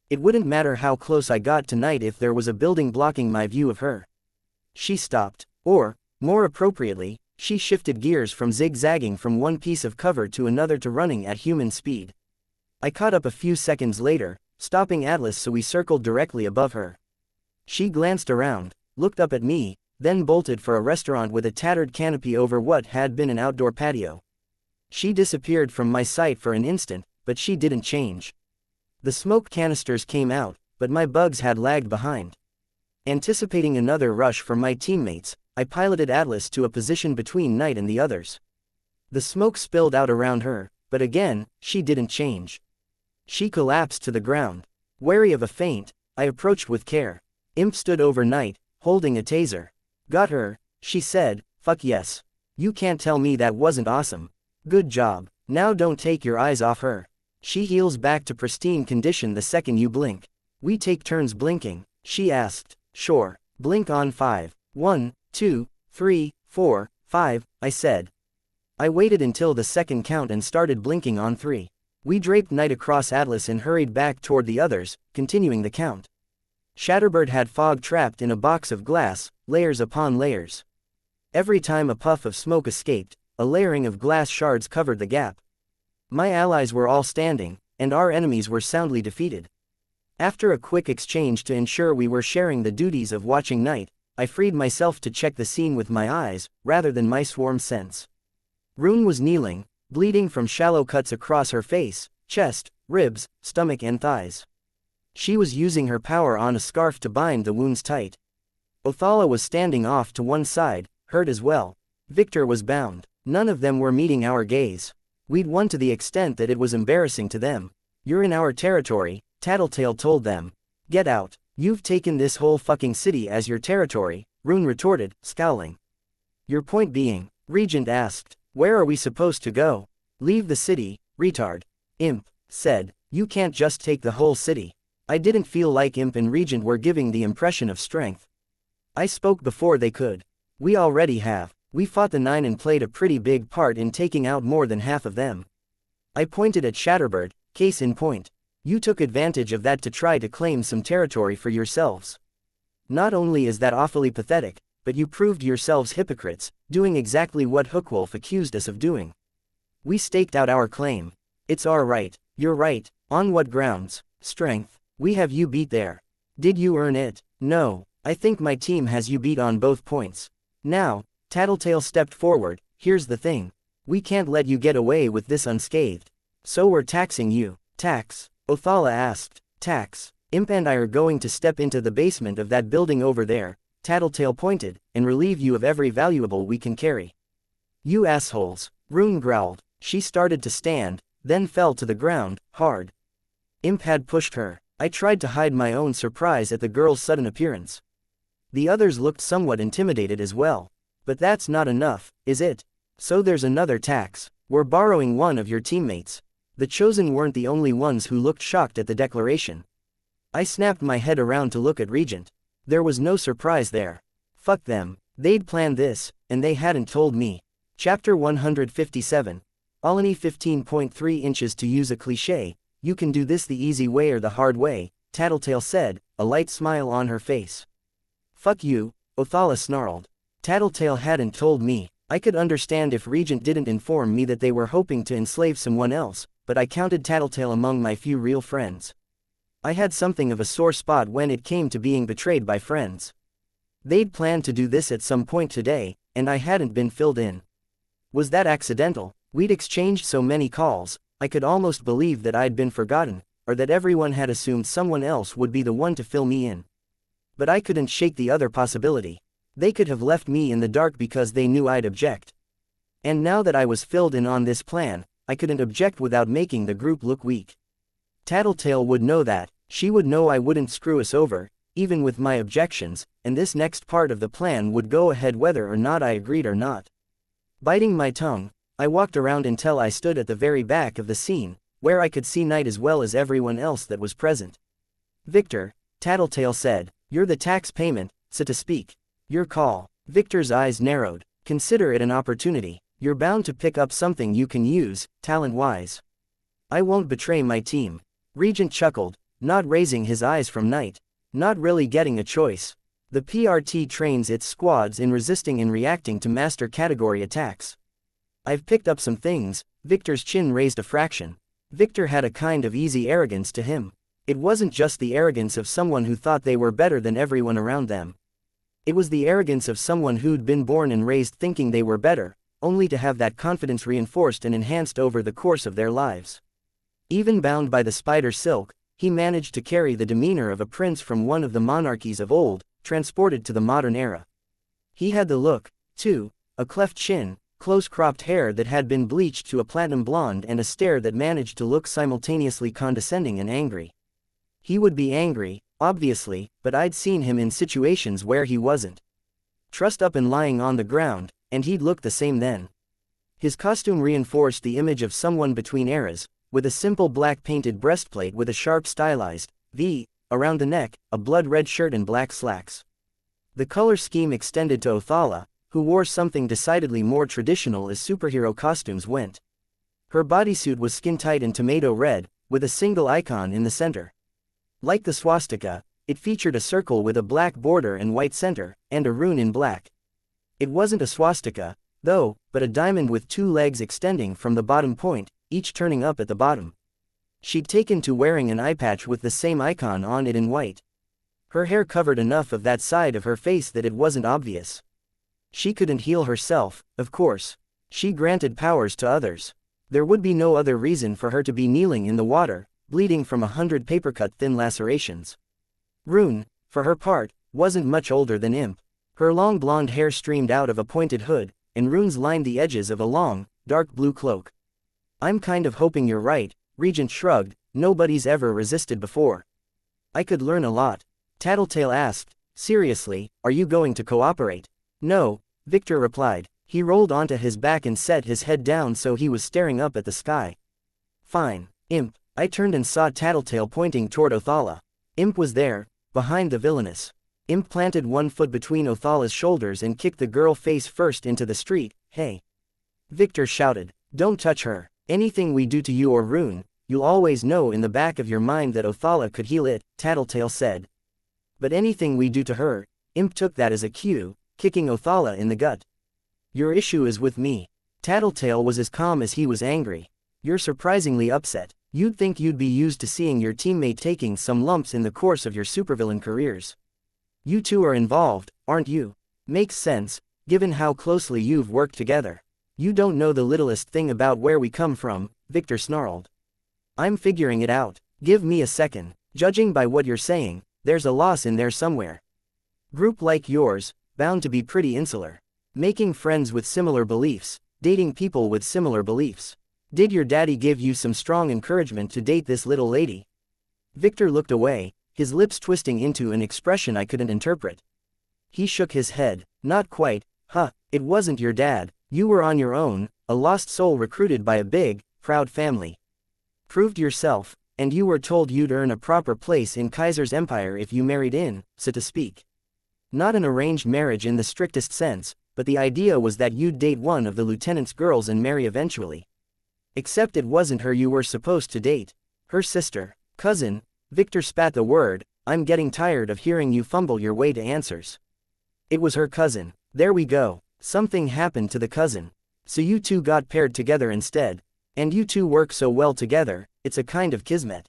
It wouldn't matter how close I got to Knight if there was a building blocking my view of her. She stopped, or, more appropriately, she shifted gears from zigzagging from one piece of cover to another to running at human speed. I caught up a few seconds later, stopping Atlas so we circled directly above her. She glanced around, looked up at me, then bolted for a restaurant with a tattered canopy over what had been an outdoor patio. She disappeared from my sight for an instant, but she didn't change. The smoke canisters came out, but my bugs had lagged behind. Anticipating another rush from my teammates, I piloted Atlas to a position between Knight and the others. The smoke spilled out around her, But again, she didn't change. She collapsed to the ground. Wary of a feint, I approached with care. Imp stood over Knight, holding a taser. Got her, she said. Fuck yes. You can't tell me that wasn't awesome. Good job. Now don't take your eyes off her. She heals back to pristine condition the second you blink. We take turns blinking, she asked. Sure. Blink on 5. 1, 2, 3, 4, 5, I said. I waited until the second count and started blinking on 3. We draped Knight across Atlas and hurried back toward the others, continuing the count. Shatterbird had fog trapped in a box of glass, layers upon layers. Every time a puff of smoke escaped, a layering of glass shards covered the gap. My allies were all standing, and our enemies were soundly defeated. After a quick exchange to ensure we were sharing the duties of watching Knight, I freed myself to check the scene with my eyes, rather than my swarm sense. Rune was kneeling, bleeding from shallow cuts across her face, chest, ribs, stomach and thighs. She was using her power on a scarf to bind the wounds tight. Othala was standing off to one side, hurt as well. Victor was bound. None of them were meeting our gaze. We'd won to the extent that it was embarrassing to them. You're in our territory, Tattletale told them. Get out. You've taken this whole fucking city as your territory, Rune retorted, scowling. Your point being? Regent asked. Where are we supposed to go? Leave the city, retard. Imp said. You can't just take the whole city. I didn't feel like Imp and Regent were giving the impression of strength. I spoke before they could. We already have. We fought the 9 and played a pretty big part in taking out more than half of them. I pointed at Shatterbird, case in point. You took advantage of that to try to claim some territory for yourselves. Not only is that awfully pathetic, but you proved yourselves hypocrites, doing exactly what Hookwolf accused us of doing. We staked out our claim. It's our right. You're right. On what grounds? Strength. We have you beat there. Did you earn it? No. I think my team has you beat on both points. Now, Tattletale stepped forward. Here's the thing. We can't let you get away with this unscathed. So we're taxing you. Tax? Othala asked. Tax. Imp and I are going to step into the basement of that building over there, Tattletale pointed, and relieve you of every valuable we can carry. You assholes. Rune growled. She started to stand, then fell to the ground, hard. Imp had pushed her. I tried to hide my own surprise at the girl's sudden appearance. The others looked somewhat intimidated as well. But that's not enough, is it? So there's another tax. We're borrowing one of your teammates. The Chosen weren't the only ones who looked shocked at the declaration. I snapped my head around to look at Regent. There was no surprise there. Fuck them. They'd planned this, and they hadn't told me. Chapter 157. Alani 15.3 inches. To use a cliché, you can do this the easy way or the hard way, Tattletale said, a light smile on her face. Fuck you, Othala snarled. Tattletale hadn't told me. I could understand if Regent didn't inform me that they were hoping to enslave someone else, but I counted Tattletale among my few real friends. I had something of a sore spot when it came to being betrayed by friends. They'd planned to do this at some point today, and I hadn't been filled in. Was that accidental? We'd exchanged so many calls, I could almost believe that I'd been forgotten, or that everyone had assumed someone else would be the one to fill me in. But I couldn't shake the other possibility. They could have left me in the dark because they knew I'd object. And now that I was filled in on this plan, I couldn't object without making the group look weak. Tattletale would know that. She would know I wouldn't screw us over, even with my objections, and this next part of the plan would go ahead whether or not I agreed or not. Biting my tongue, I walked around until I stood at the very back of the scene, where I could see Knight as well as everyone else that was present. Victor, Tattletale said, you're the tax payment, so to speak. Your call. Victor's eyes narrowed. Consider it an opportunity. You're bound to pick up something you can use, talent-wise. I won't betray my team. Regent chuckled, not raising his eyes from Knight. Not really getting a choice. The PRT trains its squads in resisting and reacting to master category attacks. I've picked up some things. Victor's chin raised a fraction. Victor had a kind of easy arrogance to him. It wasn't just the arrogance of someone who thought they were better than everyone around them. It was the arrogance of someone who'd been born and raised thinking they were better, only to have that confidence reinforced and enhanced over the course of their lives. Even bound by the spider silk, he managed to carry the demeanor of a prince from one of the monarchies of old, transported to the modern era. He had the look, too, a cleft chin, close-cropped hair that had been bleached to a platinum blonde and a stare that managed to look simultaneously condescending and angry. He would be angry, obviously, but I'd seen him in situations where he wasn't. Trussed up and lying on the ground, and he'd look the same then. His costume reinforced the image of someone between eras, with a simple black painted breastplate with a sharp stylized V around the neck, a blood-red shirt and black slacks. The color scheme extended to Othala, who wore something decidedly more traditional as superhero costumes went. Her bodysuit was skin-tight and tomato red, with a single icon in the center. Like the swastika, it featured a circle with a black border and white center, and a rune in black. It wasn't a swastika, though, but a diamond with 2 legs extending from the bottom point, each turning up at the bottom. She'd taken to wearing an eye patch with the same icon on it in white. Her hair covered enough of that side of her face that it wasn't obvious. She couldn't heal herself, of course. She granted powers to others. There would be no other reason for her to be kneeling in the water, bleeding from 100 paper-cut thin lacerations. Rune, for her part, wasn't much older than Imp. Her long blonde hair streamed out of a pointed hood, and runes lined the edges of a long, dark blue cloak. I'm kind of hoping you're right, Regent shrugged. Nobody's ever resisted before. I could learn a lot. Tattletale asked, seriously, are you going to cooperate? No, Victor replied. He rolled onto his back and set his head down so he was staring up at the sky. Fine, Imp. I turned and saw Tattletale pointing toward Othala. Imp was there, behind the villainess. Imp planted one foot between Othala's shoulders and kicked the girl face first into the street. Hey! Victor shouted. Don't touch her. Anything we do to you or Rune, you'll always know in the back of your mind that Othala could heal it, Tattletale said. But anything we do to her, Imp took that as a cue, kicking Othala in the gut. Your issue is with me. Tattletale was as calm as he was angry. You're surprisingly upset. You'd think you'd be used to seeing your teammate taking some lumps in the course of your supervillain careers. You two are involved, aren't you? Makes sense, given how closely you've worked together. You don't know the littlest thing about where we come from, Victor snarled. I'm figuring it out. Give me a second. Judging by what you're saying, there's a loss in there somewhere. Group like yours, bound to be pretty insular. Making friends with similar beliefs, dating people with similar beliefs. Did your daddy give you some strong encouragement to date this little lady? Victor looked away, his lips twisting into an expression I couldn't interpret. He shook his head. Not quite. It wasn't your dad. You were on your own, a lost soul recruited by a big, proud family. Proved yourself, and you were told you'd earn a proper place in Kaiser's empire if you married in, so to speak. Not an arranged marriage in the strictest sense, but the idea was that you'd date one of the lieutenant's girls and marry eventually. Except it wasn't her you were supposed to date. Her sister, cousin. Victor spat the word. I'm getting tired of hearing you fumble your way to answers. It was her cousin. There we go. Something happened to the cousin. So you two got paired together instead. And you two work so well together, it's a kind of kismet.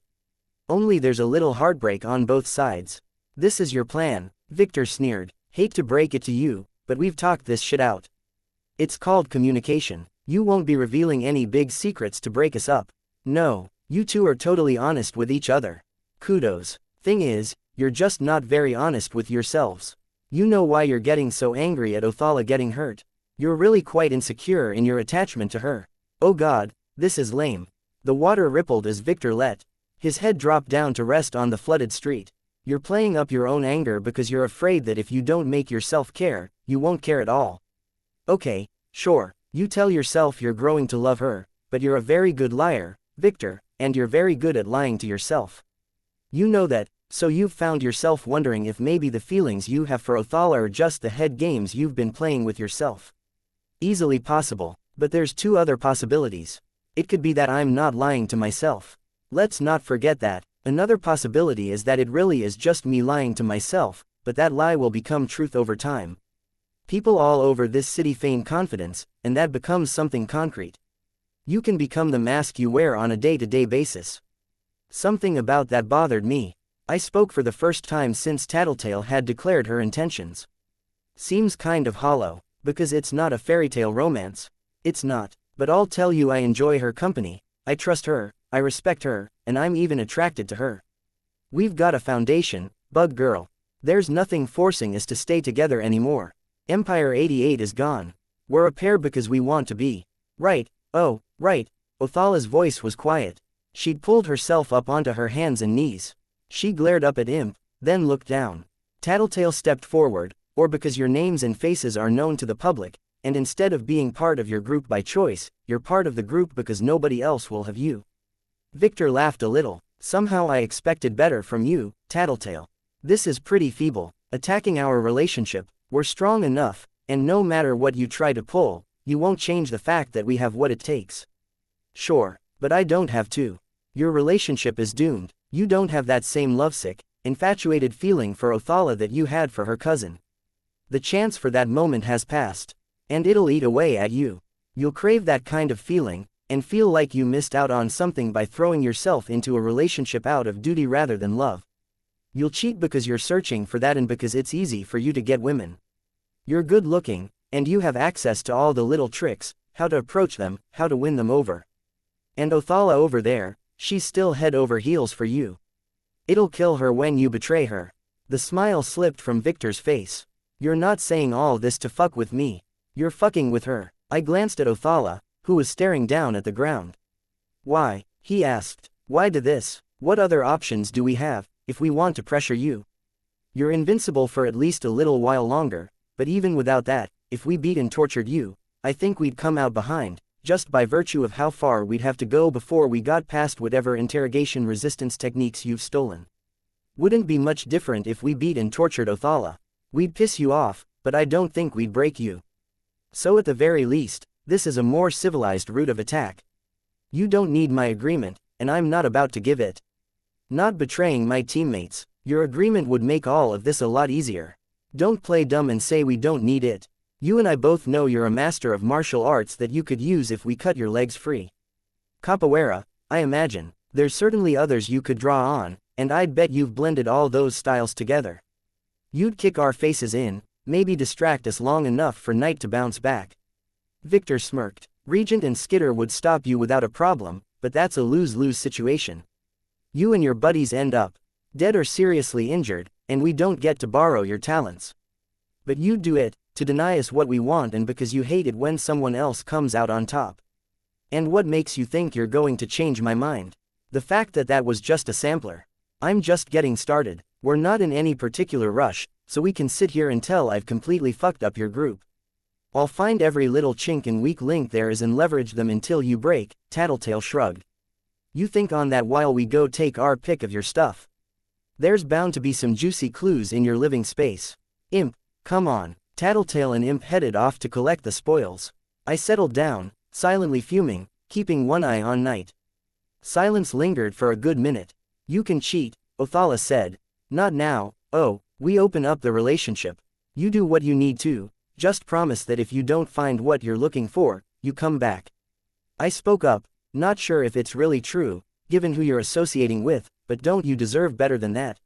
Only there's a little heartbreak on both sides. This is your plan, Victor sneered. Hate to break it to you, but we've talked this shit out. It's called communication. You won't be revealing any big secrets to break us up. No, you two are totally honest with each other. Kudos. Thing is, you're just not very honest with yourselves. You know why you're getting so angry at Othala getting hurt. You're really quite insecure in your attachment to her. Oh god, this is lame. The water rippled as Victor let his head drop down to rest on the flooded street. You're playing up your own anger because you're afraid that if you don't make yourself care, you won't care at all. Okay, sure. You tell yourself you're growing to love her, but you're a very good liar, Victor, and you're very good at lying to yourself. You know that, so you've found yourself wondering if maybe the feelings you have for Othala are just the head games you've been playing with yourself. Easily possible, but there's 2 other possibilities. It could be that I'm not lying to myself. Let's not forget that. Another possibility is that it really is just me lying to myself, but that lie will become truth over time. People all over this city feign confidence, and that becomes something concrete. You can become the mask you wear on a day-to-day basis. Something about that bothered me. I spoke for the first time since Tattletale had declared her intentions. Seems kind of hollow, because it's not a fairy tale romance. It's not, but I'll tell you I enjoy her company, I trust her, I respect her, and I'm even attracted to her. We've got a foundation, Bug Girl. There's nothing forcing us to stay together anymore. Empire 88 is gone. We're a pair because we want to be. Right, oh, right. Othala's voice was quiet. She'd pulled herself up onto her hands and knees. She glared up at Imp, then looked down. Tattletale stepped forward, or because your names and faces are known to the public, and instead of being part of your group by choice, you're part of the group because nobody else will have you. Victor laughed a little. Somehow I expected better from you, Tattletale. This is pretty feeble. Attacking our relationship, we're strong enough, and no matter what you try to pull, you won't change the fact that we have what it takes. Sure, but I don't have to. Your relationship is doomed. You don't have that same lovesick, infatuated feeling for Othala that you had for her cousin. The chance for that moment has passed. And it'll eat away at you. You'll crave that kind of feeling, and feel like you missed out on something by throwing yourself into a relationship out of duty rather than love. You'll cheat because you're searching for that and because it's easy for you to get women. You're good looking, and you have access to all the little tricks, how to approach them, how to win them over. And Othala over there, she's still head over heels for you. It'll kill her when you betray her. The smile slipped from Victor's face. You're not saying all this to fuck with me. You're fucking with her. I glanced at Othala, who was staring down at the ground. Why? He asked. Why do this? What other options do we have, if we want to pressure you? You're invincible for at least a little while longer, but even without that, if we beat and tortured you, I think we'd come out behind, just by virtue of how far we'd have to go before we got past whatever interrogation resistance techniques you've stolen. Wouldn't be much different if we beat and tortured Othala. We'd piss you off, but I don't think we'd break you. So at the very least, this is a more civilized route of attack. You don't need my agreement, and I'm not about to give it. Not betraying my teammates. Your agreement would make all of this a lot easier. Don't play dumb and say we don't need it. You and I both know you're a master of martial arts that you could use if we cut your legs free. Capoeira, I imagine. There's certainly others you could draw on, and I'd bet you've blended all those styles together. You'd kick our faces in, maybe distract us long enough for Night to bounce back. Victor smirked. Regent and Skitter would stop you without a problem, but that's a lose-lose situation. You and your buddies end up dead or seriously injured, and we don't get to borrow your talents. But you'd do it, to deny us what we want and because you hate it when someone else comes out on top. And what makes you think you're going to change my mind? The fact that was just a sampler. I'm just getting started. We're not in any particular rush, so we can sit here until I've completely fucked up your group. I'll find every little chink and weak link there is and leverage them until you break, Tattletale shrugged. You think on that while we go take our pick of your stuff. There's bound to be some juicy clues in your living space. Imp, come on. Tattletale and Imp headed off to collect the spoils. I settled down, silently fuming, keeping one eye on Night. Silence lingered for a good minute. You can cheat, Othala said. Not now. Oh, we open up the relationship. You do what you need to, just promise that if you don't find what you're looking for, you come back. I spoke up, not sure if it's really true, given who you're associating with, but don't you deserve better than that?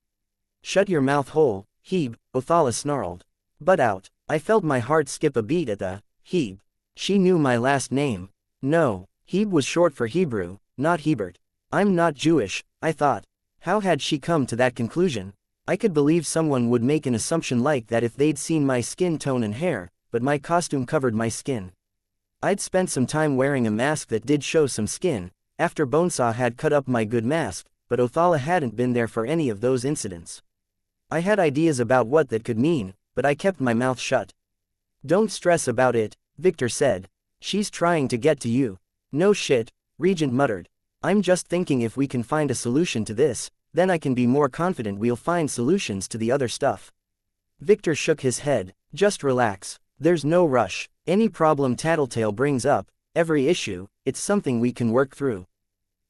Shut your mouth hole, Heb, Othala snarled. Butt out. I felt my heart skip a beat at the Heb. She knew my last name. No, Heb was short for Hebrew, not Hebert. I'm not Jewish, I thought. How had she come to that conclusion? I could believe someone would make an assumption like that if they'd seen my skin tone and hair, but my costume covered my skin. I'd spent some time wearing a mask that did show some skin, after Bonesaw had cut up my good mask, but Othala hadn't been there for any of those incidents. I had ideas about what that could mean, but I kept my mouth shut. Don't stress about it, Victor said. She's trying to get to you. No shit, Regent muttered. I'm just thinking if we can find a solution to this, then I can be more confident we'll find solutions to the other stuff. Victor shook his head. Just relax. There's no rush. Any problem Tattletale brings up, every issue, it's something we can work through.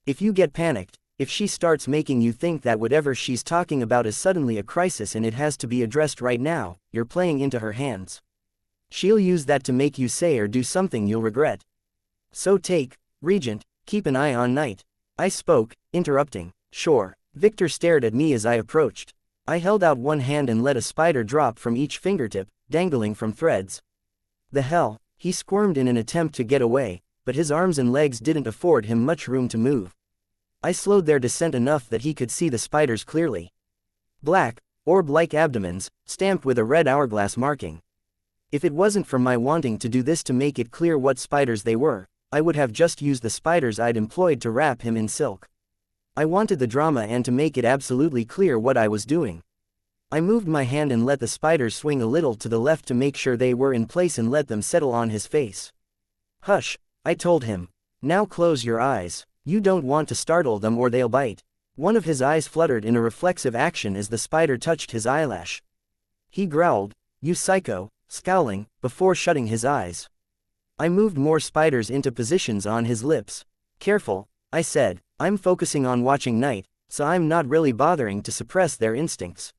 If you get panicked, if she starts making you think that whatever she's talking about is suddenly a crisis and it has to be addressed right now, you're playing into her hands. She'll use that to make you say or do something you'll regret. So Regent, keep an eye on Night. I spoke, interrupting. Sure. Victor stared at me as I approached. I held out one hand and let a spider drop from each fingertip, dangling from threads. The hell, he squirmed in an attempt to get away, but his arms and legs didn't afford him much room to move. I slowed their descent enough that he could see the spiders clearly. Black, orb-like abdomens, stamped with a red hourglass marking. If it wasn't for my wanting to do this to make it clear what spiders they were, I would have just used the spiders I'd employed to wrap him in silk. I wanted the drama and to make it absolutely clear what I was doing. I moved my hand and let the spiders swing a little to the left to make sure they were in place and let them settle on his face. Hush, I told him. Now close your eyes. You don't want to startle them or they'll bite. One of his eyes fluttered in a reflexive action as the spider touched his eyelash. He growled, "You psycho," scowling, before shutting his eyes. I moved more spiders into positions on his lips. "Careful," I said, "I'm focusing on watching night, so I'm not really bothering to suppress their instincts."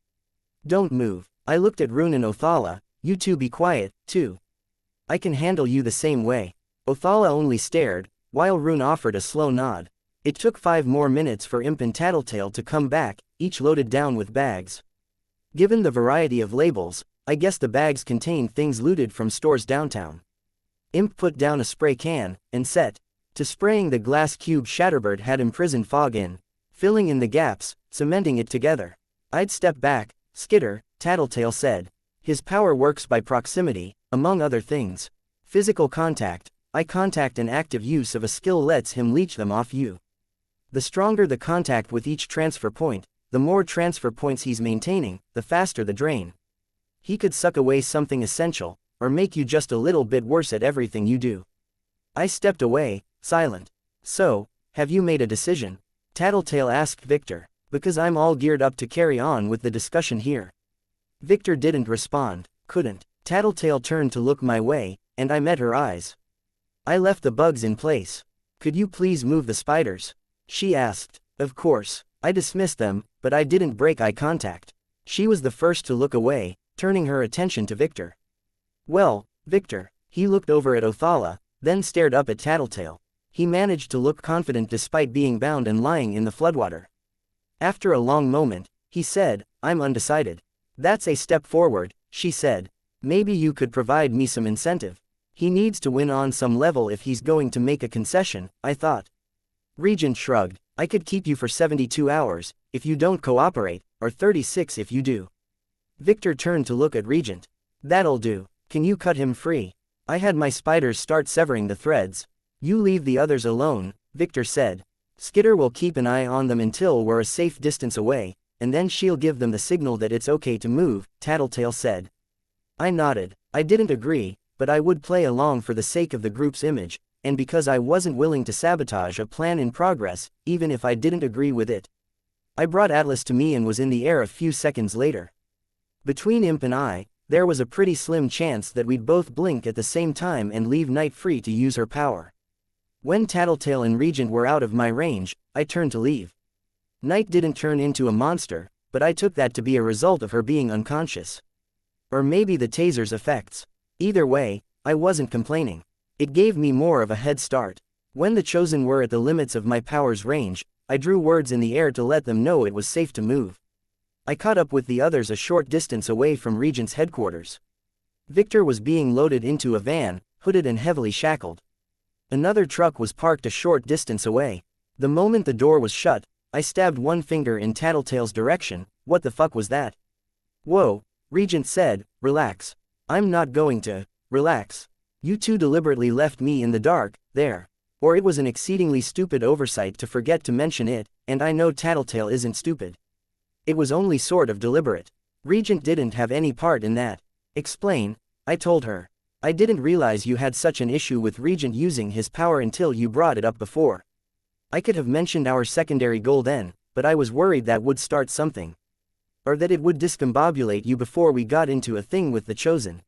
"Don't move." I looked at Rune and Othala. "You two be quiet, too. I can handle you the same way." Othala only stared, while Rune offered a slow nod. It took 5 more minutes for Imp and Tattletale to come back, each loaded down with bags. Given the variety of labels, I guess the bags contained things looted from stores downtown. Imp put down a spray can, and set to spraying the glass cube Shatterbird had imprisoned fog in, filling in the gaps, cementing it together. "I'd step back, Skitter," Tattletale said. "His power works by proximity, among other things. Physical contact, eye contact and active use of a skill lets him leech them off you. The stronger the contact with each transfer point, the more transfer points he's maintaining, the faster the drain. He could suck away something essential, or make you just a little bit worse at everything you do." I stepped away, silent. "So, have you made a decision?" Tattletale asked Victor, "because I'm all geared up to carry on with the discussion here." Victor didn't respond, couldn't. Tattletale turned to look my way, and I met her eyes. "I left the bugs in place. Could you please move the spiders?" she asked. Of course, I dismissed them, but I didn't break eye contact. She was the first to look away, turning her attention to Victor. "Well, Victor." He looked over at Othala, then stared up at Tattletale. He managed to look confident despite being bound and lying in the floodwater. After a long moment, he said, "I'm undecided." "That's a step forward," she said. "Maybe you could provide me some incentive. He needs to win on some level if he's going to make a concession," I thought. Regent shrugged. "I could keep you for 72 hours, if you don't cooperate, or 36 if you do." Victor turned to look at Regent. "That'll do. Can you cut him free?" I had my spiders start severing the threads. "You leave the others alone," Victor said. "Skitter will keep an eye on them until we're a safe distance away, and then she'll give them the signal that it's okay to move," Tattletale said. I nodded. I didn't agree, but I would play along for the sake of the group's image, and because I wasn't willing to sabotage a plan in progress, even if I didn't agree with it. I brought Atlas to me and was in the air a few seconds later. Between Imp and I, there was a pretty slim chance that we'd both blink at the same time and leave Night free to use her power. When Tattletale and Regent were out of my range, I turned to leave. Night didn't turn into a monster, but I took that to be a result of her being unconscious. Or maybe the taser's effects. Either way, I wasn't complaining. It gave me more of a head start. When the Chosen were at the limits of my power's range, I drew words in the air to let them know it was safe to move. I caught up with the others a short distance away from Regent's headquarters. Victor was being loaded into a van, hooded and heavily shackled. Another truck was parked a short distance away. The moment the door was shut, I stabbed one finger in Tattletale's direction. "What the fuck was that?" "Whoa," Regent said, "relax." "I'm not going to relax. You two deliberately left me in the dark, there. Or it was an exceedingly stupid oversight to forget to mention it, and I know Tattletale isn't stupid. It was only sort of deliberate. Regent didn't have any part in that." "Explain," I told her. "I didn't realize you had such an issue with Regent using his power until you brought it up before. I could have mentioned our secondary goal then, but I was worried that would start something. Or that it would discombobulate you before we got into a thing with the Chosen.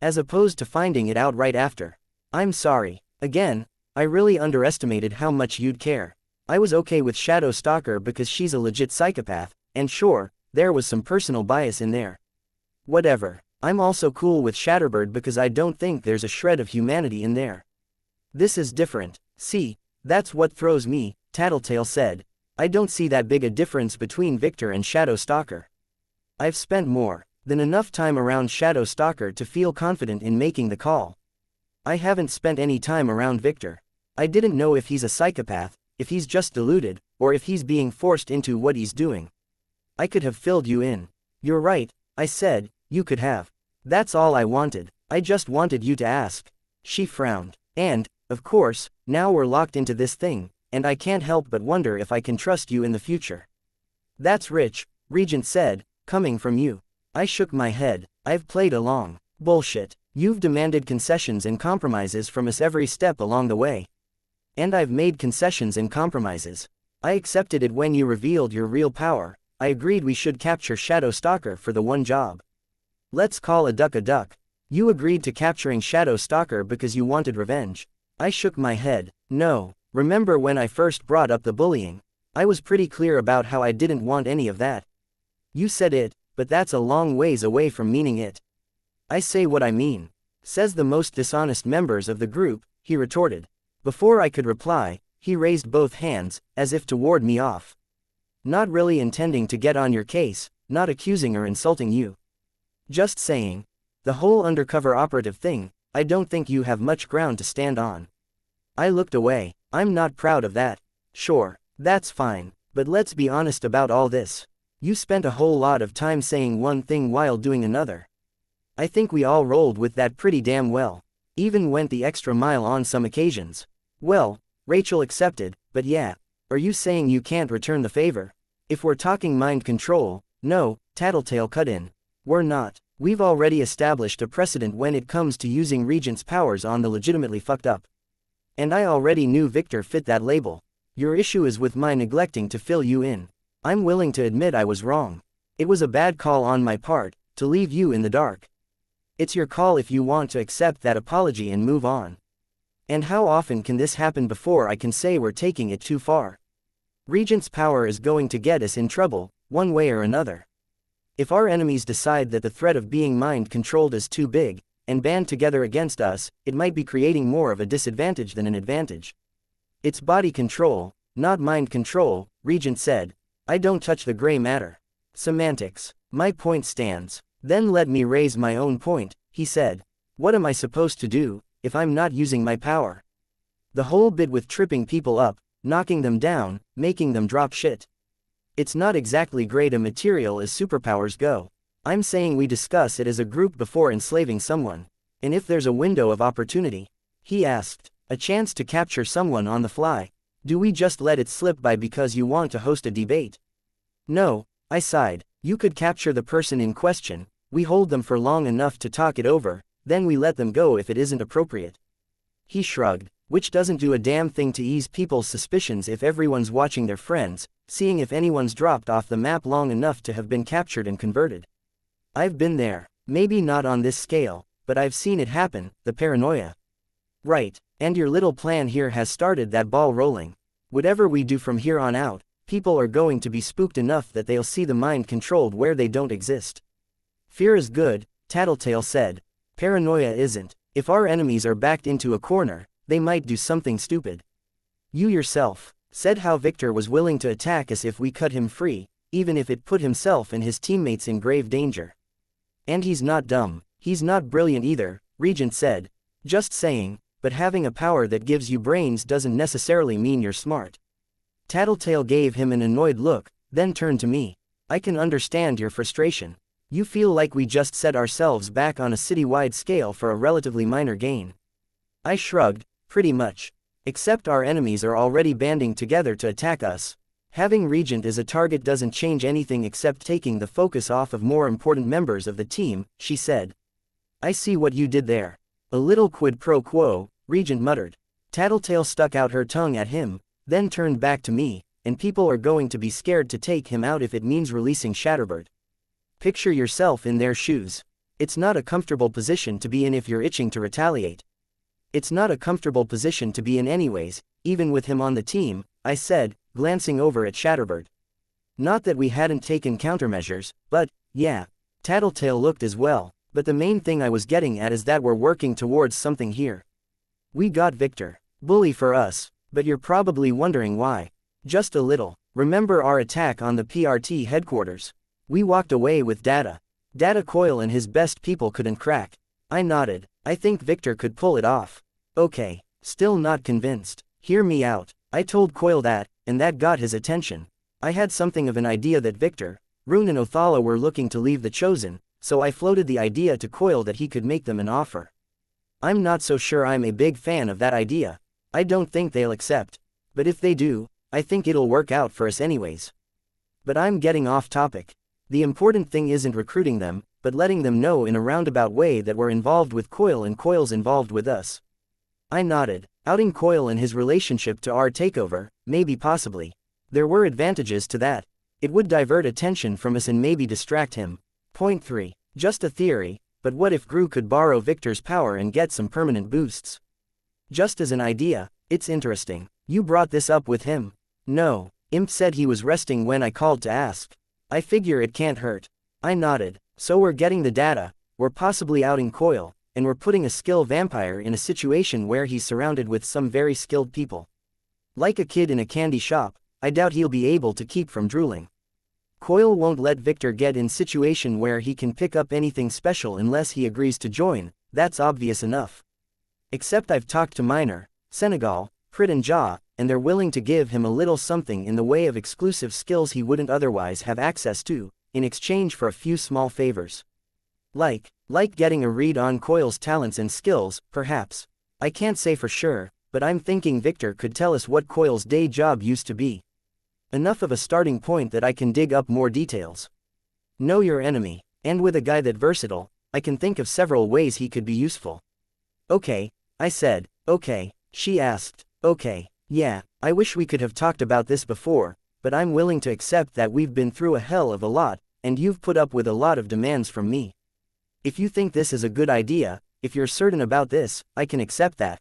As opposed to finding it out right after. I'm sorry. Again, I really underestimated how much you'd care. I was okay with Shadow Stalker because she's a legit psychopath, and sure, there was some personal bias in there. Whatever. I'm also cool with Shatterbird because I don't think there's a shred of humanity in there. This is different. See, that's what throws me," Tattletale said. "I don't see that big a difference between Victor and Shadow Stalker. I've spent more than enough time around Shadow Stalker to feel confident in making the call. I haven't spent any time around Victor. I didn't know if he's a psychopath, if he's just deluded, or if he's being forced into what he's doing. I could have filled you in." "You're right," I said, "you could have. That's all I wanted." I just wanted you to ask. She frowned. And, of course, now we're locked into this thing, and I can't help but wonder if I can trust you in the future. That's rich, Regent said, coming from you. I shook my head. I've played along. Bullshit. You've demanded concessions and compromises from us every step along the way. And I've made concessions and compromises. I accepted it when you revealed your real power. I agreed we should capture Shadow Stalker for the one job. Let's call a duck a duck. You agreed to capturing Shadow Stalker because you wanted revenge. I shook my head. No. Remember when I first brought up the bullying? I was pretty clear about how I didn't want any of that. You said it, but that's a long ways away from meaning it. I say what I mean. Says the most dishonest members of the group, he retorted. Before I could reply, he raised both hands, as if to ward me off. Not really intending to get on your case, not accusing or insulting you. Just saying. The whole undercover operative thing, I don't think you have much ground to stand on. I looked away. I'm not proud of that. Sure, that's fine, but let's be honest about all this. You spent a whole lot of time saying one thing while doing another. I think we all rolled with that pretty damn well. Even went the extra mile on some occasions. Well, Rachel accepted, but yeah. Are you saying you can't return the favor? If we're talking mind control, no, Tattletale cut in. We're not. We've already established a precedent when it comes to using Regent's powers on the legitimately fucked up. And I already knew Victor fit that label. Your issue is with my neglecting to fill you in. I'm willing to admit I was wrong. It was a bad call on my part, to leave you in the dark. It's your call if you want to accept that apology and move on. And how often can this happen before I can say we're taking it too far? Regent's power is going to get us in trouble, one way or another. If our enemies decide that the threat of being mind-controlled is too big, and band together against us, it might be creating more of a disadvantage than an advantage. It's body control, not mind control, Regent said. I don't touch the gray matter. Semantics. My point stands. Then let me raise my own point, he said. What am I supposed to do, if I'm not using my power? The whole bit with tripping people up, knocking them down, making them drop shit. It's not exactly great a material as superpowers go. I'm saying we discuss it as a group before enslaving someone. And if there's a window of opportunity, he asked, a chance to capture someone on the fly, do we just let it slip by because you want to host a debate? No, I sighed. You could capture the person in question, we hold them for long enough to talk it over, then we let them go if it isn't appropriate. He shrugged, which doesn't do a damn thing to ease people's suspicions if everyone's watching their friends, seeing if anyone's dropped off the map long enough to have been captured and converted. I've been there, maybe not on this scale, but I've seen it happen, the paranoia. Right, and your little plan here has started that ball rolling. Whatever we do from here on out, people are going to be spooked enough that they'll see the mind controlled where they don't exist. Fear is good, Tattletale said. Paranoia isn't. If our enemies are backed into a corner, they might do something stupid. You yourself said how Victor was willing to attack us if we cut him free, even if it put himself and his teammates in grave danger. And he's not dumb, he's not brilliant either, Regent said. Just saying, but having a power that gives you brains doesn't necessarily mean you're smart. Tattletale gave him an annoyed look, then turned to me. I can understand your frustration. You feel like we just set ourselves back on a citywide scale for a relatively minor gain. I shrugged, pretty much. Except our enemies are already banding together to attack us. Having Regent as a target doesn't change anything except taking the focus off of more important members of the team, she said. I see what you did there. A little quid pro quo, Regent muttered. Tattletale stuck out her tongue at him, then turned back to me, and people are going to be scared to take him out if it means releasing Shatterbird. Picture yourself in their shoes. It's not a comfortable position to be in if you're itching to retaliate. It's not a comfortable position to be in anyways, even with him on the team, I said, glancing over at Shatterbird. Not that we hadn't taken countermeasures, but, yeah. Tattletale looked as well, but the main thing I was getting at is that we're working towards something here. We got Victor. Bully for us, but you're probably wondering why. Just a little. Remember our attack on the PRT headquarters? We walked away with data. Data Coil and his best people couldn't crack. I nodded. I think Victor could pull it off. Okay, still not convinced. Hear me out. I told Coil that, and that got his attention. I had something of an idea that Victor, Rune and Othala were looking to leave the Chosen, so I floated the idea to Coil that he could make them an offer. I'm not so sure I'm a big fan of that idea. I don't think they'll accept. But if they do, I think it'll work out for us anyways. But I'm getting off topic. The important thing isn't recruiting them, but letting them know in a roundabout way that we're involved with Coil and Coil's involved with us. I nodded. Outing Coil and his relationship to our takeover, maybe possibly. There were advantages to that. It would divert attention from us and maybe distract him. Point 3. Just a theory, but what if Gru could borrow Victor's power and get some permanent boosts? Just as an idea, it's interesting. You brought this up with him? No. Imp said he was resting when I called to ask. I figure it can't hurt. I nodded. So we're getting the data, we're possibly outing Coil, and we're putting a skill vampire in a situation where he's surrounded with some very skilled people. Like a kid in a candy shop, I doubt he'll be able to keep from drooling. Coil won't let Victor get in situation where he can pick up anything special unless he agrees to join, that's obvious enough. Except I've talked to Miner, Senegal, Crit and Jaw, and they're willing to give him a little something in the way of exclusive skills he wouldn't otherwise have access to, in exchange for a few small favors. Like getting a read on Coil's talents and skills, perhaps. I can't say for sure, but I'm thinking Victor could tell us what Coil's day job used to be. Enough of a starting point that I can dig up more details. Know your enemy, and with a guy that versatile, I can think of several ways he could be useful. Okay, I said. Okay, she asked. Okay, yeah, I wish we could have talked about this before, but I'm willing to accept that we've been through a hell of a lot, and you've put up with a lot of demands from me. If you think this is a good idea, if you're certain about this, I can accept that.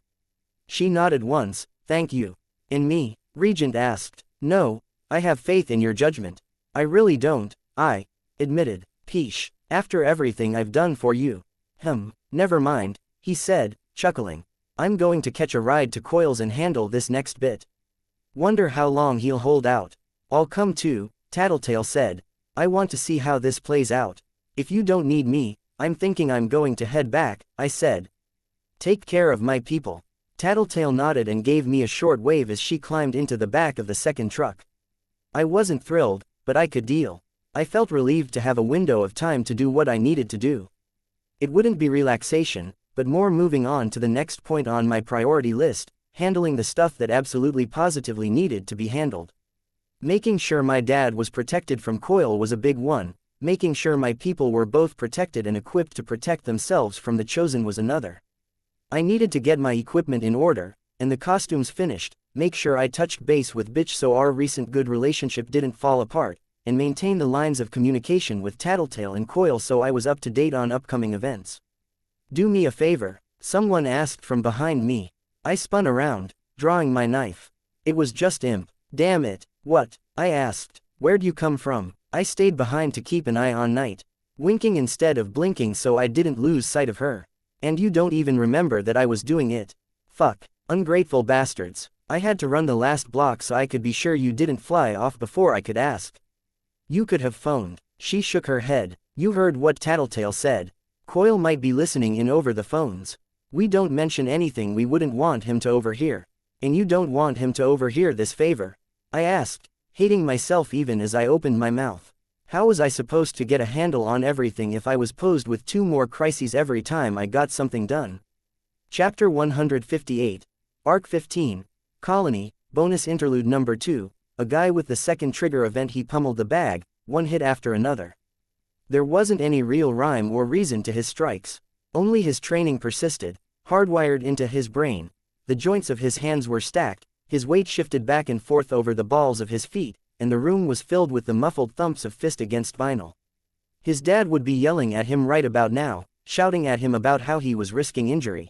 She nodded once. Thank you. In me? Regent asked. No, I have faith in your judgment. I really don't, I admitted. Peesh, after everything I've done for you. Never mind, he said, chuckling. I'm going to catch a ride to Coil's and handle this next bit. Wonder how long he'll hold out. I'll come too, Tattletale said. I want to see how this plays out. If you don't need me, I'm thinking I'm going to head back, I said. Take care of my people. Tattletale nodded and gave me a short wave as she climbed into the back of the second truck. I wasn't thrilled, but I could deal. I felt relieved to have a window of time to do what I needed to do. It wouldn't be relaxation, but more moving on to the next point on my priority list, handling the stuff that absolutely positively needed to be handled. Making sure my dad was protected from Coil was a big one, making sure my people were both protected and equipped to protect themselves from the Chosen was another. I needed to get my equipment in order, and the costumes finished, make sure I touched base with Bitch so our recent good relationship didn't fall apart, and maintain the lines of communication with Tattletale and Coil so I was up to date on upcoming events. Do me a favor, someone asked from behind me. I spun around, drawing my knife. It was just Imp. Damn it, what? I asked. Where'd you come from? I stayed behind to keep an eye on Night, winking instead of blinking so I didn't lose sight of her. And you don't even remember that I was doing it. Fuck, ungrateful bastards. I had to run the last block so I could be sure you didn't fly off before I could ask. You could have phoned. She shook her head. You heard what Tattletale said. Coil might be listening in over the phones. We don't mention anything we wouldn't want him to overhear. And you don't want him to overhear this favor? I asked, hating myself even as I opened my mouth. How was I supposed to get a handle on everything if I was posed with 2 more crises every time I got something done? Chapter 158. Arc 15. Colony, Bonus Interlude Number 2, a guy with the second trigger event he pummeled the bag, one hit after another. There wasn't any real rhyme or reason to his strikes. Only his training persisted, hardwired into his brain. The joints of his hands were stacked, his weight shifted back and forth over the balls of his feet, and the room was filled with the muffled thumps of fist against vinyl. His dad would be yelling at him right about now, shouting at him about how he was risking injury.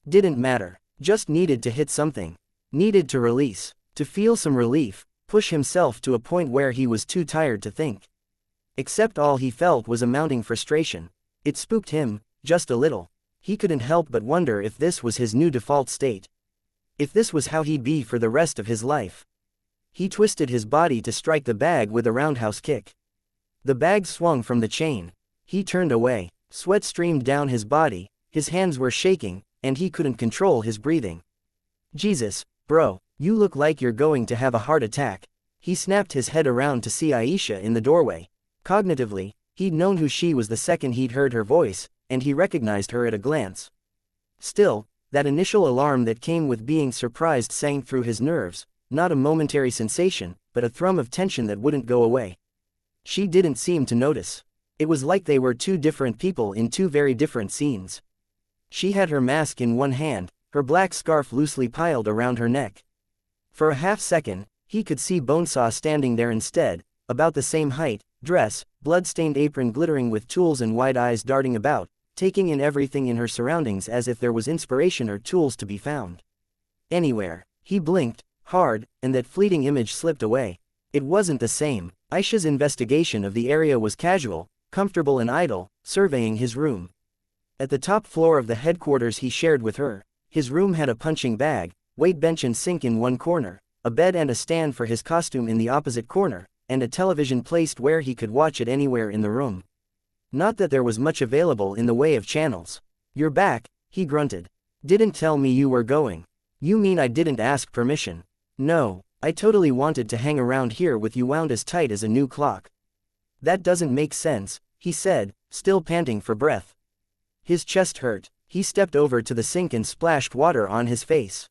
Didn't matter, just needed to hit something. Needed to release, to feel some relief, push himself to a point where he was too tired to think. Except all he felt was a mounting frustration. It spooked him, just a little. He couldn't help but wonder if this was his new default state. If this was how he'd be for the rest of his life. He twisted his body to strike the bag with a roundhouse kick. The bag swung from the chain. He turned away. Sweat streamed down his body, his hands were shaking, and he couldn't control his breathing. Jesus, bro, you look like you're going to have a heart attack. He snapped his head around to see Aisha in the doorway. Cognitively, He'd known who she was the second he'd heard her voice, and he recognized her at a glance. Still, that initial alarm that came with being surprised sang through his nerves, not a momentary sensation, but a thrum of tension that wouldn't go away. She didn't seem to notice. It was like they were two different people in two very different scenes. She had her mask in one hand, her black scarf loosely piled around her neck. For a half-second, he could see Bonesaw standing there instead, about the same height, dress, blood-stained apron glittering with tools and wide eyes darting about, taking in everything in her surroundings as if there was inspiration or tools to be found anywhere. He blinked hard, and that fleeting image slipped away. It wasn't the same. Aisha's investigation of the area was casual, comfortable and idle, surveying his room. At the top floor of the headquarters he shared with her, his room had a punching bag, weight bench and sink in one corner, a bed and a stand for his costume in the opposite corner, and a television placed where he could watch it anywhere in the room. Not that there was much available in the way of channels. "You're back," he grunted. "Didn't tell me you were going." "You mean I didn't ask permission?" "No, I totally wanted to hang around here with you wound as tight as a new clock." "That doesn't make sense," he said, still panting for breath. His chest hurt. He stepped over to the sink and splashed water on his face.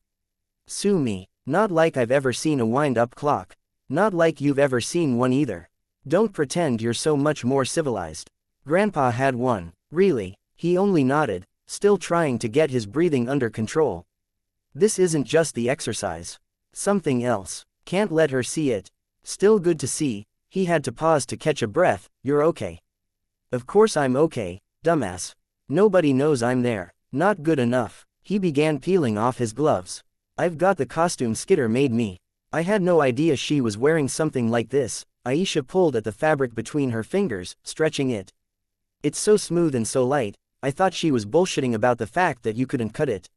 "Sue me. Not like I've ever seen a wind-up clock. Not like you've ever seen one either. Don't pretend you're so much more civilized. Grandpa had one." "Really?" He only nodded, still trying to get his breathing under control. "This isn't just the exercise. Something else. Can't let her see it." "Still good to see." He had to pause to catch a breath. "You're okay." "Of course I'm okay, dumbass. Nobody knows I'm there." "Not good enough." He began peeling off his gloves. "I've got the costume Skitter made me. I had no idea she was wearing something like this." Aisha pulled at the fabric between her fingers, stretching it. "It's so smooth and so light. I thought she was bullshitting about the fact that you couldn't cut it.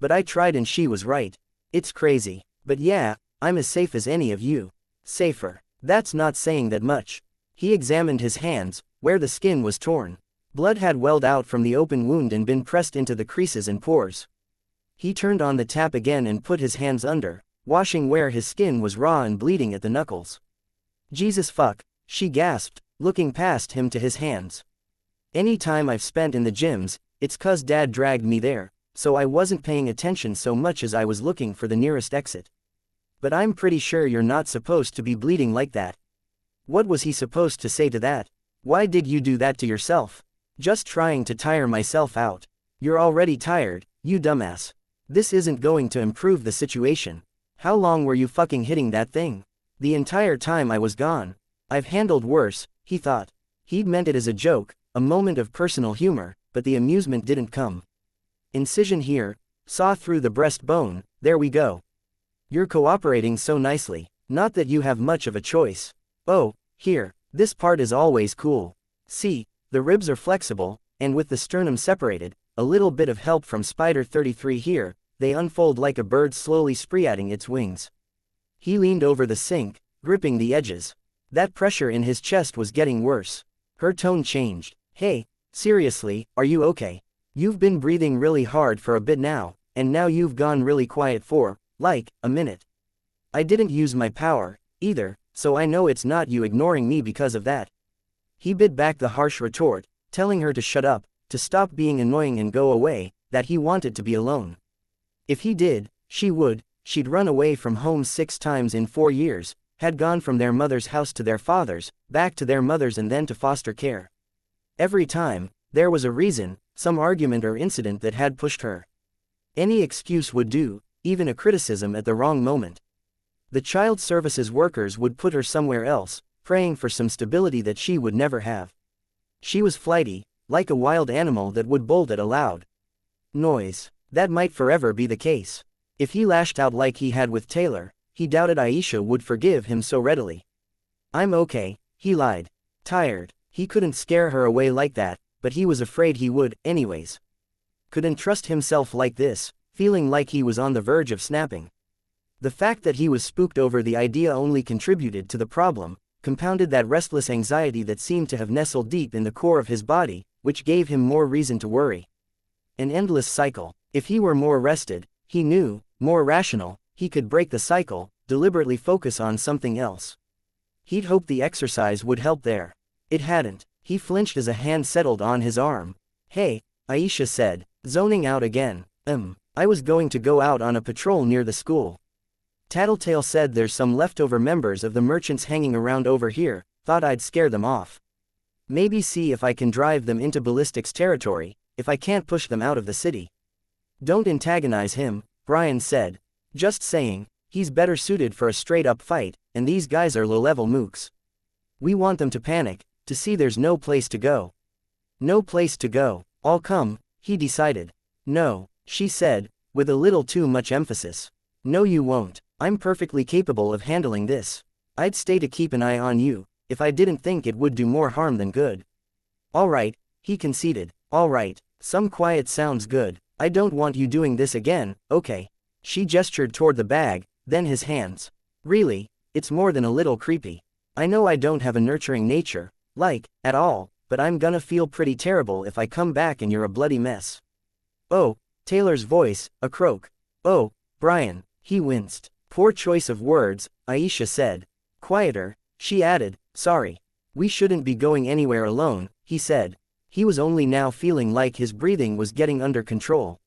But I tried and she was right. It's crazy. But yeah, I'm as safe as any of you." "Safer. That's not saying that much." He examined his hands, where the skin was torn. Blood had welled out from the open wound and been pressed into the creases and pores. He turned on the tap again and put his hands under, washing where his skin was raw and bleeding at the knuckles. "Jesus fuck," she gasped, looking past him to his hands. "Any time I've spent in the gyms, it's 'cause Dad dragged me there, so I wasn't paying attention so much as I was looking for the nearest exit. But I'm pretty sure you're not supposed to be bleeding like that." What was he supposed to say to that? "Why did you do that to yourself?" "Just trying to tire myself out." "You're already tired, you dumbass. This isn't going to improve the situation." "How long were you fucking hitting that thing?" "The entire time I was gone. I've handled worse," he thought. He'd meant it as a joke, a moment of personal humor, but the amusement didn't come. "Incision here, saw through the breastbone, there we go. You're cooperating so nicely. Not that you have much of a choice. Oh, here, this part is always cool. See, the ribs are flexible, and with the sternum separated, a little bit of help from Spider 33 here, they unfold like a bird slowly spreading its wings." He leaned over the sink, gripping the edges. That pressure in his chest was getting worse. Her tone changed. "Hey, seriously, are you okay? You've been breathing really hard for a bit now, and now you've gone really quiet for, like, a minute. I didn't use my power, either, so I know it's not you ignoring me because of that." He bit back the harsh retort, telling her to shut up, to stop being annoying and go away, that he wanted to be alone. If he did, she'd run away from home 6 times in 4 years, had gone from their mother's house to their father's, back to their mother's and then to foster care. Every time, there was a reason, some argument or incident that had pushed her. Any excuse would do, even a criticism at the wrong moment. The child services workers would put her somewhere else, praying for some stability that she would never have. She was flighty, like a wild animal that would bolt at a loud noise. That might forever be the case. If he lashed out like he had with Taylor, he doubted Aisha would forgive him so readily. "I'm okay," he lied. Tired. He couldn't scare her away like that, but he was afraid he would, anyways. Couldn't trust himself like this, feeling like he was on the verge of snapping. The fact that he was spooked over the idea only contributed to the problem, compounded that restless anxiety that seemed to have nestled deep in the core of his body, which gave him more reason to worry. An endless cycle. If he were more rested, he knew, more rational, he could break the cycle, deliberately focus on something else. He'd hoped the exercise would help there. It hadn't. He flinched as a hand settled on his arm. Hey, Aisha said, zoning out again. I was going to go out on a patrol near the school. Tattletale said there's some leftover members of the merchants hanging around over here, thought I'd scare them off. Maybe see if I can drive them into ballistics territory, if I can't push them out of the city. Don't antagonize him, Brian said. Just saying, he's better suited for a straight-up fight, and these guys are low-level mooks. We want them to panic, to see there's no place to go. No place to go. I'll come, he decided. No, she said, with a little too much emphasis. No you won't. I'm perfectly capable of handling this. I'd stay to keep an eye on you, if I didn't think it would do more harm than good. All right, he conceded. All right, some quiet sounds good. I don't want you doing this again, okay. She gestured toward the bag, then his hands. Really, it's more than a little creepy. I know I don't have a nurturing nature, at all, but I'm gonna feel pretty terrible if I come back and you're a bloody mess. Oh, Taylor's voice, a croak. Oh, Brian, he winced. Poor choice of words, Aisha said. Quieter, she added, sorry. We shouldn't be going anywhere alone, he said. He was only now feeling like his breathing was getting under control.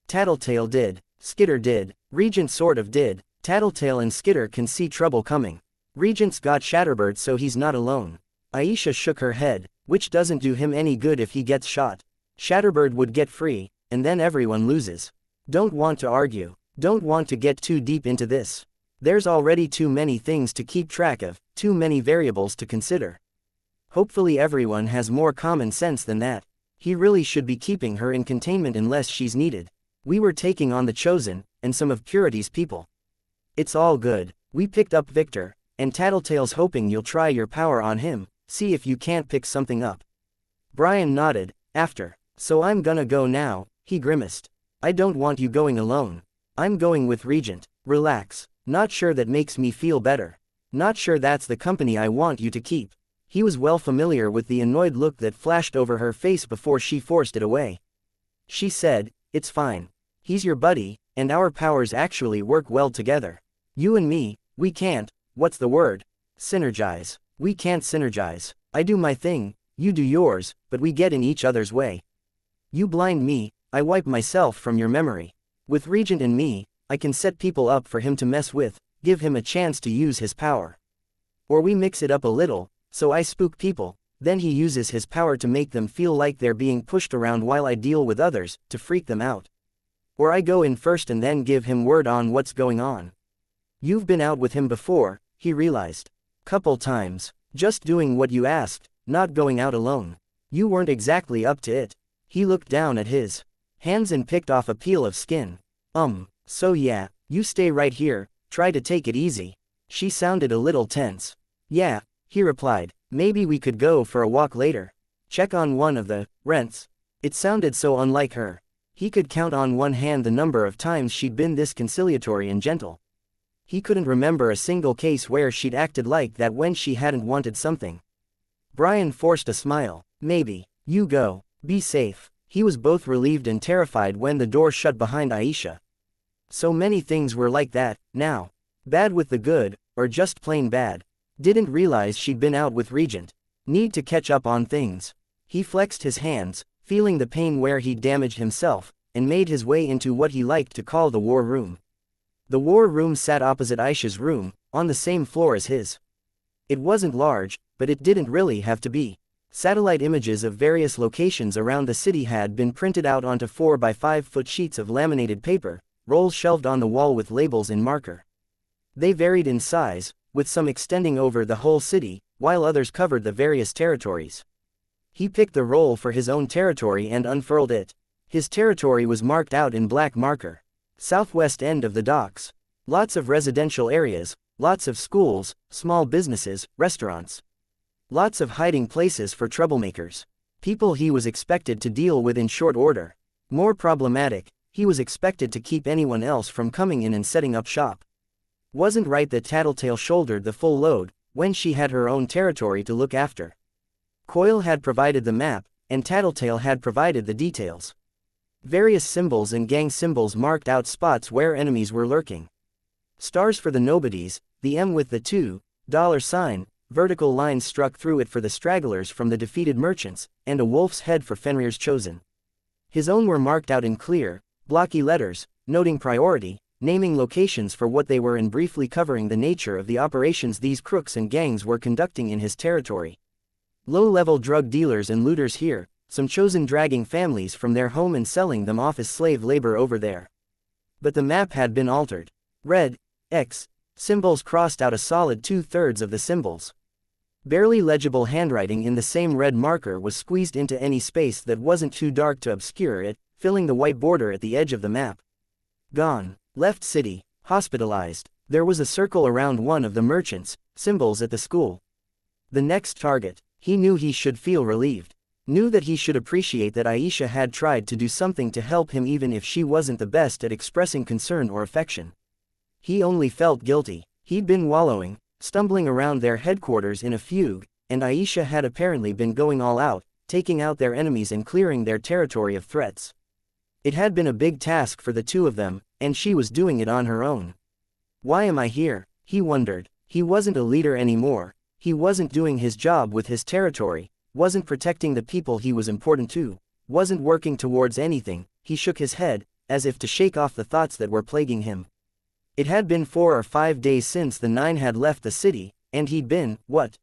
Tattletale did. Skitter did. Regent sort of did. Tattletale and Skitter can see trouble coming. Regent's got Shatterbird so he's not alone. Aisha shook her head, which doesn't do him any good if he gets shot. Shatterbird would get free, and then everyone loses. Don't want to argue. Don't want to get too deep into this. There's already too many things to keep track of, too many variables to consider. Hopefully everyone has more common sense than that. He really should be keeping her in containment unless she's needed. We were taking on the Chosen, and some of Purity's people. It's all good. We picked up Victor, and Tattletale's hoping you'll try your power on him, see if you can't pick something up. Brian nodded, after. So I'm gonna go now, he grimaced. I don't want you going alone. I'm going with Regent. Relax. Not sure that makes me feel better. Not sure that's the company I want you to keep. He was well familiar with the annoyed look that flashed over her face before she forced it away. She said, it's fine. He's your buddy, and our powers actually work well together. You and me, we can't, what's the word? Synergize. We can't synergize. I do my thing, you do yours, but we get in each other's way. You blind me, I wipe myself from your memory. With Regent and me, I can set people up for him to mess with, give him a chance to use his power. Or we mix it up a little, so I spook people, then he uses his power to make them feel like they're being pushed around while I deal with others, to freak them out. Or I go in first and then give him word on what's going on. You've been out with him before, he realized. Couple times, just doing what you asked, not going out alone. You weren't exactly up to it. He looked down at his hands and picked off a peel of skin. So yeah, you stay right here, try to take it easy. She sounded a little tense. Yeah, he replied, maybe we could go for a walk later. Check on one of the rents. It sounded so unlike her. He could count on one hand the number of times she'd been this conciliatory and gentle. He couldn't remember a single case where she'd acted like that when she hadn't wanted something. Brian forced a smile. Maybe. You go. Be safe. He was both relieved and terrified when the door shut behind Aisha. So many things were like that, now. Bad with the good, or just plain bad. Didn't realize she'd been out with Regent. Need to catch up on things. He flexed his hands, feeling the pain where he'd damaged himself, and made his way into what he liked to call the war room. The war room sat opposite Aisha's room, on the same floor as his. It wasn't large, but it didn't really have to be. Satellite images of various locations around the city had been printed out onto 4 by 5 foot sheets of laminated paper, rolls shelved on the wall with labels in marker. They varied in size, with some extending over the whole city, while others covered the various territories. He picked the roll for his own territory and unfurled it. His territory was marked out in black marker. Southwest end of the docks. Lots of residential areas, lots of schools, small businesses, restaurants. Lots of hiding places for troublemakers. People he was expected to deal with in short order. More problematic, he was expected to keep anyone else from coming in and setting up shop. Wasn't right that Tattletale shouldered the full load, when she had her own territory to look after. Coil had provided the map, and Tattletale had provided the details. Various symbols and gang symbols marked out spots where enemies were lurking. Stars for the nobodies, the M with the $2 sign, vertical lines struck through it for the stragglers from the defeated merchants, and a wolf's head for Fenrir's chosen. His own were marked out in clear, blocky letters, noting priority, naming locations for what they were and briefly covering the nature of the operations these crooks and gangs were conducting in his territory. Low-level drug dealers and looters here, some chosen dragging families from their home and selling them off as slave labor over there. But the map had been altered. Red, X, symbols crossed out a solid 2/3 of the symbols. Barely legible handwriting in the same red marker was squeezed into any space that wasn't too dark to obscure it, filling the white border at the edge of the map. Gone. Left city. Hospitalized. There was a circle around one of the merchants' symbols at the school. The next target. He knew he should feel relieved. Knew that he should appreciate that Aisha had tried to do something to help him even if she wasn't the best at expressing concern or affection. He only felt guilty. He'd been wallowing, stumbling around their headquarters in a fugue, and Aisha had apparently been going all out, taking out their enemies and clearing their territory of threats. It had been a big task for the two of them, and she was doing it on her own. Why am I here? He wondered. He wasn't a leader anymore. He wasn't doing his job with his territory, wasn't protecting the people he was important to, wasn't working towards anything. He shook his head, as if to shake off the thoughts that were plaguing him. It had been 4 or 5 days since the 9 had left the city, and he'd been, what?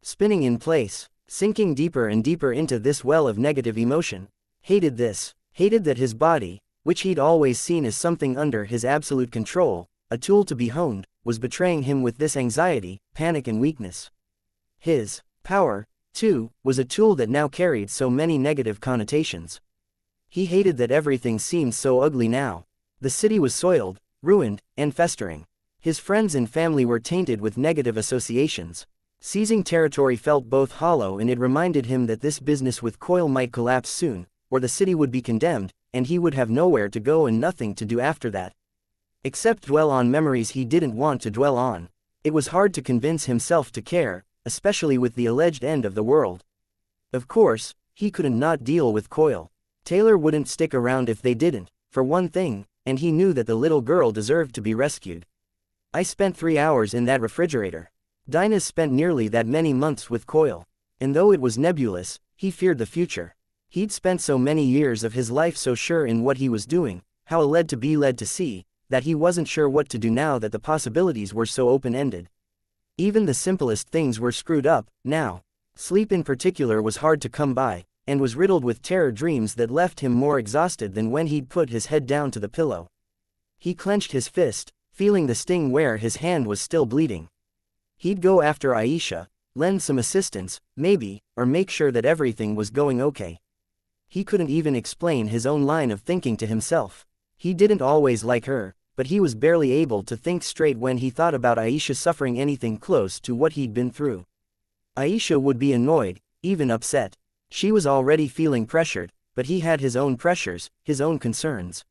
Spinning in place, sinking deeper and deeper into this well of negative emotion. Hated this, hated that his body, which he'd always seen as something under his absolute control, a tool to be honed, was betraying him with this anxiety, panic and weakness. His power, too, was a tool that now carried so many negative connotations. He hated that everything seemed so ugly now. The city was soiled, ruined, and festering. His friends and family were tainted with negative associations. Seizing territory felt both hollow, and it reminded him that this business with Coil might collapse soon, or the city would be condemned, and he would have nowhere to go and nothing to do after that. Except dwell on memories he didn't want to dwell on. It was hard to convince himself to care, especially with the alleged end of the world. Of course, he couldn't not deal with Coil. Taylor wouldn't stick around if they didn't, for one thing, and he knew that the little girl deserved to be rescued. I spent 3 hours in that refrigerator. Dinah's spent nearly that many months with Coil. And though it was nebulous, he feared the future. He'd spent so many years of his life so sure in what he was doing, how led to be led to see, that he wasn't sure what to do now that the possibilities were so open-ended. Even the simplest things were screwed up, now. Sleep in particular was hard to come by, and was riddled with terror dreams that left him more exhausted than when he'd put his head down to the pillow. He clenched his fist, feeling the sting where his hand was still bleeding. He'd go after Aisha, lend some assistance, maybe, or make sure that everything was going okay. He couldn't even explain his own line of thinking to himself. He didn't always like her, but he was barely able to think straight when he thought about Aisha suffering anything close to what he'd been through. Aisha would be annoyed, even upset. She was already feeling pressured, but he had his own pressures, his own concerns.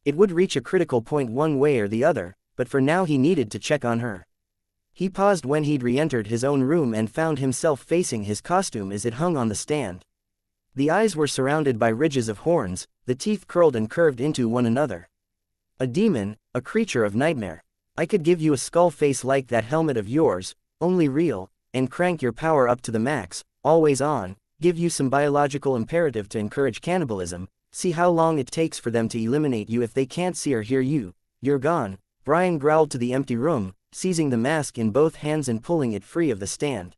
It would reach a critical point one way or the other, but for now he needed to check on her. He paused when he'd re-entered his own room and found himself facing his costume as it hung on the stand. The eyes were surrounded by ridges of horns, the teeth curled and curved into one another. A demon, a creature of nightmare. I could give you a skull face like that helmet of yours, only real, and crank your power up to the max, always on, give you some biological imperative to encourage cannibalism, see how long it takes for them to eliminate you if they can't see or hear you, you're gone, Brian growled to the empty room, seizing the mask in both hands and pulling it free of the stand.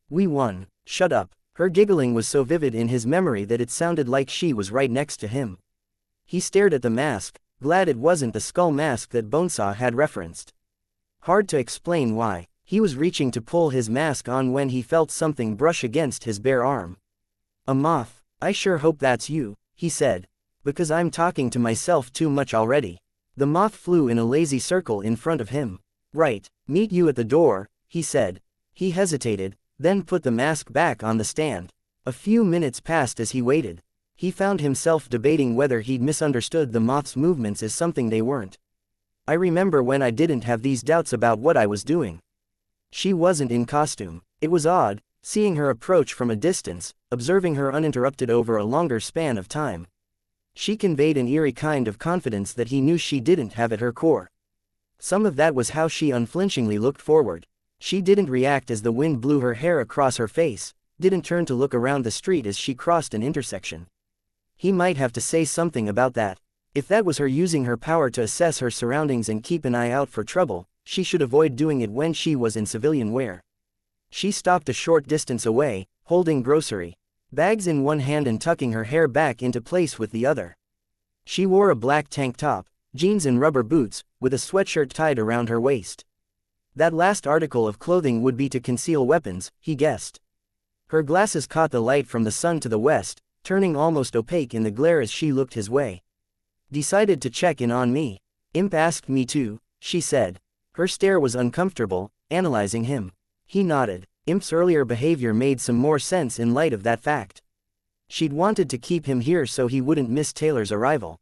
We won. Shut up. Her giggling was so vivid in his memory that it sounded like she was right next to him. He stared at the mask, glad it wasn't the skull mask that Bonesaw had referenced. Hard to explain why. He was reaching to pull his mask on when he felt something brush against his bare arm. A moth. I sure hope that's you, he said. Because I'm talking to myself too much already. The moth flew in a lazy circle in front of him. Right, meet you at the door, he said. He hesitated, then put the mask back on the stand. A few minutes passed as he waited. He found himself debating whether he'd misunderstood the moth's movements as something they weren't. I remember when I didn't have these doubts about what I was doing. She wasn't in costume. It was odd, seeing her approach from a distance, observing her uninterrupted over a longer span of time. She conveyed an eerie kind of confidence that he knew she didn't have at her core. Some of that was how she unflinchingly looked forward. She didn't react as the wind blew her hair across her face, didn't turn to look around the street as she crossed an intersection. He might have to say something about that. If that was her using her power to assess her surroundings and keep an eye out for trouble, she should avoid doing it when she was in civilian wear. She stopped a short distance away, holding grocery bags in one hand and tucking her hair back into place with the other. She wore a black tank top, jeans and rubber boots, with a sweatshirt tied around her waist. That last article of clothing would be to conceal weapons, he guessed. Her glasses caught the light from the sun to the west, turning almost opaque in the glare as she looked his way. Decided to check in on me. Imp asked me to, she said. Her stare was uncomfortable, analyzing him. He nodded. Imp's earlier behavior made some more sense in light of that fact. She'd wanted to keep him here so he wouldn't miss Taylor's arrival.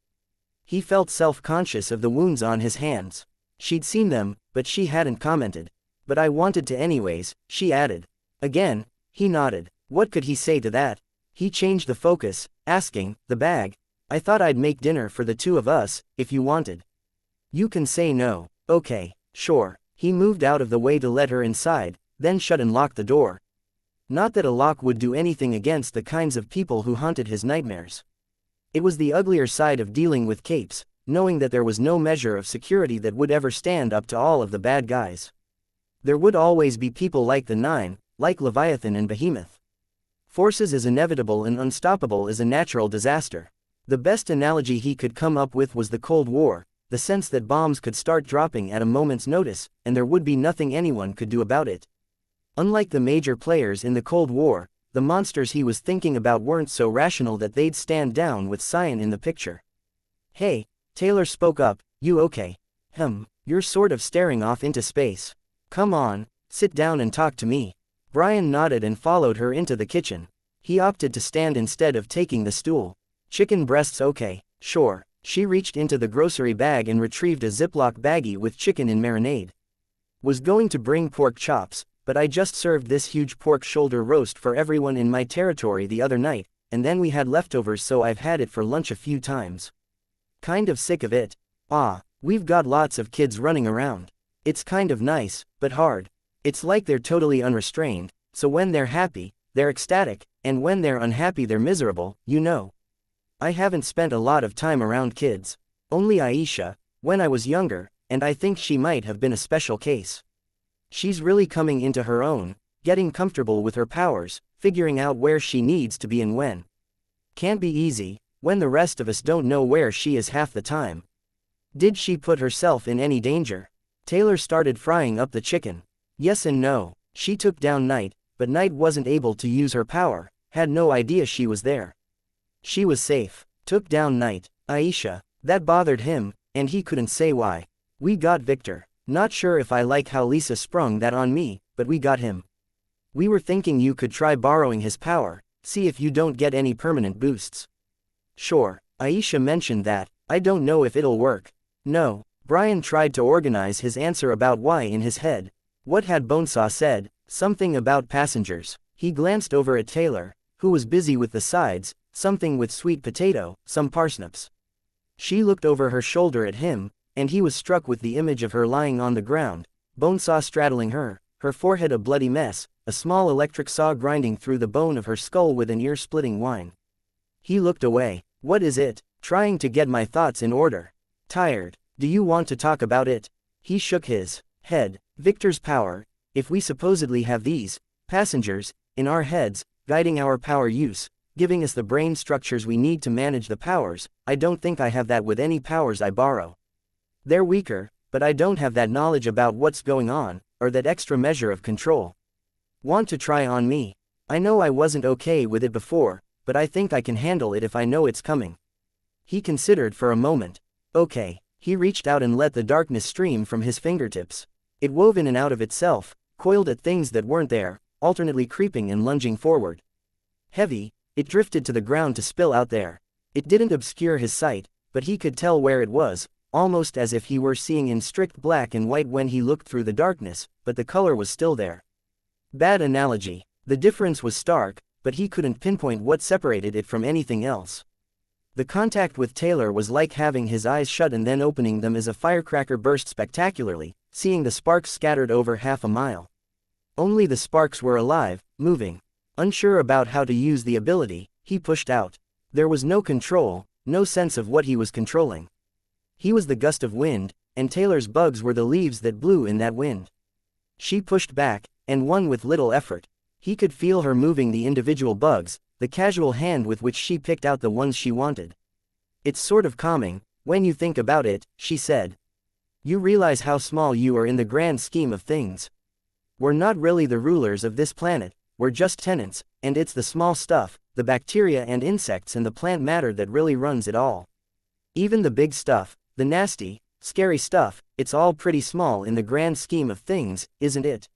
He felt self-conscious of the wounds on his hands. She'd seen them, but she hadn't commented. But I wanted to anyways, she added. Again, he nodded. What could he say to that? He changed the focus, asking, the bag. I thought I'd make dinner for the two of us, if you wanted. You can say no. Okay, sure. He moved out of the way to let her inside, then shut and locked the door. Not that a lock would do anything against the kinds of people who haunted his nightmares. It was the uglier side of dealing with capes, knowing that there was no measure of security that would ever stand up to all of the bad guys. There would always be people like the Nine, like Leviathan and Behemoth. Forces as inevitable and unstoppable as a natural disaster. The best analogy he could come up with was the Cold War, the sense that bombs could start dropping at a moment's notice, and there would be nothing anyone could do about it. Unlike the major players in the Cold War, the monsters he was thinking about weren't so rational that they'd stand down with Cyan in the picture. Hey, Taylor spoke up, you okay? You're sort of staring off into space. Come on, sit down and talk to me. Brian nodded and followed her into the kitchen. He opted to stand instead of taking the stool. Chicken breasts okay, sure. She reached into the grocery bag and retrieved a Ziploc baggie with chicken in marinade. Was going to bring pork chops, but I just served this huge pork shoulder roast for everyone in my territory the other night, and then we had leftovers so I've had it for lunch a few times. Kind of sick of it. We've got lots of kids running around. It's kind of nice, but hard. It's like they're totally unrestrained, so when they're happy, they're ecstatic, and when they're unhappy they're miserable, you know. I haven't spent a lot of time around kids. Only Aisha, when I was younger, and I think she might have been a special case. She's really coming into her own, getting comfortable with her powers, figuring out where she needs to be and when. Can't be easy, when the rest of us don't know where she is half the time. Did she put herself in any danger? Taylor started frying up the chicken. Yes and no. She took down Night, but Night wasn't able to use her power, had no idea she was there. She was safe. Took down Night. Aisha. That bothered him, and he couldn't say why. We got Victor. Not sure if I like how Lisa sprung that on me, but we got him. We were thinking you could try borrowing his power, see if you don't get any permanent boosts. Sure, Aisha mentioned that. I don't know if it'll work. No. Brian tried to organize his answer about why in his head. What had Bonesaw said? Something about passengers. He glanced over at Taylor, who was busy with the sides, something with sweet potato, some parsnips. She looked over her shoulder at him, and he was struck with the image of her lying on the ground, Bonesaw straddling her, her forehead a bloody mess, a small electric saw grinding through the bone of her skull with an ear-splitting whine. He looked away. What is it? Trying to get my thoughts in order. Tired. Do you want to talk about it? He shook his head. Victor's power. If we supposedly have these passengers in our heads, guiding our power use, giving us the brain structures we need to manage the powers, I don't think I have that with any powers I borrow. They're weaker, but I don't have that knowledge about what's going on, or that extra measure of control. Want to try on me? I know I wasn't okay with it before, but I think I can handle it if I know it's coming. He considered for a moment. Okay. He reached out and let the darkness stream from his fingertips. It wove in and out of itself, coiled at things that weren't there, alternately creeping and lunging forward. Heavy, it drifted to the ground to spill out there. It didn't obscure his sight, but he could tell where it was, almost as if he were seeing in strict black and white when he looked through the darkness, but the color was still there. Bad analogy. The difference was stark, but he couldn't pinpoint what separated it from anything else. The contact with Taylor was like having his eyes shut and then opening them as a firecracker burst spectacularly, seeing the sparks scattered over half a mile. Only the sparks were alive, moving. Unsure about how to use the ability, he pushed out. There was no control, no sense of what he was controlling. He was the gust of wind, and Taylor's bugs were the leaves that blew in that wind. She pushed back, and won with little effort. He could feel her moving the individual bugs, the casual hand with which she picked out the ones she wanted. It's sort of calming, when you think about it, she said. You realize how small you are in the grand scheme of things. We're not really the rulers of this planet, we're just tenants, and it's the small stuff, the bacteria and insects and the plant matter that really runs it all. Even the big stuff, the nasty, scary stuff, it's all pretty small in the grand scheme of things, isn't it?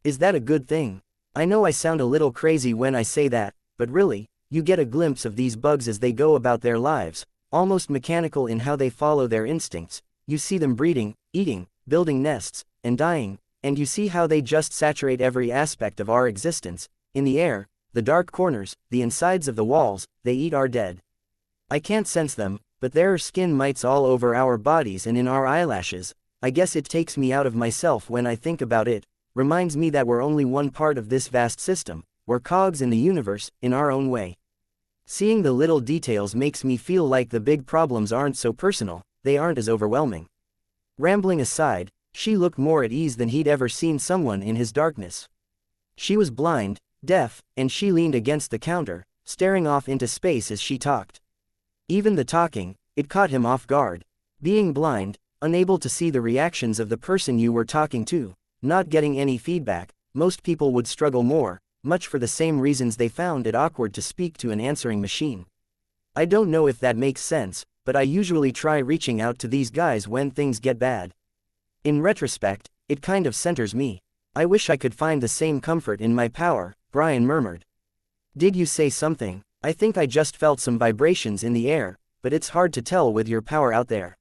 Is that a good thing? I know I sound a little crazy when I say that, but really, you get a glimpse of these bugs as they go about their lives, almost mechanical in how they follow their instincts. You see them breeding, eating, building nests, and dying, and you see how they just saturate every aspect of our existence. In the air, the dark corners, the insides of the walls, they eat our dead. I can't sense them, but there are skin mites all over our bodies and in our eyelashes. I guess it takes me out of myself when I think about it, reminds me that we're only one part of this vast system, we're cogs in the universe, in our own way. Seeing the little details makes me feel like the big problems aren't so personal, they aren't as overwhelming. Rambling aside, she looked more at ease than he'd ever seen someone in his darkness. She was blind, deaf, and she leaned against the counter, staring off into space as she talked. Even the talking, it caught him off guard. Being blind, unable to see the reactions of the person you were talking to, not getting any feedback, most people would struggle more, much for the same reasons they found it awkward to speak to an answering machine. I don't know if that makes sense, but I usually try reaching out to these guys when things get bad. In retrospect, it kind of centers me. I wish I could find the same comfort in my power, Brian murmured. Did you say something? I think I just felt some vibrations in the air, but it's hard to tell with your power out there.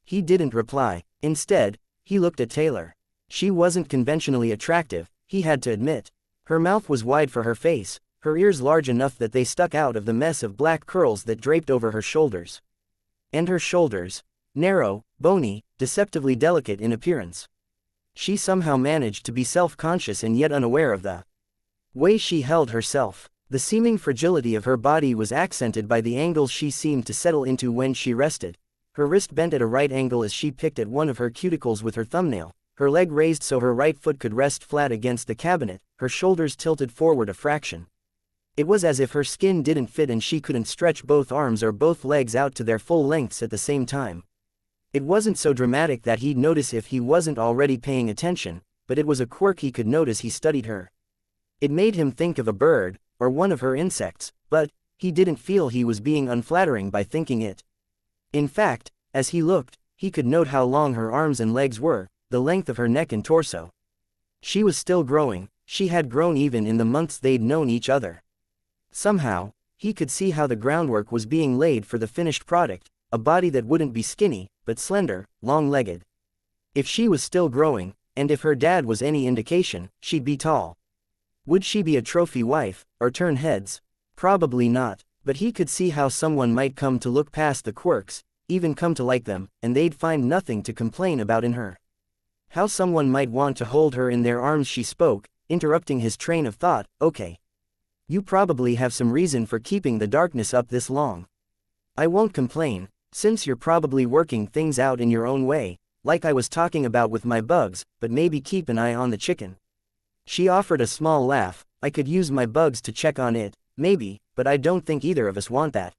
He didn't reply. Instead, he looked at Taylor. She wasn't conventionally attractive, he had to admit. Her mouth was wide for her face, her ears large enough that they stuck out of the mess of black curls that draped over her shoulders. And her shoulders, narrow, bony, deceptively delicate in appearance. She somehow managed to be self-conscious and yet unaware of the way she held herself. The seeming fragility of her body was accented by the angles she seemed to settle into when she rested. Her wrist bent at a right angle as she picked at one of her cuticles with her thumbnail, her leg raised so her right foot could rest flat against the cabinet, her shoulders tilted forward a fraction. It was as if her skin didn't fit and she couldn't stretch both arms or both legs out to their full lengths at the same time. It wasn't so dramatic that he'd notice if he wasn't already paying attention, but it was a quirk he could notice he studied her. It made him think of a bird, or one of her insects, but he didn't feel he was being unflattering by thinking it. In fact, as he looked, he could note how long her arms and legs were, the length of her neck and torso. She was still growing, she had grown even in the months they'd known each other. Somehow, he could see how the groundwork was being laid for the finished product, a body that wouldn't be skinny, but slender, long-legged. If she was still growing, and if her dad was any indication, she'd be tall. Would she be a trophy wife, or turn heads? Probably not, but he could see how someone might come to look past the quirks, even come to like them, and they'd find nothing to complain about in her. How someone might want to hold her in their arms. She spoke, interrupting his train of thought. Okay. You probably have some reason for keeping the darkness up this long. I won't complain, since you're probably working things out in your own way, like I was talking about with my bugs, but maybe keep an eye on the chicken. She offered a small laugh. I could use my bugs to check on it, maybe, but I don't think either of us want that.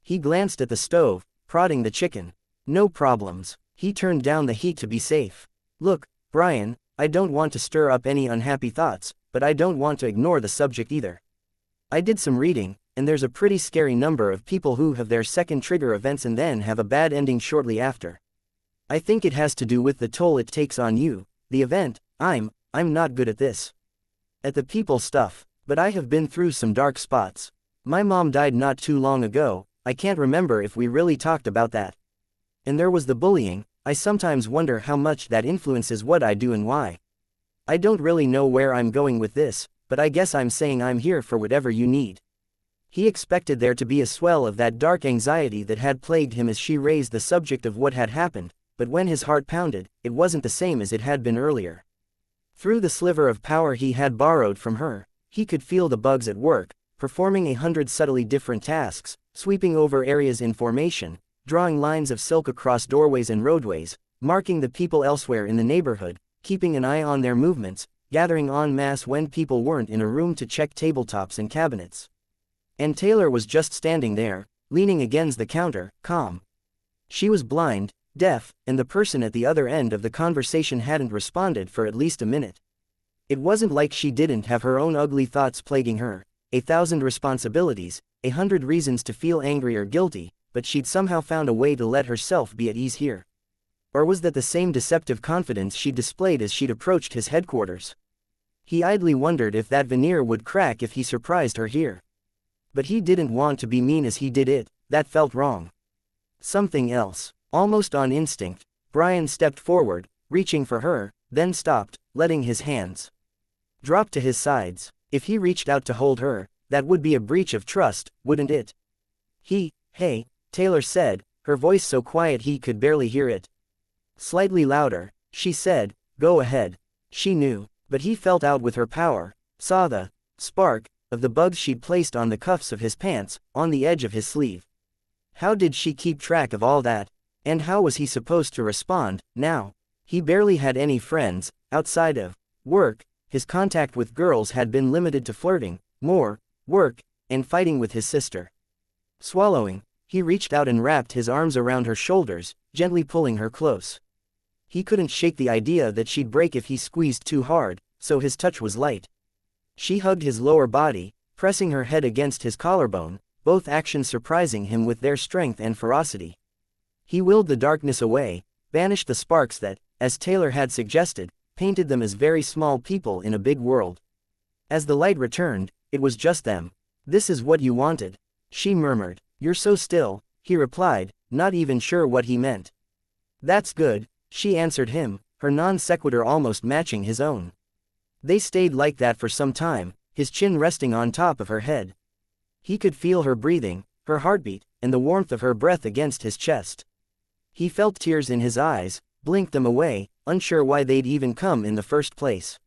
He glanced at the stove, prodding the chicken. No problems. He turned down the heat to be safe. Look, Brian, I don't want to stir up any unhappy thoughts, but I don't want to ignore the subject either. I did some reading, and there's a pretty scary number of people who have their second trigger events and then have a bad ending shortly after. I think it has to do with the toll it takes on you, the event. I'm not good at this. At the people stuff, but I have been through some dark spots. My mom died not too long ago, I can't remember if we really talked about that. And there was the bullying. I sometimes wonder how much that influences what I do and why. I don't really know where I'm going with this, but I guess I'm saying I'm here for whatever you need. He expected there to be a swell of that dark anxiety that had plagued him as she raised the subject of what had happened, but when his heart pounded, it wasn't the same as it had been earlier. Through the sliver of power he had borrowed from her, he could feel the bugs at work, performing 100 subtly different tasks, sweeping over areas in formation, drawing lines of silk across doorways and roadways, marking the people elsewhere in the neighborhood, keeping an eye on their movements, gathering en masse when people weren't in a room to check tabletops and cabinets. And Taylor was just standing there, leaning against the counter, calm. She was blind, deaf, and the person at the other end of the conversation hadn't responded for at least a minute. It wasn't like she didn't have her own ugly thoughts plaguing her, 1,000 responsibilities, 100 reasons to feel angry or guilty, but she'd somehow found a way to let herself be at ease here. Or was that the same deceptive confidence she displayed as she'd approached his headquarters? He idly wondered if that veneer would crack if he surprised her here. But he didn't want to be mean as he did it, that felt wrong. Something else. Almost on instinct, Brian stepped forward, reaching for her, then stopped, letting his hands drop to his sides. If he reached out to hold her, that would be a breach of trust, wouldn't it? Hey, Taylor said, her voice so quiet he could barely hear it. Slightly louder, she said, go ahead. She knew, but he felt out with her power, saw the spark of the bugs she'd placed on the cuffs of his pants, on the edge of his sleeve. How did she keep track of all that? And how was he supposed to respond, now? He barely had any friends, outside of work. His contact with girls had been limited to flirting, more, work, and fighting with his sister. Swallowing, he reached out and wrapped his arms around her shoulders, gently pulling her close. He couldn't shake the idea that she'd break if he squeezed too hard, so his touch was light. She hugged his lower body, pressing her head against his collarbone, both actions surprising him with their strength and ferocity. He willed the darkness away, banished the sparks that, as Taylor had suggested, painted them as very small people in a big world. As the light returned, it was just them. This is what you wanted, she murmured. You're so still, he replied, not even sure what he meant. That's good, she answered him, her non sequitur almost matching his own. They stayed like that for some time, his chin resting on top of her head. He could feel her breathing, her heartbeat, and the warmth of her breath against his chest. He felt tears in his eyes, blinked them away, unsure why they'd even come in the first place.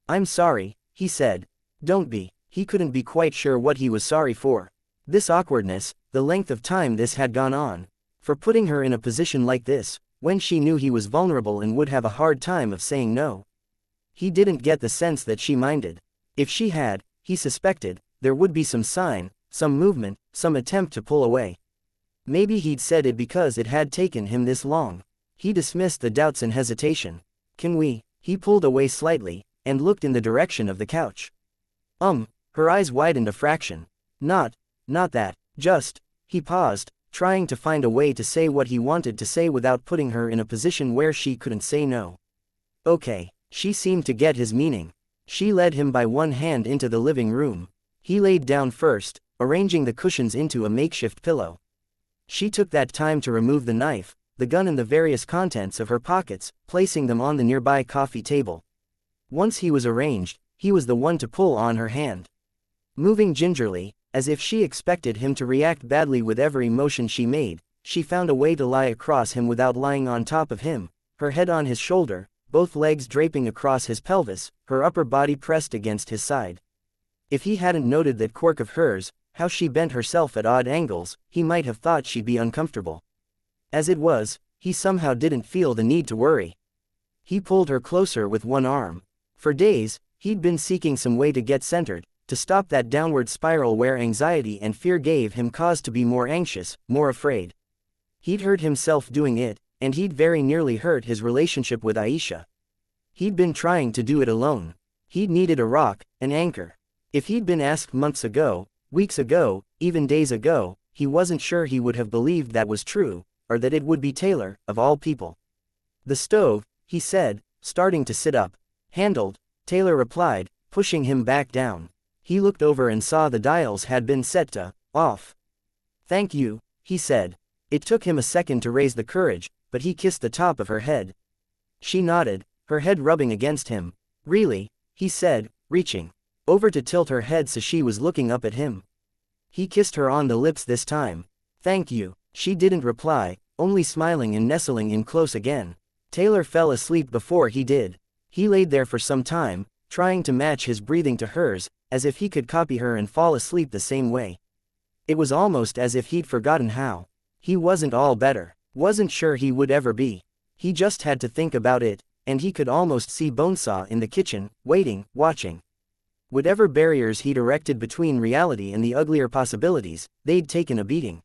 I'm sorry, he said. Don't be. He couldn't be quite sure what he was sorry for. This awkwardness, the length of time this had gone on. For putting her in a position like this, when she knew he was vulnerable and would have a hard time of saying no. He didn't get the sense that she minded. If she had, he suspected, there would be some sign, some movement, some attempt to pull away. Maybe he'd said it because it had taken him this long. He dismissed the doubts and hesitation. Can we? He pulled away slightly, and looked in the direction of the couch. Her eyes widened a fraction. Not that, just, he paused, trying to find a way to say what he wanted to say without putting her in a position where she couldn't say no. Okay, she seemed to get his meaning. She led him by one hand into the living room. He laid down first, arranging the cushions into a makeshift pillow. She took that time to remove the knife, the gun and the various contents of her pockets, placing them on the nearby coffee table. Once he was arranged, he was the one to pull on her hand. Moving gingerly, as if she expected him to react badly with every motion she made, she found a way to lie across him without lying on top of him, her head on his shoulder, both legs draping across his pelvis, her upper body pressed against his side. If he hadn't noted that quirk of hers, how she bent herself at odd angles, he might have thought she'd be uncomfortable. As it was, he somehow didn't feel the need to worry. He pulled her closer with one arm. For days, he'd been seeking some way to get centered, to stop that downward spiral where anxiety and fear gave him cause to be more anxious, more afraid. He'd hurt himself doing it, and he'd very nearly hurt his relationship with Aisha. He'd been trying to do it alone. He'd needed a rock, an anchor. If he'd been asked months ago, weeks ago, even days ago, he wasn't sure he would have believed that was true, or that it would be Taylor, of all people. The stove, he said, starting to sit up. Handled, Taylor replied, pushing him back down. He looked over and saw the dials had been set to off. Thank you, he said. It took him a second to raise the courage, but he kissed the top of her head. She nodded, her head rubbing against him. Really, he said, reaching over to tilt her head so she was looking up at him. He kissed her on the lips this time. Thank you. She didn't reply, only smiling and nestling in close again. Taylor fell asleep before he did. He laid there for some time, trying to match his breathing to hers, as if he could copy her and fall asleep the same way. It was almost as if he'd forgotten how. He wasn't all better, wasn't sure he would ever be. He just had to think about it, and he could almost see Bonesaw in the kitchen, waiting, watching. Whatever barriers he'd erected between reality and the uglier possibilities, they'd taken a beating.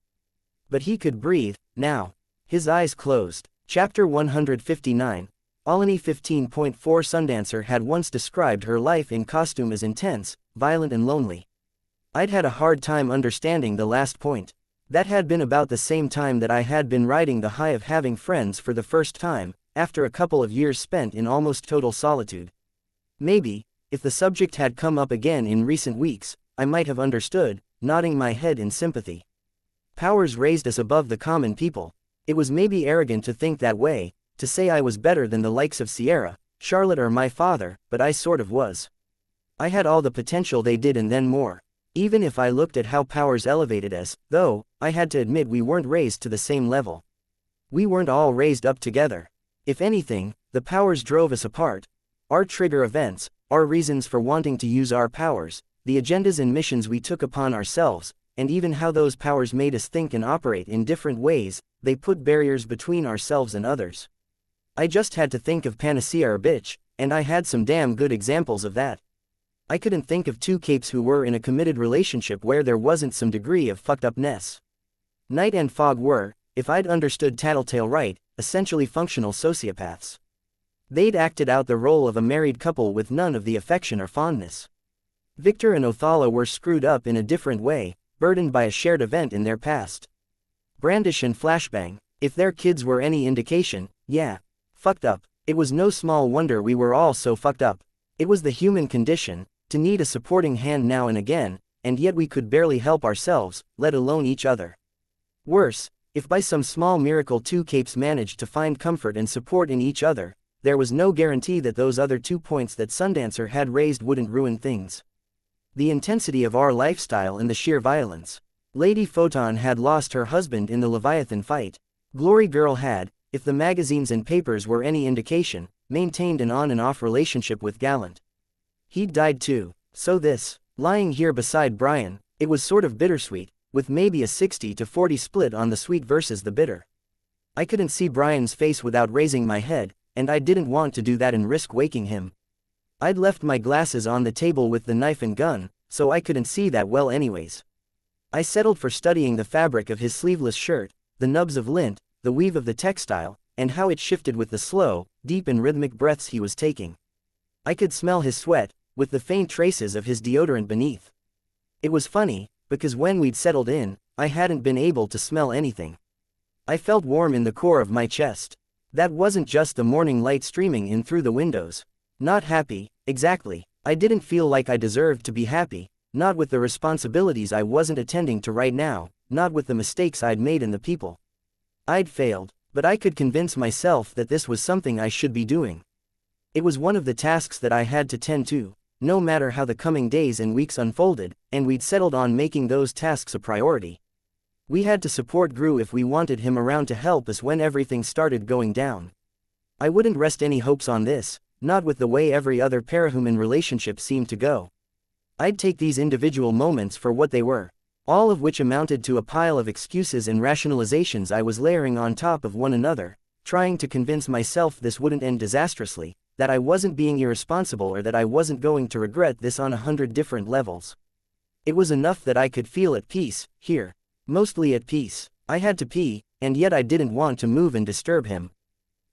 But he could breathe, now. His eyes closed. Chapter 159. Alani 15.4 Sundancer had once described her life in costume as intense, violent and lonely. I'd had a hard time understanding the last point. That had been about the same time that I had been riding the high of having friends for the first time, after a couple of years spent in almost total solitude. Maybe, if the subject had come up again in recent weeks, I might have understood, nodding my head in sympathy. Powers raised us above the common people. It was maybe arrogant to think that way, to say I was better than the likes of Sierra, Charlotte or my father, but I sort of was. I had all the potential they did and then more. Even if I looked at how Powers elevated us, though, I had to admit we weren't raised to the same level. We weren't all raised up together. If anything, the Powers drove us apart. Our trigger events, our reasons for wanting to use our powers, the agendas and missions we took upon ourselves, and even how those powers made us think and operate in different ways, they put barriers between ourselves and others. I just had to think of Panacea or Bitch, and I had some damn good examples of that. I couldn't think of two capes who were in a committed relationship where there wasn't some degree of fucked upness. Night and Fog were, if I'd understood Tattletale right, essentially functional sociopaths. They'd acted out the role of a married couple with none of the affection or fondness. Victor and Othala were screwed up in a different way, burdened by a shared event in their past. Brandish and Flashbang, if their kids were any indication, yeah. Fucked up. It was no small wonder we were all so fucked up. It was the human condition, to need a supporting hand now and again, and yet we could barely help ourselves, let alone each other. Worse, if by some small miracle two capes managed to find comfort and support in each other, there was no guarantee that those other 2 points that Sundancer had raised wouldn't ruin things. The intensity of our lifestyle and the sheer violence. Lady Photon had lost her husband in the Leviathan fight. Glory Girl had, if the magazines and papers were any indication, maintained an on and off relationship with Gallant. He'd died too, so this, lying here beside Brian, it was sort of bittersweet, with maybe a 60-40 split on the sweet versus the bitter. I couldn't see Brian's face without raising my head, and I didn't want to do that and risk waking him. I'd left my glasses on the table with the knife and gun, so I couldn't see that well anyways. I settled for studying the fabric of his sleeveless shirt, the nubs of lint, the weave of the textile, and how it shifted with the slow, deep and rhythmic breaths he was taking. I could smell his sweat, with the faint traces of his deodorant beneath. It was funny, because when we'd settled in, I hadn't been able to smell anything. I felt warm in the core of my chest. That wasn't just the morning light streaming in through the windows. Not happy, exactly. I didn't feel like I deserved to be happy, not with the responsibilities I wasn't attending to right now, not with the mistakes I'd made and the people I'd failed, but I could convince myself that this was something I should be doing. It was one of the tasks that I had to tend to, no matter how the coming days and weeks unfolded, and we'd settled on making those tasks a priority. We had to support Gru if we wanted him around to help us when everything started going down. I wouldn't rest any hopes on this, not with the way every other parahuman relationship seemed to go. I'd take these individual moments for what they were, all of which amounted to a pile of excuses and rationalizations I was layering on top of one another, trying to convince myself this wouldn't end disastrously, that I wasn't being irresponsible or that I wasn't going to regret this on 100 different levels. It was enough that I could feel at peace, here. Mostly at peace. I had to pee, and yet I didn't want to move and disturb him.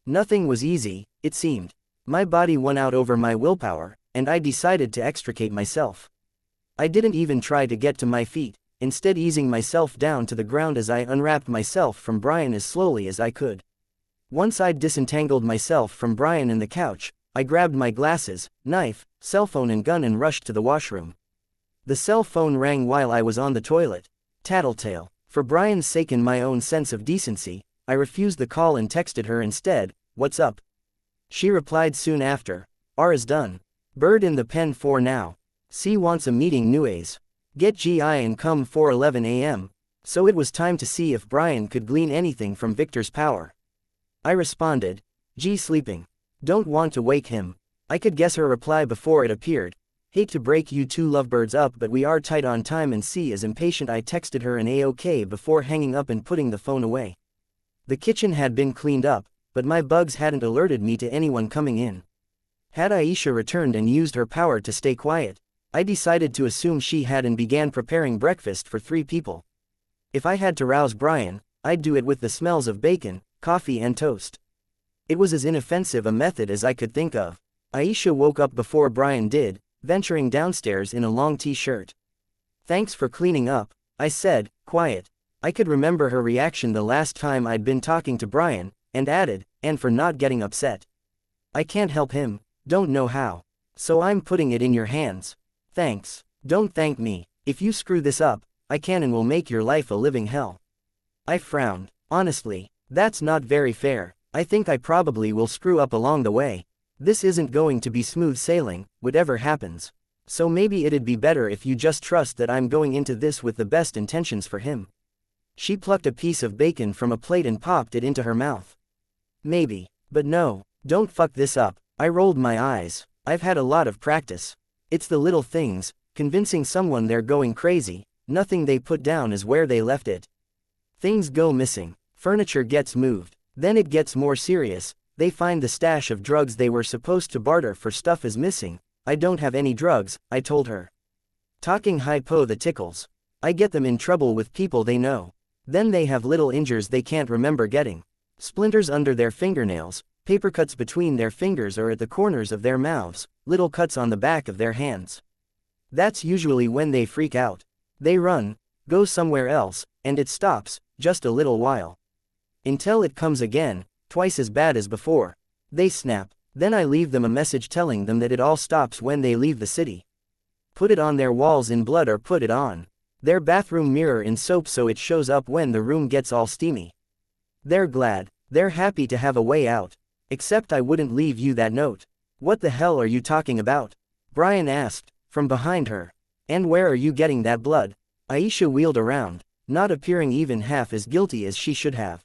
Nothing was easy, it seemed. My body won out over my willpower, and I decided to extricate myself. I didn't even try to get to my feet, instead easing myself down to the ground as I unwrapped myself from Brian as slowly as I could. Once I'd disentangled myself from Brian and the couch, I grabbed my glasses, knife, cell phone and gun and rushed to the washroom. The cell phone rang while I was on the toilet. Tattletale. For Brian's sake and my own sense of decency, I refused the call and texted her instead, "What's up?" She replied soon after, "Ara's done. Bird in the pen for now. C wants a meeting nuays. Get GI and come 4:11 a.m. So it was time to see if Brian could glean anything from Victor's power. I responded, "G sleeping. Don't want to wake him. I could guess her reply before it appeared. Hate to break you two lovebirds up, but we are tight on time and C is impatient. I texted her an A-OK before hanging up and putting the phone away. The kitchen had been cleaned up, but my bugs hadn't alerted me to anyone coming in. Had Aisha returned and used her power to stay quiet, I decided to assume she had and began preparing breakfast for 3 people. If I had to rouse Brian, I'd do it with the smells of bacon, coffee and toast. It was as inoffensive a method as I could think of. Aisha woke up before Brian did, venturing downstairs in a long t-shirt. "Thanks for cleaning up," I said, quiet. I could remember her reaction the last time I'd been talking to Brian, and added, "and for not getting upset. I can't help him, don't know how. So I'm putting it in your hands." "Thanks. Don't thank me. If you screw this up, I can and will make your life a living hell." I frowned. Honestly, that's not very fair. I think I probably will screw up along the way. This isn't going to be smooth sailing, whatever happens. So maybe it'd be better if you just trust that I'm going into this with the best intentions for him. She plucked a piece of bacon from a plate and popped it into her mouth. "Maybe. But no, don't fuck this up." I rolled my eyes. I've had a lot of practice. It's the little things, convincing someone they're going crazy, nothing they put down is where they left it. Things go missing, furniture gets moved, then it gets more serious. They find the stash of drugs they were supposed to barter for stuff is missing. "I don't have any drugs," I told her. Talking hypo the tickles. I get them in trouble with people they know. Then they have little injuries they can't remember getting. Splinters under their fingernails, paper cuts between their fingers or at the corners of their mouths, little cuts on the back of their hands. That's usually when they freak out. They run, go somewhere else, and it stops, just a little while. Until it comes again, twice as bad as before. They snap. Then I leave them a message telling them that it all stops when they leave the city. Put it on their walls in blood or put it on their bathroom mirror in soap so it shows up when the room gets all steamy. They're glad. They're happy to have a way out. Except I wouldn't leave you that note. "What the hell are you talking about?" Brian asked, from behind her. "And where are you getting that blood?" Aisha wheeled around, not appearing even half as guilty as she should have.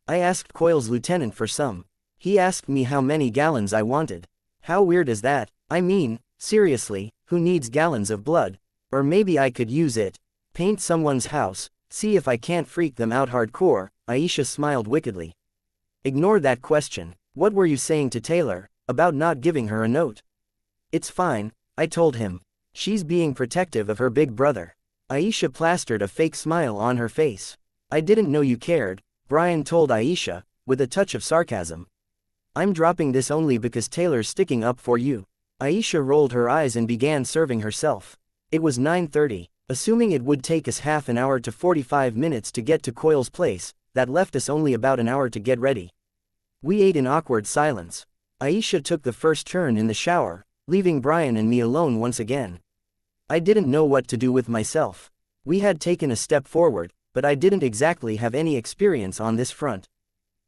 "I asked Coyle's lieutenant for some. He asked me how many gallons I wanted." "How weird is that? I mean, seriously, who needs gallons of blood? Or maybe I could use it. Paint someone's house, see if I can't freak them out hardcore." Aisha smiled wickedly. "Ignore that question. What were you saying to Taylor, about not giving her a note?" "It's fine," I told him. "She's being protective of her big brother." Aisha plastered a fake smile on her face. "I didn't know you cared," Brian told Aisha, with a touch of sarcasm. "I'm dropping this only because Taylor's sticking up for you." Aisha rolled her eyes and began serving herself. It was 9:30. Assuming it would take us half an hour to 45 minutes to get to Coyle's place, that left us only about an hour to get ready. We ate in awkward silence. Aisha took the first turn in the shower, leaving Brian and me alone once again. I didn't know what to do with myself. We had taken a step forward, but I didn't exactly have any experience on this front.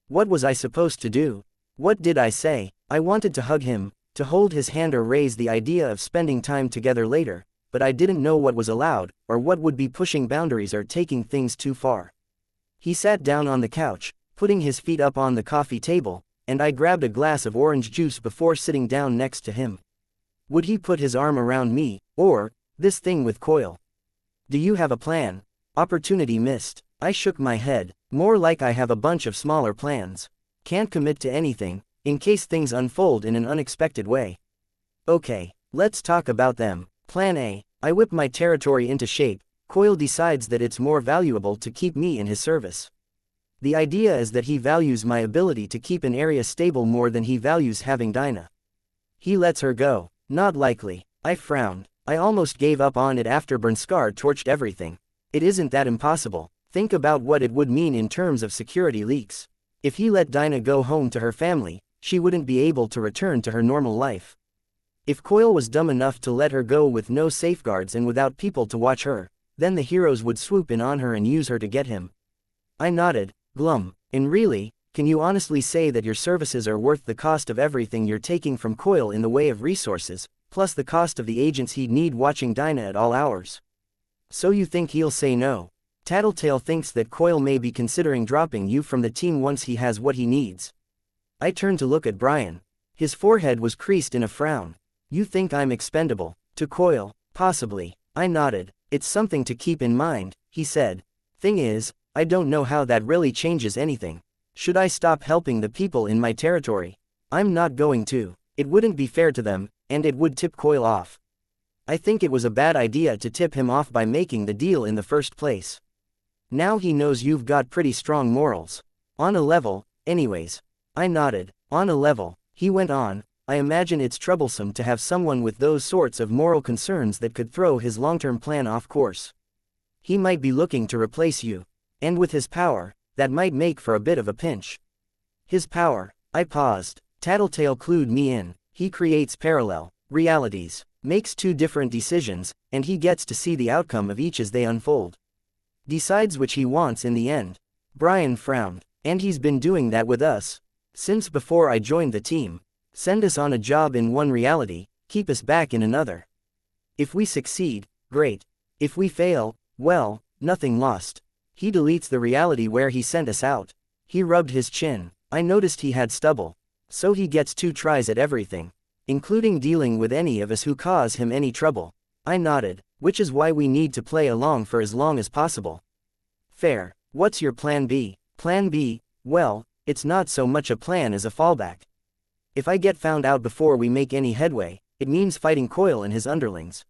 What was I supposed to do? What did I say? I wanted to hug him, to hold his hand or raise the idea of spending time together later, but I didn't know what was allowed, or what would be pushing boundaries or taking things too far. He sat down on the couch, putting his feet up on the coffee table, and I grabbed a glass of orange juice before sitting down next to him. Would he put his arm around me, or this thing with Coyle? "Do you have a plan?" Opportunity missed. I shook my head. More like I have a bunch of smaller plans. Can't commit to anything, in case things unfold in an unexpected way. "Okay, let's talk about them." Plan A. I whip my territory into shape. Coyle decides that it's more valuable to keep me in his service. The idea is that he values my ability to keep an area stable more than he values having Dinah. He lets her go. Not likely. I frowned. I almost gave up on it after Bernskar torched everything. It isn't that impossible. Think about what it would mean in terms of security leaks. If he let Dinah go home to her family, she wouldn't be able to return to her normal life. If Coyle was dumb enough to let her go with no safeguards and without people to watch her, then the heroes would swoop in on her and use her to get him. I nodded, glum. "And really, can you honestly say that your services are worth the cost of everything you're taking from Coyle in the way of resources, plus the cost of the agents he'd need watching Dinah at all hours? So you think he'll say no?" Tattletale thinks that Coyle may be considering dropping you from the team once he has what he needs. I turned to look at Brian. His forehead was creased in a frown. You think I'm expendable? To Coil, possibly. I nodded. It's something to keep in mind, he said. Thing is, I don't know how that really changes anything. Should I stop helping the people in my territory? I'm not going to. It wouldn't be fair to them, and it would tip Coil off. I think it was a bad idea to tip him off by making the deal in the first place. Now he knows you've got pretty strong morals. On a level, anyways. I nodded. On a level, he went on, I imagine it's troublesome to have someone with those sorts of moral concerns that could throw his long-term plan off course. He might be looking to replace you. And with his power, that might make for a bit of a pinch. His power. I paused. Tattletale clued me in. He creates parallel realities, makes two different decisions, and he gets to see the outcome of each as they unfold. Decides which he wants in the end. Brian frowned. And he's been doing that with us since before I joined the team. Send us on a job in one reality, keep us back in another. If we succeed, great. If we fail, well, nothing lost. He deletes the reality where he sent us out. He rubbed his chin. I noticed he had stubble. So he gets 2 tries at everything, including dealing with any of us who cause him any trouble. I nodded, which is why we need to play along for as long as possible. Fair. What's your plan B? Plan B, well, it's not so much a plan as a fallback. If I get found out before we make any headway, it means fighting Coil and his underlings.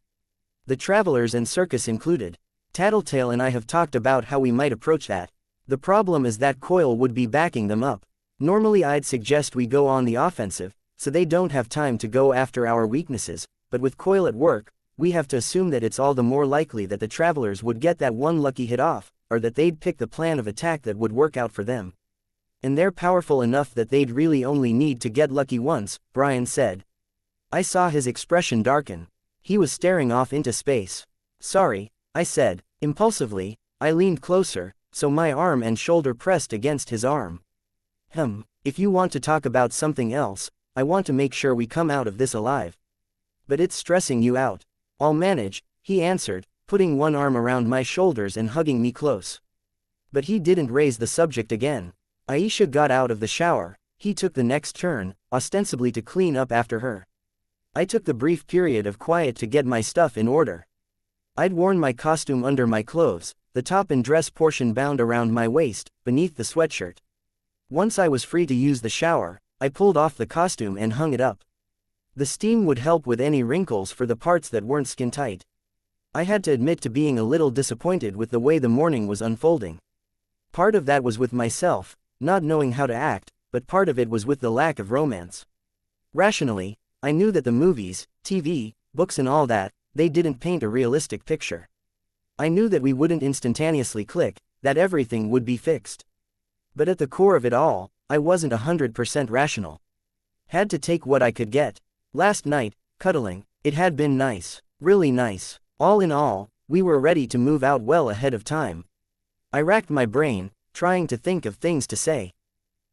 The travelers and circus included. Tattletale and I have talked about how we might approach that. The problem is that Coil would be backing them up. Normally I'd suggest we go on the offensive, so they don't have time to go after our weaknesses, but with Coil at work, we have to assume that it's all the more likely that the travelers would get that one lucky hit off, or that they'd pick the plan of attack that would work out for them. And they're powerful enough that they'd really only need to get lucky once, Brian said. I saw his expression darken. He was staring off into space. Sorry, I said, impulsively. I leaned closer, so my arm and shoulder pressed against his arm. If you want to talk about something else, I want to make sure we come out of this alive. But it's stressing you out. I'll manage, he answered, putting one arm around my shoulders and hugging me close. But he didn't raise the subject again. Aisha got out of the shower. He took the next turn, ostensibly to clean up after her. I took the brief period of quiet to get my stuff in order. I'd worn my costume under my clothes, the top and dress portion bound around my waist, beneath the sweatshirt. Once I was free to use the shower, I pulled off the costume and hung it up. The steam would help with any wrinkles for the parts that weren't skin tight. I had to admit to being a little disappointed with the way the morning was unfolding. Part of that was with myself, not knowing how to act, but part of it was with the lack of romance. Rationally, I knew that the movies, TV, books and all that, they didn't paint a realistic picture. I knew that we wouldn't instantaneously click, that everything would be fixed. But at the core of it all, I wasn't 100% rational. Had to take what I could get. Last night, cuddling, it had been nice, really nice. All in all, we were ready to move out well ahead of time. I racked my brain, trying to think of things to say.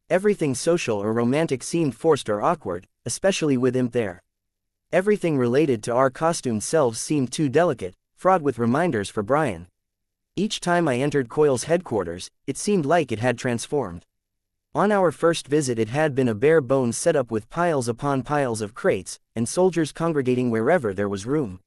Everything social or romantic seemed forced or awkward, especially with him there. Everything related to our costumed selves seemed too delicate, fraught with reminders for Brian. Each time I entered Coil's headquarters, it seemed like it had transformed. On our first visit it had been a bare-bones setup with piles upon piles of crates, and soldiers congregating wherever there was room.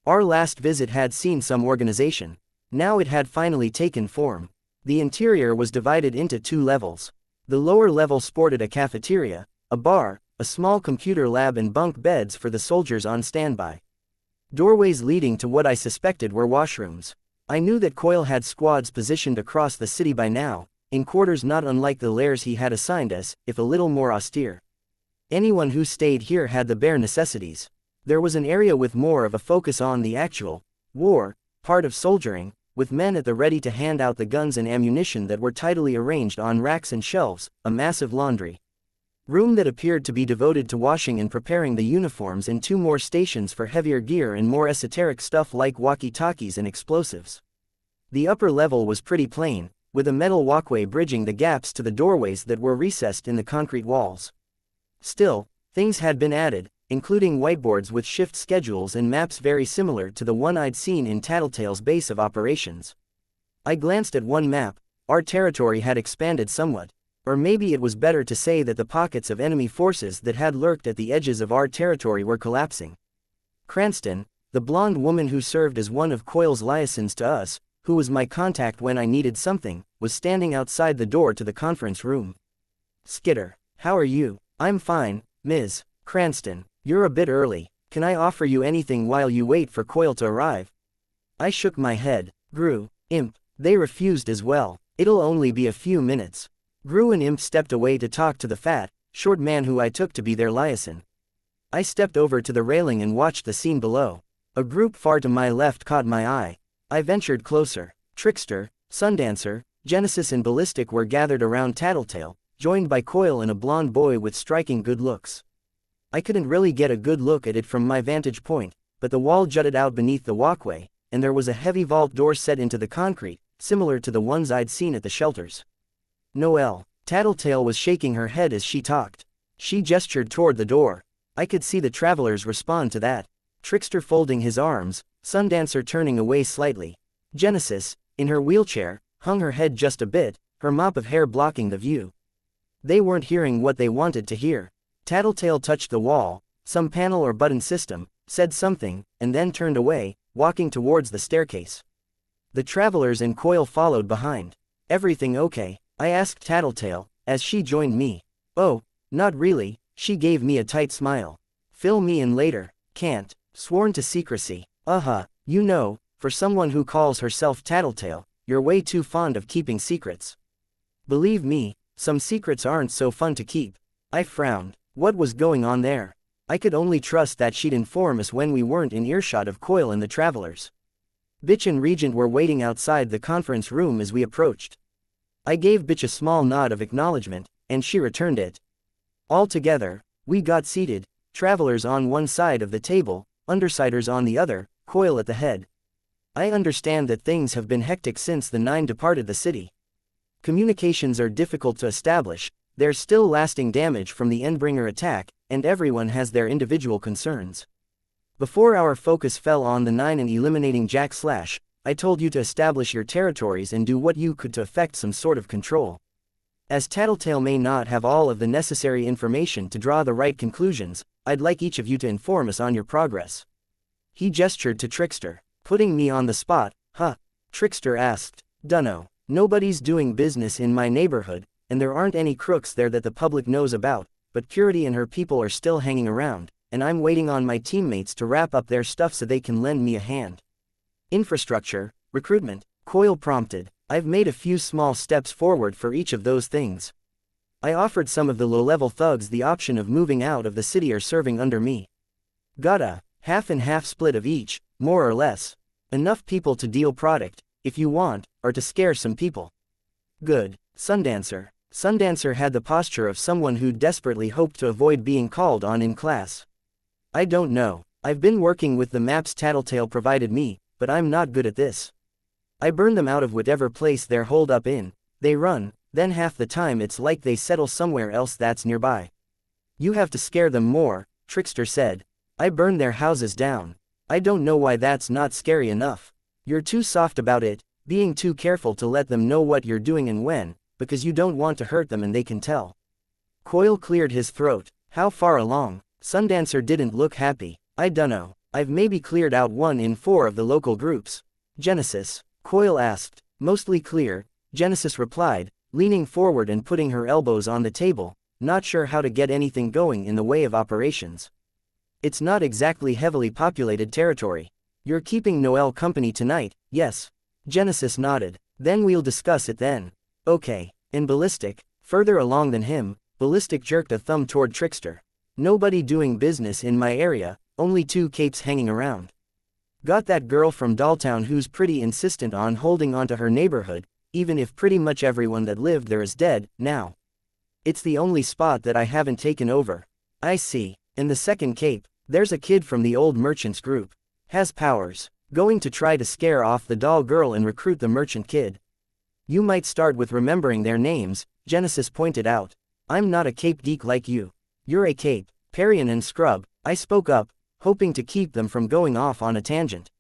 Our last visit had seen some organization. Now it had finally taken form. The interior was divided into 2 levels. The lower level sported a cafeteria, a bar, a small computer lab and bunk beds for the soldiers on standby. Doorways leading to what I suspected were washrooms. I knew that Coil had squads positioned across the city by now, in quarters not unlike the lairs he had assigned us, if a little more austere. Anyone who stayed here had the bare necessities. There was an area with more of a focus on the actual war part of soldiering, with men at the ready to hand out the guns and ammunition that were tidily arranged on racks and shelves, a massive laundry room that appeared to be devoted to washing and preparing the uniforms, and 2 more stations for heavier gear and more esoteric stuff like walkie-talkies and explosives. The upper level was pretty plain, with a metal walkway bridging the gaps to the doorways that were recessed in the concrete walls. Still, things had been added, including whiteboards with shift schedules and maps very similar to the one I'd seen in Tattletale's base of operations. I glanced at one map. Our territory had expanded somewhat. Or maybe it was better to say that the pockets of enemy forces that had lurked at the edges of our territory were collapsing. Cranston, the blonde woman who served as one of Coil's liaisons to us, who was my contact when I needed something, was standing outside the door to the conference room. "Skitter, how are you?" "I'm fine, Ms. Cranston. You're a bit early. Can I offer you anything while you wait for Coil to arrive?" I shook my head. Gru, Imp, they refused as well. "It'll only be a few minutes." Gru and Imp stepped away to talk to the fat, short man who I took to be their liaison. I stepped over to the railing and watched the scene below. A group far to my left caught my eye. I ventured closer. Trickster, Sundancer, Genesis and Ballistic were gathered around Tattletale, joined by Coil and a blonde boy with striking good looks. I couldn't really get a good look at it from my vantage point, but the wall jutted out beneath the walkway, and there was a heavy vault door set into the concrete, similar to the ones I'd seen at the shelters. "Noelle." Tattletale was shaking her head as she talked. She gestured toward the door. I could see the travelers respond to that. Trickster folding his arms, Sundancer turning away slightly. Genesis, in her wheelchair, hung her head just a bit, her mop of hair blocking the view. They weren't hearing what they wanted to hear. Tattletale touched the wall, some panel or button system, said something, and then turned away, walking towards the staircase. The travelers and Coil followed behind. "Everything okay?" I asked Tattletale, as she joined me. "Oh, not really," she gave me a tight smile. "Fill me in later." "Can't." Sworn to secrecy. You know, for someone who calls herself Tattletale, you're way too fond of keeping secrets. Believe me, some secrets aren't so fun to keep. I frowned. What was going on there? I could only trust that she'd inform us when we weren't in earshot of Coil and the travelers. Bitch and Regent were waiting outside the conference room as we approached. I gave Bitch a small nod of acknowledgement, and she returned it. All together, we got seated, travelers on one side of the table, undersiders on the other, Coil at the head. I understand that things have been hectic since the Nine departed the city. Communications are difficult to establish, there's still lasting damage from the Endbringer attack, and everyone has their individual concerns. Before our focus fell on the Nine and eliminating Jack Slash, I told you to establish your territories and do what you could to effect some sort of control. As Tattletale may not have all of the necessary information to draw the right conclusions, I'd like each of you to inform us on your progress. He gestured to Trickster. "Putting me on the spot, huh?" Trickster asked. "Dunno. Nobody's doing business in my neighborhood, and there aren't any crooks there that the public knows about, but Purity and her people are still hanging around, and I'm waiting on my teammates to wrap up their stuff so they can lend me a hand." "Infrastructure, recruitment," Coil prompted. "I've made a few small steps forward for each of those things. I offered some of the low-level thugs the option of moving out of the city or serving under me. Got a half-and-half split of each, more or less. Enough people to deal product, if you want, or to scare some people." "Good." Sundancer. Sundancer had the posture of someone who desperately hoped to avoid being called on in class. "I don't know. I've been working with the maps Tattletale provided me, but I'm not good at this. I burn them out of whatever place they're holed up in. They run, then half the time it's like they settle somewhere else that's nearby." "You have to scare them more," Trickster said. "I burn their houses down. I don't know why that's not scary enough. You're too soft about it, being too careful to let them know what you're doing and when, because you don't want to hurt them and they can tell." Coil cleared his throat. "How far along?" Sundancer didn't look happy. "I dunno. I've maybe cleared out 1 in 4 of the local groups." "Genesis?" Coil asked. "Mostly clear," Genesis replied, leaning forward and putting her elbows on the table, not sure how to get anything going in the way of operations. "It's not exactly heavily populated territory. You're keeping Noelle company tonight, yes?" Genesis nodded. "Then we'll discuss it then." "Okay." And Ballistic, further along than him, Ballistic jerked a thumb toward Trickster. "Nobody doing business in my area, only 2 capes hanging around. Got that girl from Dolltown who's pretty insistent on holding onto her neighborhood, even if pretty much everyone that lived there is dead, now. It's the only spot that I haven't taken over." "I see. In the second cape, there's a kid from the old merchants group. Has powers. Going to try to scare off the doll girl and recruit the merchant kid. You might start with remembering their names," Genesis pointed out. "I'm not a cape geek like you. You're a cape, Parian and Scrub," I spoke up, hoping to keep them from going off on a tangent.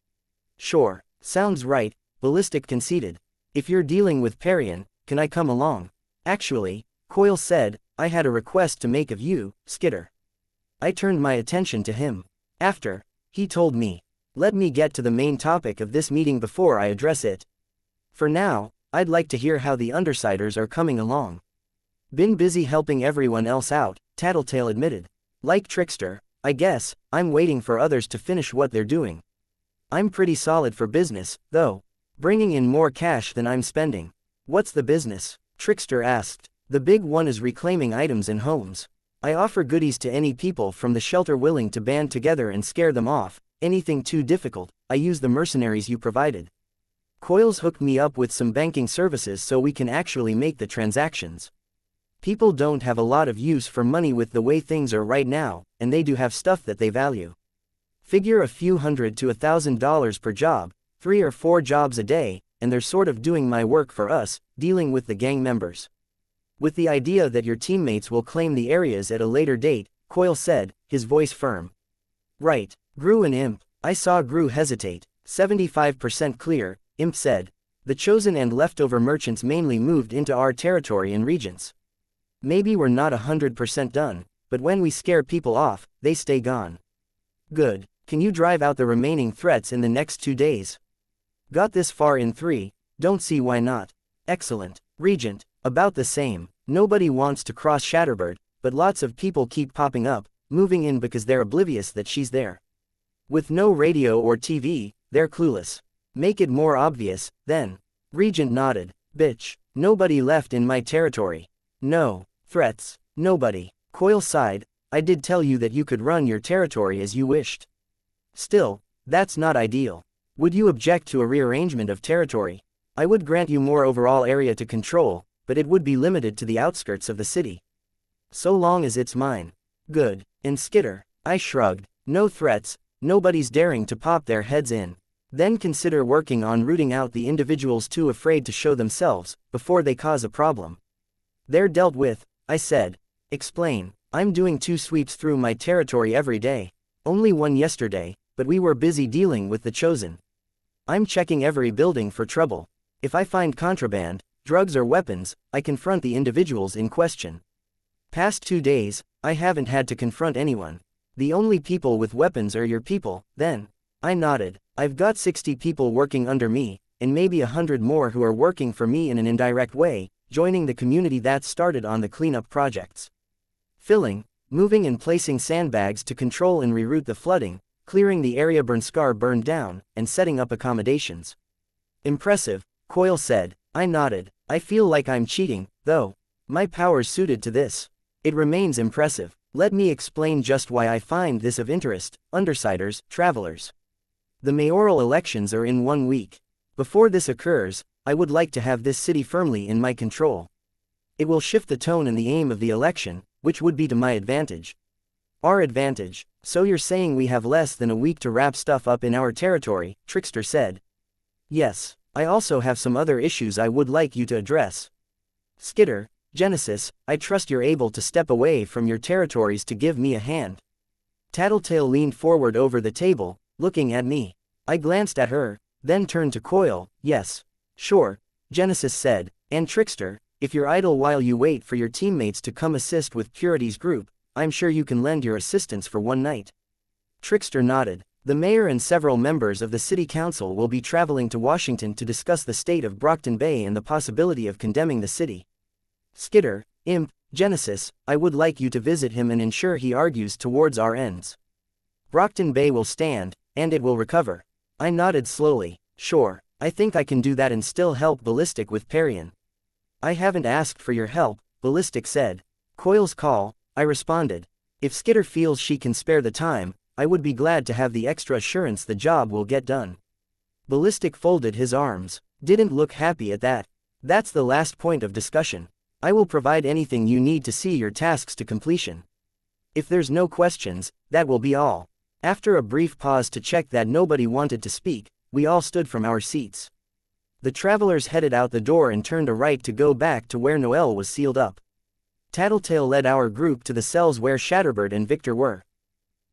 "Sure, sounds right," Ballistic conceded. "If you're dealing with Parian, can I come along? Actually, Coil said, I had a request to make of you, Skitter. I turned my attention to him. After, he told me. Let me get to the main topic of this meeting before I address it. For now, I'd like to hear how the Undersiders are coming along. Been busy helping everyone else out, Tattletale admitted. Like Trickster, I guess, I'm waiting for others to finish what they're doing. I'm pretty solid for business, though. Bringing in more cash than I'm spending. What's the business? Trickster asked. The big one is reclaiming items and homes. I offer goodies to any people from the shelter willing to band together and scare them off. Anything too difficult, I use the mercenaries you provided. Coils hooked me up with some banking services so we can actually make the transactions. People don't have a lot of use for money with the way things are right now, and they do have stuff that they value. Figure a few $100 to $1,000 per job, 3 or 4 jobs a day, and they're sort of doing my work for us, dealing with the gang members. With the idea that your teammates will claim the areas at a later date, Coil said, his voice firm. Right, Gru and Imp. I saw Gru hesitate. 75% clear, Imp said. The chosen and leftover merchants mainly moved into our territory and regions. Maybe we're not 100% done, but when we scare people off, they stay gone. Good. Can you drive out the remaining threats in the next 2 days? Got this far in 3, don't see why not. Excellent. Regent, about the same. Nobody wants to cross Shatterbird, but lots of people keep popping up, moving in because they're oblivious that she's there. With no radio or TV, they're clueless. Make it more obvious, then. Regent nodded. Bitch. Nobody left in my territory. No. Threats. Nobody. Coil sighed. I did tell you that you could run your territory as you wished. Still, that's not ideal. Would you object to a rearrangement of territory? I would grant you more overall area to control, but it would be limited to the outskirts of the city. So long as it's mine. Good. And Skitter. I shrugged. No threats, nobody's daring to pop their heads in. Then consider working on rooting out the individuals too afraid to show themselves, before they cause a problem. They're dealt with, I said. Explain. I'm doing 2 sweeps through my territory every day. Only one yesterday, but we were busy dealing with the chosen. I'm checking every building for trouble. If I find contraband, drugs or weapons, I confront the individuals in question. Past 2 days, I haven't had to confront anyone. The only people with weapons are your people, then. I nodded. I've got 60 people working under me, and maybe 100 more who are working for me in an indirect way, joining the community that started on the cleanup projects. Filling, moving and placing sandbags to control and reroute the flooding, clearing the area Burnskar burned down, and setting up accommodations. Impressive, Coil said. I nodded. I feel like I'm cheating, though. My power's suited to this. It remains impressive. Let me explain just why I find this of interest, Undersiders, travelers. The mayoral elections are in 1 week. Before this occurs, I would like to have this city firmly in my control. It will shift the tone and the aim of the election, which would be to my advantage. Our advantage. So you're saying we have less than a week to wrap stuff up in our territory, Trickster said. Yes, I also have some other issues I would like you to address. Skitter, Genesis, I trust you're able to step away from your territories to give me a hand. Tattletale leaned forward over the table, looking at me. I glanced at her, then turned to Coil. Yes. Sure, Genesis said, and Trickster, if you're idle while you wait for your teammates to come assist with Purity's group, I'm sure you can lend your assistance for 1 night. Trickster nodded. The mayor and several members of the city council will be traveling to Washington to discuss the state of Brockton Bay and the possibility of condemning the city. Skitter, Imp, Genesis, I would like you to visit him and ensure he argues towards our ends. Brockton Bay will stand, and it will recover. I nodded slowly. Sure, I think I can do that and still help Ballistic with Parian. I haven't asked for your help, Ballistic said. Coil's call, I responded. If Skitter feels she can spare the time, I would be glad to have the extra assurance the job will get done. Ballistic folded his arms. Didn't look happy at that. That's the last point of discussion. I will provide anything you need to see your tasks to completion. If there's no questions, that will be all. After a brief pause to check that nobody wanted to speak, we all stood from our seats. The travelers headed out the door and turned a right to go back to where Noelle was sealed up. Tattletale led our group to the cells where Shatterbird and Victor were.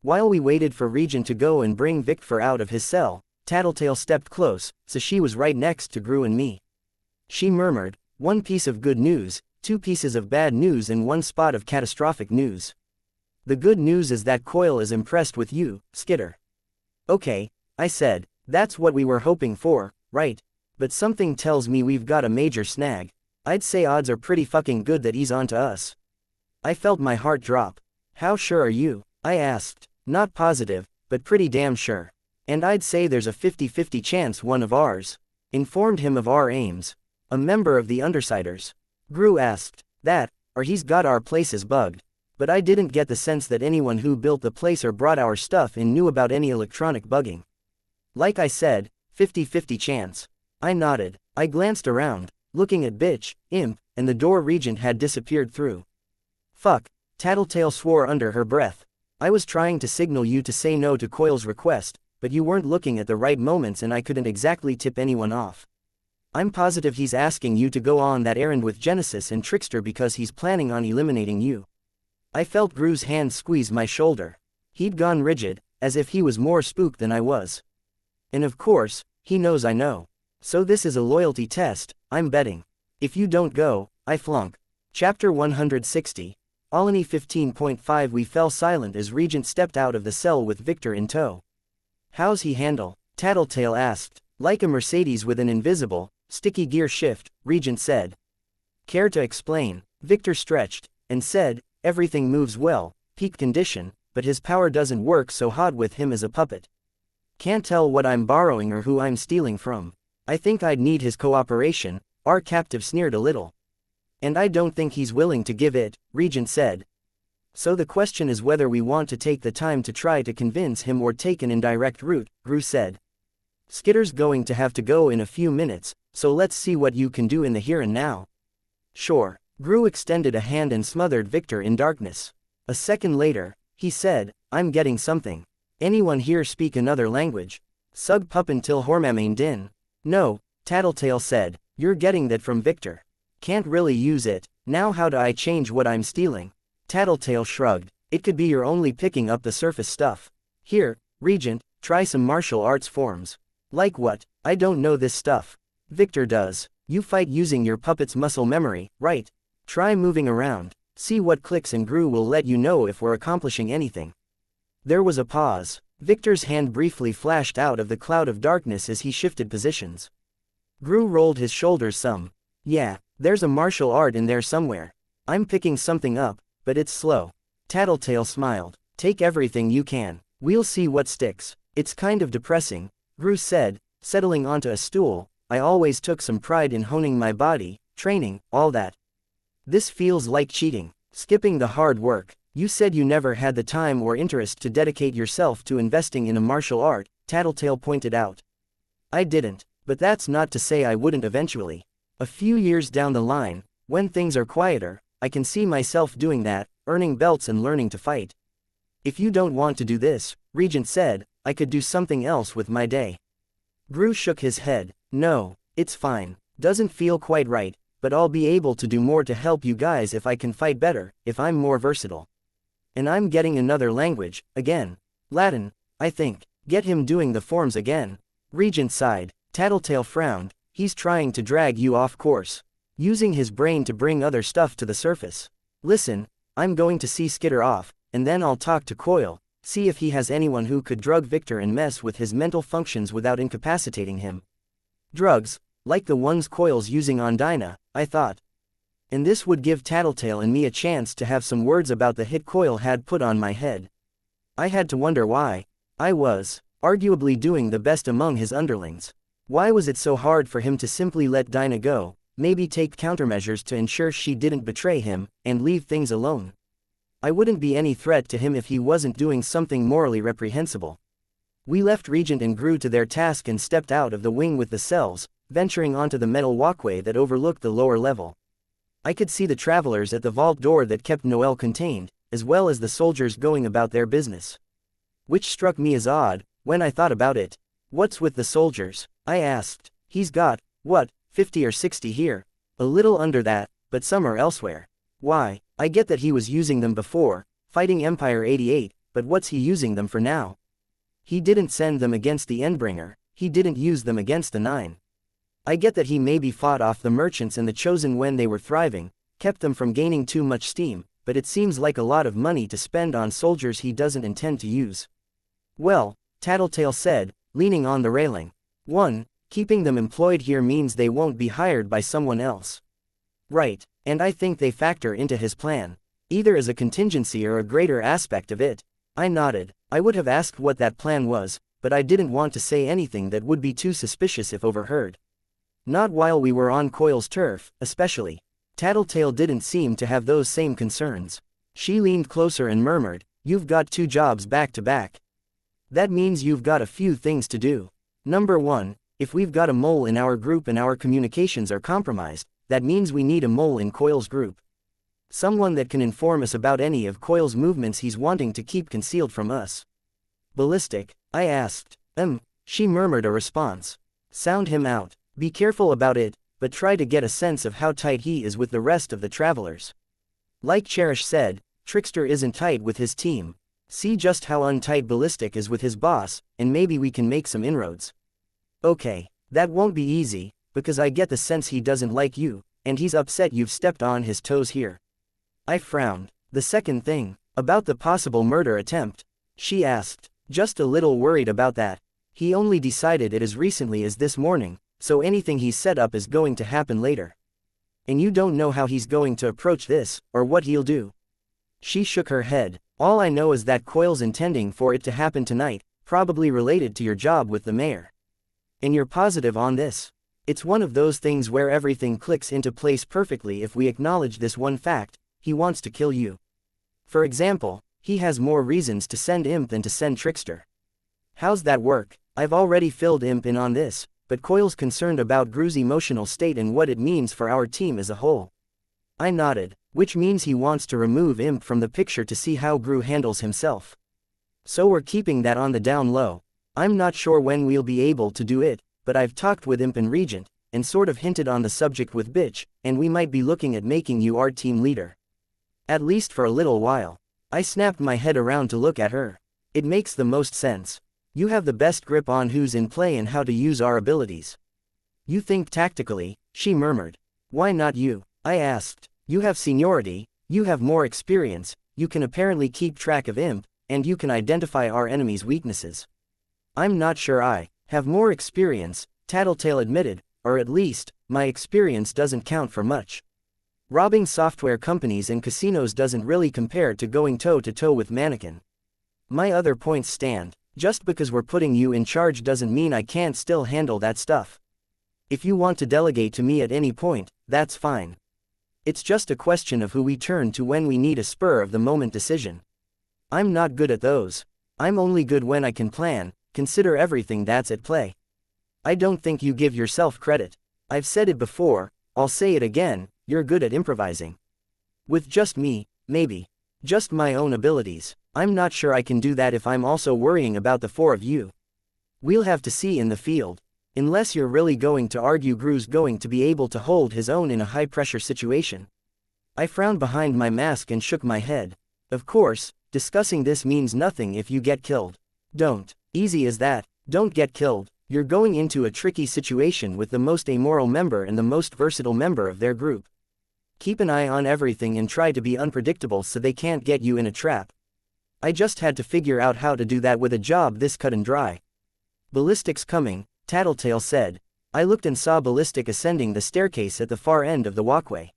While we waited for Regent to go and bring Victor out of his cell, Tattletale stepped close, so she was right next to Gru and me. She murmured, "One piece of good news, 2 pieces of bad news and 1 spot of catastrophic news. The good news is that Coil is impressed with you, Skitter. Okay, I said, that's what we were hoping for, right? But something tells me we've got a major snag. I'd say odds are pretty fucking good that he's onto us. I felt my heart drop. How sure are you? I asked. Not positive, but pretty damn sure. And I'd say there's a 50-50 chance one of ours. Informed him of our aims. A member of the Undersiders. Gru asked. That, or he's got our places bugged. But I didn't get the sense that anyone who built the place or brought our stuff in knew about any electronic bugging. Like I said, 50-50 chance. I nodded. I glanced around, looking at Bitch, Imp, and the door Regent had disappeared through. Fuck, Tattletale swore under her breath. I was trying to signal you to say no to Coil's request, but you weren't looking at the right moments and I couldn't exactly tip anyone off. I'm positive he's asking you to go on that errand with Genesis and Trickster because he's planning on eliminating you. I felt Gru's hand squeeze my shoulder. He'd gone rigid, as if he was more spooked than I was. And of course, he knows I know. So this is a loyalty test, I'm betting. If you don't go, I flunk. Chapter 160. Alani 15.5. We fell silent as Regent stepped out of the cell with Victor in tow. How's he handle? Tattletale asked. Like a Mercedes with an invisible, sticky gear shift, Regent said. Care to explain? Victor stretched, and said, everything moves well, peak condition, but his power doesn't work so hot with him as a puppet. Can't tell what I'm borrowing or who I'm stealing from. I think I'd need his cooperation, our captive sneered a little. And I don't think he's willing to give it, Regent said. So the question is whether we want to take the time to try to convince him or take an indirect route, Gru said. Skitter's going to have to go in a few minutes, so let's see what you can do in the here and now. Sure. Gru extended a hand and smothered Victor in darkness. A second later, he said, I'm getting something. Anyone here speak another language? Sug puppin till hormamain din. No, Tattletale said, you're getting that from Victor. Can't really use it. Now how do I change what I'm stealing? Tattletale shrugged. It could be you're only picking up the surface stuff. Here, Regent, try some martial arts forms. Like what? I don't know this stuff. Victor does. You fight using your puppet's muscle memory, right? Try moving around. See what clicks and Gru will let you know if we're accomplishing anything. There was a pause. Victor's hand briefly flashed out of the cloud of darkness as he shifted positions. Gru rolled his shoulders some. Yeah, there's a martial art in there somewhere. I'm picking something up, but it's slow. Tattletale smiled. Take everything you can. We'll see what sticks. It's kind of depressing, Gru said, settling onto a stool. I always took some pride in honing my body, training, all that. This feels like cheating, skipping the hard work. You said you never had the time or interest to dedicate yourself to investing in a martial art, Tattletale pointed out. I didn't, but that's not to say I wouldn't eventually. A few years down the line, when things are quieter, I can see myself doing that, earning belts and learning to fight. If you don't want to do this, Regent said, I could do something else with my day. Gru shook his head. No, it's fine. Doesn't feel quite right. But I'll be able to do more to help you guys if I can fight better, if I'm more versatile. And I'm getting another language, again. Latin, I think. Get him doing the forms again. Regent sighed. Tattletale frowned. He's trying to drag you off course. Using his brain to bring other stuff to the surface. Listen, I'm going to see Skitter off, and then I'll talk to Coil, see if he has anyone who could drug Victor and mess with his mental functions without incapacitating him. Drugs, like the ones Coil's using on Dinah, I thought. And this would give Tattletale and me a chance to have some words about the hit Coil had put on my head. I had to wonder why. I was, arguably doing the best among his underlings. Why was it so hard for him to simply let Dinah go, maybe take countermeasures to ensure she didn't betray him, and leave things alone? I wouldn't be any threat to him if he wasn't doing something morally reprehensible. We left Regent and Gru to their task and stepped out of the wing with the cells, venturing onto the metal walkway that overlooked the lower level. I could see the travelers at the vault door that kept Noel contained, as well as the soldiers going about their business. Which struck me as odd, when I thought about it. What's with the soldiers? I asked. He's got, what, 50 or 60 here? A little under that, but some are elsewhere. Why, I get that he was using them before, fighting Empire 88, but what's he using them for now? He didn't send them against the Endbringer, he didn't use them against the Nine. I get that he maybe fought off the merchants and the Chosen when they were thriving, kept them from gaining too much steam, but it seems like a lot of money to spend on soldiers he doesn't intend to use. Well, Tattletale said, leaning on the railing. 1. Keeping them employed here means they won't be hired by someone else. Right, and I think they factor into his plan. Either as a contingency or a greater aspect of it. I nodded. I would have asked what that plan was, but I didn't want to say anything that would be too suspicious if overheard. Not while we were on Coil's turf, especially. Tattletale didn't seem to have those same concerns. She leaned closer and murmured, "You've got 2 jobs back to back. That means you've got a few things to do. Number 1, if we've got a mole in our group and our communications are compromised, that means we need a mole in Coil's group. Someone that can inform us about any of Coil's movements he's wanting to keep concealed from us." "Ballistic?" I asked. She murmured a response. "Sound him out. Be careful about it, but try to get a sense of how tight he is with the rest of the travelers. Like Cherish said, Trickster isn't tight with his team. See just how untight Ballistic is with his boss, and maybe we can make some inroads." "Okay, that won't be easy, because I get the sense he doesn't like you, and he's upset you've stepped on his toes here." I frowned. "The second thing, about the possible murder attempt?" she asked, just a little worried about that. "He only decided it as recently as this morning, so anything he's set up is going to happen later. And you don't know how he's going to approach this, or what he'll do." She shook her head. "All I know is that Coil's intending for it to happen tonight, probably related to your job with the mayor." "And you're positive on this?" "It's one of those things where everything clicks into place perfectly if we acknowledge this one fact: he wants to kill you. For example, he has more reasons to send Imp than to send Trickster." "How's that work?" "I've already filled Imp in on this, but Coil's concerned about Gru's emotional state and what it means for our team as a whole." I nodded. "Which means he wants to remove Imp from the picture to see how Gru handles himself. So we're keeping that on the down low. I'm not sure when we'll be able to do it, but I've talked with Imp and Regent, and sort of hinted on the subject with Bitch, and we might be looking at making you our team leader. At least for a little while." I snapped my head around to look at her. "It makes the most sense. You have the best grip on who's in play and how to use our abilities. You think tactically," she murmured. "Why not you?" I asked. "You have seniority, you have more experience, you can apparently keep track of Imp, and you can identify our enemy's weaknesses." "I'm not sure I have more experience," Tattletale admitted, "or at least, my experience doesn't count for much. Robbing software companies and casinos doesn't really compare to going toe-to-toe with Mannequin. My other points stand. Just because we're putting you in charge doesn't mean I can't still handle that stuff. If you want to delegate to me at any point, that's fine. It's just a question of who we turn to when we need a spur-of-the-moment decision. I'm not good at those. I'm only good when I can plan, consider everything that's at play. I don't think you give yourself credit. I've said it before, I'll say it again, you're good at improvising. With just me, maybe. Just my own abilities. I'm not sure I can do that if I'm also worrying about the 4 of you. We'll have to see in the field. Unless you're really going to argue Gru's going to be able to hold his own in a high-pressure situation." I frowned behind my mask and shook my head. "Of course, discussing this means nothing if you get killed. Don't. Easy as that. Don't get killed. You're going into a tricky situation with the most amoral member and the most versatile member of their group. Keep an eye on everything and try to be unpredictable so they can't get you in a trap." I just had to figure out how to do that with a job this cut and dry. "Ballistic's coming," Tattletale said. I looked and saw Ballistic ascending the staircase at the far end of the walkway.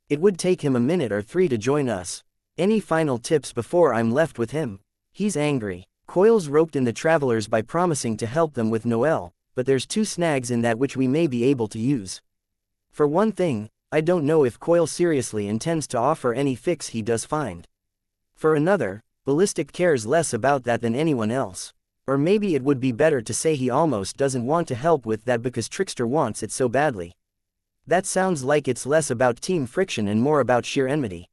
It would take him a minute or 3 to join us. Any final tips before I'm left with him? He's angry. Coil's roped in the travelers by promising to help them with Noel, but there's 2 snags in that which we may be able to use. For one thing, I don't know if Coil seriously intends to offer any fix he does find. For another, Ballistic cares less about that than anyone else. Or maybe it would be better to say he almost doesn't want to help with that because Trickster wants it so badly. That sounds like it's less about team friction and more about sheer enmity.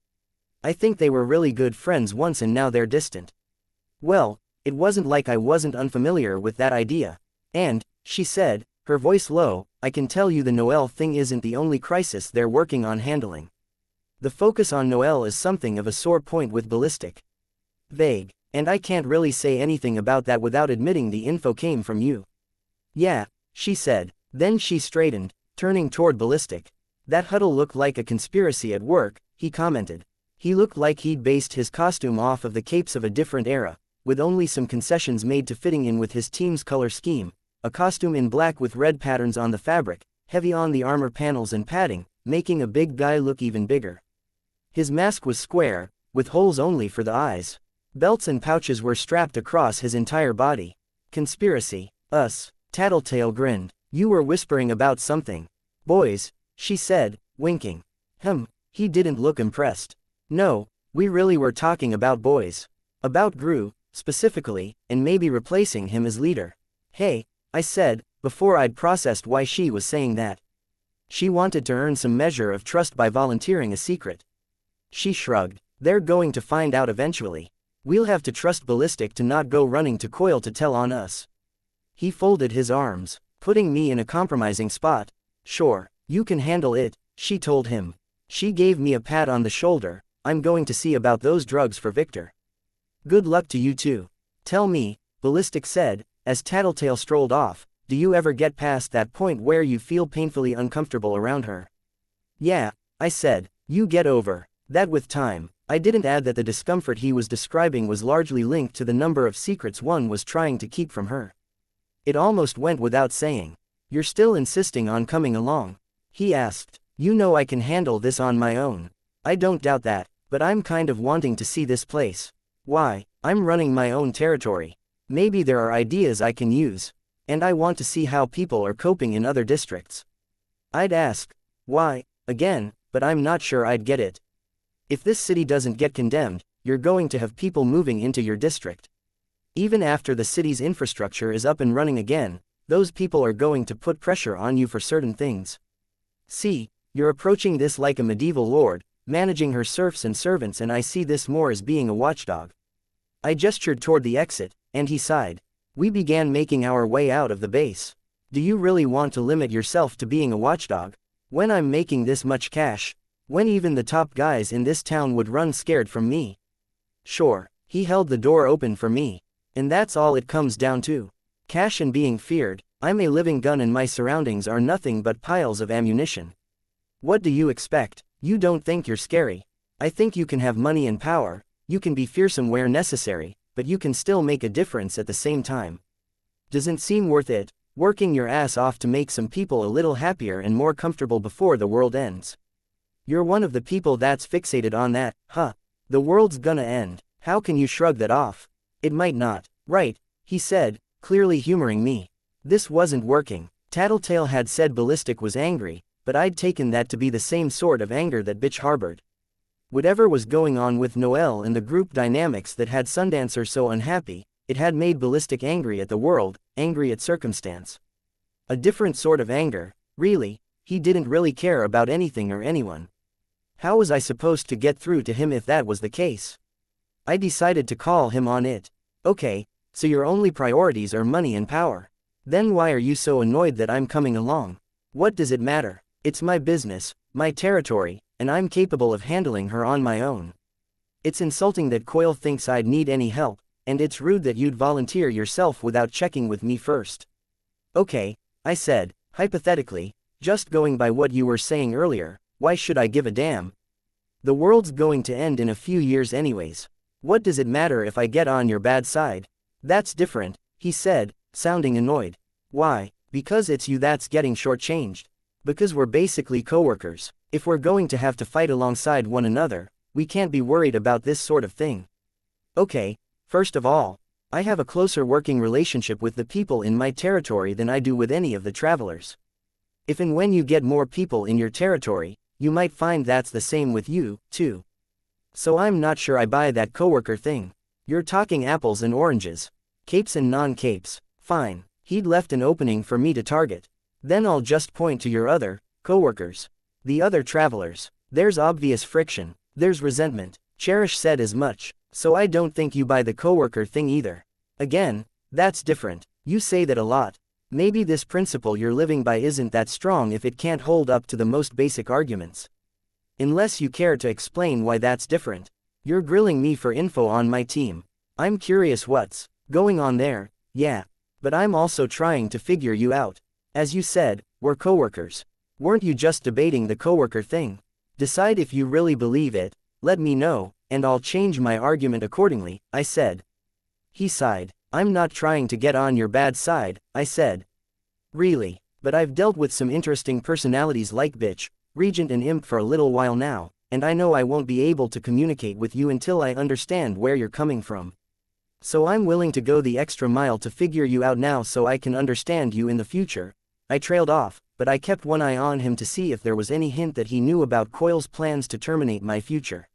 I think they were really good friends once and now they're distant. Well, it wasn't like I wasn't unfamiliar with that idea. And, she said, her voice low, I can tell you the Noel thing isn't the only crisis they're working on handling. The focus on Noel is something of a sore point with Ballistic. Vague, and I can't really say anything about that without admitting the info came from you. Yeah, she said, then she straightened, turning toward Ballistic. That huddle looked like a conspiracy at work, he commented. He looked like he'd based his costume off of the capes of a different era, with only some concessions made to fitting in with his team's color scheme, a costume in black with red patterns on the fabric, heavy on the armor panels and padding, making a big guy look even bigger. His mask was square, with holes only for the eyes. Belts and pouches were strapped across his entire body. Conspiracy. Us. Tattletale grinned. You were whispering about something. Boys, she said, winking. He didn't look impressed. No, we really were talking about boys. About Gru, specifically, and maybe replacing him as leader. Hey, I said, before I'd processed why she was saying that. She wanted to earn some measure of trust by volunteering a secret. She shrugged. They're going to find out eventually. We'll have to trust Ballistic to not go running to Coil to tell on us. He folded his arms, putting me in a compromising spot. Sure, you can handle it, she told him. She gave me a pat on the shoulder. I'm going to see about those drugs for Victor. Good luck to you too. Tell me, Ballistic said, as Tattletale strolled off, do you ever get past that point where you feel painfully uncomfortable around her? Yeah, I said, you get over that with time. I didn't add that the discomfort he was describing was largely linked to the number of secrets one was trying to keep from her. It almost went without saying. You're still insisting on coming along? He asked. You know I can handle this on my own. I don't doubt that, but I'm kind of wanting to see this place. Why? I'm running my own territory. Maybe there are ideas I can use. And I want to see how people are coping in other districts. I'd ask, why, again, but I'm not sure I'd get it. If this city doesn't get condemned, you're going to have people moving into your district. Even after the city's infrastructure is up and running again, those people are going to put pressure on you for certain things. See, you're approaching this like a medieval lord, managing her serfs and servants, and I see this more as being a watchdog. I gestured toward the exit, and he sighed. We began making our way out of the base. Do you really want to limit yourself to being a watchdog? When I'm making this much cash? When even the top guys in this town would run scared from me? Sure, he held the door open for me. And that's all it comes down to. Cash and being feared. I'm a living gun and my surroundings are nothing but piles of ammunition. What do you expect? You don't think you're scary. I think you can have money and power, you can be fearsome where necessary, but you can still make a difference at the same time. Doesn't seem worth it, working your ass off to make some people a little happier and more comfortable before the world ends. You're one of the people that's fixated on that, huh? The world's gonna end. How can you shrug that off? It might not. Right, he said, clearly humoring me. This wasn't working. Tattletale had said Ballistic was angry, but I'd taken that to be the same sort of anger that bitch harbored. Whatever was going on with Noelle and the group dynamics that had Sundancer so unhappy, it had made Ballistic angry at the world, angry at circumstance. A different sort of anger, really. He didn't really care about anything or anyone. How was I supposed to get through to him if that was the case? I decided to call him on it. Okay, so your only priorities are money and power. Then why are you so annoyed that I'm coming along? What does it matter? It's my business, my territory, and I'm capable of handling her on my own. It's insulting that Coil thinks I'd need any help, and it's rude that you'd volunteer yourself without checking with me first. Okay, I said, hypothetically, just going by what you were saying earlier, why should I give a damn? The world's going to end in a few years anyways. What does it matter if I get on your bad side? That's different, he said, sounding annoyed. Why? Because it's you that's getting shortchanged. Because we're basically coworkers. If we're going to have to fight alongside one another, we can't be worried about this sort of thing. Okay, first of all, I have a closer working relationship with the people in my territory than I do with any of the travelers. If and when you get more people in your territory, you might find that's the same with you, too. So I'm not sure I buy that coworker thing. You're talking apples and oranges. Capes and non-capes. Fine. He'd left an opening for me to target. Then I'll just point to your other coworkers. The other travelers. There's obvious friction. There's resentment. Cherish said as much. So I don't think you buy the coworker thing either. Again, that's different. You say that a lot. Maybe this principle you're living by isn't that strong if it can't hold up to the most basic arguments. Unless you care to explain why that's different. You're grilling me for info on my team. I'm curious what's going on there, yeah. But I'm also trying to figure you out. As you said, we're coworkers. Weren't you just debating the coworker thing? Decide if you really believe it, let me know, and I'll change my argument accordingly, I said. He sighed. I'm not trying to get on your bad side, I said. Really, but I've dealt with some interesting personalities like Bitch, Regent and Imp for a little while now, and I know I won't be able to communicate with you until I understand where you're coming from. So I'm willing to go the extra mile to figure you out now so I can understand you in the future. I trailed off, but I kept one eye on him to see if there was any hint that he knew about Coil's plans to terminate my future.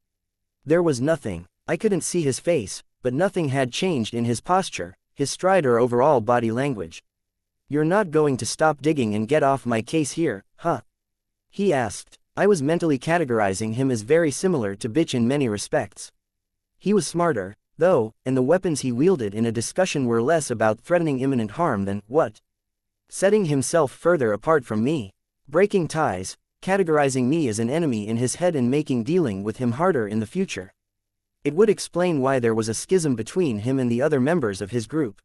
There was nothing. I couldn't see his face, but nothing had changed in his posture, his stride or overall body language. You're not going to stop digging and get off my case here, huh? He asked. I was mentally categorizing him as very similar to Bitch in many respects. He was smarter, though, and the weapons he wielded in a discussion were less about threatening imminent harm than, setting himself further apart from me, breaking ties, categorizing me as an enemy in his head and making dealing with him harder in the future. It would explain why there was a schism between him and the other members of his group.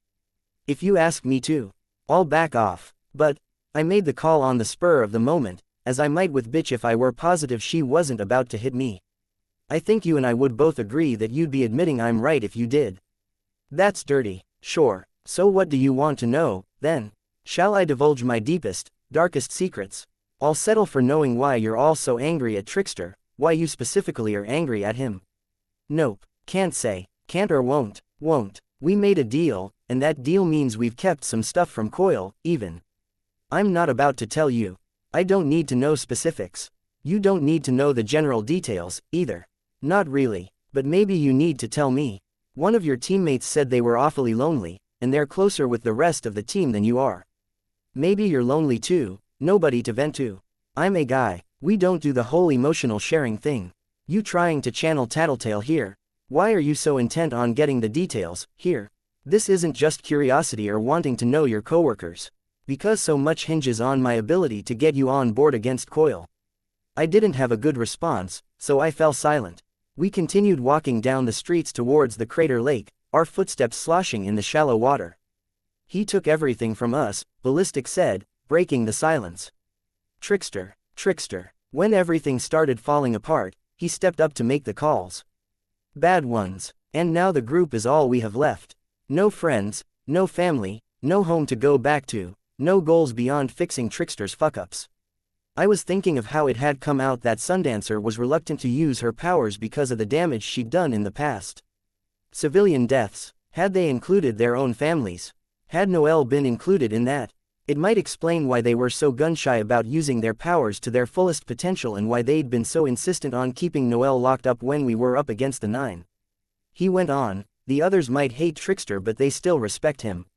If you ask me to, I'll back off, but, I made the call on the spur of the moment, as I might with Bitch if I were positive she wasn't about to hit me. I think you and I would both agree that you'd be admitting I'm right if you did. That's dirty, sure, so what do you want to know, then? Shall I divulge my deepest, darkest secrets? I'll settle for knowing why you're all so angry at Trickster, why you specifically are angry at him. Nope, can't say, can't or won't. We made a deal, and that deal means we've kept some stuff from Coil, even. I'm not about to tell you. I don't need to know specifics. You don't need to know the general details, either. Not really, but maybe you need to tell me. One of your teammates said they were awfully lonely, and they're closer with the rest of the team than you are. Maybe you're lonely too, nobody to vent to. I'm a guy, we don't do the whole emotional sharing thing. You trying to channel Tattletale here? Why are you so intent on getting the details, here? This isn't just curiosity or wanting to know your coworkers. Because so much hinges on my ability to get you on board against Coil. I didn't have a good response, so I fell silent. We continued walking down the streets towards the crater lake, our footsteps sloshing in the shallow water. He took everything from us, Ballistic said, breaking the silence. Trickster. When everything started falling apart, he stepped up to make the calls. Bad ones. And now the group is all we have left. No friends, no family, no home to go back to, no goals beyond fixing Trickster's fuck-ups. I was thinking of how it had come out that Sundancer was reluctant to use her powers because of the damage she'd done in the past. Civilian deaths. Had they included their own families? Had Noelle been included in that? It might explain why they were so gun-shy about using their powers to their fullest potential and why they'd been so insistent on keeping Noelle locked up when we were up against the 9. He went on, the others might hate Trickster but they still respect him.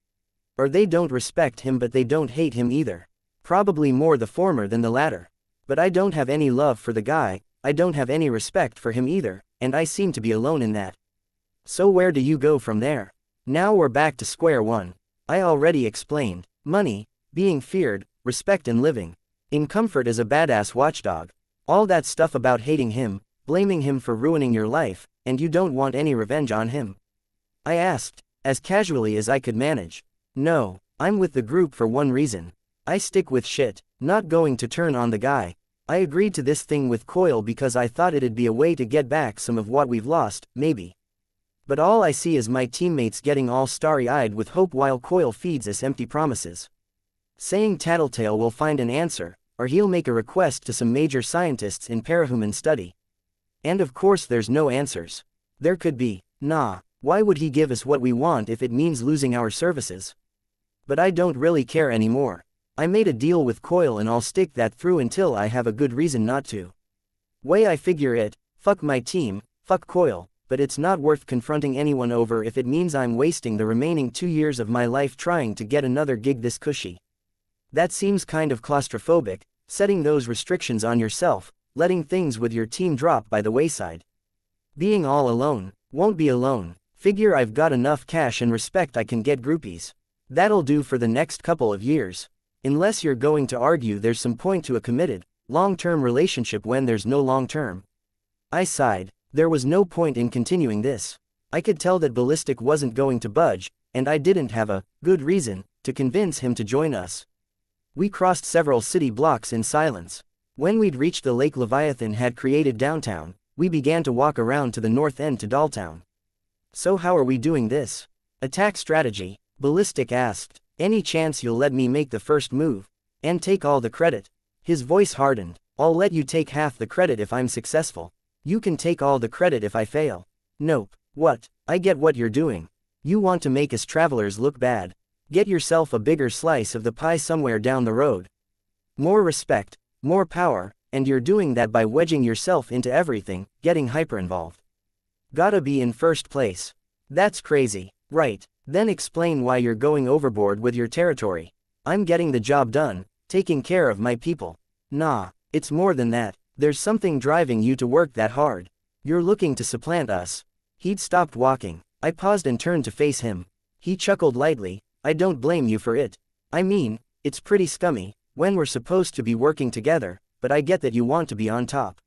Or they don't respect him but they don't hate him either. Probably more the former than the latter. But I don't have any love for the guy, I don't have any respect for him either, and I seem to be alone in that. So where do you go from there? Now we're back to square one. I already explained. Money, being feared, respect and living in comfort as a badass watchdog. All that stuff about hating him, blaming him for ruining your life, and you don't want any revenge on him? I asked, as casually as I could manage. No, I'm with the group for one reason. I stick with shit, not going to turn on the guy. I agreed to this thing with Coil because I thought it'd be a way to get back some of what we've lost, maybe. But all I see is my teammates getting all starry-eyed with hope while Coil feeds us empty promises. Saying Tattletale will find an answer, or he'll make a request to some major scientists in parahuman study. And of course there's no answers. There could be. Nah, why would he give us what we want if it means losing our services? But I don't really care anymore. I made a deal with Coil and I'll stick that through until I have a good reason not to. Way I figure it, fuck my team, fuck Coil, but it's not worth confronting anyone over if it means I'm wasting the remaining 2 years of my life trying to get another gig this cushy. That seems kind of claustrophobic, setting those restrictions on yourself, letting things with your team drop by the wayside. Being all alone, won't be alone. Figure I've got enough cash and respect I can get groupies. That'll do for the next couple of years. Unless you're going to argue there's some point to a committed, long-term relationship when there's no long-term. I sighed. There was no point in continuing this. I could tell that Ballistic wasn't going to budge, and I didn't have a good reason to convince him to join us. We crossed several city blocks in silence. When we'd reached the lake Leviathan had created downtown, we began to walk around to the north end to Dolltown. So how are we doing this? Attack strategy, Ballistic asked. Any chance you'll let me make the first move? And take all the credit? His voice hardened. I'll let you take half the credit if I'm successful. You can take all the credit if I fail. Nope. What? I get what you're doing. You want to make us travelers look bad. Get yourself a bigger slice of the pie somewhere down the road. More respect, more power, and you're doing that by wedging yourself into everything, getting hyper-involved. Gotta be in first place. That's crazy. Right. Then explain why you're going overboard with your territory. I'm getting the job done, taking care of my people. Nah, it's more than that. There's something driving you to work that hard. You're looking to supplant us. He'd stopped walking. I paused and turned to face him. He chuckled lightly. I don't blame you for it. I mean, it's pretty scummy, when we're supposed to be working together, but I get that you want to be on top.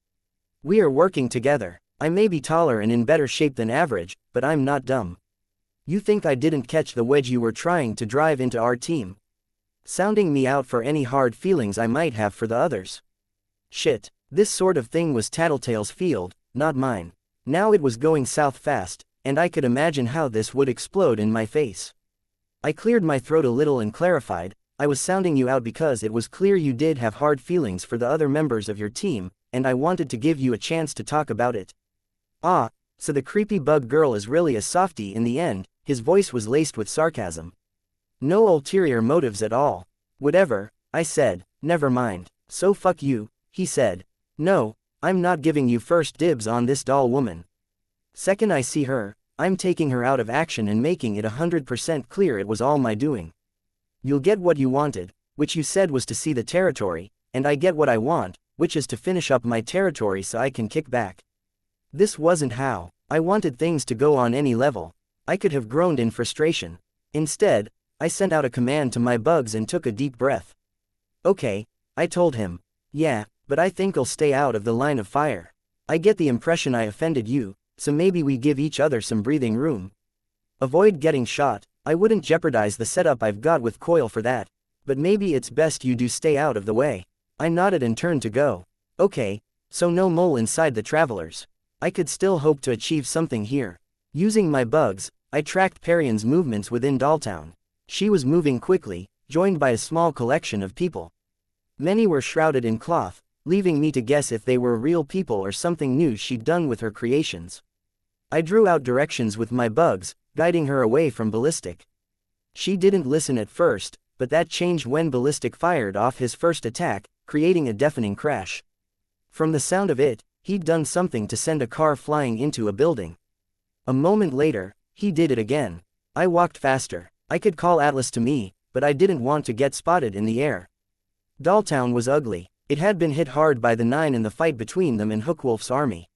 We are working together. I may be taller and in better shape than average, but I'm not dumb. You think I didn't catch the wedge you were trying to drive into our team? Sounding me out for any hard feelings I might have for the others. Shit, this sort of thing was Tattletale's field, not mine. Now it was going south fast, and I could imagine how this would explode in my face. I cleared my throat a little and clarified, I was sounding you out because it was clear you did have hard feelings for the other members of your team, and I wanted to give you a chance to talk about it. Ah, so the creepy bug girl is really a softie in the end. His voice was laced with sarcasm. No ulterior motives at all. Whatever, I said. Never mind. So fuck you, he said. No, I'm not giving you first dibs on this doll woman. Second I see her, I'm taking her out of action and making it 100% clear it was all my doing. You'll get what you wanted, which you said was to see the territory, and I get what I want, which is to finish up my territory so I can kick back. This wasn't how I wanted things to go on any level. I could have groaned in frustration. Instead, I sent out a command to my bugs and took a deep breath. Okay, I told him. Yeah, but I think I'll stay out of the line of fire. I get the impression I offended you, so maybe we give each other some breathing room. Avoid getting shot. I wouldn't jeopardize the setup I've got with Coil for that, but maybe it's best you do stay out of the way. I nodded and turned to go. Okay, so no mole inside the travelers. I could still hope to achieve something here. Using my bugs, I tracked Perian's movements within Dolltown. She was moving quickly, joined by a small collection of people. Many were shrouded in cloth, leaving me to guess if they were real people or something new she'd done with her creations. I drew out directions with my bugs, guiding her away from Ballistic. She didn't listen at first, but that changed when Ballistic fired off his first attack, creating a deafening crash. From the sound of it, he'd done something to send a car flying into a building. A moment later, he did it again. I walked faster. I could call Atlas to me, but I didn't want to get spotted in the air. Dolltown was ugly. It had been hit hard by the Nine in the fight between them and Hookwolf's army.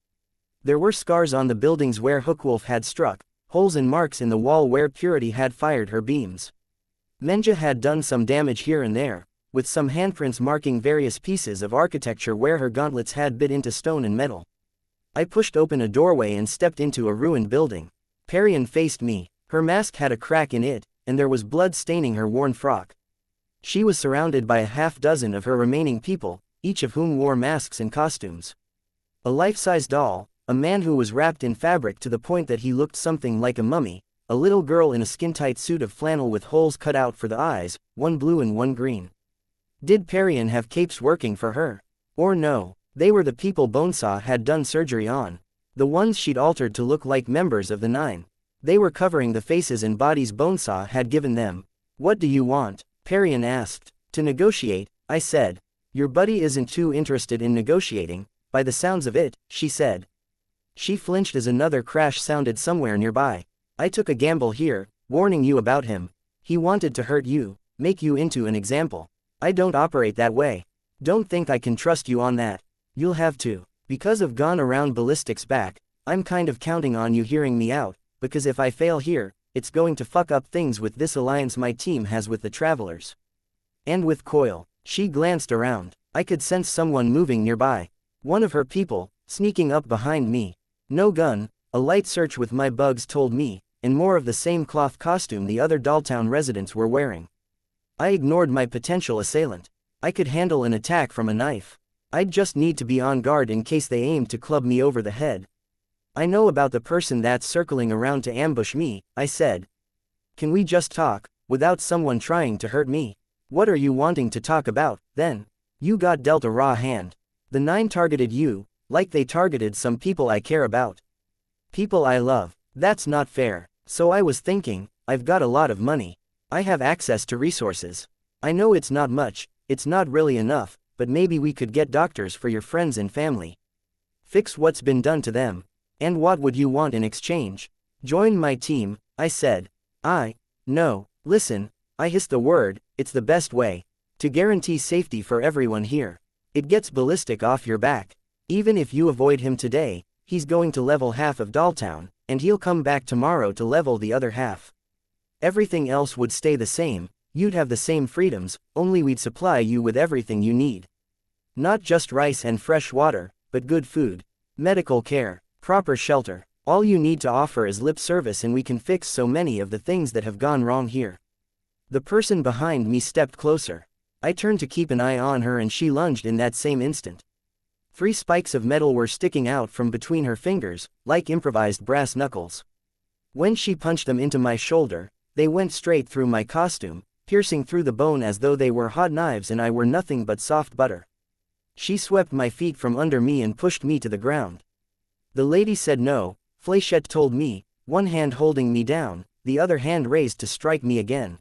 There were scars on the buildings where Hookwolf had struck, holes and marks in the wall where Purity had fired her beams. Menja had done some damage here and there, with some handprints marking various pieces of architecture where her gauntlets had bit into stone and metal. I pushed open a doorway and stepped into a ruined building. Perian faced me. Her mask had a crack in it, and there was blood staining her worn frock. She was surrounded by a half-dozen of her remaining people, each of whom wore masks and costumes. A life-size doll, a man who was wrapped in fabric to the point that he looked something like a mummy, a little girl in a skin-tight suit of flannel with holes cut out for the eyes, one blue and one green. Did Perian have capes working for her? Or no? They were the people Bonesaw had done surgery on. The ones she'd altered to look like members of the Nine. They were covering the faces and bodies Bonesaw had given them. What do you want? Perian asked. To negotiate, I said. Your buddy isn't too interested in negotiating, by the sounds of it, she said. She flinched as another crash sounded somewhere nearby. I took a gamble here, warning you about him. He wanted to hurt you, make you into an example. I don't operate that way. Don't think I can trust you on that. You'll have to. Because I've gone around Ballistic's back, I'm kind of counting on you hearing me out, because if I fail here, it's going to fuck up things with this alliance my team has with the Travelers. And with Coil. She glanced around. I could sense someone moving nearby. One of her people, sneaking up behind me. No gun, a light search with my bugs told me, and more of the same cloth costume the other Dolltown residents were wearing. I ignored my potential assailant. I could handle an attack from a knife. I'd just need to be on guard in case they aimed to club me over the head. I know about the person that's circling around to ambush me, I said. Can we just talk, without someone trying to hurt me? What are you wanting to talk about, then? You got dealt a raw hand. The 9 targeted you, like they targeted some people I care about. People I love. That's not fair. So I was thinking, I've got a lot of money. I have access to resources. I know it's not much, it's not really enough, but maybe we could get doctors for your friends and family. Fix what's been done to them. And what would you want in exchange? Join my team, I said. No, listen, I hissed the word, it's the best way. To guarantee safety for everyone here. It gets ballistic off your back. Even if you avoid him today, he's going to level half of Dolltown, and he'll come back tomorrow to level the other half. Everything else would stay the same, you'd have the same freedoms, only we'd supply you with everything you need. Not just rice and fresh water, but good food, medical care, proper shelter. All you need to offer is lip service and we can fix so many of the things that have gone wrong here. The person behind me stepped closer. I turned to keep an eye on her and she lunged in that same instant. 3 spikes of metal were sticking out from between her fingers, like improvised brass knuckles. When she punched them into my shoulder, they went straight through my costume, piercing through the bone as though they were hot knives and I were nothing but soft butter. She swept my feet from under me and pushed me to the ground. The lady said no, Fléchette told me, one hand holding me down, the other hand raised to strike me again.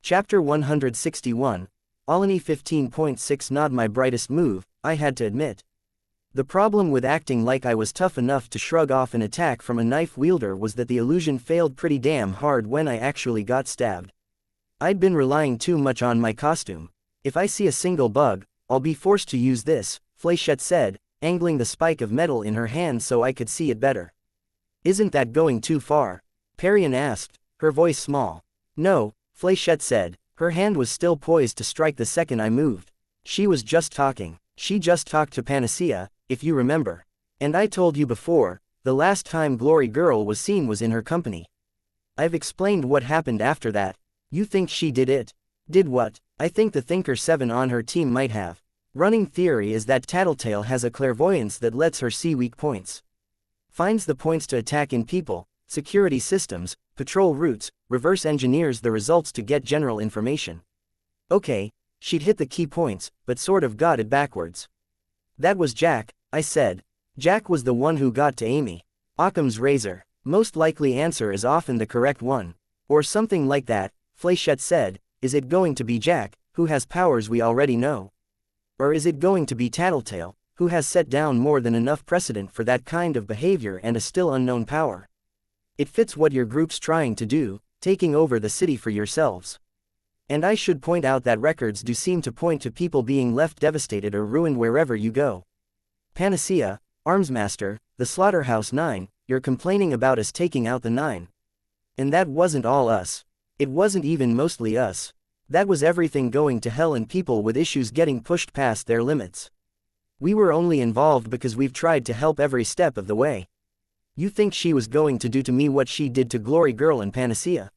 Chapter 161, Alani 15.6. Not my brightest move, I had to admit. The problem with acting like I was tough enough to shrug off an attack from a knife wielder was that the illusion failed pretty damn hard when I actually got stabbed. I'd been relying too much on my costume. If I see a single bug, I'll be forced to use this, Fléchette said, angling the spike of metal in her hand so I could see it better. Isn't that going too far? Perian asked, her voice small. No, Fléchette said, her hand was still poised to strike the second I moved. She was just talking. She just talked to Panacea, if you remember. And I told you before, the last time Glory Girl was seen was in her company. I've explained what happened after that. You think she did it? Did what? I think the Thinker 7 on her team might have. Running theory is that Tattletale has a clairvoyance that lets her see weak points. Finds the points to attack in people, security systems, patrol routes, reverse engineers the results to get general information. Okay, she'd hit the key points, but sort of got it backwards. That was Jack, I said. Jack was the one who got to Amy. Occam's razor. Most likely answer is often the correct one. Or something like that, Fléchette said. Is it going to be Jack, who has powers we already know? Or is it going to be Tattletale, who has set down more than enough precedent for that kind of behavior and a still unknown power? It fits what your group's trying to do, taking over the city for yourselves. And I should point out that records do seem to point to people being left devastated or ruined wherever you go. Panacea, Armsmaster, the Slaughterhouse 9, you're complaining about us taking out the 9. And that wasn't all us. It wasn't even mostly us. That was everything going to hell and people with issues getting pushed past their limits. We were only involved because we've tried to help every step of the way. You think she was going to do to me what she did to Glory Girl and Panacea?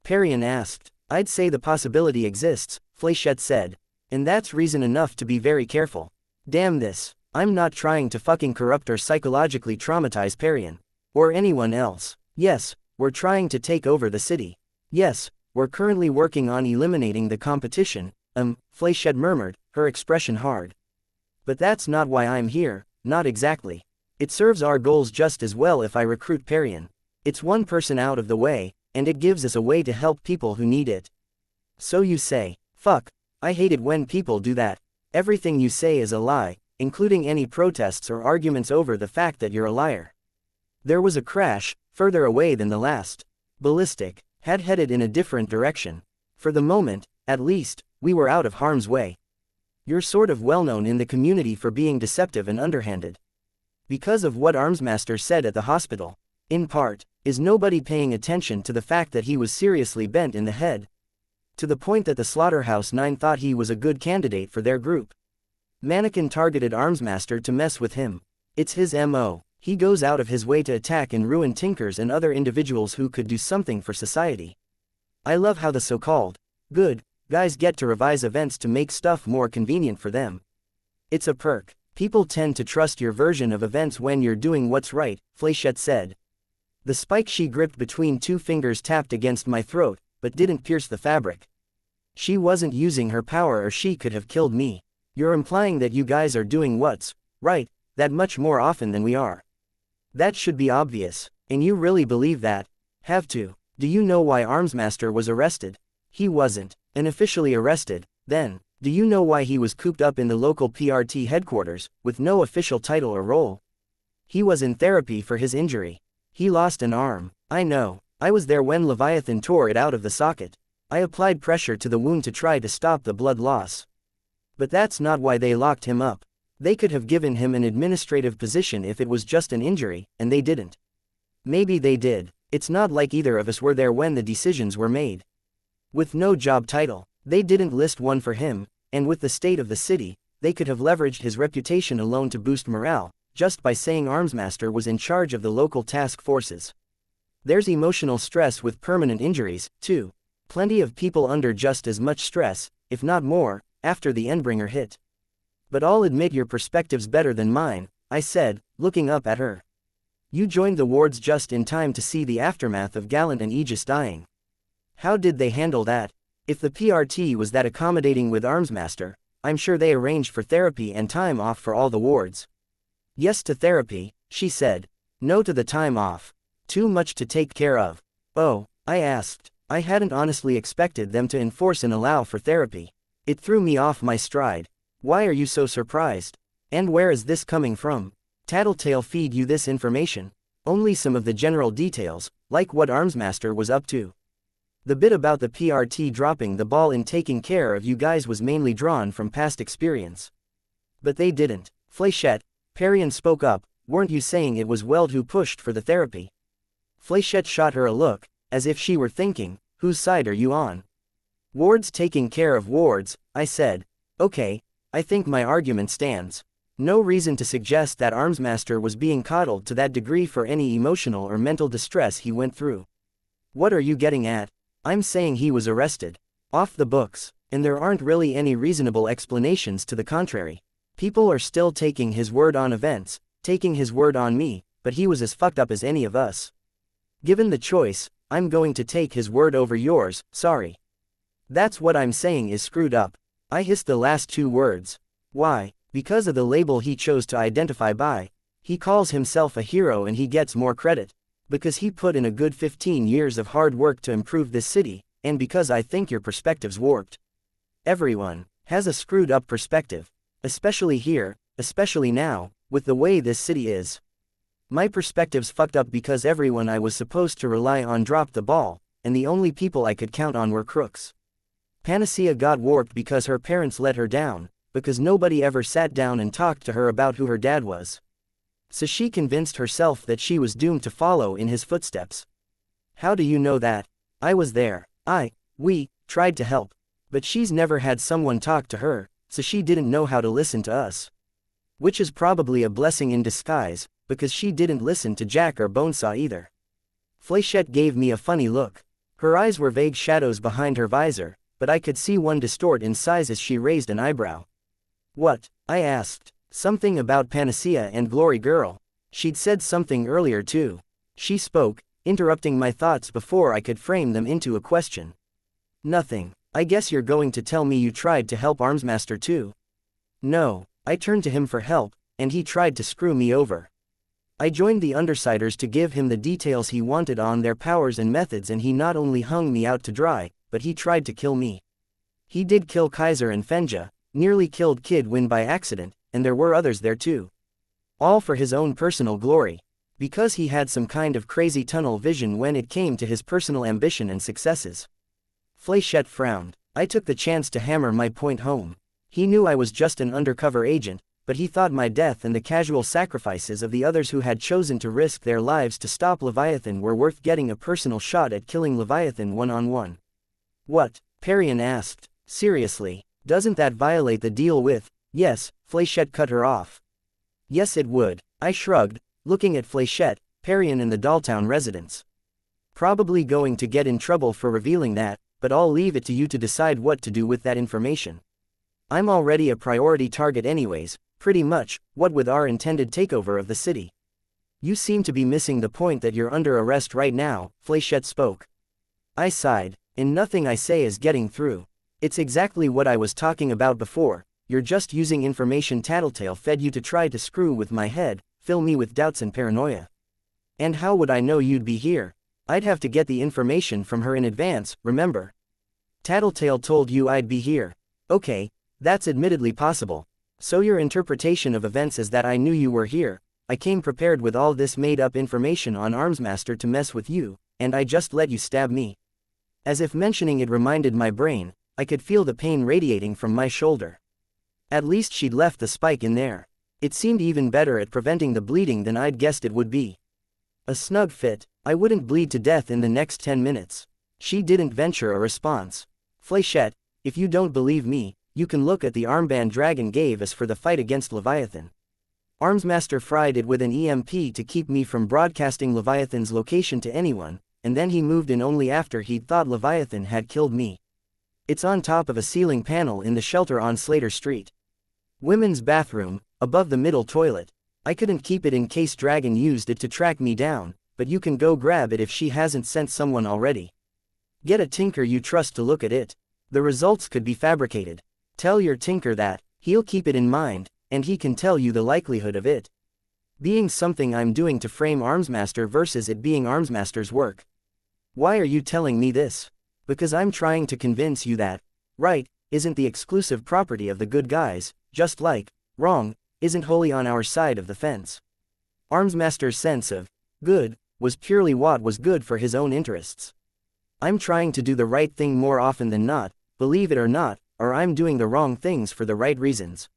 Perian asked. I'd say the possibility exists, Fléchette said. And that's reason enough to be very careful. Damn this. I'm not trying to fucking corrupt or psychologically traumatize Perian. Or anyone else. Yes, we're trying to take over the city. Yes, we're currently working on eliminating the competition, Fléchette murmured, her expression hard. But that's not why I'm here, not exactly. It serves our goals just as well if I recruit Perian. It's one person out of the way, and it gives us a way to help people who need it. So you say, fuck, I hate it when people do that. Everything you say is a lie, including any protests or arguments over the fact that you're a liar. There was a crash, further away than the last. Ballistic had headed in a different direction. For the moment, at least, we were out of harm's way. You're sort of well known in the community for being deceptive and underhanded. Because of what Armsmaster said at the hospital. In part, is nobody paying attention to the fact that he was seriously bent in the head? To the point that the Slaughterhouse 9 thought he was a good candidate for their group. Mannequin targeted Armsmaster to mess with him. It's his MO. He goes out of his way to attack and ruin Tinkers and other individuals who could do something for society. I love how the so-called good guys get to revise events to make stuff more convenient for them. It's a perk. People tend to trust your version of events when you're doing what's right, Flechette said. The spike she gripped between two fingers tapped against my throat, but didn't pierce the fabric. She wasn't using her power or she could have killed me. You're implying that you guys are doing what's right, that much more often than we are. That should be obvious. And you really believe that? Have to. Do you know why Armsmaster was arrested? He wasn't unofficially arrested, then. Do you know why he was cooped up in the local PRT headquarters, with no official title or role? He was in therapy for his injury. He lost an arm. I know. I was there when Leviathan tore it out of the socket. I applied pressure to the wound to try to stop the blood loss. But that's not why they locked him up. They could have given him an administrative position if it was just an injury, and they didn't. Maybe they did. It's not like either of us were there when the decisions were made. With no job title, they didn't list one for him, and with the state of the city, they could have leveraged his reputation alone to boost morale, just by saying Armsmaster was in charge of the local task forces. There's emotional stress with permanent injuries, too. Plenty of people under just as much stress, if not more, after the Endbringer hit. But I'll admit your perspective's better than mine, I said, looking up at her. You joined the wards just in time to see the aftermath of Gallant and Aegis dying. How did they handle that? If the PRT was that accommodating with Armsmaster, I'm sure they arranged for therapy and time off for all the wards. Yes to therapy, she said. No to the time off. Too much to take care of. Oh, I asked. I hadn't honestly expected them to enforce and allow for therapy. It threw me off my stride. Why are you so surprised? And where is this coming from? Tattletale feed you this information? Only some of the general details, like what Armsmaster was up to. The bit about the PRT dropping the ball in taking care of you guys was mainly drawn from past experience. But they didn't. Flechette, Perian spoke up, weren't you saying it was Weld who pushed for the therapy? Flechette shot her a look, as if she were thinking, whose side are you on? Wards taking care of wards, I said. Okay, I think my argument stands. No reason to suggest that Armsmaster was being coddled to that degree for any emotional or mental distress he went through. What are you getting at? I'm saying he was arrested. Off the books, and there aren't really any reasonable explanations to the contrary. People are still taking his word on events, taking his word on me, but he was as fucked up as any of us. Given the choice, I'm going to take his word over yours, sorry. That's what I'm saying is screwed up. I hissed the last two words. Why? Because of the label he chose to identify by. He calls himself a hero and he gets more credit. Because he put in a good 15 years of hard work to improve this city, and because I think your perspective's warped. Everyone has a screwed up perspective. Especially here, especially now, with the way this city is. My perspective's fucked up because everyone I was supposed to rely on dropped the ball, and the only people I could count on were crooks. Panacea got warped because her parents let her down, because nobody ever sat down and talked to her about who her dad was. So she convinced herself that she was doomed to follow in his footsteps. How do you know that? I was there. We tried to help. But she's never had someone talk to her, so she didn't know how to listen to us. Which is probably a blessing in disguise, because she didn't listen to Jack or Bonesaw either. Flechette gave me a funny look. Her eyes were vague shadows behind her visor, but I could see one distort in size as she raised an eyebrow. What? I asked. Something about Panacea and Glory Girl. She'd said something earlier too. She spoke, interrupting my thoughts before I could frame them into a question. Nothing. I guess you're going to tell me you tried to help Armsmaster too? No, I turned to him for help, and he tried to screw me over. I joined the Undersiders to give him the details he wanted on their powers and methods, and he not only hung me out to dry, but he tried to kill me. He did kill Kaiser and Fenja, nearly killed Kid Win by accident, and there were others there too. All for his own personal glory. Because he had some kind of crazy tunnel vision when it came to his personal ambition and successes. Flechette frowned. I took the chance to hammer my point home. He knew I was just an undercover agent, but he thought my death and the casual sacrifices of the others who had chosen to risk their lives to stop Leviathan were worth getting a personal shot at killing Leviathan one-on-one. What? Perian asked. Seriously, doesn't that violate the deal with? Yes, Flechette cut her off. Yes it would. I shrugged, looking at Flechette, Perian and the Dolltown residents. Probably going to get in trouble for revealing that, but I'll leave it to you to decide what to do with that information. I'm already a priority target anyways, pretty much, what with our intended takeover of the city. You seem to be missing the point that you're under arrest right now, Flechette spoke. I sighed, and nothing I say is getting through. It's exactly what I was talking about before, you're just using information Tattletale fed you to try to screw with my head, fill me with doubts and paranoia. And how would I know you'd be here? I'd have to get the information from her in advance, remember? Tattletale told you I'd be here. Okay, that's admittedly possible. So your interpretation of events is that I knew you were here, I came prepared with all this made-up information on Armsmaster to mess with you, and I just let you stab me. As if mentioning it reminded my brain, I could feel the pain radiating from my shoulder. At least she'd left the spike in there. It seemed even better at preventing the bleeding than I'd guessed it would be. A snug fit, I wouldn't bleed to death in the next 10 minutes. She didn't venture a response. Flechette, if you don't believe me, you can look at the armband Dragon gave us for the fight against Leviathan. Armsmaster fried it with an EMP to keep me from broadcasting Leviathan's location to anyone, and then he moved in only after he'd thought Leviathan had killed me. It's on top of a ceiling panel in the shelter on Slater Street. Women's bathroom, above the middle toilet. I couldn't keep it in case Dragon used it to track me down, but you can go grab it if she hasn't sent someone already. Get a tinker you trust to look at it. The results could be fabricated. Tell your tinker that, he'll keep it in mind, and he can tell you the likelihood of it being something I'm doing to frame Armsmaster versus it being Armsmaster's work. Why are you telling me this? Because I'm trying to convince you that, right, isn't the exclusive property of the good guys, just like, wrong, isn't wholly on our side of the fence. Armsmaster's sense of good was purely what was good for his own interests. I'm trying to do the right thing more often than not, believe it or not, or I'm doing the wrong things for the right reasons.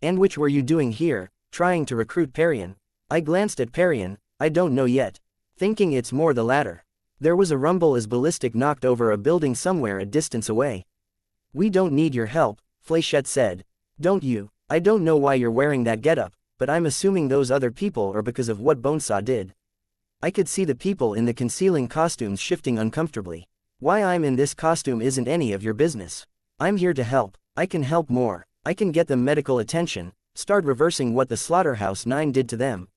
And which were you doing here, trying to recruit Parian? I glanced at Parian, I don't know yet. Thinking it's more the latter. There was a rumble as Ballistic knocked over a building somewhere a distance away. We don't need your help, Flechette said. Don't you? I don't know why you're wearing that getup, but I'm assuming those other people are because of what Bonesaw did. I could see the people in the concealing costumes shifting uncomfortably. Why I'm in this costume isn't any of your business. I'm here to help. I can help more. I can get them medical attention, start reversing what the Slaughterhouse 9 did to them.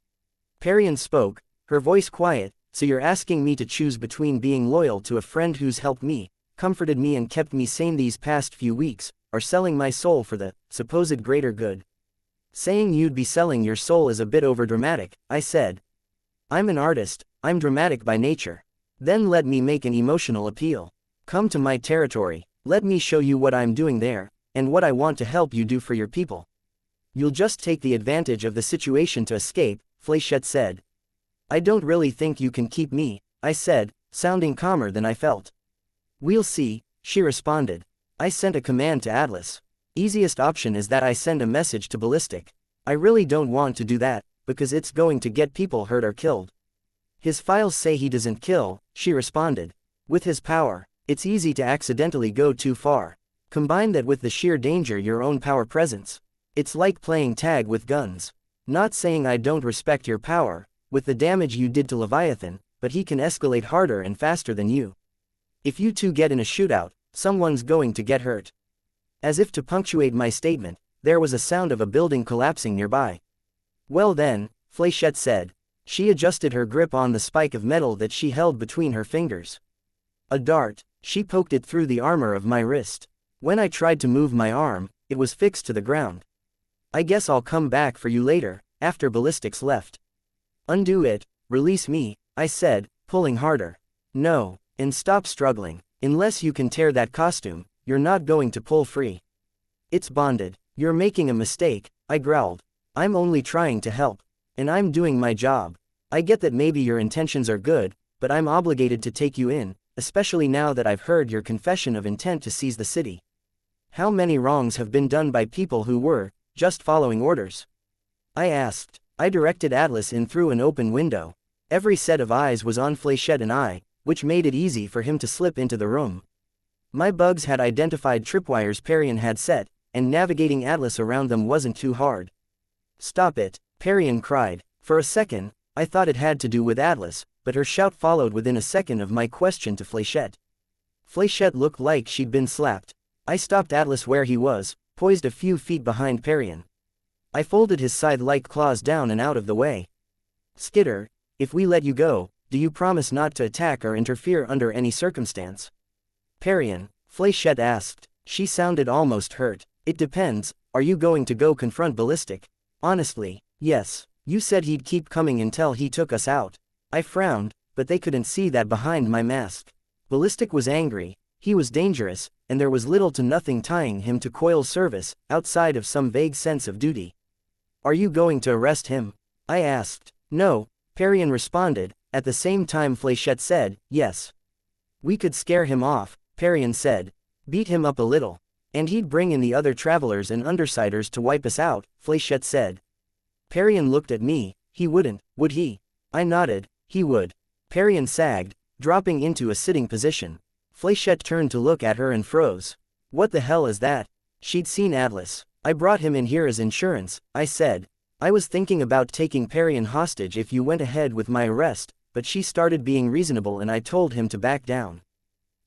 Parian spoke, her voice quiet, so you're asking me to choose between being loyal to a friend who's helped me, comforted me and kept me sane these past few weeks, or selling my soul for the supposed greater good. Saying you'd be selling your soul is a bit overdramatic, I said. I'm an artist, I'm dramatic by nature. Then let me make an emotional appeal. Come to my territory, let me show you what I'm doing there, and what I want to help you do for your people. You'll just take the advantage of the situation to escape, Flechette said. I don't really think you can keep me, I said, sounding calmer than I felt. We'll see, she responded. I sent a command to Atlas. Easiest option is that I send a message to Ballistic. I really don't want to do that, because it's going to get people hurt or killed. His files say he doesn't kill, she responded. With his power, it's easy to accidentally go too far. Combine that with the sheer danger your own power presents. It's like playing tag with guns. Not saying I don't respect your power, with the damage you did to Leviathan, but he can escalate harder and faster than you. If you two get in a shootout, someone's going to get hurt. As if to punctuate my statement, there was a sound of a building collapsing nearby. Well then, Flechette said. She adjusted her grip on the spike of metal that she held between her fingers. A dart, she poked it through the armor of my wrist. When I tried to move my arm, it was fixed to the ground. I guess I'll come back for you later, after Ballistics left. Undo it, release me, I said, pulling harder. No, and stop struggling. Unless you can tear that costume, you're not going to pull free. It's bonded. You're making a mistake, I growled. I'm only trying to help. And I'm doing my job. I get that maybe your intentions are good, but I'm obligated to take you in, especially now that I've heard your confession of intent to seize the city. How many wrongs have been done by people who were just following orders? I asked. I directed Atlas in through an open window. Every set of eyes was on Flechette and I, which made it easy for him to slip into the room. My bugs had identified tripwires Parian had set, and navigating Atlas around them wasn't too hard. Stop it, Parian cried. For a second, I thought it had to do with Atlas, but her shout followed within a second of my question to Flechette. Fléchette looked like she'd been slapped. I stopped Atlas where he was, poised a few feet behind Parian. I folded his scythe-like claws down and out of the way. Skitter, if we let you go, do you promise not to attack or interfere under any circumstance? Parian, Fléchette asked. She sounded almost hurt. It depends, are you going to go confront Ballistic? Honestly, yes. You said he'd keep coming until he took us out. I frowned, but they couldn't see that behind my mask. Ballistic was angry, he was dangerous, and there was little to nothing tying him to Coil's service, outside of some vague sense of duty. Are you going to arrest him? I asked. No, Parian responded. At the same time Fléchette said, yes. We could scare him off, Parian said. Beat him up a little. And he'd bring in the other travelers and undersiders to wipe us out, Fléchette said. Parian looked at me. He wouldn't, would he? I nodded. He would. Parian sagged, dropping into a sitting position. Fléchette turned to look at her and froze. What the hell is that? She'd seen Atlas. I brought him in here as insurance, I said. I was thinking about taking Parian hostage if you went ahead with my arrest, but she started being reasonable and I told him to back down.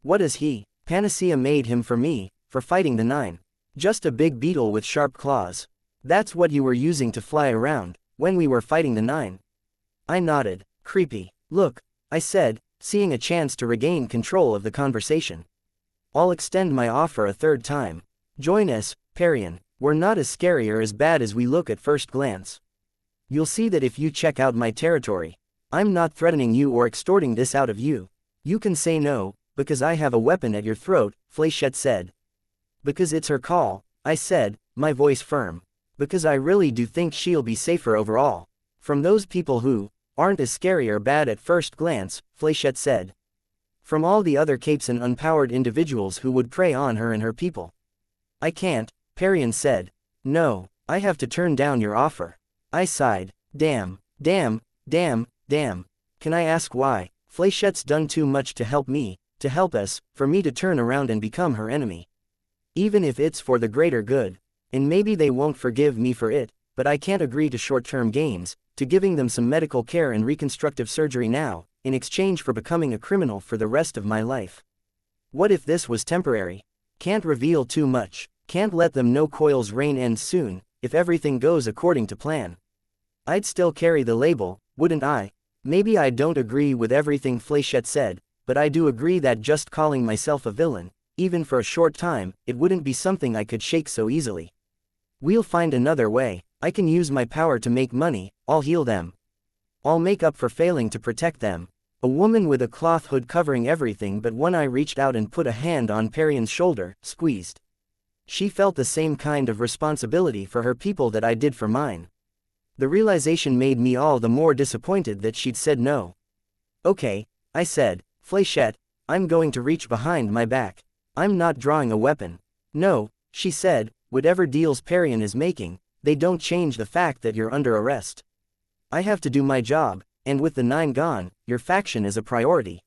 What is he? Panacea made him for me, for fighting the 9. Just a big beetle with sharp claws. That's what you were using to fly around, when we were fighting the 9. I nodded. Creepy. Look, I said, seeing a chance to regain control of the conversation. I'll extend my offer a third time. Join us, Parian. We're not as scary or as bad as we look at first glance. You'll see that if you check out my territory. I'm not threatening you or extorting this out of you. You can say no, because I have a weapon at your throat, Fléchette said. Because it's her call, I said, my voice firm. Because I really do think she'll be safer overall. From those people who aren't as scary or bad at first glance, Fléchette said. From all the other capes and unpowered individuals who would prey on her and her people. I can't, Parian said. No, I have to turn down your offer. I sighed. Damn, damn, damn, damn. Can I ask why? Fléchette's done too much to help me, to help us, for me to turn around and become her enemy. Even if it's for the greater good. And maybe they won't forgive me for it, but I can't agree to short-term gains, to giving them some medical care and reconstructive surgery now, in exchange for becoming a criminal for the rest of my life. What if this was temporary? Can't reveal too much. Can't let them know Coil's reign ends soon, if everything goes according to plan. I'd still carry the label, wouldn't I? Maybe I don't agree with everything Fléchette said, but I do agree that just calling myself a villain, even for a short time, it wouldn't be something I could shake so easily. We'll find another way. I can use my power to make money. I'll heal them. I'll make up for failing to protect them. A woman with a cloth hood covering everything but one eye reached out and put a hand on Parian's shoulder, squeezed. She felt the same kind of responsibility for her people that I did for mine. The realization made me all the more disappointed that she'd said no. Okay, I said. Fléchette, I'm going to reach behind my back. I'm not drawing a weapon. No, she said, whatever deals Parian is making, they don't change the fact that you're under arrest. I have to do my job, and with the 9 gone, your faction is a priority.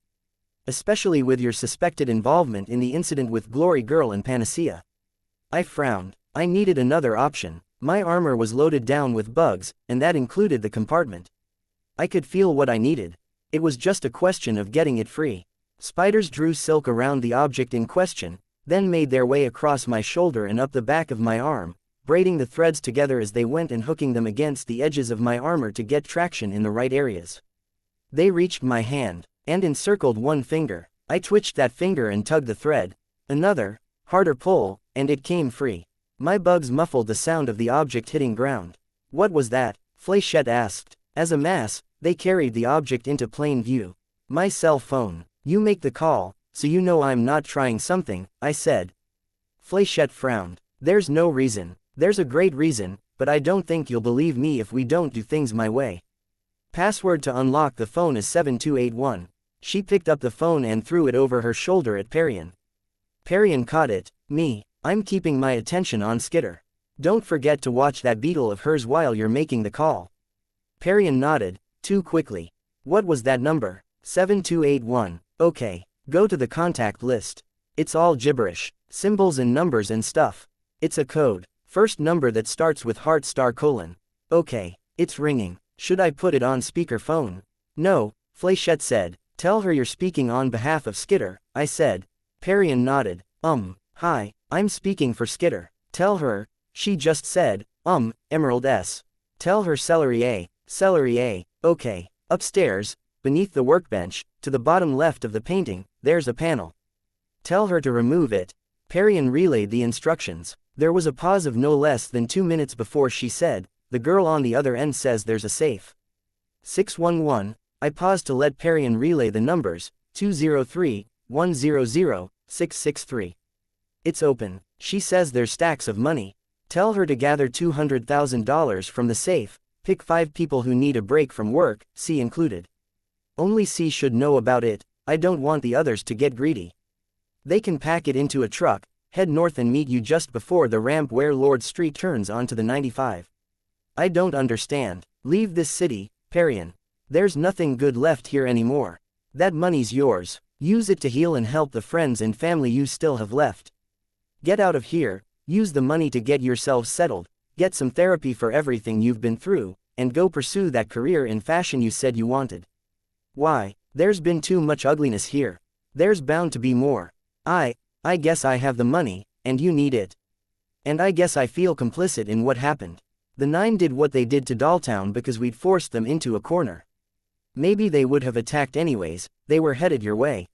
Especially with your suspected involvement in the incident with Glory Girl and Panacea. I frowned. I needed another option. My armor was loaded down with bugs, and that included the compartment. I could feel what I needed. It was just a question of getting it free. Spiders drew silk around the object in question, then made their way across my shoulder and up the back of my arm, braiding the threads together as they went and hooking them against the edges of my armor to get traction in the right areas. They reached my hand, and encircled one finger. I twitched that finger and tugged the thread. Another, harder pull, and it came free. My bugs muffled the sound of the object hitting ground. What was that? Fléchette asked. As a mass, they carried the object into plain view. My cell phone. You make the call, so you know I'm not trying something, I said. Fléchette frowned. There's no reason. There's a great reason, but I don't think you'll believe me if we don't do things my way. Password to unlock the phone is 7281. She picked up the phone and threw it over her shoulder at Parian. Parian caught it. Me. I'm keeping my attention on Skitter. Don't forget to watch that beetle of hers while you're making the call. Parian nodded, too quickly. What was that number? 7281. Okay. Go to the contact list. It's all gibberish. Symbols and numbers and stuff. It's a code. First number that starts with ***. Okay. It's ringing. Should I put it on speakerphone? No, Fléchette said. Tell her you're speaking on behalf of Skitter, I said. Parian nodded. Hi, I'm speaking for Skitter. Tell her, she just said, Emerald S. Tell her celery A, okay. Upstairs, beneath the workbench, to the bottom left of the painting, there's a panel. Tell her to remove it. Parian relayed the instructions. There was a pause of no less than 2 minutes before she said, the girl on the other end says there's a safe. 611, I paused to let Parian relay the numbers, 203-100-663. It's open. She says there's stacks of money. Tell her to gather $200,000 from the safe, pick 5 people who need a break from work, C included. Only C should know about it, I don't want the others to get greedy. They can pack it into a truck, head north and meet you just before the ramp where Lord Street turns onto the 95. I don't understand. Leave this city, Parian. There's nothing good left here anymore. That money's yours. Use it to heal and help the friends and family you still have left. Get out of here, use the money to get yourselves settled, get some therapy for everything you've been through, and go pursue that career in fashion you said you wanted. Why, there's been too much ugliness here. There's bound to be more. I guess I have the money, and you need it. And I guess I feel complicit in what happened. The 9 did what they did to Dolltown because we'd forced them into a corner. Maybe they would have attacked anyways, they were headed your way.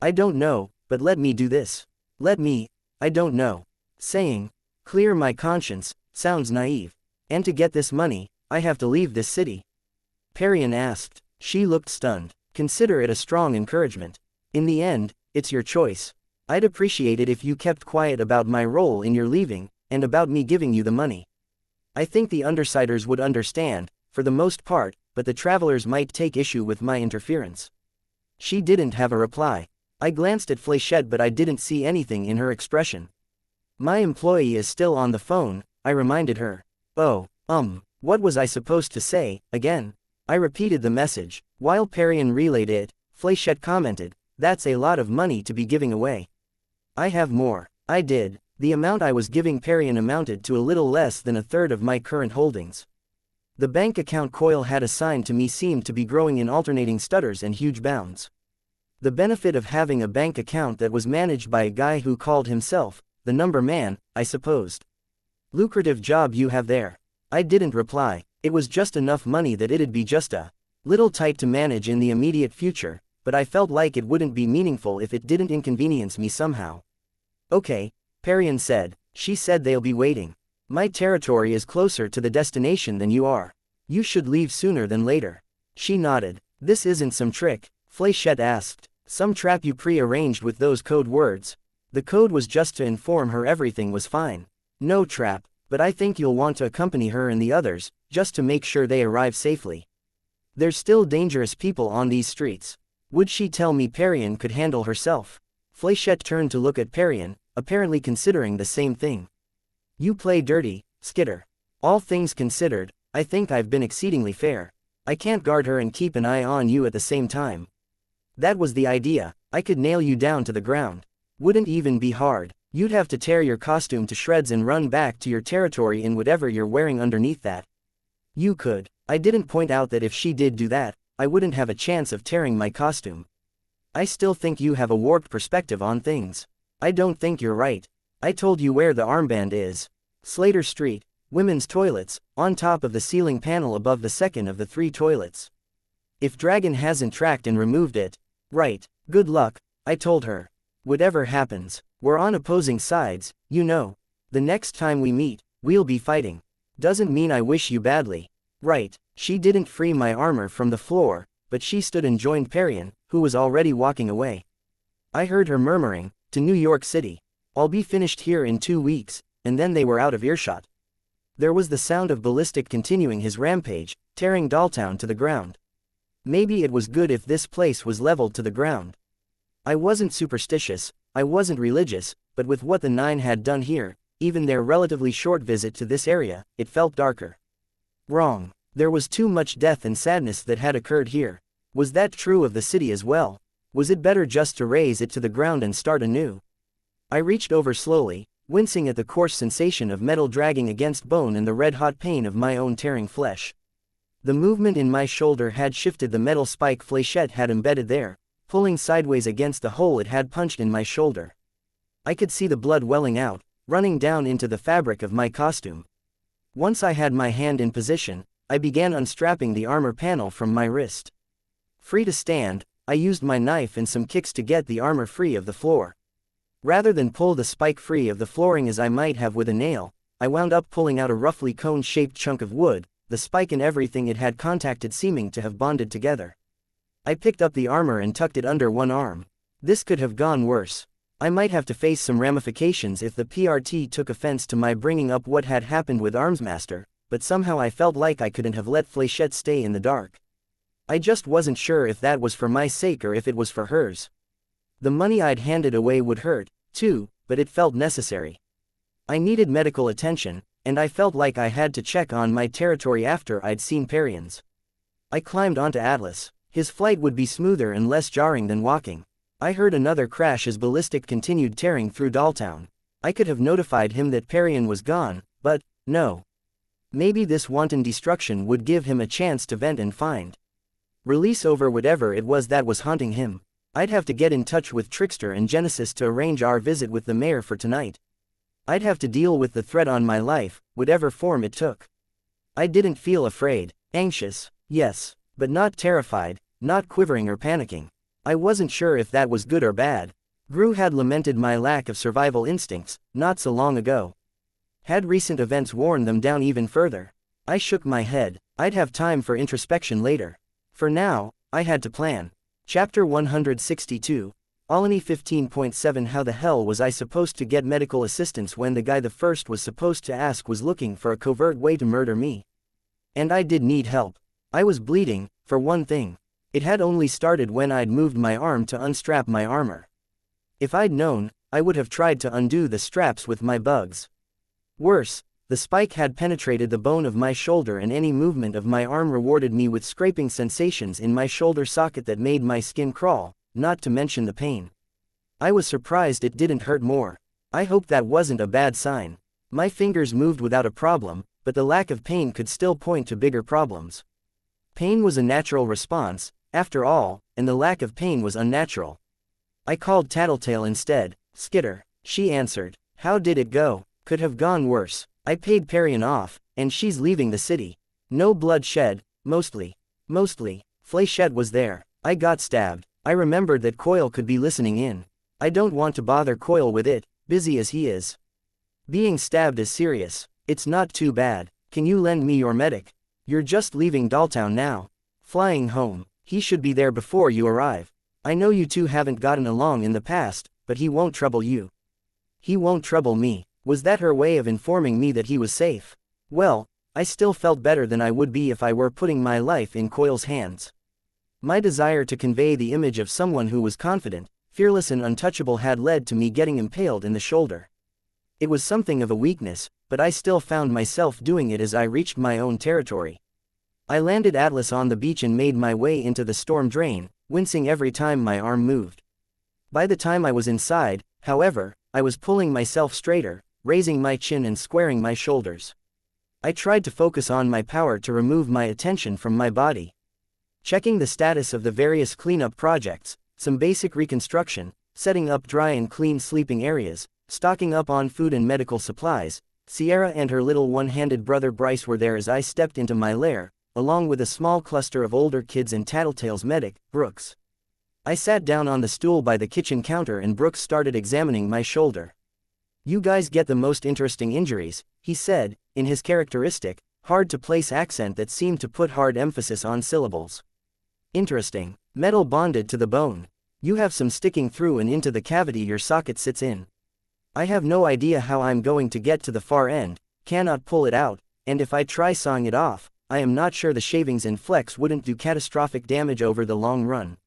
I don't know, but let me do this. I don't know. Saying, clear my conscience, sounds naive. And to get this money, I have to leave this city. Parian asked. She looked stunned. Consider it a strong encouragement. In the end, it's your choice. I'd appreciate it if you kept quiet about my role in your leaving, and about me giving you the money. I think the Undersiders would understand, for the most part, but the Travelers might take issue with my interference. She didn't have a reply. I glanced at Fléchette but I didn't see anything in her expression. My employee is still on the phone, I reminded her. Oh, what was I supposed to say, again? I repeated the message. While Parian relayed it, Fléchette commented, that's a lot of money to be giving away. I have more. I did. The amount I was giving Parian amounted to a little less than a third of my current holdings. The bank account Coyle had assigned to me seemed to be growing in alternating stutters and huge bounds. The benefit of having a bank account that was managed by a guy who called himself the number man, I supposed. Lucrative job you have there. I didn't reply. It was just enough money that it'd be just a little tight to manage in the immediate future, but I felt like it wouldn't be meaningful if it didn't inconvenience me somehow. Okay, Parian said. She said they'll be waiting. My territory is closer to the destination than you are. You should leave sooner than later. She nodded. This isn't some trick, Fléchette asked. Some trap you pre-arranged with those code words. The code was just to inform her everything was fine. No trap, but I think you'll want to accompany her and the others, just to make sure they arrive safely. There's still dangerous people on these streets. Would she tell me Parian could handle herself? Fléchette turned to look at Parian, apparently considering the same thing. You play dirty, Skitter. All things considered, I think I've been exceedingly fair. I can't guard her and keep an eye on you at the same time. That was the idea. I could nail you down to the ground. Wouldn't even be hard. You'd have to tear your costume to shreds and run back to your territory in whatever you're wearing underneath that. You could. I didn't point out that if she did do that, I wouldn't have a chance of tearing my costume. I still think you have a warped perspective on things. I don't think you're right. I told you where the armband is. Slater Street, women's toilets, on top of the ceiling panel above the second of the 3 toilets. If Dragon hasn't tracked and removed it. Right, good luck, I told her. Whatever happens, we're on opposing sides, you know. The next time we meet, we'll be fighting. Doesn't mean I wish you badly. Right, she didn't free my armor from the floor, but she stood and joined Parian, who was already walking away. I heard her murmuring, to New York City. I'll be finished here in 2 weeks, and then they were out of earshot. There was the sound of Ballistic continuing his rampage, tearing Dolltown to the ground. Maybe it was good if this place was leveled to the ground. I wasn't superstitious, I wasn't religious, but with what the 9 had done here, even their relatively short visit to this area, it felt darker. Wrong. There was too much death and sadness that had occurred here. Was that true of the city as well? Was it better just to raze it to the ground and start anew? I reached over slowly, wincing at the coarse sensation of metal dragging against bone and the red-hot pain of my own tearing flesh. The movement in my shoulder had shifted the metal spike Fléchette had embedded there, pulling sideways against the hole it had punched in my shoulder. I could see the blood welling out, running down into the fabric of my costume. Once I had my hand in position, I began unstrapping the armor panel from my wrist. Free to stand, I used my knife and some kicks to get the armor free of the floor. Rather than pull the spike free of the flooring as I might have with a nail, I wound up pulling out a roughly cone-shaped chunk of wood, the spike and everything it had contacted seeming to have bonded together. I picked up the armor and tucked it under one arm. This could have gone worse. I might have to face some ramifications if the PRT took offense to my bringing up what had happened with Armsmaster, but somehow I felt like I couldn't have let Fléchette stay in the dark. I just wasn't sure if that was for my sake or if it was for hers. The money I'd handed away would hurt, too, but it felt necessary. I needed medical attention, and I felt like I had to check on my territory after I'd seen Parian's. I climbed onto Atlas. His flight would be smoother and less jarring than walking. I heard another crash as Ballistic continued tearing through Dolltown. I could have notified him that Parian was gone, but, no. Maybe this wanton destruction would give him a chance to vent and find release over whatever it was that was haunting him. I'd have to get in touch with Trickster and Genesis to arrange our visit with the mayor for tonight. I'd have to deal with the threat on my life, whatever form it took. I didn't feel afraid. Anxious, yes, but not terrified, not quivering or panicking. I wasn't sure if that was good or bad. Gru had lamented my lack of survival instincts, not so long ago. Had recent events worn them down even further? I shook my head. I'd have time for introspection later. For now, I had to plan. Chapter 162, Alani 15.7 How the hell was I supposed to get medical assistance when the guy the first was supposed to ask was looking for a covert way to murder me? And I did need help. I was bleeding, for one thing. It had only started when I'd moved my arm to unstrap my armor. If I'd known, I would have tried to undo the straps with my bugs. Worse, the spike had penetrated the bone of my shoulder and any movement of my arm rewarded me with scraping sensations in my shoulder socket that made my skin crawl, not to mention the pain. I was surprised it didn't hurt more. I hoped that wasn't a bad sign. My fingers moved without a problem, but the lack of pain could still point to bigger problems. Pain was a natural response, after all, and the lack of pain was unnatural. I called Tattletale instead. Skitter, she answered. How did it go? Could have gone worse. I paid Parian off, and she's leaving the city. No blood shed, mostly. Fléchette was there. I got stabbed. I remembered that Coil could be listening in. I don't want to bother Coil with it, busy as he is. Being stabbed is serious. It's not too bad. Can you lend me your medic? You're just leaving Dolltown now. Flying home. He should be there before you arrive. I know you two haven't gotten along in the past, but he won't trouble you. He won't trouble me. Was that her way of informing me that he was safe? Well, I still felt better than I would be if I were putting my life in Coil's hands. My desire to convey the image of someone who was confident, fearless and untouchable had led to me getting impaled in the shoulder. It was something of a weakness, but I still found myself doing it as I reached my own territory. I landed Atlas on the beach and made my way into the storm drain, wincing every time my arm moved. By the time I was inside, however, I was pulling myself straighter, raising my chin and squaring my shoulders. I tried to focus on my power to remove my attention from my body. Checking the status of the various cleanup projects, some basic reconstruction, setting up dry and clean sleeping areas, stocking up on food and medical supplies, Sierra and her little one-handed brother Bryce were there as I stepped into my lair, along with a small cluster of older kids and Tattletale's medic, Brooks. I sat down on the stool by the kitchen counter and Brooks started examining my shoulder. You guys get the most interesting injuries, he said, in his characteristic, hard-to-place accent that seemed to put hard emphasis on syllables. Interesting. Metal bonded to the bone. You have some sticking through and into the cavity your socket sits in. I have no idea how I'm going to get to the far end, cannot pull it out, and if I try sawing it off, I am not sure the shavings and flex wouldn't do catastrophic damage over the long run.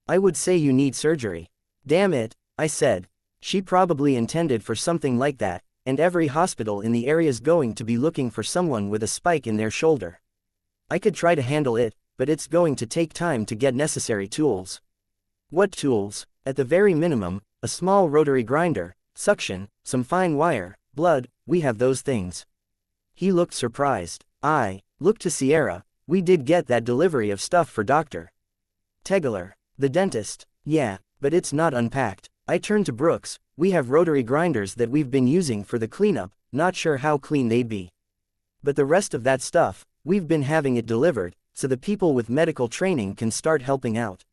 I would say you need surgery. Damn it, I said. She probably intended for something like that, and every hospital in the area's going to be looking for someone with a spike in their shoulder. I could try to handle it, but it's going to take time to get necessary tools. What tools? At the very minimum, a small rotary grinder, suction, some fine wire, blood, we have those things. He looked surprised. I looked to Sierra. We did get that delivery of stuff for Dr. Tegeler. The dentist. Yeah, but it's not unpacked. I turned to Brooks. We have rotary grinders that we've been using for the cleanup, not sure how clean they'd be. But the rest of that stuff, we've been having it delivered, so the people with medical training can start helping out.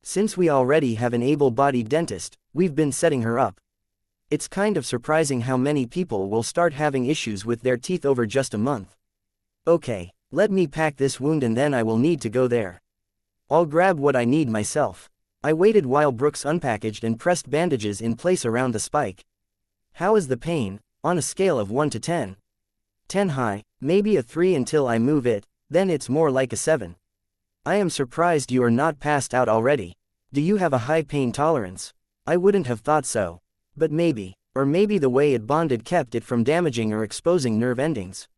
Since we already have an able-bodied dentist, we've been setting her up. It's kind of surprising how many people will start having issues with their teeth over just a month. Okay, let me pack this wound and then I will need to go there. I'll grab what I need myself. I waited while Brooks unpackaged and pressed bandages in place around the spike. How is the pain, on a scale of 1 to 10? 10 high, maybe a 3 until I move it, then it's more like a 7. I am surprised you are not passed out already. Do you have a high pain tolerance? I wouldn't have thought so. But maybe, or maybe the way it bonded kept it from damaging or exposing nerve endings.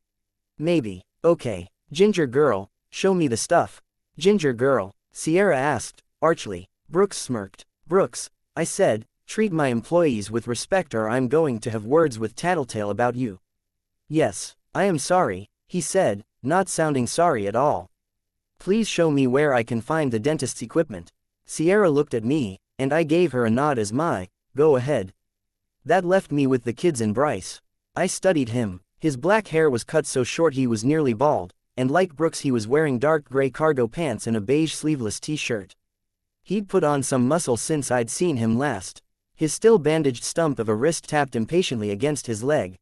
Maybe. Okay, Ginger Girl, show me the stuff. Ginger Girl, Sierra asked, archly. Brooks smirked. Brooks, I said, treat my employees with respect or I'm going to have words with Tattletale about you. Yes, I am sorry, he said, not sounding sorry at all. Please show me where I can find the dentist's equipment. Sierra looked at me, and I gave her a nod as go ahead. That left me with the kids and Bryce. I studied him. His black hair was cut so short he was nearly bald, and like Brooks he was wearing dark gray cargo pants and a beige sleeveless t-shirt. He'd put on some muscle since I'd seen him last. His still bandaged stump of a wrist tapped impatiently against his leg.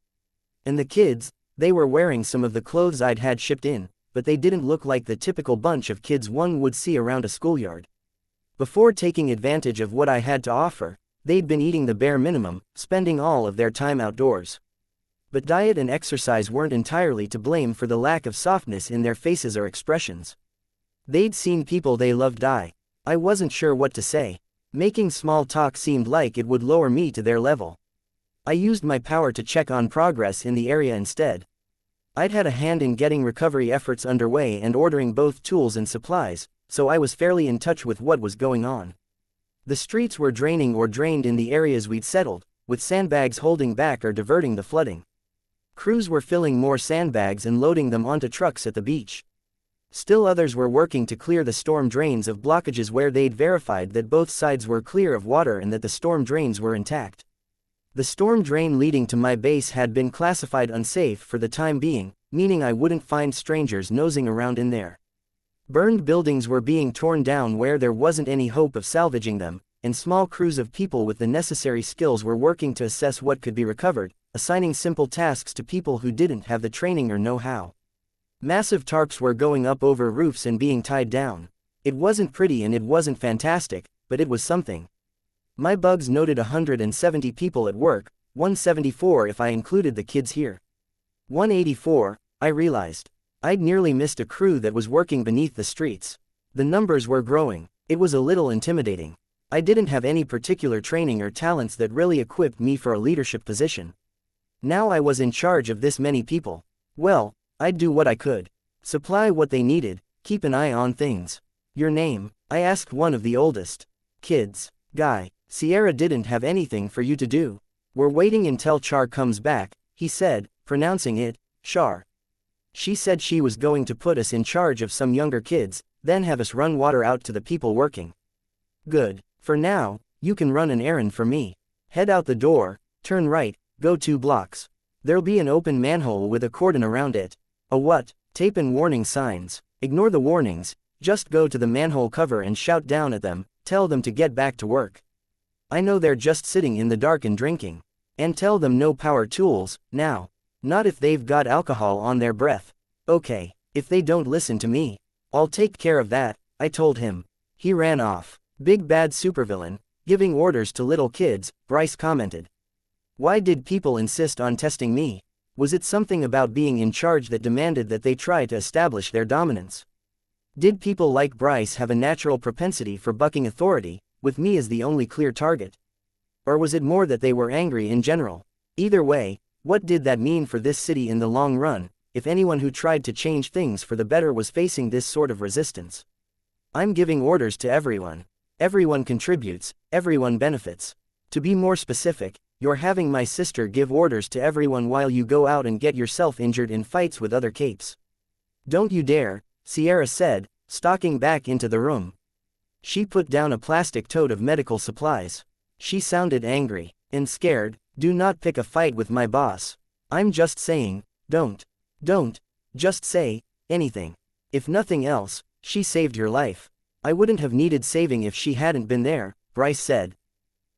And the kids, they were wearing some of the clothes I'd had shipped in, but they didn't look like the typical bunch of kids one would see around a schoolyard. Before taking advantage of what I had to offer, they'd been eating the bare minimum, spending all of their time outdoors. But diet and exercise weren't entirely to blame for the lack of softness in their faces or expressions. They'd seen people they loved die. I wasn't sure what to say. Making small talk seemed like it would lower me to their level. I used my power to check on progress in the area instead. I'd had a hand in getting recovery efforts underway and ordering both tools and supplies, so I was fairly in touch with what was going on. The streets were draining or drained in the areas we'd settled, with sandbags holding back or diverting the flooding. Crews were filling more sandbags and loading them onto trucks at the beach. Still others were working to clear the storm drains of blockages where they'd verified that both sides were clear of water and that the storm drains were intact. The storm drain leading to my base had been classified unsafe for the time being, meaning I wouldn't find strangers nosing around in there. Burned buildings were being torn down where there wasn't any hope of salvaging them, and small crews of people with the necessary skills were working to assess what could be recovered, assigning simple tasks to people who didn't have the training or know-how. Massive tarps were going up over roofs and being tied down. It wasn't pretty and it wasn't fantastic, but it was something. My bugs noted 170 people at work, 174 if I included the kids here. 184, I realized. I'd nearly missed a crew that was working beneath the streets. The numbers were growing. It was a little intimidating. I didn't have any particular training or talents that really equipped me for a leadership position. Now I was in charge of this many people. Well, I'd do what I could. Supply what they needed, keep an eye on things. Your name? I asked one of the oldest kids. Guy. Sierra didn't have anything for you to do. We're waiting until Char comes back, he said, pronouncing it, Char. She said she was going to put us in charge of some younger kids, then have us run water out to the people working. Good. For now, you can run an errand for me. Head out the door, turn right, go 2 blocks. There'll be an open manhole with a cordon around it. A what? Tape and warning signs. Ignore the warnings, just go to the manhole cover and shout down at them, tell them to get back to work. I know they're just sitting in the dark and drinking. And tell them no power tools, now. Not if they've got alcohol on their breath. Okay, if they don't listen to me, I'll take care of that, I told him. He ran off. Big bad supervillain, giving orders to little kids, Bryce commented. Why did people insist on testing me? Was it something about being in charge that demanded that they try to establish their dominance? Did people like Bryce have a natural propensity for bucking authority, with me as the only clear target? Or was it more that they were angry in general? Either way, what did that mean for this city in the long run, if anyone who tried to change things for the better was facing this sort of resistance? I'm giving orders to everyone. Everyone contributes, everyone benefits. To be more specific, you're having my sister give orders to everyone while you go out and get yourself injured in fights with other capes. Don't you dare, Sierra said, stalking back into the room. She put down a plastic tote of medical supplies. She sounded angry and scared. Do not pick a fight with my boss. I'm just saying, don't just say anything. If nothing else, she saved your life. I wouldn't have needed saving if she hadn't been there, Bryce said.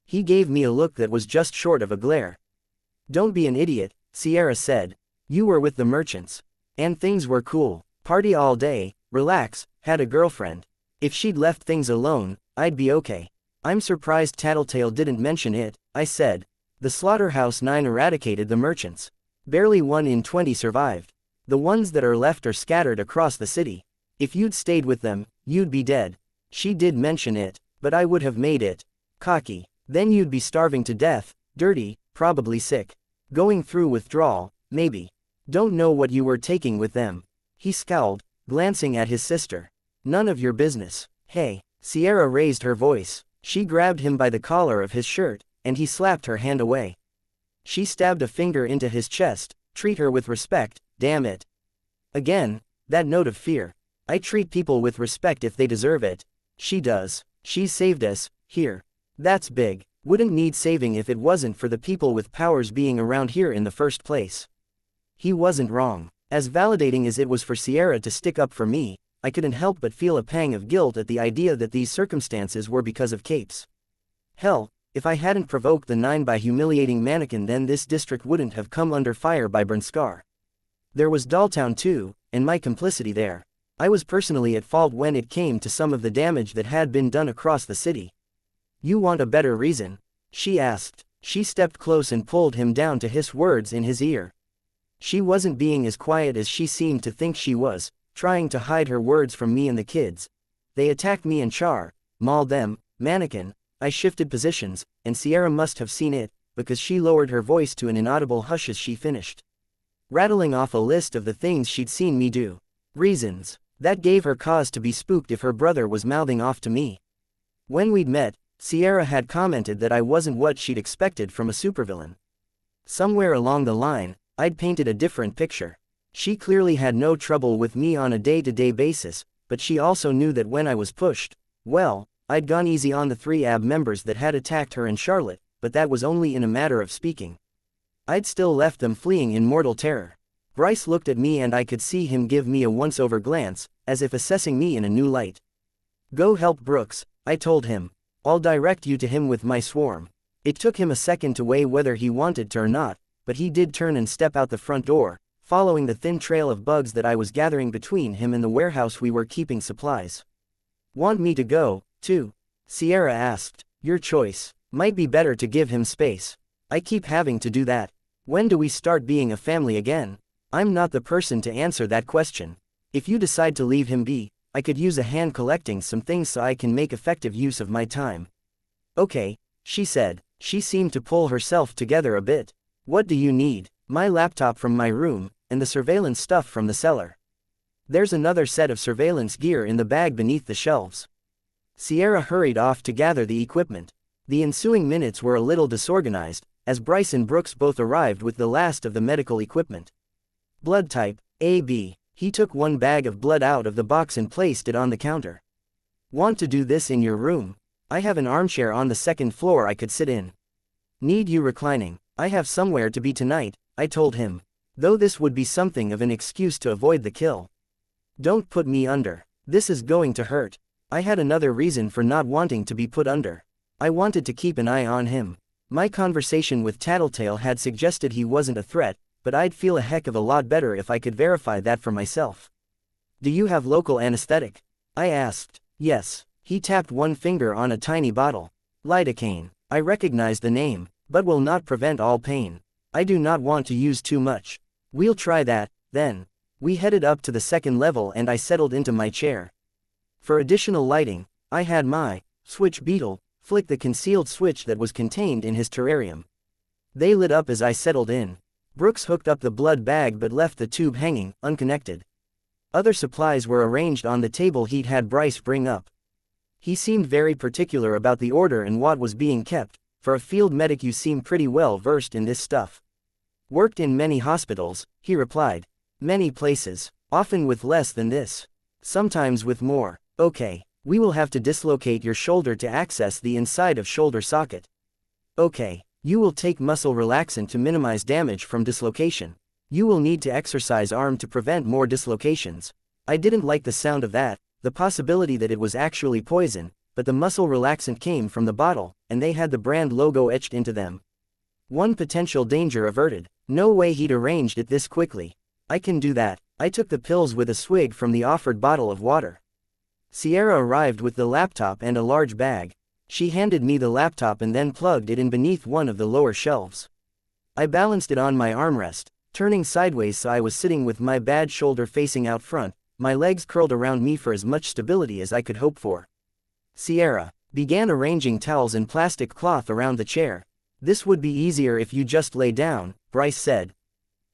He gave me a look that was just short of a glare. Don't be an idiot, Sierra said. You were with the merchants. And things were cool. Party all day, relax, had a girlfriend. If she'd left things alone, I'd be okay. I'm surprised Tattletale didn't mention it, I said. The Slaughterhouse 9 eradicated the merchants. Barely 1 in 20 survived. The ones that are left are scattered across the city. If you'd stayed with them, you'd be dead. She did mention it, but I would have made it cocky. Then you'd be starving to death, dirty, probably sick. Going through withdrawal, maybe. Don't know what you were taking with them. He scowled, glancing at his sister. None of your business. Hey, Sierra raised her voice. She grabbed him by the collar of his shirt, and he slapped her hand away. She stabbed a finger into his chest. Treat her with respect, damn it. Again, that note of fear. I treat people with respect if they deserve it. She does. She's saved us, here. That's big. Wouldn't need saving if it wasn't for the people with powers being around here in the first place. He wasn't wrong. As validating as it was for Sierra to stick up for me, I couldn't help but feel a pang of guilt at the idea that these circumstances were because of capes. Hell, if I hadn't provoked the 9 by humiliating Mannequin, then this district wouldn't have come under fire by Burnskar. There was Dolltown too, and my complicity there. I was personally at fault when it came to some of the damage that had been done across the city. You want a better reason? She asked. She stepped close and pulled him down to hiss words in his ear. She wasn't being as quiet as she seemed to think she was, trying to hide her words from me and the kids. They attacked me and Char, mauled them, Mannequin. I shifted positions, and Sierra must have seen it, because she lowered her voice to an inaudible hush as she finished, rattling off a list of the things she'd seen me do. Reasons. That gave her cause to be spooked if her brother was mouthing off to me. When we'd met, Sierra had commented that I wasn't what she'd expected from a supervillain. Somewhere along the line, I'd painted a different picture. She clearly had no trouble with me on a day-to-day basis, but she also knew that when I was pushed, well, I'd gone easy on the 3 AB members that had attacked her and Charlotte, but that was only in a matter of speaking. I'd still left them fleeing in mortal terror. Bryce looked at me and I could see him give me a once-over glance, as if assessing me in a new light. Go help Brooks, I told him. I'll direct you to him with my swarm. It took him a second to weigh whether he wanted to or not, but he did turn and step out the front door, following the thin trail of bugs that I was gathering between him and the warehouse we were keeping supplies. Want me to go, too? Sierra asked. Your choice. Might be better to give him space. I keep having to do that. When do we start being a family again? I'm not the person to answer that question. If you decide to leave him be, I could use a hand collecting some things so I can make effective use of my time. Okay, she said. She seemed to pull herself together a bit. What do you need? My laptop from my room, and the surveillance stuff from the cellar. There's another set of surveillance gear in the bag beneath the shelves. Sierra hurried off to gather the equipment. The ensuing minutes were a little disorganized, as Bryce and Brooks both arrived with the last of the medical equipment. Blood type, AB. He took 1 bag of blood out of the box and placed it on the counter. Want to do this in your room? I have an armchair on the 2nd floor I could sit in. Need you reclining? I have somewhere to be tonight, I told him. Though this would be something of an excuse to avoid the kill. Don't put me under. This is going to hurt. I had another reason for not wanting to be put under. I wanted to keep an eye on him. My conversation with Tattletale had suggested he wasn't a threat, but I'd feel a heck of a lot better if I could verify that for myself. Do you have local anesthetic? I asked. Yes. He tapped 1 finger on a tiny bottle. Lidocaine. I recognized the name, but will not prevent all pain. I do not want to use too much. We'll try that, then. We headed up to the 2nd level and I settled into my chair. For additional lighting, I had my switch beetle flick the concealed switch that was contained in his terrarium. They lit up as I settled in. Brooks hooked up the blood bag but left the tube hanging, unconnected. Other supplies were arranged on the table he'd had Bryce bring up. He seemed very particular about the order and what was being kept. For a field medic you seem pretty well versed in this stuff. Worked in many hospitals, he replied. Many places, often with less than this. Sometimes with more. Okay, We will have to dislocate your shoulder to access the inside of shoulder socket. Okay. You will take muscle relaxant to minimize damage from dislocation. You will need to exercise arm to prevent more dislocations. I didn't like the sound of that, the possibility that it was actually poison, but the muscle relaxant came from the bottle, and they had the brand logo etched into them. One potential danger averted. No way he'd arranged it this quickly. I can do that. I took the pills with a swig from the offered bottle of water. Sierra arrived with the laptop and a large bag. She handed me the laptop and then plugged it in beneath one of the lower shelves. I balanced it on my armrest, turning sideways so I was sitting with my bad shoulder facing out front, my legs curled around me for as much stability as I could hope for. Sierra began arranging towels and plastic cloth around the chair. This would be easier if you just lay down, Bryce said.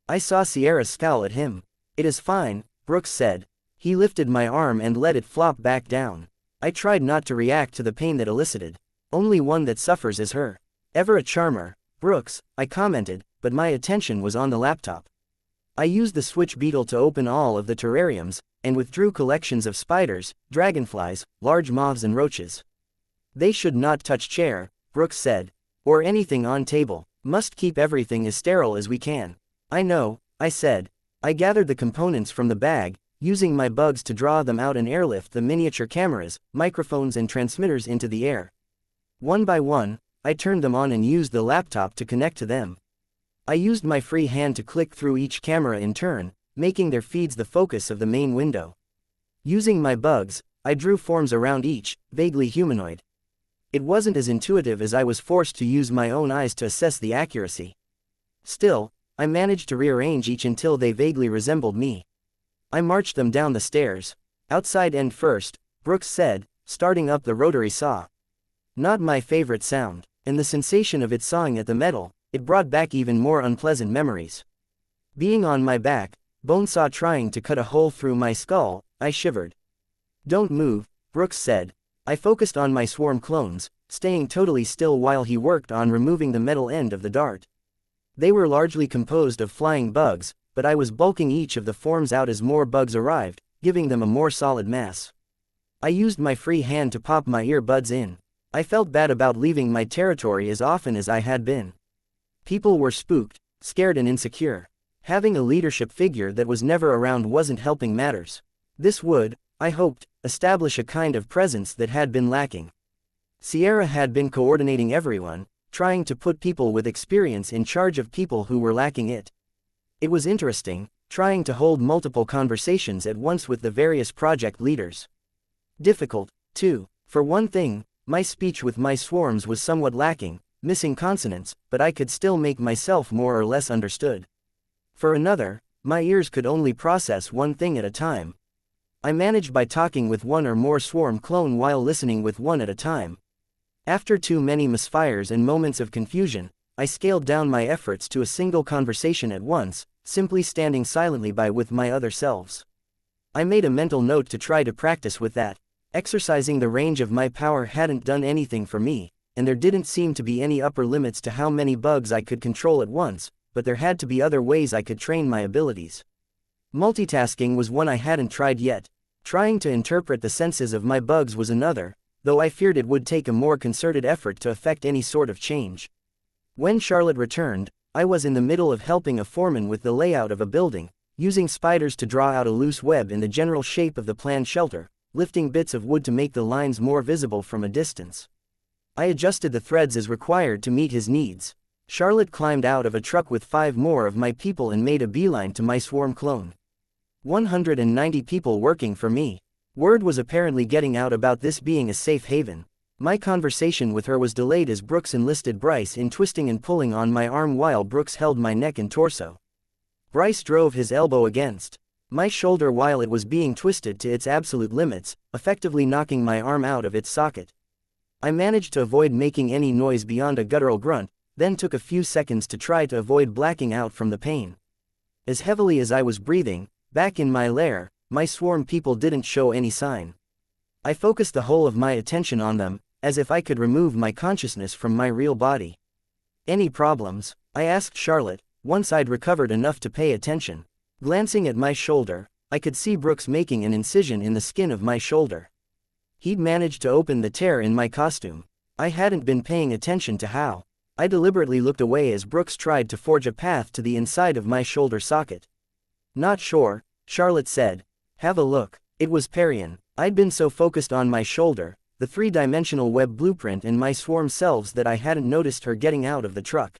I saw Sierra scowl at him. It is fine, Brooks said. He lifted my arm and let it flop back down. I tried not to react to the pain that elicited. Only one that suffers is her. Ever a charmer, Brooks, I commented, but my attention was on the laptop. I used the switch beetle to open all of the terrariums, and withdrew collections of spiders, dragonflies, large moths and roaches. They should not touch chair, Brooks said. Or anything on table. Must keep everything as sterile as we can. I know, I said. I gathered the components from the bag, using my bugs to draw them out and airlift the miniature cameras, microphones and transmitters into the air. One by one, I turned them on and used the laptop to connect to them. I used my free hand to click through each camera in turn, making their feeds the focus of the main window. Using my bugs, I drew forms around each, vaguely humanoid. It wasn't as intuitive as I was forced to use my own eyes to assess the accuracy. Still, I managed to rearrange each until they vaguely resembled me. I marched them down the stairs. Outside end first, Brooks said, starting up the rotary saw. Not my favorite sound, and the sensation of it sawing at the metal, it brought back even more unpleasant memories. Being on my back, Bonesaw trying to cut a hole through my skull, I shivered. Don't move, Brooks said. I focused on my swarm clones, staying totally still while he worked on removing the metal end of the dart. They were largely composed of flying bugs, but I was bulking each of the forms out as more bugs arrived, giving them a more solid mass. I used my free hand to pop my earbuds in. I felt bad about leaving my territory as often as I had been. People were spooked, scared and insecure. Having a leadership figure that was never around wasn't helping matters. This would, I hoped, establish a kind of presence that had been lacking. Sierra had been coordinating everyone, trying to put people with experience in charge of people who were lacking it. It was interesting, trying to hold multiple conversations at once with the various project leaders. Difficult, too. For one thing, my speech with my swarms was somewhat lacking, missing consonants, but I could still make myself more or less understood. For another, my ears could only process one thing at a time. I managed by talking with one or more swarm clone while listening with one at a time. After too many misfires and moments of confusion, I scaled down my efforts to a single conversation at once, simply standing silently by with my other selves. I made a mental note to try to practice with that. Exercising the range of my power hadn't done anything for me, and there didn't seem to be any upper limits to how many bugs I could control at once, but there had to be other ways I could train my abilities. Multitasking was one I hadn't tried yet. Trying to interpret the senses of my bugs was another, though I feared it would take a more concerted effort to effect any sort of change. When Charlotte returned, I was in the middle of helping a foreman with the layout of a building, using spiders to draw out a loose web in the general shape of the planned shelter, lifting bits of wood to make the lines more visible from a distance. I adjusted the threads as required to meet his needs. Charlotte climbed out of a truck with 5 more of my people and made a beeline to my swarm clone. 190 people working for me. Word was apparently getting out about this being a safe haven. My conversation with her was delayed as Brooks enlisted Bryce in twisting and pulling on my arm while Brooks held my neck and torso. Bryce drove his elbow against my shoulder while it was being twisted to its absolute limits, effectively knocking my arm out of its socket. I managed to avoid making any noise beyond a guttural grunt, then took a few seconds to try to avoid blacking out from the pain. As heavily as I was breathing, back in my lair, my swarm people didn't show any sign. I focused the whole of my attention on them, as if I could remove my consciousness from my real body. Any problems? I asked Charlotte, once I'd recovered enough to pay attention. Glancing at my shoulder, I could see Brooks making an incision in the skin of my shoulder. He'd managed to open the tear in my costume. I hadn't been paying attention to how. I deliberately looked away as Brooks tried to forge a path to the inside of my shoulder socket. Not sure, Charlotte said. Have a look. It was Perian. I'd been so focused on my shoulder, the three-dimensional web blueprint and my swarm selves that I hadn't noticed her getting out of the truck.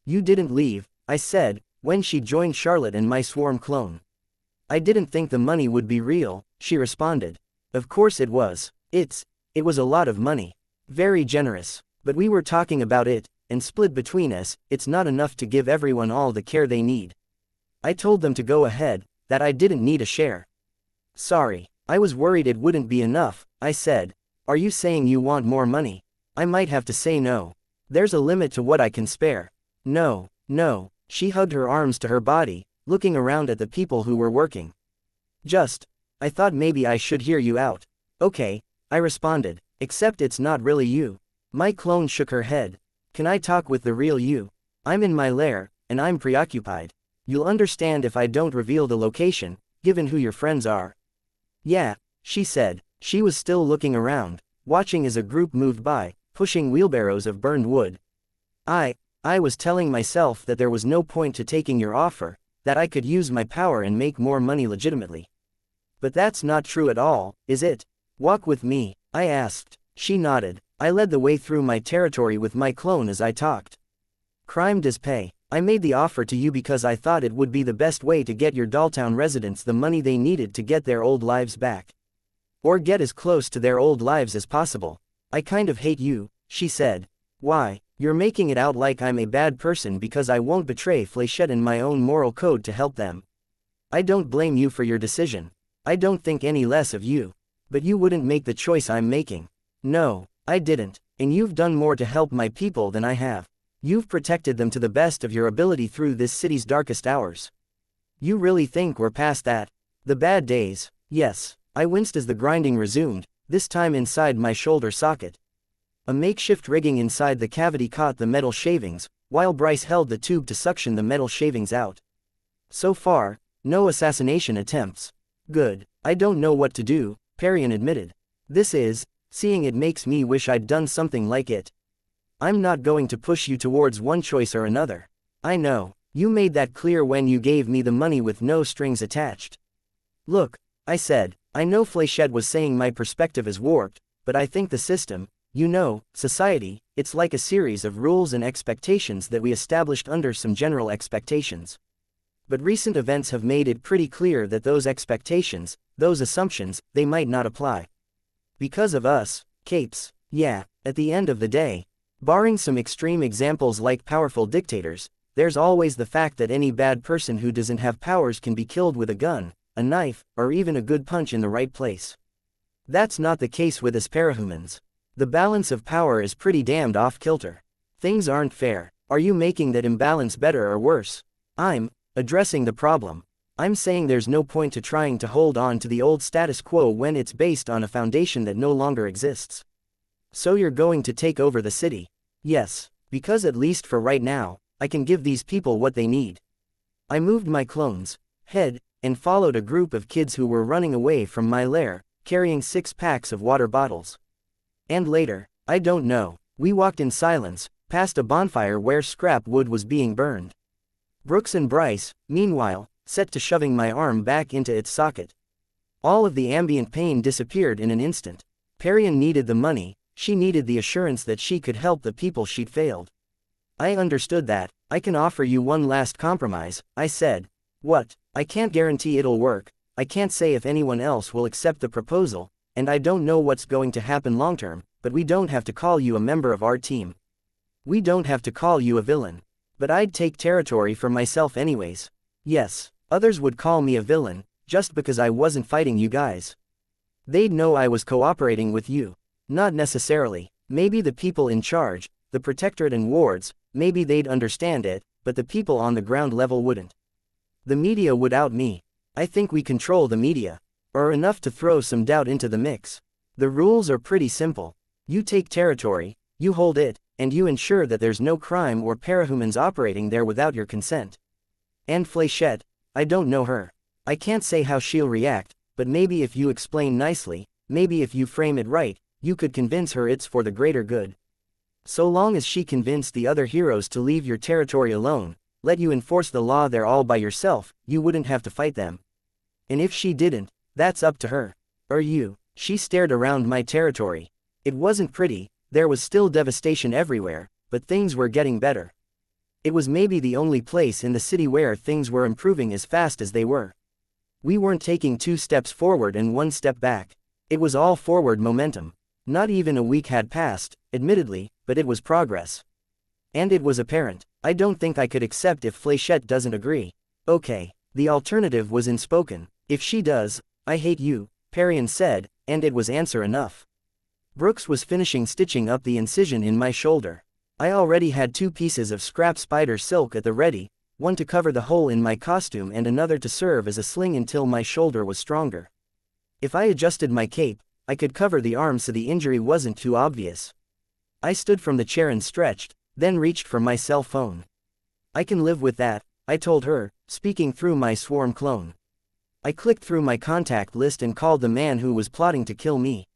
You didn't leave, I said, when she joined Charlotte and my swarm clone. I didn't think the money would be real, she responded. Of course it was. It was a lot of money. Very generous. But we were talking about it, and split between us. It's not enough to give everyone all the care they need. I told them to go ahead, that I didn't need a share. Sorry, I was worried it wouldn't be enough, I said. Are you saying you want more money? I might have to say no. There's a limit to what I can spare. No, no, she hugged her arms to her body, looking around at the people who were working. I thought maybe I should hear you out. Okay, I responded, except it's not really you. My clone shook her head. Can I talk with the real you? I'm in my lair, and I'm preoccupied. You'll understand if I don't reveal the location, given who your friends are. Yeah, she said. She was still looking around, watching as a group moved by, pushing wheelbarrows of burned wood. I was telling myself that there was no point to taking your offer, that I could use my power and make more money legitimately. But that's not true at all, is it? Walk with me, I asked. She nodded. I led the way through my territory with my clone as I talked. Crime does pay. I made the offer to you because I thought it would be the best way to get your Dolltown residents the money they needed to get their old lives back. Or get as close to their old lives as possible. I kind of hate you, she said. Why? You're making it out like I'm a bad person because I won't betray Flechette and my own moral code to help them. I don't blame you for your decision. I don't think any less of you. But you wouldn't make the choice I'm making. No, I didn't, and you've done more to help my people than I have. You've protected them to the best of your ability through this city's darkest hours. You really think we're past that? The bad days? Yes. I winced as the grinding resumed, this time inside my shoulder socket. A makeshift rigging inside the cavity caught the metal shavings, while Bryce held the tube to suction the metal shavings out. So far, no assassination attempts. Good. I don't know what to do, Perian admitted. Seeing it makes me wish I'd done something like it. I'm not going to push you towards one choice or another. I know. You made that clear when you gave me the money with no strings attached. Look, I said, I know Flechette was saying my perspective is warped, but I think the system, society, it's like a series of rules and expectations that we established under some general expectations. But recent events have made it pretty clear that those expectations, those assumptions, they might not apply. Because of us, capes, yeah, at the end of the day, barring some extreme examples like powerful dictators, there's always the fact that any bad person who doesn't have powers can be killed with a gun, a knife, or even a good punch in the right place. That's not the case with us parahumans. The balance of power is pretty damned off-kilter. Things aren't fair. Are you making that imbalance better or worse? I'm addressing the problem. I'm saying there's no point to trying to hold on to the old status quo when it's based on a foundation that no longer exists. So you're going to take over the city? Yes, because at least for right now, I can give these people what they need. I moved my clone's head, and followed a group of kids who were running away from my lair, carrying 6 packs of water bottles. And later, I don't know, we walked in silence, past a bonfire where scrap wood was being burned. Brooks and Bryce, meanwhile, set to shoving my arm back into its socket. All of the ambient pain disappeared in an instant. Perian needed the money, she needed the assurance that she could help the people she'd failed. I understood that. I can offer you one last compromise, I said. What? I can't guarantee it'll work, I can't say if anyone else will accept the proposal, and I don't know what's going to happen long term, but we don't have to call you a member of our team. We don't have to call you a villain. But I'd take territory for myself anyways. Yes, others would call me a villain, just because I wasn't fighting you guys. They'd know I was cooperating with you. Not necessarily. Maybe the people in charge, the protectorate and wards, maybe they'd understand it, but the people on the ground level wouldn't. The media would out me. I think we control the media. Or enough to throw some doubt into the mix. The rules are pretty simple. You take territory, you hold it, and you ensure that there's no crime or parahumans operating there without your consent. And Flechette, I don't know her. I can't say how she'll react, but maybe if you explain nicely, maybe if you frame it right, you could convince her it's for the greater good. So long as she convinced the other heroes to leave your territory alone, let you enforce the law there all by yourself, you wouldn't have to fight them. And if she didn't, that's up to her. Or you. She stared around my territory. It wasn't pretty, there was still devastation everywhere, but things were getting better. It was maybe the only place in the city where things were improving as fast as they were. We weren't taking 2 steps forward and 1 step back. It was all forward momentum. Not even a week had passed, admittedly, but it was progress. And it was apparent. I don't think I could accept if Fléchette doesn't agree. Okay. The alternative was unspoken. If she does, I hate you, Parian said, and it was answer enough. Brooks was finishing stitching up the incision in my shoulder. I already had 2 pieces of scrap spider silk at the ready, one to cover the hole in my costume and another to serve as a sling until my shoulder was stronger. If I adjusted my cape, I could cover the arm so the injury wasn't too obvious. I stood from the chair and stretched, then reached for my cell phone. I can live with that, I told her, speaking through my swarm clone. I clicked through my contact list and called the man who was plotting to kill me.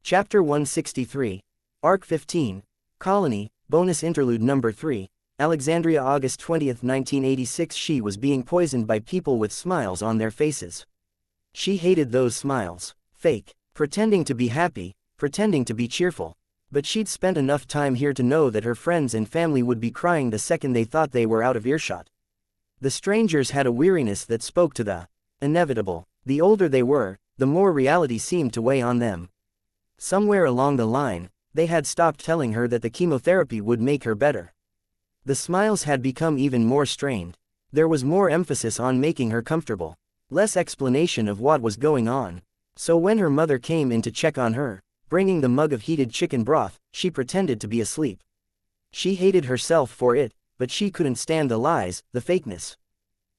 Chapter 163. Arc 15. Colony, Bonus Interlude Number 3. Alexandria, August 20, 1986. She was being poisoned by people with smiles on their faces. She hated those smiles. Fake. Pretending to be happy, pretending to be cheerful. But she'd spent enough time here to know that her friends and family would be crying the second they thought they were out of earshot. The strangers had a weariness that spoke to the inevitable. The older they were, the more reality seemed to weigh on them. Somewhere along the line, they had stopped telling her that the chemotherapy would make her better. The smiles had become even more strained. There was more emphasis on making her comfortable. Less explanation of what was going on. So when her mother came in to check on her, bringing the mug of heated chicken broth, she pretended to be asleep. She hated herself for it, but she couldn't stand the lies, the fakeness.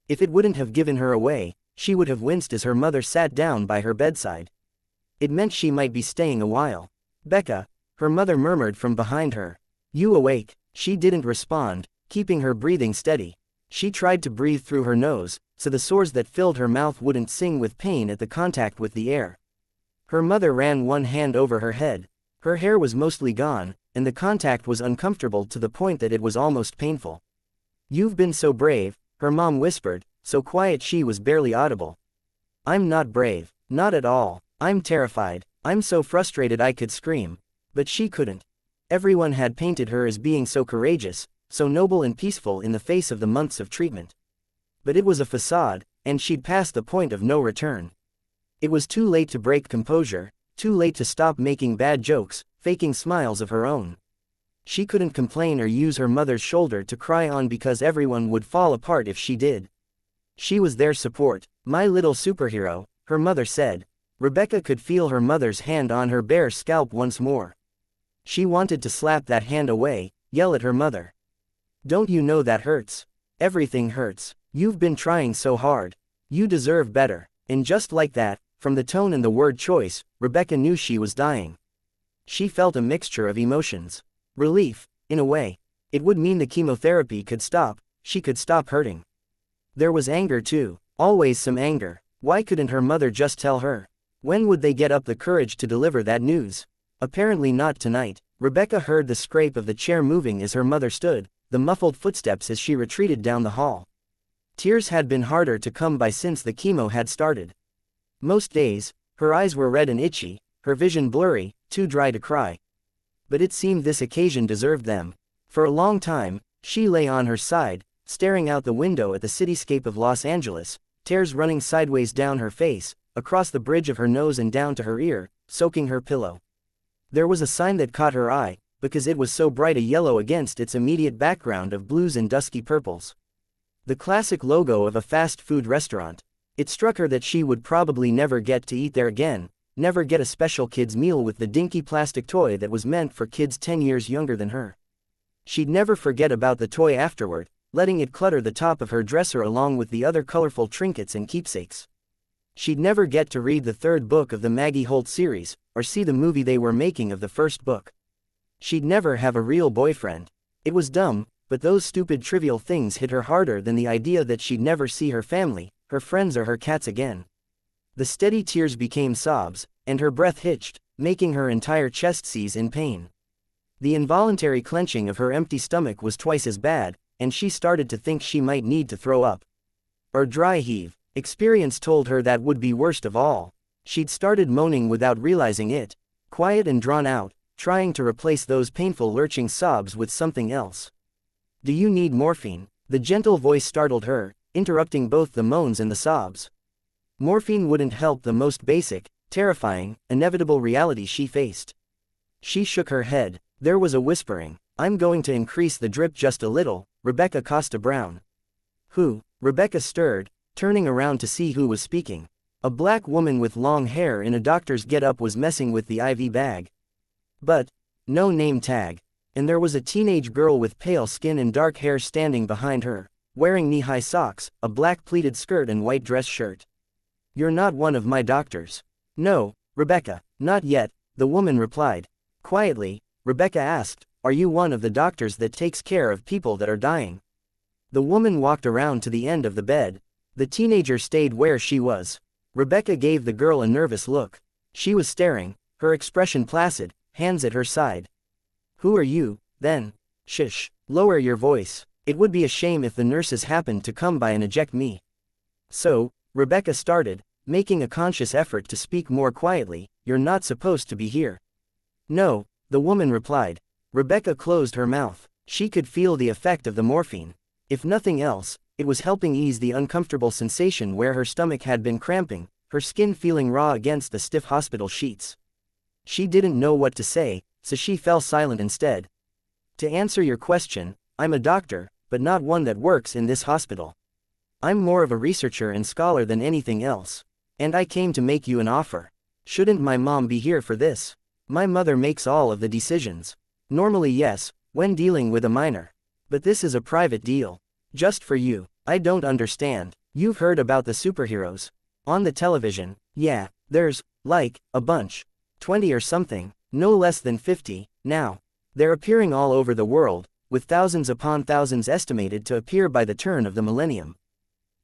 If it wouldn't have given her away, she would have winced as her mother sat down by her bedside. It meant she might be staying a while. Becca, her mother murmured from behind her. You awake? She didn't respond, keeping her breathing steady. She tried to breathe through her nose, so the sores that filled her mouth wouldn't sing with pain at the contact with the air. Her mother ran one hand over her head. Her hair was mostly gone, and the contact was uncomfortable to the point that it was almost painful. You've been so brave, her mom whispered, so quiet she was barely audible. I'm not brave, not at all. I'm terrified. I'm so frustrated I could scream. But she couldn't. Everyone had painted her as being so courageous, so noble and peaceful in the face of the months of treatment. But it was a facade, and she'd passed the point of no return. It was too late to break composure, too late to stop making bad jokes, faking smiles of her own. She couldn't complain or use her mother's shoulder to cry on because everyone would fall apart if she did. She was their support, my little superhero, her mother said. Rebecca could feel her mother's hand on her bare scalp once more. She wanted to slap that hand away, yell at her mother. Don't you know that hurts? Everything hurts. You've been trying so hard. You deserve better. And just like that, from the tone and the word choice, Rebecca knew she was dying. She felt a mixture of emotions. Relief, in a way. It would mean the chemotherapy could stop, she could stop hurting. There was anger too, always some anger. Why couldn't her mother just tell her? When would they get up the courage to deliver that news? Apparently not tonight. Rebecca heard the scrape of the chair moving as her mother stood, the muffled footsteps as she retreated down the hall. Tears had been harder to come by since the chemo had started. Most days, her eyes were red and itchy, her vision blurry, too dry to cry. But it seemed this occasion deserved them. For a long time, she lay on her side, staring out the window at the cityscape of Los Angeles, tears running sideways down her face, across the bridge of her nose and down to her ear, soaking her pillow. There was a sign that caught her eye, because it was so bright a yellow against its immediate background of blues and dusky purples. The classic logo of a fast food restaurant. It struck her that she would probably never get to eat there again, never get a special kids' meal with the dinky plastic toy that was meant for kids 10 years younger than her. She'd never forget about the toy afterward, letting it clutter the top of her dresser along with the other colorful trinkets and keepsakes. She'd never get to read the third book of the Maggie Holt series, or see the movie they were making of the first book. She'd never have a real boyfriend. It was dumb, but those stupid trivial things hit her harder than the idea that she'd never see her family, her friends or her cats again. The steady tears became sobs, and her breath hitched, making her entire chest seize in pain. The involuntary clenching of her empty stomach was twice as bad, and she started to think she might need to throw up. Or dry heave. Experience told her that would be worst of all. She'd started moaning without realizing it, quiet and drawn out, trying to replace those painful lurching sobs with something else. Do you need morphine? The gentle voice startled her, interrupting both the moans and the sobs. Morphine wouldn't help the most basic, terrifying, inevitable reality she faced. She shook her head. There was a whispering. I'm going to increase the drip just a little, Rebecca Costa Brown. Who? Rebecca stirred, turning around to see who was speaking. A black woman with long hair in a doctor's getup was messing with the IV bag. But no name tag. And there was a teenage girl with pale skin and dark hair standing behind her, wearing knee-high socks, a black pleated skirt and white dress shirt. You're not one of my doctors. No, Rebecca, not yet, the woman replied. Quietly, Rebecca asked, are you one of the doctors that takes care of people that are dying? The woman walked around to the end of the bed. The teenager stayed where she was. Rebecca gave the girl a nervous look. She was staring, her expression placid, hands at her side. Who are you, then? Shush, lower your voice. It would be a shame if the nurses happened to come by and eject me. So, Rebecca started, making a conscious effort to speak more quietly, you're not supposed to be here. No, the woman replied. Rebecca closed her mouth. She could feel the effect of the morphine. If nothing else, it was helping ease the uncomfortable sensation where her stomach had been cramping, her skin feeling raw against the stiff hospital sheets. She didn't know what to say, so she fell silent instead. To answer your question, I'm a doctor, but not one that works in this hospital. I'm more of a researcher and scholar than anything else. And I came to make you an offer. Shouldn't my mom be here for this? My mother makes all of the decisions. Normally yes, when dealing with a minor. But this is a private deal. Just for you. I don't understand. You've heard about the superheroes. On the television, yeah, there's, like, a bunch. 20 or something, no less than 50, now. They're appearing all over the world, with thousands upon thousands estimated to appear by the turn of the millennium.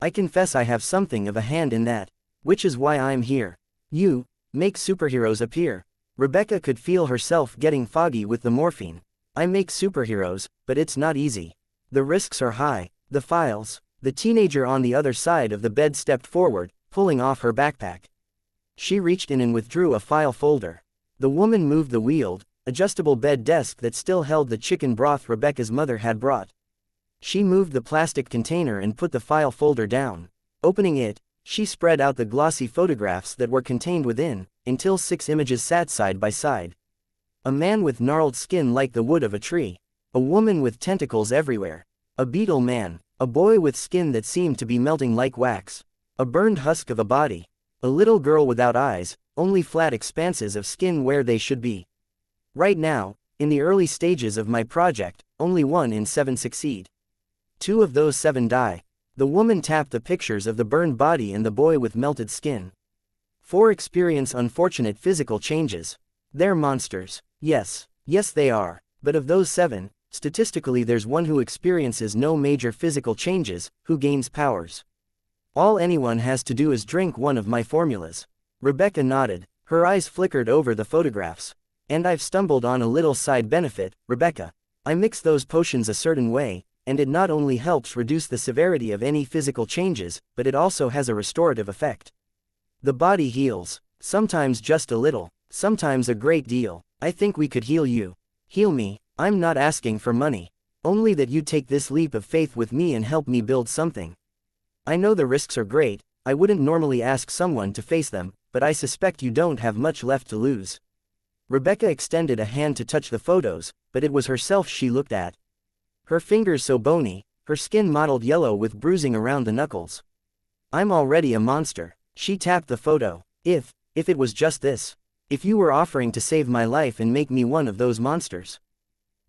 I confess I have something of a hand in that, which is why I'm here. You make superheroes appear. Rebecca could feel herself getting foggy with the morphine. I make superheroes, but it's not easy. The risks are high. The files. The teenager on the other side of the bed stepped forward, pulling off her backpack. She reached in and withdrew a file folder. The woman moved the wheeled, adjustable bed desk that still held the chicken broth Rebecca's mother had brought. She moved the plastic container and put the file folder down. Opening it, she spread out the glossy photographs that were contained within, until 6 images sat side by side. A man with gnarled skin like the wood of a tree. A woman with tentacles everywhere. A beetle man. A boy with skin that seemed to be melting like wax. A burned husk of a body. A little girl without eyes, only flat expanses of skin where they should be. Right now, in the early stages of my project, only 1 in 7 succeed. 2 of those 7 die. The woman tapped the pictures of the burned body and the boy with melted skin. 4 experience unfortunate physical changes. They're monsters. Yes, they are. But of those 7, statistically there's 1 who experiences no major physical changes, who gains powers. All anyone has to do is drink one of my formulas. Rebecca nodded. Her eyes flickered over the photographs. And I've stumbled on a little side benefit, Rebecca. I mix those potions a certain way, and it not only helps reduce the severity of any physical changes, but it also has a restorative effect. The body heals. Sometimes just a little, sometimes a great deal. I think we could heal you. Heal me. I'm not asking for money. Only that you take this leap of faith with me and help me build something. I know the risks are great. I wouldn't normally ask someone to face them, but I suspect you don't have much left to lose. Rebecca extended a hand to touch the photos, but it was herself she looked at. Her fingers so bony, her skin mottled yellow with bruising around the knuckles. I'm already a monster. She tapped the photo. If it was just this. If you were offering to save my life and make me one of those monsters,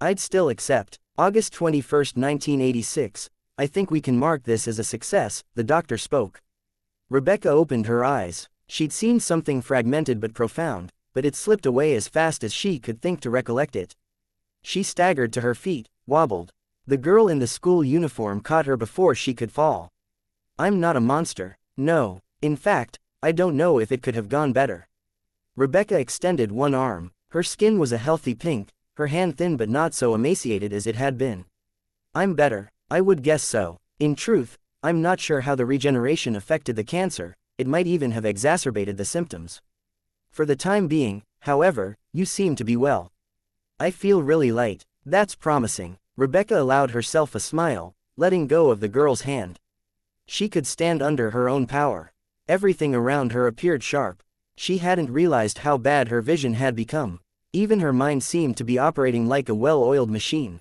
I'd still accept. August 21, 1986. I think we can mark this as a success, the doctor spoke. Rebecca opened her eyes. She'd seen something fragmented but profound, but it slipped away as fast as she could think to recollect it. She staggered to her feet, wobbled. The girl in the school uniform caught her before she could fall. I'm not a monster. No. In fact, I don't know if it could have gone better. Rebecca extended one arm. Her skin was a healthy pink, her hand thin but not so emaciated as it had been. I'm better, I would guess so. In truth, I'm not sure how the regeneration affected the cancer, it might even have exacerbated the symptoms. For the time being, however, you seem to be well. I feel really light. That's promising. Rebecca allowed herself a smile, letting go of the girl's hand. She could stand under her own power. Everything around her appeared sharp. She hadn't realized how bad her vision had become. Even her mind seemed to be operating like a well-oiled machine.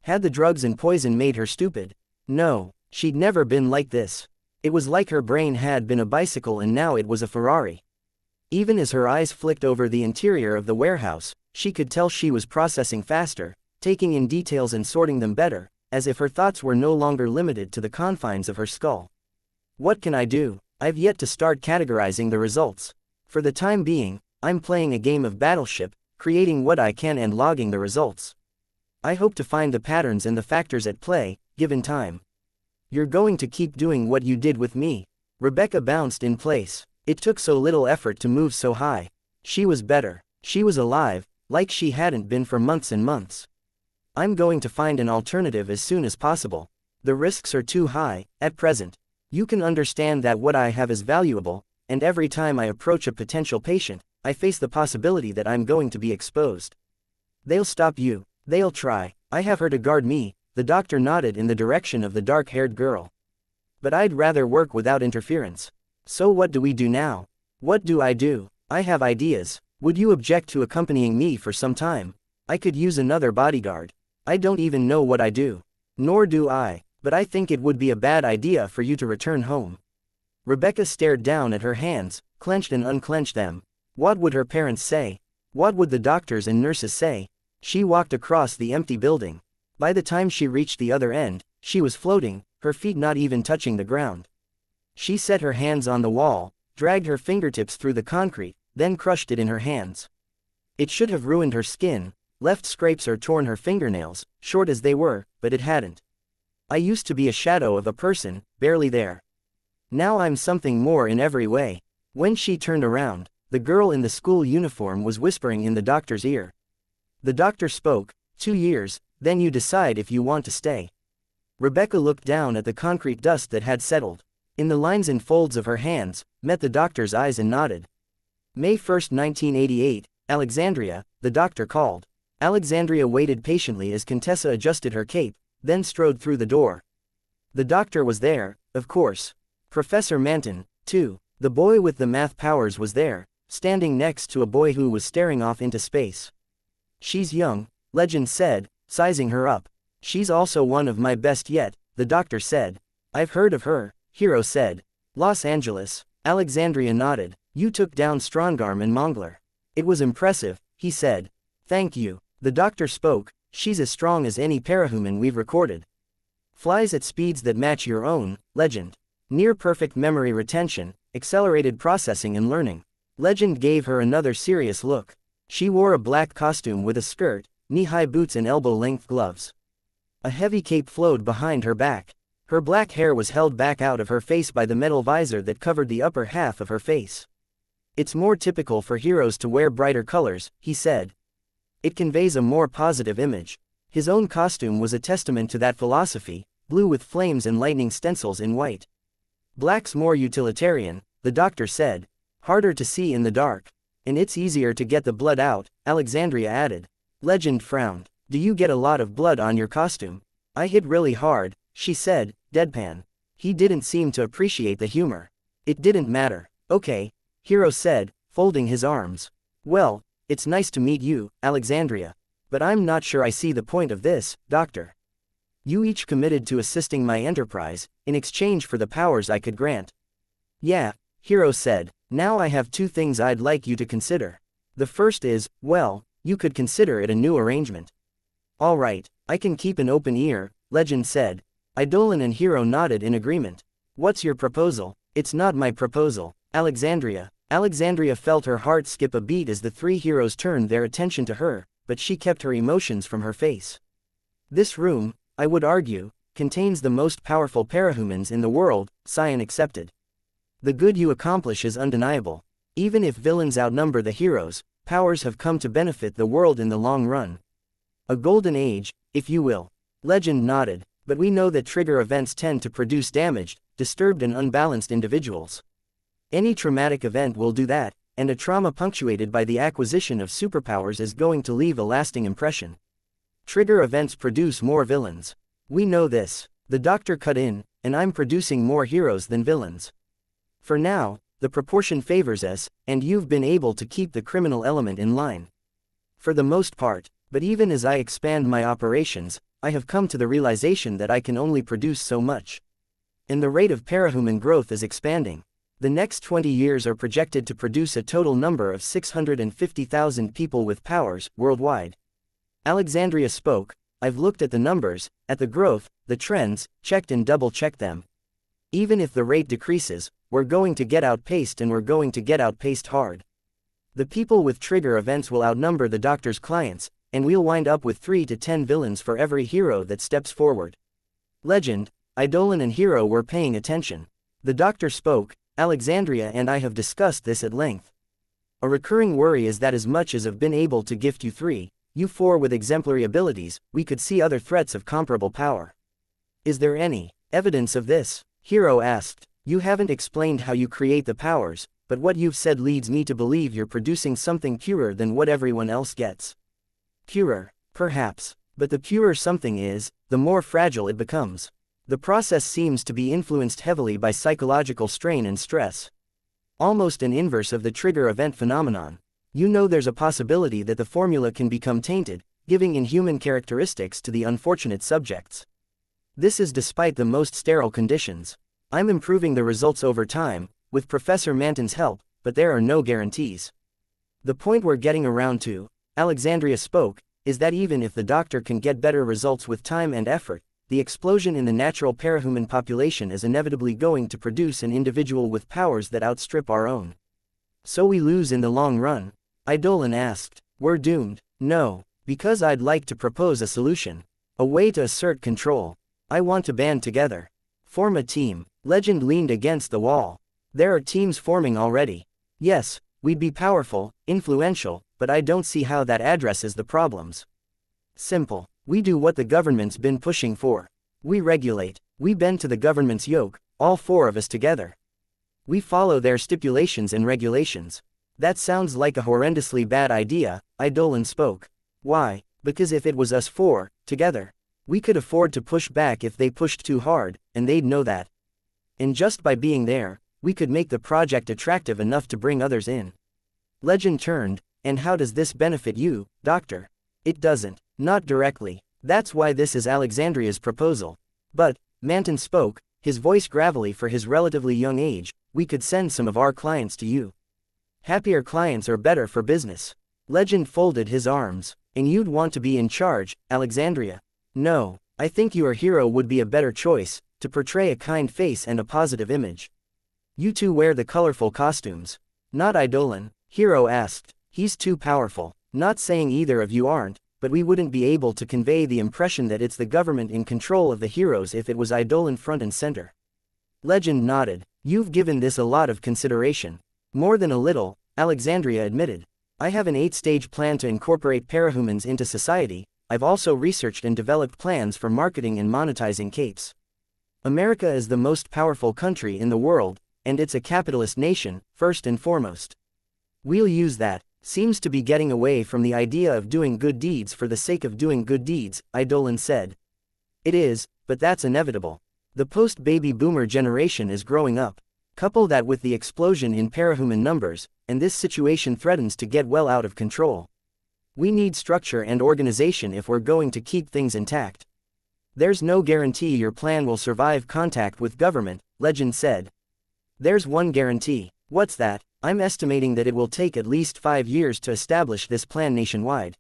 Had the drugs and poison made her stupid? No, she'd never been like this. It was like her brain had been a bicycle and now it was a Ferrari. Even as her eyes flicked over the interior of the warehouse, she could tell she was processing faster, taking in details and sorting them better, as if her thoughts were no longer limited to the confines of her skull. What can I do? I've yet to start categorizing the results. For the time being, I'm playing a game of battleship, creating what I can and logging the results. I hope to find the patterns and the factors at play, given time. You're going to keep doing what you did with me. Rebecca bounced in place. It took so little effort to move so high. She was better. She was alive, like she hadn't been for months and months. I'm going to find an alternative as soon as possible. The risks are too high, at present. You can understand that what I have is valuable, and every time I approach a potential patient, I face the possibility that I'm going to be exposed. They'll stop you. They'll try. I have her to guard me. The doctor nodded in the direction of the dark-haired girl. But I'd rather work without interference. So what do we do now? What do? I have ideas. Would you object to accompanying me for some time? I could use another bodyguard. I don't even know what I do. Nor do I, but I think it would be a bad idea for you to return home. Rebecca stared down at her hands, clenched and unclenched them. What would her parents say? What would the doctors and nurses say? She walked across the empty building. By the time she reached the other end, she was floating, her feet not even touching the ground. She set her hands on the wall, dragged her fingertips through the concrete, then crushed it in her hands. It should have ruined her skin, left scrapes or torn her fingernails, short as they were, but it hadn't. I used to be a shadow of a person, barely there. Now I'm something more in every way. When she turned around, the girl in the school uniform was whispering in the doctor's ear. The doctor spoke, 2 years, then you decide if you want to stay. Rebecca looked down at the concrete dust that had settled. In the lines and folds of her hands, met the doctor's eyes and nodded. May 1, 1988, Alexandria, the doctor called. Alexandria waited patiently as Contessa adjusted her cape, then strode through the door. The doctor was there, of course. Professor Manton, too. The boy with the math powers was there, standing next to a boy who was staring off into space. She's young, Legend said, sizing her up. She's also one of my best yet, the doctor said. I've heard of her, Hero said. Los Angeles. Alexandria nodded. You took down Strongarm and Mongler. It was impressive, he said. Thank you. The doctor spoke. She's as strong as any parahuman we've recorded. Flies at speeds that match your own, Legend. Near perfect memory retention, accelerated processing and learning. Legend gave her another serious look. She wore a black costume with a skirt, knee-high boots and elbow-length gloves. A heavy cape flowed behind her back. Her black hair was held back out of her face by the metal visor that covered the upper half of her face. It's more typical for heroes to wear brighter colors, he said. It conveys a more positive image. His own costume was a testament to that philosophy, blue with flames and lightning stencils in white. Black's more utilitarian, the doctor said. Harder to see in the dark. And it's easier to get the blood out, Alexandria added. Legend frowned. Do you get a lot of blood on your costume? I hit really hard, she said, deadpan. He didn't seem to appreciate the humor. It didn't matter. Okay, Hero said, folding his arms. Well, it's nice to meet you, Alexandria. But I'm not sure I see the point of this, Doctor. You each committed to assisting my enterprise, in exchange for the powers I could grant. Yeah, Hero said. Now I have 2 things I'd like you to consider. The first is, well, you could consider it a new arrangement. All right, I can keep an open ear, Legend said. Eidolon and Hero nodded in agreement. What's your proposal? It's not my proposal, Alexandria. Alexandria felt her heart skip a beat as the 3 heroes turned their attention to her, but she kept her emotions from her face. This room, I would argue, contains the most powerful parahumans in the world, Cyan accepted. The good you accomplish is undeniable. Even if villains outnumber the heroes, powers have come to benefit the world in the long run. A golden age, if you will. Legend nodded, but we know that trigger events tend to produce damaged, disturbed and unbalanced individuals. Any traumatic event will do that, and a trauma punctuated by the acquisition of superpowers is going to leave a lasting impression. Trigger events produce more villains. We know this. The doctor cut in, and I'm producing more heroes than villains. For now, the proportion favors us, and you've been able to keep the criminal element in line. For the most part, but even as I expand my operations, I have come to the realization that I can only produce so much. And the rate of parahuman growth is expanding. The next 20 years are projected to produce a total number of 650,000 people with powers, worldwide. Alexandria spoke. I've looked at the numbers, at the growth, the trends, checked and double-checked them. Even if the rate decreases, we're going to get outpaced and we're going to get outpaced hard. The people with trigger events will outnumber the doctor's clients, and we'll wind up with 3 to 10 villains for every hero that steps forward. Legend, Eidolon and Hero were paying attention. The doctor spoke. Alexandria and I have discussed this at length. A recurring worry is that as much as I've been able to gift you 3, you 4 with exemplary abilities, we could see other threats of comparable power. Is there any evidence of this? Hero asked. You haven't explained how you create the powers, but what you've said leads me to believe you're producing something purer than what everyone else gets. Purer, perhaps, but the purer something is, the more fragile it becomes. The process seems to be influenced heavily by psychological strain and stress. Almost an inverse of the trigger event phenomenon. You know there's a possibility that the formula can become tainted, giving inhuman characteristics to the unfortunate subjects. This is despite the most sterile conditions. I'm improving the results over time, with Professor Manton's help, but there are no guarantees. The point we're getting around to, Alexandria spoke, is that even if the doctor can get better results with time and effort, the explosion in the natural parahuman population is inevitably going to produce an individual with powers that outstrip our own. So we lose in the long run? Eidolon asked. We're doomed. No, because I'd like to propose a solution. A way to assert control. I want to band together. Form a team. Legend leaned against the wall. There are teams forming already. Yes, we'd be powerful, influential, but I don't see how that addresses the problems. Simple. We do what the government's been pushing for. We regulate. We bend to the government's yoke, all 4 of us together. We follow their stipulations and regulations. That sounds like a horrendously bad idea, Eidolon spoke. Why? Because if it was us 4, together, we could afford to push back if they pushed too hard, and they'd know that. And just by being there, we could make the project attractive enough to bring others in. Legend turned. And how does this benefit you, Doctor? It doesn't. Not directly. That's why this is Alexandria's proposal. But, Manton spoke, his voice gravelly for his relatively young age, we could send some of our clients to you. Happier clients are better for business. Legend folded his arms. And you'd want to be in charge, Alexandria. No, I think your hero would be a better choice, to portray a kind face and a positive image. You 2 wear the colorful costumes. Not Eidolon, Hero asked. He's too powerful. Not saying either of you aren't, but we wouldn't be able to convey the impression that it's the government in control of the heroes if it was Eidolon front and center. Legend nodded. You've given this a lot of consideration. More than a little, Alexandria admitted. I have an 8-stage plan to incorporate parahumans into society. I've also researched and developed plans for marketing and monetizing capes. America is the most powerful country in the world, and it's a capitalist nation, first and foremost. We'll use that. Seems to be getting away from the idea of doing good deeds for the sake of doing good deeds, Eidolon said. It is, but that's inevitable. The post-baby boomer generation is growing up. Couple that with the explosion in parahuman numbers, and this situation threatens to get well out of control. We need structure and organization if we're going to keep things intact. There's no guarantee your plan will survive contact with government, Legend said. There's one guarantee. What's that? I'm estimating that it will take at least 5 years to establish this plan nationwide.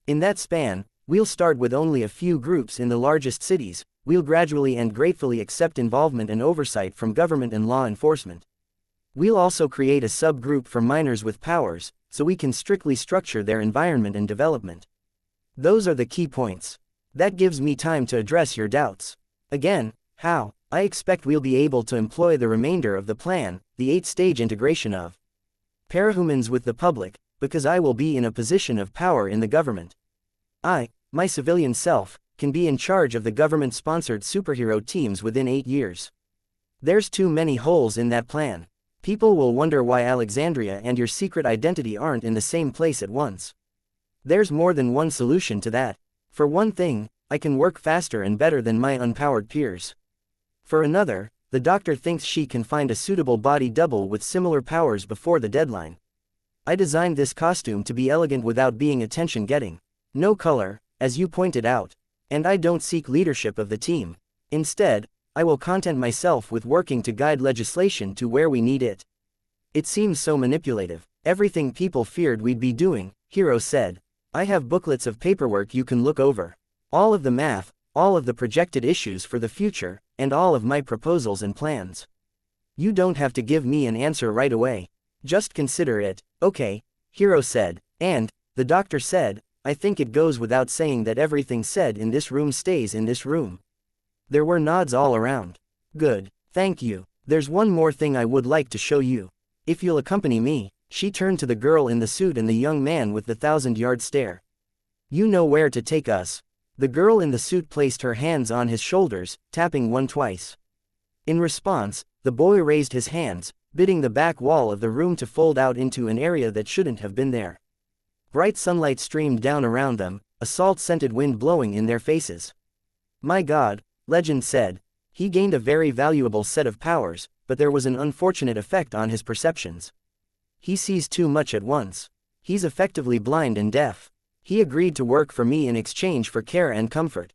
In that span, we'll start with only a few groups in the largest cities. We'll gradually and gratefully accept involvement and oversight from government and law enforcement. We'll also create a subgroup for minors with powers, so we can strictly structure their environment and development. Those are the key points. That gives me time to address your doubts. Again, how? I expect we'll be able to employ the remainder of the plan, the 8-stage integration of parahumans with the public, because I will be in a position of power in the government. I, my civilian self, can be in charge of the government-sponsored superhero teams within 8 years. There's too many holes in that plan. People will wonder why Alexandria and your secret identity aren't in the same place at once. There's more than one solution to that. For one thing, I can work faster and better than my unpowered peers. For another, the doctor thinks she can find a suitable body double with similar powers before the deadline. I designed this costume to be elegant without being attention-getting. No color, as you pointed out. And I don't seek leadership of the team. Instead, I will content myself with working to guide legislation to where we need it. It seems so manipulative. Everything people feared we'd be doing, Hero said. I have booklets of paperwork you can look over. All of the math, all of the projected issues for the future, and all of my proposals and plans. You don't have to give me an answer right away. Just consider it. Okay, Hero said. And, the doctor said, I think it goes without saying that everything said in this room stays in this room. There were nods all around. Good, thank you. There's one more thing I would like to show you. If you'll accompany me. She turned to the girl in the suit and the young man with the 1,000-yard stare. You know where to take us. The girl in the suit placed her hands on his shoulders, tapping one twice. In response, the boy raised his hands, bidding the back wall of the room to fold out into an area that shouldn't have been there. Bright sunlight streamed down around them, a salt-scented wind blowing in their faces. My God, Legend said. He gained a very valuable set of powers, but there was an unfortunate effect on his perceptions. He sees too much at once. He's effectively blind and deaf. He agreed to work for me in exchange for care and comfort.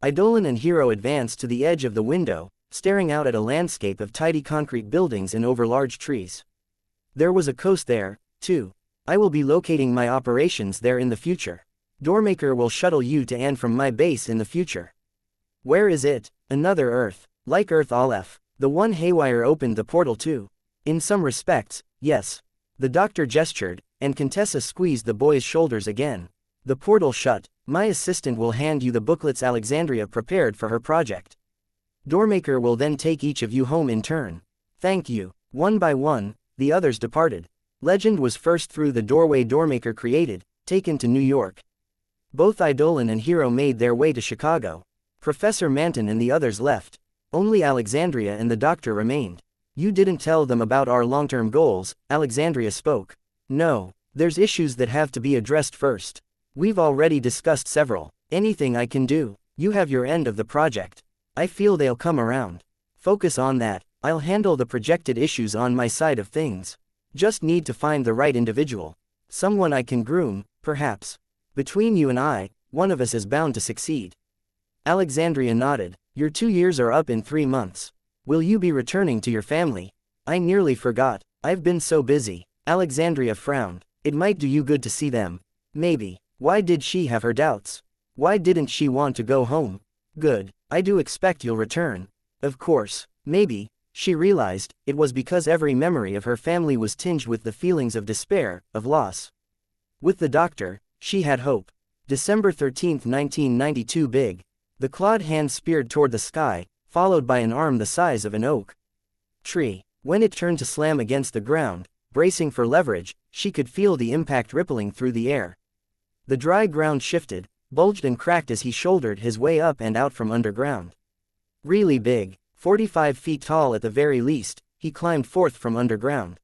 Eidolon and Hero advanced to the edge of the window, staring out at a landscape of tidy concrete buildings and over large trees. There was a coast there, too. I will be locating my operations there in the future. Doormaker will shuttle you to and from my base in the future. Where is it? Another Earth. Like Earth Aleph. The one Haywire opened the portal to. In some respects, yes. The doctor gestured, and Contessa squeezed the boy's shoulders again. The portal shut. My assistant will hand you the booklets Alexandria prepared for her project. Doormaker will then take each of you home in turn. Thank you. One by one, the others departed. Legend was first through the doorway Doormaker created, taken to New York. Both Eidolon and Hero made their way to Chicago. Professor Manton and the others left. Only Alexandria and the doctor remained. You didn't tell them about our long-term goals, Alexandria spoke. No, there's issues that have to be addressed first. We've already discussed several. Anything I can do. You have your end of the project. I feel they'll come around. Focus on that. I'll handle the projected issues on my side of things. Just need to find the right individual. Someone I can groom, perhaps. Between you and I, one of us is bound to succeed. Alexandria nodded. Your 2 years are up in 3 months. Will you be returning to your family? I nearly forgot. I've been so busy. Alexandria frowned. It might do you good to see them. Maybe. Why did she have her doubts? Why didn't she want to go home? Good. I do expect you'll return. Of course. Maybe. She realized, it was because every memory of her family was tinged with the feelings of despair, of loss. With the doctor, she had hope. December 13, 1992. Big. The clawed hand speared toward the sky, followed by an arm the size of an oak tree. When it turned to slam against the ground, bracing for leverage, she could feel the impact rippling through the air. The dry ground shifted, bulged and cracked as he shouldered his way up and out from underground. Really big, 45 feet tall at the very least, he climbed forth from underground.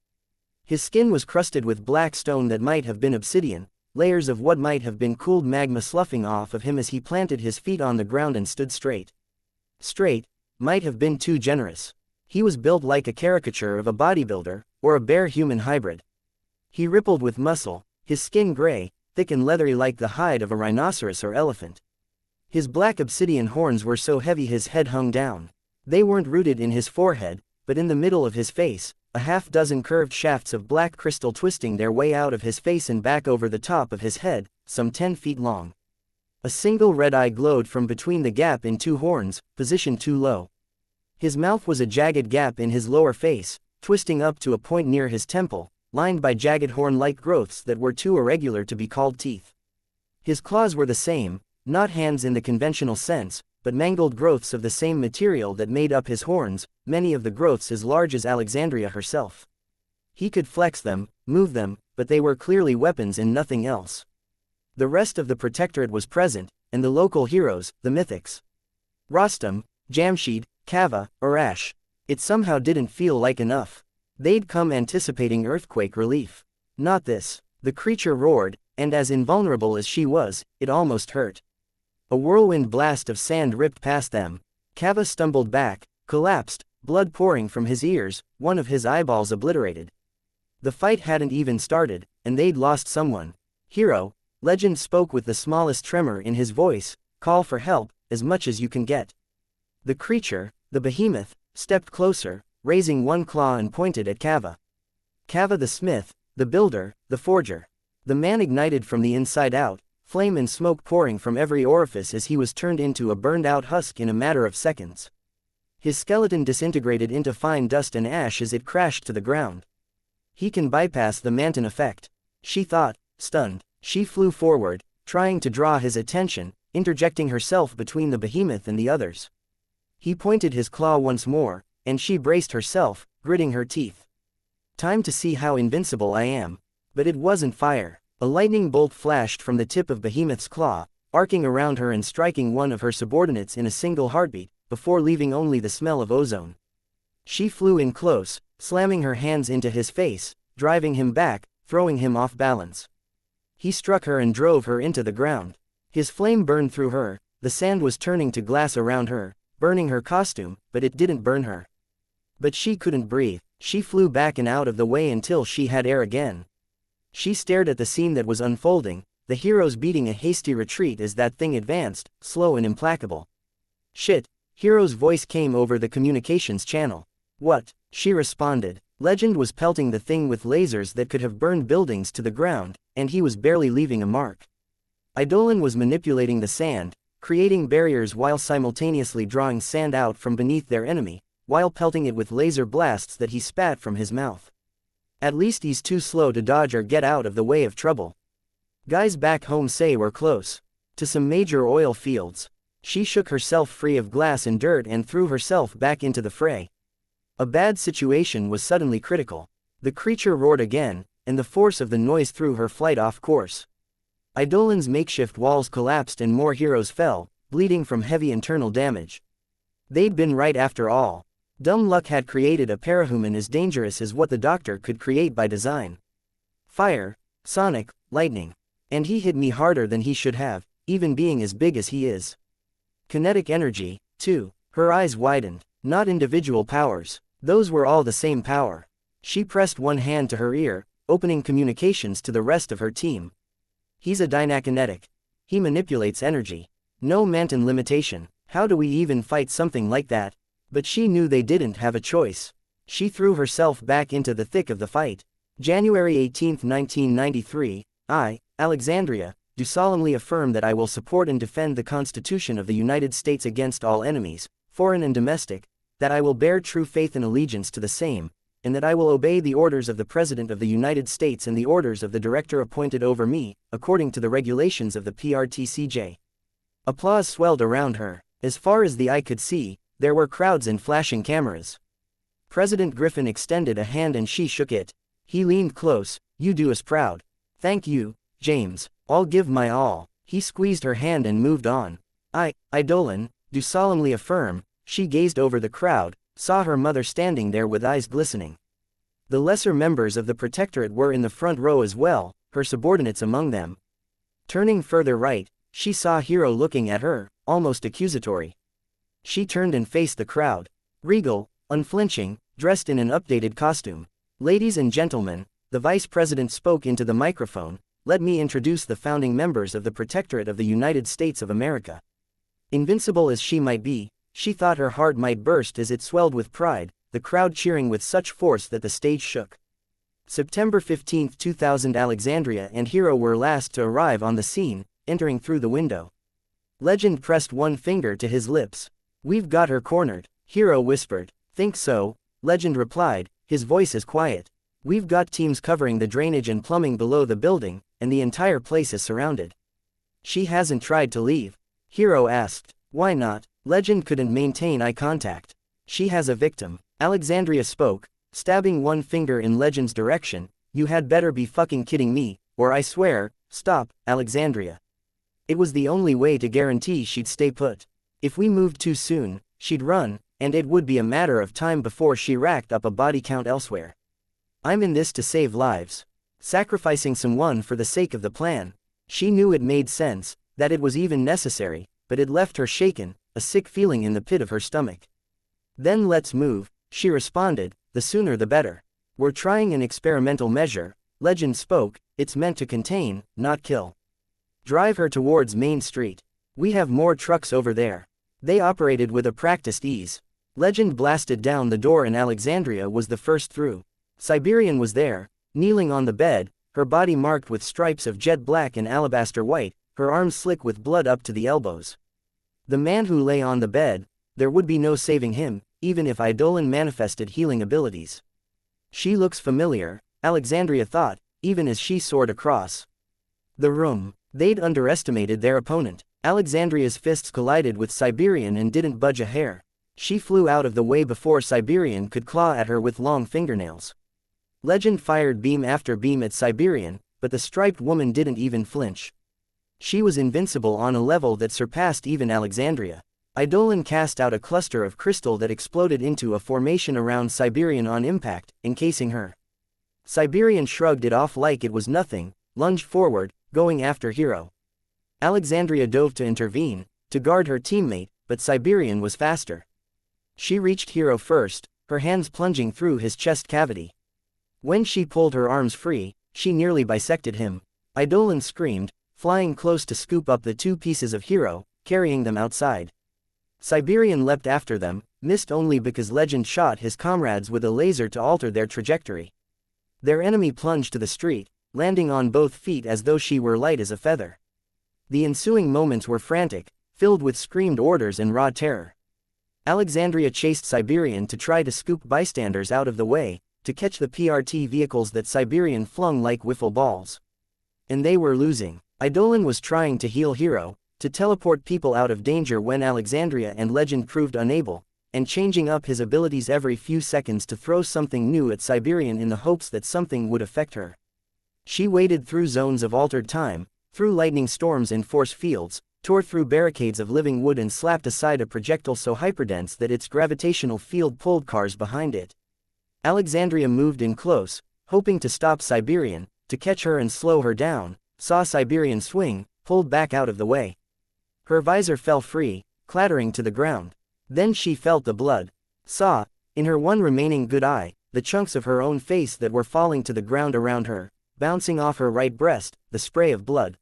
His skin was crusted with black stone that might have been obsidian, layers of what might have been cooled magma sloughing off of him as he planted his feet on the ground and stood straight. Straight might have been too generous. He was built like a caricature of a bodybuilder, or a bear-human hybrid. He rippled with muscle, his skin gray, thick and leathery like the hide of a rhinoceros or elephant. His black obsidian horns were so heavy his head hung down. They weren't rooted in his forehead, but in the middle of his face, a half-dozen curved shafts of black crystal twisting their way out of his face and back over the top of his head, some 10 feet long. A single red eye glowed from between the gap in 2 horns, positioned too low. His mouth was a jagged gap in his lower face, twisting up to a point near his temple, lined by jagged horn-like growths that were too irregular to be called teeth. His claws were the same, not hands in the conventional sense, but mangled growths of the same material that made up his horns, many of the growths as large as Alexandria herself. He could flex them, move them, but they were clearly weapons and nothing else. The rest of the Protectorate was present, and the local heroes, the mythics. Rostam, Jamshid, Kava, Arash. It somehow didn't feel like enough. They'd come anticipating earthquake relief. Not this. The creature roared, and as invulnerable as she was, it almost hurt. A whirlwind blast of sand ripped past them. Kava stumbled back, collapsed, blood pouring from his ears, one of his eyeballs obliterated. The fight hadn't even started, and they'd lost someone. Hero, Legend spoke with the smallest tremor in his voice, call for help, as much as you can get. The creature, the behemoth, stepped closer, raising one claw and pointed at Kava. Kava the smith, the builder, the forger. The man ignited from the inside out, flame and smoke pouring from every orifice as he was turned into a burned-out husk in a matter of seconds. His skeleton disintegrated into fine dust and ash as it crashed to the ground. He can bypass the Manton effect, she thought, stunned. She flew forward, trying to draw his attention, interjecting herself between the behemoth and the others. He pointed his claw once more, and she braced herself, gritting her teeth. Time to see how invincible I am. But it wasn't fire. A lightning bolt flashed from the tip of Behemoth's claw, arcing around her and striking one of her subordinates in a single heartbeat, before leaving only the smell of ozone. She flew in close, slamming her hands into his face, driving him back, throwing him off balance. He struck her and drove her into the ground. His flame burned through her, the sand was turning to glass around her, burning her costume, but it didn't burn her. But she couldn't breathe. She flew back and out of the way until she had air again. She stared at the scene that was unfolding, the heroes beating a hasty retreat as that thing advanced, slow and implacable. Shit, Hero's voice came over the communications channel. What? She responded. Legend was pelting the thing with lasers that could have burned buildings to the ground, and he was barely leaving a mark. Eidolon was manipulating the sand, creating barriers while simultaneously drawing sand out from beneath their enemy, while pelting it with laser blasts that he spat from his mouth. At least he's too slow to dodge or get out of the way of trouble. Guys back home say we're close to some major oil fields. She shook herself free of glass and dirt and threw herself back into the fray. A bad situation was suddenly critical. The creature roared again, and the force of the noise threw her flight off course. Eidolon's makeshift walls collapsed and more heroes fell, bleeding from heavy internal damage. They'd been right after all. Dumb luck had created a parahuman as dangerous as what the doctor could create by design. Fire, sonic, lightning. And he hit me harder than he should have, even being as big as he is. Kinetic energy, too. Her eyes widened. Not individual powers. Those were all the same power. She pressed one hand to her ear, opening communications to the rest of her team. He's a dynakinetic. He manipulates energy. No Manton limitation. How do we even fight something like that? But she knew they didn't have a choice. She threw herself back into the thick of the fight. January 18, 1993, I, Alexandria, do solemnly affirm that I will support and defend the Constitution of the United States against all enemies, foreign and domestic, that I will bear true faith and allegiance to the same, and that I will obey the orders of the President of the United States and the orders of the director appointed over me, according to the regulations of the PRTCJ. Applause swelled around her. As far as the eye could see, there were crowds and flashing cameras. President Griffin extended a hand and she shook it. He leaned close. You do us proud. Thank you, James. I'll give my all. He squeezed her hand and moved on. Eidolon, do solemnly affirm. She gazed over the crowd, saw her mother standing there with eyes glistening. The lesser members of the Protectorate were in the front row as well, her subordinates among them. Turning further right, she saw Hero looking at her, almost accusatory. She turned and faced the crowd. Regal, unflinching, dressed in an updated costume. Ladies and gentlemen, the Vice President spoke into the microphone, let me introduce the founding members of the Protectorate of the United States of America. Invincible as she might be, she thought her heart might burst as it swelled with pride, the crowd cheering with such force that the stage shook. September 15, 2000 Alexandria and Hero were last to arrive on the scene, entering through the window. Legend pressed one finger to his lips. We've got her cornered, Hero whispered. Think so, Legend replied, his voice as quiet. We've got teams covering the drainage and plumbing below the building, and the entire place is surrounded. She hasn't tried to leave? Hero asked. Why not? Legend couldn't maintain eye contact. She has a victim. Alexandria spoke, stabbing one finger in Legend's direction. You had better be fucking kidding me, or I swear. Stop, Alexandria. It was the only way to guarantee she'd stay put. If we moved too soon, she'd run, and it would be a matter of time before she racked up a body count elsewhere. I'm in this to save lives. Sacrificing someone for the sake of the plan. She knew it made sense, that it was even necessary, but it left her shaken, a sick feeling in the pit of her stomach. Then let's move, she responded, the sooner the better. We're trying an experimental measure, Legend spoke, it's meant to contain, not kill. Drive her towards Main Street. We have more trucks over there. They operated with a practiced ease. Legend blasted down the door and Alexandria was the first through. Siberian was there, kneeling on the bed, her body marked with stripes of jet black and alabaster white, her arms slick with blood up to the elbows. The man who lay on the bed, there would be no saving him, even if Eidolon manifested healing abilities. She looks familiar, Alexandria thought, even as she soared across the room. They'd underestimated their opponent. Alexandria's fists collided with Siberian and didn't budge a hair. She flew out of the way before Siberian could claw at her with long fingernails. Legend fired beam after beam at Siberian, but the striped woman didn't even flinch. She was invincible on a level that surpassed even Alexandria. Eidolon cast out a cluster of crystal that exploded into a formation around Siberian on impact, encasing her. Siberian shrugged it off like it was nothing, lunged forward, going after Hero. Alexandria dove to intervene, to guard her teammate, but Siberian was faster. She reached Hero first, her hands plunging through his chest cavity. When she pulled her arms free, she nearly bisected him. Eidolon screamed, flying close to scoop up the two pieces of Hero, carrying them outside. Siberian leapt after them, missed only because Legend shot his comrades with a laser to alter their trajectory. Their enemy plunged to the street, landing on both feet as though she were light as a feather. The ensuing moments were frantic, filled with screamed orders and raw terror. Alexandria chased Siberian to try to scoop bystanders out of the way, to catch the PRT vehicles that Siberian flung like wiffle balls. And they were losing. Eidolon was trying to heal Hero, to teleport people out of danger when Alexandria and Legend proved unable, and changing up his abilities every few seconds to throw something new at Siberian in the hopes that something would affect her. She waded through zones of altered time, through lightning storms and force fields, tore through barricades of living wood and slapped aside a projectile so hyperdense that its gravitational field pulled cars behind it. Alexandria moved in close, hoping to stop Siberian, to catch her and slow her down, saw Siberian swing, pulled back out of the way. Her visor fell free, clattering to the ground. Then she felt the blood. Saw, in her one remaining good eye, the chunks of her own face that were falling to the ground around her, bouncing off her right breast, the spray of blood.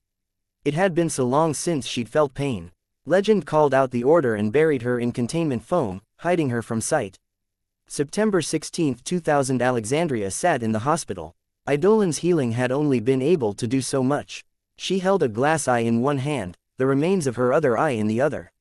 It had been so long since she'd felt pain. Legend called out the order and buried her in containment foam, hiding her from sight. September 16, 2000. Alexandria sat in the hospital. Eidolon's healing had only been able to do so much. She held a glass eye in one hand, the remains of her other eye in the other.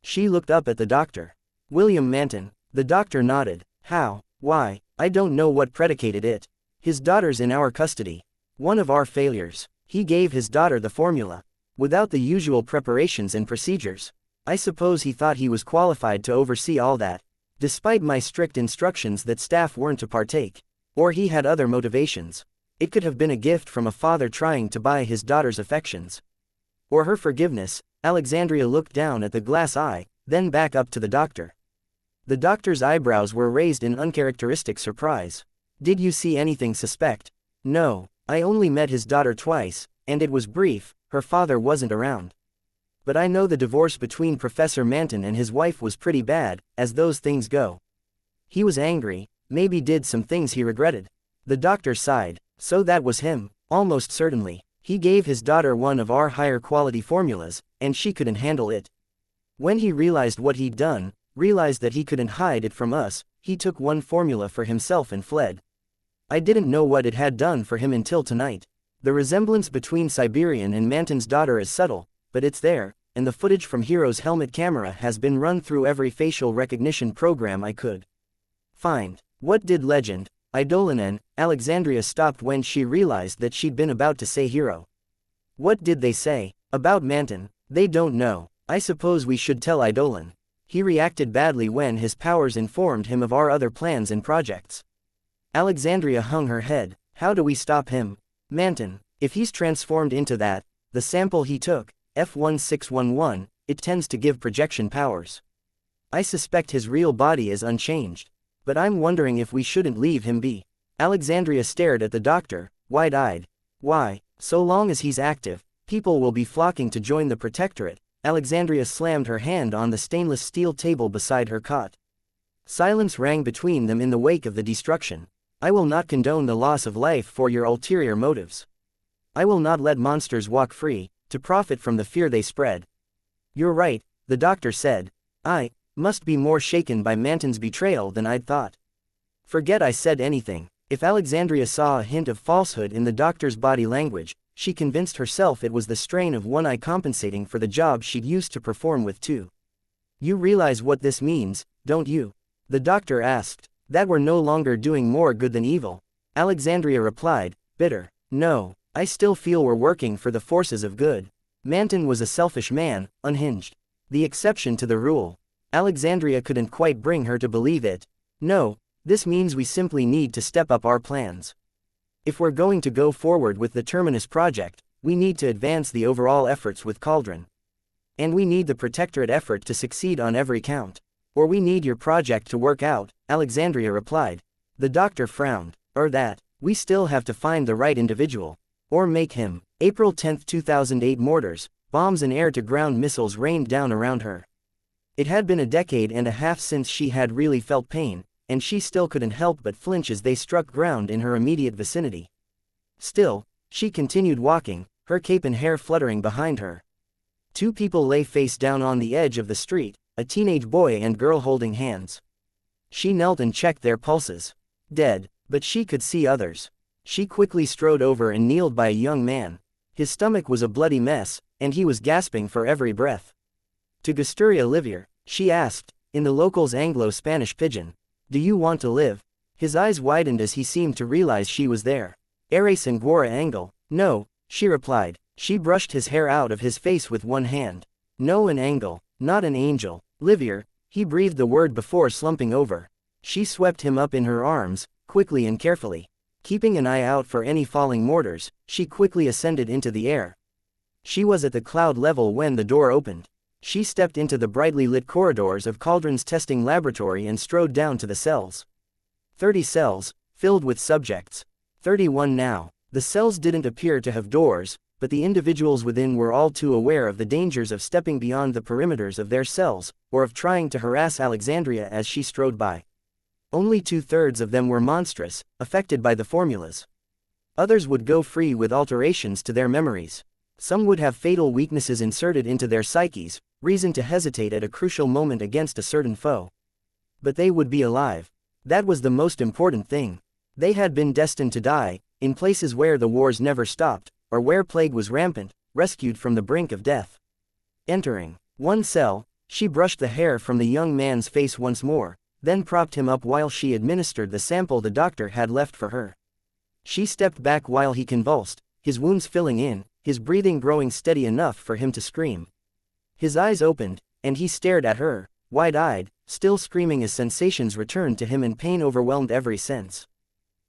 She looked up at the doctor. William Manton. The doctor nodded. How? Why? I don't know what predicated it. His daughter's in our custody. One of our failures. He gave his daughter the formula, without the usual preparations and procedures. I suppose he thought he was qualified to oversee all that, despite my strict instructions that staff weren't to partake. Or he had other motivations. It could have been a gift from a father trying to buy his daughter's affections. Or her forgiveness. Alexandria looked down at the glass eye, then back up to the doctor. The doctor's eyebrows were raised in uncharacteristic surprise. Did you see anything suspect? No, I only met his daughter twice, and it was brief, her father wasn't around. But I know the divorce between Professor Manton and his wife was pretty bad, as those things go. He was angry, maybe did some things he regretted. The doctor sighed. So that was him, almost certainly. He gave his daughter one of our higher quality formulas, and she couldn't handle it. When he realized what he'd done, realized that he couldn't hide it from us, he took one formula for himself and fled. I didn't know what it had done for him until tonight. The resemblance between Siberian and Manton's daughter is subtle, but it's there, and the footage from Hero's helmet camera has been run through every facial recognition program I could find. What did Legend, Eidolon and Alexandria stopped when she realized that she'd been about to say Hero. What did they say? About Manton? They don't know. I suppose we should tell Eidolon. He reacted badly when his powers informed him of our other plans and projects. Alexandria hung her head. How do we stop him? Manton, if he's transformed into that, the sample he took, F1611, it tends to give projection powers. I suspect his real body is unchanged. But I'm wondering if we shouldn't leave him be. Alexandria stared at the doctor, wide-eyed. Why? So long as he's active, people will be flocking to join the Protectorate. Alexandria slammed her hand on the stainless steel table beside her cot. Silence rang between them in the wake of the destruction. I will not condone the loss of life for your ulterior motives. I will not let monsters walk free, to profit from the fear they spread. You're right, the doctor said. I must be more shaken by Manton's betrayal than I'd thought. Forget I said anything. If Alexandria saw a hint of falsehood in the doctor's body language, she convinced herself it was the strain of one eye compensating for the job she'd used to perform with two. You realize what this means, don't you? The doctor asked. That we're no longer doing more good than evil. Alexandria replied, bitter. No, I still feel we're working for the forces of good. Manton was a selfish man, unhinged. The exception to the rule. Alexandria couldn't quite bring her to believe it. No, this means we simply need to step up our plans. If we're going to go forward with the Terminus project, we need to advance the overall efforts with Cauldron. And we need the Protectorate effort to succeed on every count. Or we need your project to work out, Alexandria replied. The doctor frowned. Or that, we still have to find the right individual. Or make him. April 10, 2008. Mortars, bombs and air-to-ground missiles rained down around her. It had been a decade and a half since she had really felt pain, and she still couldn't help but flinch as they struck ground in her immediate vicinity. Still, she continued walking, her cape and hair fluttering behind her. Two people lay face down on the edge of the street, a teenage boy and girl holding hands. She knelt and checked their pulses. Dead, but she could see others. She quickly strode over and kneeled by a young man. His stomach was a bloody mess, and he was gasping for every breath. To Gusturia Livier, she asked, in the local's Anglo-Spanish pidgin, do you want to live? His eyes widened as he seemed to realize she was there. Eres Anguora Angle. No, she replied. She brushed his hair out of his face with one hand. No, an angle, not an angel. Livier, he breathed the word before slumping over. She swept him up in her arms, quickly and carefully. Keeping an eye out for any falling mortars, she quickly ascended into the air. She was at the cloud level when the door opened. She stepped into the brightly lit corridors of Cauldron's testing laboratory and strode down to the cells. 30 cells, filled with subjects. 31 now. The cells didn't appear to have doors, but the individuals within were all too aware of the dangers of stepping beyond the perimeters of their cells, or of trying to harass Alexandria as she strode by. Only 2/3 of them were monstrous, affected by the formulas. Others would go free with alterations to their memories. Some would have fatal weaknesses inserted into their psyches, reason to hesitate at a crucial moment against a certain foe. But they would be alive. That was the most important thing. They had been destined to die, in places where the wars never stopped, or where plague was rampant, rescued from the brink of death. Entering one cell, she brushed the hair from the young man's face once more, then propped him up while she administered the sample the doctor had left for her. She stepped back while he convulsed, his wounds filling in, his breathing growing steady enough for him to scream. His eyes opened, and he stared at her, wide-eyed, still screaming as sensations returned to him and pain overwhelmed every sense.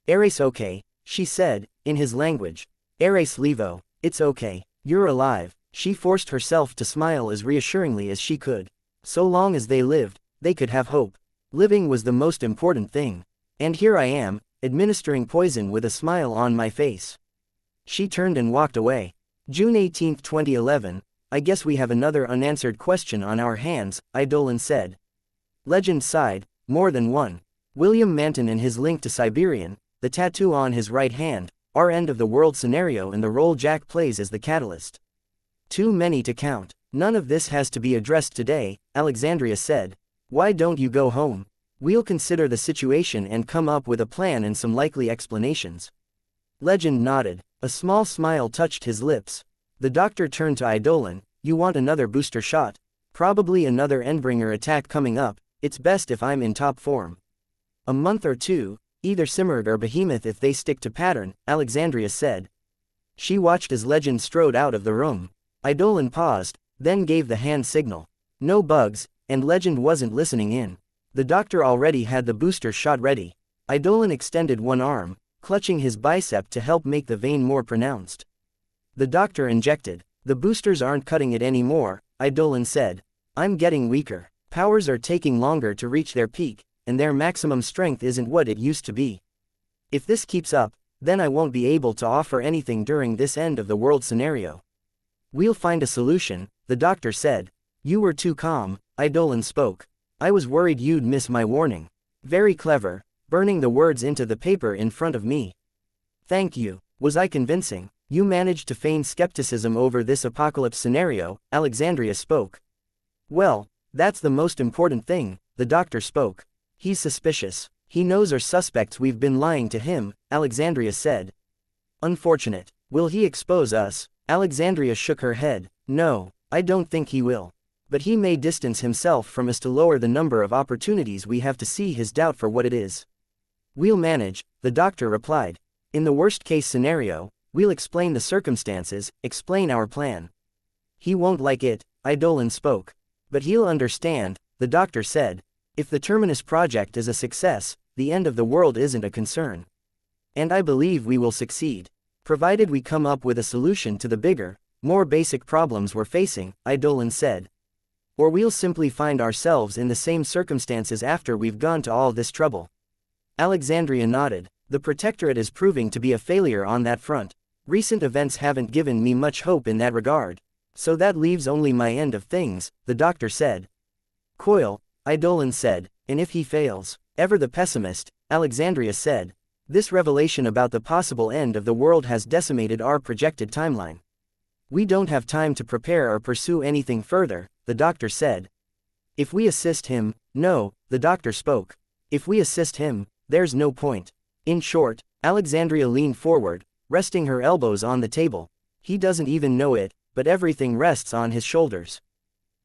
Eres okay, she said, in his language. Eres Levo, it's okay, you're alive. She forced herself to smile as reassuringly as she could. So long as they lived, they could have hope. Living was the most important thing. And here I am, administering poison with a smile on my face. She turned and walked away. June 18, 2011, I guess we have another unanswered question on our hands, Eidolon said. Legend sighed, more than one. William Manton and his link to Siberian, the tattoo on his right hand, our end of the world scenario and the role Jack plays as the catalyst. Too many to count. None of this has to be addressed today, Alexandria said. Why don't you go home? We'll consider the situation and come up with a plan and some likely explanations. Legend nodded. A small smile touched his lips. The doctor turned to Eidolon. You want another booster shot? Probably another Endbringer attack coming up. It's best if I'm in top form. A month or two, either Simurgh or Behemoth if they stick to pattern, Alexandria said. She watched as Legend strode out of the room. Eidolon paused, then gave the hand signal. No bugs, and legend wasn't listening in. The doctor already had the booster shot ready. Eidolon extended one arm, clutching his bicep to help make the vein more pronounced. The doctor injected. The boosters aren't cutting it anymore, Eidolon said. I'm getting weaker. Powers are taking longer to reach their peak, and their maximum strength isn't what it used to be. If this keeps up, then I won't be able to offer anything during this end of the world scenario. We'll find a solution, the doctor said. You were too calm, Eidolon spoke. I was worried you'd miss my warning. Very clever, burning the words into the paper in front of me. Thank you. Was I convincing? You managed to feign skepticism over this apocalypse scenario, Alexandria spoke. Well, that's the most important thing, the doctor spoke. He's suspicious. He knows or suspects we've been lying to him, Alexandria said. Unfortunate. Will he expose us? Alexandria shook her head. No, I don't think he will. But he may distance himself from us to lower the number of opportunities we have to see his doubt for what it is. We'll manage, the doctor replied. In the worst-case scenario, we'll explain the circumstances, explain our plan. He won't like it, Eidolon spoke. But he'll understand, the doctor said. If the Terminus project is a success, the end of the world isn't a concern. And I believe we will succeed. Provided we come up with a solution to the bigger, more basic problems we're facing, Eidolon said. Or we'll simply find ourselves in the same circumstances after we've gone to all this trouble. Alexandria nodded. The Protectorate is proving to be a failure on that front. Recent events haven't given me much hope in that regard. So that leaves only my end of things, the doctor said. Coil, Eidolon said, and if he fails, ever the pessimist, Alexandria said. This revelation about the possible end of the world has decimated our projected timeline. We don't have time to prepare or pursue anything further, the doctor said. If we assist him, no, the doctor spoke. If we assist him, there's no point. In short, Alexandria leaned forward, resting her elbows on the table. He doesn't even know it, but everything rests on his shoulders.